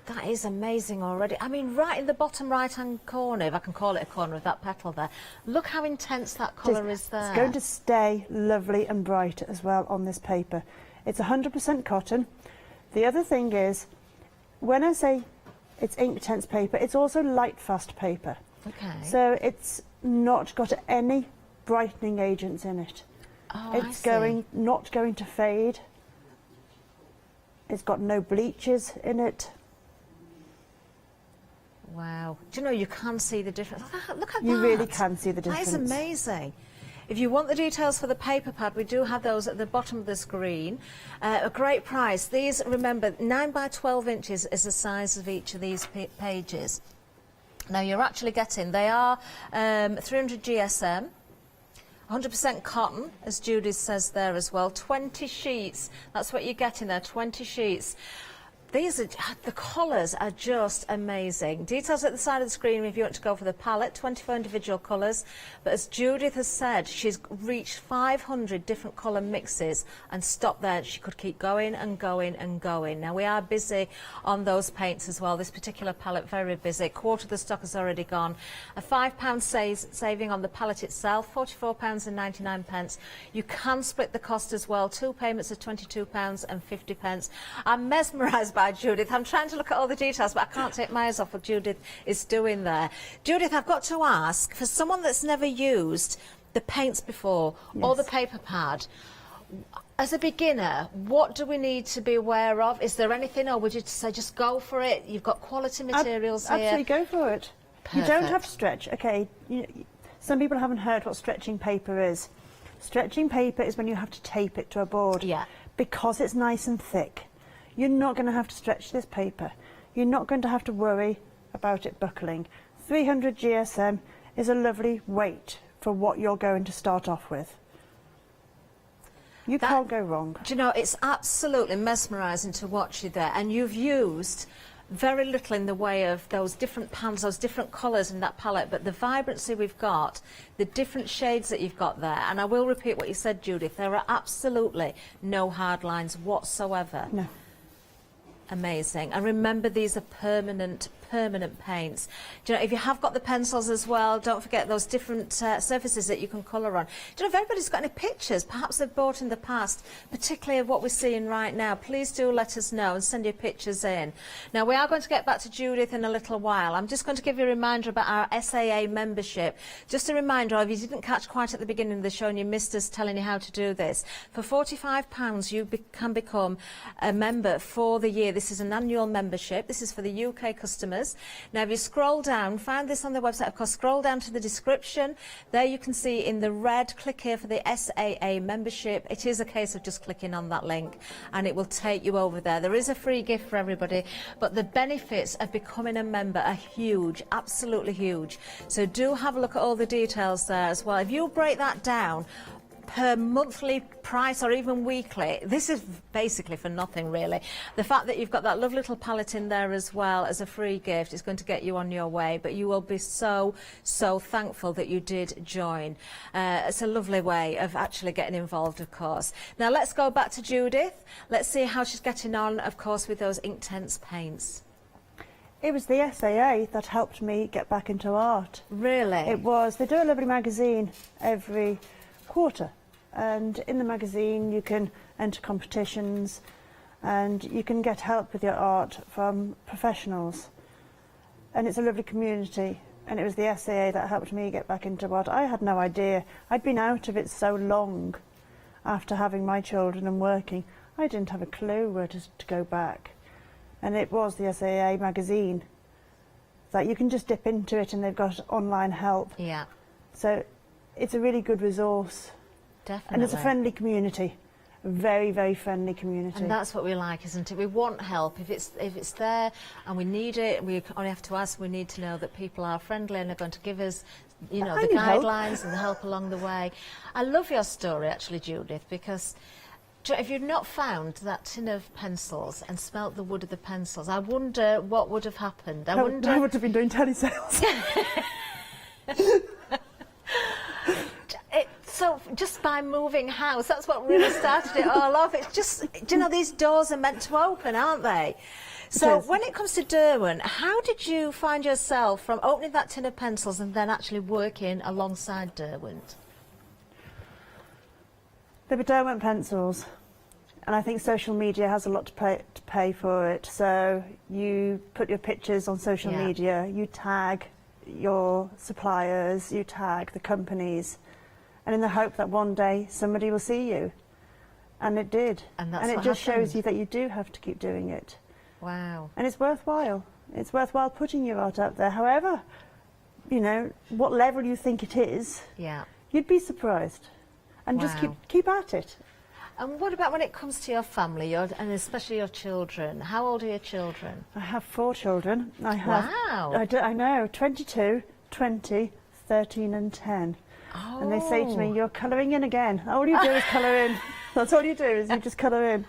That is amazing already. I mean, right in the bottom right-hand corner, if I can call it a corner of that petal there, look how intense that colour is there. It's going to stay lovely and bright as well on this paper. It's 100% cotton. The other thing is, when I say it's Inktense paper, it's also light fast paper. Okay. So it's not got any brightening agents in it. Oh, it's not going to fade. It's got no bleaches in it. Wow. Do you know, you can see the difference. Look at that. You really can see the difference. That is amazing. If you want the details for the paper pad, we do have those at the bottom of the screen. A great price. These, remember, 9 by 12 inches is the size of each of these pages. Now, you're actually getting, they are 300 GSM, 100% cotton, as Judith says there as well, 20 sheets. That's what you're getting there, 20 sheets. These are, the colours are just amazing. Details at the side of the screen if you want to go for the palette, 24 individual colours. But as Judith has said, she's reached 500 different colour mixes and stopped there. She could keep going and going and going. Now, we are busy on those paints as well. This particular palette, very busy. Quarter of the stock has already gone. A £5 saving on the palette itself, £44.99. You can split the cost as well. 2 payments of £22.50. I'm mesmerised by Judith. I'm trying to look at all the details, but I can't take my eyes off what Judith is doing there. Judith, I've got to ask, for someone that's never used the paints before or the paper pad, as a beginner, what do we need to be aware of? Is there anything, or would you say just go for it? You've got quality materials here. Absolutely, go for it. Perfect. You don't have to stretch. Okay, some people haven't heard what stretching paper is. Stretching paper is when you have to tape it to a board. Yeah. Because it's nice and thick. You're not going to have to stretch this paper. You're not going to have to worry about it buckling. 300 GSM is a lovely weight for what you're going to start off with. You can't go wrong. Do you know, it's absolutely mesmerising to watch you there, and you've used very little in the way of those different pans, those different colours in that palette, but the vibrancy we've got, the different shades that you've got there, and I will repeat what you said, Judith, there are absolutely no hard lines whatsoever. No. Amazing. And remember, these are permanent paints. Do you know, if you have got the pencils as well, don't forget those different surfaces that you can colour on. Do you know, if everybody's got any pictures perhaps they've bought in the past, particularly of what we're seeing right now, please do let us know and send your pictures in. Now, we are going to get back to Judith in a little while. I'm just going to give you a reminder about our SAA membership. Just a reminder, if you didn't catch quite at the beginning of the show and you missed us telling you how to do this, for £45 you can become a member for the year. This is an annual membership. This is for the UK customers customers. Now, if you scroll down, find this on their website, of course, scroll down to the description. There you can see in the red, click here for the SAA membership. It is a case of just clicking on that link and it will take you over there. There is a free gift for everybody, but the benefits of becoming a member are huge, absolutely huge. So do have a look at all the details there as well. If you break that down per monthly price or even weekly, this is basically for nothing really. The fact that you've got that lovely little palette in there as well as a free gift is going to get you on your way, but you will be so thankful that you did join. It's a lovely way of actually getting involved, of course. Now let's go back to Judith. Let's see how she's getting on, of course, with those Inktense paints. It was the SAA that helped me get back into art. Really? It was. They do a lovely magazine every quarter, and in the magazine you can enter competitions and you can get help with your art from professionals, and it's a lovely community, and it was the SAA that helped me get back into art. I had no idea. I'd been out of it so long after having my children and working. I didn't have a clue where to go back, and it was the SAA magazine that you can just dip into it and they've got online help. Yeah. So it's a really good resource. Definitely. And it's a friendly community. A very, very friendly community. And that's what we like, isn't it? We want help. If it's there and we need it, we only have to ask. We need to know that people are friendly and are going to give us, you know, the guidelines and the help along the way. I love your story, actually, Judith, because if you'd not found that tin of pencils and smelt the wood of the pencils, I wonder what would have happened. I would have been doing telesales. So just by moving house, that's what really started it all off. It's just, you know, these doors are meant to open, aren't they? So when it comes to Derwent, how did you find yourself from opening that tin of pencils and then actually working alongside Derwent? They were Derwent pencils, and I think social media has a lot to pay for it. So you put your pictures on social media, you tag your suppliers, you tag the companies, and in the hope that one day somebody will see you. And it did. And it just shows you that you do have to keep doing it. Wow. And it's worthwhile. It's worthwhile putting your art out there. However, you know, what level you think it is, you'd be surprised. And just keep at it. And what about when it comes to your family, and especially your children? How old are your children? I have 4 children. Wow. I know, 22, 20, 13 and 10. Oh. And they say to me, you're colouring in again. All you do is colour in. That's all you do, is you just colour in.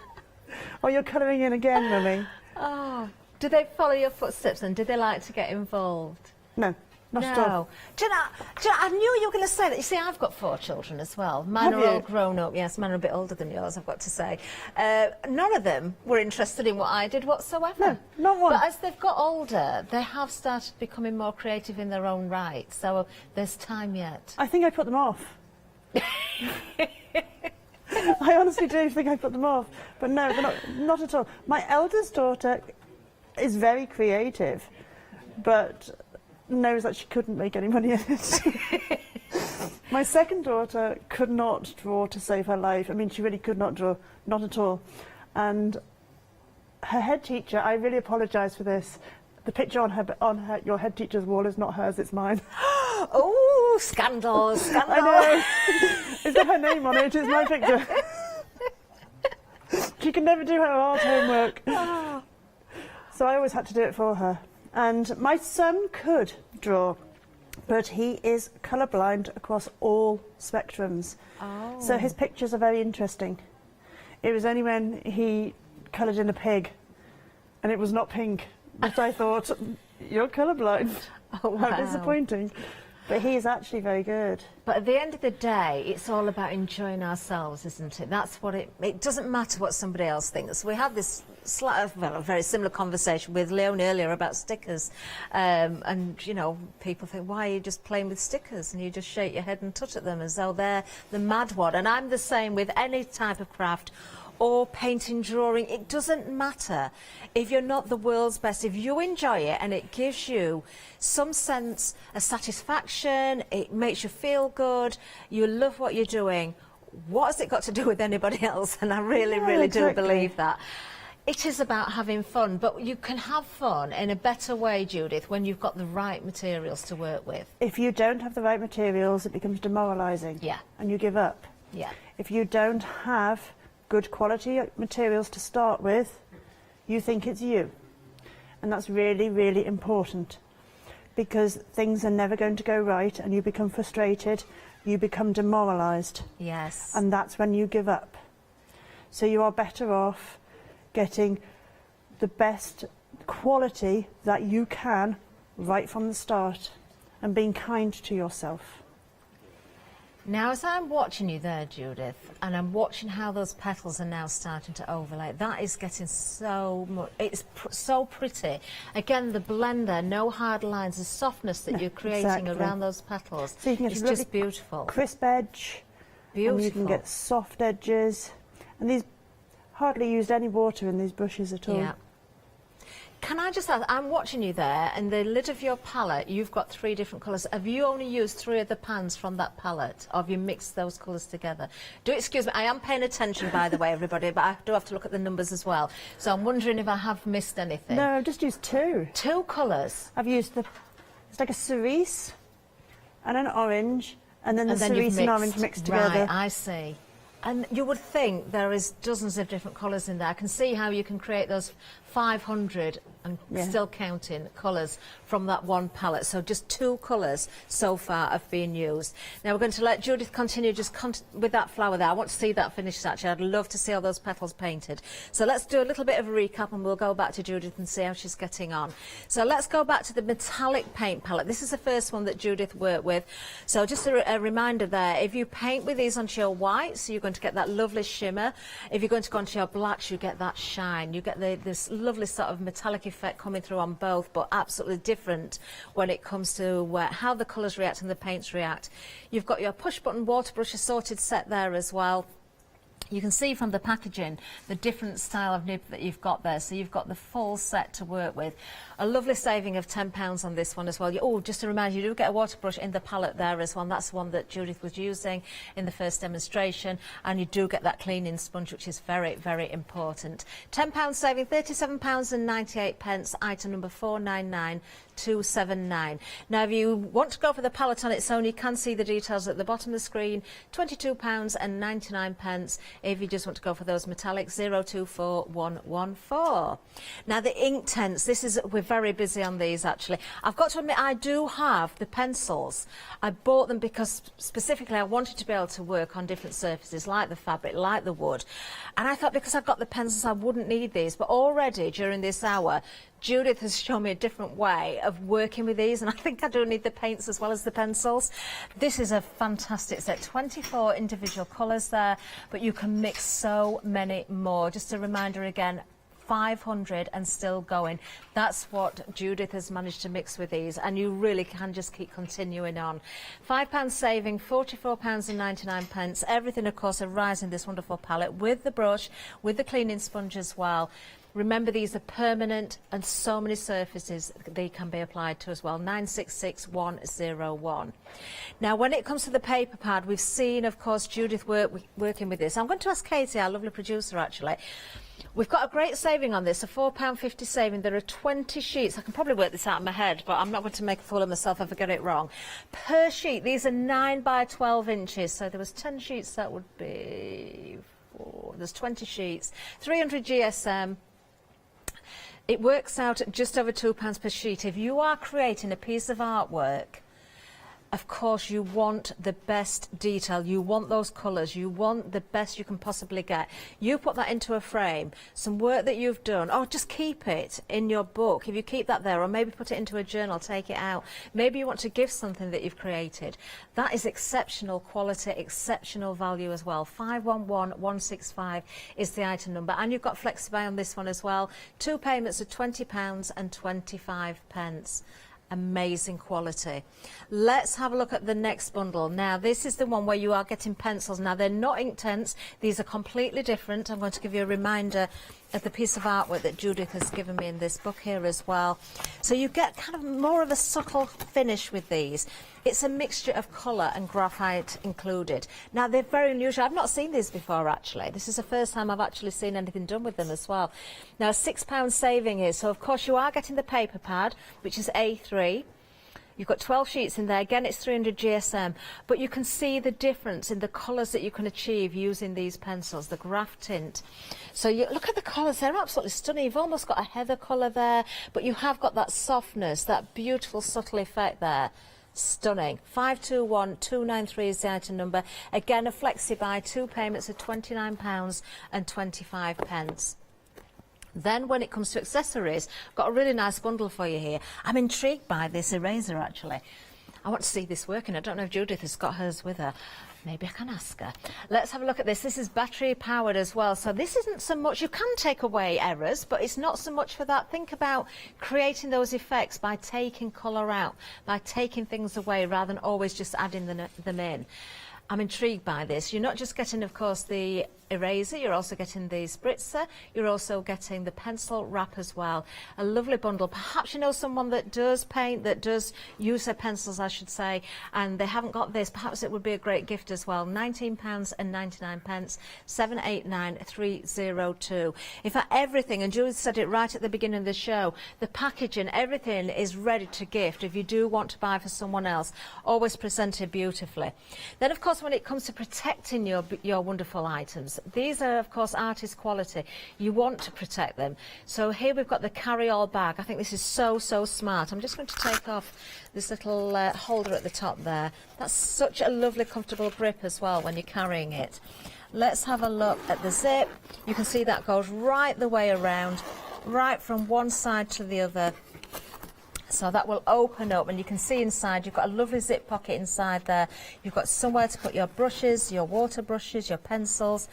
Oh, you're colouring in again, Mummy. Oh. Do they follow your footsteps and do they like to get involved? No. Not at all. Do you know, I knew you were going to say that. You see, I've got 4 children as well. Mine are all grown up. Yes, mine are a bit older than yours, I've got to say. None of them were interested in what I did whatsoever. No, not one. But as they've got older, they have started becoming more creative in their own right. So there's time yet. I think I put them off. I honestly do think I put them off. But no, they're not at all. My eldest daughter is very creative, but knows that she couldn't make any money in it. My second daughter could not draw to save her life. I mean, she really could not draw, not at all. And her head teacher, I really apologise for this. The picture on your head teacher's wall is not hers, it's mine. Oh, scandal, scandal. I know. It's got her name on it, it's my picture. She can never do her art homework. So I always had to do it for her. And my son could draw, but he is colourblind across all spectrums. Oh. So his pictures are very interesting. It was only when he coloured in a pig, and it was not pink, that I thought, you're colourblind. Oh, wow. How disappointing. But he is actually very good. But at the end of the day, it's all about enjoying ourselves, isn't it? That's what it doesn't matter what somebody else thinks. We had this a very similar conversation with Leon earlier about stickers. And, you know, people think, why are you just playing with stickers? And you just shake your head and touch at them as though they're the mad one. And I'm the same with any type of craft or painting, drawing. It doesn't matter if you're not the world's best. If you enjoy it and it gives you some sense of satisfaction, it makes you feel good, you love what you're doing, what has it got to do with anybody else? And I really, really do believe that. It is about having fun, but you can have fun in a better way, Judith, when you've got the right materials to work with. If you don't have the right materials, it becomes demoralising. Yeah. And you give up. Yeah. If you don't have good quality materials to start with, you think it's you. And that's really, really important, because things are never going to go right and you become frustrated, you become demoralised. Yes. And that's when you give up. So you are better off getting the best quality that you can right from the start and being kind to yourself. Now, as I'm watching you there, Judith, and I'm watching how those petals are now starting to overlay, that is getting so much, it's so pretty. Again, the blend there, no hard lines, the softness that you're creating around those petals, so you can get it's really just beautiful. Crisp edge. Beautiful. And you can get soft edges. And these hardly used any water in these brushes at all. Yeah. Can I just ask, I'm watching you there, and the lid of your palette, you've got 3 different colours. Have you only used 3 of the pans from that palette, or have you mixed those colours together? Do excuse me, I am paying attention, by the way, everybody, but I do have to look at the numbers as well. So I'm wondering if I have missed anything. No, I've just used 2. 2 colours? I've used it's like a cerise and an orange, and then the cerise and orange mixed together. Right, I see. And you would think there is dozens of different colours in there. I can see how you can create those 500 and still counting colours from that one palette. So just 2 colours so far have been used. Now we're going to let Judith continue with that flower there. I want to see that finished actually. I'd love to see all those petals painted. So let's do a little bit of a recap and we'll go back to Judith and see how she's getting on. So let's go back to the metallic paint palette. This is the first one that Judith worked with. So just a reminder there, if you paint with these onto your whites, you're going to get that lovely shimmer. If you're going to go onto your blacks, you get that shine. You get this lovely sort of metallic effect coming through on both, but absolutely different when it comes to how the colours react and the paints react. You've got your push button water brush assorted set there as well. You can see from the packaging the different style of nib that you've got there, so you've got the full set to work with. A lovely saving of £10 on this one as well. Oh, just to remind you, you do get a water brush in the palette there as well. That's the one that Judith was using in the first demonstration, and you do get that cleaning sponge, which is very, very important. £10 saving, £37.98, item number 499279. Now, if you want to go for the palette on its own, you can see the details at the bottom of the screen, £22.99. If you just want to go for those metallics, 024114. Now, the ink tents, we're very busy on these actually. I've got to admit, I do have the pencils. I bought them because specifically I wanted to be able to work on different surfaces like the fabric, like the wood. And I thought because I've got the pencils I wouldn't need these, but already during this hour Judith has shown me a different way of working with these, and I think I do need the paints as well as the pencils. This is a fantastic set, 24 individual colours there, but you can mix so many more. Just a reminder again, 500 and still going. That's what Judith has managed to mix with these, and you really can just keep continuing on. £5 saving, £44.99. Everything, of course, arrives in this wonderful palette with the brush, with the cleaning sponge as well. Remember, these are permanent and so many surfaces they can be applied to as well. 966101. Now, when it comes to the paper pad, we've seen, of course, Judith working with this. I'm going to ask Katie, our lovely producer, actually. We've got a great saving on this, a £4.50 saving. There are 20 sheets. I can probably work this out in my head, but I'm not going to make a fool of myself if I get it wrong. Per sheet, these are 9 by 12 inches. So there was 10 sheets, that would be 4. There's 20 sheets, 300 GSM. It works out at just over £2 per sheet. If you are creating a piece of artwork, of course you want the best detail, you want those colours, you want the best you can possibly get. You put that into a frame, some work that you've done, or just keep it in your book. If you keep that there, or maybe put it into a journal, take it out. Maybe you want to give something that you've created. That is exceptional quality, exceptional value as well. 511165 is the item number, and you've got FlexiBuy on this one as well. 2 payments of £20.25. Amazing quality. Let's have a look at the next bundle. Now, this is the one where you are getting pencils. Now, they're not ink tents. These are completely different. I'm going to give you a reminder of the piece of artwork that Judith has given me in this book here as well. So you get kind of more of a subtle finish with these. It's a mixture of colour and graphite included. Now, they're very unusual. I've not seen these before, actually. This is the first time I've actually seen anything done with them as well. Now, £6 saving is, so of course you are getting the paper pad, which is A3. You've got 12 sheets in there. Again, it's 300 GSM, but you can see the difference in the colours that you can achieve using these pencils, the graph tint. So you look at the colours, they're absolutely stunning. You've almost got a heather colour there, but you have got that softness, that beautiful subtle effect there. Stunning. 521293 is the item number. Again, a flexi buy, 2 payments of £29.25. Then when it comes to accessories, I've got a really nice bundle for you here. I'm intrigued by this eraser, actually. I want to see this working. I don't know if Judith has got hers with her. Maybe I can ask her. Let's have a look at this. This is battery powered as well. So this isn't so much, you can take away errors, but it's not so much for that. Think about creating those effects by taking colour out, by taking things away rather than always just adding them in. I'm intrigued by this. You're not just getting, of course, the eraser, you're also getting the spritzer, you're also getting the pencil wrap as well. A lovely bundle. Perhaps you know someone that does paint, that does use their pencils, I should say, and they haven't got this. Perhaps it would be a great gift as well. £19.99, 789302. In fact, everything, and Julie said it right at the beginning of the show, the packaging, everything is ready to gift if you do want to buy for someone else. Always presented beautifully. Then, of course, when it comes to protecting your wonderful items, these are, of course, artist quality. You want to protect them. So here we've got the carry-all bag. I think this is so, so smart. I'm just going to take off this little holder at the top there. That's such a lovely, comfortable grip as well when you're carrying it. Let's have a look at the zip. You can see that goes right the way around, right from one side to the other. So that will open up and you can see inside you've got a lovely zip pocket inside there. You've got somewhere to put your brushes, your water brushes, your pencils.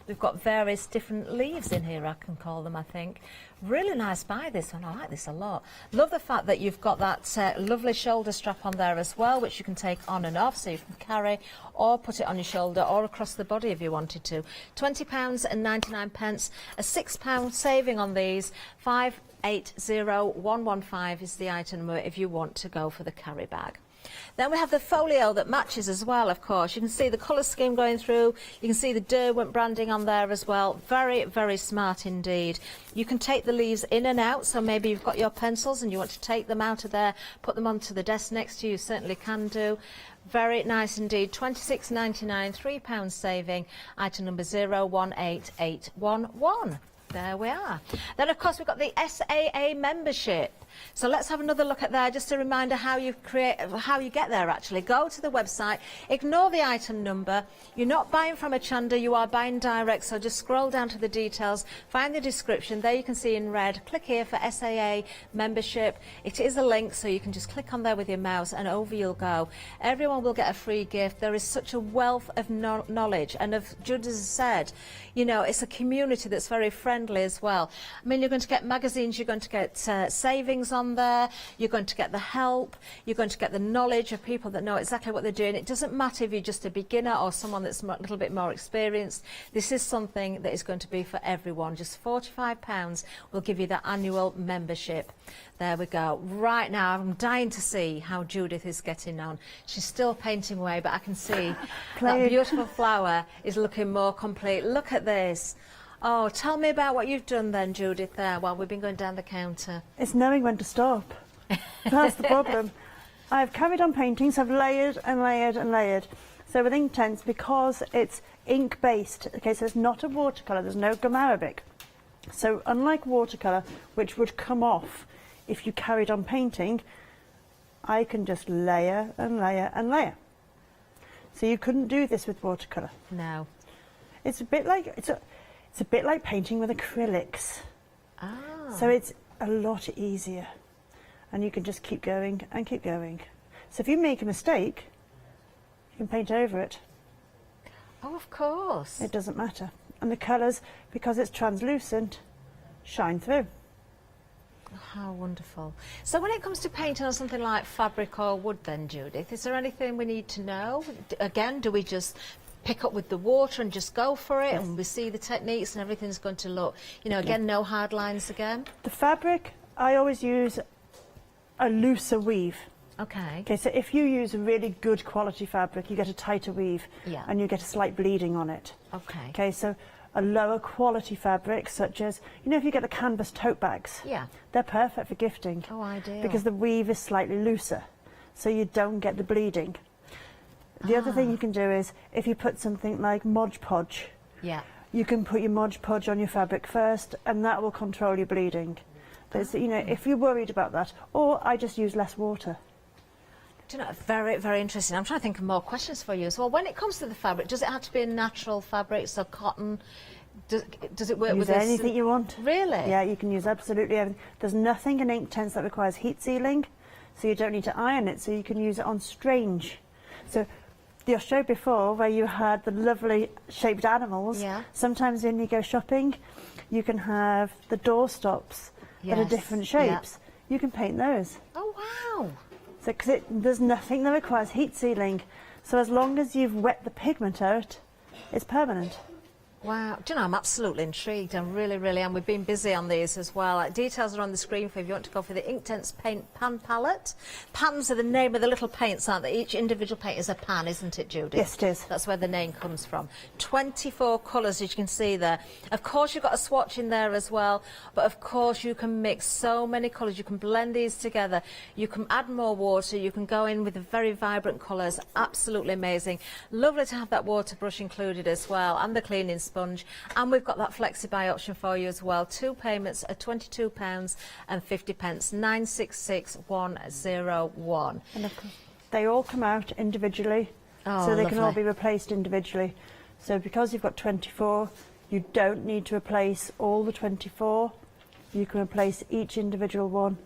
We've got various different leaves in here, I can call them, I think. Really nice buy, this one. I like this a lot. Love the fact that you've got that lovely shoulder strap on there as well, which you can take on and off, so you can carry or put it on your shoulder or across the body if you wanted to. £20.99, a £6 saving on these. 580115 is the item number if you want to go for the carry bag. Then we have the folio that matches as well, of course. You can see the colour scheme going through. You can see the Derwent branding on there as well. Very, very smart indeed. You can take the leaves in and out, so maybe you've got your pencils and you want to take them out of there, put them onto the desk next to you, you certainly can do. Very nice indeed. £26.99, £3 saving. Item number 018811. There we are. Then, of course, we've got the SAA membership. So let's have another look at there, just a reminder how you get there actually. Go to the website, ignore the item number. You're not buying from Hochanda, you are buying direct, so just scroll down to the details, find the description. There you can see in red, click here for SAA membership. It is a link, so you can just click on there with your mouse and over you'll go. Everyone will get a free gift. There is such a wealth of knowledge, and as Jude has said, you know, it's a community that's very friendly as well. I mean, you're going to get magazines, you're going to get savings on there, you're going to get the help, you're going to get the knowledge of people that know exactly what they're doing. It doesn't matter if you're just a beginner or someone that's a little bit more experienced. This is something that is going to be for everyone. Just £45 will give you that annual membership. There we go. Right now, I'm dying to see how Judith is getting on. She's still painting away, but I can see that beautiful flower is looking more complete. Look at this. Oh, tell me about what you've done then, Judith, there, while we've been going down the counter. It's knowing when to stop. That's the problem. I've carried on painting, so I've layered and layered and layered. So with ink tents, because it's ink-based, okay, so it's not a watercolour, there's no gum arabic. So unlike watercolour, which would come off if you carried on painting, I can just layer and layer and layer. So you couldn't do this with watercolour. No. It's a bit like... It's a bit like painting with acrylics. Ah. So it's a lot easier. And you can just keep going and keep going. So if you make a mistake, you can paint over it. Oh, of course. It doesn't matter. And the colours, because it's translucent, shine through. How wonderful. So when it comes to painting on something like fabric or wood then, Judith, is there anything we need to know? Again, do we just pick up with the water and just go for it, and we see the techniques and everything's going to look, you know, again, no hard lines again? The fabric, I always use a looser weave. Okay. Okay, so if you use a really good quality fabric, you get a tighter weave, Yeah. and you get a slight bleeding on it. Okay. Okay, so a lower quality fabric, such as, you know, if you get the canvas tote bags, Yeah. they're perfect for gifting. Oh, ideal. Because the weave is slightly looser, so you don't get the bleeding. The other thing you can do is, if you put something like Mod Podge, Yeah. you can put your Mod Podge on your fabric first, and that will control your bleeding. But, you know, if you're worried about that, or I just use less water. Do you know, very, very interesting. I'm trying to think of more questions for you as well. When it comes to the fabric, does it have to be a natural fabric, so cotton? Does it work Use with this? anything you want. Really? Yeah, you can use absolutely everything. There's nothing in Inktense that requires heat sealing, so you don't need to iron it, so you can use it on strange. So the show before, where you had the lovely shaped animals, Yeah. sometimes when you go shopping, you can have the doorstops that are Yes, different yeah. shapes. You can paint those. Oh, wow. So, because there's nothing that requires heat sealing, so as long as you've wet the pigment out, it's permanent. Wow. Do you know, I'm absolutely intrigued. I really, really am. We've been busy on these as well. Details are on the screen for if you want to go for the Inktense paint pan palette. Pans are the name of the little paints, aren't they? Each individual paint is a pan, isn't it, Judy? Yes, it is. That's where the name comes from. 24 colours, as you can see there. Of course, you've got a swatch in there as well, but of course, you can mix so many colours. You can blend these together. You can add more water. You can go in with the very vibrant colours. Absolutely amazing. Lovely to have that water brush included as well, and the cleaning sponge. And we've got that flexi-buy option for you as well. 2 payments at £22.50, 966101. And of course, they all come out individually, Oh, so they can all lovely. be replaced individually. So because you've got 24, you don't need to replace all the 24. You can replace each individual one.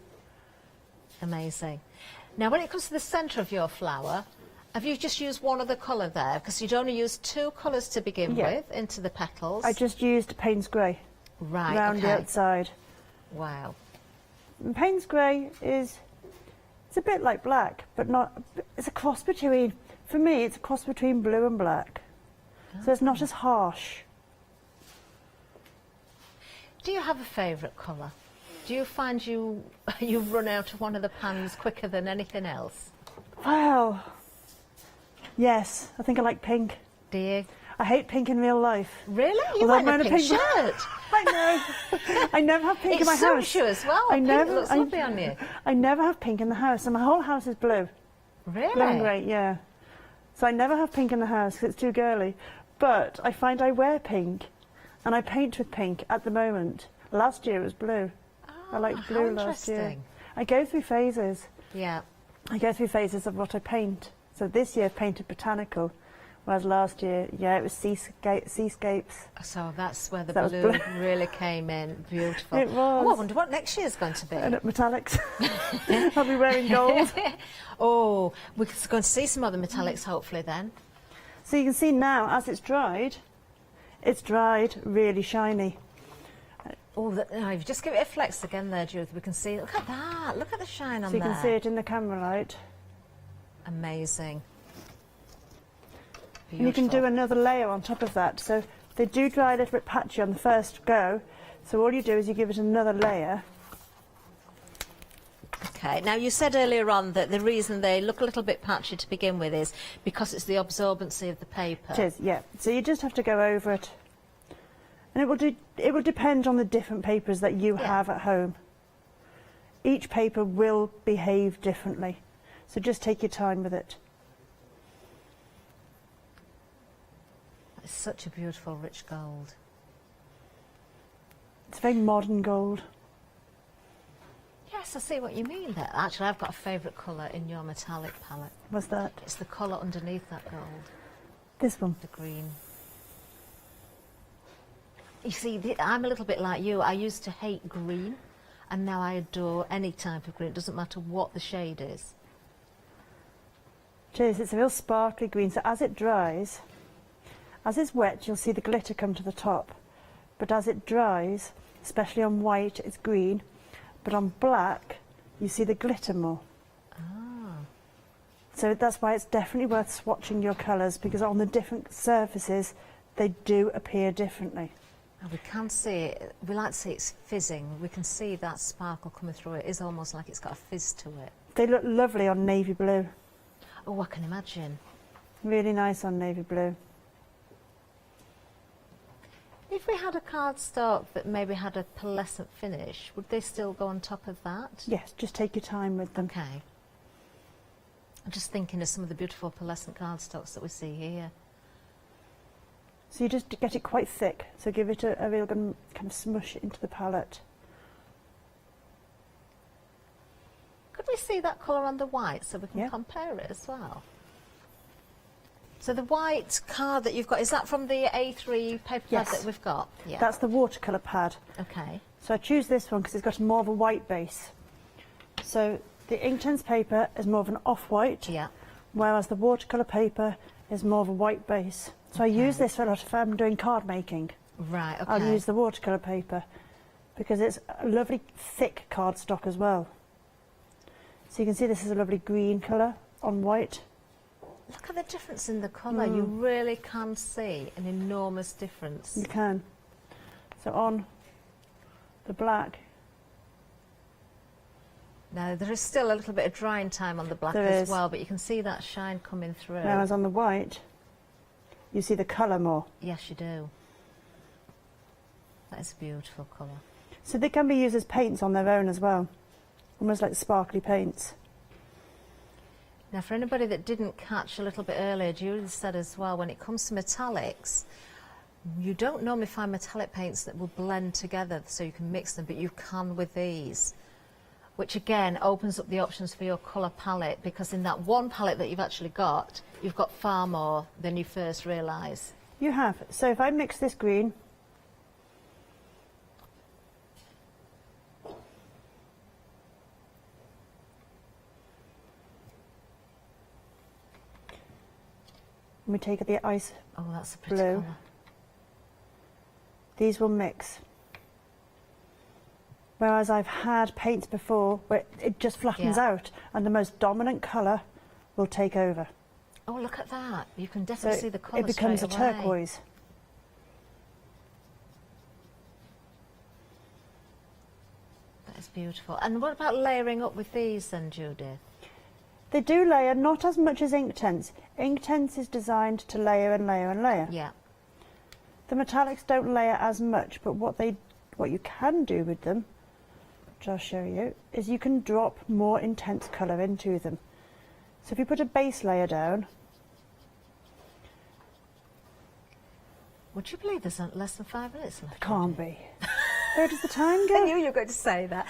Amazing. Now, when it comes to the centre of your flower, have you just used one other colour there? Because you'd only used 2 colours to begin Yeah. with into the petals. I just used Payne's Grey Right, round the okay. outside. Wow. And Payne's Grey it's a bit like black, but not. It's a cross between. For me, it's a cross between blue and black, so it's not as harsh. Do you have a favourite colour? Do you find you run out of one of the pans quicker than anything else? Wow. Yes, I think I like pink. Do you? I hate pink in real life. Really? You Although wear I'm a wearing pink shirt. I know. I never have pink in my It house. suits you as well. I Pink never. looks lovely on you. I never have pink in the house, and my whole house is blue. Really? Blue and grey, yeah. So I never have pink in the house because it's too girly. But I find I wear pink, and I paint with pink at the moment. Last year it was blue. I liked how blue last year. interesting. I go through phases. Yeah. I go through phases of what I paint. So this year I've painted botanical, whereas last year, yeah, it was seascapes. So that's where the That was blue blue. really came in. Beautiful. It was. Oh, I wonder what next year's going to be. And at metallics. I'll be wearing gold. Oh, we're going to see some other metallics hopefully then. So you can see now, as it's dried really shiny. Oh, no, if you just give it a flex again there, Judith, we can see. Look at that. Look at the shine on So you there. can see it in the camera light. Amazing. And you can do another layer on top of that. So they do dry a little bit patchy on the first go. So all you do is you give it another layer. Okay, now you said earlier on that the reason they look a little bit patchy to begin with is because it's the absorbency of the paper. It is, yeah. So you just have to go over it. And it will depend on the different papers that you have at home. Each paper will behave differently. So just take your time with it. It's such a beautiful rich gold. It's very modern gold. Yes, I see what you mean there. Actually, I've got a favourite colour in your metallic palette. What's that? It's the colour underneath that gold. This one? The green. You see, I'm a little bit like you. I used to hate green, and now I adore any type of green. It doesn't matter what the shade is. Cheers, it's a real sparkly green. So as it dries, as it's wet, you'll see the glitter come to the top. But as it dries, especially on white, it's green. But on black, you see the glitter more. Ah. So that's why it's definitely worth swatching your colours, because on the different surfaces, they do appear differently. And we can see it, we like to see it's fizzing. We can see that sparkle coming through. It is almost like it's got a fizz to it. Of They look lovely on navy blue. Oh, I can imagine. Really nice on navy blue. If we had a cardstock that maybe had a pearlescent finish, would they still go on top of that? Yes, just take your time with them. Okay. I'm just thinking of some of the beautiful pearlescent cardstocks that we see here. So you just get it quite thick, so give it a real good kind of smush into the palette. Could we see that colour on the white so we can compare it as well? So the white card that you've got, is that from the A3 paper pad that we've got? Yeah. That's the watercolour pad. Okay. So I choose this one because it's got more of a white base. So the Inktense paper is more of an off-white, whereas the watercolour paper is more of a white base. So I use this for a lot if I'm doing card making. Right, okay. I'll use the watercolour paper because it's a lovely thick cardstock as well. So you can see this is a lovely green colour on white. Look at the difference in the colour. You really can see an enormous difference. You can. So on the black. Now, there is still a little bit of drying time on the black as well, but you can see that shine coming through. Whereas on the white, you see the colour more. Yes, you do. That is a beautiful colour. So they can be used as paints on their own as well. Almost like sparkly paints. Now, for anybody that didn't catch a little bit earlier, Julie said as well, when it comes to metallics, you don't normally find metallic paints that will blend together so you can mix them, but you can with these, which again opens up the options for your colour palette, because in that one palette that you've actually got, you've got far more than you first realise. You have. So if I mix this green, and we take the ice that's a pretty blue, colour. These will mix. Whereas I've had paints before where it just flattens out and the most dominant colour will take over. Oh, look at that. You can definitely see the colour it becomes a straight away. turquoise. That is beautiful. And what about layering up with these then, Judith? They do layer, not as much as Inktense. Inktense is designed to layer and layer and layer. Yeah. The metallics don't layer as much, but what you can do with them, which I'll show you, is you can drop more intense colour into them. So if you put a base layer down. Would you believe there's less than 5 minutes left? There can't be. Where does the time go? I knew you were going to say that.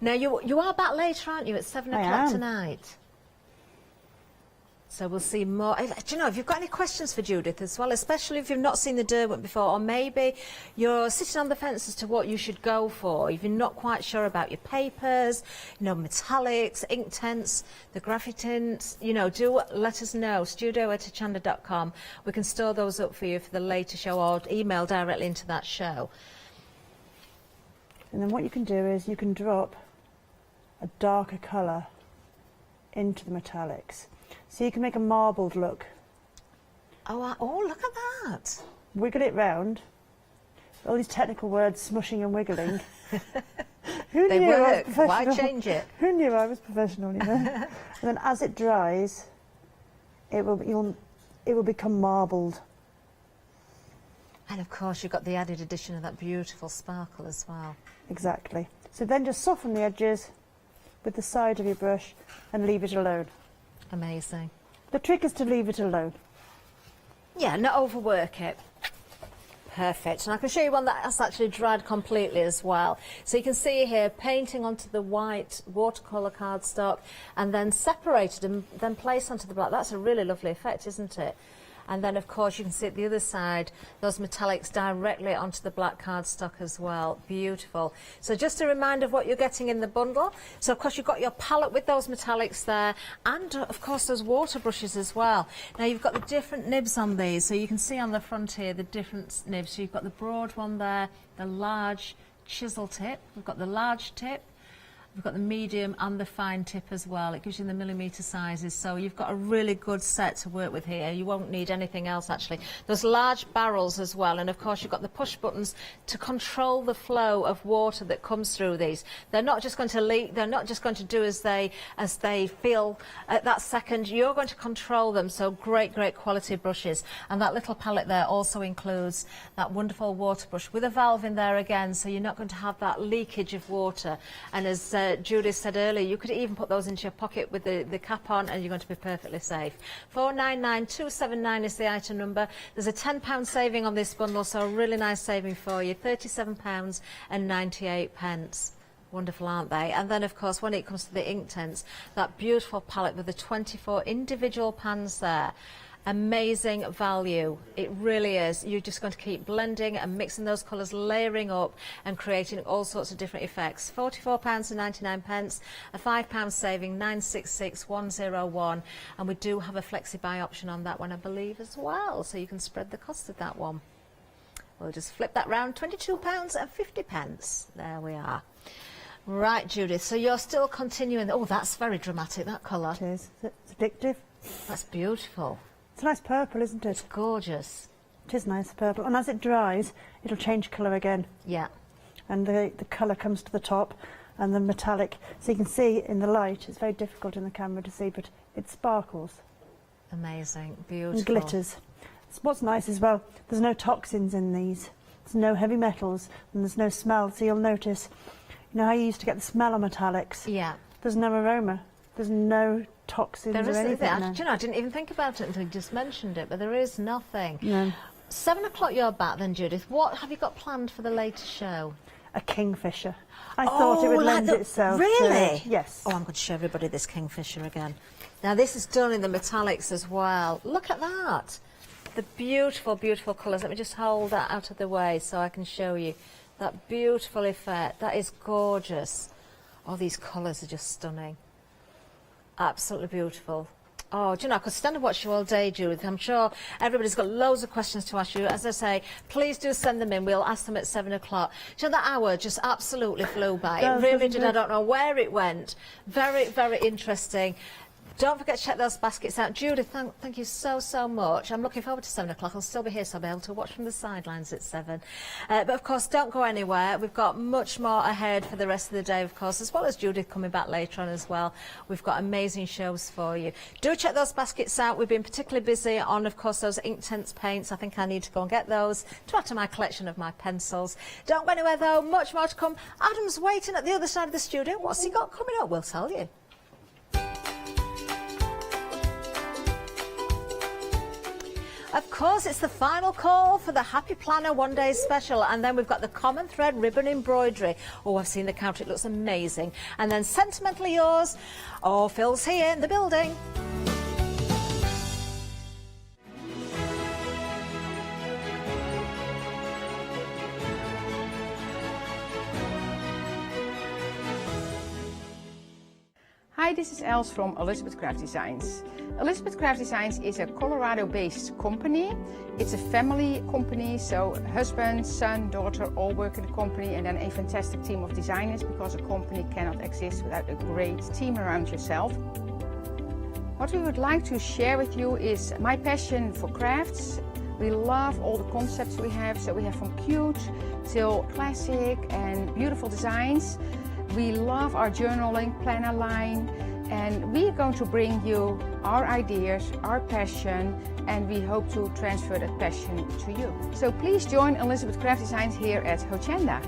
Now, you are back later, aren't you, at 7 o'clock tonight? So we'll see more. Do you know, if you've got any questions for Judith as well, especially if you've not seen the Derwent before, or maybe you're sitting on the fence as to what you should go for, if you're not quite sure about your papers, you know, metallics, Inktense, the graphic tints, you know, do let us know, studio@hochanda.com. We can store those up for you for the later show, or email directly into that show. And then what you can do is you can drop a darker colour into the metallics. So you can make a marbled look. Oh, look at that. Wiggle it round. All these technical words, smushing and wiggling. Who They knew I was work. professional? Why change it? Who knew I was professional, you know? And then as it dries, it will become marbled. And of course you've got the added addition of that beautiful sparkle as well. Exactly. So then just soften the edges with the side of your brush and leave it alone. Amazing. The trick is to leave it alone. Yeah, not overwork it. Perfect. And I can show you one that's actually dried completely as well. So you can see here, painting onto the white watercolour cardstock and then separated and then placed onto the black. That's a really lovely effect, isn't it? And then, of course, you can see at the other side, those metallics directly onto the black cardstock as well. Beautiful. So just a reminder of what you're getting in the bundle. So, of course, you've got your palette with those metallics there and, of course, those water brushes as well. Now, you've got the different nibs on these. So you can see on the front here the different nibs. So you've got the broad one there, the large chisel tip. We've got the large tip. We've got the medium and the fine tip as well. It gives you the millimetre sizes, so you've got a really good set to work with here. You won't need anything else actually. There's large barrels as well, and of course you've got the push buttons to control the flow of water that comes through these. They're not just going to leak, they're not just going to do as they feel at that second. You're going to control them, so great quality brushes. And that little palette there also includes that wonderful water brush with a valve in there again, so you're not going to have that leakage of water. And as Judith said earlier, you could even put those into your pocket with the cap on and you're going to be perfectly safe. 499279 is the item number. There's a £10 saving on this bundle, so a really nice saving for you. £37.98. Wonderful, aren't they? And then, of course, when it comes to the ink tints, that beautiful palette with the 24 individual pans there. Amazing value. It really is. You're just going to keep blending and mixing those colours, layering up and creating all sorts of different effects. £44.99, a £5 saving, 966101, and we do have a flexi buy option on that one, I believe, as well, so you can spread the cost of that one. We'll just flip that round, £22.50. There we are. Right, Judith, so you're still continuing. Oh, that's very dramatic, that colour. It is. It's addictive. That's beautiful. It's a nice purple, isn't it? It's gorgeous. It is nice purple. And as it dries, it'll change colour again. Yeah. And the colour comes to the top and the metallic. So you can see in the light, it's very difficult in the camera to see, but it sparkles. Amazing. Beautiful. And glitters. What's nice as well, there's no toxins in these. There's no heavy metals and there's no smell. So you'll notice, you know how you used to get the smell on metallics? Yeah. There's no aroma. There's no toxins or anything. Do you know, I didn't even think about it until you just mentioned it, but there is nothing. No. 7 o'clock you're back then, Judith. What have you got planned for the later show? A kingfisher. I thought it would lend itself Really? to... Yes. Oh, I'm going to show everybody this kingfisher again. Now, this is done in the metallics as well. Look at that. The beautiful, beautiful colours. Let me just hold that out of the way so I can show you that beautiful effect. That is gorgeous. Oh, these colours are just stunning. Absolutely beautiful. Oh, do you know, I could stand and watch you all day, Judith. I'm sure everybody's got loads of questions to ask you. As I say, please do send them in. We'll ask them at 7 o'clock. Do you know, that hour just absolutely flew by. It really did. I don't know where it went. Very, very interesting. Don't forget to check those baskets out. Judith, thank you so much. I'm looking forward to 7 o'clock. I'll still be here, so I'll be able to watch from the sidelines at 7. But of course, don't go anywhere. We've got much more ahead for the rest of the day, of course, as well as Judith coming back later on as well. We've got amazing shows for you. Do check those baskets out. We've been particularly busy on, of course, those ink tints paints. I think I need to go and get those to add to my collection of my pencils. Don't go anywhere, though. Much more to come. Adam's waiting at the other side of the studio. What's he got coming up? We'll tell you. Of course, it's the final call for the Happy Planner One Day Special, and then we've got the Common Thread ribbon embroidery. Oh, I've seen the counter, it looks amazing. And then Sentimentally Yours. Oh, Phil's here in the building. Hi, this is Els from Elizabeth Craft Designs. Elizabeth Craft Designs is a Colorado-based company. It's a family company, so husband, son, daughter all work in the company, and then a fantastic team of designers, because a company cannot exist without a great team around yourself. What we would like to share with you is my passion for crafts. We love all the concepts we have, so we have from cute till classic and beautiful designs. We love our journaling planner line, and we're going to bring you our ideas, our passion, and we hope to transfer that passion to you. So please join Elizabeth Craft Designs here at Hochanda.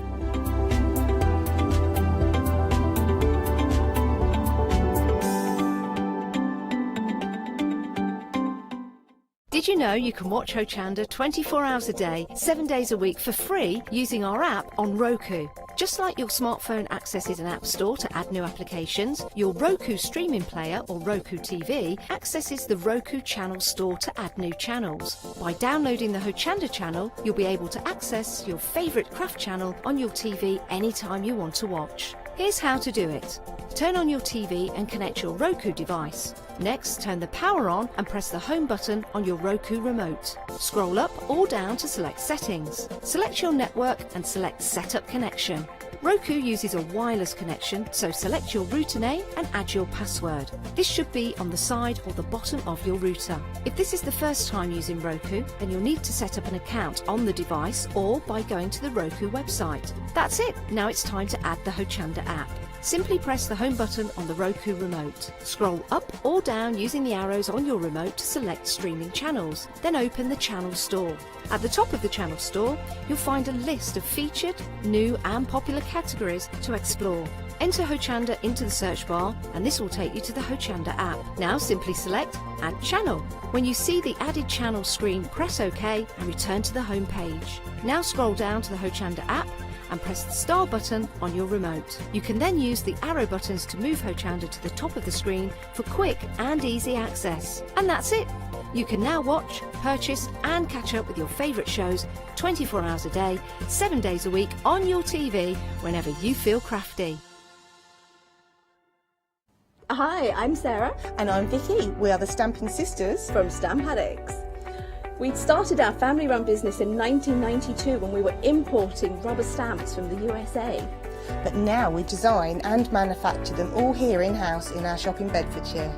Did you know you can watch Hochanda 24 hours a day, 7 days a week for free using our app on Roku? Just like your smartphone accesses an app store to add new applications, your Roku streaming player or Roku TV accesses the Roku channel store to add new channels. By downloading the Hochanda channel, you'll be able to access your favourite craft channel on your TV anytime you want to watch. Here's how to do it. Turn on your TV and connect your Roku device. Next, turn the power on and press the home button on your Roku remote. Scroll up or down to select settings. Select your network and select Setup Connection. Roku uses a wireless connection, so select your router name and add your password. This should be on the side or the bottom of your router. If this is the first time using Roku, then you'll need to set up an account on the device or by going to the Roku website. That's it. Now it's time to add the Hochanda app. Simply press the home button on the Roku remote. Scroll up or down using the arrows on your remote to select streaming channels. Then open the channel store. At the top of the channel store, you'll find a list of featured, new and popular categories to explore. Enter Hochanda into the search bar and this will take you to the Hochanda app. Now simply select Add Channel. When you see the added channel screen, press OK and return to the home page. Now scroll down to the Hochanda app and press the star button on your remote. You can then use the arrow buttons to move Hochanda to the top of the screen for quick and easy access. And that's it! You can now watch, purchase and catch up with your favourite shows 24 hours a day, 7 days a week on your TV whenever you feel crafty. Hi, I'm Sarah. And I'm Vicky. We are the Stamping Sisters from Stamp Addicts. We started our family-run business in 1992 when we were importing rubber stamps from the USA. But now we design and manufacture them all here in-house in our shop in Bedfordshire.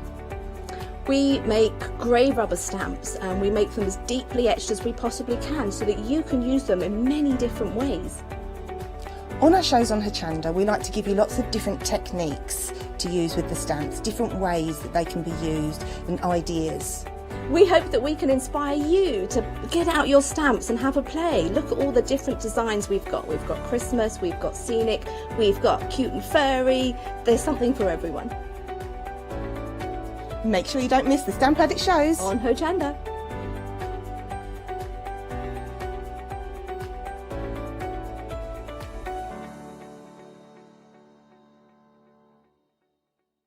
We make grey rubber stamps and we make them as deeply etched as we possibly can so that you can use them in many different ways. On our shows on Hochanda, we like to give you lots of different techniques to use with the stamps, different ways that they can be used and ideas. We hope that we can inspire you to get out your stamps and have a play. Look at all the different designs we've got. We've got Christmas, we've got scenic, we've got cute and furry. There's something for everyone. Make sure you don't miss the Stamp Addict shows on Hochanda.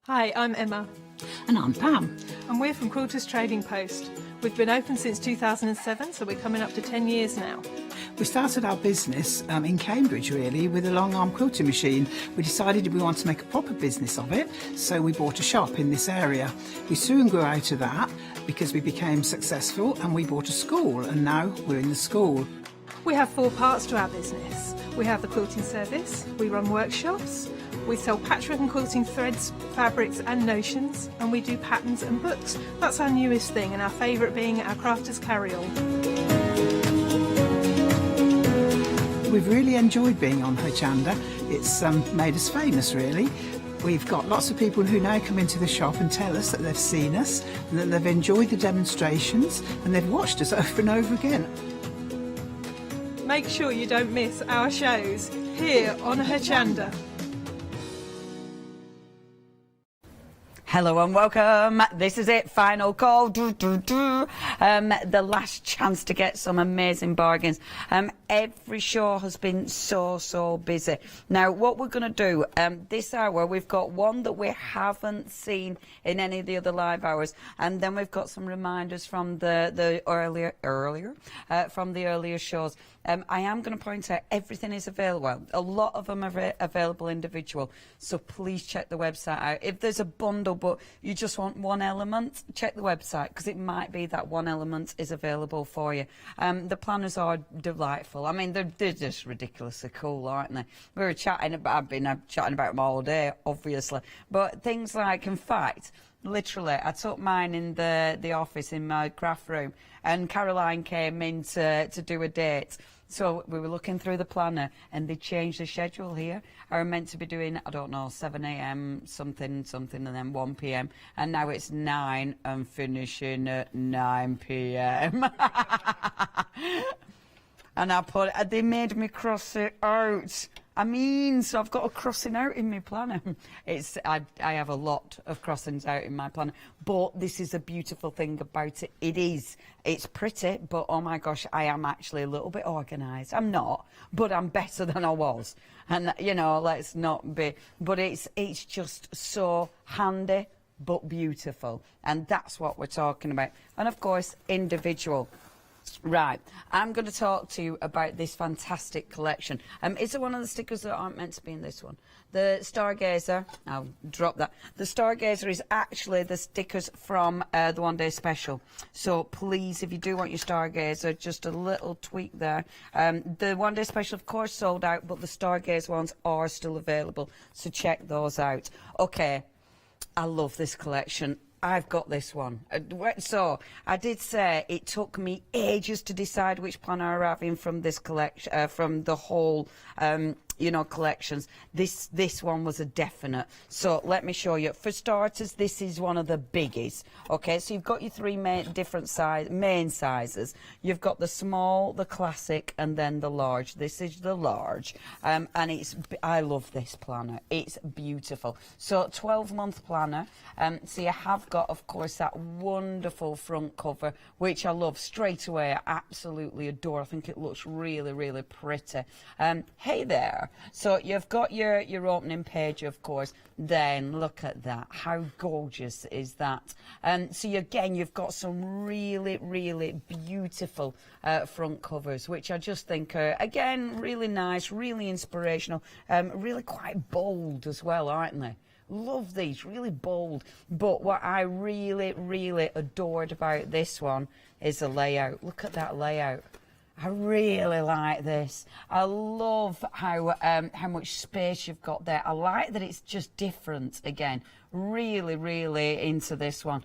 Hi, I'm Emma. And I'm Pam. And we're from Quilters Trading Post. We've been open since 2007, so we're coming up to 10 years now. We started our business in Cambridge, really, with a long arm quilting machine. We decided we wanted to make a proper business of it, so we bought a shop in this area. We soon grew out of that because we became successful and we bought a school, and now we're in the school. We have 4 parts to our business. We have the quilting service, we run workshops, we sell patchwork and quilting threads, fabrics and notions, and we do patterns and books. That's our newest thing, and our favourite being our crafters carry-all. We've really enjoyed being on Hochanda. It's made us famous, really. We've got lots of people who now come into the shop and tell us that they've seen us, and that they've enjoyed the demonstrations, and they've watched us over and over again. Make sure you don't miss our shows here on Hochanda. Hello and welcome. This is it, final call. The last chance to get some amazing bargains. Every show has been so busy. Now, what we're going to do this hour, we've got one that we haven't seen in any of the other live hours, and then we've got some reminders from the earlier shows. I am going to point out everything is available. Well, a lot of them are available individual, so please check the website out. If there's a bundle but you just want one element, check the website, because it might be that one element is available for you. The planners are delightful. I mean, they're just ridiculously cool, aren't they? We were chatting about, I've been chatting about them all day, obviously, but things like, in fact, literally, I took mine in the office in my craft room, and Caroline came in to do a date. So we were looking through the planner, and they changed the schedule here. I was meant to be doing, I don't know, 7 a.m. something, and then 1 p.m. And now it's 9 and finishing at 9 p.m. And they made me cross it out. I mean, so I've got a crossing out in my planner. I have a lot of crossings out in my planner, but this is a beautiful thing about it. It's pretty, but oh my gosh, I am actually a little bit organised. I'm not, but I'm better than I was. And you know, let's not be. But it's just so handy, but beautiful, and that's what we're talking about. And of course, individual. Right, I'm going to talk to you about this fantastic collection. Is it one of the stickers that aren't meant to be in this one? The Stargazer, I'll drop that. The Stargazer is actually the stickers from the One Day Special. So please, if you do want your Stargazer, just a little tweak there. The One Day Special, of course, sold out, but the Stargazer ones are still available. So check those out. Okay, I love this collection. I've got this one. So I did say it took me ages to decide which planner I'm having from this collection, from the whole, collections. This one was a definite. So let me show you. For starters, this is one of the biggies. Okay, so you've got your three main sizes. You've got the small, the classic, and then the large. This is the large, and I love this planner. It's beautiful. So 12-month planner. So you have got, of course, that wonderful front cover, which I love straight away. I absolutely adore. I think it looks really, really pretty. Hey there. So you've got your opening page, of course. Then look at that. How gorgeous is that? So you've got some really, really beautiful front covers, which I just think are, again, really nice, really inspirational, really quite bold as well, aren't they? Love these, really bold. But what I really, really adored about this one is the layout. Look at that layout. I really like this. I love how much space you've got there. I like that it's just different again. Really, really into this one.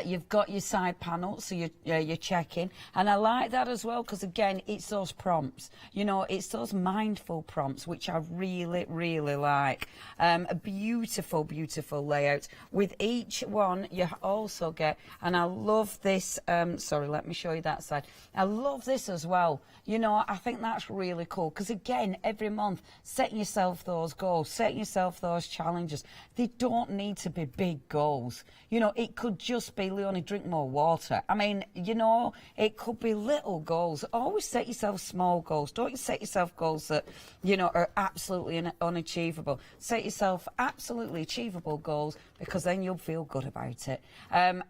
You've got your side panel, so you're checking, and I like that as well because again, it's those prompts. It's those mindful prompts which I really, really like. A beautiful, beautiful layout. With each one, you also get, and I love this. Sorry, let me show you that side. I love this as well. I think that's really cool because again, every month, setting yourself those goals, setting yourself those challenges. They don't need to be big goals. It could just be, Leonie, drink more water. I mean, it could be little goals. Always set yourself small goals. Don't you set yourself goals that, are absolutely unachievable. Set yourself absolutely achievable goals because then you'll feel good about it.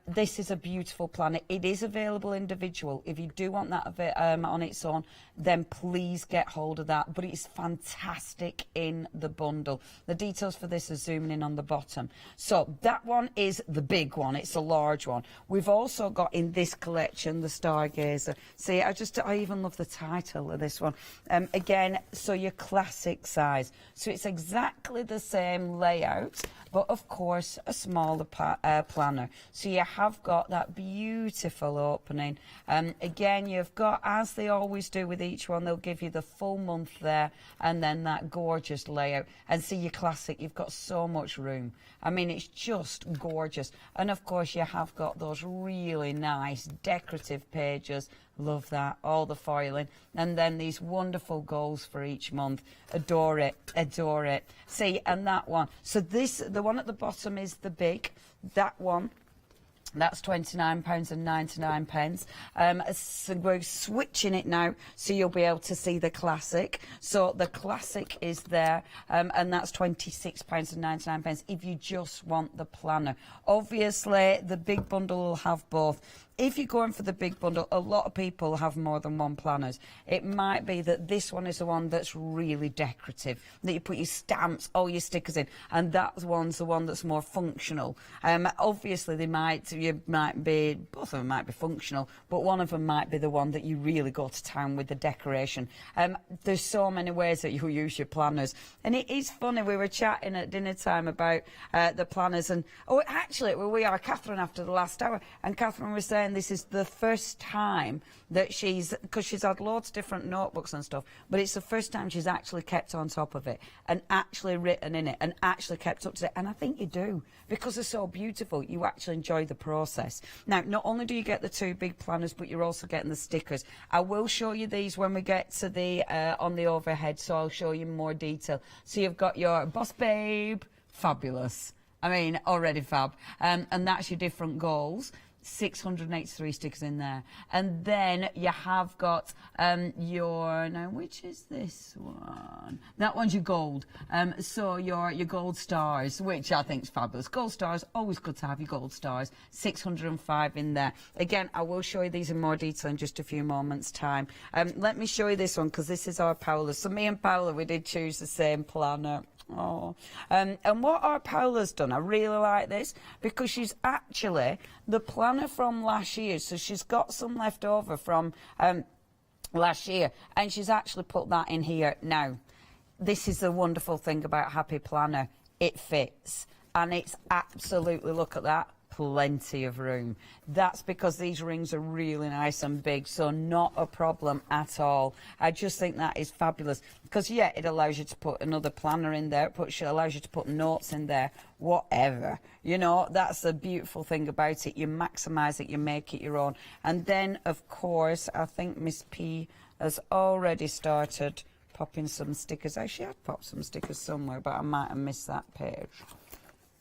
This is a beautiful planner. It is available individual. If you do want that on its own, then please get hold of that. But it's fantastic in the bundle. The details for this are zooming in on the bottom. So that one is the big one. It's a large one. We've also got in this collection the Stargazer. See, I even love the title of this one. Again, so your classic size. So it's exactly the same layout, but of course a smaller planner. So you have got that beautiful opening. Again, you've got, as they always do with each one, they'll give you the full month there and then that gorgeous layout. And see your classic, you've got so much room. I mean, it's just gorgeous. And of course you have got those really nice decorative pages. Love that, all the foiling, and then these wonderful goals for each month. Adore it, adore it. See, and that one, so the one at the bottom is the big, that one, that's £29.99. So we're switching it now, so you'll be able to see the classic. So the classic is there, and that's £26.99 if you just want the planner. Obviously, the big bundle will have both. If you're going for the big bundle, a lot of people have more than one planners. It might be that this one is the one that's really decorative, that you put your stamps, all your stickers in, and that one's the one that's more functional. Obviously, both of them might be functional, but one of them might be the one that you really go to town with the decoration. There's so many ways that you use your planners, and it is funny. We were chatting at dinner time about the planners, and we are Catherine after the last hour, and Catherine was saying this is the first time that because she's had loads of different notebooks and stuff, but it's the first time she's actually kept on top of it and actually written in it and actually kept up to it. And I think you do, because they're so beautiful. You actually enjoy the process. Now, not only do you get the two big planners, but you're also getting the stickers. I will show you these when we get to the on the overhead, so I'll show you more detail. So you've got your Boss Babe, fabulous. I mean, already fab. And that's your different goals. 683 stickers in there. And then you have got now which is this one? That one's your gold. So your gold stars, which I think is fabulous. Gold stars, always good to have your gold stars. 605 in there. Again, I will show you these in more detail in just a few moments' time. Let me show you this one, because this is our Paula. So me and Paula, we did choose the same planner. Oh, and what our Paula's done, I really like this, because she's actually the planner from last year, so she's got some left over from last year, and she's actually put that in here. Now, this is the wonderful thing about Happy Planner, it fits, and it's absolutely, look at that, plenty of room. That's because these rings are really nice and big, so not a problem at all. I just think that is fabulous, because yeah, it allows you to put another planner in there, it allows you to put notes in there, whatever, you know. That's the beautiful thing about it. You maximise it, you make it your own. And then of course, I think Miss P has already started popping some stickers. Actually, I'd popped some stickers somewhere, but I might have missed that page.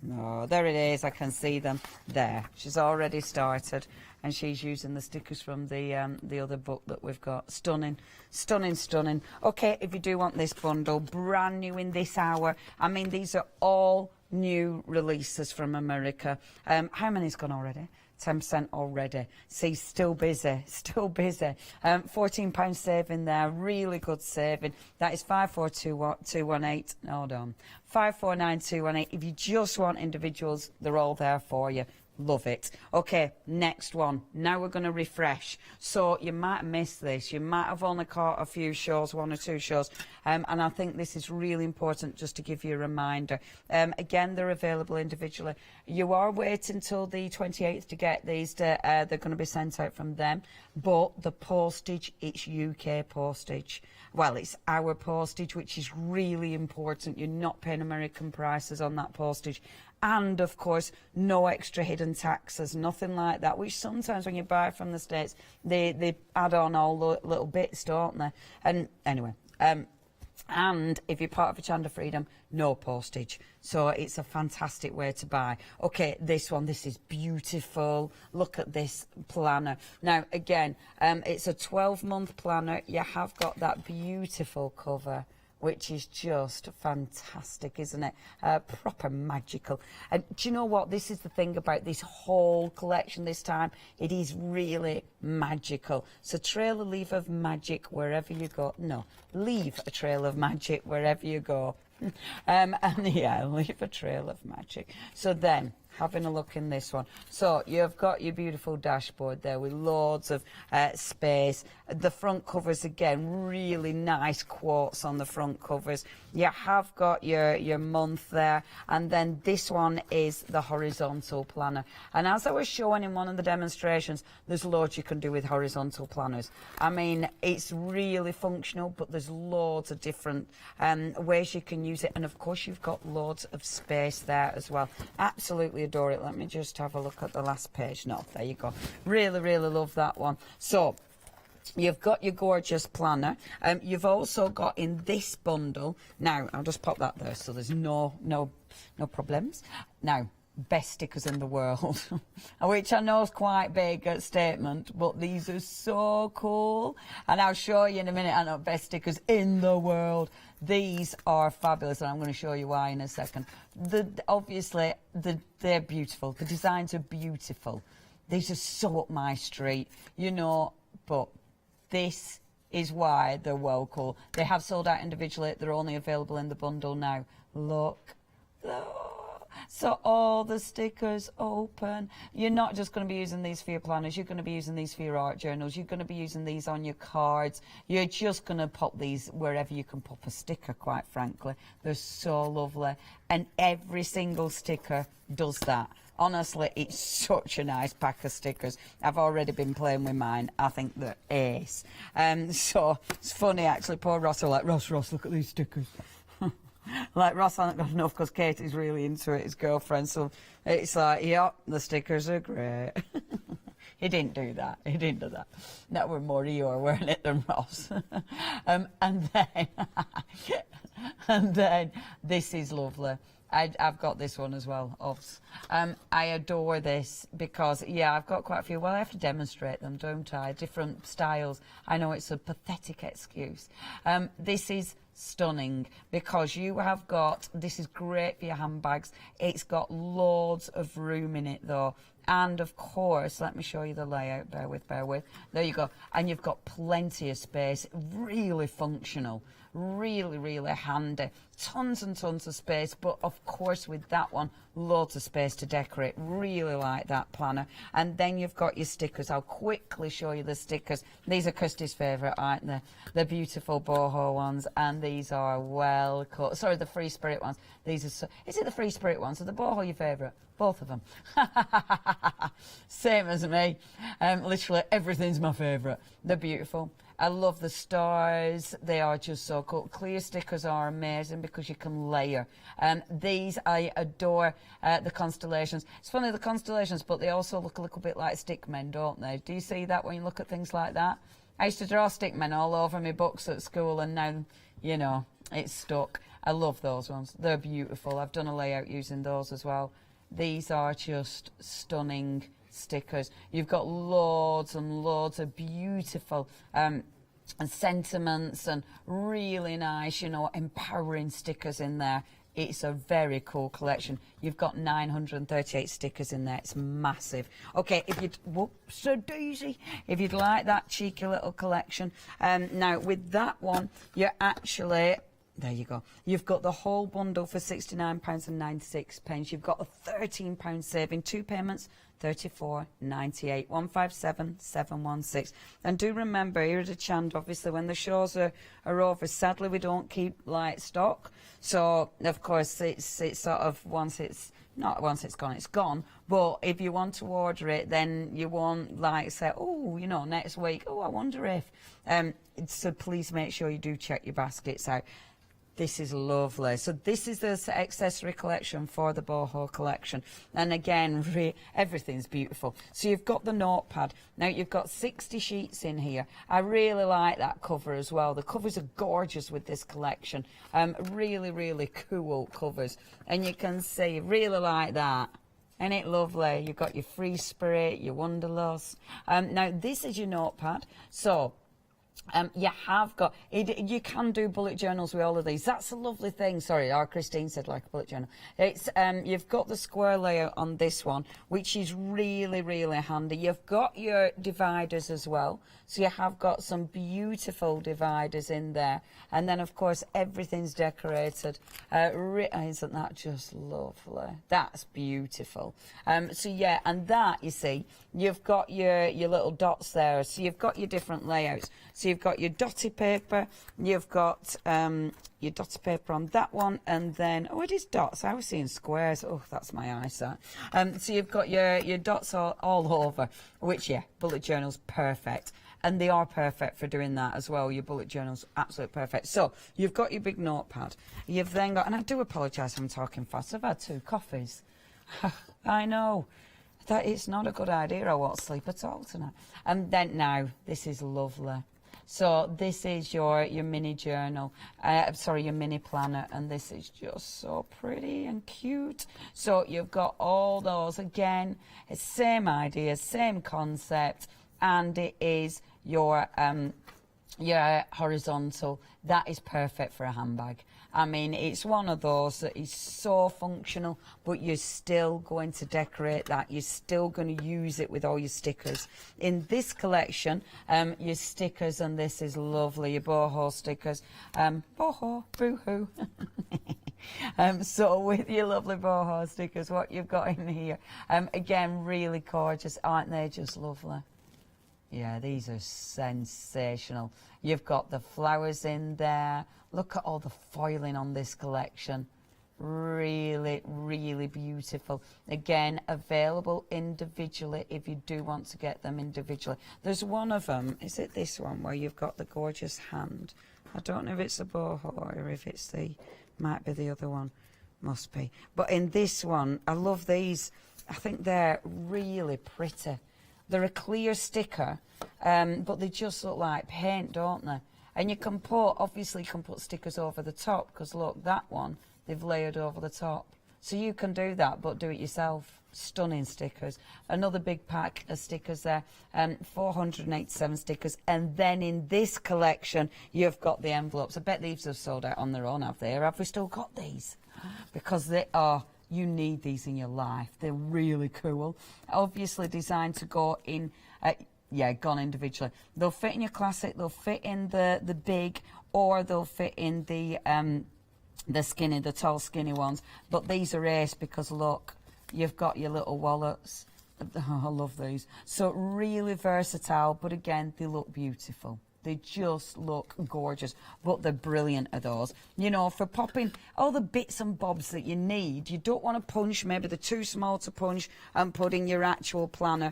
No, there it is. I can see them there. She's already started, and she's using the stickers from the other book that we've got. Stunning, stunning, stunning. Okay, if you do want this bundle, brand new in this hour. I mean, these are all new releases from America. How many's gone already? 10% already. See, still busy, still busy. £14 saving there, really good saving. That is 542218. Hold on, 549218. If you just want individuals, they're all there for you. Love it. Okay, next one. Now we're going to refresh. So you might have missed this. You might have only caught a few shows, 1 or 2 shows. And I think this is really important just to give you a reminder. Again, they're available individually. You are waiting until the 28th to get these. They're going to be sent out from them. But the postage, it's UK postage. Well, it's our postage, which is really important. You're not paying American prices on that postage. And, of course, no extra hidden taxes, nothing like that, which sometimes when you buy from the States, they add on all the little bits, don't they? And anyway, and if you're part of Hochanda Freedom, no postage. So it's a fantastic way to buy. Okay, this one, this is beautiful. Look at this planner. Now, again, it's a 12-month planner. You have got that beautiful cover, which is just fantastic, isn't it? Proper magical. And do you know what? This is the thing about this whole collection this time. It is really magical. So trail a leaf of magic wherever you go. No, leave a trail of magic wherever you go. And yeah, leave a trail of magic. So then, having a look in this one. So you've got your beautiful dashboard there with loads of space. The front covers, again, really nice quotes on the front covers. You have got your month there, and then this one is the horizontal planner. And as I was showing in one of the demonstrations, there's loads you can do with horizontal planners. I mean, it's really functional, but there's loads of different ways you can use it. And of course, you've got loads of space there as well. Absolutely adore it. Let me just have a look at the last page. No, there you go. Really, really love that one. So you've got your gorgeous planner. You've also got in this bundle. Now, I'll just pop that there so there's no problems. Now, best stickers in the world, which I know is quite big a statement, but these are so cool. And I'll show you in a minute. I know best stickers in the world. These are fabulous, and I'm going to show you why in a second. Obviously, they're beautiful. The designs are beautiful. These are so up my street, you know, but this is why they're well cool. They have sold out individually. They're only available in the bundle now. Look. So all the stickers open. You're not just going to be using these for your planners. You're going to be using these for your art journals. You're going to be using these on your cards. You're just going to pop these wherever you can pop a sticker, quite frankly. They're so lovely. And every single sticker does that. Honestly, it's such a nice pack of stickers. I've already been playing with mine. I think they're ace. So it's funny, actually. Poor Ross are like, Ross, look at these stickers. Like, Ross hasn't got enough because Katie's really into it, his girlfriend. So it's like, yeah, the stickers are great. He didn't do that. He didn't do that. That were more Eeyore, weren't it, than Ross? And then this is lovely. I've got this one as well. I adore this because, yeah, I've got quite a few. Well, I have to demonstrate them, don't I? Different styles. I know it's a pathetic excuse. This is stunning because you have got, this is great for your handbags. It's got loads of room in it though. And of course, let me show you the layout, bear with. There you go. And you've got plenty of space, really functional, really handy. Tons and tons of space, but of course with that one, loads of space to decorate. Really like that planner. And then you've got your stickers. I'll quickly show you the stickers. These are Kirsty's favourite, aren't they? The beautiful boho ones, and these are well cut. Sorry, the Free Spirit ones. These are so, is it the Free Spirit ones or the boho your favourite? Both of them. Same as me. Literally everything's my favourite. They're beautiful. I love the stars. They are just so cool. Clear stickers are amazing because you can layer. These, I adore the constellations. It's funny, the constellations, but they also look a little bit like stickmen, don't they? Do you see that when you look at things like that? I used to draw stickmen all over my books at school, and now, you know, it's stuck. I love those ones. They're beautiful. I've done a layout using those as well. These are just stunning stickers. You've got loads and loads of beautiful and sentiments and really nice, you know, empowering stickers in there. It's a very cool collection. You've got 938 stickers in there. It's massive. Okay, if you'd, whoops a daisy, if you'd like that cheeky little collection. Now with that one, you're actually, there you go. You've got the whole bundle for £69.96. You've got a £13 saving, 2 payments, £34.98, 157716. And do remember, here at Hochanda, obviously, when the shows are over, sadly we don't keep light stock. So of course it's sort of once it's gone, it's gone. But if you want to order it, then you won't like say, oh, you know, next week, oh, I wonder if. So please make sure you do check your baskets out. This is lovely. So this is the accessory collection for the boho collection. And again, everything's beautiful. So you've got the notepad. Now you've got 60 sheets in here. I really like that cover as well. The covers are gorgeous with this collection. Really cool covers. And you can see, really like that. Isn't it lovely? You've got your Free Spirit, your Wanderlust. Now this is your notepad. So you have got, you can do bullet journals with all of these. That's a lovely thing. Sorry, our Christine said like a bullet journal. It's you've got the square layout on this one, which is really handy. You've got your dividers as well. So you have got some beautiful dividers in there. And then, of course, everything's decorated. Isn't that just lovely? That's beautiful. So, yeah, and that, you see, you've got your little dots there. So you've got your different layouts. So you've got your dotty paper, you've got your dotty paper on that one, and then, oh, it is dots. I was seeing squares. Oh, that's my eyesight. So you've got your dots all over, which, yeah, bullet journals, perfect. And they are perfect for doing that as well. Your bullet journals, absolutely perfect. So you've got your big notepad. You've then got, and I do apologise if I'm talking fast. I've had 2 coffees. I know. That it's not a good idea. I won't sleep at all tonight. And then now, this is lovely. So this is your mini journal, sorry, your mini planner, and this is just so pretty and cute. So you've got all those, again, it's same idea, same concept, and it is your horizontal. That is perfect for a handbag. I mean, it's one of those that is so functional, but you're still going to decorate that. You're still going to use it with all your stickers. In this collection, your stickers, and this is lovely, your boho stickers. Boho, boo-hoo. So with your lovely boho stickers, what you've got in here, again, really gorgeous. Aren't they just lovely? Yeah, these are sensational. You've got the flowers in there. Look at all the foiling on this collection. Really beautiful. Again, available individually if you do want to get them individually. There's one of them, is it this one, where you've got the gorgeous hand? I don't know if it's a boho or if it's the, might be the other one. Must be. But in this one, I love these. I think they're really pretty. They're a clear sticker, but they just look like paint, don't they? And you can put, obviously you can put stickers over the top, because look, that one, they've layered over the top. So you can do that, but do it yourself. Stunning stickers. Another big pack of stickers there, 487 stickers. And then in this collection, you've got the envelopes. I bet these have sold out on their own, have they? Or have we still got these? Because they are, you need these in your life. They're really cool. Obviously designed to go in, gone individually. They'll fit in your classic, they'll fit in the big, or they'll fit in the skinny, the tall skinny ones. But these are ace because look, you've got your little wallets. Oh, I love these. So really versatile, but again, they look beautiful. They just look gorgeous, but they're brilliant at those. You know, for popping all the bits and bobs that you need. You don't want to punch, maybe they're too small to punch and put in your actual planner,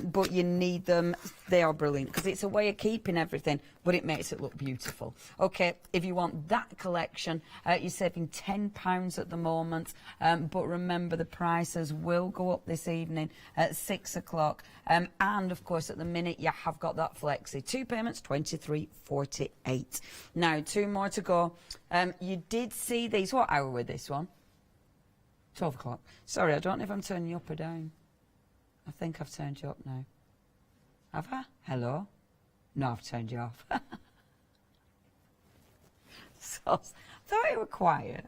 but you need them. They are brilliant because it's a way of keeping everything, but it makes it look beautiful. Okay, if you want that collection, you're saving £10 at the moment, but remember the prices will go up this evening at 6 o'clock. And of course, at the minute, you have got that flexi. 2 payments, £23.48. Now, 2 more to go. You did see these. What hour were this one? 12 o'clock. Sorry, I don't know if I'm turning you up or down. I think I've turned you up now. Have I? Hello? No, I've turned you off. So, I thought you were quiet.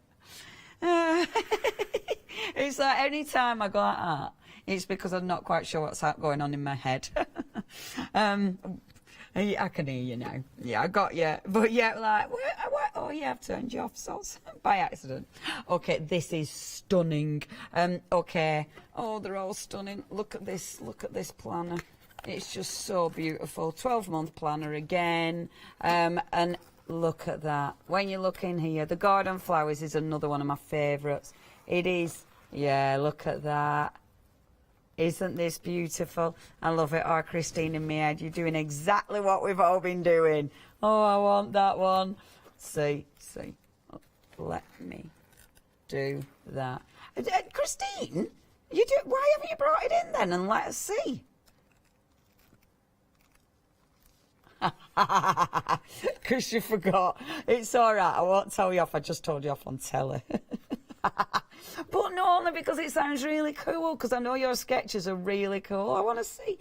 It's like any time I go like that, it's because I'm not quite sure what's going on in my head. I can hear you now. Yeah, I got you. But yeah, like, oh yeah, I've turned you off, so by accident. Okay, this is stunning. Okay, oh, they're all stunning. Look at this planner. It's just so beautiful. 12-month planner again. And look at that. When you look in here, the garden flowers is another one of my favourites. It is. Yeah, look at that. Isn't this beautiful? I love it. Oh, Christine and me, you're doing exactly what we've all been doing. Oh, I want that one. See. Let me do that. Christine, why haven't you brought it in then and let us see? Because you forgot. It's all right. I won't tell you off. I just told you off on telly. But no, only because it sounds really cool, because I know your sketches are really cool. I want to see.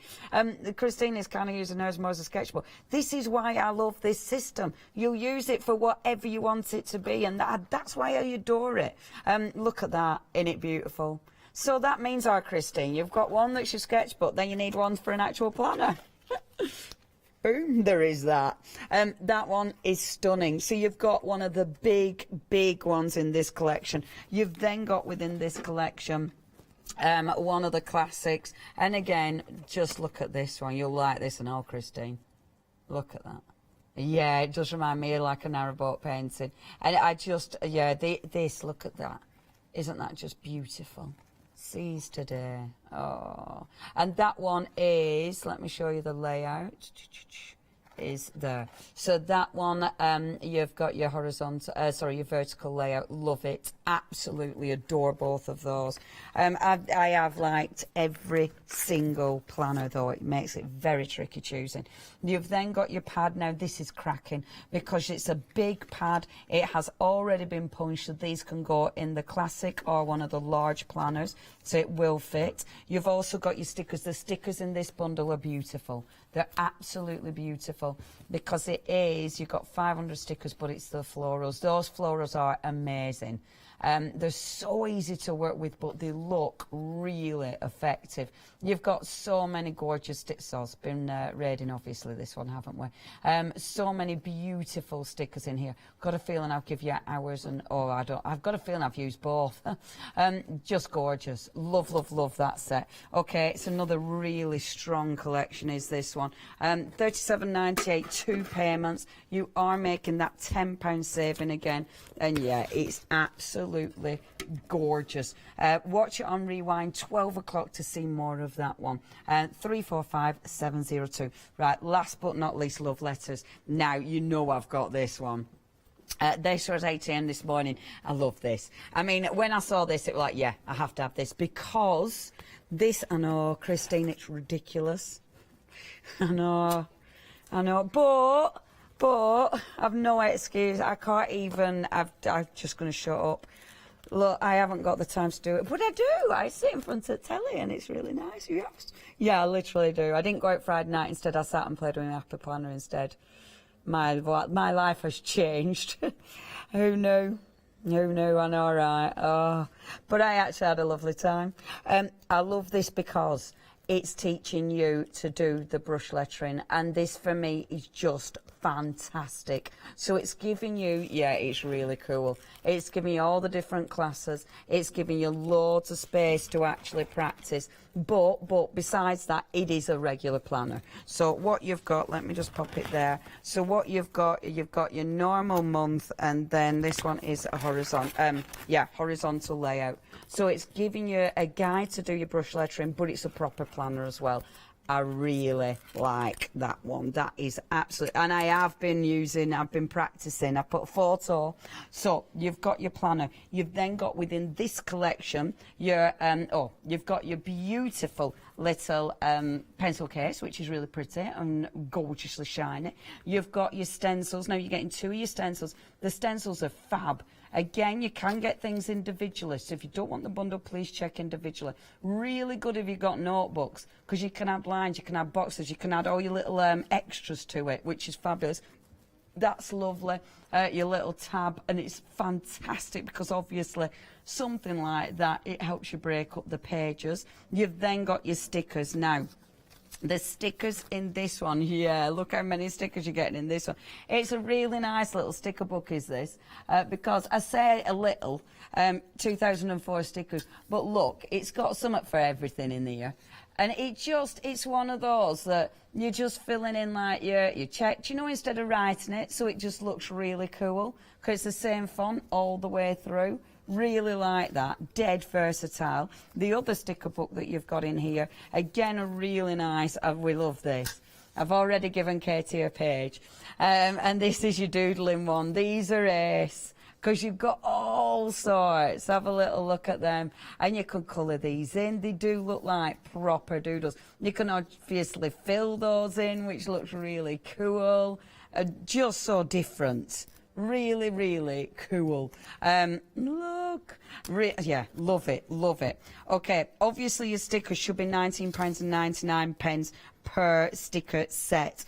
Christine is kind of using hers more as a sketchbook. This is why I love this system. You'll use it for whatever you want it to be, and that's why I adore it. Look at that. Isn't it beautiful? So that means, Christine, you've got one that's your sketchbook, then you need one for an actual planner. Boom, there is that. That one is stunning. So you've got one of the big ones in this collection. You've then got within this collection one of the classics. And again, just look at this one. You'll like this and all, Christine. Look at that. Yeah, it does remind me of like a narrowboat painting. And I just, this, look at that. Isn't that just beautiful? Seas today. Oh, and that one is, let me show you the layout, is there. So that one, you've got your horizontal, your vertical layout. Love it. Absolutely adore both of those. I have liked every single planner though. It makes it very tricky choosing. You've then got your pad. Now this is cracking because it's a big pad. It has already been punched, so these can go in the classic or one of the large planners, so it will fit. You've also got your stickers. The stickers in this bundle are beautiful. They're absolutely beautiful because it is, you've got 500 stickers, but it's the florals. Those florals are amazing. They're so easy to work with, but they look really effective. You've got so many gorgeous stickers. So it's been raiding, obviously, this one, haven't we? So many beautiful stickers in here. Got a feeling I'll give you hours, and I've got a feeling I've used both. Just gorgeous. Love that set. Okay, it's another really strong collection, is this one. £37.98, 2 payments. You are making that £10 saving again, and yeah, it's absolutely gorgeous. Watch it on rewind, 12 o'clock to see more of that one. 345702. Right, last but not least, love letters. Now you know I've got this one. This was 8 AM this morning. I love this. I mean, when I saw this, it was like, yeah, I have to have this, because this, I know, Christine, it's ridiculous. I know, but I've no excuse. I can't even, I'm just going to shut up. Look, I haven't got the time to do it, but I do. I sit in front of the telly and it's really nice. Yeah, I literally do. I didn't go out Friday night. Instead, I sat and played with my Apple Planner instead. My life has changed. Who knew? Who knew? I know, right? Oh, but I actually had a lovely time. I love this because it's teaching you to do the brush lettering, and this for me is just fantastic. So it's giving you, yeah, it's really cool. It's giving you all the different classes. It's giving you loads of space to actually practice. But besides that, it is a regular planner. So what you've got, let me just pop it there. So what you've got your normal month, and then this one is a horizontal layout. So it's giving you a guide to do your brush lettering, but it's a proper planner as well. I really like that one. That is absolutely, and I've been practicing. I put a photo. So you've got your planner. You've then got within this collection your you've got your beautiful little pencil case, which is really pretty and gorgeously shiny. You've got your stencils. Now you're getting 2 of your stencils. The stencils are fab. Again, you can get things individually, so if you don't want the bundle, please check individually. Really good if you've got notebooks, because you can add lines, you can add boxes, you can add all your little extras to it, which is fabulous. That's lovely. Your little tab, and it's fantastic because obviously something like that, it helps you break up the pages. You've then got your stickers. Now, the stickers in this one, yeah, look how many stickers you're getting in this one. It's a really nice little sticker book, is this, because I say a little, 2004 stickers, but look, it's got something for everything in here. And it's one of those that you're just filling in like your check, you know, instead of writing it, so it just looks really cool, because it's the same font all the way through. Really like that, dead versatile. The other sticker book that you've got in here, again, a really nice, we love this. I've already given Katie a page. And this is your doodling one. These are ace, because you've got all sorts. Have a little look at them, and you can colour these in. They do look like proper doodles. You can obviously fill those in, which looks really cool. Just so different. Really, really cool. Look. Yeah, love it, love it. Okay, obviously your stickers should be £19.99 per sticker set.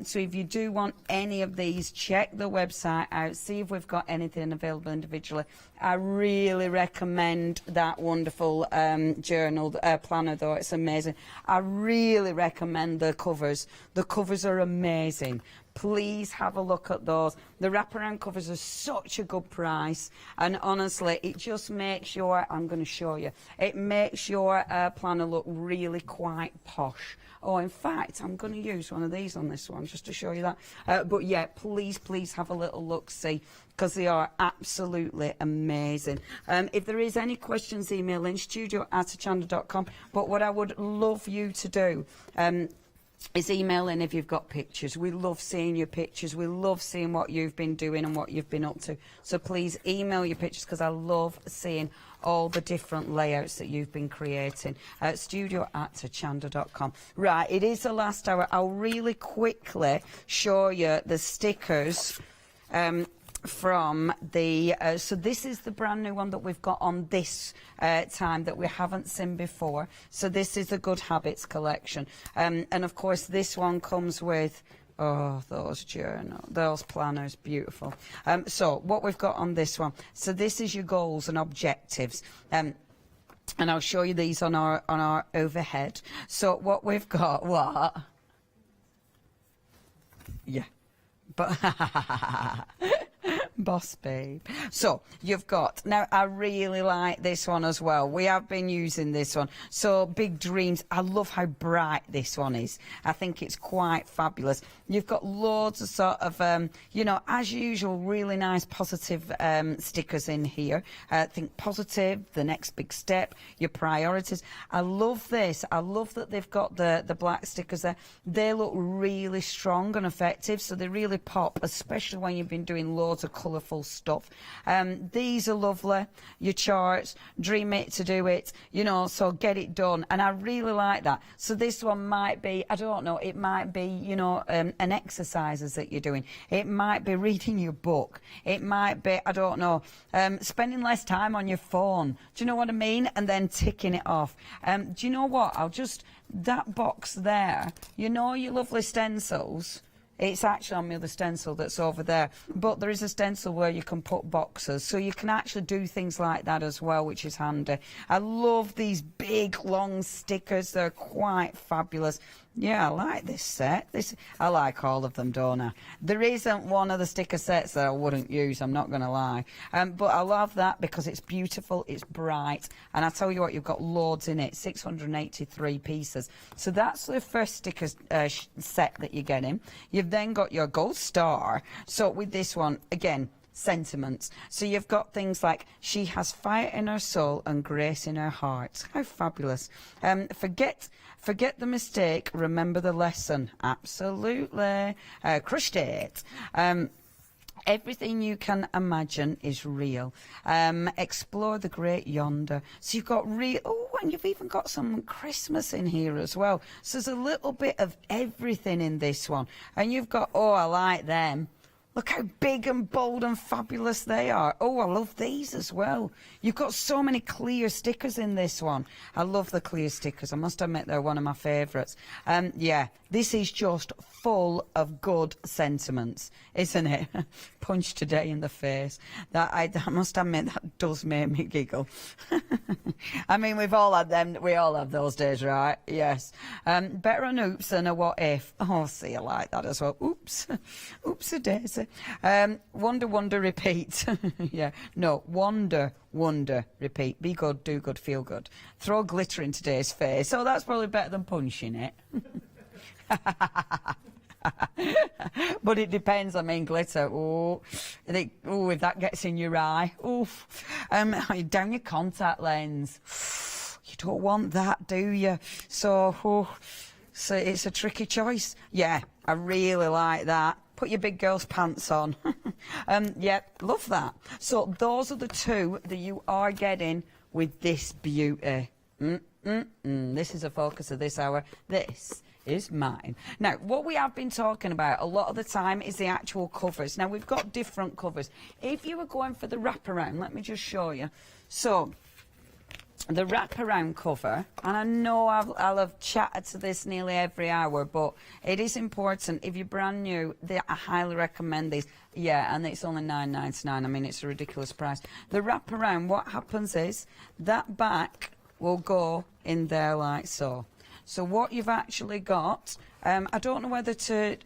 So if you do want any of these, check the website out, see if we've got anything available individually. I really recommend that wonderful journal planner, though. It's amazing. I really recommend the covers. The covers are amazing. Please have a look at those. The wraparound covers are such a good price, and honestly, it just makes your, I'm going to show you, it makes your planner look really quite posh. Oh, in fact, I'm going to use one of these on this one just to show you that. But yeah, please have a little look-see, because they are absolutely amazing. If there is any questions, email in studio@hochanda.com. But what I would love you to do is email in if you've got pictures. We love seeing your pictures. We love seeing what you've been doing and what you've been up to. So please email your pictures, because I love seeing all the different layouts that you've been creating. Studio@hochanda.com. Right, it is the last hour. I'll really quickly show you the stickers from the so this is the brand new one that we've got on this time that we haven't seen before. So this is the Good Habits collection, and of course this one comes with those planners, beautiful. So what we've got on this one, so this is your goals and objectives, and I'll show you these on our overhead. So what we've got, but boss babe. So you've got, now I really like this one as well. We have been using this one. So Big Dreams, I love how bright this one is. I think it's quite fabulous. You've got loads of sort of, you know, as usual, really nice positive stickers in here. Think positive, the next big step, your priorities. I love this. I love that they've got the black stickers there. They look really strong and effective, so they really pop, especially when you've been doing loads of colour colourful stuff. These are lovely. Your charts, dream it to do it, you know, so get it done. And I really like that. So this one might be, I don't know, it might be, you know, an exercises that you're doing. It might be reading your book. It might be, I don't know, spending less time on your phone. Do you know what I mean? And then ticking it off. Do you know what? That box there, you know your lovely stencils? It's actually on the other stencil that's over there. But there is a stencil where you can put boxes. So you can actually do things like that as well, which is handy. I love these big, long stickers. They're quite fabulous. Yeah, I like this set. I like all of them, don't I? There isn't one of the sticker sets that I wouldn't use, I'm not going to lie. But I love that because it's beautiful, it's bright, and I tell you what, you've got loads in it, 683 pieces. So that's the first sticker set that you're getting. You've then got your gold star. So with this one, again, sentiments. So you've got things like, she has fire in her soul and grace in her heart. How fabulous. Forget the mistake, remember the lesson. Absolutely. Crushed it. Everything you can imagine is real. Explore the great yonder. So you've got and you've even got some Christmas in here as well. So there's a little bit of everything in this one. And you've got, oh, I like them. Look how big and bold and fabulous they are. Oh, I love these as well. You've got so many clear stickers in this one. I love the clear stickers. I must admit they're one of my favourites. Yeah, this is just full of good sentiments, isn't it? Punch today in the face. I must admit that does make me giggle. I mean, we've all had them. We all have those days, right? Yes. Better an oops than a what if. Oh, see, I like that as well. Oops. Oops-a-daisy. Wonder, repeat. Yeah. No, wonder, repeat. Be good, do good, feel good. Throw glitter in today's face. So that's probably better than punching it. But it depends. I mean, glitter. Oh, if that gets in your eye. Oof. Down your contact lens. You don't want that, do you? So it's a tricky choice. Yeah, I really like that. Put your big girl's pants on. Yeah, love that. So those are the two that you are getting with this beauty. This is a focus of this hour. This is mine. Now, what we have been talking about a lot of the time is the actual covers. Now, we've got different covers. If you were going for the wraparound, let me just show you. So, the wraparound cover, and I know I'll have chatted to this nearly every hour, but it is important. If you're brand new, I highly recommend these. Yeah, and it's only $9.99. I mean, it's a ridiculous price. The wraparound, what happens is that back will go in there like so. So what you've actually got, I don't know whether to,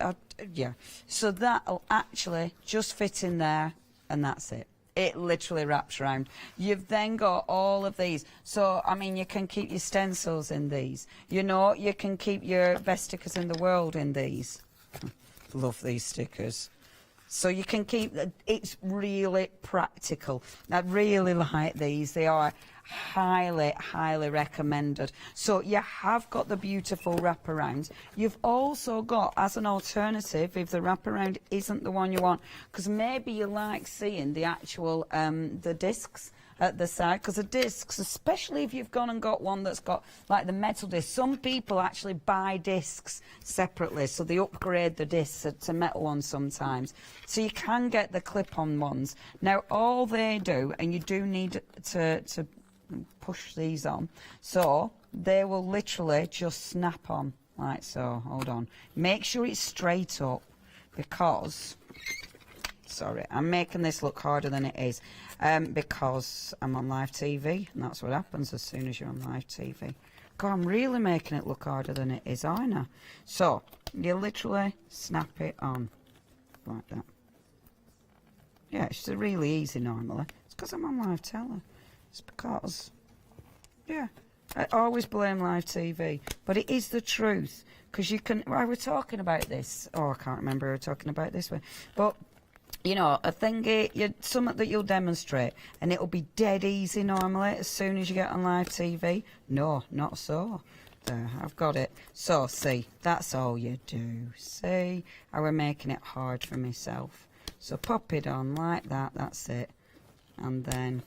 yeah, so that'll actually just fit in there, and that's it. It literally wraps around. You've then got all of these. So, I mean, you can keep your stencils in these. You know, you can keep your best stickers in the world in these. Love these stickers. So you can keep, it's really practical. I really like these. They are highly recommended. So you have got the beautiful wraparounds. You've also got, as an alternative, if the wraparound isn't the one you want, because maybe you like seeing the actual the discs at the side, because the discs, especially if you've gone and got one that's got like the metal disc, some people actually buy discs separately, so they upgrade the discs to metal ones sometimes. So you can get the clip-on ones. Now all they do, and you do need to push these on, so they will literally just snap on like so. Hold on, make sure it's straight up, because sorry, I'm making this look harder than it is, because I'm on live TV, and that's what happens as soon as you're on live TV. God, I'm really making it look harder than it is, aren't I? So you literally snap it on like that. Yeah, it's really easy normally. It's because I'm on live telly. It's because, yeah, I always blame live TV, but it is the truth, because you can, I was talking about this, oh, I can't remember we were talking about this one, but, you know, a thingy, something that you'll demonstrate, and it'll be dead easy normally as soon as you get on live TV. No, not so. There, I've got it. So, see, that's all you do. See, I were making it hard for myself. So pop it on like that, that's it. And then,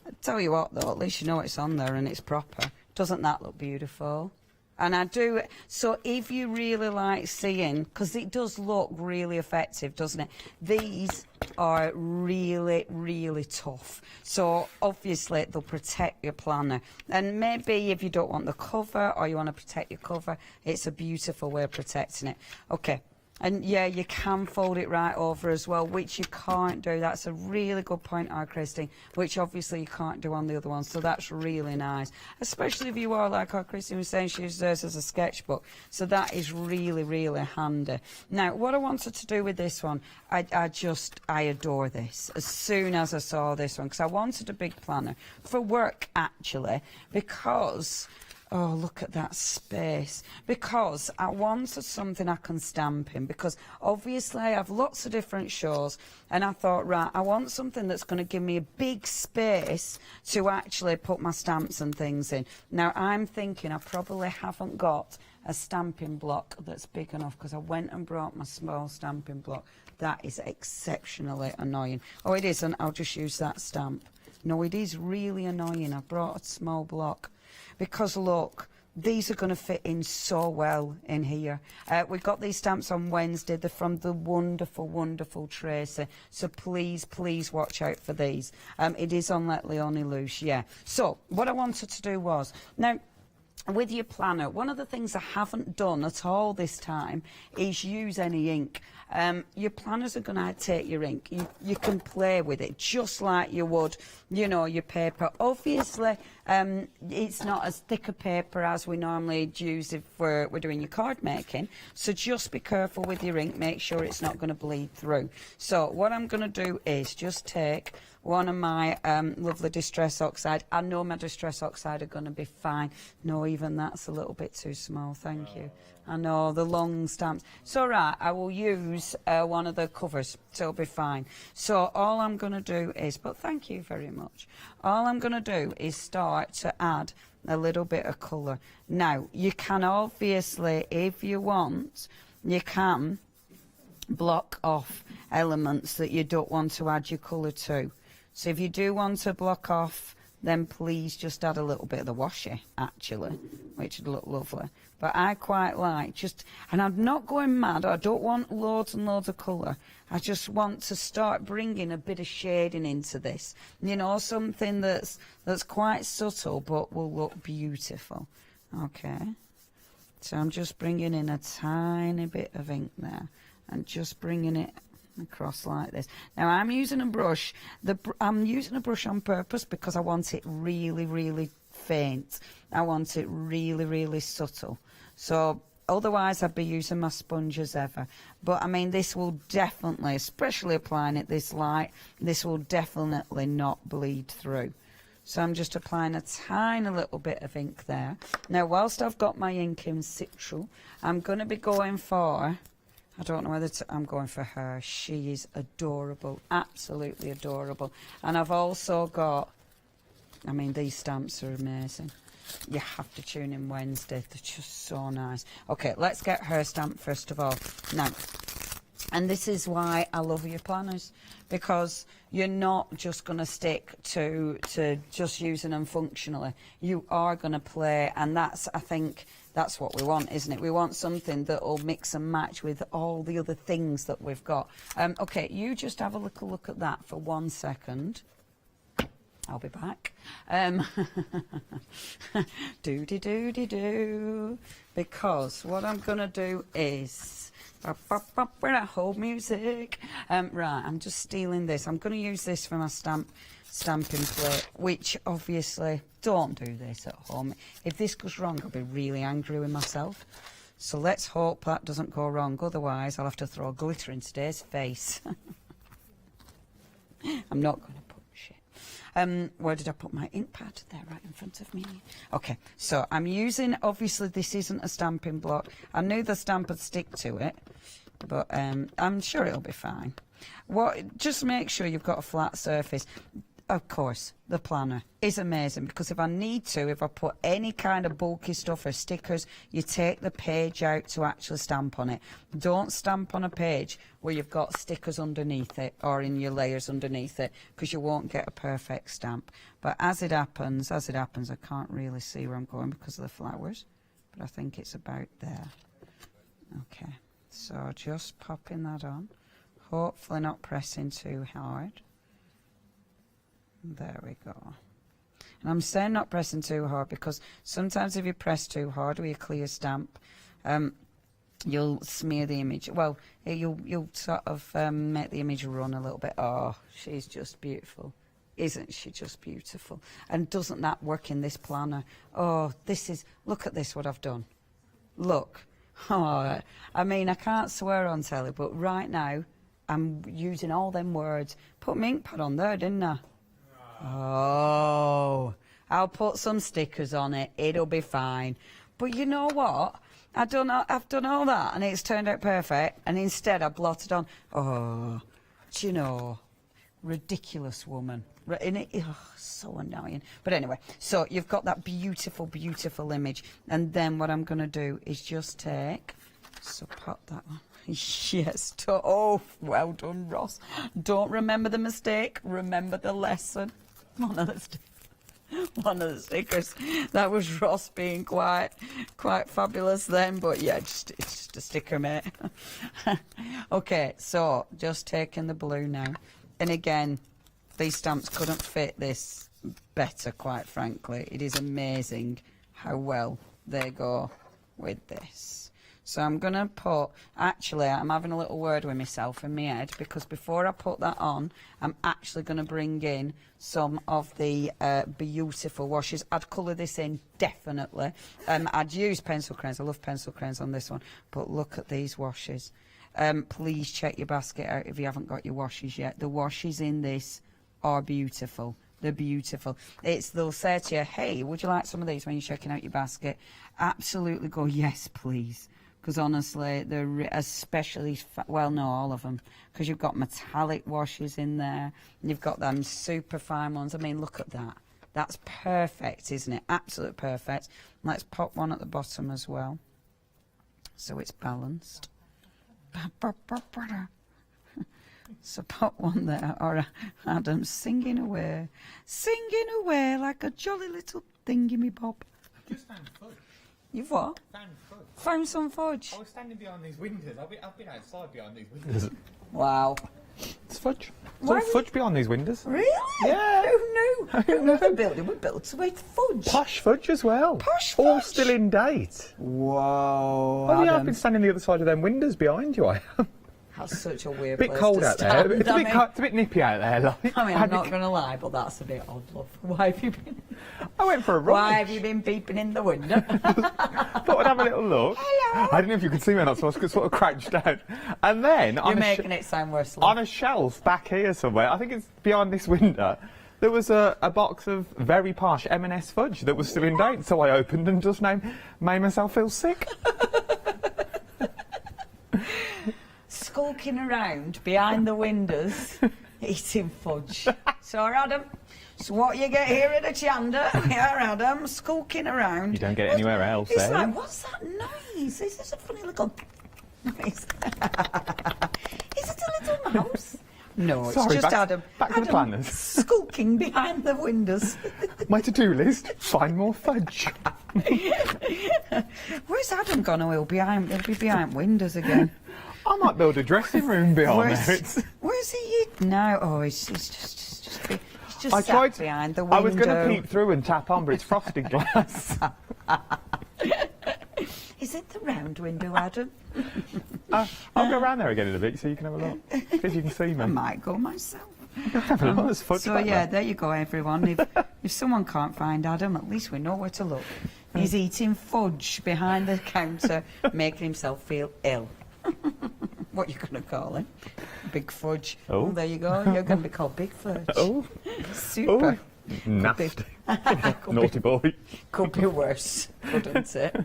I tell you what though, at least you know it's on there and it's proper. Doesn't that look beautiful? And I do, so if you really like seeing, because it does look really effective, doesn't it? These are really, really tough. So obviously they'll protect your planner. And maybe if you don't want the cover or you want to protect your cover, it's a beautiful way of protecting it. Okay. And yeah, you can fold it right over as well, which you can't do. That's a really good point, Christine, which obviously you can't do on the other one. So that's really nice, especially if you are, like our Christine was saying, she uses hers as a sketchbook. So that is really, really handy. Now, what I wanted to do with this one, I adore this. As soon as I saw this one, because I wanted a big planner for work, actually, because... Oh, look at that space. Because I wanted something I can stamp in. Because obviously I have lots of different shows. And I thought, right, I want something that's going to give me a big space to actually put my stamps and things in. Now, I'm thinking I probably haven't got a stamping block that's big enough, because I went and brought my small stamping block. That is exceptionally annoying. Oh, it isn't. I'll just use that stamp. No, it is really annoying. I brought a small block. Because look, these are going to fit in so well in here. We got these stamps on Wednesday. They're from the wonderful, wonderful Tracy. So please, please watch out for these. It is on Let Leonie Loose, yeah. So what I wanted to do was, now, with your planner, one of the things I haven't done at all this time is use any ink. Your planners are going to take your ink. You can play with it just like you would, you know, your paper. Obviously, it's not as thick a paper as we normally use if we're doing your card making. So just be careful with your ink. Make sure it's not going to bleed through. So what I'm going to do is just take one of my lovely Distress Oxide. I know my Distress Oxide are going to be fine. No, even that's a little bit too small, thank you. I know, the long stamps. It's all right, I will use one of the covers, so it'll be fine. So all I'm going to do is, but thank you very much, all I'm going to do is start to add a little bit of colour. Now, you can obviously, if you want, you can block off elements that you don't want to add your colour to. So if you do want to block off, then please just add a little bit of the washi, actually, which would look lovely. But I quite like just, and I'm not going mad, I don't want loads and loads of colour. I just want to start bringing a bit of shading into this. You know, something that's quite subtle but will look beautiful. Okay. So I'm just bringing in a tiny bit of ink there and just bringing it across like this. Now I'm using a brush. I'm using a brush on purpose because I want it really, really faint. I want it really, really subtle. So otherwise I'd be using my sponge as ever. But I mean, this will definitely, especially applying it this light, this will definitely not bleed through. So I'm just applying a tiny little bit of ink there. Now whilst I've got my ink in situ, I'm going to be going for, I don't know whether I'm going for her. She is adorable, absolutely adorable. And I've also got, I mean, these stamps are amazing. You have to tune in Wednesday. They're just so nice. Okay, let's get her stamp first of all. Now, and this is why I love your planners, because you're not just going to stick to just using them functionally. You are going to play, and that's, I think, that's what we want, isn't it? We want something that will mix and match with all the other things that we've got. Okay, you just have a little look at that for 1 second. I'll be back. Do-de-do-de-do. Because what I'm going to do is... Where I hold music. Right, I'm just stealing this. I'm going to use this for my stamping plate, which obviously, don't do this at home. If this goes wrong, I'll be really angry with myself. So let's hope that doesn't go wrong. Otherwise, I'll have to throw glitter in today's face. I'm not going to put shit. Where did I put my ink pad? There, right in front of me. Okay, so I'm using, obviously this isn't a stamping block. I knew the stamp would stick to it, but I'm sure it'll be fine. Just make sure you've got a flat surface. Of course, the planner is amazing, because if I need to, if I put any kind of bulky stuff or stickers, you take the page out to actually stamp on it. Don't stamp on a page where you've got stickers underneath it or in your layers underneath it, because you won't get a perfect stamp. But as it happens, I can't really see where I'm going because of the flowers, but I think it's about there. Okay, so just popping that on, hopefully not pressing too hard. There we go. And I'm saying not pressing too hard because sometimes if you press too hard with your clear stamp, you'll smear the image. Well, you'll sort of make the image run a little bit. Oh, she's just beautiful. Isn't she just beautiful? And doesn't that work in this planner? Oh, look at this, what I've done. Look. Oh, I mean, I can't swear on telly, but right now I'm using all them words. Put my ink pad on there, didn't I? Oh, I'll put some stickers on it. It'll be fine. But you know what? I've done all that, and it's turned out perfect. And instead, I blotted on. Oh, do you know? Ridiculous woman. So annoying. But anyway, so you've got that beautiful, beautiful image. And then what I'm going to do is just take. So pop that one. Yes. Oh, well done, Ross. Don't remember the mistake. Remember the lesson. One of the stickers. That was Ross being quite fabulous then, but yeah, it's just a sticker, mate. Okay, so just taking the blue now, and again, these stamps couldn't fit this better, quite frankly. It is amazing how well they go with this. So I'm going to put, actually, I'm having a little word with myself in my head, because before I put that on, I'm actually going to bring in some of the beautiful washes. I'd colour this in, definitely. I'd use pencil crayons. I love pencil crayons on this one. But look at these washes. Please check your basket out if you haven't got your washes yet. The washes in this are beautiful. They're beautiful. They'll say to you, hey, would you like some of these when you're checking out your basket? Absolutely go, yes, please. Because honestly, they're especially, well, no, all of them. Because you've got metallic washes in there. And you've got them super fine ones. I mean, look at that. That's perfect, isn't it? Absolute perfect. Let's pop one at the bottom as well. So it's balanced. So pop one there. Or Adam's singing away like a jolly little thingy-me-bob. Just found fudge. You've what? Found fudge. Found some fudge. I was standing behind these windows. I've been outside behind these windows. Wow. It's fudge. There's all fudge behind these windows. Really? Yeah. Who knew? Who knew the building was built with fudge? Posh fudge as well. Posh fudge. All still in date. Whoa. Oh yeah, I've been standing the other side of them windows behind you. I am. That's such a weird bit place cold to out stand. there. It's a bit nippy out there. Like. I mean, I'm not going to lie, but that's a bit odd, love. Why have you been? I went for a run. Why have you been peeping in the window? Thought I'd have a little look. Hello. I don't know if you could see me or not, so I was sort of crouched down. And then you're making it sound worse. On a shelf back here somewhere, I think it's behind this window, there was a box of very posh M&S fudge that was still in date. So I opened and just made myself feel sick. Skulking around behind the windows, eating fudge. So, Adam, so what you get here at Hochanda, here, Adam, skulking around. You don't get it anywhere else, It's eh? like, what's that noise? Is this a funny little noise? Is it a little mouse? No, it's Sorry, just back Adam. to the planners. Skulking behind the windows. My to-do list, find more fudge. Where's Adam gone? Oh, he'll be behind windows again. I might build a dressing room behind there. Where's he now? Oh, he's just I sat tried behind the window. I was going to peep through and tap on, but it's frosted glass. Is it the round window, Adam? I'll go around there again in a bit so you can have a look. If you can see me. I might go myself. Have a look. There's fudge So back yeah, there. there you go, everyone. If someone can't find Adam, at least we know where to look. He's eating fudge behind the counter, making himself feel ill. What are you going to call him? Big Fudge. Oh. There you go. You're going to be called Big Fudge. Oh. Super. Oh. Nasty. Naughty boy. Could be worse, couldn't it?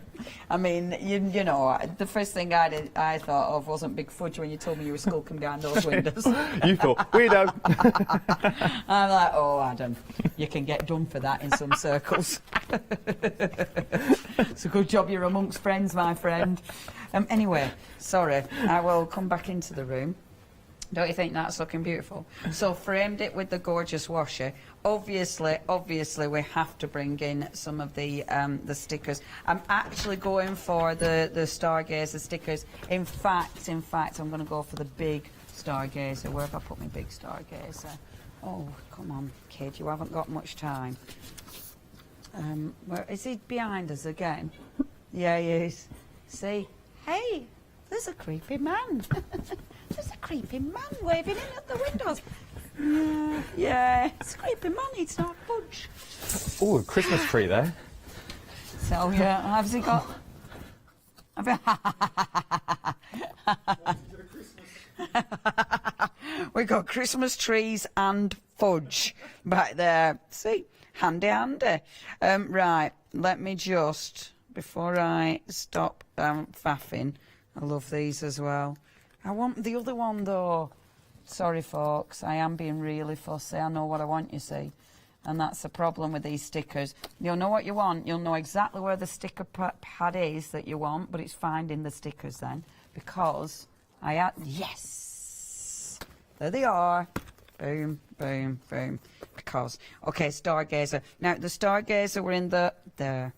I mean, you know, the first thing I thought of wasn't Big Fudge when you told me you were skulking behind those windows. You thought, weirdo. I'm like, oh, Adam, you can get done for that in some circles. It's a good job you're amongst friends, my friend. Anyway, sorry, I will come back into the room. Don't you think that's looking beautiful? So framed it with the gorgeous washer. Obviously, we have to bring in some of the stickers. I'm actually going for the Stargazer stickers. In fact, I'm going to go for the big Stargazer. Where have I put my big Stargazer? Oh, come on, kid, you haven't got much time. Where is he behind us again? Yeah, he is. See? Hey, there's a creepy man. There's a creepy man waving in at the windows. Yeah, it's a creepy man, it's not Fudge. Oh, a Christmas tree there. So, yeah, has he got... We got Christmas trees and fudge back there. See? Handy, handy. Right, let me just, before I stop faffing, I love these as well. I want the other one though. Sorry folks, I am being really fussy. I know what I want, you see. And that's the problem with these stickers. You'll know what you want. You'll know exactly where the sticker pad is that you want, but it's finding the stickers then. Because yes! There they are. Boom, boom, boom. Because, okay, Stargazer. Now, the Stargazer were in there.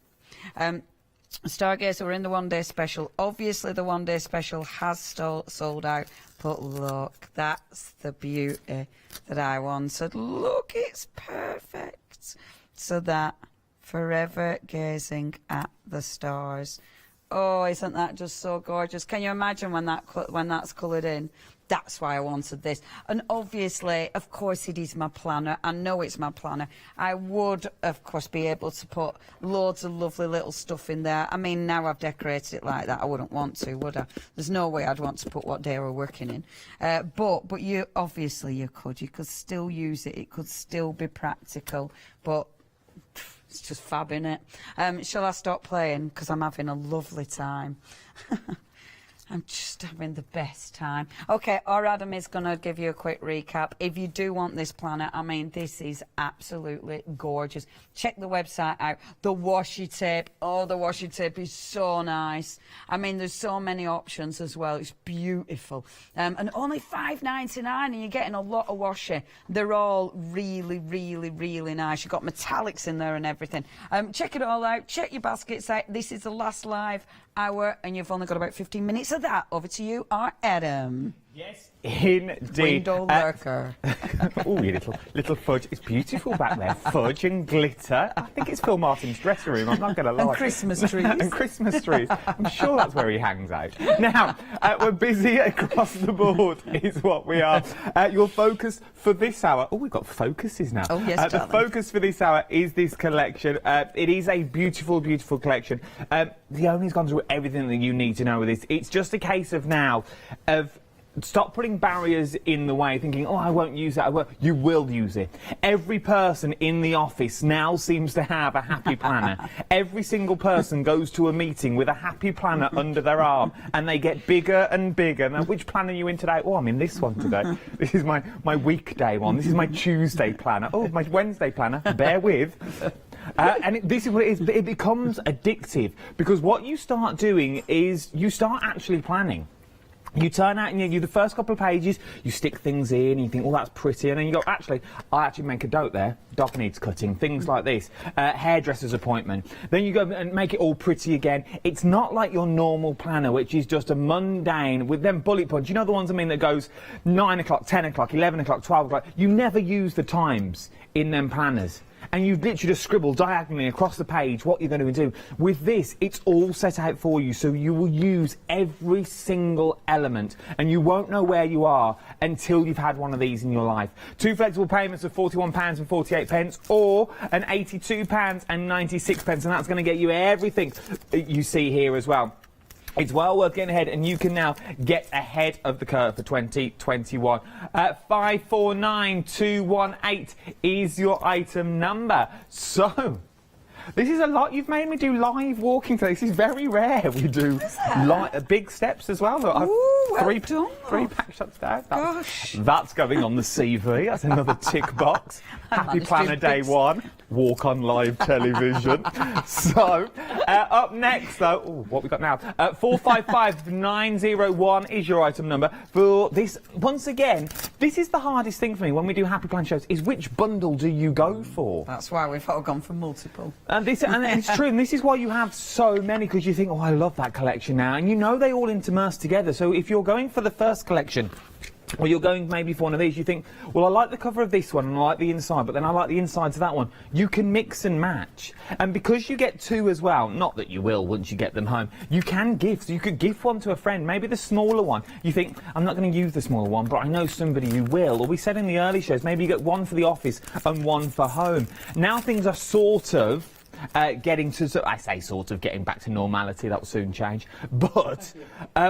Stargazer were in the one-day special. Obviously, the one-day special has sold out. But look, that's the beauty that I wanted. Look, it's perfect. So that, forever gazing at the stars. Oh, isn't that just so gorgeous? Can you imagine when that's coloured in? That's why I wanted this. And obviously, of course, it is my planner. I know it's my planner. I would, of course, be able to put loads of lovely little stuff in there. I mean, now I've decorated it like that, I wouldn't want to, would I? There's no way I'd want to put what day we're working in. But you, obviously, you could still use it. It could still be practical. But it's just fab, innit? Shall I stop playing? Because I'm having a lovely time. I'm just having the best time. Okay, our Adam is going to give you a quick recap. If you do want this planner, I mean, this is absolutely gorgeous. Check the website out. The washi tape. Oh, the washi tape is so nice. I mean, there's so many options as well. It's beautiful. And only $5.99, and you're getting a lot of washi. They're all really, really, really nice. You've got metallics in there and everything. Check it all out. Check your baskets out. This is the last live hour, and you've only got about 15 minutes of that. Over to you, our Adam. Yes, indeed. Window lurker. Oh, you little fudge. It's beautiful back there. Fudge and glitter. I think it's Phil Martin's dressing room, I'm not going to lie. And Christmas trees. And Christmas trees. I'm sure that's where he hangs out. Now, we're busy across the board is what we are. Your focus for this hour... Oh, we've got focuses now. Oh, yes, the focus for this hour is this collection. It is a beautiful, beautiful collection. Leonie's gone through everything that you need to know with this. It's just a case of now of... Stop putting barriers in the way, thinking, oh, I won't use that. You will use it. Every person in the office now seems to have a happy planner. Every single person goes to a meeting with a happy planner under their arm, and they get bigger and bigger. Now, which planner are you in today? Oh, I'm in this one today. This is my weekday one. This is my Tuesday planner. Oh, my Wednesday planner. Bear with. And this is what it is. It becomes addictive, because what you start doing is you start actually planning. You turn out and you the first couple of pages, you stick things in, you think, oh, that's pretty, and then you go, actually, I'll actually make a note there. Dog needs cutting, things like this. Hairdresser's appointment. Then you go and make it all pretty again. It's not like your normal planner, which is just a mundane, with them bullet points. You know the ones I mean that goes 9 o'clock, 10 o'clock, 11 o'clock, 12 o'clock. You never use the times in them planners. And you've literally just scribbled diagonally across the page what you're going to do. With this, it's all set out for you, so you will use every single element, and you won't know where you are until you've had one of these in your life. 2 flexible payments of £41.48 or an £82.96, and that's going to get you everything you see here as well. It's well worth getting ahead, and you can now get ahead of the curve for 2021. 549218 is your item number. So, this is a lot. You've made me do live walking today. This is very rare. We do big steps as well. Look, three pack shots down. That's going on the CV. That's another tick box. Happy Planner Day 1. Walk on live television. So, up next, though, what we got now? 455901 is your item number for this. Once again, this is the hardest thing for me when we do Happy Plan shows, is which bundle do you go for? That's why we've all gone for multiple. And it's true, and this is why you have so many, because you think, oh, I love that collection now, and you know they all intermerge together. So if you're going for the first collection, or you're going maybe for one of these, you think, well, I like the cover of this one and I like the inside, but then I like the insides of that one. You can mix and match. And because you get two as well, not that you will once you get them home, you can gift. So you could gift one to a friend, maybe the smaller one. You think, I'm not going to use the smaller one, but I know somebody who will. Or we said in the early shows, maybe you get one for the office and one for home. Now things are sort of getting to, I say sort of getting back to normality, that will soon change, but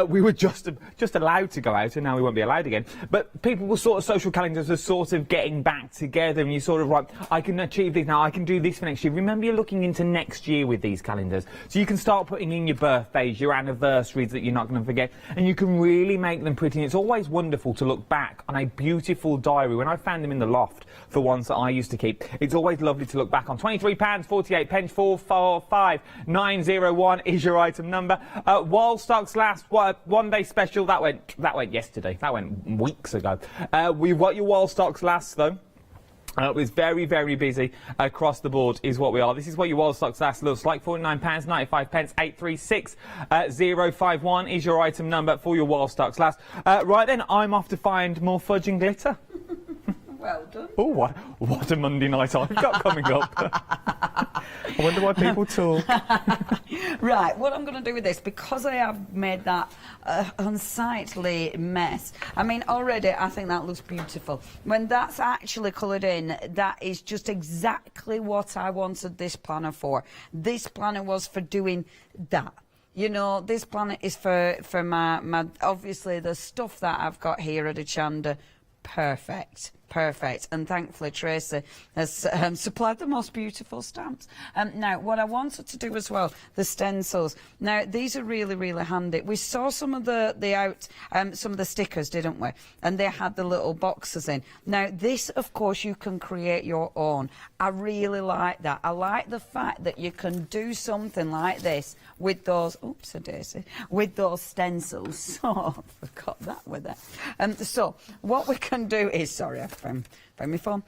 we were just allowed to go out, and now we won't be allowed again. But people will sort of, social calendars are sort of getting back together, and you sort of like, I can achieve this now, I can do this for next year. Remember, you're looking into next year with these calendars, so you can start putting in your birthdays, your anniversaries that you're not going to forget, and you can really make them pretty. And it's always wonderful to look back on a beautiful diary. When I found them in the loft, for ones that I used to keep, it's always lovely to look back on. £23.48, 445901 is your item number. While stocks last, 1 day special, that went yesterday, that went weeks ago. We've got your while stocks last though. It was very, very busy across the board is what we are. This is what your while stocks last looks like. £49.95, 836051 is your item number for your while stocks last. Right then, I'm off to find more fudge and glitter. Well done. Oh, what a Monday night I've got coming up. I wonder why people talk. Right, what I'm going to do with this, because I have made that unsightly mess, I mean, already I think that looks beautiful. When that's actually coloured in, that is just exactly what I wanted this planner for. This planner was for doing that. You know, this planner is for my obviously the stuff that I've got here at Hochanda. Perfect. And thankfully Tracy has supplied the most beautiful stamps. Now, what I wanted to do as well, the stencils. Now, these are really, really handy. We saw some of some of the stickers, didn't we? And they had the little boxes in. Now, this, of course, you can create your own. I really like that. I like the fact that you can do something like this with those, with those stencils. So, I forgot that with it. So, what we can do is, sorry, from my phone.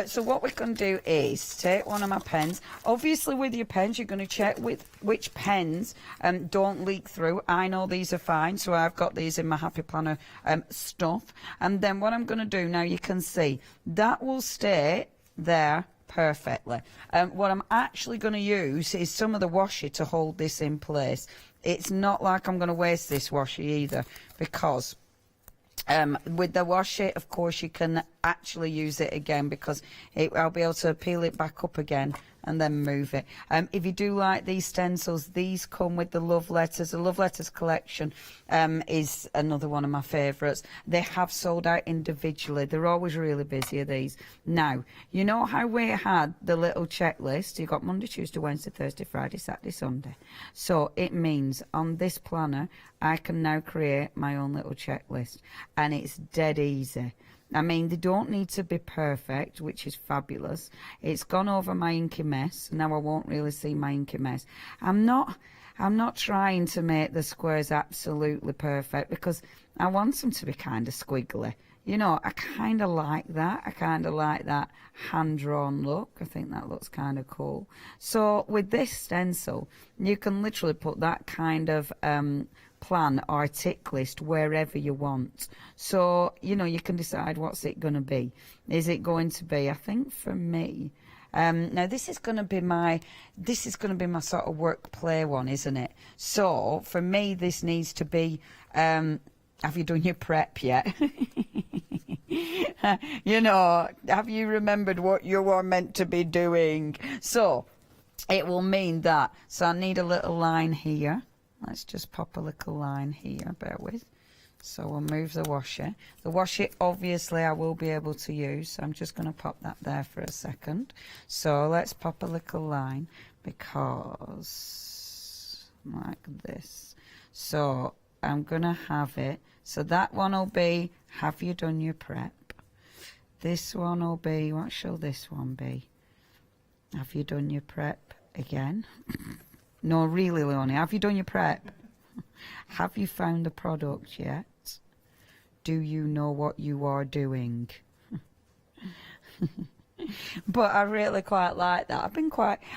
So what we can do is take one of my pens. Obviously, with your pens, you're going to check with which pens don't leak through. I know these are fine, so I've got these in my Happy Planner stuff. And then what I'm going to do now, you can see that will stay there perfectly. What I'm actually going to use is some of the washi to hold this in place. It's not like I'm going to waste this washi either, because with the washi, of course, you can actually use it again, because I'll be able to peel it back up again and then move it. If you do like these stencils, these come with the love letters. The love letters collection is another one of my favourites. They have sold out individually. They're always really busy, these. Now, you know how we had the little checklist? You got Monday, Tuesday, Wednesday, Thursday, Friday, Saturday, Sunday. So it means on this planner, I can now create my own little checklist, and it's dead easy. I mean, they don't need to be perfect, which is fabulous. It's gone over my inky mess. Now I won't really see my inky mess. I'm not trying to make the squares absolutely perfect, because I want them to be kind of squiggly. You know, I kind of like that. I kind of like that hand-drawn look. I think that looks kind of cool. So with this stencil, you can literally put that kind of plan or tick list wherever you want. So, you know, you can decide what's it going to be. Is it going to be, I think for me, now this is going to be my sort of work play one, isn't it? So for me, this needs to be, have you done your prep yet? You know, have you remembered what you are meant to be doing? So it will mean that. So I need a little line here. let's just pop a little line here, bear with. So we'll move the washer. The washer, obviously, I will be able to use, so I'm just going to pop that there for a second. So let's pop a little line, because like this. So I'm going to have it. So that one will be, have you done your prep? This one will be, what shall this one be? Have you done your prep again? No, really, Leonie, have you done your prep? Have you found the product yet? Do you know what you are doing? But I really quite like that.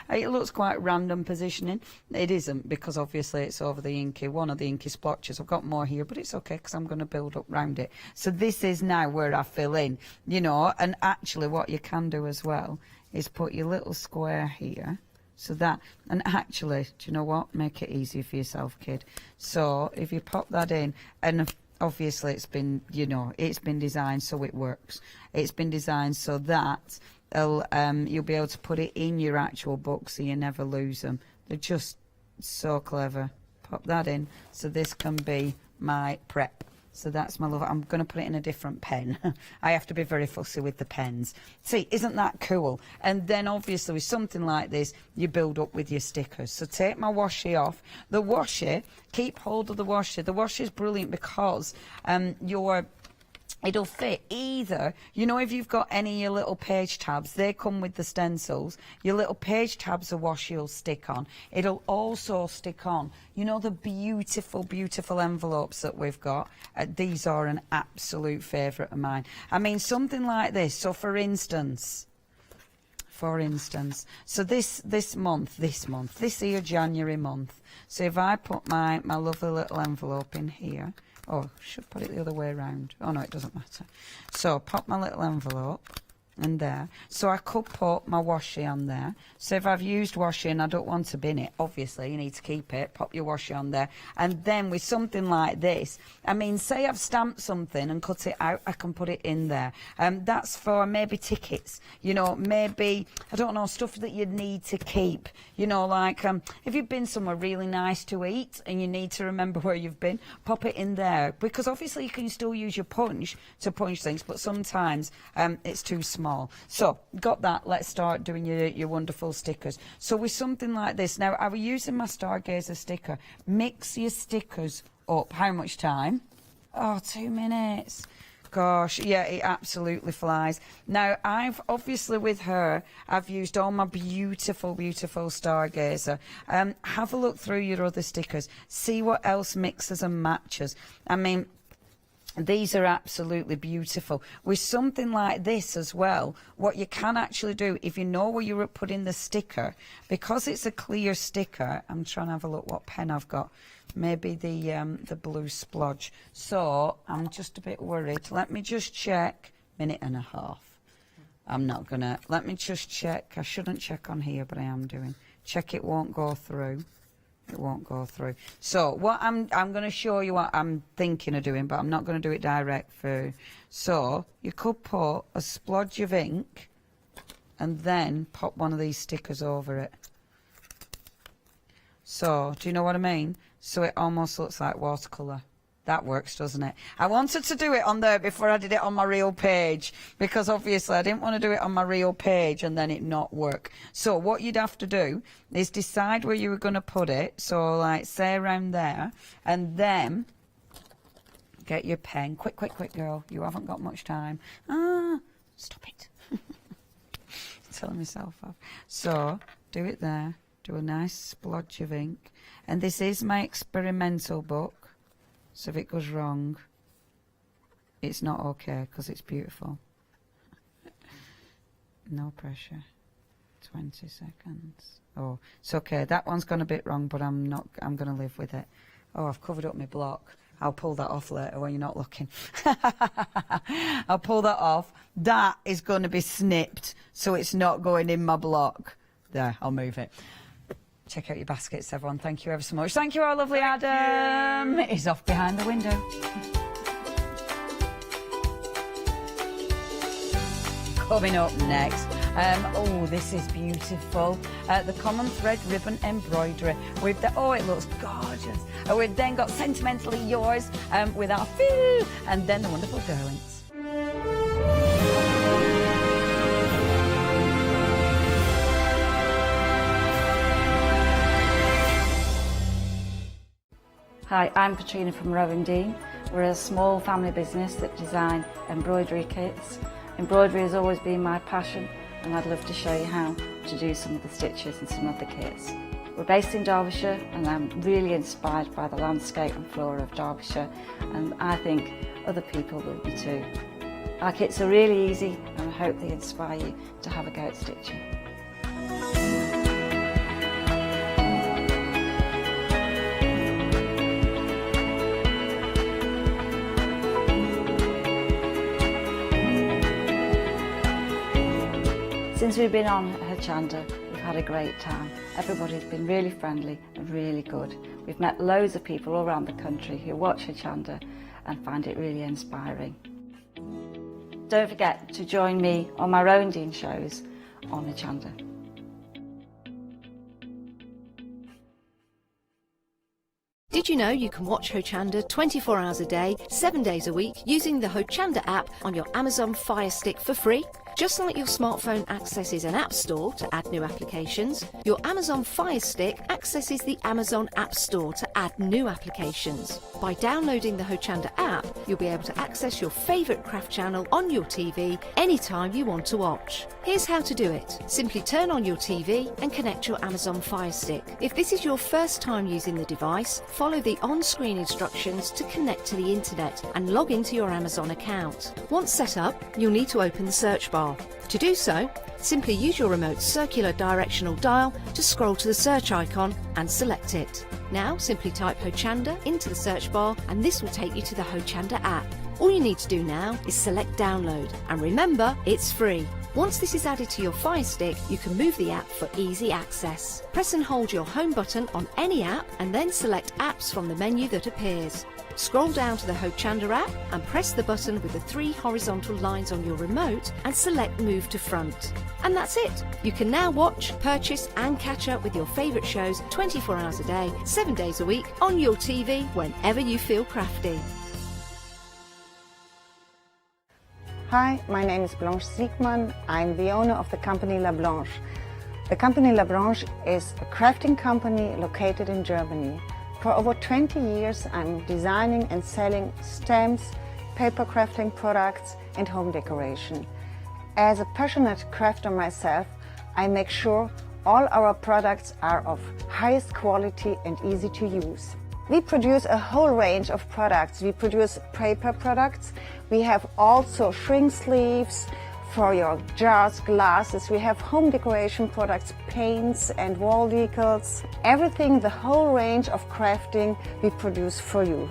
It looks quite random positioning. It isn't, because obviously it's over the inky, one of the inky splotches. I've got more here, but it's okay because I'm going to build up round it. So this is now where I fill in, you know, and actually what you can do as well is put your little square here. So that, and actually, do you know what? Make it easier for yourself, kid. So if you pop that in, and obviously it's been, you know, it's been designed so it works. It's been designed so that you'll be able to put it in your actual book so you never lose them. They're just so clever. Pop that in. So this can be my prep. So that's my love. I'm going to put it in a different pen. I have to be very fussy with the pens. See, isn't that cool? And then obviously with something like this, you build up with your stickers. So take my washi off. The washi, keep hold of the washi. The washi is brilliant because it'll fit either, you know, if you've got any of your little page tabs, they come with the stencils. Your little page tabs are washi will stick on. It'll also stick on, you know, the beautiful, beautiful envelopes that we've got. These are an absolute favourite of mine. I mean, something like this. So for instance, so this here January month. So if I put my lovely little envelope in here, oh, I should put it the other way around. Oh, no, it doesn't matter. So pop my little envelope in there. So I could put my washi on there. So if I've used washi and I don't want to bin it, obviously you need to keep it. Pop your washi on there. And then with something like this, I mean, say I've stamped something and cut it out, I can put it in there. That's for maybe tickets, you know, maybe, I don't know, stuff that you need to keep. You know, like if you've been somewhere really nice to eat and you need to remember where you've been, pop it in there. Because obviously you can still use your punch to punch things, but sometimes it's too small. So, got that. Let's start doing your wonderful stickers. So with something like this, now I was using my Stargazer sticker. Mix your stickers up. How much time? Oh, 2 minutes. Gosh, yeah, it absolutely flies. Now, I've obviously with her, I've used all my beautiful, beautiful Stargazer. Have a look through your other stickers. See what else mixes and matches. I mean, these are absolutely beautiful. With something like this as well, what you can actually do, if you know where you're putting the sticker, because it's a clear sticker, I'm trying to have a look what pen I've got. Maybe the blue splodge. So I'm just a bit worried. Let me just check. Minute and a half. I'm not gonna. Let me just check. I shouldn't check on here, but I am doing. Check it won't go through. It won't go through. So what I'm going to show you what I'm thinking of doing, but I'm not going to do it direct through. So you could put a splodge of ink and then pop one of these stickers over it. So do you know what I mean? So it almost looks like watercolour. That works, doesn't it? I wanted to do it on there before I did it on my real page, because obviously I didn't want to do it on my real page and then it not work. So what you'd have to do is decide where you were going to put it. So like say around there, and then get your pen. Quick, quick, quick, girl. You haven't got much time. Ah, stop it. Telling myself off. So do it there. Do a nice splodge of ink. And this is my experimental book. So if it goes wrong, it's not okay because it's beautiful. No pressure. 20 seconds. Oh, it's okay. That one's gone a bit wrong, but I'm going to live with it. Oh, I've covered up my block. I'll pull that off later when you're not looking. I'll pull that off. That is going to be snipped, so it's not going in my block. There, I'll move it. Check out your baskets, everyone. Thank you ever so much. Thank you, our lovely Adam. He's off behind the window. Coming up next, Oh, this is beautiful. The common thread ribbon embroidery. It looks gorgeous. We've then got Sentimentally Yours with our foo, and then the wonderful derwents. Hi, I'm Katrina from Rowan Dean. We're a small family business that design embroidery kits. Embroidery has always been my passion, and I'd love to show you how to do some of the stitches and some of the kits. We're based in Derbyshire, and I'm really inspired by the landscape and flora of Derbyshire, and I think other people will be too. Our kits are really easy, and I hope they inspire you to have a go at stitching. Since we've been on Hochanda, we've had a great time. Everybody's been really friendly and really good. We've met loads of people all around the country who watch Hochanda and find it really inspiring. Don't forget to join me on my Rowan Dean shows on Hochanda. Did you know you can watch Hochanda 24 hours a day, 7 days a week using the Hochanda app on your Amazon Fire Stick for free? Just like your smartphone accesses an app store to add new applications, your Amazon Fire Stick accesses the Amazon App Store to add new applications. By downloading the Hochanda app, you'll be able to access your favourite craft channel on your TV anytime you want to watch. Here's how to do it. Simply turn on your TV and connect your Amazon Fire Stick. If this is your first time using the device, follow the on-screen instructions to connect to the internet and log into your Amazon account. Once set up, you'll need to open the search bar. To do so, simply use your remote circular directional dial to scroll to the search icon and select it. Now simply type Hochanda into the search bar and this will take you to the Hochanda app. All you need to do now is select download, and remember, it's free. Once this is added to your Fire Stick, you can move the app for easy access. Press and hold your home button on any app and then select apps from the menu that appears. Scroll down to the Hochanda app and press the button with the 3 horizontal lines on your remote and select Move to Front. And that's it! You can now watch, purchase and catch up with your favourite shows 24 hours a day, 7 days a week on your TV whenever you feel crafty. Hi, my name is Blanche Siegmann. I'm the owner of the company La Blanche. The company La Blanche is a crafting company located in Germany. For over 20 years I'm designing and selling stamps, paper crafting products and home decoration. As a passionate crafter myself, I make sure all our products are of highest quality and easy to use. We produce a whole range of products. We produce paper products. We have also shrink sleeves for your jars, glasses. We have home decoration products, paints and wall decals. Everything, the whole range of crafting we produce for you.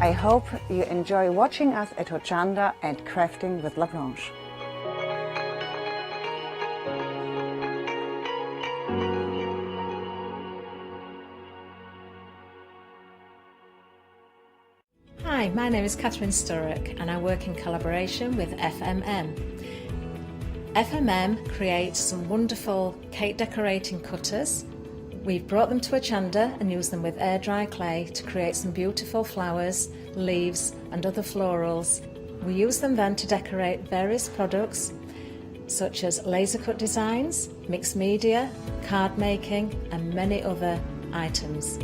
I hope you enjoy watching us at Hochanda and crafting with La Blanche. Hi, my name is Catherine Sturrock and I work in collaboration with FMM. FMM creates some wonderful cake decorating cutters. We've brought them to Hochanda and used them with air dry clay to create some beautiful flowers, leaves and other florals. We use them then to decorate various products such as laser cut designs, mixed media, card making and many other items.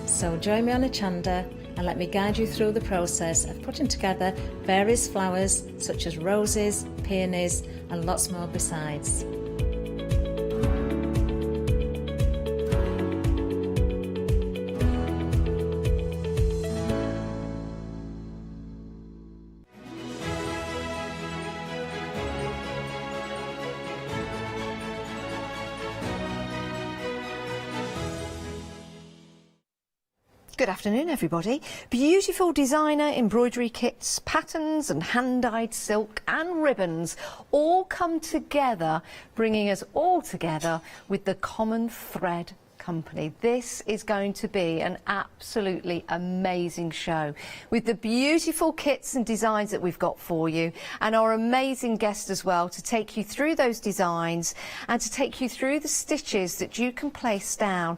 So join me on Hochanda and let me guide you through the process of putting together various flowers such as roses, peonies and lots more besides. Good afternoon, everybody. Beautiful designer embroidery kits, patterns and hand-dyed silk and ribbons all come together, bringing us all together with the Common Thread company. This is going to be an absolutely amazing show with the beautiful kits and designs that we've got for you, and our amazing guest as well to take you through those designs and to take you through the stitches that you can place down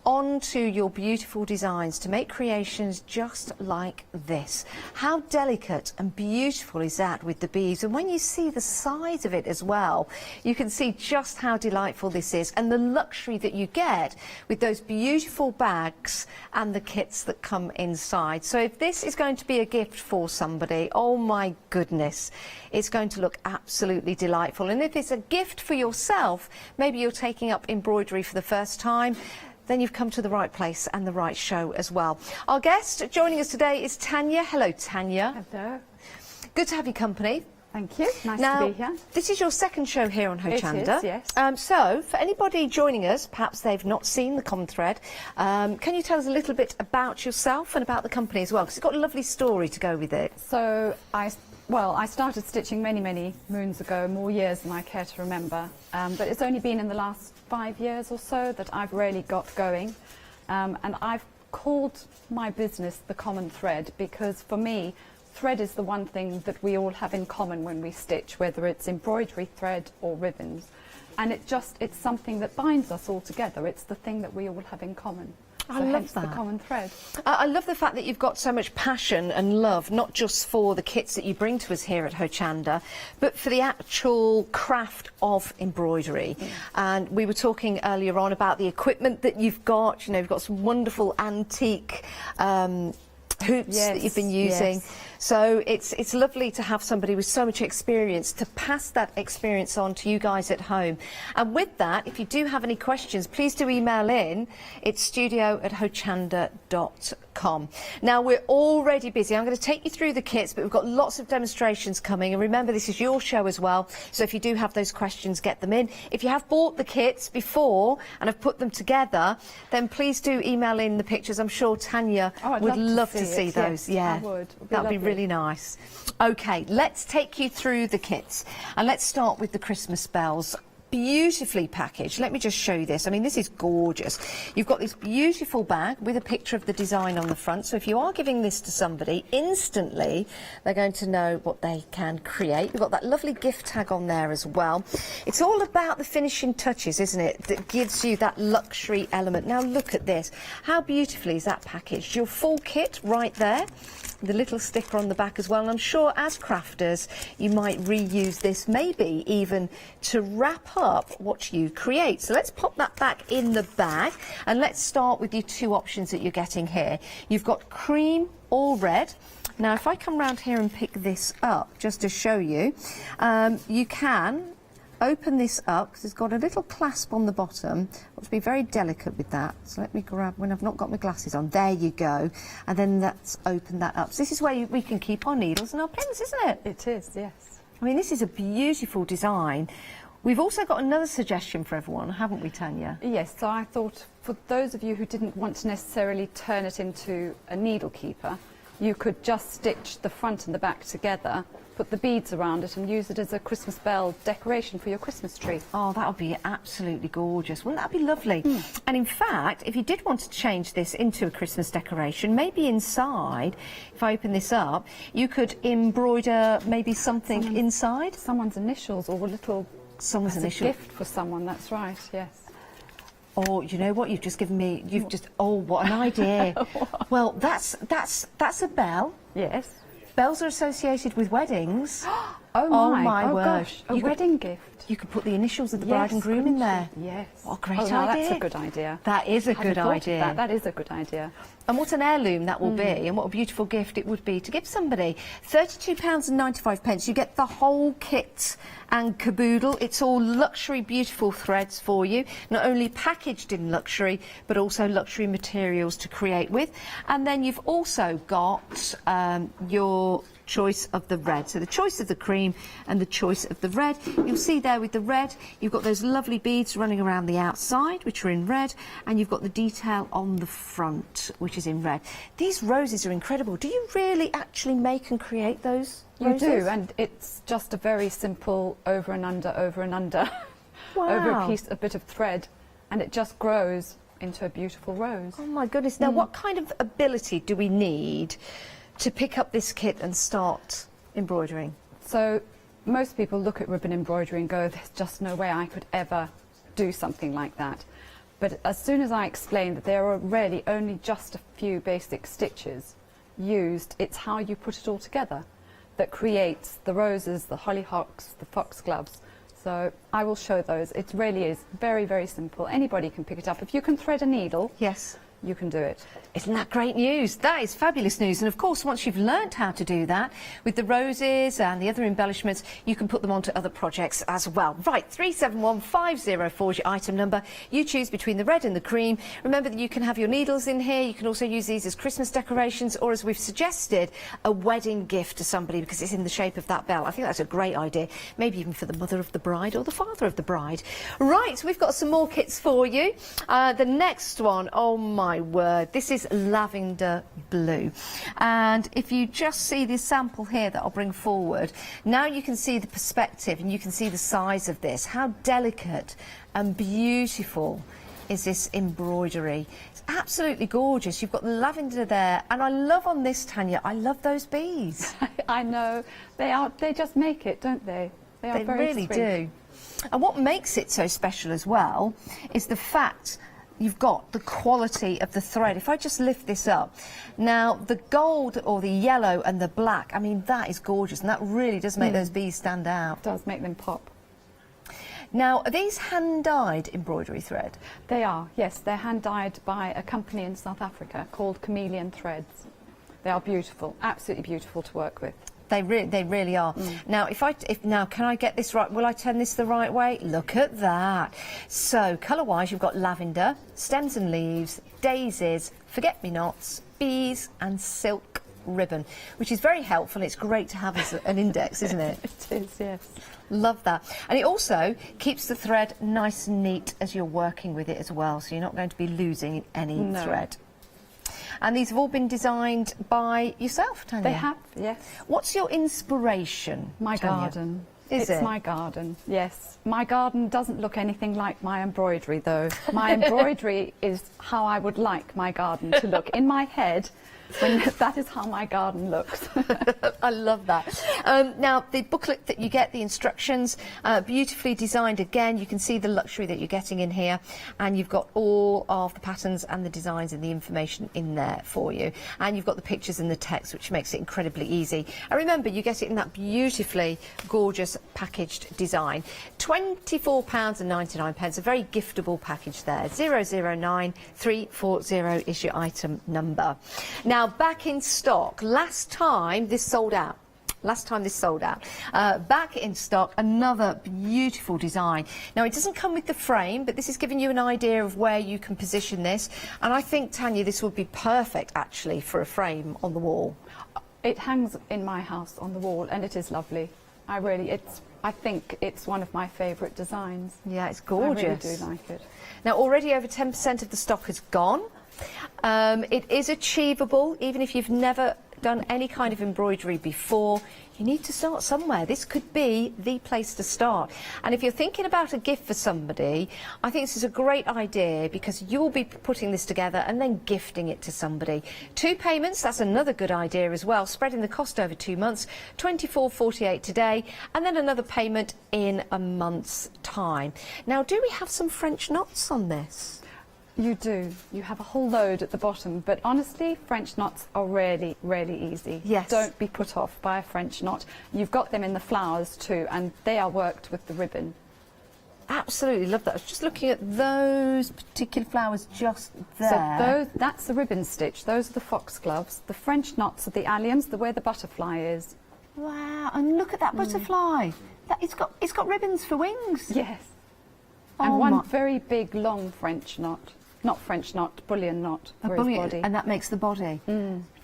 onto your beautiful designs to make creations just like this. How delicate and beautiful is that with the beads, and when you see the size of it as well, you can see just how delightful this is and the luxury that you get with those beautiful bags and the kits that come inside. So if this is going to be a gift for somebody, oh my goodness, it's going to look absolutely delightful. And if it's a gift for yourself, maybe you're taking up embroidery for the first time, then you've come to the right place and the right show as well. Our guest joining us today is Tanya. Hello, Tanya. Hello. Good to have your company. Thank you. Nice now, to be here. This is your second show here on Hochanda. It is, yes. So, for anybody joining us, perhaps they've not seen the Common Thread, can you tell us a little bit about yourself and about the company as well? Because it's got a lovely story to go with it. So, I started stitching many moons ago, more years than I care to remember. But it's only been in the last 5 years or so that I've really got going. And I've called my business the Common Thread because for me, thread is the one thing that we all have in common when we stitch, whether it's embroidery thread or ribbons. And it's something that binds us all together. It's the thing that we all have in common. I love that. The Common Thread. I love the fact that you've got so much passion and love, not just for the kits that you bring to us here at Hochanda, but for the actual craft of embroidery. And we were talking earlier on about the equipment that you've got. You know, you've got some wonderful antique hoops that you've been using. Yes. So it's lovely to have somebody with so much experience to pass that experience on to you guys at home. And with that, if you do have any questions, please do email in. It's studio@hochanda.com. Now, we're already busy. I'm going to take you through the kits, but we've got lots of demonstrations coming. And remember, this is your show as well. So if you do have those questions, get them in. If you have bought the kits before and have put them together, then please do email in the pictures. I'm sure Tanya would love to see those. Yes, yeah, I would. That would be really nice. Okay, let's take you through the kits. And let's start with the Christmas bells. Beautifully packaged. Let me just show you this. I mean, this is gorgeous. You've got this beautiful bag with a picture of the design on the front. So if you are giving this to somebody, instantly they're going to know what they can create. We've got that lovely gift tag on there as well. It's all about the finishing touches, isn't it? That gives you that luxury element. Now look at this. How beautifully is that packaged? Your full kit right there. The little sticker on the back as well, and I'm sure as crafters you might reuse this, maybe even to wrap up what you create. So let's pop that back in the bag, and let's start with your two options that you're getting here. You've got cream or red. Now if I come round here and pick this up just to show you, you can open this up because it's got a little clasp on the bottom. I've got to be very delicate with that. So let me grab when I've not got my glasses on. There you go. And then let's open that up. So this is where we can keep our needles and our pins, isn't it? It is, yes. I mean, this is a beautiful design. We've also got another suggestion for everyone, haven't we, Tanya? Yes, so I thought for those of you who didn't want to necessarily turn it into a needle keeper, you could just stitch the front and the back together, put the beads around it and use it as a Christmas bell decoration for your Christmas tree. Oh, that would be absolutely gorgeous. Wouldn't that be lovely? And in fact, if you did want to change this into a Christmas decoration, maybe inside, if I open this up, you could embroider maybe something inside. Someone's initials or a little... Someone's as initials. a gift for someone, that's right, yes. Oh, you know what? You've just given me... Oh, what an idea. Well, that's a bell. Yes. Bells are associated with weddings. Oh my word. Gosh, a wedding gift. You could put the initials of the bride and groom in there. Yes. What a great idea. idea. That's a good idea. That is a good idea. That is a good idea. And what an heirloom that will be, and what a beautiful gift it would be to give somebody. £32.95. You get the whole kit and caboodle. It's all luxury, beautiful threads for you. Not only packaged in luxury, but also luxury materials to create with. And then you've also got your choice of the red. So the choice of the cream and the choice of the red. You'll see there with the red, you've got those lovely beads running around the outside, which are in red, and you've got the detail on the front, which is in red. These roses are incredible. Do you really actually make and create those roses? You do, and it's just a very simple over and under, over Wow. a bit of thread, and it just grows into a beautiful rose. Oh my goodness. Now, what kind of ability do we need to pick up this kit and start embroidering? So most people look at ribbon embroidery and go, there's just no way I could ever do something like that. But as soon as I explain that there are really only just a few basic stitches used, it's how you put it all together that creates the roses, the hollyhocks, the foxgloves. So I will show those. It really is very, very simple. Anybody can pick it up. If you can thread a needle, yes, you can do it. Isn't that great news? That is fabulous news. And of course, once you've learnt how to do that with the roses and the other embellishments, you can put them onto other projects as well. Right, 371504 is your item number. You choose between the red and the cream. Remember that you can have your needles in here. You can also use these as Christmas decorations, or as we've suggested, a wedding gift to somebody because it's in the shape of that bell. I think that's a great idea. Maybe even for the mother of the bride or the father of the bride. Right, we've got some more kits for you. The next one, oh my word, this is lavender blue, and if you just see this sample here that I'll bring forward, now you can see the perspective and you can see the size of this. How delicate and beautiful is this embroidery? It's absolutely gorgeous. You've got the lavender there, and I love on this, Tanya, I love those bees. I know, they just make it, don't they? They are very really sweet. do. And what makes it so special as well is the fact you've got the quality of the thread. If I just lift this up, now the gold or the yellow and the black, I mean, that is gorgeous, and that really does make those bees stand out. It does make them pop. Now, are these hand-dyed embroidery thread? They are, yes. They're hand-dyed by a company in South Africa called Chameleon Threads. They are beautiful, absolutely beautiful to work with. They really are. Now, now, can I get this right? Will I turn this the right way? Look at that. So, colour-wise, you've got lavender, stems and leaves, daisies, forget-me-nots, bees, and silk ribbon, which is very helpful. It's great to have as an index, isn't it? It is, yes. Love that. And it also keeps the thread nice and neat as you're working with it as well, so you're not going to be losing any thread. And these have all been designed by yourself, Tanya? They have, yes. What's your inspiration, My Tanya? garden. Is It's it? my garden, yes. My garden doesn't look anything like my embroidery, though. My embroidery is how I would like my garden to look. In my head, that is how my garden looks. I love that. Now, the booklet that you get, the instructions, beautifully designed again. You can see the luxury that you're getting in here, and you've got all of the patterns and the designs and the information in there for you. And you've got the pictures and the text, which makes it incredibly easy. And remember, you get it in that beautifully gorgeous packaged design. £24.99, a very giftable package there. 009340 is your item number. Now, back in stock. Last time this sold out. Back in stock, another beautiful design. Now, it doesn't come with the frame, but this is giving you an idea of where you can position this. And I think, Tanya, this would be perfect, actually, for a frame on the wall. It hangs in my house on the wall, and it is lovely. I think it's one of my favourite designs. Yeah, it's gorgeous. I really do like it. Now, already over 10% of the stock has gone. It is achievable, even if you've never done any kind of embroidery before. You need to start somewhere. This could be the place to start. And if you're thinking about a gift for somebody, I think this is a great idea, because you'll be putting this together and then gifting it to somebody. 2 payments, that's another good idea as well, spreading the cost over 2 months, £24.48 today, and then another payment in a month's time. Now, do we have some French knots on this? You do. You have a whole load at the bottom, but honestly, French knots are really, really easy. Yes. Don't be put off by a French knot. You've got them in the flowers too, and they are worked with the ribbon. Absolutely love that. I was just looking at those particular flowers just there. So that's the ribbon stitch. Those are the foxgloves. The French knots are the alliums, where the butterfly is. Wow, and look at that butterfly. It's got ribbons for wings. Yes. And one very big, long French knot. Not French knot, bullion knot for his body. And that makes the body.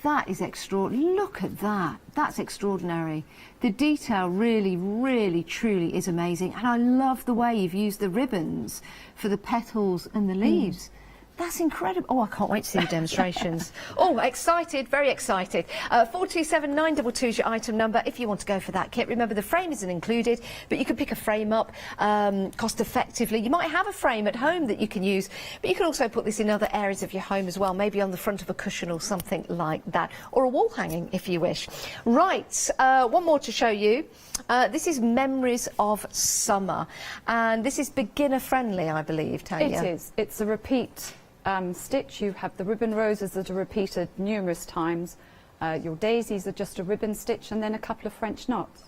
that is extraordinary. Look at that. That's extraordinary. The detail really, really, truly is amazing. And I love the way you've used the ribbons for the petals and the leaves. That's incredible. Oh, I can't wait to see the demonstrations. Oh, excited, very excited. 427922 is your item number if you want to go for that kit. Remember, the frame isn't included, but you can pick a frame up cost effectively. You might have a frame at home that you can use, but you can also put this in other areas of your home as well, maybe on the front of a cushion or something like that, or a wall hanging if you wish. Right, one more to show you. This is Memories of Summer, and this is beginner friendly, I believe, Tanya. It is. It's a repeat stitch. You have the ribbon roses that are repeated numerous times. Your daisies are just a ribbon stitch and then a couple of French knots.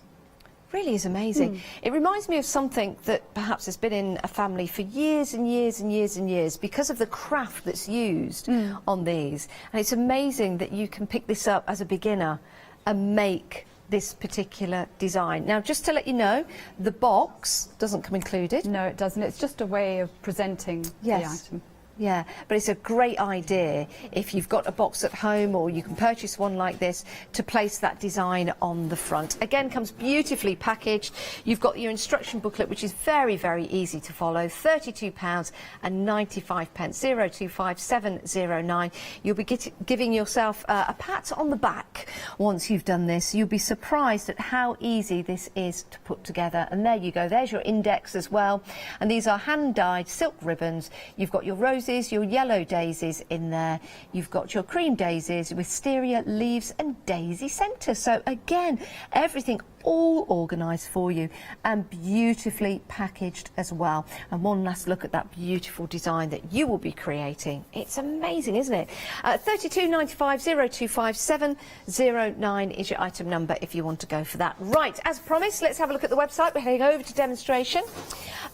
Really is amazing. It reminds me of something that perhaps has been in a family for years and years and years and years because of the craft that's used on these. And it's amazing that you can pick this up as a beginner and make this particular design. Now, just to let you know, the box doesn't come included. No, it doesn't. It's just a way of presenting the item. Yeah, but it's a great idea if you've got a box at home, or you can purchase one like this to place that design on the front. Again, comes beautifully packaged. You've got your instruction booklet, which is very, very easy to follow. £32.95, 025709. You'll be giving yourself a pat on the back once you've done this. You'll be surprised at how easy this is to put together. And there you go. There's your index as well. And these are hand-dyed silk ribbons. You've got your roses, your yellow daisies in there. You've got your cream daisies, wisteria leaves and daisy centre. So again, everything all organised for you and beautifully packaged as well. And one last look at that beautiful design that you will be creating. It's amazing, isn't it? 3295 025709 is your item number if you want to go for that. Right, as promised, let's have a look at the website. We're heading over to demonstration.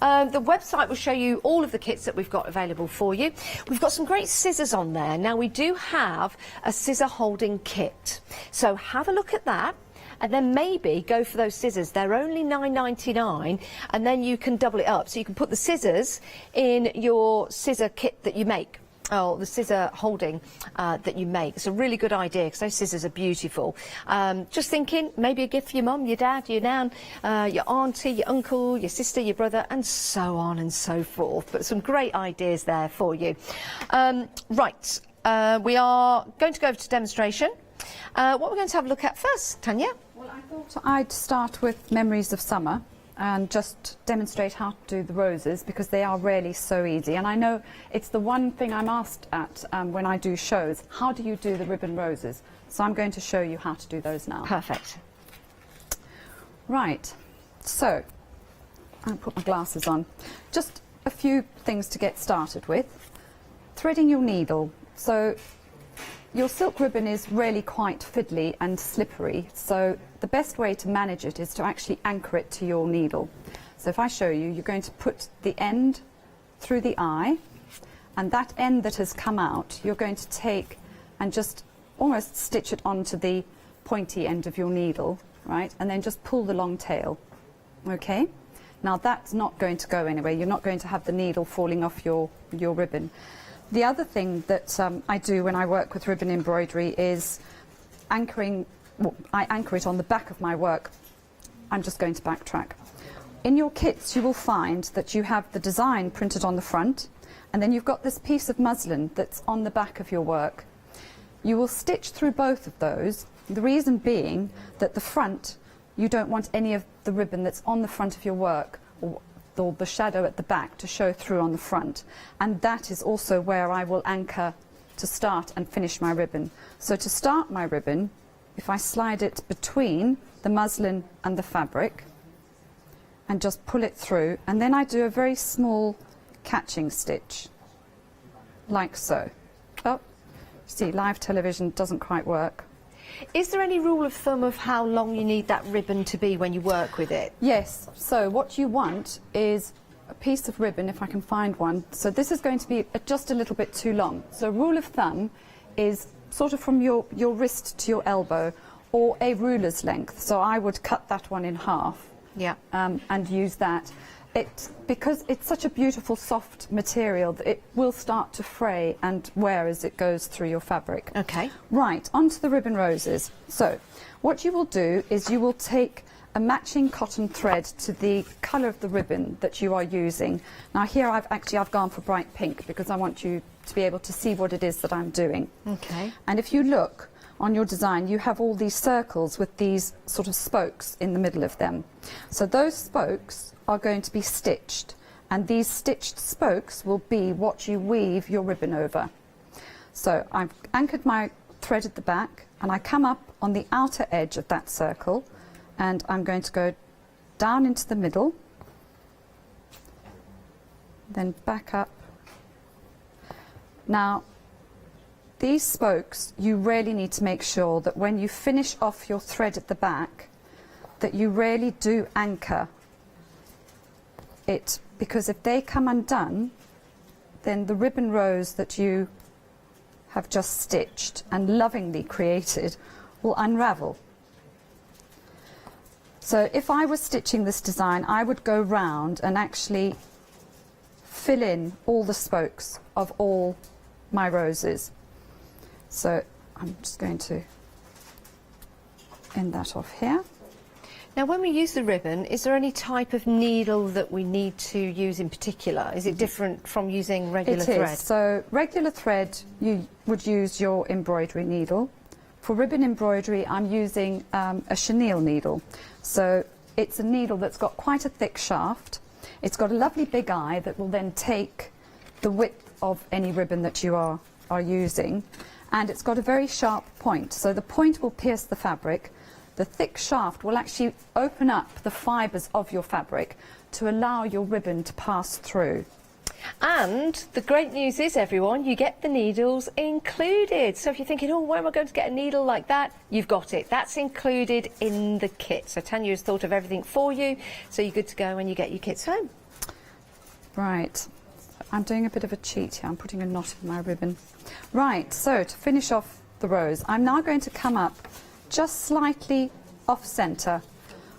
The website will show you all of the kits that we've got available for you. We've got some great scissors on there. Now, we do have a scissor holding kit, so have a look at that. And then maybe go for those scissors. They're only £9.99, and then you can double it up. So you can put the scissors in your scissor kit that you make. Oh, the scissor holding that you make. It's a really good idea because those scissors are beautiful. Just thinking, maybe a gift for your mum, your dad, your nan, your auntie, your uncle, your sister, your brother, and so on and so forth. But some great ideas there for you. Right, we are going to go over to demonstration. What we're going to have a look at first, Tanya? Well, I thought I'd start with Memories of Summer and just demonstrate how to do the roses because they are really so easy. And I know it's the one thing I'm asked at when I do shows. How do you do the ribbon roses? So I'm going to show you how to do those now. Perfect. Right, so I'll put my glasses on. Just a few things to get started with. Threading your needle. So your silk ribbon is really quite fiddly and slippery, so the best way to manage it is to actually anchor it to your needle. So if I show you, you're going to put the end through the eye, and that end that has come out, you're going to take and just almost stitch it onto the pointy end of your needle, right? And then just pull the long tail, okay? Now that's not going to go anywhere. You're not going to have the needle falling off your ribbon. The other thing that I do when I work with ribbon embroidery is anchoring. Well, I anchor it on the back of my work. I'm just going to backtrack. In your kits, you will find that you have the design printed on the front, and then you've got this piece of muslin that's on the back of your work. You will stitch through both of those, the reason being that the front, you don't want any of the ribbon that's on the front of your work or the shadow at the back to show through on the front, and that is also where I will anchor to start and finish my ribbon. So to start my ribbon, if I slide it between the muslin and the fabric and just pull it through, and then I do a very small catching stitch like so. Oh, see, live television doesn't quite work. Is there any rule of thumb of how long you need that ribbon to be when you work with it? Yes, so what you want is a piece of ribbon, if I can find one. So this is going to be just a little bit too long. So rule of thumb is sort of from your wrist to your elbow, or a ruler's length. So I would cut that one in half, yeah, and use that. because it's such a beautiful soft material that it will start to fray and wear as it goes through your fabric. Okay. Right, onto the ribbon roses. So what you will do is you will take a matching cotton thread to the colour of the ribbon that you are using. Now here I've gone for bright pink because I want you to be able to see what it is that I'm doing. Okay. And if you look on your design, you have all these circles with these sort of spokes in the middle of them. So those spokes are going to be stitched, and these stitched spokes will be what you weave your ribbon over. So I've anchored my thread at the back, and I come up on the outer edge of that circle, and I'm going to go down into the middle, then back up. Now, these spokes, you really need to make sure that when you finish off your thread at the back, that you really do anchor it, because if they come undone, then the ribbon rose that you have just stitched and lovingly created will unravel. So if I was stitching this design, I would go round and actually fill in all the spokes of all my roses. So I'm just going to end that off here. Now, when we use the ribbon, is there any type of needle that we need to use in particular? Is it different from using regular thread? It is. So regular thread, you would use your embroidery needle. For ribbon embroidery, I'm using a chenille needle. So it's a needle that's got quite a thick shaft. It's got a lovely big eye that will then take the width of any ribbon that you are using. And it's got a very sharp point. So the point will pierce the fabric. The thick shaft will actually open up the fibres of your fabric to allow your ribbon to pass through. And the great news is, everyone, you get the needles included. So if you're thinking, oh, where am I going to get a needle like that? You've got it. That's included in the kit. So Tanya has thought of everything for you, so you're good to go when you get your kits home. Right. I'm doing a bit of a cheat here. I'm putting a knot in my ribbon. Right, so to finish off the rose, I'm now going to come up just slightly off centre.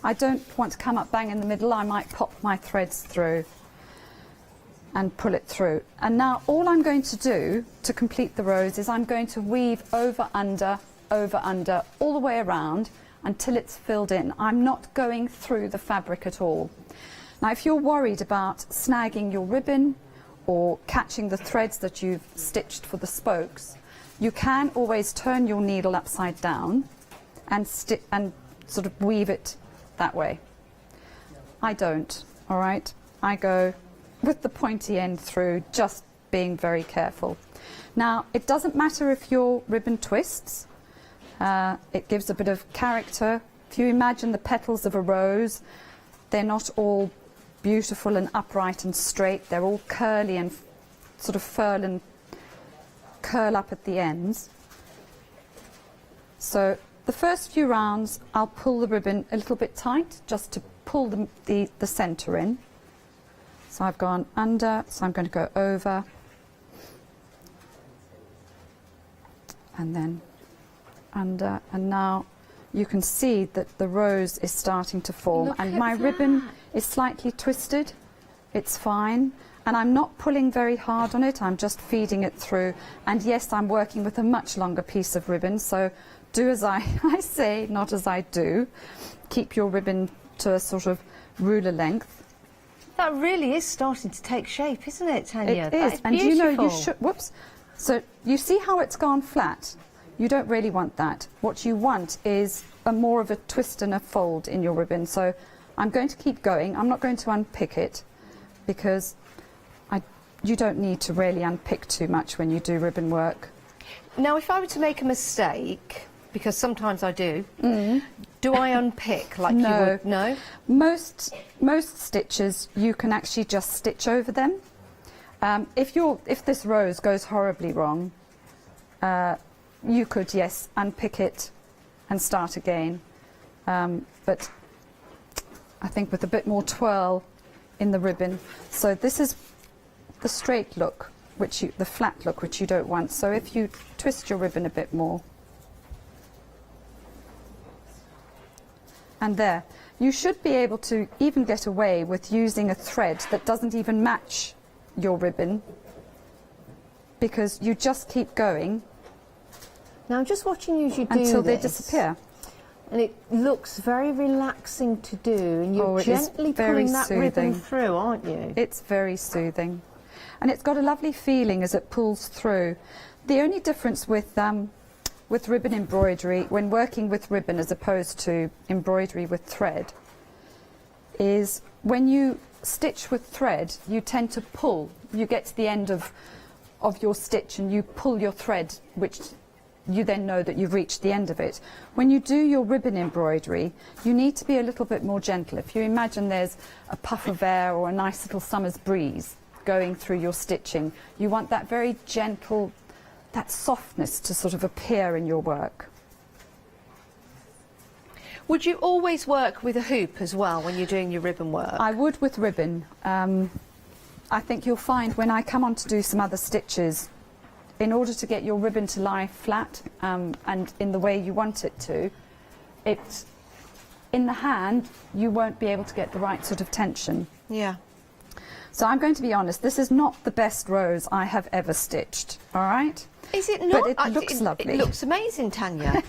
I don't want to come up bang in the middle. I might pop my threads through and pull it through. And now all I'm going to do to complete the rose is I'm going to weave over, under, all the way around until it's filled in. I'm not going through the fabric at all. Now, if you're worried about snagging your ribbon or catching the threads that you've stitched for the spokes, you can always turn your needle upside down and sort of weave it that way. I don't, all right? I go with the pointy end through, just being very careful. Now, it doesn't matter if your ribbon twists. It gives a bit of character. If you imagine the petals of a rose, they're not all beautiful and upright and straight. They're all curly and sort of furl and curl up at the ends. So the first few rounds, I'll pull the ribbon a little bit tight, just to pull the centre in. So I've gone under, so I'm going to go over, and then under, and now you can see that the rose is starting to form. Look and at my ribbon is slightly twisted. It's fine. And I'm not pulling very hard on it, I'm just feeding it through. And yes, I'm working with a much longer piece of ribbon, so do as I say, not as I do. Keep your ribbon to a sort of ruler length. That really is starting to take shape, isn't it, Tanya? It is, and you know you should. Whoops. So you see how it's gone flat? You don't really want that. What you want is more of a twist and a fold in your ribbon. So I'm going to keep going. I'm not going to unpick it because you don't need to really unpick too much when you do ribbon work. Now, if I were to make a mistake, because sometimes I do, do I unpick like you would? No? Most stitches you can actually just stitch over them. If this rose goes horribly wrong, you could, yes, unpick it and start again. But I think with a bit more twirl in the ribbon. So this is the straight look, the flat look, which you don't want. So if you twist your ribbon a bit more, and there. You should be able to even get away with using a thread that doesn't even match your ribbon, because you just keep going. Now I'm just watching you as you do until they this, disappear. and it looks very relaxing to do, and you're gently pulling that ribbon through, aren't you? It's very soothing, and it's got a lovely feeling as it pulls through. The only difference with ribbon embroidery, when working with ribbon as opposed to embroidery with thread, is when you stitch with thread, you tend to pull. You get to the end of your stitch and you pull your thread, which you then know that you've reached the end of it. When you do your ribbon embroidery, you need to be a little bit more gentle. If you imagine there's a puff of air or a nice little summer's breeze going through your stitching, you want that very gentle, that softness to sort of appear in your work. Would you always work with a hoop as well when you're doing your ribbon work? I would with ribbon. I think you'll find when I come on to do some other stitches, in order to get your ribbon to lie flat and in the way you want it to, in the hand you won't be able to get the right sort of tension. Yeah. So I'm going to be honest, this is not the best rose I have ever stitched, all right? Is it not? But it looks lovely. It looks amazing, Tanya.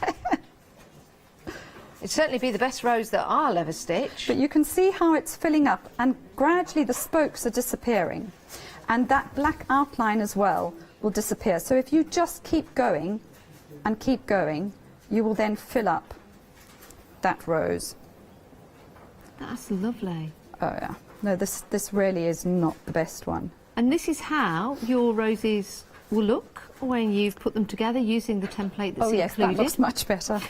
It'd certainly be the best rose that I'll ever stitch. But you can see how it's filling up, and gradually the spokes are disappearing, and that black outline as well will disappear. So if you just keep going and keep going, you will then fill up that rose. That's lovely. Oh yeah. No, this really is not the best one. And this is how your roses will look when you've put them together using the template that's included. Yes, that looks much better.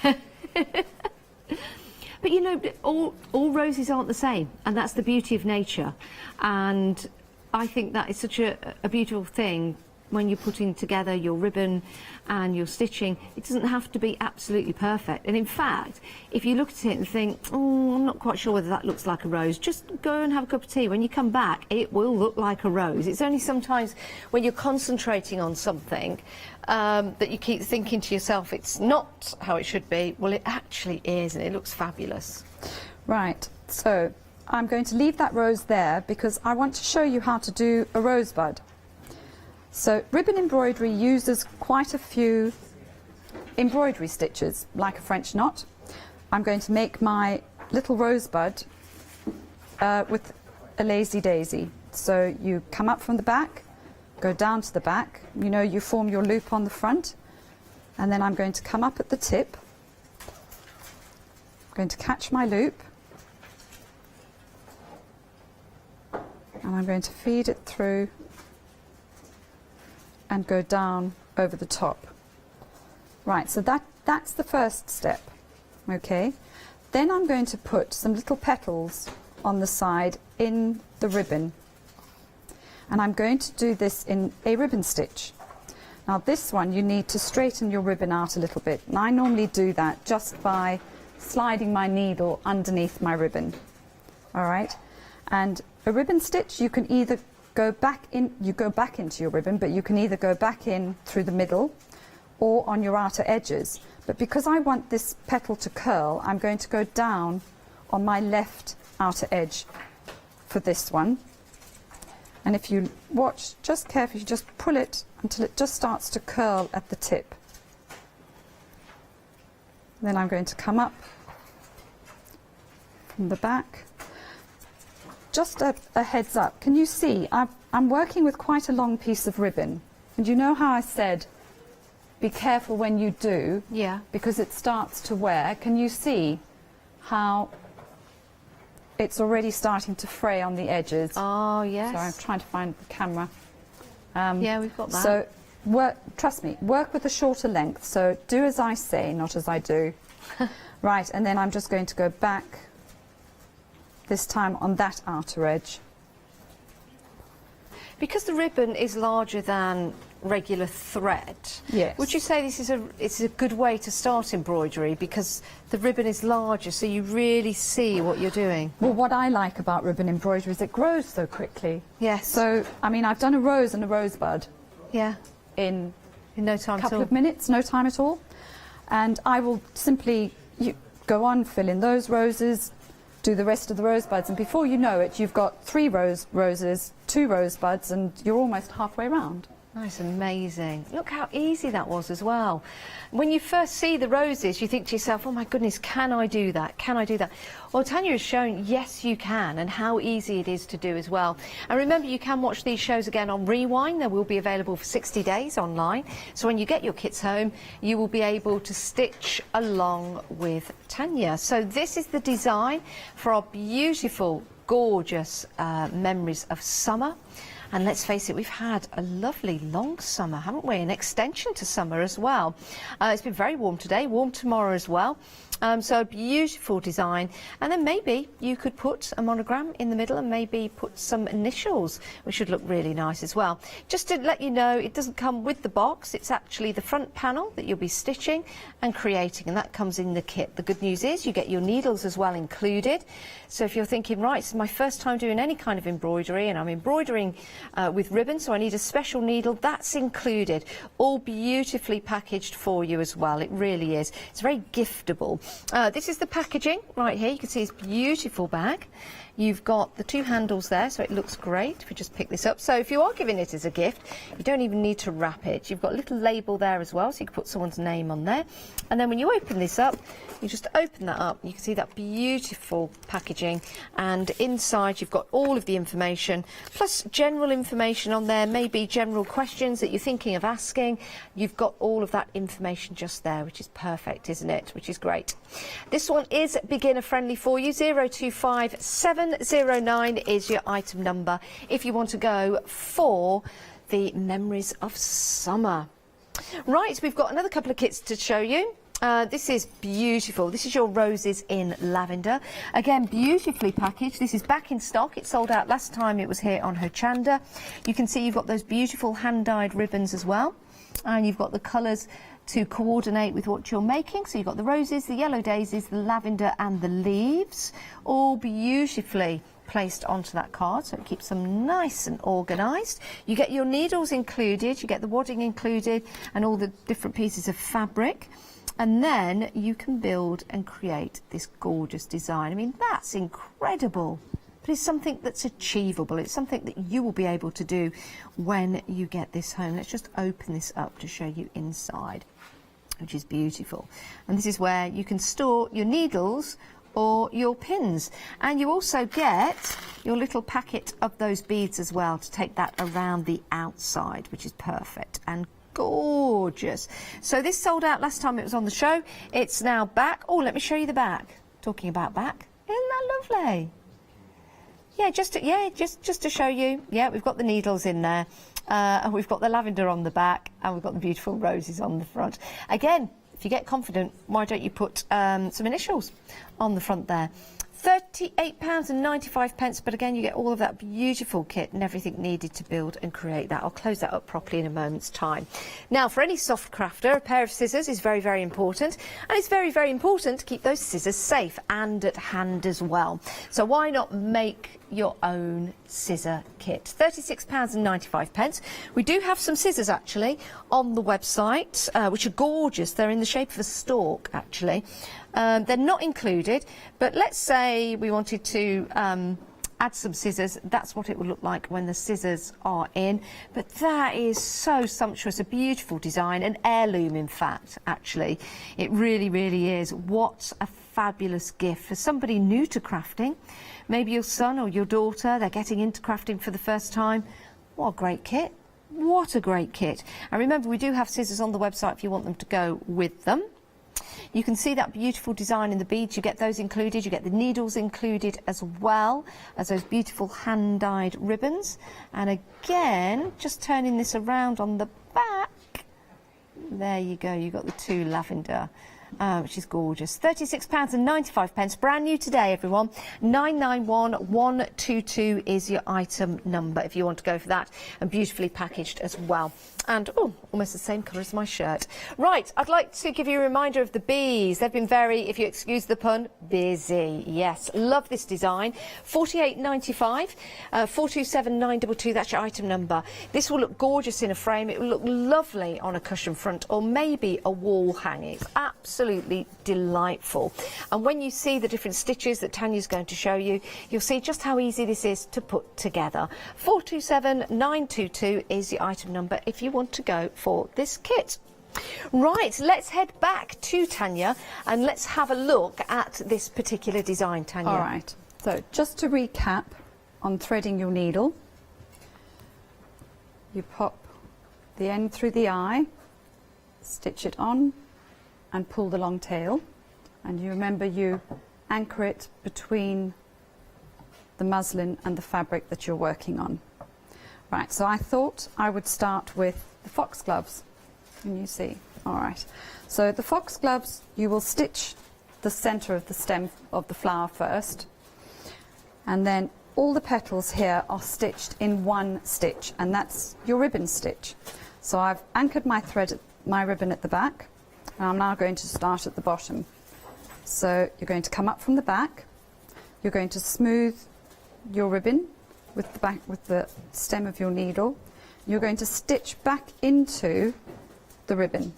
But you know, all roses aren't the same, and that's the beauty of nature. And I think that is such a beautiful thing when you're putting together your ribbon and your stitching. It doesn't have to be absolutely perfect. And in fact, if you look at it and think, oh, I'm not quite sure whether that looks like a rose, just go and have a cup of tea. When you come back, it will look like a rose. It's only sometimes when you're concentrating on something that you keep thinking to yourself, it's not how it should be. Well, it actually is, and it looks fabulous. Right, so I'm going to leave that rose there because I want to show you how to do a rosebud. So ribbon embroidery uses quite a few embroidery stitches, like a French knot. I'm going to make my little rosebud with a lazy daisy. So you come up from the back, go down to the back, you know, you form your loop on the front, and then I'm going to come up at the tip. I'm going to catch my loop, and I'm going to feed it through and go down over the top. Right, so that's the first step, okay? Then I'm going to put some little petals on the side in the ribbon, and I'm going to do this in a ribbon stitch. Now this one you need to straighten your ribbon out a little bit, and I normally do that just by sliding my needle underneath my ribbon. All right, and a ribbon stitch, you can either go back into your ribbon, but you can either go back in through the middle or on your outer edges. But because I want this petal to curl, I'm going to go down on my left outer edge for this one. And if you watch just carefully, just pull it until it just starts to curl at the tip. Then I'm going to come up from the back. Just a heads up, can you see I'm working with quite a long piece of ribbon, and you know how I said be careful when you do, yeah, because it starts to wear. Can you see how it's already starting to fray on the edges? Oh yes. Sorry, I'm trying to find the camera. Yeah, we've got that. So trust me, work with a shorter length, so do as I say, not as I do. Right, and then I'm just going to go back this time on that outer edge. Because the ribbon is larger than regular thread, yes, would you say this is a good way to start embroidery, because the ribbon is larger so you really see what you're doing? Well, what I like about ribbon embroidery is it grows so quickly. Yes. So, I mean, I've done a rose and a rosebud. Yeah. In no time a couple of minutes, no time at all. And I will simply go on, fill in those roses, do the rest of the rosebuds, and before you know it, you've got 3 roses, 2 rosebuds, and you're almost halfway round. That's amazing. Look how easy that was as well. When you first see the roses, you think to yourself, oh my goodness, can I do that? Can I do that? Well, Tanya has shown, yes, you can, and how easy it is to do as well. And remember, you can watch these shows again on Rewind. They will be available for 60 days online. So when you get your kits home, you will be able to stitch along with Tanya. So this is the design for our beautiful, gorgeous memories of summer. And let's face it, we've had a lovely long summer, haven't we? An extension to summer as well. It's been very warm today, warm tomorrow as well. So a beautiful design. And then maybe you could put a monogram in the middle and maybe put some initials, which should look really nice as well. Just to let you know, it doesn't come with the box. It's actually the front panel that you'll be stitching and creating, and that comes in the kit. The good news is you get your needles as well included. So if you're thinking, right, it's my first time doing any kind of embroidery, and I'm embroidering with ribbon, so I need a special needle, that's included. All beautifully packaged for you as well. It really is. It's very giftable. This is the packaging right here. You can see it's a beautiful bag. You've got the 2 handles there, so it looks great if you just pick this up. So if you are giving it as a gift, you don't even need to wrap it. You've got a little label there as well, so you can put someone's name on there. And then when you open this up, you just open that up. You can see that beautiful packaging, and inside you've got all of the information, plus general information on there, maybe general questions that you're thinking of asking. You've got all of that information just there, which is perfect, isn't it? Which is great. This one is beginner friendly for you. 025709 is your item number if you want to go for the memories of summer. Right, we've got another couple of kits to show you. This is beautiful. This is your roses in lavender. Again, beautifully packaged. This is back in stock. It sold out last time it was here on Hochanda. You can see you've got those beautiful hand-dyed ribbons as well. And you've got the colours to coordinate with what you're making. So you've got the roses, the yellow daisies, the lavender and the leaves, all beautifully placed onto that card, so it keeps them nice and organised. You get your needles included, you get the wadding included, and all the different pieces of fabric. And then you can build and create this gorgeous design. I mean, that's incredible. But it's something that's achievable. It's something that you will be able to do when you get this home. Let's just open this up to show you inside, which is beautiful. And this is where you can store your needles or your pins. And you also get your little packet of those beads as well to take that around the outside, which is perfect and gorgeous. So this sold out last time it was on the show. It's now back. Oh, let me show you the back. Talking about back, isn't that lovely? Yeah, just to show you. Yeah, we've got the needles in there, and we've got the lavender on the back, and we've got the beautiful roses on the front. Again, if you get confident, why don't you put some initials on the front there? £38.95, but again you get all of that beautiful kit and everything needed to build and create that. I'll close that up properly in a moment's time. Now, for any soft crafter, a pair of scissors is very, very important, and it's very, very important to keep those scissors safe and at hand as well. So why not make your own scissor kit? £36.95. We do have some scissors actually on the website, which are gorgeous. They're in the shape of a stalk actually. They're not included, but let's say we wanted to add some scissors. That's what it would look like when the scissors are in. But that is so sumptuous, a beautiful design, an heirloom in fact, actually. It really, really is. What a fabulous gift for somebody new to crafting. Maybe your son or your daughter, they're getting into crafting for the first time. What a great kit. What a great kit. And remember, we do have scissors on the website if you want them to go with them. You can see that beautiful design in the beads. You get those included. You get the needles included as well as those beautiful hand-dyed ribbons. And again, just turning this around on the back, there you go. You've got the 2 lavender, which is gorgeous. £36.95, brand new today, everyone. 991122 is your item number if you want to go for that, and beautifully packaged as well. And, oh, almost the same colour as my shirt. Right, I'd like to give you a reminder of the bees. They've been very, if you excuse the pun, busy. Yes, love this design. £48.95, 427922, that's your item number. This will look gorgeous in a frame. It will look lovely on a cushion front or maybe a wall hanging. It's absolutely absolutely delightful. And when you see the different stitches that Tanya's going to show you, you'll see just how easy this is to put together. 427922 is the item number if you want to go for this kit. Right, let's head back to Tanya and let's have a look at this particular design, Tanya. All right, so just to recap on threading your needle, you pop the end through the eye, stitch it on and pull the long tail, and you remember you anchor it between the muslin and the fabric that you're working on. Right, so I thought I would start with the foxgloves. Can you see? All right. So the foxgloves, you will stitch the centre of the stem of the flower first, and then all the petals here are stitched in one stitch, and that's your ribbon stitch. So I've anchored my thread, my ribbon at the back, and I'm now going to start at the bottom. So you're going to come up from the back, you're going to smooth your ribbon with the back, with the stem of your needle. You're going to stitch back into the ribbon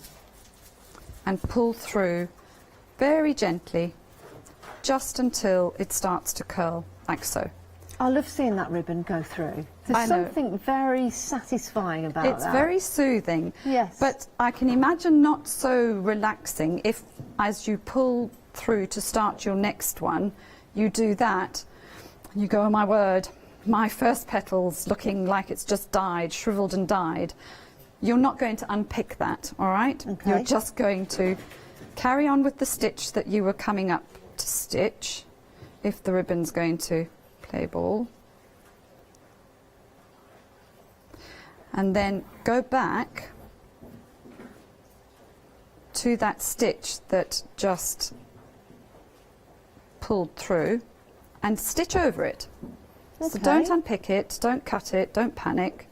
and pull through very gently just until it starts to curl, like so. I love seeing that ribbon go through. There's something very satisfying about that. It's very soothing. Yes. But I can imagine not so relaxing if, as you pull through to start your next one, you do that, and you go, oh my word, my first petal's looking like it's just died, shriveled and died. You're not going to unpick that, all right? Okay. You're just going to carry on with the stitch that you were coming up to stitch, if the ribbon's going to play ball. And then go back to that stitch that just pulled through and stitch over it. Okay. So don't unpick it, don't cut it, don't panic.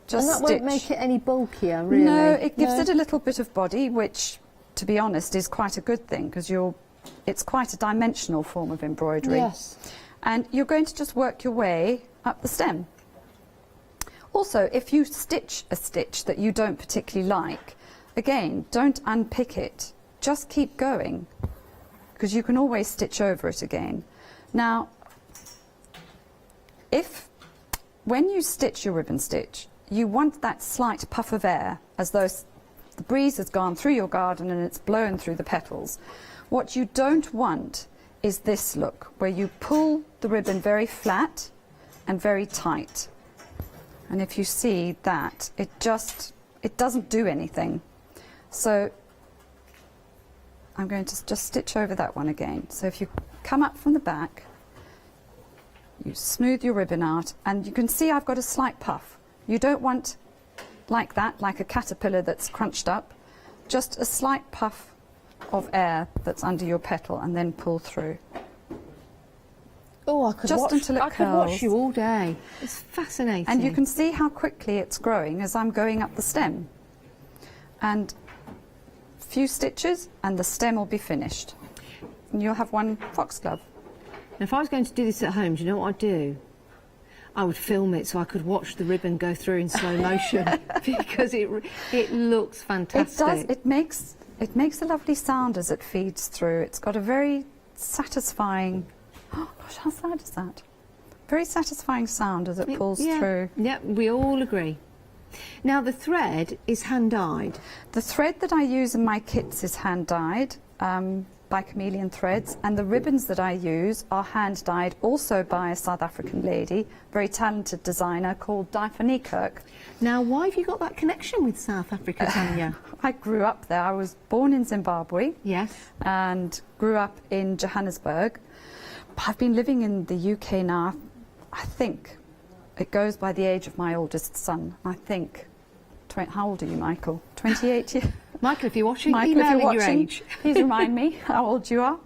Just and that stitch. won't make it any bulkier, really? No, it gives it a little bit of body, which, to be honest, is quite a good thing, because it's quite a dimensional form of embroidery. Yes. And you're going to just work your way up the stem. Also, if you stitch a stitch that you don't particularly like, again, don't unpick it. Just keep going, because you can always stitch over it again. Now, when you stitch your ribbon stitch, you want that slight puff of air, as though the breeze has gone through your garden and it's blown through the petals. What you don't want is this look, where you pull the ribbon very flat and very tight. And if you see that, it doesn't do anything. So I'm going to just stitch over that one again. So if you come up from the back, you smooth your ribbon out, and you can see I've got a slight puff. You don't want like that, like a caterpillar that's crunched up. Just a slight puff of air that's under your petal, and then pull through. Oh, I could watch you all day. It's fascinating. And you can see how quickly it's growing as I'm going up the stem. And a few stitches and the stem will be finished. And you'll have one foxglove. Now, if I was going to do this at home, do you know what I'd do? I would film it so I could watch the ribbon go through in slow motion because it looks fantastic. It does. It makes a lovely sound as it feeds through. It's got a very satisfying. Oh gosh, how sad is that? Very satisfying sound as it pulls through. Yeah, we all agree. Now the thread is hand dyed. The thread that I use in my kits is hand dyed. By Chameleon Threads, and the ribbons that I use are hand dyed also by a South African lady, very talented designer called Daphne Kirk. Now, why have you got that connection with South Africa, Tanya? I grew up there. I was born in Zimbabwe. Yes. And grew up in Johannesburg. I've been living in the UK now, I think it goes by the age of my oldest son. I think, how old are you, Michael? 28 years? Michael, if you're watching, Michael, email if you're your watching, age. please remind me how old you are.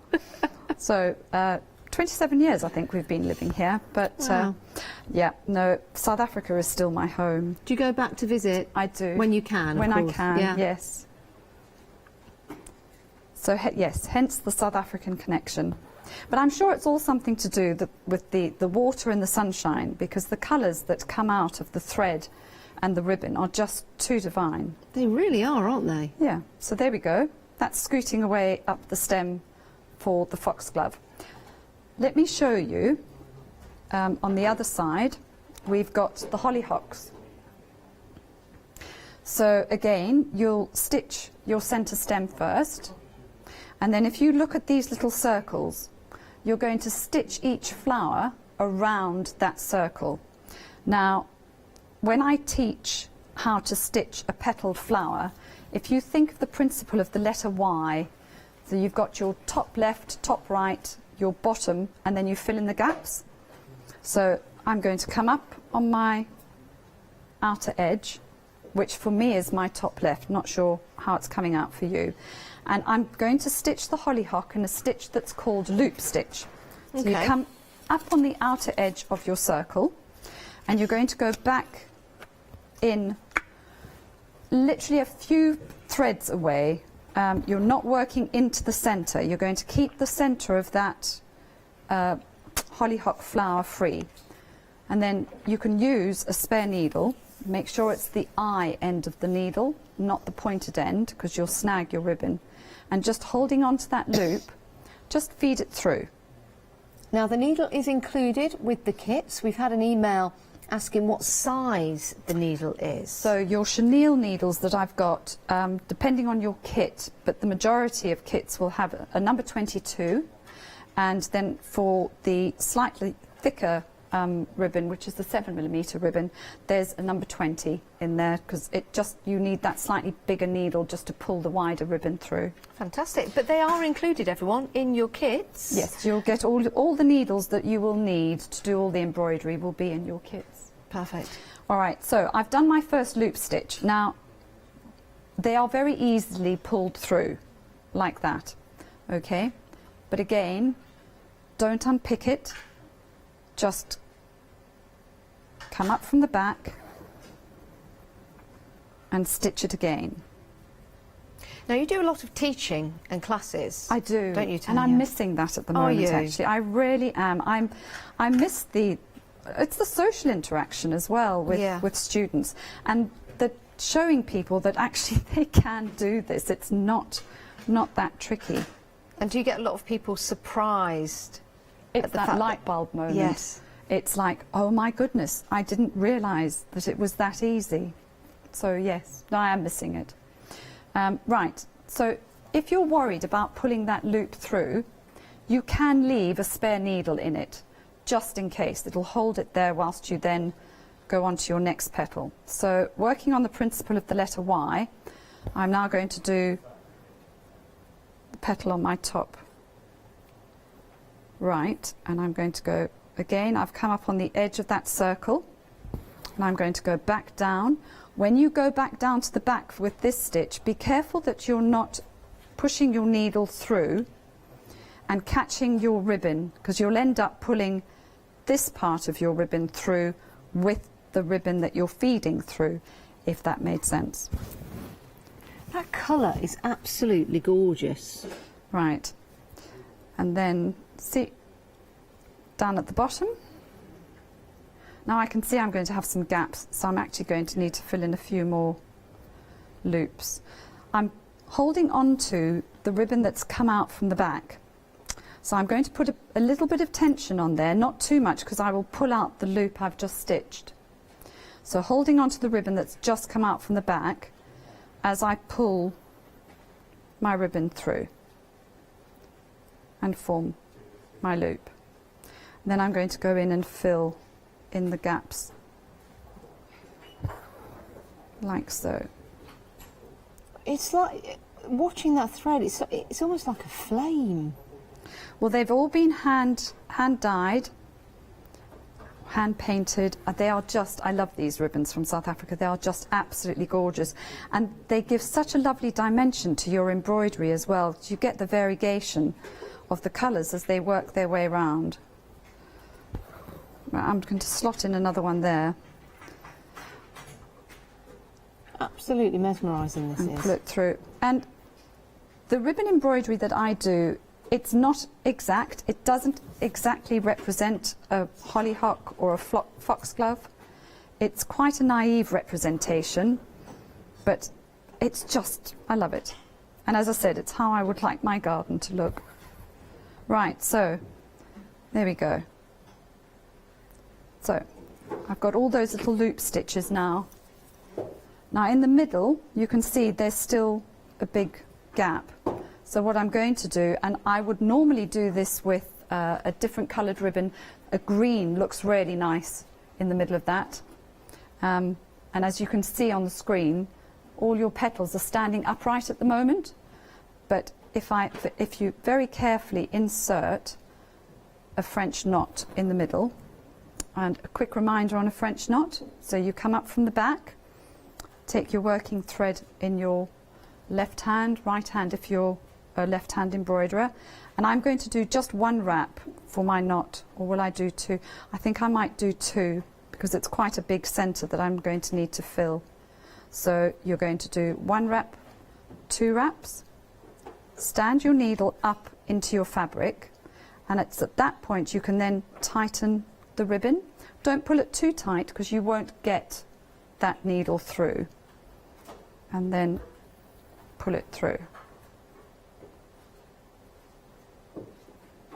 So, 27 years I think we've been living here, but wow. Yeah, no, South Africa is still my home. Do you go back to visit? I do. When you can, When of I course. can, yeah. yes. So, yes, hence the South African connection. But I'm sure it's all something to do with the water and the sunshine, because the colours that come out of the thread and the ribbon are just too divine. They really are, aren't they? Yeah. So there we go. that's scooting away up the stem for the foxglove. Let me show you on the other side, we've got the hollyhocks. So again, you'll stitch your centre stem first, and then if you look at these little circles, you're going to stitch each flower around that circle. Now, when I teach how to stitch a petalled flower, if you think of the principle of the letter Y, so you've got your top left, top right, your bottom, and then you fill in the gaps. So I'm going to come up on my outer edge, which for me is my top left, not sure how it's coming out for you. And I'm going to stitch the hollyhock in a stitch that's called loop stitch. So you come up on the outer edge of your circle, and you're going to go back in literally a few threads away. You're not working into the centre. You're going to keep the centre of that hollyhock flower free. And then you can use a spare needle. Make sure it's the eye end of the needle, not the pointed end, because you'll snag your ribbon. And just holding on to that loop, just feed it through. Now the needle is included with the kits. We've had an email asking what size the needle is. So your chenille needles that I've got, depending on your kit, but the majority of kits will have a number 22, and then for the slightly thicker ribbon, which is the 7mm ribbon, there's a number 20 in there, because you need that slightly bigger needle just to pull the wider ribbon through. Fantastic. But they are included, everyone, in your kits? Yes, you'll get all the needles that you will need to do all the embroidery will be in your kits. Perfect. All right, so I've done my first loop stitch. Now, they are very easily pulled through, like that, okay? But again, don't unpick it, just come up from the back and stitch it again. Now you do a lot of teaching and classes. I do, don't you, and I'm missing that at the moment. Actually, I really am. I miss it's the social interaction as well with students, and the showing people that actually they can do this. It's not that tricky. And do you get a lot of people surprised? It's that light bulb moment. Yes. It's like, oh my goodness, I didn't realise that it was that easy. So yes, I am missing it. Right, so if you're worried about pulling that loop through, you can leave a spare needle in it, just in case. It'll hold it there whilst you then go on to your next petal. So working on the principle of the letter Y, I'm now going to do the petal on my top right, and I'm going to go again. I've come up on the edge of that circle, and I'm going to go back down. When you go back down to the back with this stitch, be careful that you're not pushing your needle through and catching your ribbon, because you'll end up pulling this part of your ribbon through with the ribbon that you're feeding through, if that made sense. That colour is absolutely gorgeous. Right, and then see down at the bottom. Now I can see I'm going to have some gaps, so I'm actually going to need to fill in a few more loops. I'm holding on to the ribbon that's come out from the back. So I'm going to put a little bit of tension on there, not too much, because I will pull out the loop I've just stitched. So holding on to the ribbon that's just come out from the back as I pull my ribbon through and form my loop. And then I'm going to go in and fill in the gaps like so. It's like watching that thread, it's almost like a flame. Well, they've all been hand dyed, hand painted. They are just, I love these ribbons from South Africa. They are just absolutely gorgeous, and they give such a lovely dimension to your embroidery as well. You get the variegation of the colours as they work their way around. I'm going to slot in another one there. Absolutely mesmerising this is. Pull it through. And the ribbon embroidery that I do, it's not exact. It doesn't exactly represent a hollyhock or a foxglove. It's quite a naive representation, but it's just, I love it. And as I said, it's how I would like my garden to look. Right, so there we go. So I've got all those little loop stitches now. Now in the middle, you can see there's still a big gap. So what I'm going to do, and I would normally do this with a different coloured ribbon, a green looks really nice in the middle of that. And as you can see on the screen, all your petals are standing upright at the moment. But if you very carefully insert a French knot in the middle, and a quick reminder on a French knot, so you come up from the back, take your working thread in your left hand, right hand if you're a left hand embroiderer, and I'm going to do just one wrap for my knot, or will I do two? I think I might do two because it's quite a big centre that I'm going to need to fill. So you're going to do one wrap, two wraps, stand your needle up into your fabric, and it's at that point you can then tighten the ribbon. Don't pull it too tight because you won't get that needle through, and then pull it through.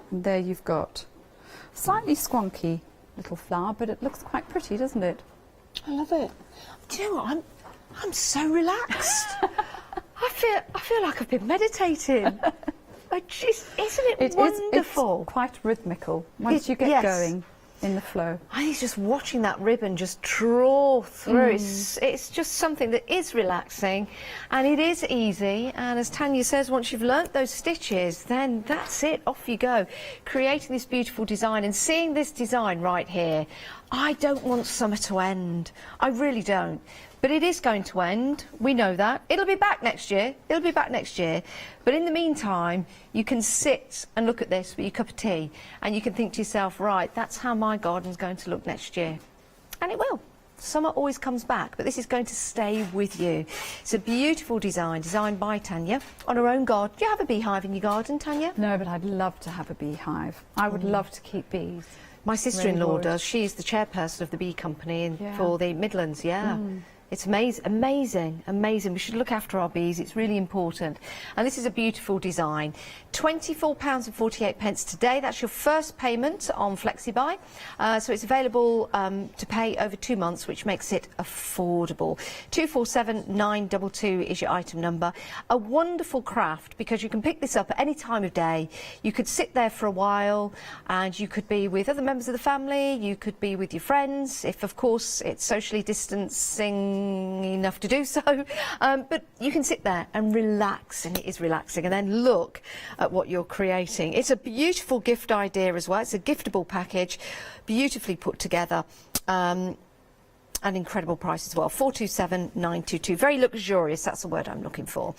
And there you've got a slightly squonky little flower, but it looks quite pretty, doesn't it? I love it. Do you know what? I'm so relaxed. I feel like I've been meditating. Isn't it wonderful? It's quite rhythmical once you get going in the flow. I think just watching that ribbon just draw through, it's just something that is relaxing, and it is easy, and as Tanya says, once you've learnt those stitches, then that's it, off you go. Creating this beautiful design and seeing this design right here, I don't want summer to end. I really don't. But it is going to end, we know that. It'll be back next year, But in the meantime, you can sit and look at this with your cup of tea, and you can think to yourself, right, that's how my garden's going to look next year. And it will. Summer always comes back, but this is going to stay with you. It's a beautiful design, designed by Tanya on her own garden. Do you have a beehive in your garden, Tanya? No, but I'd love to have a beehive. I would love to keep bees. My sister-in-law does. She's the chairperson of the bee company for the Midlands, It's amazing. We should look after our bees. It's really important. And this is a beautiful design. £24.48 today. That's your first payment on FlexiBuy. So it's available to pay over 2 months, which makes it affordable. 247922 is your item number. A wonderful craft, because you can pick this up at any time of day. You could sit there for a while, and you could be with other members of the family. You could be with your friends, if of course it's socially distancing enough to do so, but you can sit there and relax, and it is relaxing, and then look at what you're creating. It's a beautiful gift idea as well. It's a giftable package, beautifully put together, an incredible price as well. 427922. Very luxurious, that's the word I'm looking for.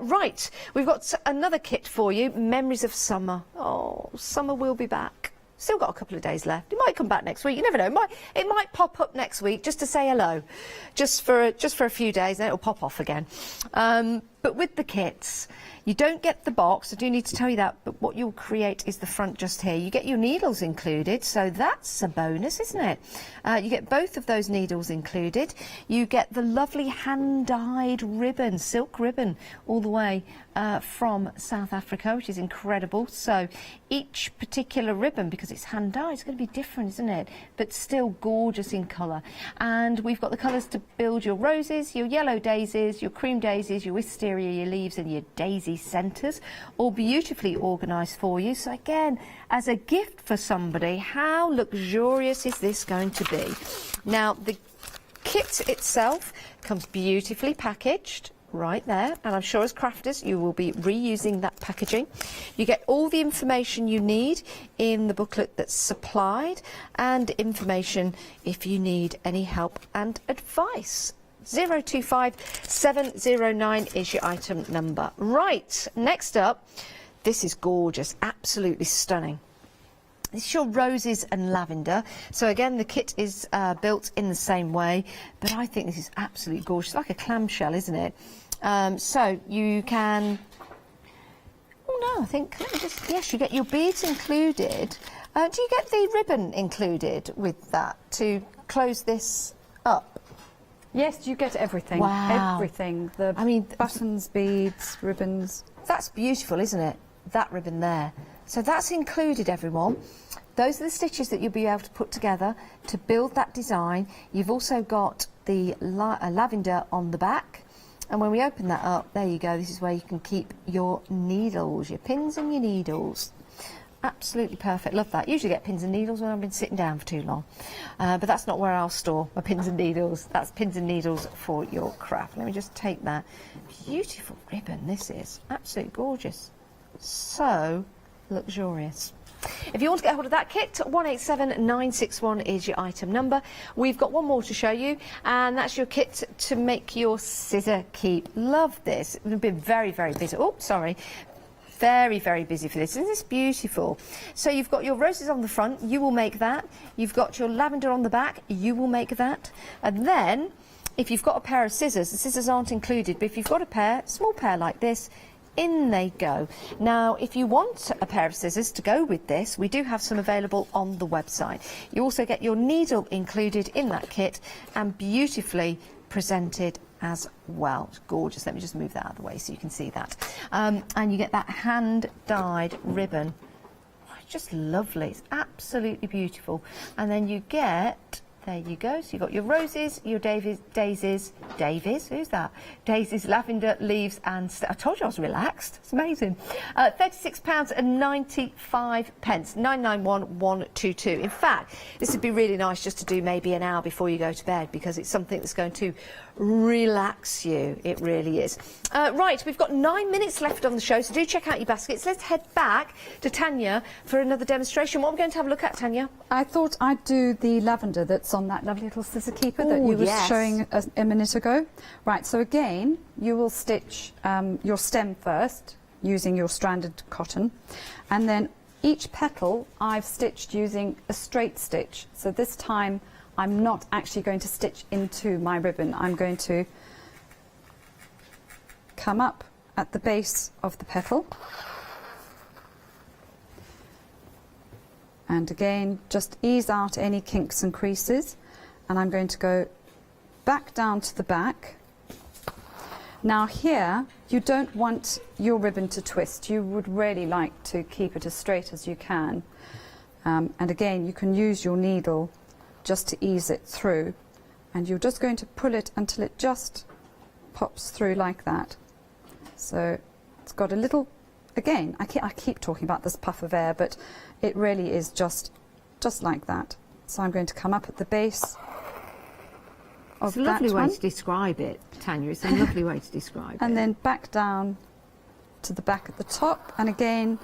Right, we've got another kit for you, Memories of Summer. Oh, summer will be back. Still got a couple of days left. It might come back next week. You never know. It might pop up next week just to say hello, just for a few days, then it'll pop off again. But with the kits, you don't get the box. I do need to tell you that. But what you'll create is the front just here. You get your needles included, so that's a bonus, isn't it? You get both of those needles included. You get the lovely hand-dyed ribbon, silk ribbon, all the way from South Africa, which is incredible. So each particular ribbon, because it's hand-dyed, it's going to be different, isn't it? But still gorgeous in colour. And we've got the colours to build your roses, your yellow daisies, your cream daisies, your wisteria, your leaves, and your daisy centres, all beautifully organised for you. So again, as a gift for somebody, how luxurious is this going to be? Now, the kit itself comes beautifully packaged right there, and I'm sure as crafters you will be reusing that packaging. You get all the information you need in the booklet that's supplied, and information if you need any help and advice. 025709 is your item number. Right, next up, this is gorgeous, absolutely stunning. This is your roses and lavender. So again, the kit is built in the same way, but I think this is absolutely gorgeous. Like a clamshell, isn't it? So you can... Oh no, I think... Yes, you get your beads included. Do you get the ribbon included with that to close this up? Yes, you get everything. Wow. Everything. The buttons, beads, ribbons. That's beautiful, isn't it? That ribbon there. So that's included, everyone. Those are the stitches that you'll be able to put together to build that design. You've also got the lavender on the back. And when we open that up, there you go. This is where you can keep your needles, your pins and your needles. Absolutely perfect. Love that. Usually get pins and needles when I've been sitting down for too long. But that's not where I'll store my pins and needles. That's pins and needles for your craft. Let me just take that. Beautiful ribbon this is. Absolutely gorgeous. So luxurious. If you want to get hold of that kit, 187961 is your item number. We've got one more to show you, and that's your kit to make your scissor keep. Love this. We've been very, very busy. Oh, sorry. Very, very busy for this. Isn't this beautiful? So you've got your roses on the front, you will make that. You've got your lavender on the back, you will make that. And then, if you've got a pair of scissors, the scissors aren't included, but if you've got a pair, small pair like this, in they go. Now, if you want a pair of scissors to go with this, we do have some available on the website. You also get your needle included in that kit and beautifully presented as well. It's gorgeous. Let me just move that out of the way so you can see that. And you get that hand-dyed ribbon. Oh, it's just lovely. It's absolutely beautiful. And then you get... There you go. So you've got your roses, your daisies, who's that? Daisies, lavender, leaves, and... I told you I was relaxed. It's amazing. £36.95, 991122. In fact, this would be really nice just to do maybe an hour before you go to bed, because it's something that's going to relax you. It really is. Right, we've got 9 minutes left on the show, so do check out your baskets. Let's head back to Tanya for another demonstration. What are we going to have a look at, Tanya? I thought I'd do the lavender that's on that lovely little scissor keeper that you were showing a minute ago. Right, so again, you will stitch your stem first using your stranded cotton, and then each petal I've stitched using a straight stitch. So this time I'm not actually going to stitch into my ribbon. I'm going to come up at the base of the petal, and again just ease out any kinks and creases, and I'm going to go back down to the back. Now here you don't want your ribbon to twist. You would really like to keep it as straight as you can, and again you can use your needle just to ease it through, and you're just going to pull it until it just pops through like that. So it's got a little, again, I keep talking about this puff of air, but it really is just like that. So I'm going to come up at the base of that one. It's a lovely way to describe it, Tanya. It's a lovely way to describe it. And then back down to the back at the top, and again,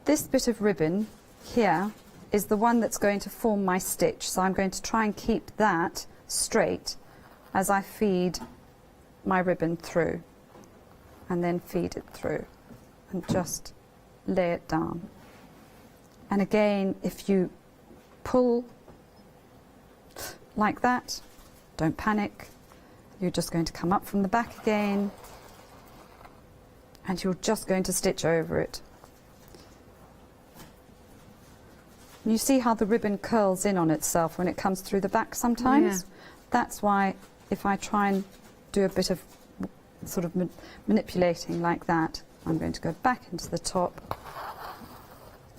this bit of ribbon here is the one that's going to form my stitch. So I'm going to try and keep that straight as I feed my ribbon through, and then feed it through and just lay it down. And again, if you pull like that, don't panic. You're just going to come up from the back again, and you're just going to stitch over it. You see how the ribbon curls in on itself when it comes through the back sometimes? Yeah. That's why if I try and do a bit of sort of manipulating like that, I'm going to go back into the top,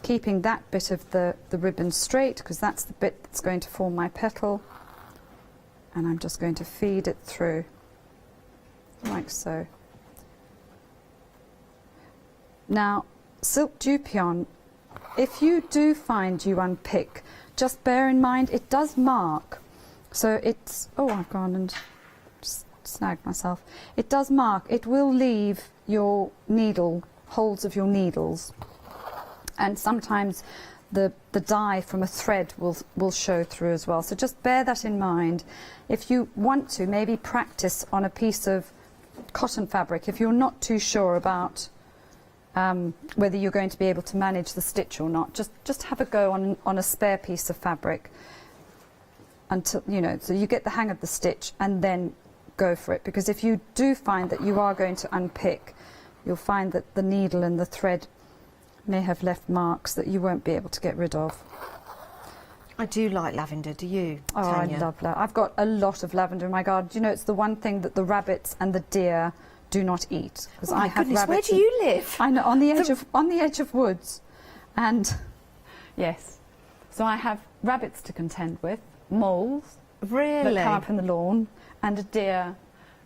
keeping that bit of the ribbon straight, because that's the bit that's going to form my petal, and I'm just going to feed it through like so. Now, silk dupion, if you do find you unpick, just bear in mind it does mark. So it's, oh, I've gone and just snagged myself. It does mark. It will leave your needle, holes of your needles. And sometimes the dye from a thread will show through as well. So just bear that in mind. If you want to, maybe practice on a piece of cotton fabric. If you're not too sure about whether you're going to be able to manage the stitch or not, just have a go on a spare piece of fabric until, you know, so you get the hang of the stitch, and then go for it. Because if you do find that you are going to unpick, you'll find that the needle and the thread may have left marks that you won't be able to get rid of. I do like lavender, do you, Oh, Tanya? I love lavender. I've got a lot of lavender in my garden. Do you know, it's the one thing that the rabbits and the deer do not eat. Because Oh my I have goodness, where rabbits do you live? I know, on the edge of woods. And yes, so I have rabbits to contend with, moles really that come up in the lawn, and a deer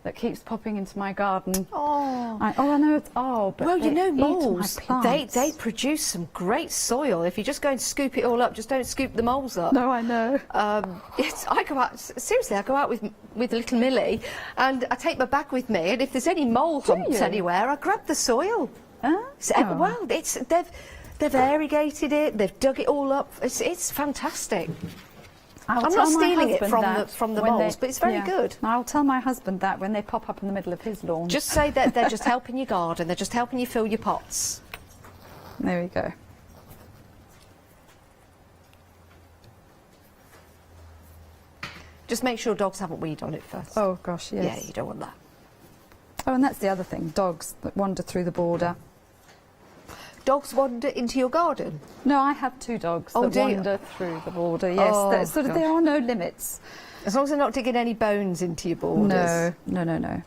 that keeps popping into my garden. Oh, I know it's but well, you know, they eat my moles, plants. they produce some great soil. If you just go and scoop it all up, just don't scoop the moles up. No, I know. I go out, seriously, I go out with little Millie, and I take my bag with me, and if there's any mole humps anywhere, I grab the soil. Well, they've irrigated it, they've dug it all up. It's fantastic. I'm not stealing it from the moles, but it's very good. I'll tell my husband that when they pop up in the middle of his lawn. Just say that they're just helping your garden, they're just helping you fill your pots. There we go. Just make sure dogs haven't weed on it first. Oh gosh, yes. Yeah, you don't want that. Oh, and that's the other thing, dogs that wander through the border. Dogs wander into your garden? No, I have 2 dogs that wander through the border, yes. Oh, there are no limits. As long as they're not digging any bones into your borders. No.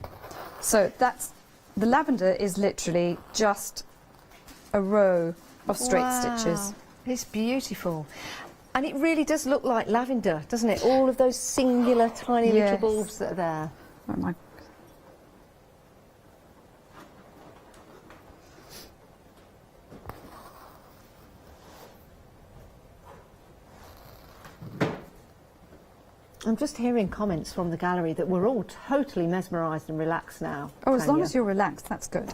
So the lavender is literally just a row of straight stitches. It's beautiful. And it really does look like lavender, doesn't it? All of those singular tiny little bulbs that are there. Oh my. I'm just hearing comments from the gallery that we're all totally mesmerised and relaxed now. Oh, as long as you're relaxed, that's good.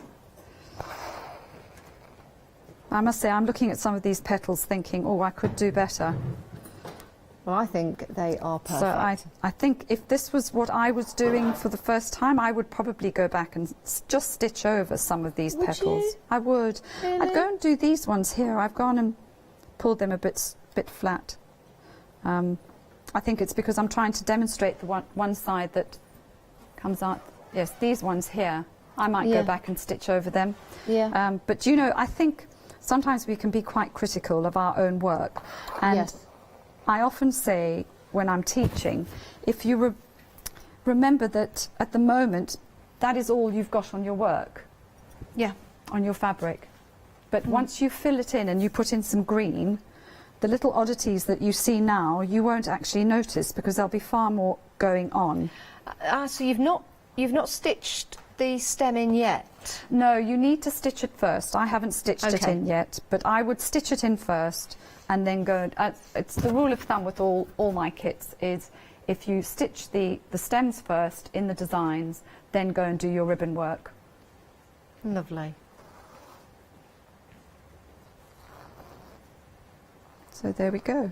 I must say, I'm looking at some of these petals thinking, oh, I could do better. Well, I think they are perfect. So I think if this was what I was doing for the first time, I would probably go back and just stitch over some of these petals. You? I would. Really? I'd go and do these ones here. I've gone and pulled them a bit flat. I think it's because I'm trying to demonstrate the one side that comes out. Yes, these ones here. I might go back and stitch over them. Yeah. But you know, I think sometimes we can be quite critical of our own work. And I often say when I'm teaching, if you remember that at the moment, that is all you've got on your work. Yeah. On your fabric. But once you fill it in and you put in some green, the little oddities that you see now, you won't actually notice because there'll be far more going on. So you've not stitched the stem in yet? No, you need to stitch it first. I haven't stitched it in yet, but I would stitch it in first and then go. It's the rule of thumb with all my kits is if you stitch the stems first in the designs, then go and do your ribbon work. Lovely. So there we go.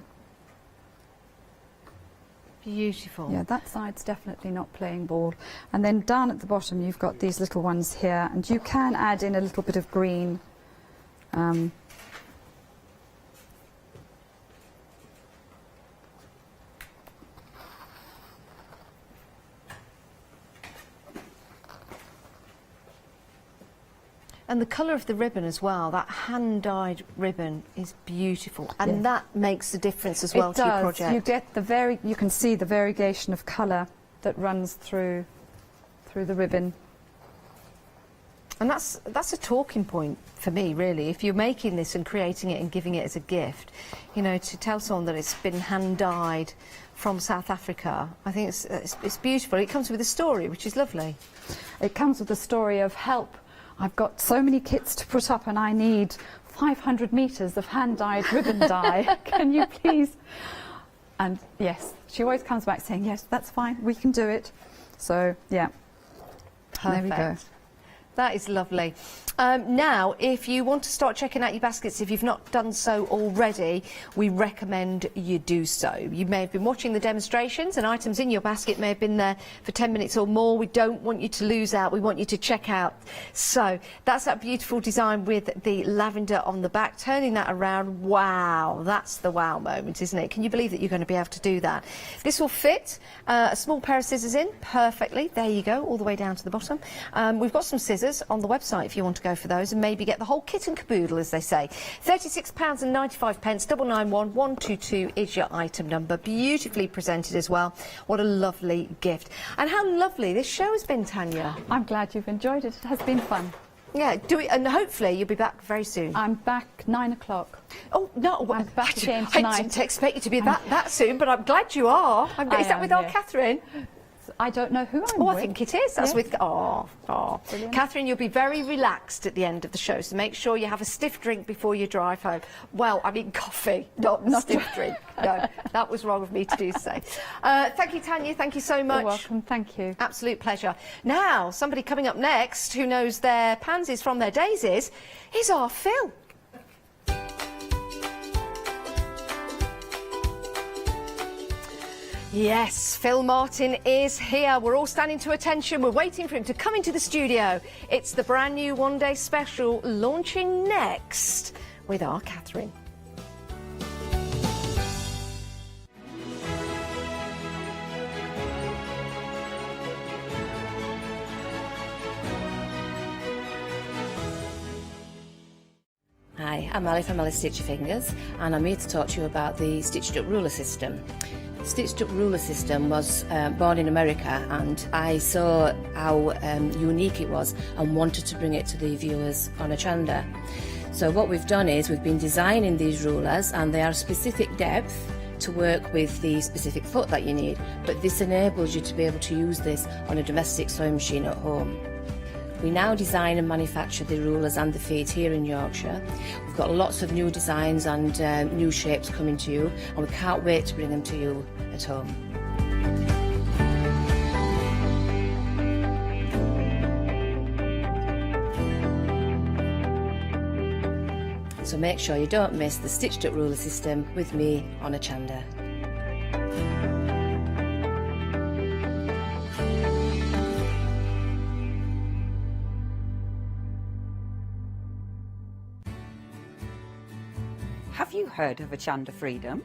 Beautiful. Yeah, that side's definitely not playing ball. And then down at the bottom you've got these little ones here, and you can add in a little bit of green. And the colour of the ribbon as well, that hand-dyed ribbon is beautiful. And that makes a difference as well to your project. You get you can see the variegation of colour that runs through the ribbon. And that's a talking point for me, really. If you're making this and creating it and giving it as a gift, you know, to tell someone that it's been hand-dyed from South Africa, I think it's beautiful. It comes with a story, which is lovely. It comes with a story of help. I've got so many kits to put up and I need 500 metres of hand-dyed ribbon dye. Can you please? And yes, she always comes back saying, yes, that's fine, we can do it. So, yeah. Perfect. There we go. That is lovely. Now, if you want to start checking out your baskets, if you've not done so already, we recommend you do so. You may have been watching the demonstrations and items in your basket may have been there for 10 minutes or more. We don't want you to lose out. We want you to check out. So that's that beautiful design with the lavender on the back. Turning that around, wow, that's the wow moment, isn't it? Can you believe that you're going to be able to do that? This will fit a small pair of scissors in perfectly. There you go, all the way down to the bottom. We've got some scissors. scissors on the website if you want to go for those and maybe get the whole kit and caboodle, as they say. £36.95, 991 122 is your item number. Beautifully presented as well. What a lovely gift. And how lovely this show has been, Tanya. I'm glad you've enjoyed it. It has been fun. Yeah, and hopefully you'll be back very soon. I'm back 9 o'clock. Oh, no. I'm back again I tonight. didn't expect you to be that soon, but I'm glad you are. Is that with our Catherine? I don't know who I'm with. I think it is. That's with... Brilliant. Catherine, you'll be very relaxed at the end of the show, so make sure you have a stiff drink before you drive home. Well, I mean coffee, not stiff drink. No, that was wrong of me to do so. Thank you, Tanya. Thank you so much. You're welcome. Thank you. Absolute pleasure. Now, somebody coming up next who knows their pansies from their daisies is our Phil. Yes, Phil Martin is here. We're all standing to attention. We're waiting for him to come into the studio. It's the brand new one-day special launching next with our Catherine. Hi, I'm Ali from Letistitch Fingers, and I'm here to talk to you about the stitched up ruler system. The stitched up ruler system was born in America, and I saw how unique it was and wanted to bring it to the viewers on Hochanda. So what we've done is we've been designing these rulers, and they are specific depth to work with the specific foot that you need, but this enables you to be able to use this on a domestic sewing machine at home. We now design and manufacture the rulers and the feet here in Yorkshire. We've got lots of new designs and new shapes coming to you, and we can't wait to bring them to you at home. So make sure you don't miss the stitched up ruler system with me on Hochanda. Have you heard of Hochanda Freedom?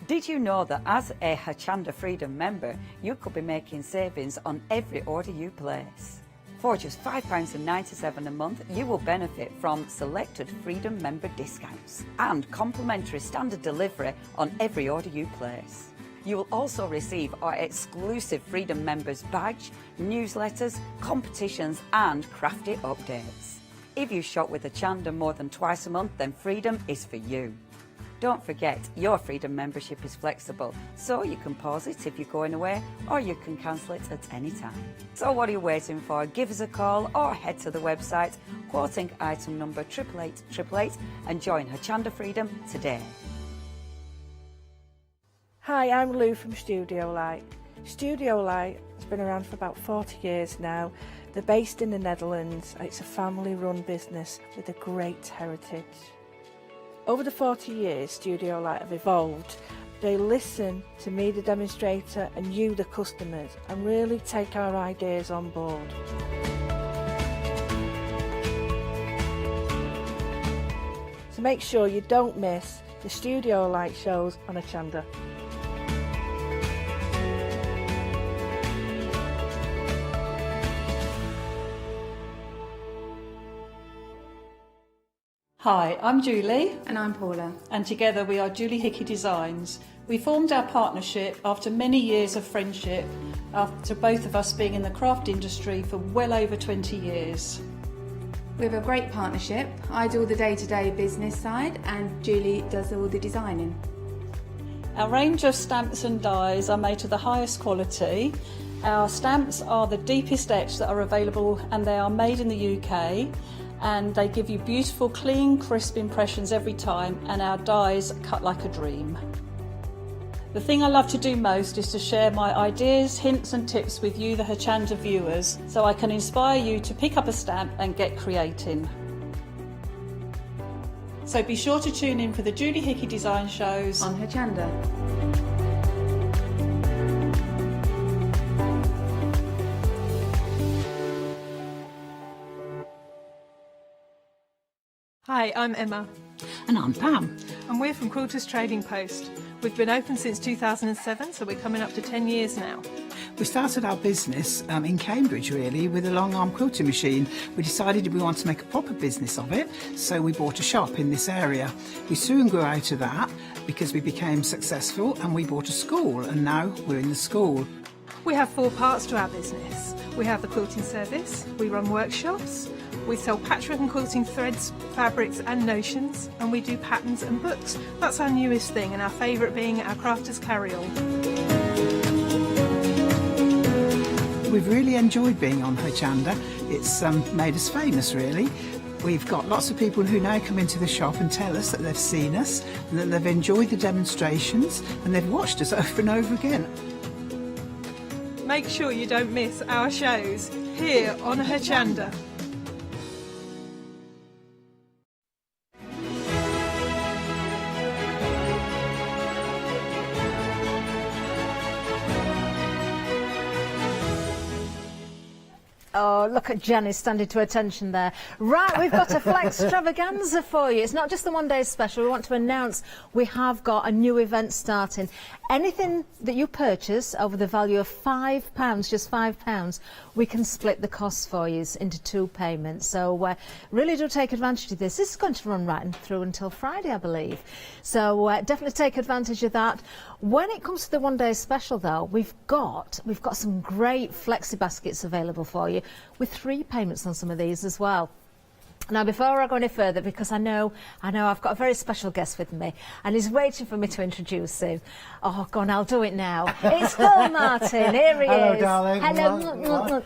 Did you know that as a Hochanda Freedom member, you could be making savings on every order you place? For just £5.97 a month, you will benefit from selected Freedom member discounts and complimentary standard delivery on every order you place. You will also receive our exclusive Freedom members badge, newsletters, competitions and crafty updates. If you shop with Hochanda more than twice a month, then Freedom is for you. Don't forget, your Freedom membership is flexible, so you can pause it if you're going away, or you can cancel it at any time. So what are you waiting for? Give us a call or head to the website, quoting item number 88888 and join Hochanda Freedom today. Hi, I'm Lou from Studio Light. Studio Light has been around for about 40 years now. They're based in the Netherlands. It's a family-run business with a great heritage. Over the 40 years, Studio Light have evolved. They listen to me, the demonstrator, and you, the customers, and really take our ideas on board. So make sure you don't miss the Studio Light shows on Hochanda. Hi, I'm Julie. And I'm Paula. And together we are Julie Hickey Designs. We formed our partnership after many years of friendship, after both of us being in the craft industry for well over 20 years. We have a great partnership. I do all the day-to-day business side and Julie does all the designing. Our range of stamps and dies are made to the highest quality. Our stamps are the deepest etch that are available, and they are made in the UK. And they give you beautiful, clean, crisp impressions every time, and our dies cut like a dream. The thing I love to do most is to share my ideas, hints and tips with you, the Hochanda viewers, so I can inspire you to pick up a stamp and get creating. So be sure to tune in for the Julie Hickey Design shows on Hochanda. Hi, I'm Emma. And I'm Pam. And we're from Quilters Trading Post. We've been open since 2007, so we're coming up to 10 years now. We started our business in Cambridge really with a long arm quilting machine. We decided we wanted to make a proper business of it, so we bought a shop in this area. We soon grew out of that because we became successful and we bought a school, and now we're in the school. We have 4 parts to our business. We have the quilting service, we run workshops, we sell patchwork and quilting threads, fabrics and notions, and we do patterns and books. That's our newest thing, and our favourite being our crafters carry-all. We've really enjoyed being on Hochanda. It's made us famous really. We've got lots of people who now come into the shop and tell us that they've seen us, and that they've enjoyed the demonstrations, and they've watched us over and over again. Make sure you don't miss our shows here on Hochanda. Oh, look at Jenny standing to attention there. Right, we've got a flex extravaganza for you. It's not just the one-day special. We want to announce we have got a new event starting. Anything that you purchase over the value of £5, just £5, we can split the costs for you into 2 payments. So really do take advantage of this. This is going to run right through until Friday, I believe. So definitely take advantage of that. When it comes to the one-day special, though, we've got some great flexi baskets available for you, with 3 payments on some of these as well. Now, before I go any further, because I know I've got a very special guest with me, and he's waiting for me to introduce him. Oh, go on, I'll do it now. It's Phil Martin. Here he Hello, is. darling. Hello.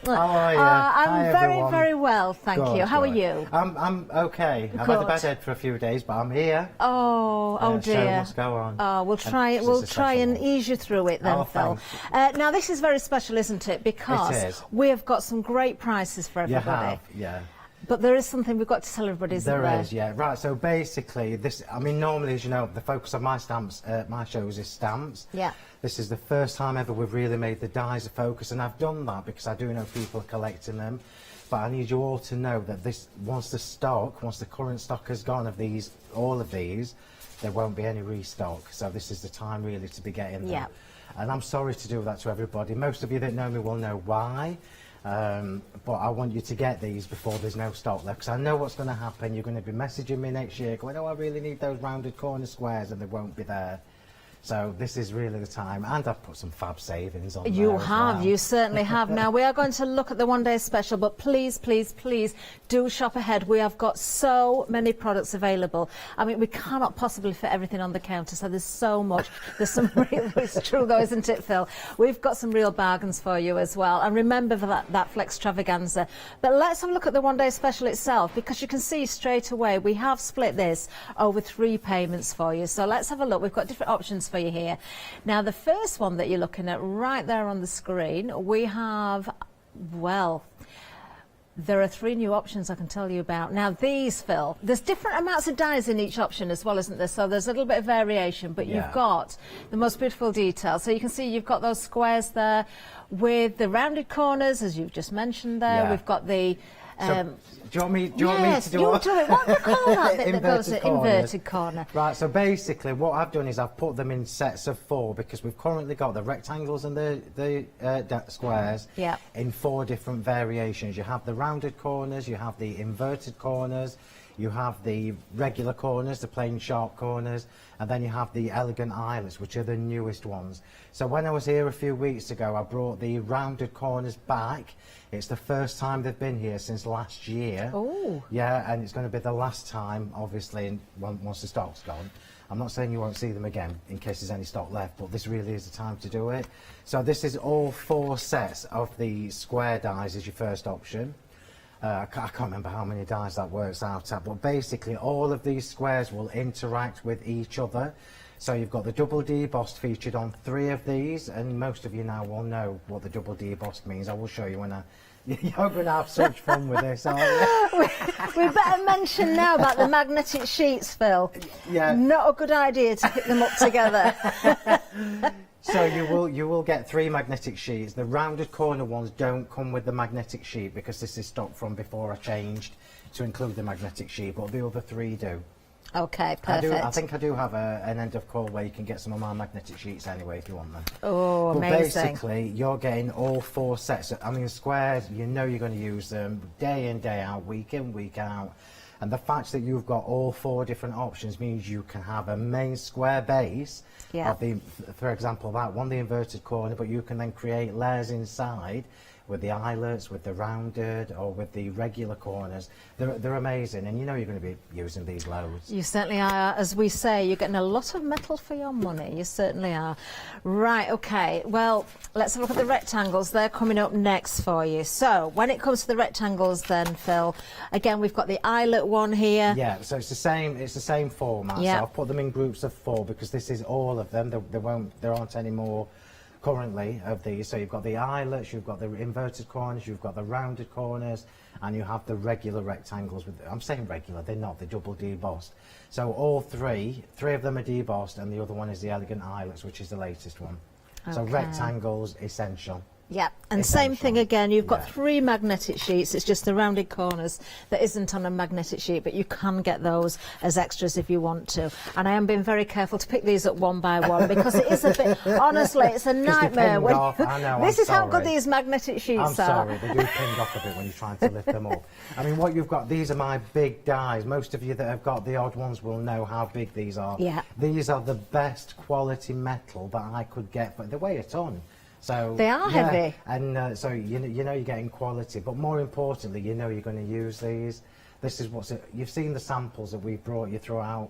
How are you? I'm Hi, very, everyone. very well, thank Good, you. How are good. you? I'm okay. I've had a bad head for a few days, but I'm here. Oh So dear. must go on. Oh, we'll try And We'll this is a try special and ease you through it then, Oh, Phil. thanks. Now, this is very special, isn't it? Because It is. we have got some great prices for You everybody. have, yeah. But there is something we've got to tell everybody, isn't there? There is, yeah. Right, so basically, normally, as you know, the focus of my shows is stamps. Yeah. This is the first time ever we've really made the dies a focus, and I've done that because I do know people are collecting them. But I need you all to know that once the current stock has gone of all of these, there won't be any restock. So this is the time really to be getting them. Yeah. And I'm sorry to do that to everybody. Most of you that know me will know why. But I want you to get these before there's no stock left, because I know what's going to happen. You're going to be messaging me next year going, oh, I really need those rounded corner squares, and they won't be there. So this is really the time, and I've put some fab savings on You there as have, well. you certainly have. Now, we are going to look at the one-day special, but please, please, please do shop ahead. We have got so many products available. I mean, we cannot possibly fit everything on the counter, so there's so much. There's some real, it's true though, isn't it, Phil? We've got some real bargains for you as well. And remember that flex extravaganza. But let's have a look at the one-day special itself, because you can see straight away we have split this over 3 payments for you. So let's have a look. We've got different options for you here. Now, the first one that you're looking at right there on the screen, we have, well, there are 3 new options I can tell you about. Now, these, Phil, there's different amounts of dies in each option as well, isn't there? So there's a little bit of variation, but you've got the most beautiful detail. So you can see you've got those squares there with the rounded corners, as you've just mentioned there. Yeah. We've got the... do you want me to do you do it. What do you call that bit that goes at corners. inverted corner? Right, so basically what I've done is I've put them in sets of 4, because we've currently got the rectangles and the squares in 4 different variations. You have the rounded corners, you have the inverted corners, you have the regular corners, the plain sharp corners, and then you have the elegant eyelets, which are the newest ones. So when I was here a few weeks ago, I brought the rounded corners back. It's the first time they've been here since last year. Oh. Yeah, and it's going to be the last time, obviously, once the stock's gone. I'm not saying you won't see them again in case there's any stock left, but this really is the time to do it. So this is all 4 sets of the square dies as your first option. I can't remember how many dies that works out at, but basically all of these squares will interact with each other. So you've got the double debossed featured on 3 of these, and most of you now will know what the double debossed means. I will show you when you're going to have such fun with this, aren't you? We better mention now about the magnetic sheets, Phil. Yeah. Not a good idea to pick them up together. So you will get 3 magnetic sheets. The rounded corner ones don't come with the magnetic sheet because this is stock from before I changed to include the magnetic sheet, but the other 3 do. Okay, perfect. I think I do have an end of call where you can get some of my magnetic sheets anyway if you want them. Oh, but amazing. Basically, you're getting all 4 sets. I mean, squares, you know you're going to use them day in, day out, week in, week out. And the fact that you've got all 4 different options means you can have a main square base of the, for example, that one, the inverted corner, but you can then create layers inside with the eyelets, with the rounded, or with the regular corners. They're amazing, and you know you're going to be using these loads. You certainly are. As we say, you're getting a lot of metal for your money. You certainly are. Right, okay. Well, let's have a look at the rectangles. They're coming up next for you. So, when it comes to the rectangles then, Phil, again, we've got the eyelet one here. Yeah, so it's the same format. Yeah. So I've put them in groups of 4 because this is all of them. There aren't any more currently of these. So you've got the eyelets, you've got the inverted corners, you've got the rounded corners, and you have the regular rectangles. I'm saying regular, they're not, they're double debossed. So all three of them are debossed, and the other one is the elegant eyelets, which is the latest one. So rectangles, essential. Yeah, and same thing again, you've got 3 magnetic sheets. It's just the rounded corners that isn't on a magnetic sheet, but you can get those as extras if you want to. And I am being very careful to pick these up one by one because it is a bit, honestly, it's a nightmare. This is how good these magnetic sheets are. I'm sorry, they do ping off a bit when you're trying to lift them up. I mean, what you've got, these are my big dies. Most of you that have got the odd ones will know how big these are. Yeah. These are the best quality metal that I could get, but they weigh a ton. So they are heavy, and so you know you're getting quality, but more importantly, you know you're going to use these. This is you've seen the samples that we've brought you throughout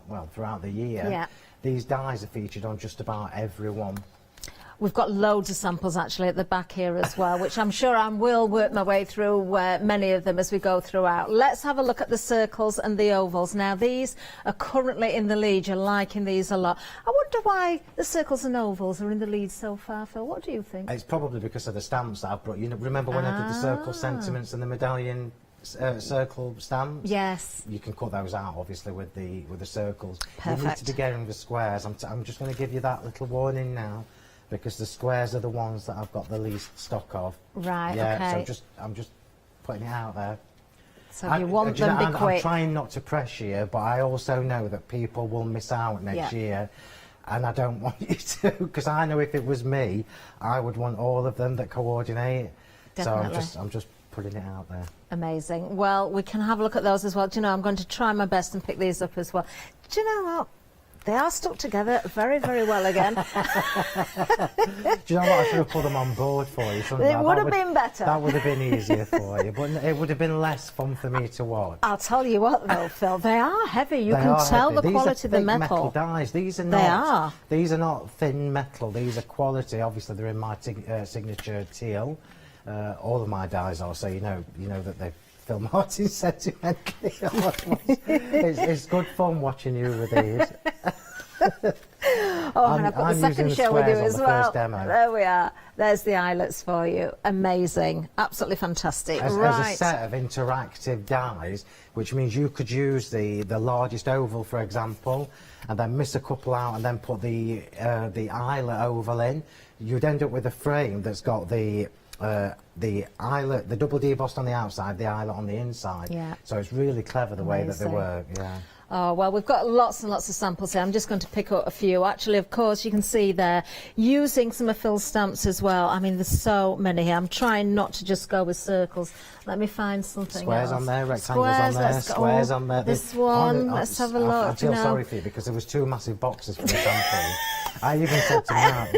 the year. Yeah. These dies are featured on just about every one. We've got loads of samples actually at the back here as well, which I'm sure I will work my way through many of them as we go throughout. Let's have a look at the circles and the ovals. Now these are currently in the lead. You're liking these a lot. I wonder why the circles and ovals are in the lead so far, Phil. What do you think? It's probably because of the stamps I've brought. You know, remember when I did the circle sentiments and the medallion circle stamps? Yes. You can cut those out obviously with the circles. Perfect. You need to be getting the squares. I'm just going to give you that little warning now, because the squares are the ones that I've got the least stock of. Right, yeah, okay. So I'm just putting it out there. So you want them to be quick. I'm trying not to pressure you, but I also know that people will miss out next year, and I don't want you to, because I know if it was me, I would want all of them that coordinate. Definitely. So I'm just putting it out there. Amazing. Well, we can have a look at those as well. Do you know, I'm going to try my best and pick these up as well. Do you know what? They are stuck together very, very well again. Do you know what? I should have put them on board for you. It would have been better. That would have been easier for you, but it would have been less fun for me to watch. I'll tell you what, though, Phil, they are heavy. You can tell the quality of the metal. Dies. These are not. These are not thin metal. These are quality. Obviously, they're in my signature teal. All of my dies are, so you know that they've. Phil Martin sentimentally. It's good fun watching you with these. And I've got the second show with you as well. There we are. There's the eyelets for you. Amazing. Absolutely fantastic. As a set of interactive dies, which means you could use the largest oval, for example, and then miss a couple out and then put the eyelet oval in. You'd end up with a frame that's got the eyelet, the double debossed on the outside, the eyelet on the inside. Yeah. So it's really clever the way that they work. Yeah. Oh, well, we've got lots and lots of samples here. I'm just going to pick up a few. Actually, of course, you can see there, using some of Phil's stamps as well. I mean, there's so many here. I'm trying not to just go with circles. Let me find something Squares else. On there, rectangles on there, squares on there. This one, let's have a look. I feel sorry for you because there was 2 massive boxes for the sample. I even said to Matt,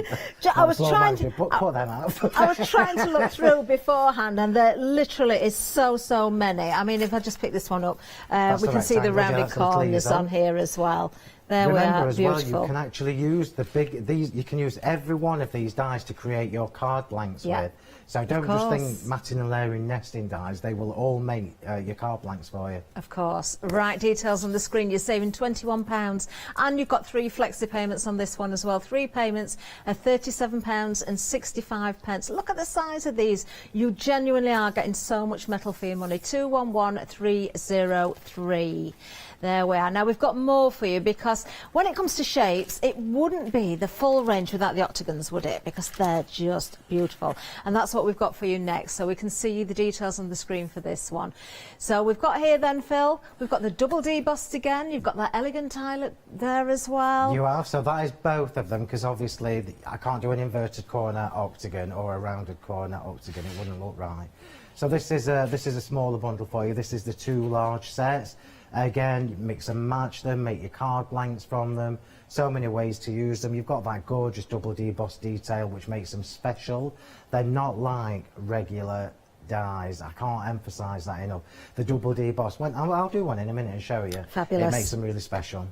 I was trying to put them out. I was trying to look through beforehand, and there literally is so many. I mean, if I just pick this one up, we can see the rounded corners on here as well. There we are, as beautiful. well, you can actually use you can use every one of these dies to create your card blanks with. So don't just think matting and layering nesting dies, they will all make your card blanks for you. Of course. Right, details on the screen. You're saving £21, and you've got 3 flexi payments on this one as well. 3 payments at £37.65. Look at the size of these. You genuinely are getting so much metal for your money. 211303. There we are. Now we've got more for you because class. When it comes to shapes, it wouldn't be the full range without the octagons, would it? Because they're just beautiful. And that's what we've got for you next. So we can see the details on the screen for this one. So we've got here then, Phil, we've got the double D bust again. You've got that elegant eyelet there as well. You have, so that is both of them, because obviously I can't do an inverted corner octagon or a rounded corner octagon. It wouldn't look right. So this is a smaller bundle for you. This is the 2 large sets. Again, mix and match them, make your card blanks from them. So many ways to use them. You've got that gorgeous double D boss detail, which makes them special. They're not like regular dies. I can't emphasise that enough. The double D boss, I'll do one in a minute and show you. Fabulous. It makes them really special.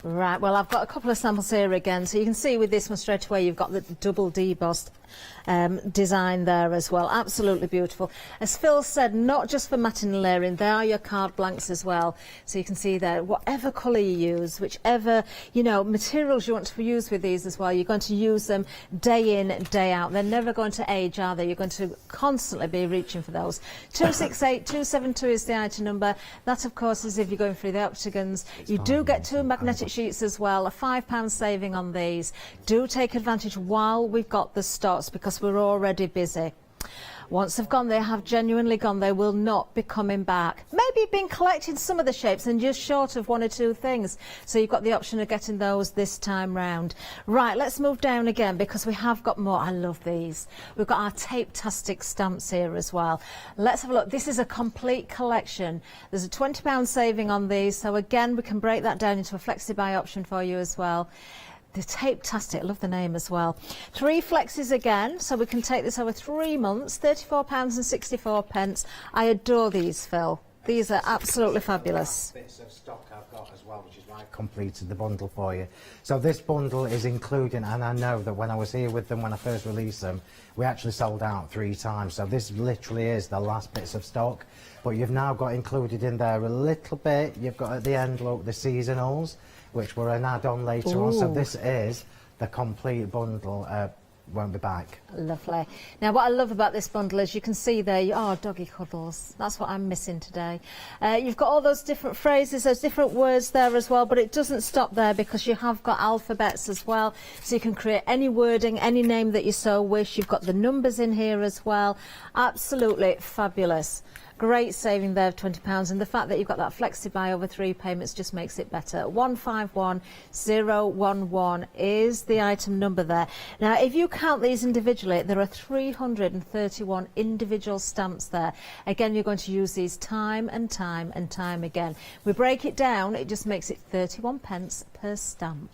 Right, well, I've got a couple of samples here again, so you can see with this one straight away you've got the double debossed design there as well. Absolutely beautiful. As Phil said, not just for matting and layering, they are your card blanks as well. So you can see there, whatever colour you use, whichever, you know, materials you want to use with these as well, you're going to use them day in, day out. They're never going to age, are they? You're going to constantly be reaching for those. 268272 is the item number. That, of course, is if you're going through the octagons. You do get 2 magnetic sheets as well, a £5 saving on these. Do take advantage while we've got the stocks, because we're already busy. Once they've gone, they have genuinely gone. They will not be coming back. Maybe you've been collecting some of the shapes and just short of 1 or 2 things. So you've got the option of getting those this time round. Right, let's move down again because we have got more. I love these. We've got our tape-tastic stamps here as well. Let's have a look. This is a complete collection. There's a £20 saving on these. So again, we can break that down into a flexi-buy option for you as well. The Tape-tastic, I love the name as well. 3 flexes again, so we can take this over 3 months, £34.64. I adore these, Phil. These are absolutely fabulous. Bits of stock I've got as well, which is why I've completed the bundle for you. So this bundle is including, and I know that when I was here with them when I first released them, we actually sold out 3 times. So this literally is the last bits of stock. But you've now got included in there a little bit. You've got at the end, look, the seasonals, which were an add-on later on. So this is the complete bundle. Won't be back. Lovely. Now, what I love about this bundle is you can see there, doggy cuddles. That's what I'm missing today. You've got all those different phrases, those different words there as well, but it doesn't stop there because you have got alphabets as well. So you can create any wording, any name that you so wish. You've got the numbers in here as well. Absolutely fabulous. Great saving there of £20, and the fact that you've got that flexi-buy over 3 payments just makes it better. 151011 is the item number there. Now, if you count these individually, there are 331 individual stamps there. Again, you're going to use these time and time and time again. We break it down, it just makes it 31p per stamp.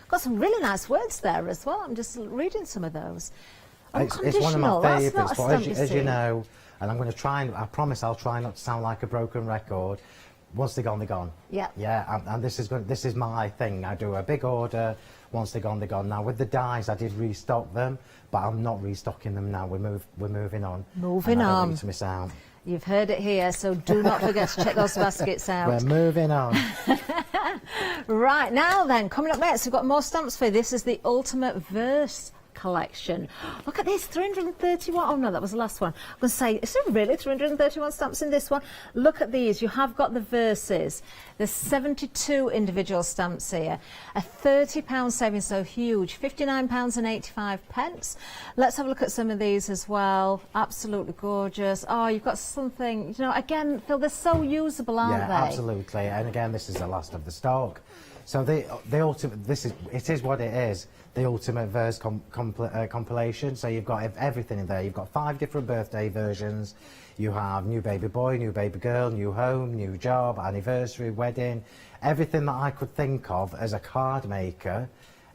Got some really nice words there as well. I'm just reading some of those. It's one of my favourites, but as you know, and I'm going to try, and I promise I'll try not to sound like a broken record. Once they're gone, they're gone. Yeah. Yeah, and this is my thing. I do a big order. Once they're gone, they're gone. Now with the dies, I did restock them, but I'm not restocking them now. We're moving on. Moving on. I don't want you to miss out. You've heard it here, so do not forget to check those baskets out. We're moving on. Right, now then, coming up next, we've got more stamps for you. This is the Ultimate Verse collection. Look at this, 331. Oh no, that was the last one. I'm going to say, is there really 331 stamps in this one? Look at these. You have got the verses. There's 72 individual stamps here. A £30 saving, so huge. £59.85. Let's have a look at some of these as well. Absolutely gorgeous. Oh, you've got something, you know, again, Phil, they're so usable, aren't they? Yeah, absolutely. And again, this is the last of the stock. So the ultimate, it is what it is. The Ultimate Verse compilation. So you've got everything in there. You've got 5 different birthday versions. You have new baby boy, new baby girl, new home, new job, anniversary, wedding, everything that I could think of as a card maker.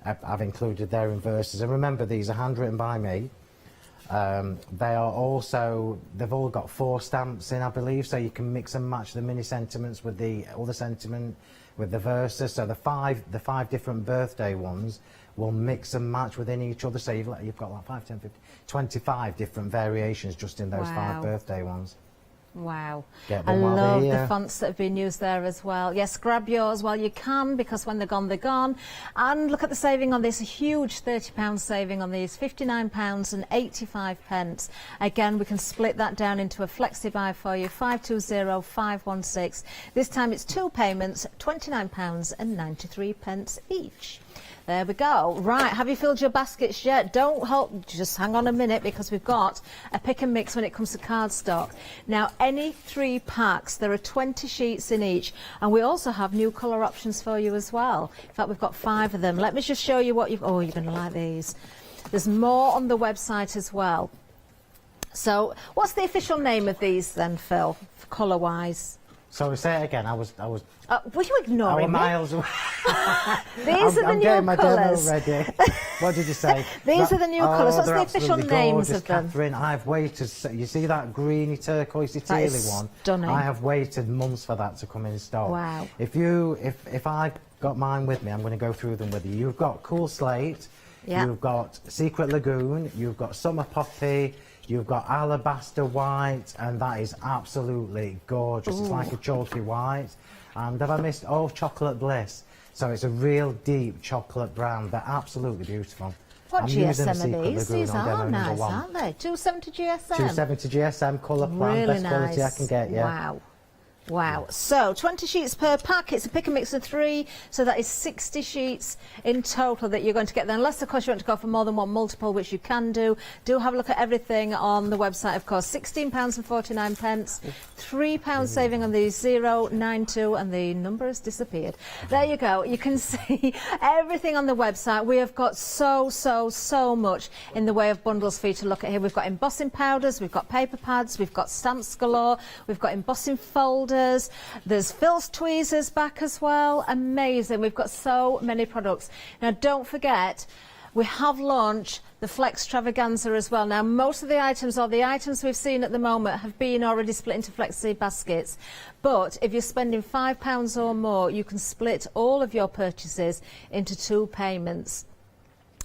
I've included there in verses. And remember, these are handwritten by me. They are also, they've all got 4 stamps in, I believe, so you can mix and match the mini sentiments with the other sentiment with the verses. So the five different birthday ones will mix and match within each other. So you've got like 5, 10, 15, 25 different variations just in those 5 birthday ones. Wow. Get I them while they're love the here. fonts that have been used there as well. Yes, grab yours while you can, because when they're gone, they're gone. And look at the saving on this, a huge £30 saving on these, £59.85. Again, we can split that down into a flexi buy for you, 520516. This time it's 2 payments, £29.93 each. There we go. Right, have you filled your baskets yet? Don't hold, just hang on a minute, because we've got a pick and mix when it comes to cardstock. Now, any 3 packs, there are 20 sheets in each, and we also have new colour options for you as well. In fact, we've got 5 of them. Let me just show you what you've... Oh, you're going to like these. There's more on the website as well. So, what's the official name of these then, Phil, colour-wise? So say it again. I was. Were you ignoring me? Miles away. These are the I'm new getting my demo colours. ready. What did you say? These are the new colours. What's they're the official absolutely names gorgeous, of them? Catherine, I've waited. You see that greeny turquoisey That is tealy one? stunning. I have waited months for that to come in stock. Wow. If I got mine with me, I'm going to go through them with you. You've got Cool Slate. Yeah. You've got Secret Lagoon. You've got Summer Poppy. You've got Alabaster White, and that is absolutely gorgeous. Ooh. It's like a chalky white. And have I missed? Oh, Chocolate Bliss. So it's a real deep chocolate brown. They're absolutely beautiful. What I'm using the GSM Secret are these? Lagoon These on demo are number nice, 1. aren't they? 270 GSM. 270 GSM colour plan, Really best nice. quality I can get, yeah. Wow. Wow. So 20 sheets per pack. It's a pick and mix of 3. So that is 60 sheets in total that you're going to get there. Unless, of course, you want to go for more than one multiple, which you can do. Do have a look at everything on the website, of course. £16.49. £3 saving on the 092, and the number has disappeared. There you go. You can see everything on the website. We have got so much in the way of bundles for you to look at here. We've got embossing powders, we've got paper pads, we've got stamps galore, we've got embossing folders. There's Phil's tweezers back as well. Amazing. We've got so many products. Now, don't forget, we have launched the Flex Extravaganza as well. Now, most of the items, or the items we've seen at the moment, have been already split into flexi baskets. But if you're spending £5 or more, you can split all of your purchases into 2 payments.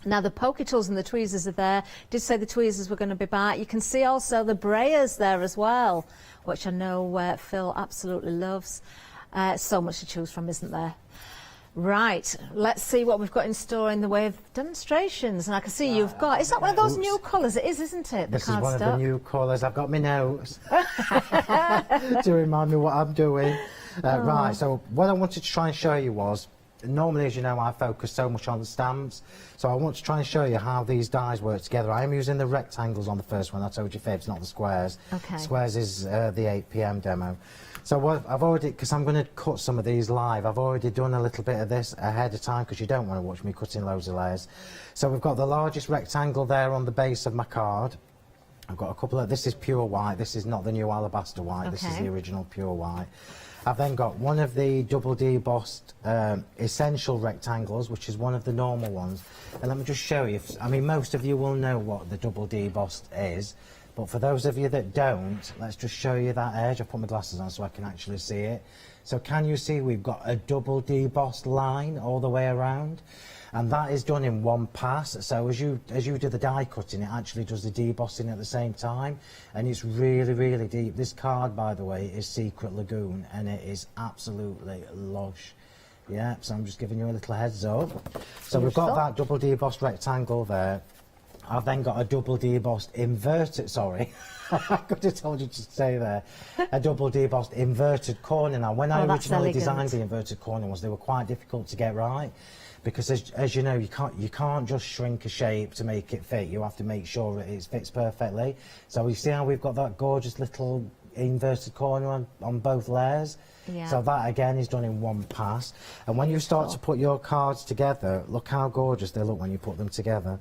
Now, the poke tools and the tweezers are there. Did say the tweezers were going to be back. You can see also the brayers there as well, which I know Phil absolutely loves. So much to choose from, isn't there? Right, let's see what we've got in store in the way of demonstrations. And I can see you've got... Is that one of those new colours? It is, isn't it? This is one of the new colours. I've got my notes to remind me what I'm doing. Right, so what I wanted to try and show you was... Normally, as you know, I focus so much on the stamps, so I want to try and show you how these dies work together. I am using the rectangles on the first one. I told you, Fibs, not the squares. Okay. Squares is the 8 PM demo. So what I've already, because I'm going to cut some of these live, I've already done a little bit of this ahead of time, because you don't want to watch me cutting loads of layers. So we've got the largest rectangle there on the base of my card. I've got a couple of... This is pure white. This is not the new alabaster white. Okay. This is the original pure white. I've then got one of the double debossed essential rectangles, which is one of the normal ones. And let me just show you. I mean, most of you will know what the double debossed is, but for those of you that don't, let's just show you that edge. I've put my glasses on so I can actually see it. So can you see we've got a double debossed line all the way around? And that is done in one pass. So as you do the die cutting, it actually does the debossing at the same time, and it's really deep. This card, by the way, is Secret Lagoon, and it is absolutely lush. Yeah, so I'm just giving you a little heads up. So we've got that double debossed rectangle there. I've then got a double debossed inverted, sorry, I could have told you to say there, a double debossed inverted corner. Now, when I originally designed the inverted corner ones, they were quite difficult to get right, because as you know, you can't just shrink a shape to make it fit. You have to make sure it fits perfectly. So you see how we've got that gorgeous little inverted corner on both layers? Yeah. So that again is done in one pass. And when you start to put your cards together, look how gorgeous they look when you put them together.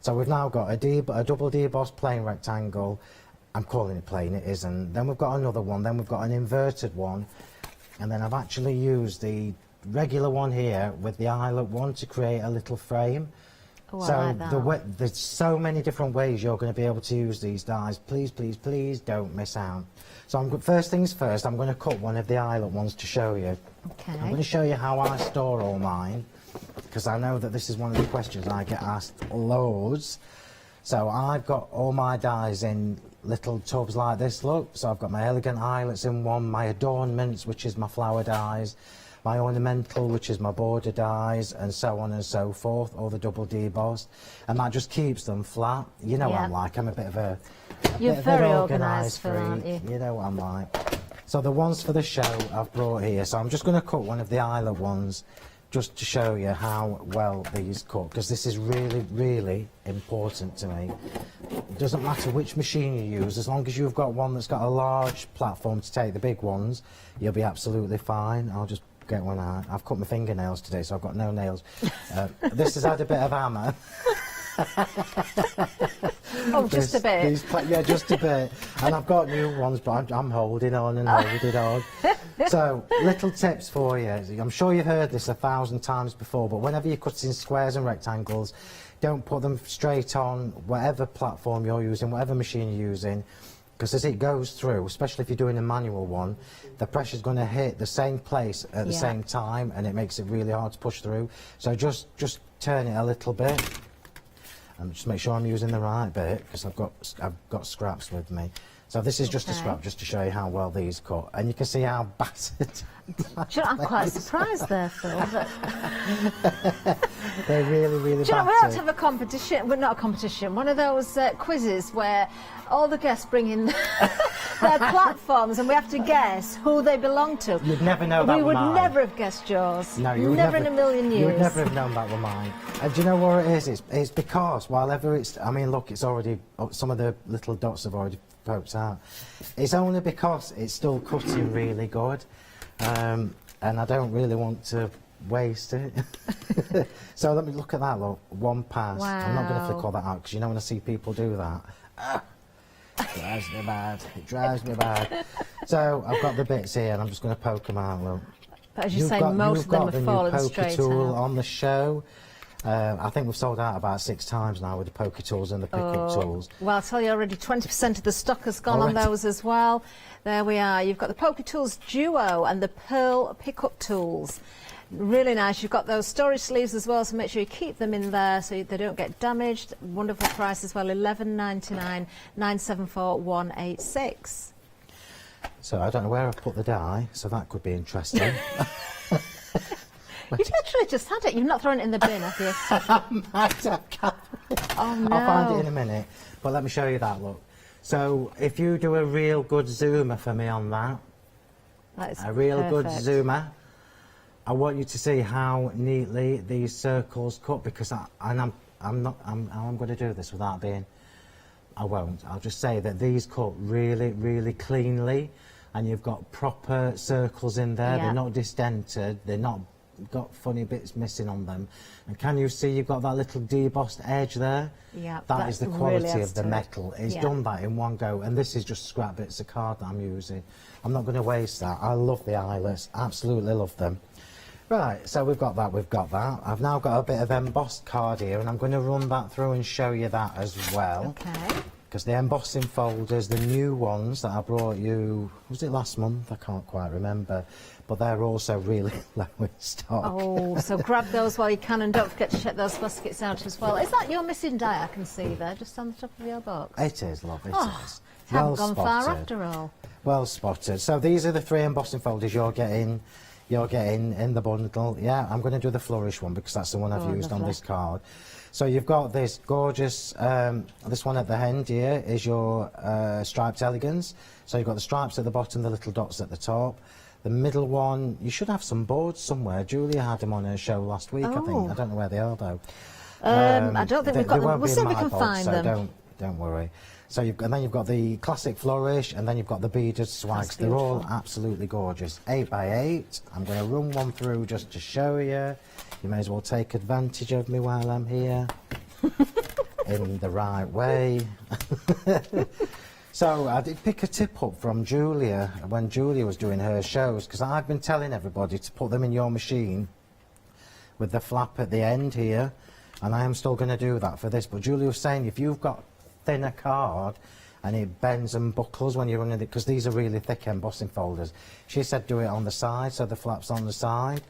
So we've now got a double debossed plain rectangle. I'm calling it plain, it isn't. Then we've got another one, then we've got an inverted one, and then I've actually used the regular one here with the eyelet one to create a little frame. Oh, so I like that. there's so many different ways you're going to be able to use these dies. Please don't miss out. So first things first, I'm going to cut one of the eyelet ones to show you. Okay. I'm going to show you how I store all mine, because I know that this is one of the questions I get asked loads. So I've got all my dies in little tubs like this, look. So I've got my elegant eyelets in one, my adornments, which is my flower dies, my ornamental, which is my border dies, and so on and so forth, all the double debossed. And that just keeps them flat. You know what I'm like, I'm a bit of a... You're very organised, Phil, aren't you? You know what I'm like. So the ones for the show I've brought here, so I'm just going to cut one of the eyelet ones just to show you how well these cut, because this is really, really important to me. It doesn't matter which machine you use, as long as you've got one that's got a large platform to take the big ones, you'll be absolutely fine. I'll just get one out. I've cut my fingernails today, so I've got no nails. This has had a bit of hammer. Oh, just a bit. Yeah, just a bit. And I've got new ones, but I'm holding on and holding on. So, little tips for you. I'm sure you've heard this 1,000 times before, but whenever you're cutting squares and rectangles, don't put them straight on whatever platform you're using, whatever machine you're using, because as it goes through, especially if you're doing a manual one, the pressure's going to hit the same place at the same time, and it makes it really hard to push through. So just turn it a little bit. And just make sure I'm using the right bit, because I've got scraps with me. So this is just a scrap, just to show you how well these cut, and you can see how battered. I'm quite surprised there, Phil. They're really, really Do you know, battered. we ought to have a competition, well, not a competition, one of those quizzes where all the guests bring in their platforms and we have to guess who they belong to. You'd never know that we were would mine. never have guessed yours. No, you would never in a million years. You would never have known that were mine. And do you know what it is? It's because, while ever it's... I mean, look, it's already... some of the little dots have already poked out. It's only because it's still cutting really good. And I don't really want to waste it. So let me look at that, look. One pass. Wow. I'm not going to flick all that out, because you know when I see people do that... It drives me mad. It drives me mad. So I've got the bits here, and I'm just going to poke them out. Look. But as you say, most of them have fallen straight You've got the new poker tool out. on the show. I think we've sold out about 6 times now with the poker tools and the pickup tools. Well, I'll tell you already, 20% of the stock has gone on Already. those as well. There we are. You've got the Poker Tools Duo and the Pearl pickup tools. Really nice. You've got those storage sleeves as well, so make sure you keep them in there so they don't get damaged. Wonderful price as well, $11.99, $974,186. So I don't know where I've put the die, so that could be interesting. You've literally just had it. You've not thrown it in the bin, have you? Oh, no. I'll find it in a minute. But let me show you that, look. So if you do a real good zoomer for me on that, That's a real good perfect. zoomer, I want you to see how neatly these circles cut, because I'm going to do this without being... I won't. I'll just say that these cut really, really cleanly, and you've got proper circles in there. Yeah. They're not disdented. They're not got funny bits missing on them. And can you see you've got that little debossed edge there? Yeah, That is the quality really of the metal. It's Yeah. done that in one go, and this is just scrap bits of card that I'm using. I'm not going to waste that. I love the eyelets. Absolutely love them. Right, so we've got that, we've got that. I've now got a bit of embossed card here, and I'm going to run that through and show you that as well. Okay. Because the embossing folders, the new ones that I brought you, was it last month? I can't quite remember. But they're also really low in stock. Oh, so grab those while you can, and don't forget to check those baskets out as well. Is that your missing die I can see there, just on the top of your box? It is, love, it is. Haven't gone far spotted. after all. Well spotted. So these are the 3 embossing folders you're getting in the bundle. Yeah, I'm going to do the flourish one because that's the one I've used on lovely. this card. So you've got this gorgeous, this one at the end here is your striped elegance. So you've got the stripes at the bottom, the little dots at the top. The middle one, you should have some boards somewhere. Julia had them on her show last week, I think. Oh. I don't know where they are though. I don't think we've got they them. won't We'll be see in if we my can box, find so them. Don't worry. So and then you've got the classic flourish, and then you've got the beaded swags. That's They're all beautiful. absolutely gorgeous. 8 by 8. I'm going to run one through just to show you. You may as well take advantage of me while I'm here. In the right way. So I did pick a tip up from Julia when Julia was doing her shows, because I've been telling everybody to put them in your machine with the flap at the end here, and I am still going to do that for this. But Julia was saying if you've got thinner card and it bends and buckles when you're running it, because these are really thick embossing folders. She said do it on the side, so the flap's on the side,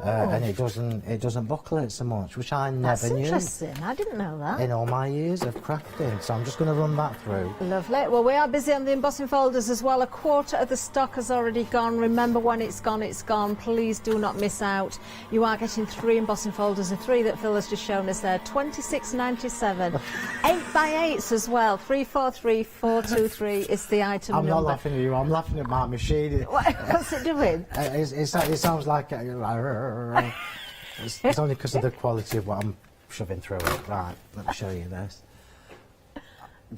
and it doesn't buckle it so much, which I never knew. That's interesting. I didn't know that. In all my years of crafting, so I'm just going to run that through. Lovely. Well, we are busy on the embossing folders as well. A quarter of the stock has already gone. Remember, when it's gone, it's gone. Please do not miss out. You are getting 3 embossing folders, the 3 that Phil has just shown us there, £26.97. 8x8s as well. 343423 is the item I'm number. not laughing at you, I'm laughing at my machine. What's it doing? It sounds like... it's only because of the quality of what I'm shoving through it. Right, let me show you this.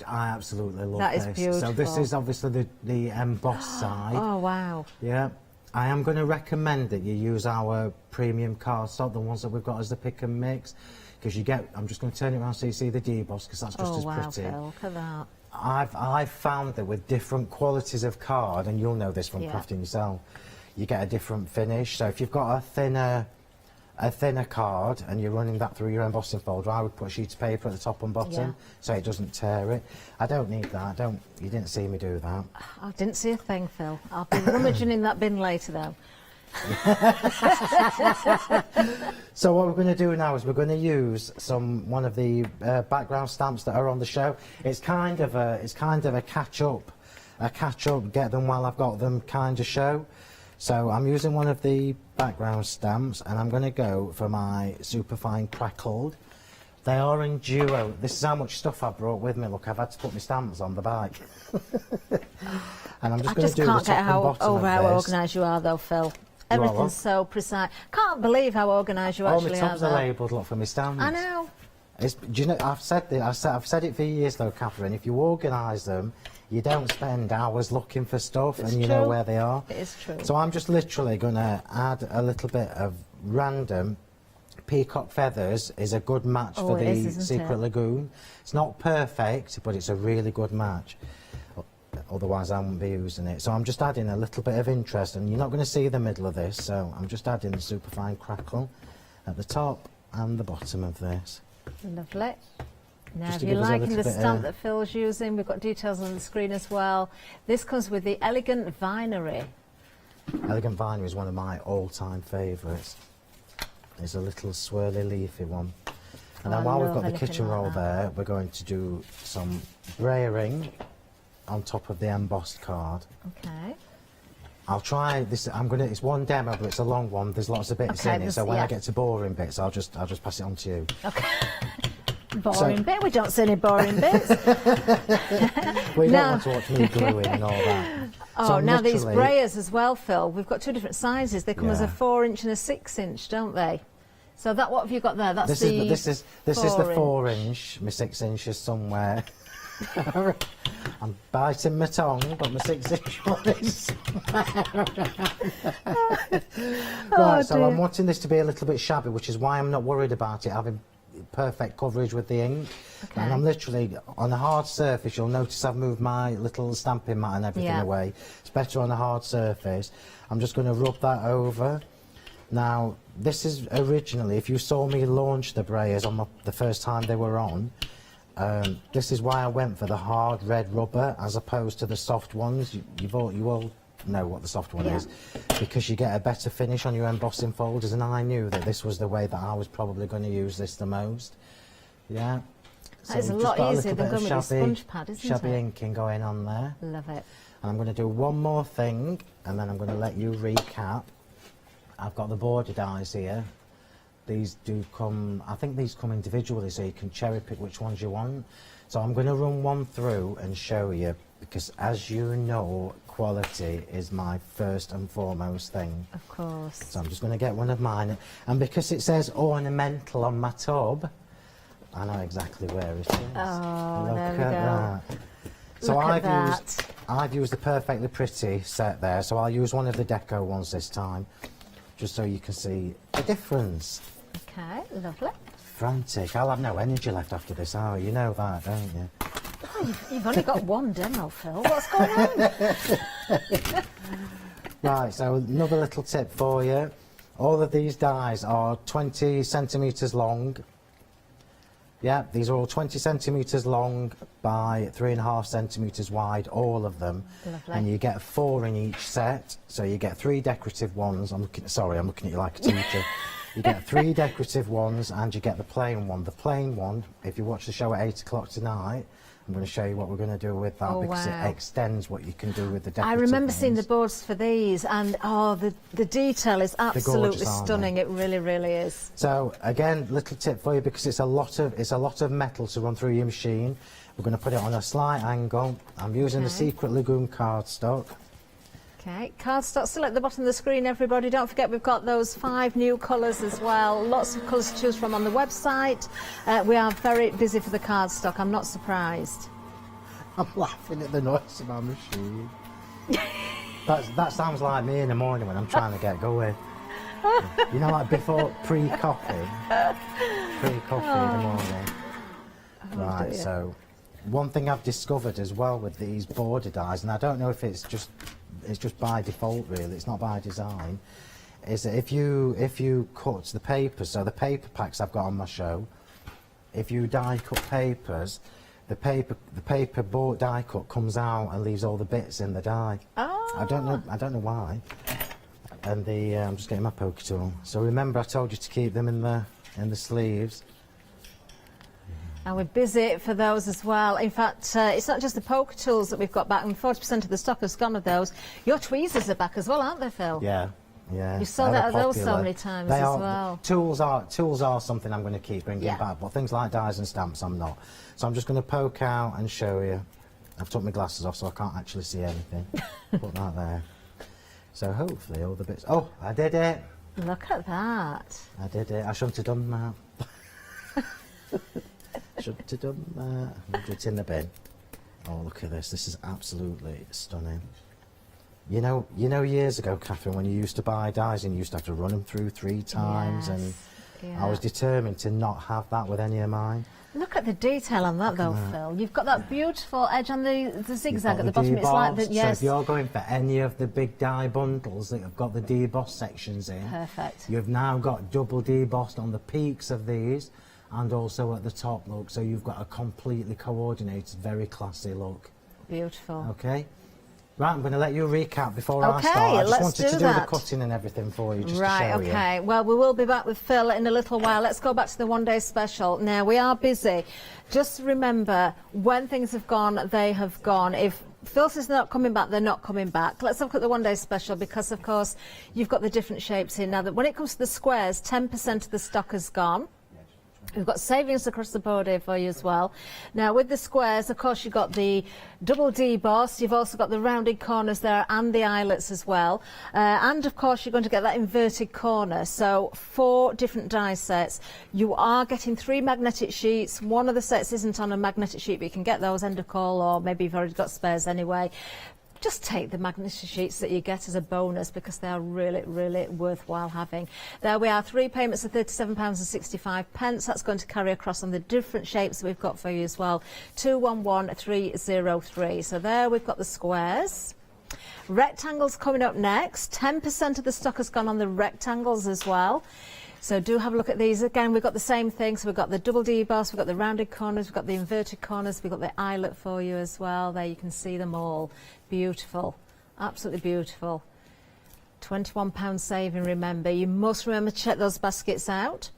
I absolutely love this. That is beautiful. So this is obviously the embossed side. Oh, wow. Yeah. I am going to recommend that you use our premium cardstock, the ones that we've got as the pick and mix, because you get... I'm just going to turn it around so you see the deboss, because that's just as pretty. Phil, look at that. I've found that with different qualities of card, and you'll know this from crafting yourself, you get a different finish. So if you've got a thinner card and you're running that through your embossing folder, I would put a sheet of paper at the top and bottom so it doesn't tear it. I don't need that. You didn't see me do that. I didn't see a thing, Phil. I'll be rummaging in that bin later, though. So what we're going to do now is we're going to use one of the background stamps that are on the show. It's kind of a catch up, get them while I've got them kind of show. So I'm using one of the background stamps, and I'm going to go for my Superfine Crackled. They are in duo. This is how much stuff I brought with me. Look, I've had to put my stamps on the bike. And I'm just going to do the top and bottom of this. I just can't get over how organised you are, though, Phil. Everything's so precise. Can't believe how organised you actually are. All my tabs are labelled, look, for my stamps. I know. Do you know, I've said it for years, though, Catherine. If you organise them, you don't spend hours looking for stuff, and you know where they are. It is true. So I'm just literally going to add a little bit of random peacock feathers. Is a good match for the Secret Lagoon. It's not perfect, but it's a really good match. Otherwise I won't be using it. So I'm just adding a little bit of interest, and you're not going to see the middle of this, so I'm just adding the Superfine Crackle at the top and the bottom of this. Lovely. Now, if you're liking the stamp that Phil's using, we've got details on the screen as well. This comes with the Elegant Vinery. Elegant Vinery is one of my all-time favourites. It's a little swirly leafy one. And then while we've got the kitchen roll there, we're going to do some brayering on top of the embossed card. Okay. I'll try this. It's one demo, but it's a long one. There's lots of bits in it, so when I get to boring bits, I'll just pass it on to you. Okay. Boring bit? We don't see any boring bits. We don't want to watch me gluing and all that. Oh, so now these brayers as well, Phil. We've got 2 different sizes. They come as a 4-inch and a 6-inch, don't they? So what have you got there? That's this is the 4-inch. My 6-inch is somewhere. I'm biting my tongue, but my 6-inch one is right, so I'm wanting this to be a little bit shabby, which is why I'm not worried about it having perfect coverage with the ink. Okay. And I'm literally on a hard surface. You'll notice I've moved my little stamping mat and everything away. It's better on a hard surface. I'm just going to rub that over. Now, this is originally, if you saw me launch the brayers on the first time they were on, this is why I went for the hard red rubber as opposed to the soft ones. You all know what the soft one is, because you get a better finish on your embossing folders, and I knew that this was the way that I was probably going to use this the most. Yeah. That is a lot easier than going with a sponge pad, isn't it? Shabby inking going on there. Love it. And I'm going to do one more thing, and then I'm going to let you recap. I've got the border dies here. These do come, I think these come individually, so you can cherry pick which ones you want. So I'm going to run one through and show you, because as you know, quality is my first and foremost thing. Of course. So I'm just going to get one of mine, and because it says ornamental on my tub, I know exactly where it is. Oh, look there we at go. that. So I've used the Perfectly Pretty set there, so I'll use one of the deco ones this time, just so you can see the difference. Okay, lovely. Frantic. I'll have no energy left after this hour, you know that, don't you? Oh, you've only got one demo, Phil. What's going on? Right, so another little tip for you. All of these dies are 20 centimetres long. Yeah, these are all 20 centimetres long by 3.5 centimetres wide, all of them. Lovely. And you get 4 in each set, so you get 3 decorative ones. I'm looking at you like a teacher. You get 3 decorative ones and you get the plain one. The plain one, if you watch the show at 8 o'clock tonight, I'm going to show you what we're going to do with that because it extends what you can do with the decorative I remember ones. seeing the boards for these, and the detail is absolutely gorgeous, stunning. It really, really is. So again, little tip for you, because it's a lot of metal to run through your machine. We're going to put it on a slight angle. I'm using the Secret Lagoon cardstock. Okay, cardstock still at the bottom of the screen, everybody. Don't forget we've got those 5 new colours as well. Lots of colours to choose from on the website. We are very busy for the cardstock. I'm not surprised. I'm laughing at the noise of my machine. that sounds like me in the morning when I'm trying to get going. You know, like before pre-coffee in the morning. Right, so one thing I've discovered as well with these border dies, and I don't know if it's just by default really, it's not by design, is that if you cut the paper, so the paper packs I've got on my show, if you die cut papers, the paper board die cut comes out and leaves all the bits in the die. Oh. I don't know why. And I'm just getting my poker tool. So remember I told you to keep them in the sleeves. And we're busy for those as well. In fact, it's not just the poker tools that we've got back, and 40% of the stock has gone of those. Your tweezers are back as well, aren't they, Phil? Yeah. Yeah, you sold out of those so many times as well. Tools are something I'm going to keep bringing back, but things like dies and stamps I'm not. So I'm just going to poke out and show you. I've took my glasses off so I can't actually see anything. Put that there. So hopefully all the bits... Oh, I did it! Look at that. I did it. I shouldn't have done that. Shouldn't have done that. It's in the bin. Oh, look at this. This is absolutely stunning. You know years ago, Catherine, when you used to buy dies and you used to have to run them through 3 times, and I was determined to not have that with any of mine. Look at the detail on that, though, Phil. You've got that beautiful edge on the zigzag at the bottom. It's like that, yes. So if you're going for any of the big die bundles that have got the deboss sections in, perfect. You've now got double debossed on the peaks of these and also at the top, look. So you've got a completely coordinated, very classy look. Beautiful. Okay. Right, I'm going to let you recap before I start. I just wanted to do the cutting and everything for you, just to show you. Okay. Well, we will be back with Phil in a little while. Let's go back to the one-day special. Now, we are busy. Just remember, when things have gone, they have gone. If Phil says they're not coming back, they're not coming back. Let's have a look at the one-day special because, of course, you've got the different shapes here. Now, when it comes to the squares, 10% of the stock has gone. We've got savings across the board here for you as well. Now, with the squares, of course, you've got the double deboss. You've also got the rounded corners there and the eyelets as well. And, of course, you're going to get that inverted corner. So 4 different die sets. You are getting 3 magnetic sheets. One of the sets isn't on a magnetic sheet, but you can get those end of call, or maybe you've already got spares anyway. Just take the magnetic sheets that you get as a bonus because they are really, really worthwhile having. There we are, 3 payments of £37.65. That's going to carry across on the different shapes that we've got for you as well. 211303. So there we've got the squares. Rectangles coming up next. 10% of the stock has gone on the rectangles as well. So do have a look at these. Again, we've got the same thing. So we've got the double deboss, we've got the rounded corners, we've got the inverted corners, we've got the eyelet for you as well. There you can see them all. Beautiful. Absolutely beautiful. £21 saving, remember. You must remember to check those baskets out.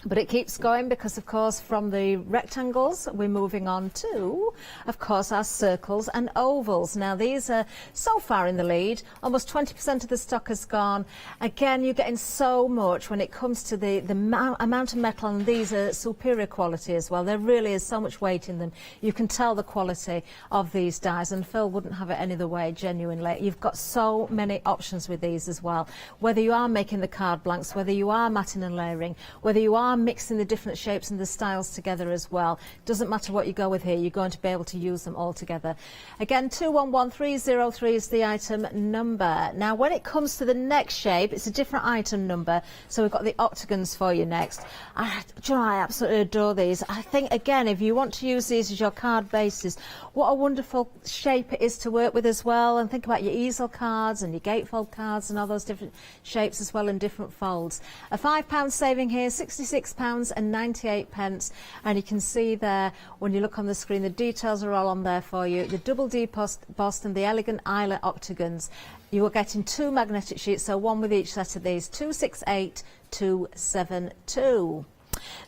But it keeps going because, of course, from the rectangles, we're moving on to, of course, our circles and ovals. Now, these are so far in the lead. Almost 20% of the stock has gone. Again, you're getting so much when it comes to the amount of metal, and these are superior quality as well. There really is so much weight in them. You can tell the quality of these dies, and Phil wouldn't have it any other way, genuinely. You've got so many options with these as well. Whether you are making the card blanks, whether you are matting and layering, whether you are mixing the different shapes and the styles together as well. Doesn't matter what you go with here, you're going to be able to use them all together. Again, 211303 is the item number. Now, when it comes to the next shape, it's a different item number. So we've got the octagons for you next. Do you know, I absolutely adore these. I think, again, if you want to use these as your card bases, what a wonderful shape it is to work with as well. And think about your easel cards and your gatefold cards and all those different shapes as well in different folds. A £5 saving here, 66 £26.98, and you can see there when you look on the screen the details are all on there for you. The double debossed and the elegant eyelet octagons. You are getting 2 magnetic sheets, so 1 with each set of these. 268272.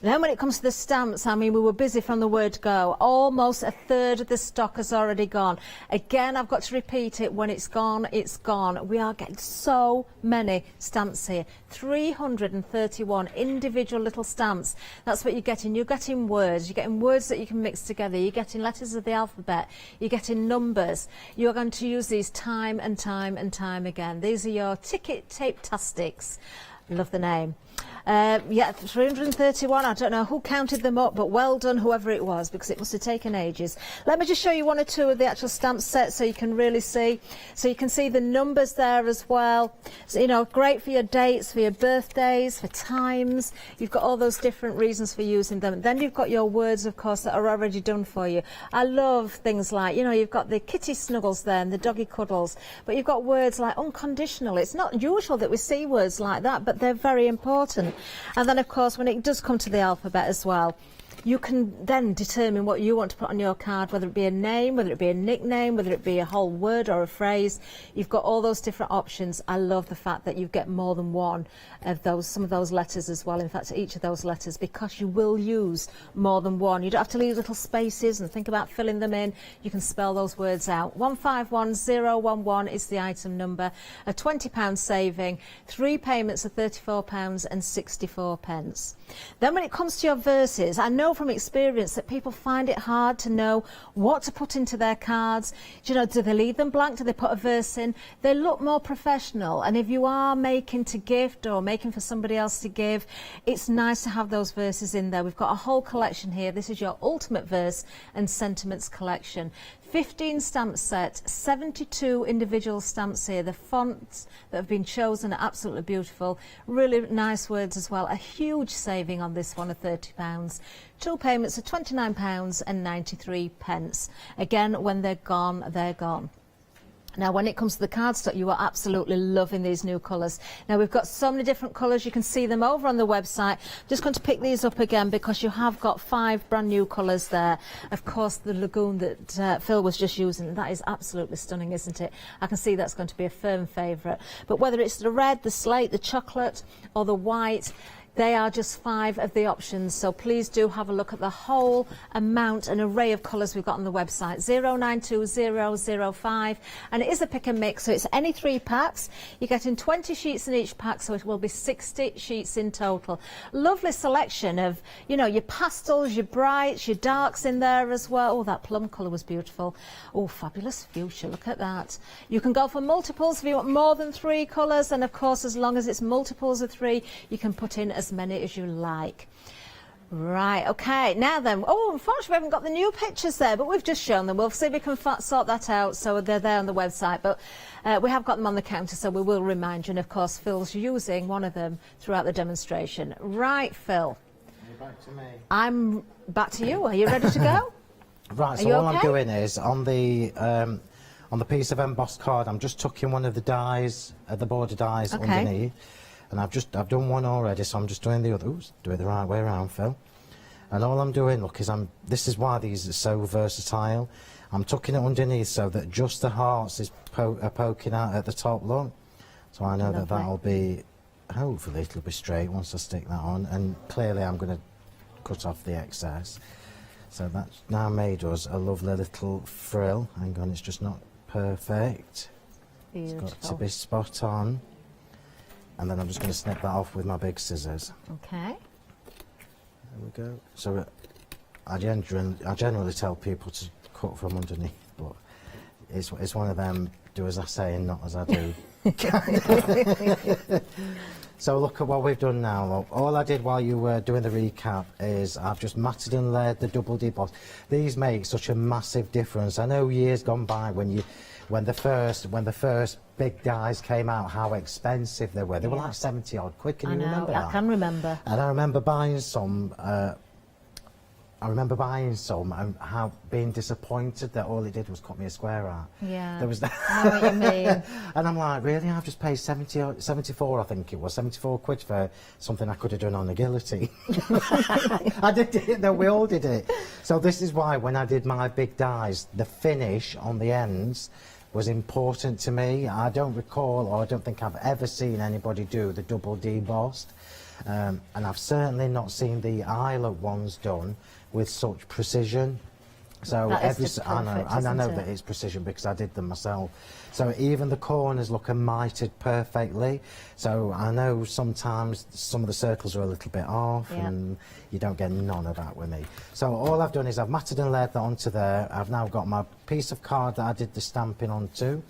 Then when it comes to the stamps, I mean, we were busy from the word go. Almost a third of the stock has already gone. Again, I've got to repeat it. When it's gone, it's gone. We are getting so many stamps here. 331 individual little stamps. That's what you're getting. You're getting words. You're getting words that you can mix together. You're getting letters of the alphabet. You're getting numbers. You're going to use these time and time and time again. These are your ticket tape-tastics. Love the name. Yeah, 331. I don't know who counted them up, but well done, whoever it was, because it must have taken ages. Let me just show you 1 or 2 of the actual stamp sets so you can really see. So you can see the numbers there as well. So, you know, great for your dates, for your birthdays, for times. You've got all those different reasons for using them. Then you've got your words, of course, that are already done for you. I love things like, you know, you've got the kitty snuggles there and the doggy cuddles, but you've got words like unconditional. It's not usual that we see words like that, but they're very important. And then, of course, when it does come to the alphabet as well, you can then determine what you want to put on your card, whether it be a name, whether it be a nickname, whether it be a whole word or a phrase. You've got all those different options. I love the fact that you get more than one of those, some of those letters as well. In fact, each of those letters, because you will use more than one. You don't have to leave little spaces and think about filling them in. You can spell those words out. 151011 is the item number. A £20 saving. 3 payments of £34.64. Then when it comes to your verses, I know from experience that people find it hard to know what to put into their cards. Do you know, do they leave them blank? Do they put a verse in? They look more professional, and if you are making to gift or making for somebody else to give, it's nice to have those verses in there. We've got a whole collection here. This is your ultimate verse and sentiments collection. 15 stamp set, 72 individual stamps here. The fonts that have been chosen are absolutely beautiful. Really nice words as well. A huge saving on this one of £30. 2 payments of £29.93. Again, when they're gone, they're gone. Now, when it comes to the cardstock, you are absolutely loving these new colours. Now, we've got so many different colours. You can see them over on the website. Just going to pick these up again because you have got 5 brand new colours there. Of course, the Lagoon that Phil was just using, that is absolutely stunning, isn't it? I can see that's going to be a firm favourite. But whether it's the red, the slate, the chocolate or the white, they are just 5 of the options, so please do have a look at the whole amount and array of colours we've got on the website. 092005, and it is a pick and mix, so it's any 3 packs. You're getting 20 sheets in each pack, so it will be 60 sheets in total. Lovely selection of, you know, your pastels, your brights, your darks in there as well. Oh, that plum colour was beautiful. Oh, fabulous fuchsia, look at that. You can go for multiples if you want more than 3 colours, and of course, as long as it's multiples of 3, you can put in as many as you like. Right, okay, now then, oh, unfortunately we haven't got the new pictures there, but we've just shown them. We'll see if we can sort that out, so they're there on the website, but we have got them on the counter, so we will remind you, and of course Phil's using one of them throughout the demonstration. Right, Phil. You're back to me. I'm back to you. Are you ready to go? Right, so all I'm doing is, on the piece of embossed card, I'm just tucking one of the dies, the border dies underneath. And I've done one already, so I'm just doing the other. Ooh, do it the right way around, Phil. And all I'm doing, look, is this is why these are so versatile. I'm tucking it underneath so that just the hearts is poking out at the top, look. So I know that that'll be, hopefully it'll be straight once I stick that on. And clearly I'm going to cut off the excess. So that's now made us a lovely little frill. Hang on, it's just not perfect. Beautiful. It's got to be spot on. And then I'm just going to snip that off with my big scissors. Okay. There we go. So I generally tell people to cut from underneath, but it's one of them, do as I say and not as I do. So look at what we've done now. Look. All I did while you were doing the recap is I've just matted and layered the double deboss. These make such a massive difference. I know years gone by when the first big dies came out, how expensive they were. They were like 70 odd quid. Can you remember that? I can remember. And I remember buying some. I I remember buying some and how being disappointed that all it did was cut me a square out. Yeah. There was I know what you mean. And I'm like, really? I've just paid 74, I think it was, 74 quid for something I could have done on a guillotine. I did it, though, we all did it. So this is why when I did my big dies, the finish on the ends was important to me. I don't recall, or I don't think I've ever seen anybody do the double debossed. And I've certainly not seen the eyelet ones done with such precision. So I know that it's precision because I did them myself. So even the corners look mitered perfectly. So I know sometimes some of the circles are a little bit off, and you don't get none of that with me. So all I've done is I've matted and layered that onto there. I've now got my piece of card that I did the stamping onto.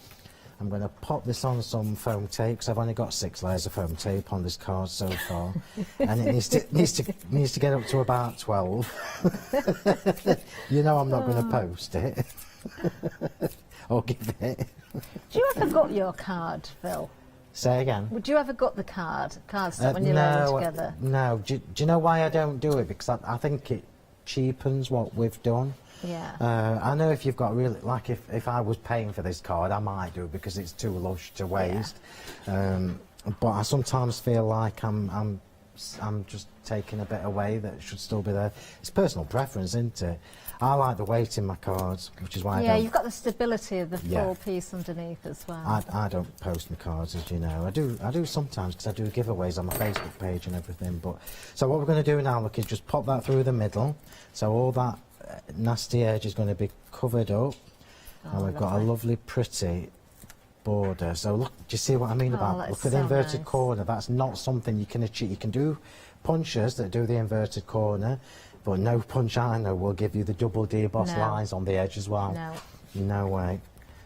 I'm going to pop this on some foam tape because I've only got 6 layers of foam tape on this card so far, and it needs to get up to about 12. You know I'm not going to post it or give it. Do you ever gut your card, Phil? Say again. Would you ever gut the card set when you lay them together? No. Do you know why I don't do it? Because I think it cheapens what we've done. Yeah. I know if you've got really, like if I was paying for this card, I might do it because it's too lush to waste. But I sometimes feel like I'm just taking a bit away that should still be there. It's personal preference, isn't it? I like the weight in my cards, which is why I don't... you've got the stability of the full piece underneath as well. I don't post my cards, as you know. I do sometimes because I do giveaways on my Facebook page and everything. But so what we're going to do now, look, is just pop that through the middle. So all that nasty edge is going to be covered up, and we've got a lovely, pretty border. So look, do you see what I mean about? Look at the inverted corner. That's not something you can achieve. You can do punches that do the inverted corner, but no punch I know will give you the double debossed lines on the edge as well. No way.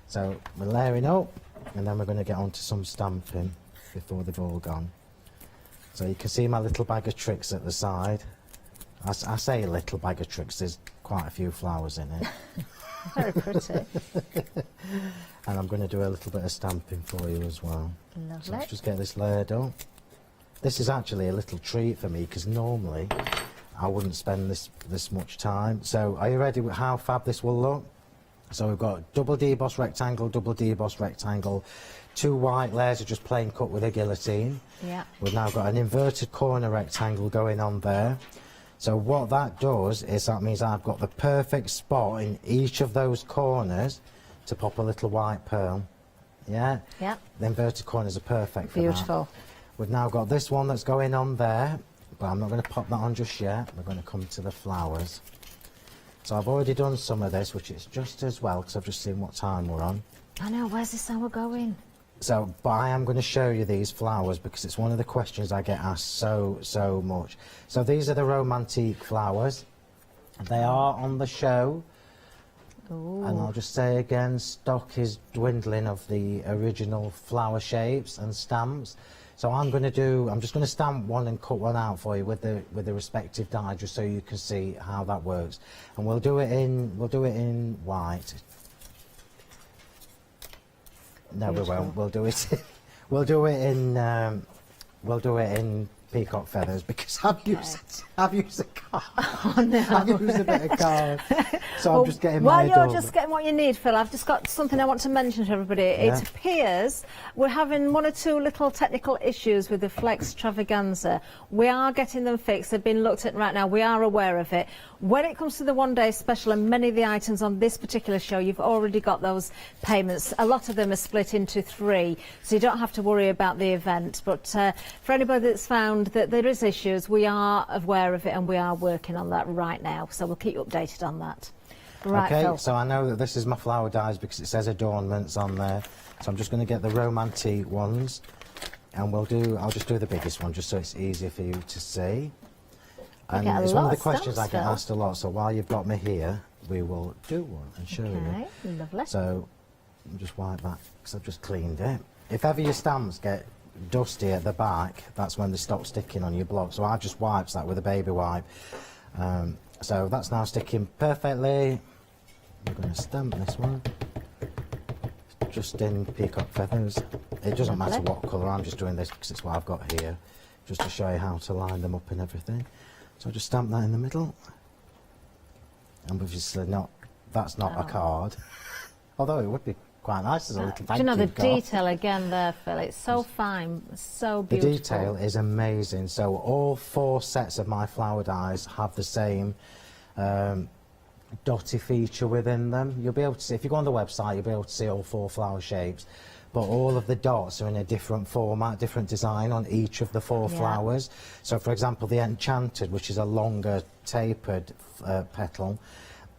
So we're layering up, and then we're going to get onto some stamping before they've all gone. So you can see my little bag of tricks at the side. I say a little bag of tricks, there's quite a few flowers in it. Very pretty. And I'm going to do a little bit of stamping for you as well. Lovely. So let's just get this layered up. This is actually a little treat for me because normally I wouldn't spend this much time. So are you ready with how fab this will look? So we've got double deboss rectangle, double deboss rectangle, 2 white layers of just plain cut with a guillotine. Yeah. We've now got an inverted corner rectangle going on there. So what that does is that means I've got the perfect spot in each of those corners to pop a little white pearl. Yeah? Yeah. The inverted corners are perfect for Beautiful. that. We've now got this one that's going on there, but I'm not going to pop that on just yet. We're going to come to the flowers. So I've already done some of this, which is just as well, because I've just seen what time we're on. I know, where's this hour going? So, but I am going to show you these flowers because it's one of the questions I get asked so much. So these are the romantique flowers. They are on the show. Ooh. And I'll just say again, stock is dwindling of the original flower shapes and stamps. So I'm just going to stamp one and cut one out for you with the respective die, just so you can see how that works. And we'll do it in white. No, we won't. We'll do it. We'll do it in peacock feathers because I've used a card. Oh no! I've used a bit of card, so well, I'm just getting while my. While you're just getting what you need, Phil, I've just got something I want to mention to everybody. Yeah. It appears we're having 1 or 2 little technical issues with the Flex Travaganza. We are getting them fixed. They've been looked at right now. We are aware of it. When it comes to the one-day special and many of the items on this particular show, you've already got those payments. A lot of them are split into 3, so you don't have to worry about the event. But for anybody that's found that there is issues, we are aware of it and we are working on that right now. So we'll keep you updated on that. Right, okay, Phil. so I know that this is my flower dies because it says adornments on there. So I'm just going to get the romantique ones, and I'll just do the biggest one just so it's easier for you to see. And it's one of the questions I get asked a lot, so while you've got me here, we will do one and show you. Lovely. So, I'll just wipe that, because I've just cleaned it. If ever your stamps get dusty at the back, that's when they stop sticking on your block, so I just wipes that with a baby wipe. So that's now sticking perfectly. We're going to stamp this one. Just in peacock feathers. It doesn't matter what colour, I'm just doing this because it's what I've got here, just to show you how to line them up and everything. So I'll just stamp that in the middle. and obviously not. That's not a card, although it would be quite nice as a little thank Do you know you the card. detail again there, Phil? It's so fine, so The beautiful. detail is amazing. So all 4 sets of my flower dies have the same dotty feature within them. You'll be able to see, if you go on the website, you'll be able to see all 4 flower shapes. But all of the dots are in a different format, different design on each of the 4 flowers. So, for example, the Enchanted, which is a longer tapered petal,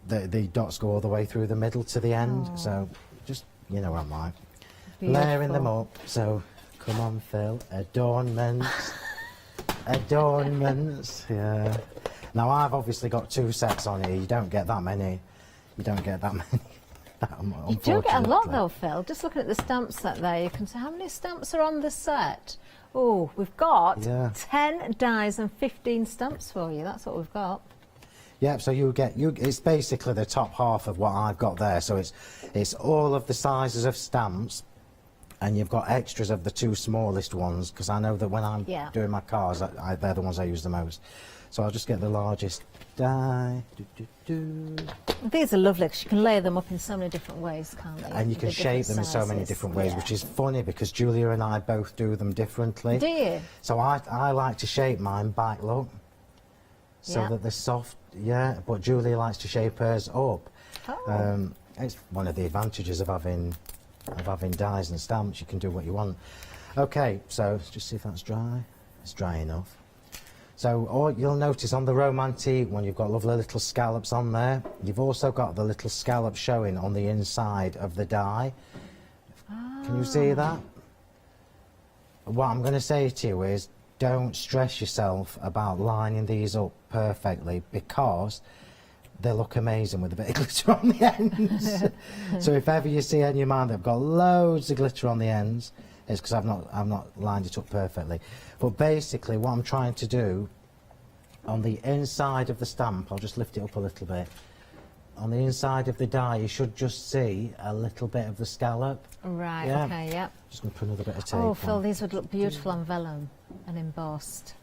the dots go all the way through the middle to the end. So, just, you know what I'm like. Layering them up. So, come on, Phil. Adornments. Adornments. Yeah. Now, I've obviously got 2 sets on here. You don't get that many. You don't get that many. You do get a lot though, Phil. Just looking at the stamp set there, you can see how many stamps are on the set. Oh, we've got 10 dies and 15 stamps for you. That's what we've got. Yeah, so it's basically the top half of what I've got there. So it's all of the sizes of stamps, and you've got extras of the 2 smallest ones, because I know that when I'm doing my cards, they're the ones I use the most. So I'll just get the largest die. These are lovely because you can layer them up in so many different ways, can't you? And you can shape them in so many different ways, which is funny because Julia and I both do them differently. Do you? So I like to shape mine back, look, so that they're soft, but Julia likes to shape hers up. Oh. It's one of the advantages of having dies and stamps. You can do what you want. Okay, so let's just see if that's dry. It's dry enough. So you'll notice on the Romantique one, you've got lovely little scallops on there. You've also got the little scallop showing on the inside of the die. Can you see that? What I'm going to say to you is, don't stress yourself about lining these up perfectly, because they look amazing with a bit of glitter on the ends. So if ever you see any of mine that have got loads of glitter on the ends, it's because I've not lined it up perfectly. But basically what I'm trying to do on the inside of the stamp, I'll just lift it up a little bit. On the inside of the die, you should just see a little bit of the scallop. Right, okay, yep. Just going to put another bit of tape Oh, Phil, on. these would look beautiful on vellum and embossed.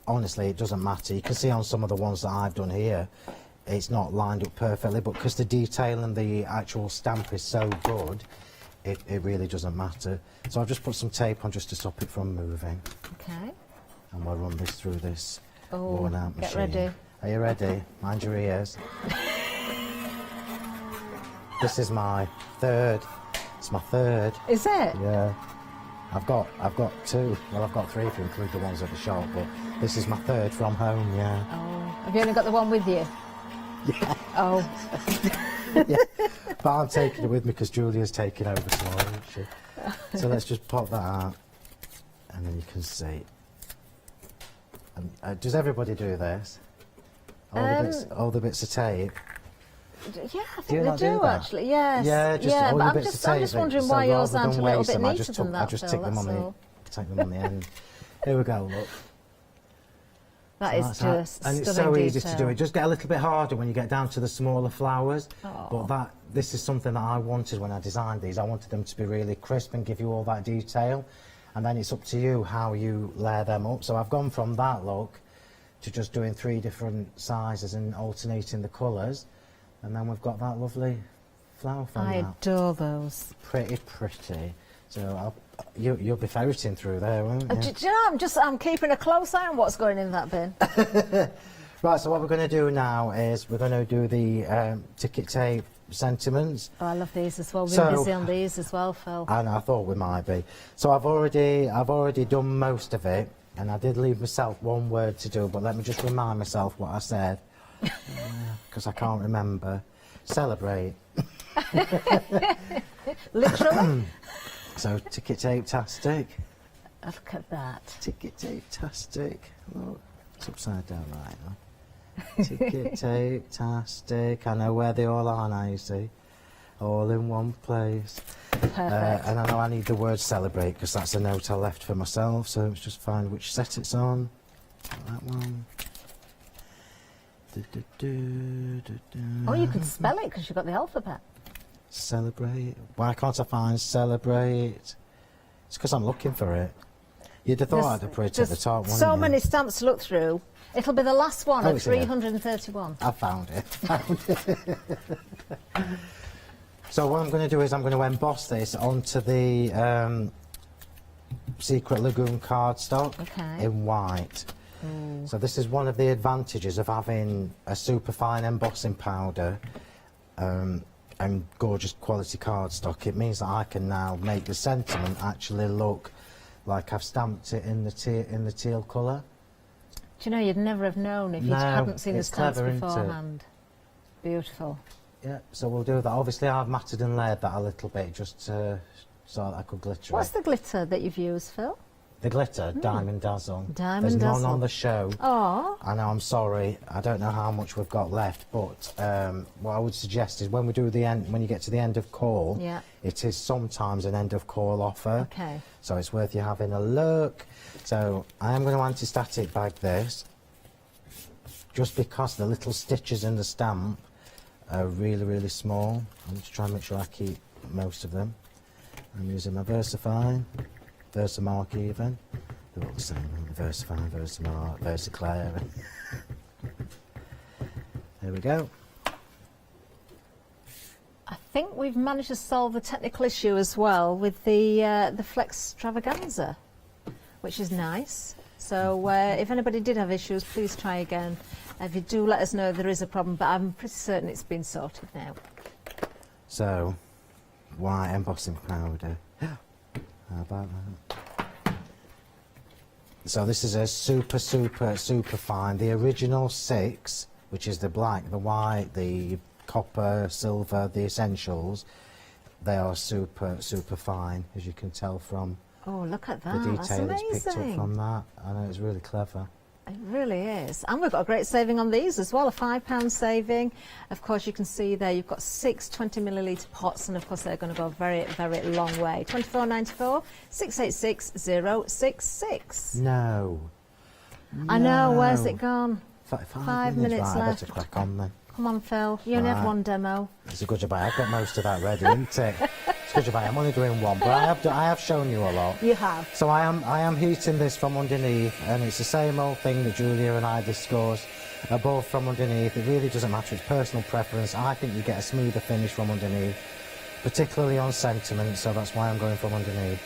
Honestly, it doesn't matter. You can see on some of the ones that I've done here, it's not lined up perfectly, but because the detail and the actual stamp is so good, it really doesn't matter. So I've just put some tape on just to stop it from moving. Okay. And we'll run this through this worn out machine. Get ready. Are you ready? Mind your ears. This is my 3rd. It's my 3rd. Is it? Yeah. I've got 2. Well, I've got 3 if you include the ones at the shop, but this is my 3rd from home, yeah. Oh. Have you only got the one with you? Yeah. Oh. Yeah. But I'm taking it with me because Julia's taking over tomorrow, isn't she? So let's just pop that out, and then you can see. Does everybody do this? All the bits of tape? Yeah, I think they do actually, yes. Yeah, just all the bits of tape. I'm just wondering why yours aren't a little bit neater than that, I just Phil, take them on the end. Here we go, look. That is just and it's so easy to do. It just get a little bit harder when you get down to the smaller flowers. Oh. But this is something that I wanted when I designed these. I wanted them to be really crisp and give you all that detail. And then it's up to you how you layer them up. So I've gone from that look to just doing 3 different sizes and alternating the colours. And then we've got that lovely flower from I that. adore those. Pretty. So you'll be ferreting through there, won't you? Do you know, I'm keeping a close eye on what's going in that bin. Right, so what we're going to do now is we're going to do the ticket tape sentiments. Oh, I love these as well. We've been busy on these as well, Phil. And I thought we might be. So I've already done most of it, and I did leave myself one word to do, but let me just remind myself what I said, because I can't remember. Celebrate. Literally. So ticket tape-tastic. Look at that. Ticket tape-tastic. Look, it's upside down right now. Ticket tape-tastic. I know where they all are now, you see. All in one place. Perfect. And I know I need the word celebrate because that's a note I left for myself. So let's just find which set it's on. That one. Oh, you could spell it because you've got the alphabet. Celebrate. Why can't I find celebrate? It's because I'm looking for it. You'd have thought I'd have put it at the top, wouldn't So you? many stamps to look through. It'll be the last one Oh, at it's here. 331. I found it. So what I'm going to do is I'm going to emboss this onto the Secret Lagoon cardstock in white. So this is one of the advantages of having a super fine embossing powder and gorgeous quality cardstock. It means that I can now make the sentiment actually look like I've stamped it in the teal colour. Do you know, you'd never have known if you hadn't seen the stamps beforehand. Beautiful. Yeah, so we'll do that. Obviously, I've matted and layered that a little bit just so that I could glitter What's it. the glitter that you've used, Phil? The glitter, Diamond Dazzle. Diamond There's Dazzle. none on the show. Oh. I know, I'm sorry. I don't know how much we've got left, but what I would suggest is when we do the end, when you get to the end of call, it is sometimes an end of call offer. Okay. So it's worth you having a look. So I am going to anti-static bag this, just because the little stitches in the stamp are really, really small. I'm just trying to make sure I keep most of them. I'm using my Versafine, Versamark even. They're all the same, Versafine, Versamark, Versaclair. There we go. I think we've managed to solve the technical issue as well with the Flex Extravaganza, which is nice. So if anybody did have issues, please try again. If you do, let us know if there is a problem, but I'm pretty certain it's been sorted now. So, white embossing powder. How about that? So this is a super, super, super fine. The original 6, which is the black, the white, the copper, silver, the essentials, they are super, super fine, as you can tell from Oh, look at the that. detail That's that's picked up amazing. from that. I know, it's really clever. It really is. And we've got a great saving on these as well, a £5 saving. Of course, you can see there you've got 6 20ml pots, and of course they're going to go a very, very long way. £24.94, 686066. No. I know, No. where's it gone? 5 minutes right, I left. better crack on then. Come on, Phil. You only have Right. one demo. It's a good job I've got most of that ready, isn't it? It's a good job I'm only doing one, but I have shown you a lot. You have. So I am heating this from underneath, and it's the same old thing that Julia and I discussed. Above from underneath, it really doesn't matter, it's personal preference. I think you get a smoother finish from underneath, particularly on sentiment, so that's why I'm going from underneath.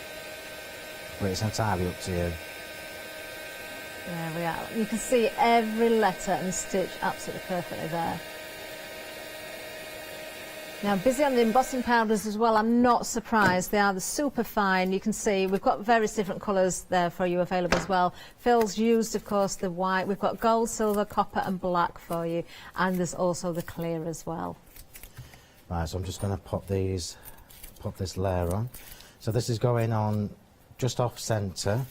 But it's entirely up to you. There we are. You can see every letter and stitch absolutely perfectly there. Now, I'm busy on the embossing powders as well. I'm not surprised. They are the super fine. You can see we've got various different colours there for you available as well. Phil's used, of course, the white. We've got gold, silver, copper and black for you. And there's also the clear as well. Right, so I'm just going to pop this layer on. So this is going on just off centre.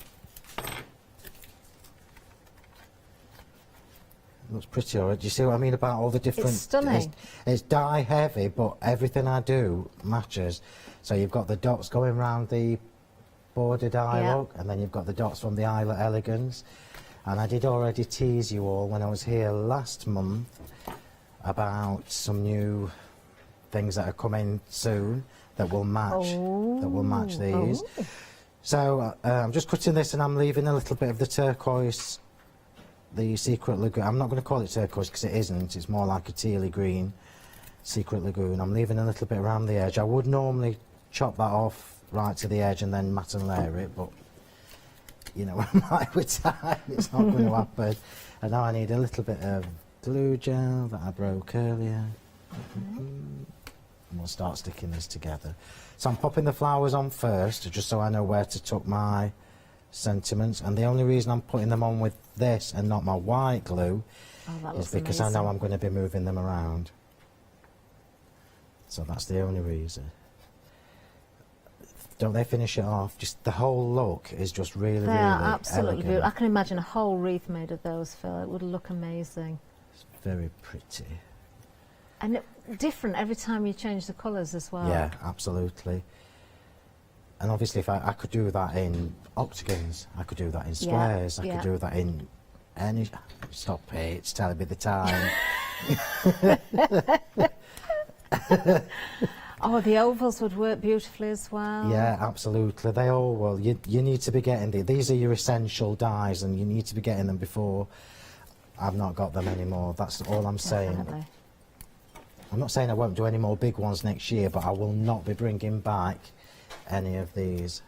Looks pretty alright. Do you see what I mean about all the different... It's stunning. It's dye heavy, but everything I do matches. So you've got the dots going round the bordered eye look, and then you've got the dots from the Islet Elegance. And I did already tease you all when I was here last month about some new things that are coming soon that will match these. So I'm just cutting this, and I'm leaving a little bit of the turquoise, the Secret Lagoon. I'm not going to call it turquoise because it isn't. It's more like a tealy green Secret Lagoon. I'm leaving a little bit around the edge. I would normally chop that off right to the edge and then matte and layer it, but you know, with time, it's not going to happen. And now I need a little bit of glue gel that I broke earlier. And we'll start sticking this together. So I'm popping the flowers on first, just so I know where to tuck my sentiments. And the only reason I'm putting them on with this and not my white glue is because I know I'm going to be moving them around. So that's the only reason. Don't they finish it off? Just the whole look is just really, They really are absolutely elegant. beautiful. I can imagine a whole wreath made of those, Phil. It would look amazing. It's very pretty. And different every time you change the colours as well. Yeah, absolutely. And obviously, if I could do that in octagons, I could do that in squares, I could do that in any... Stop it, it's telling me the time. Oh, the ovals would work beautifully as well. Yeah, absolutely. They all will. You need to be getting these are your essential dyes, and you need to be getting them before. I've not got them anymore. That's all I'm saying. Definitely. I'm not saying I won't do any more big ones next year, but I will not be bringing back any of these.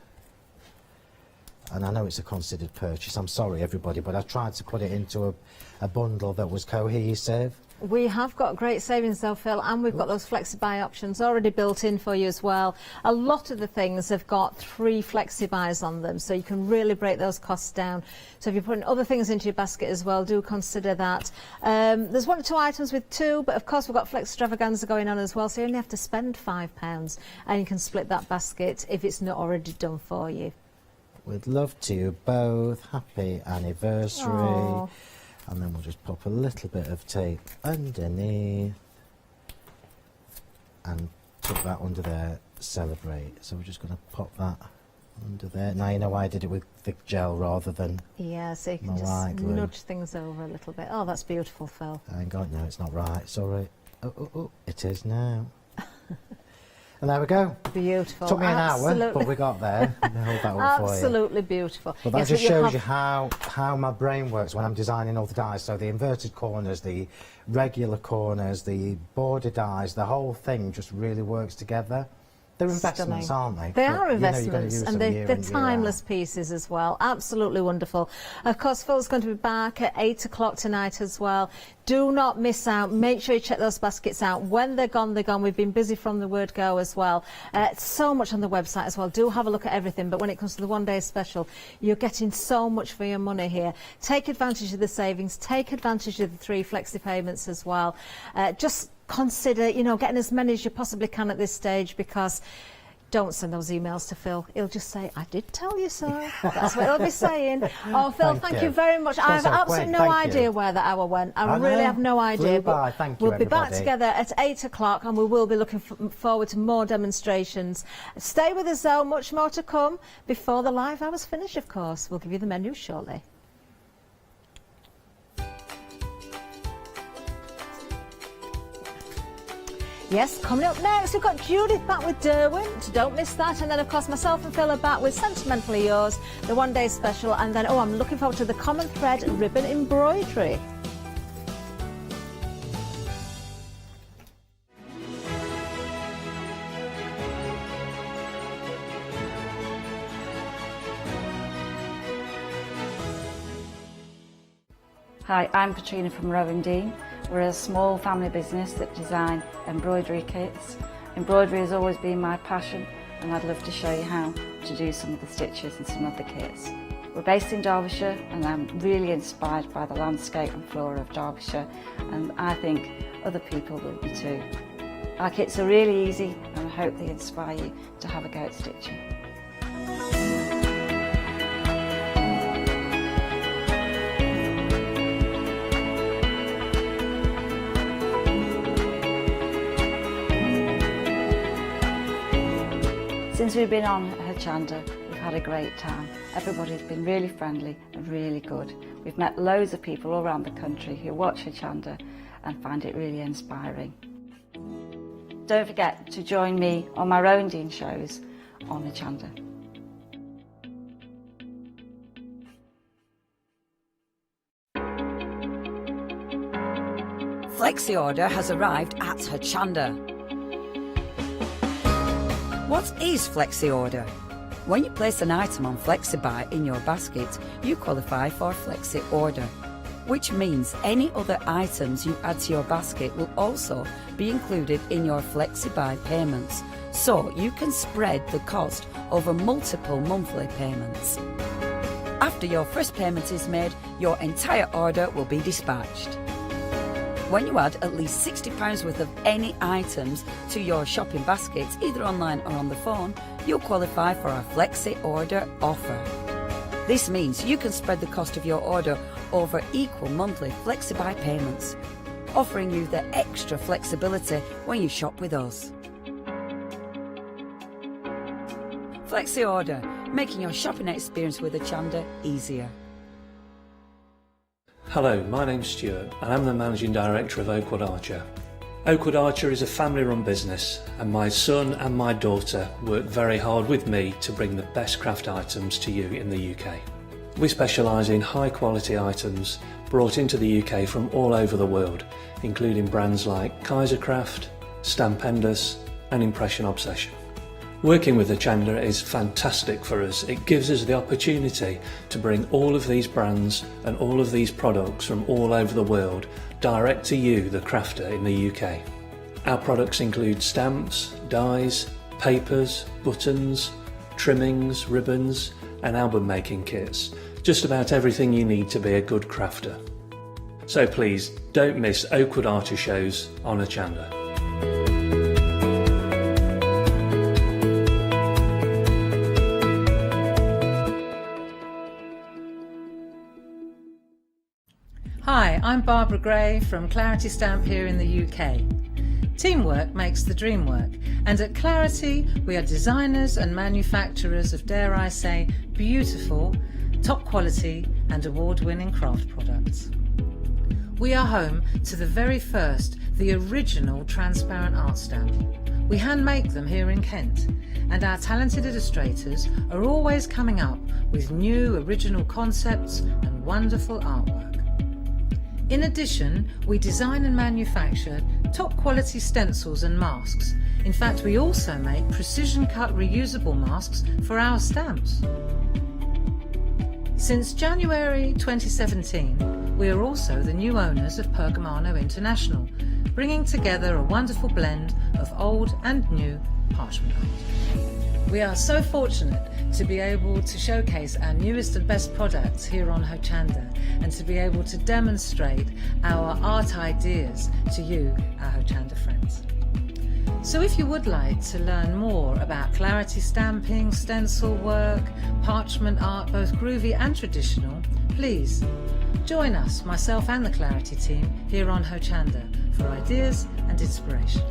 And I know it's a considered purchase. I'm sorry, everybody, but I tried to put it into a bundle that was cohesive. We have got great savings though, Phil, and we've got those flexi-buy options already built in for you as well. A lot of the things have got 3 flexi-buys on them, so you can really break those costs down. So if you're putting other things into your basket as well, do consider that. There's 1 or 2 items with 2, but of course we've got Flex Extravaganza going on as well, so you only have to spend £5 and you can split that basket if it's not already done for you. We'd love to both. Happy anniversary. Aww. And then we'll just pop a little bit of tape underneath and put that under there, celebrate. So we're just going to pop that under there. Now you know why I did it with the gel rather than yeah, so you can my just white glue. nudge things over a little bit. Oh, that's beautiful, Phil. Hang on, no, it's not right. Sorry. Oh, it is now. And there we go. Beautiful. Took me an Absolutely. hour, but we got there. Hold that up for you. Absolutely beautiful. But that Yes, just but shows you how my brain works when I'm designing all the dies. So the inverted corners, the regular corners, the border dies, the whole thing just really works together. They're investments, aren't they? They But, are you know, you're gonna investments, use and them year they're in, year timeless pieces as well. Absolutely wonderful. Of course, Phil's going to be back at 8 o'clock tonight as well. Do not miss out. Make sure you check those baskets out. When they're gone, they're gone. We've been busy from the word go as well. So much on the website as well. Do have a look at everything. But when it comes to the one-day special, you're getting so much for your money here. Take advantage of the savings. Take advantage of the 3 flexi payments as well. Just consider, you know, getting as many as you possibly can at this stage, because don't send those emails to Phil. He'll just say, I did tell you so. That's what he'll be saying. Oh, Phil, thank you very much. I have absolutely no idea where the hour went. I really have no idea. But thank you, we'll be back everybody. together at 8 o'clock and we will be looking forward to more demonstrations. Stay with us though, much more to come before the live hours finish, of course. We'll give you the menu shortly. Yes, coming up next, we've got Judith back with Derwent. Don't miss that. And then, of course, myself and Phil are back with Sentimentally Yours, the one-day special. And then, I'm looking forward to the Common Thread ribbon embroidery. Hi, I'm Katrina from Rowan Dean. We're a small family business that design embroidery kits. Embroidery has always been my passion, and I'd love to show you how to do some of the stitches and some of the kits. We're based in Derbyshire, and I'm really inspired by the landscape and flora of Derbyshire, and I think other people will be too. Our kits are really easy, and I hope they inspire you to have a go at stitching. Since we've been on Hochanda, we've had a great time. Everybody's been really friendly and really good. We've met loads of people all around the country who watch Hochanda and find it really inspiring. Don't forget to join me on my Rowan Dean shows on Hochanda. Flexi order has arrived at Hochanda. What is Flexi Order? When you place an item on FlexiBuy in your basket, you qualify for Flexi Order, which means any other items you add to your basket will also be included in your FlexiBuy payments, so you can spread the cost over multiple monthly payments. After your first payment is made, your entire order will be dispatched. When you add at least £60 worth of any items to your shopping baskets, either online or on the phone, you'll qualify for our Flexi Order offer. This means you can spread the cost of your order over equal monthly FlexiBuy payments, offering you the extra flexibility when you shop with us. Flexi Order, making your shopping experience with Hochanda easier. Hello, my name's Stuart and I'm the Managing Director of Oakwood Archer. Oakwood Archer is a family-run business, and my son and my daughter work very hard with me to bring the best craft items to you in the UK. We specialise in high-quality items brought into the UK from all over the world, including brands like Kaisercraft, Stampendous and Impression Obsession. Working with Hochanda is fantastic for us. It gives us the opportunity to bring all of these brands and all of these products from all over the world direct to you, the crafter in the UK. Our products include stamps, dies, papers, buttons, trimmings, ribbons and album making kits. Just about everything you need to be a good crafter. So please don't miss Oakwood Archer shows on Hochanda. Hi, I'm Barbara Gray from Clarity Stamp here in the UK. Teamwork makes the dream work, and at Clarity we are designers and manufacturers of, dare I say, beautiful, top quality and award-winning craft products. We are home to the very first, the original transparent art stamp. We hand make them here in Kent, and our talented illustrators are always coming up with new original concepts and wonderful artwork. In addition, we design and manufacture top quality stencils and masks. In fact, we also make precision cut reusable masks for our stamps. Since January 2017, we are also the new owners of Pergamano International, bringing together a wonderful blend of old and new parchment art. We are so fortunate to be able to showcase our newest and best products here on Hochanda and to be able to demonstrate our art ideas to you, our Hochanda friends. So if you would like to learn more about Clarity stamping, stencil work, parchment art, both groovy and traditional, please join us, myself and the Clarity team, here on Hochanda for ideas and inspiration.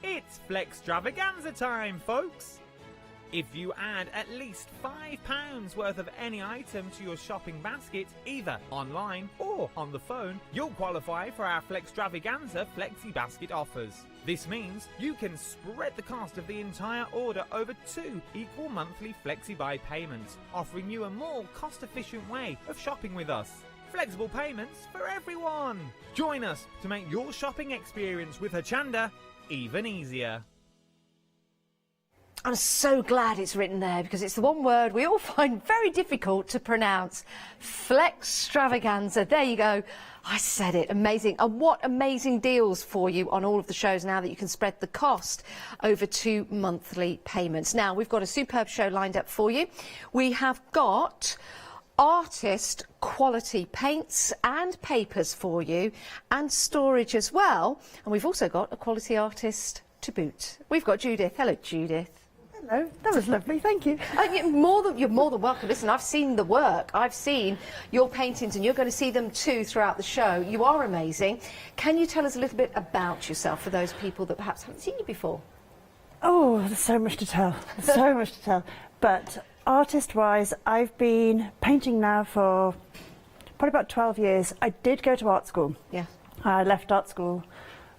It's Flextravaganza time, folks! If you add at least £5 worth of any item to your shopping basket, either online or on the phone, you'll qualify for our Flextravaganza Flexi Basket offers. This means you can spread the cost of the entire order over 2 equal monthly Flexi-Buy payments, offering you a more cost-efficient way of shopping with us. Flexible payments for everyone! Join us to make your shopping experience with Hochanda even easier. I'm so glad it's written there because it's the one word we all find very difficult to pronounce. Flextravaganza. There you go. I said it. Amazing. And what amazing deals for you on all of the shows now that you can spread the cost over 2 monthly payments. Now, we've got a superb show lined up for you. We have got artist quality paints and papers for you and storage as well. And we've also got a quality artist to boot. We've got Judith. Hello, Judith. Hello, that was lovely, thank you. You're more than welcome. Listen, I've seen the work, I've seen your paintings, and you're going to see them too throughout the show. You are amazing. Can you tell us a little bit about yourself for those people that perhaps haven't seen you before? Oh, there's so much to tell, so much to tell. But artist-wise, I've been painting now for probably about 12 years. I did go to art school. Yeah. I left art school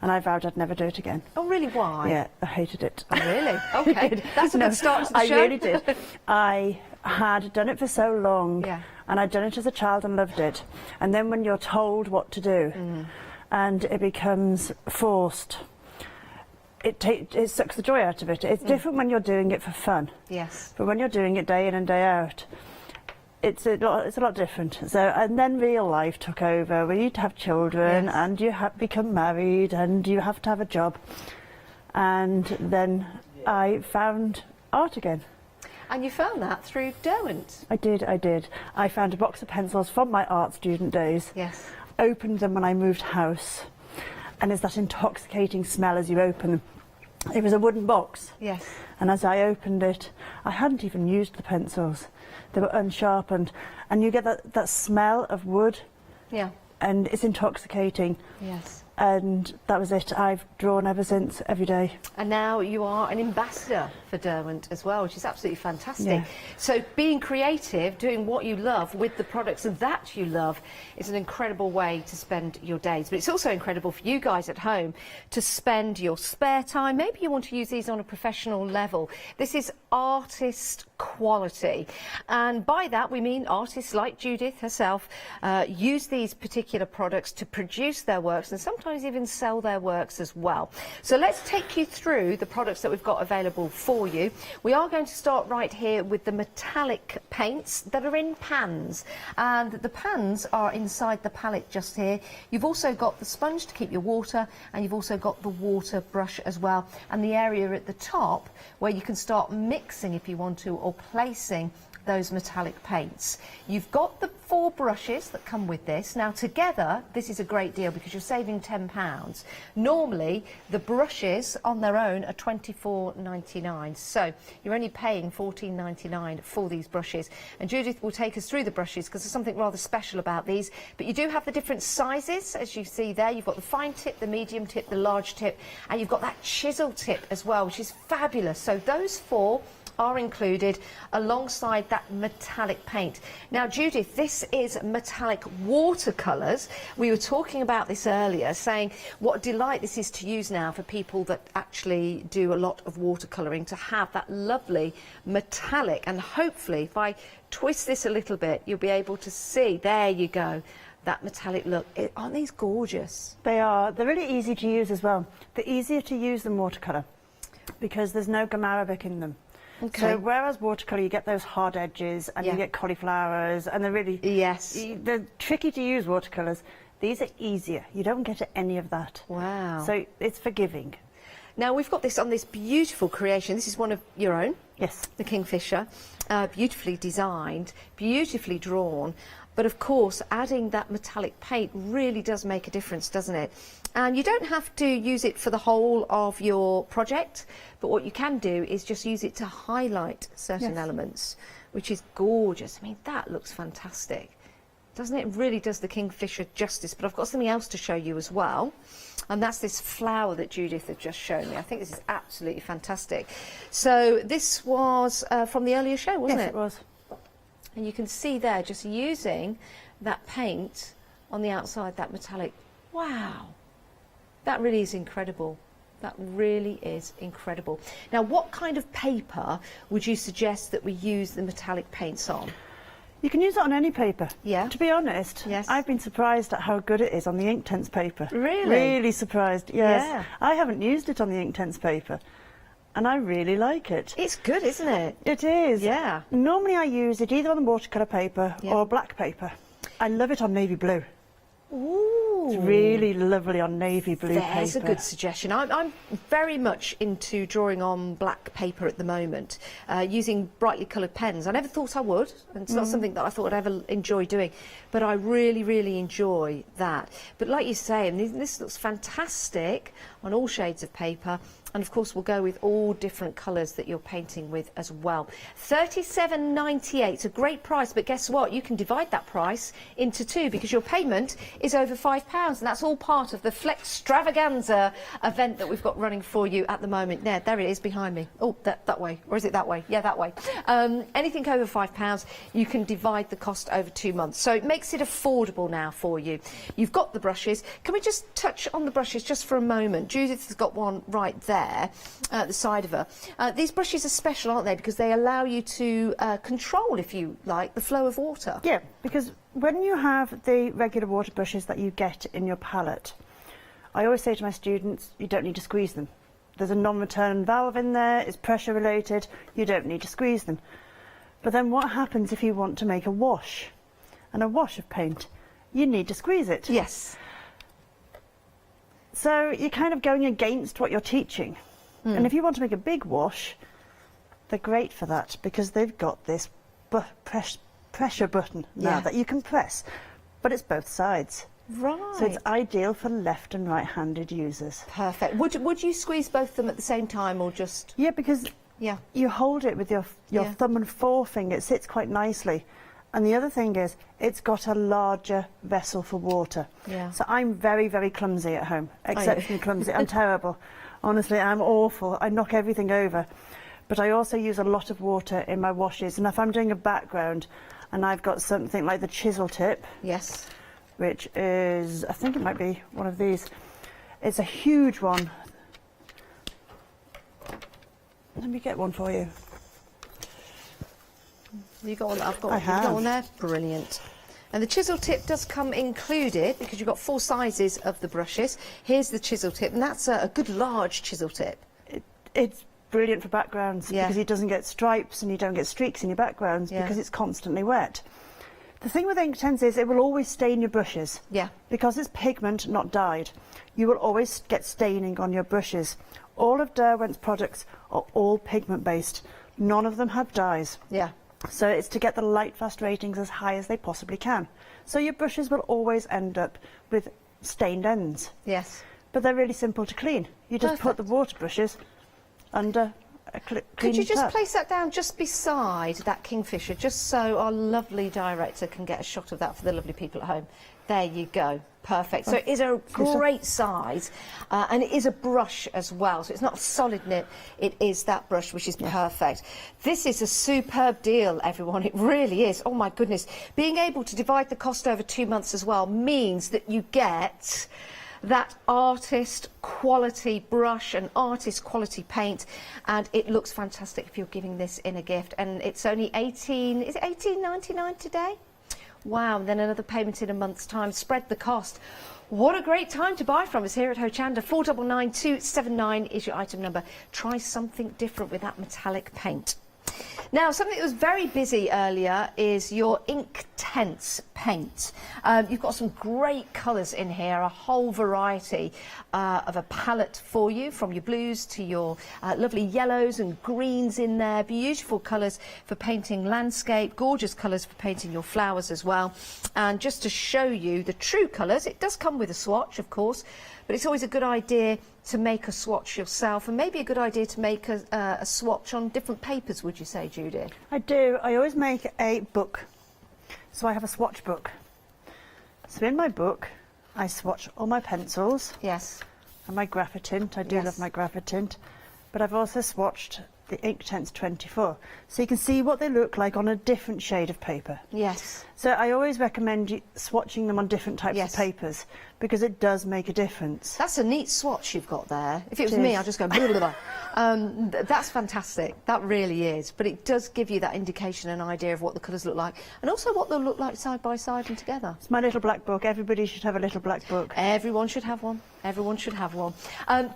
and I vowed I'd never do it again. Oh, really? Why? Yeah, I hated it. Oh, really? Okay. That's a good start to the show. I really did. I had done it for so long, and I'd done it as a child and loved it. And then when you're told what to do, and it becomes forced, it sucks the joy out of it. It's different when you're doing it for fun. Yes. But when you're doing it day in and day out, it's a lot different. So, and then real life took over. We need to have children, and you have become married, and you have to have a job. And then I found art again. And you found that through Derwent? I did. I found a box of pencils from my art student days. Yes. Opened them when I moved house, and there's that intoxicating smell as you open them. It was a wooden box. Yes. And as I opened it, I hadn't even used the pencils. They were unsharpened, and you get that smell of wood. Yeah. And it's intoxicating. Yes. and that was it. I've drawn ever since, every day. And now you are an ambassador for Derwent as well, which is absolutely fantastic. Yeah. So being creative, doing what you love with the products that you love is an incredible way to spend your days. But it's also incredible for you guys at home to spend your spare time. Maybe you want to use these on a professional level. This is artist quality. And by that we mean artists like Judith herself use these particular products to produce their works and sometimes even sell their works as well. So let's take you through the products that we've got available for you. We are going to start right here with the metallic paints that are in pans, and the pans are inside the palette just here. You've also got the sponge to keep your water, and you've also got the water brush as well, and the area at the top where you can start mixing if you want to, or placing those metallic paints. You've got the 4 brushes that come with this. Now together this is a great deal because you're saving £10. Normally the brushes on their own are £24.99, so you're only paying £14.99 for these brushes, and Judith will take us through the brushes because there's something rather special about these. But you do have the different sizes, as you see there. You've got the fine tip, the medium tip, the large tip, and you've got that chisel tip as well, which is fabulous. So those 4 are included alongside that metallic paint. Now Judith, this is metallic watercolours. We were talking about this earlier, saying what a delight this is to use now for people that actually do a lot of watercolouring, to have that lovely metallic, and hopefully if I twist this a little bit you'll be able to see, there you go, that metallic look. Aren't these gorgeous? They are. They're really easy to use as well. They're easier to use than watercolour because there's no gum arabic in them. Okay. So whereas watercolour you get those hard edges and you get cauliflowers, and they're really they're tricky to use, watercolours. These are easier. You don't get any of that. Wow. So it's forgiving. Now we've got this on this beautiful creation. This is one of your own. Yes. The Kingfisher. Beautifully designed, beautifully drawn. But of course, adding that metallic paint really does make a difference, doesn't it? And you don't have to use it for the whole of your project, but what you can do is just use it to highlight certain elements, which is gorgeous. I mean, that looks fantastic, doesn't it? It really does the Kingfisher justice. But I've got something else to show you as well, and that's this flower that Judith had just shown me. I think this is absolutely fantastic. So this was from the earlier show, wasn't it? Yes, it was. And you can see there, just using that paint on the outside, that metallic. Wow, that really is incredible. That really is incredible. Now, what kind of paper would you suggest that we use the metallic paints on? You can use it on any paper. Yeah. To be honest, I've been surprised at how good it is on the Inktense paper. Really? Really surprised, yes. Yeah. I haven't used it on the Inktense paper, and I really like it. It's good, isn't it? It is. Yeah. Normally I use it either on watercolour paper or black paper. I love it on navy blue. Ooh. It's really lovely on navy blue paper. There's a good suggestion. I'm very much into drawing on black paper at the moment, using brightly coloured pens. I never thought I would, and it's not something that I thought I'd ever enjoy doing, but I really, really enjoy that. But like you say, and this looks fantastic on all shades of paper. And of course we'll go with all different colours that you're painting with as well. $37.98, it's a great price, but guess what? You can divide that price into 2 because your payment is over £5, and that's all part of the Flextravaganza event that we've got running for you at the moment. There it is behind me. Oh, that way. Or is it that way? Yeah, that way. Anything over £5, you can divide the cost over 2 months. So it makes it affordable now for you. You've got the brushes. Can we just touch on the brushes just for a moment? Judith has got one right there. At the side of her. These brushes are special, aren't they? Because they allow you to control, if you like, the flow of water. Yeah, because when you have the regular water brushes that you get in your palette, I always say to my students, you don't need to squeeze them. There's a non-return valve in there, it's pressure related, you don't need to squeeze them. But then what happens if you want to make a wash? And a wash of paint, you need to squeeze it. Yes. So you're kind of going against what you're teaching. And if you want to make a big wash, they're great for that because they've got this pressure button now that you can press, but it's both sides. Right. So it's ideal for left and right-handed users. Perfect. Would you squeeze both of them at the same time, or just? Yeah, because you hold it with your thumb and forefinger. It sits quite nicely. And the other thing is, it's got a larger vessel for water. Yeah. So I'm very, very clumsy at home, exceptionally clumsy. I'm terrible. Honestly, I'm awful. I knock everything over. But I also use a lot of water in my washes. And if I'm doing a background and I've got something like the chisel tip, yes, which is, I think it might be one of these. It's a huge one. Let me get one for you. You got one that I've got. I You've got have. one there. Brilliant. And the chisel tip does come included because you've got 4 sizes of the brushes. Here's the chisel tip, and that's a good large chisel tip. It's brilliant for backgrounds Yeah. because it doesn't get stripes and you don't get streaks in your backgrounds Yeah. because it's constantly wet. The thing with Inktense is it will always stain your brushes. Yeah. Because it's pigment, not dyed. You will always get staining on your brushes. All of Derwent's products are all pigment based. None of them have dyes. Yeah. So it's to get the light fast ratings as high as they possibly can. So your brushes will always end up with stained ends. Yes. But they're really simple to clean. You just put the water brushes under a clean Could you just tap. place that down just beside that kingfisher, just so our lovely director can get a shot of that for the lovely people at home? There you go. Perfect. So it is a great size, and it is a brush as well. So it's not a solid nib, it is that brush, which is perfect. This is a superb deal, everyone. It really is. Oh my goodness. Being able to divide the cost over 2 months as well means that you get that artist quality brush and artist quality paint, and it looks fantastic if you're giving this in a gift. And it's only $18.99 today? Wow, and then another payment in a month's time. Spread the cost. What a great time to buy from us here at Hochanda. 499279 is your item number. Try something different with that metallic paint. Now, something that was very busy earlier is your Inktense paint. You've got some great colours in here, a whole variety of a palette for you, from your blues to your lovely yellows and greens in there. Beautiful colours for painting landscape, gorgeous colours for painting your flowers as well. And just to show you the true colours, it does come with a swatch, of course, but it's always a good idea to make a swatch yourself, and maybe a good idea to make a swatch on different papers, would you say, Judy? I do. I always make a book. So I have a swatch book. So in my book, I swatch all my pencils. Yes. And my graphitint. I do love my graphitint. But I've also swatched the Inktense 24. So you can see what they look like on a different shade of paper. Yes. So I always recommend you swatching them on different types of papers because it does make a difference. That's a neat swatch you've got there. If it was It me, is. I'd just go blah, blah, blah. That's fantastic. That really is. But it does give you that indication and idea of what the colours look like, and also what they'll look like side by side and together. It's my little black book. Everybody should have a little black book. Everyone should have one. Everyone should have one.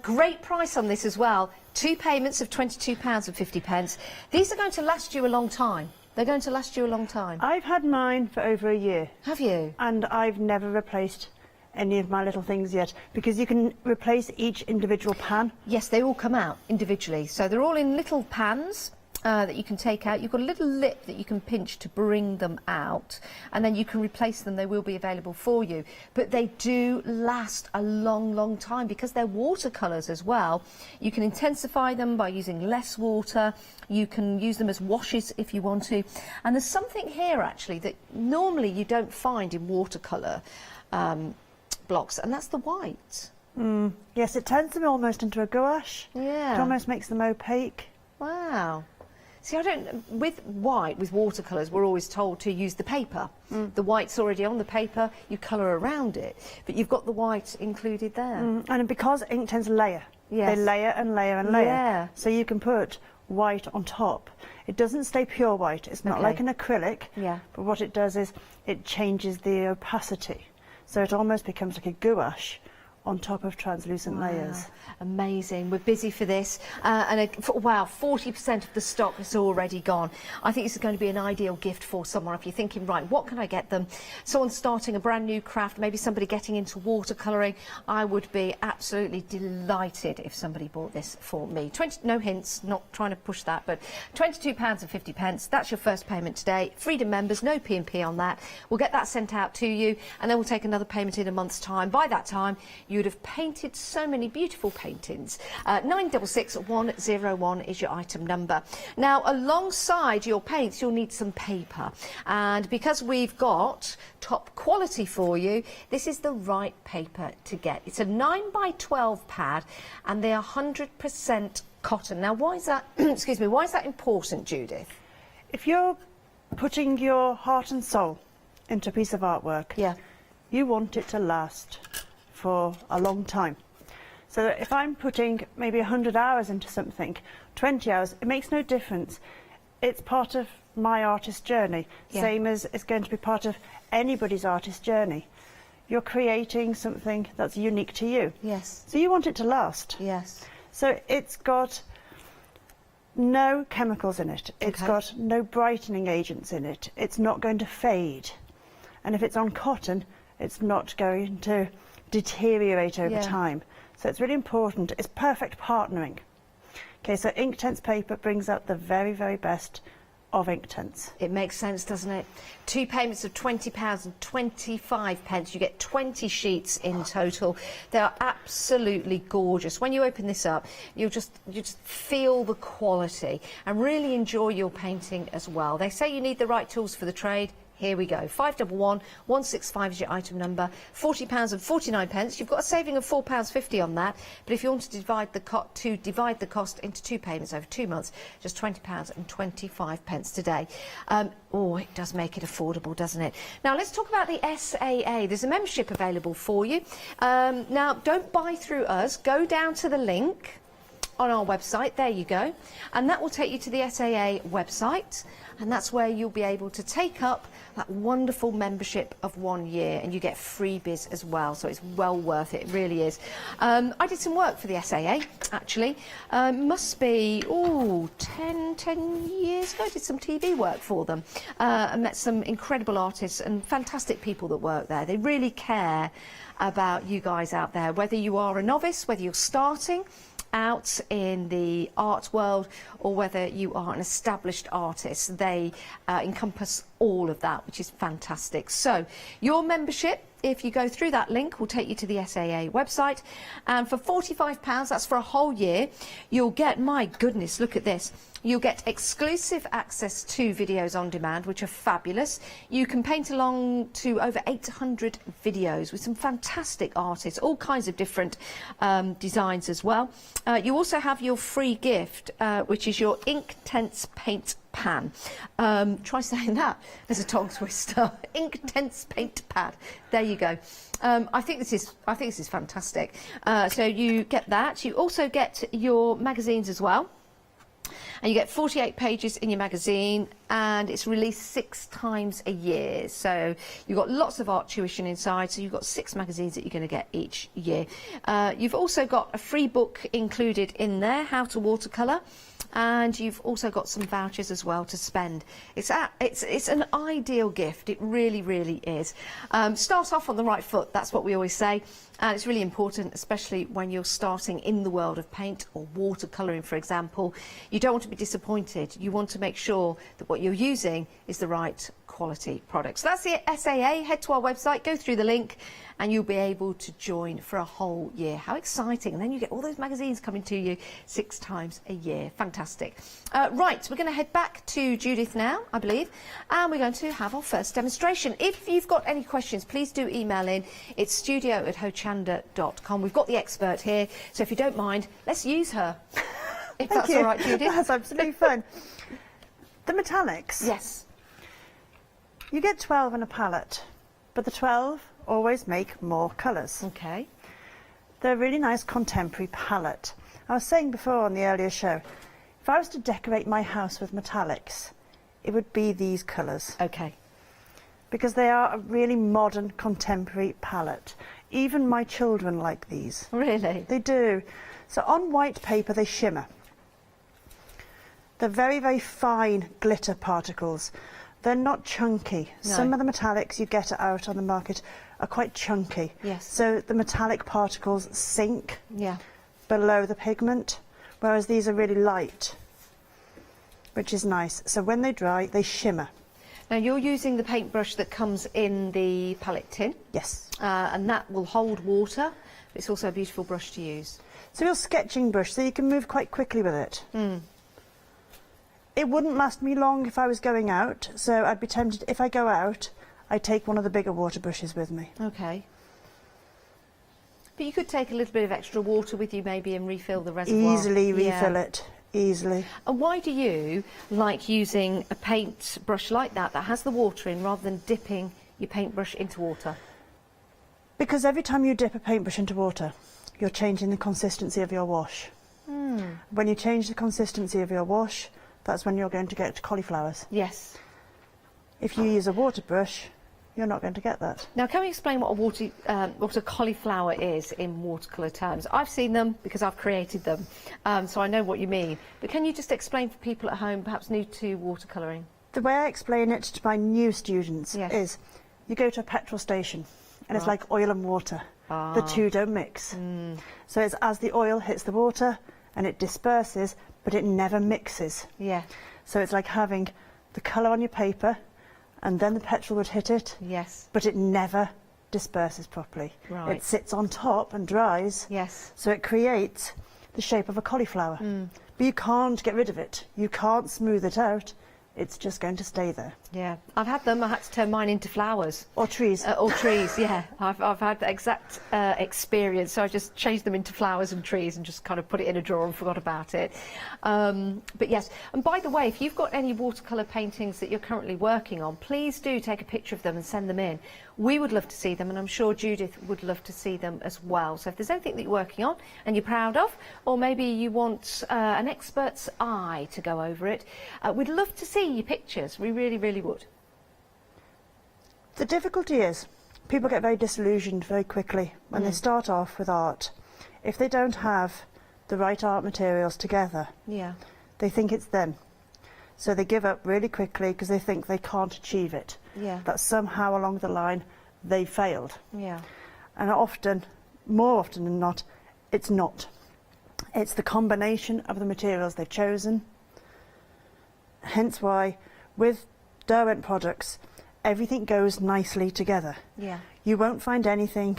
Great price on this as well. 2 payments of £22.50. These are going to last you a long time. They're going to last you a long time. I've had mine for over a year. Have you? And I've never replaced any of my little things yet, because you can replace each individual pan. Yes, they all come out individually. So they're all in little pans that you can take out. You've got a little lip that you can pinch to bring them out, and then you can replace them. They will be available for you. But they do last a long, long time because they're watercolours as well. You can intensify them by using less water. You can use them as washes if you want to. And there's something here actually that normally you don't find in watercolour blocks, and that's the white. Yes, it turns them almost into a gouache. Yeah. It almost makes them opaque. Wow. See, with watercolours, we're always told to use the paper. The white's already on the paper, you colour around it, but you've got the white included there. And because Inktense layer, Yes. they layer and layer and layer. Yeah. So you can put white on top. It doesn't stay pure white. It's not Okay. like an acrylic. Yeah. But what it does is it changes the opacity. So it almost becomes like a gouache on top of translucent layers. Amazing. We're busy for this. Wow, 40% of the stock is already gone. I think this is going to be an ideal gift for someone. If you're thinking, right, what can I get them? Someone starting a brand new craft, maybe somebody getting into watercolouring. I would be absolutely delighted if somebody bought this for me. No hints, not trying to push that, but £22.50. That's your first payment today. Freedom members, no P&P on that. We'll get that sent out to you, and then we'll take another payment in a month's time. By that time, you you'd have painted so many beautiful paintings. 966101 is your item number. Now, alongside your paints, you'll need some paper. And because we've got top quality for you, this is the right paper to get. It's a 9x12 pad, and they are 100% cotton. Now, why is that, excuse me, why is that important, Judith? If you're putting your heart and soul into a piece of artwork, you want it to last for a long time. So that if I'm putting maybe 100 hours into something, 20 hours, it makes no difference. It's part of my artist journey, same as it's going to be part of anybody's artist journey. You're creating something that's unique to you. Yes. So you want it to last. Yes. So it's got no chemicals in it. It's got no brightening agents in it. It's not going to fade. And if it's on cotton, it's not going to deteriorate over time. So it's really important. It's perfect partnering. Okay, so Inktense paper brings out the very, very best of Inktense. It makes sense, doesn't it? 2 payments of £20 and 25 pence. You get 20 sheets in total. They are absolutely gorgeous. When you open this up, you just feel the quality and really enjoy your painting as well. They say you need the right tools for the trade. Here we go. 511 165 is your item number. £40 and 49 pence. You've got a saving of £4.50 on that. But if you want to divide the cost into 2 payments over 2 months, just £20 and 25 pence today. Oh, it does make it affordable, doesn't it? Now let's talk about the SAA. There's a membership available for you. Now don't buy through us. Go down to the link on our website. There you go. And that will take you to the SAA website. And that's where you'll be able to take up that wonderful membership of 1 year, and you get freebies as well, so it's well worth it, it really is. I did some work for the SAA, actually. Must be, 10 years ago. I did some TV work for them and met some incredible artists and fantastic people that work there. They really care about you guys out there, whether you are a novice, whether you're starting out in the art world, or whether you are an established artist. They encompass all of that, which is fantastic. So your membership, if you go through that link, will take you to the SAA website, and for £45, that's for a whole year, you'll get, my goodness, look at this, you'll get exclusive access to videos on demand, which are fabulous. You can paint along to over 800 videos with some fantastic artists, all kinds of different designs as well. You also have your free gift, which is your Inktense paint pan. Try saying that as a tongue twister. Inktense paint pad. There you go. I think this is fantastic. So you get that. You also get your magazines as well. And you get 48 pages in your magazine, and it's released 6 times a year. So you've got lots of art tuition inside, so you've got 6 magazines that you're going to get each year. You've also got a free book included in there, How to Watercolour, and you've also got some vouchers as well to spend. It's an ideal gift, it really, really is. Start off on the right foot, that's what we always say. And it's really important, especially when you're starting in the world of paint or watercolouring, for example. You don't want to be disappointed. You want to make sure that what you're using is the right quality product. So that's the SAA. Head to our website, go through the link, and you'll be able to join for a whole year. How exciting. And then you get all those magazines coming to you 6 times a year. Fantastic. Right, we're going to head back to Judith now, I believe, and we're going to have our first demonstration. If you've got any questions, please do email in. It's studio@hochanda.com. We've got the expert here, so if you don't mind, let's use her. If that's all right, Judith. That's absolutely fine. The metallics. Yes. You get 12 in a palette, but the 12 always make more colours. Okay. They're a really nice contemporary palette. I was saying before on the earlier show, if I was to decorate my house with metallics, it would be these colours. Okay. Because they are a really modern contemporary palette. Even my children like these. Really? They do. So on white paper they shimmer. They're very, very fine glitter particles. They're not chunky. No. Some of the metallics you get out on the market are quite chunky. Yes. So the metallic particles sink Yeah. below the pigment, whereas these are really light, which is nice. So when they dry, they shimmer. Now you're using the paintbrush that comes in the palette tin. Yes. And that will hold water. It's also a beautiful brush to use. It's a real sketching brush, so you can move quite quickly with it. It wouldn't last me long if I was going out, so I'd be tempted, if I go out, I take one of the bigger water brushes with me. Okay. But you could take a little bit of extra water with you maybe and refill the reservoir. Easily refill it, easily. And why do you like using a paintbrush like that has the water in rather than dipping your paintbrush into water? Because every time you dip a paintbrush into water, you're changing the consistency of your wash. When you change the consistency of your wash, that's when you're going to get cauliflowers. Yes. If you use a water brush, you're not going to get that. Now, can we explain what a cauliflower is in watercolour terms? I've seen them because I've created them, so I know what you mean. But can you just explain for people at home, perhaps new to watercolouring? The way I explain it to my new students is, you go to a petrol station, and it's like oil and water. The two don't mix. So it's as the oil hits the water, and it disperses, but it never mixes. Yeah. So it's like having the colour on your paper, and then the petrol would hit it. Yes. But it never disperses properly. Right. It sits on top and dries. Yes. So it creates the shape of a cauliflower. But you can't get rid of it. You can't smooth it out. It's just going to stay there. Yeah, I've had them. I had to turn mine into flowers. Or trees. Or trees, yeah. I've had the exact experience. So I just changed them into flowers and trees and just kind of put it in a drawer and forgot about it. But yes, and by the way, if you've got any watercolour paintings that you're currently working on, please do take a picture of them and send them in. We would love to see them, and I'm sure Judith would love to see them as well. So if there's anything that you're working on and you're proud of, or maybe you want an expert's eye to go over it, we'd love to see your pictures. We really, really would. The difficulty is, people get very disillusioned very quickly when they start off with art. If they don't have the right art materials together, they think it's them. So they give up really quickly because they think they can't achieve it. Yeah. That somehow along the line they failed. Yeah. And often, more often than not, it's not. It's the combination of the materials they've chosen. Hence why, with Derwent products, everything goes nicely together. Yeah. You won't find anything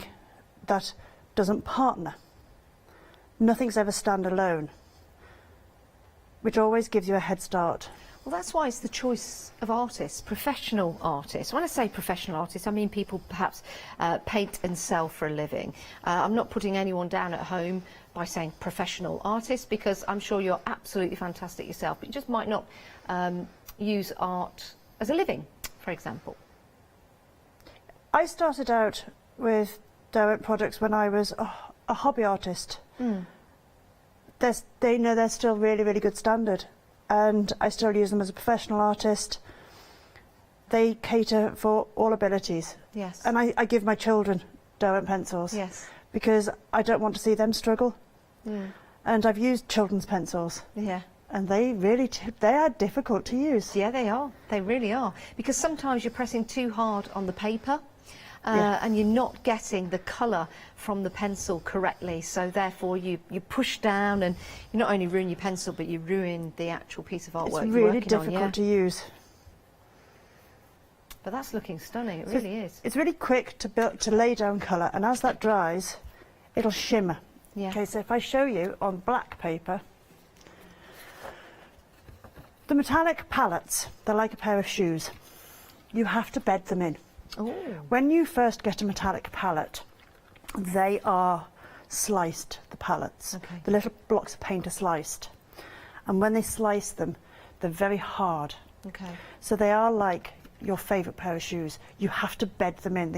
that doesn't partner. Nothing's ever standalone, which always gives you a head start. Well, that's why it's the choice of artists, professional artists. When I say professional artists, I mean people perhaps paint and sell for a living. I'm not putting anyone down at home by saying professional artists, because I'm sure you're absolutely fantastic yourself, but you just might not use art as a living, for example. I started out with Derwent products when I was a hobby artist. They know they're still really, really good standard, and I still use them as a professional artist. They cater for all abilities. Yes. And I give my children Derwent pencils. Yes. Because I don't want to see them struggle. And I've used children's pencils. Yeah. And they really, they are difficult to use. Yeah, they are. They really are. Because sometimes you're pressing too hard on the paper. And you're not getting the colour from the pencil correctly, so therefore you push down and you not only ruin your pencil but you ruin the actual piece of artwork it's you're really working on. difficult to use. But that's looking stunning, it really is. It's really quick to lay down colour, and as that dries it'll shimmer. Yeah. Okay, so if I show you on black paper, the metallic palettes, they're like a pair of shoes. You have to bed them in. Ooh. When you first get a metallic palette, they are sliced, the palettes. Okay. The little blocks of paint are sliced. And when they slice them, they're very hard. Okay. So they are like your favourite pair of shoes. You have to bed them in.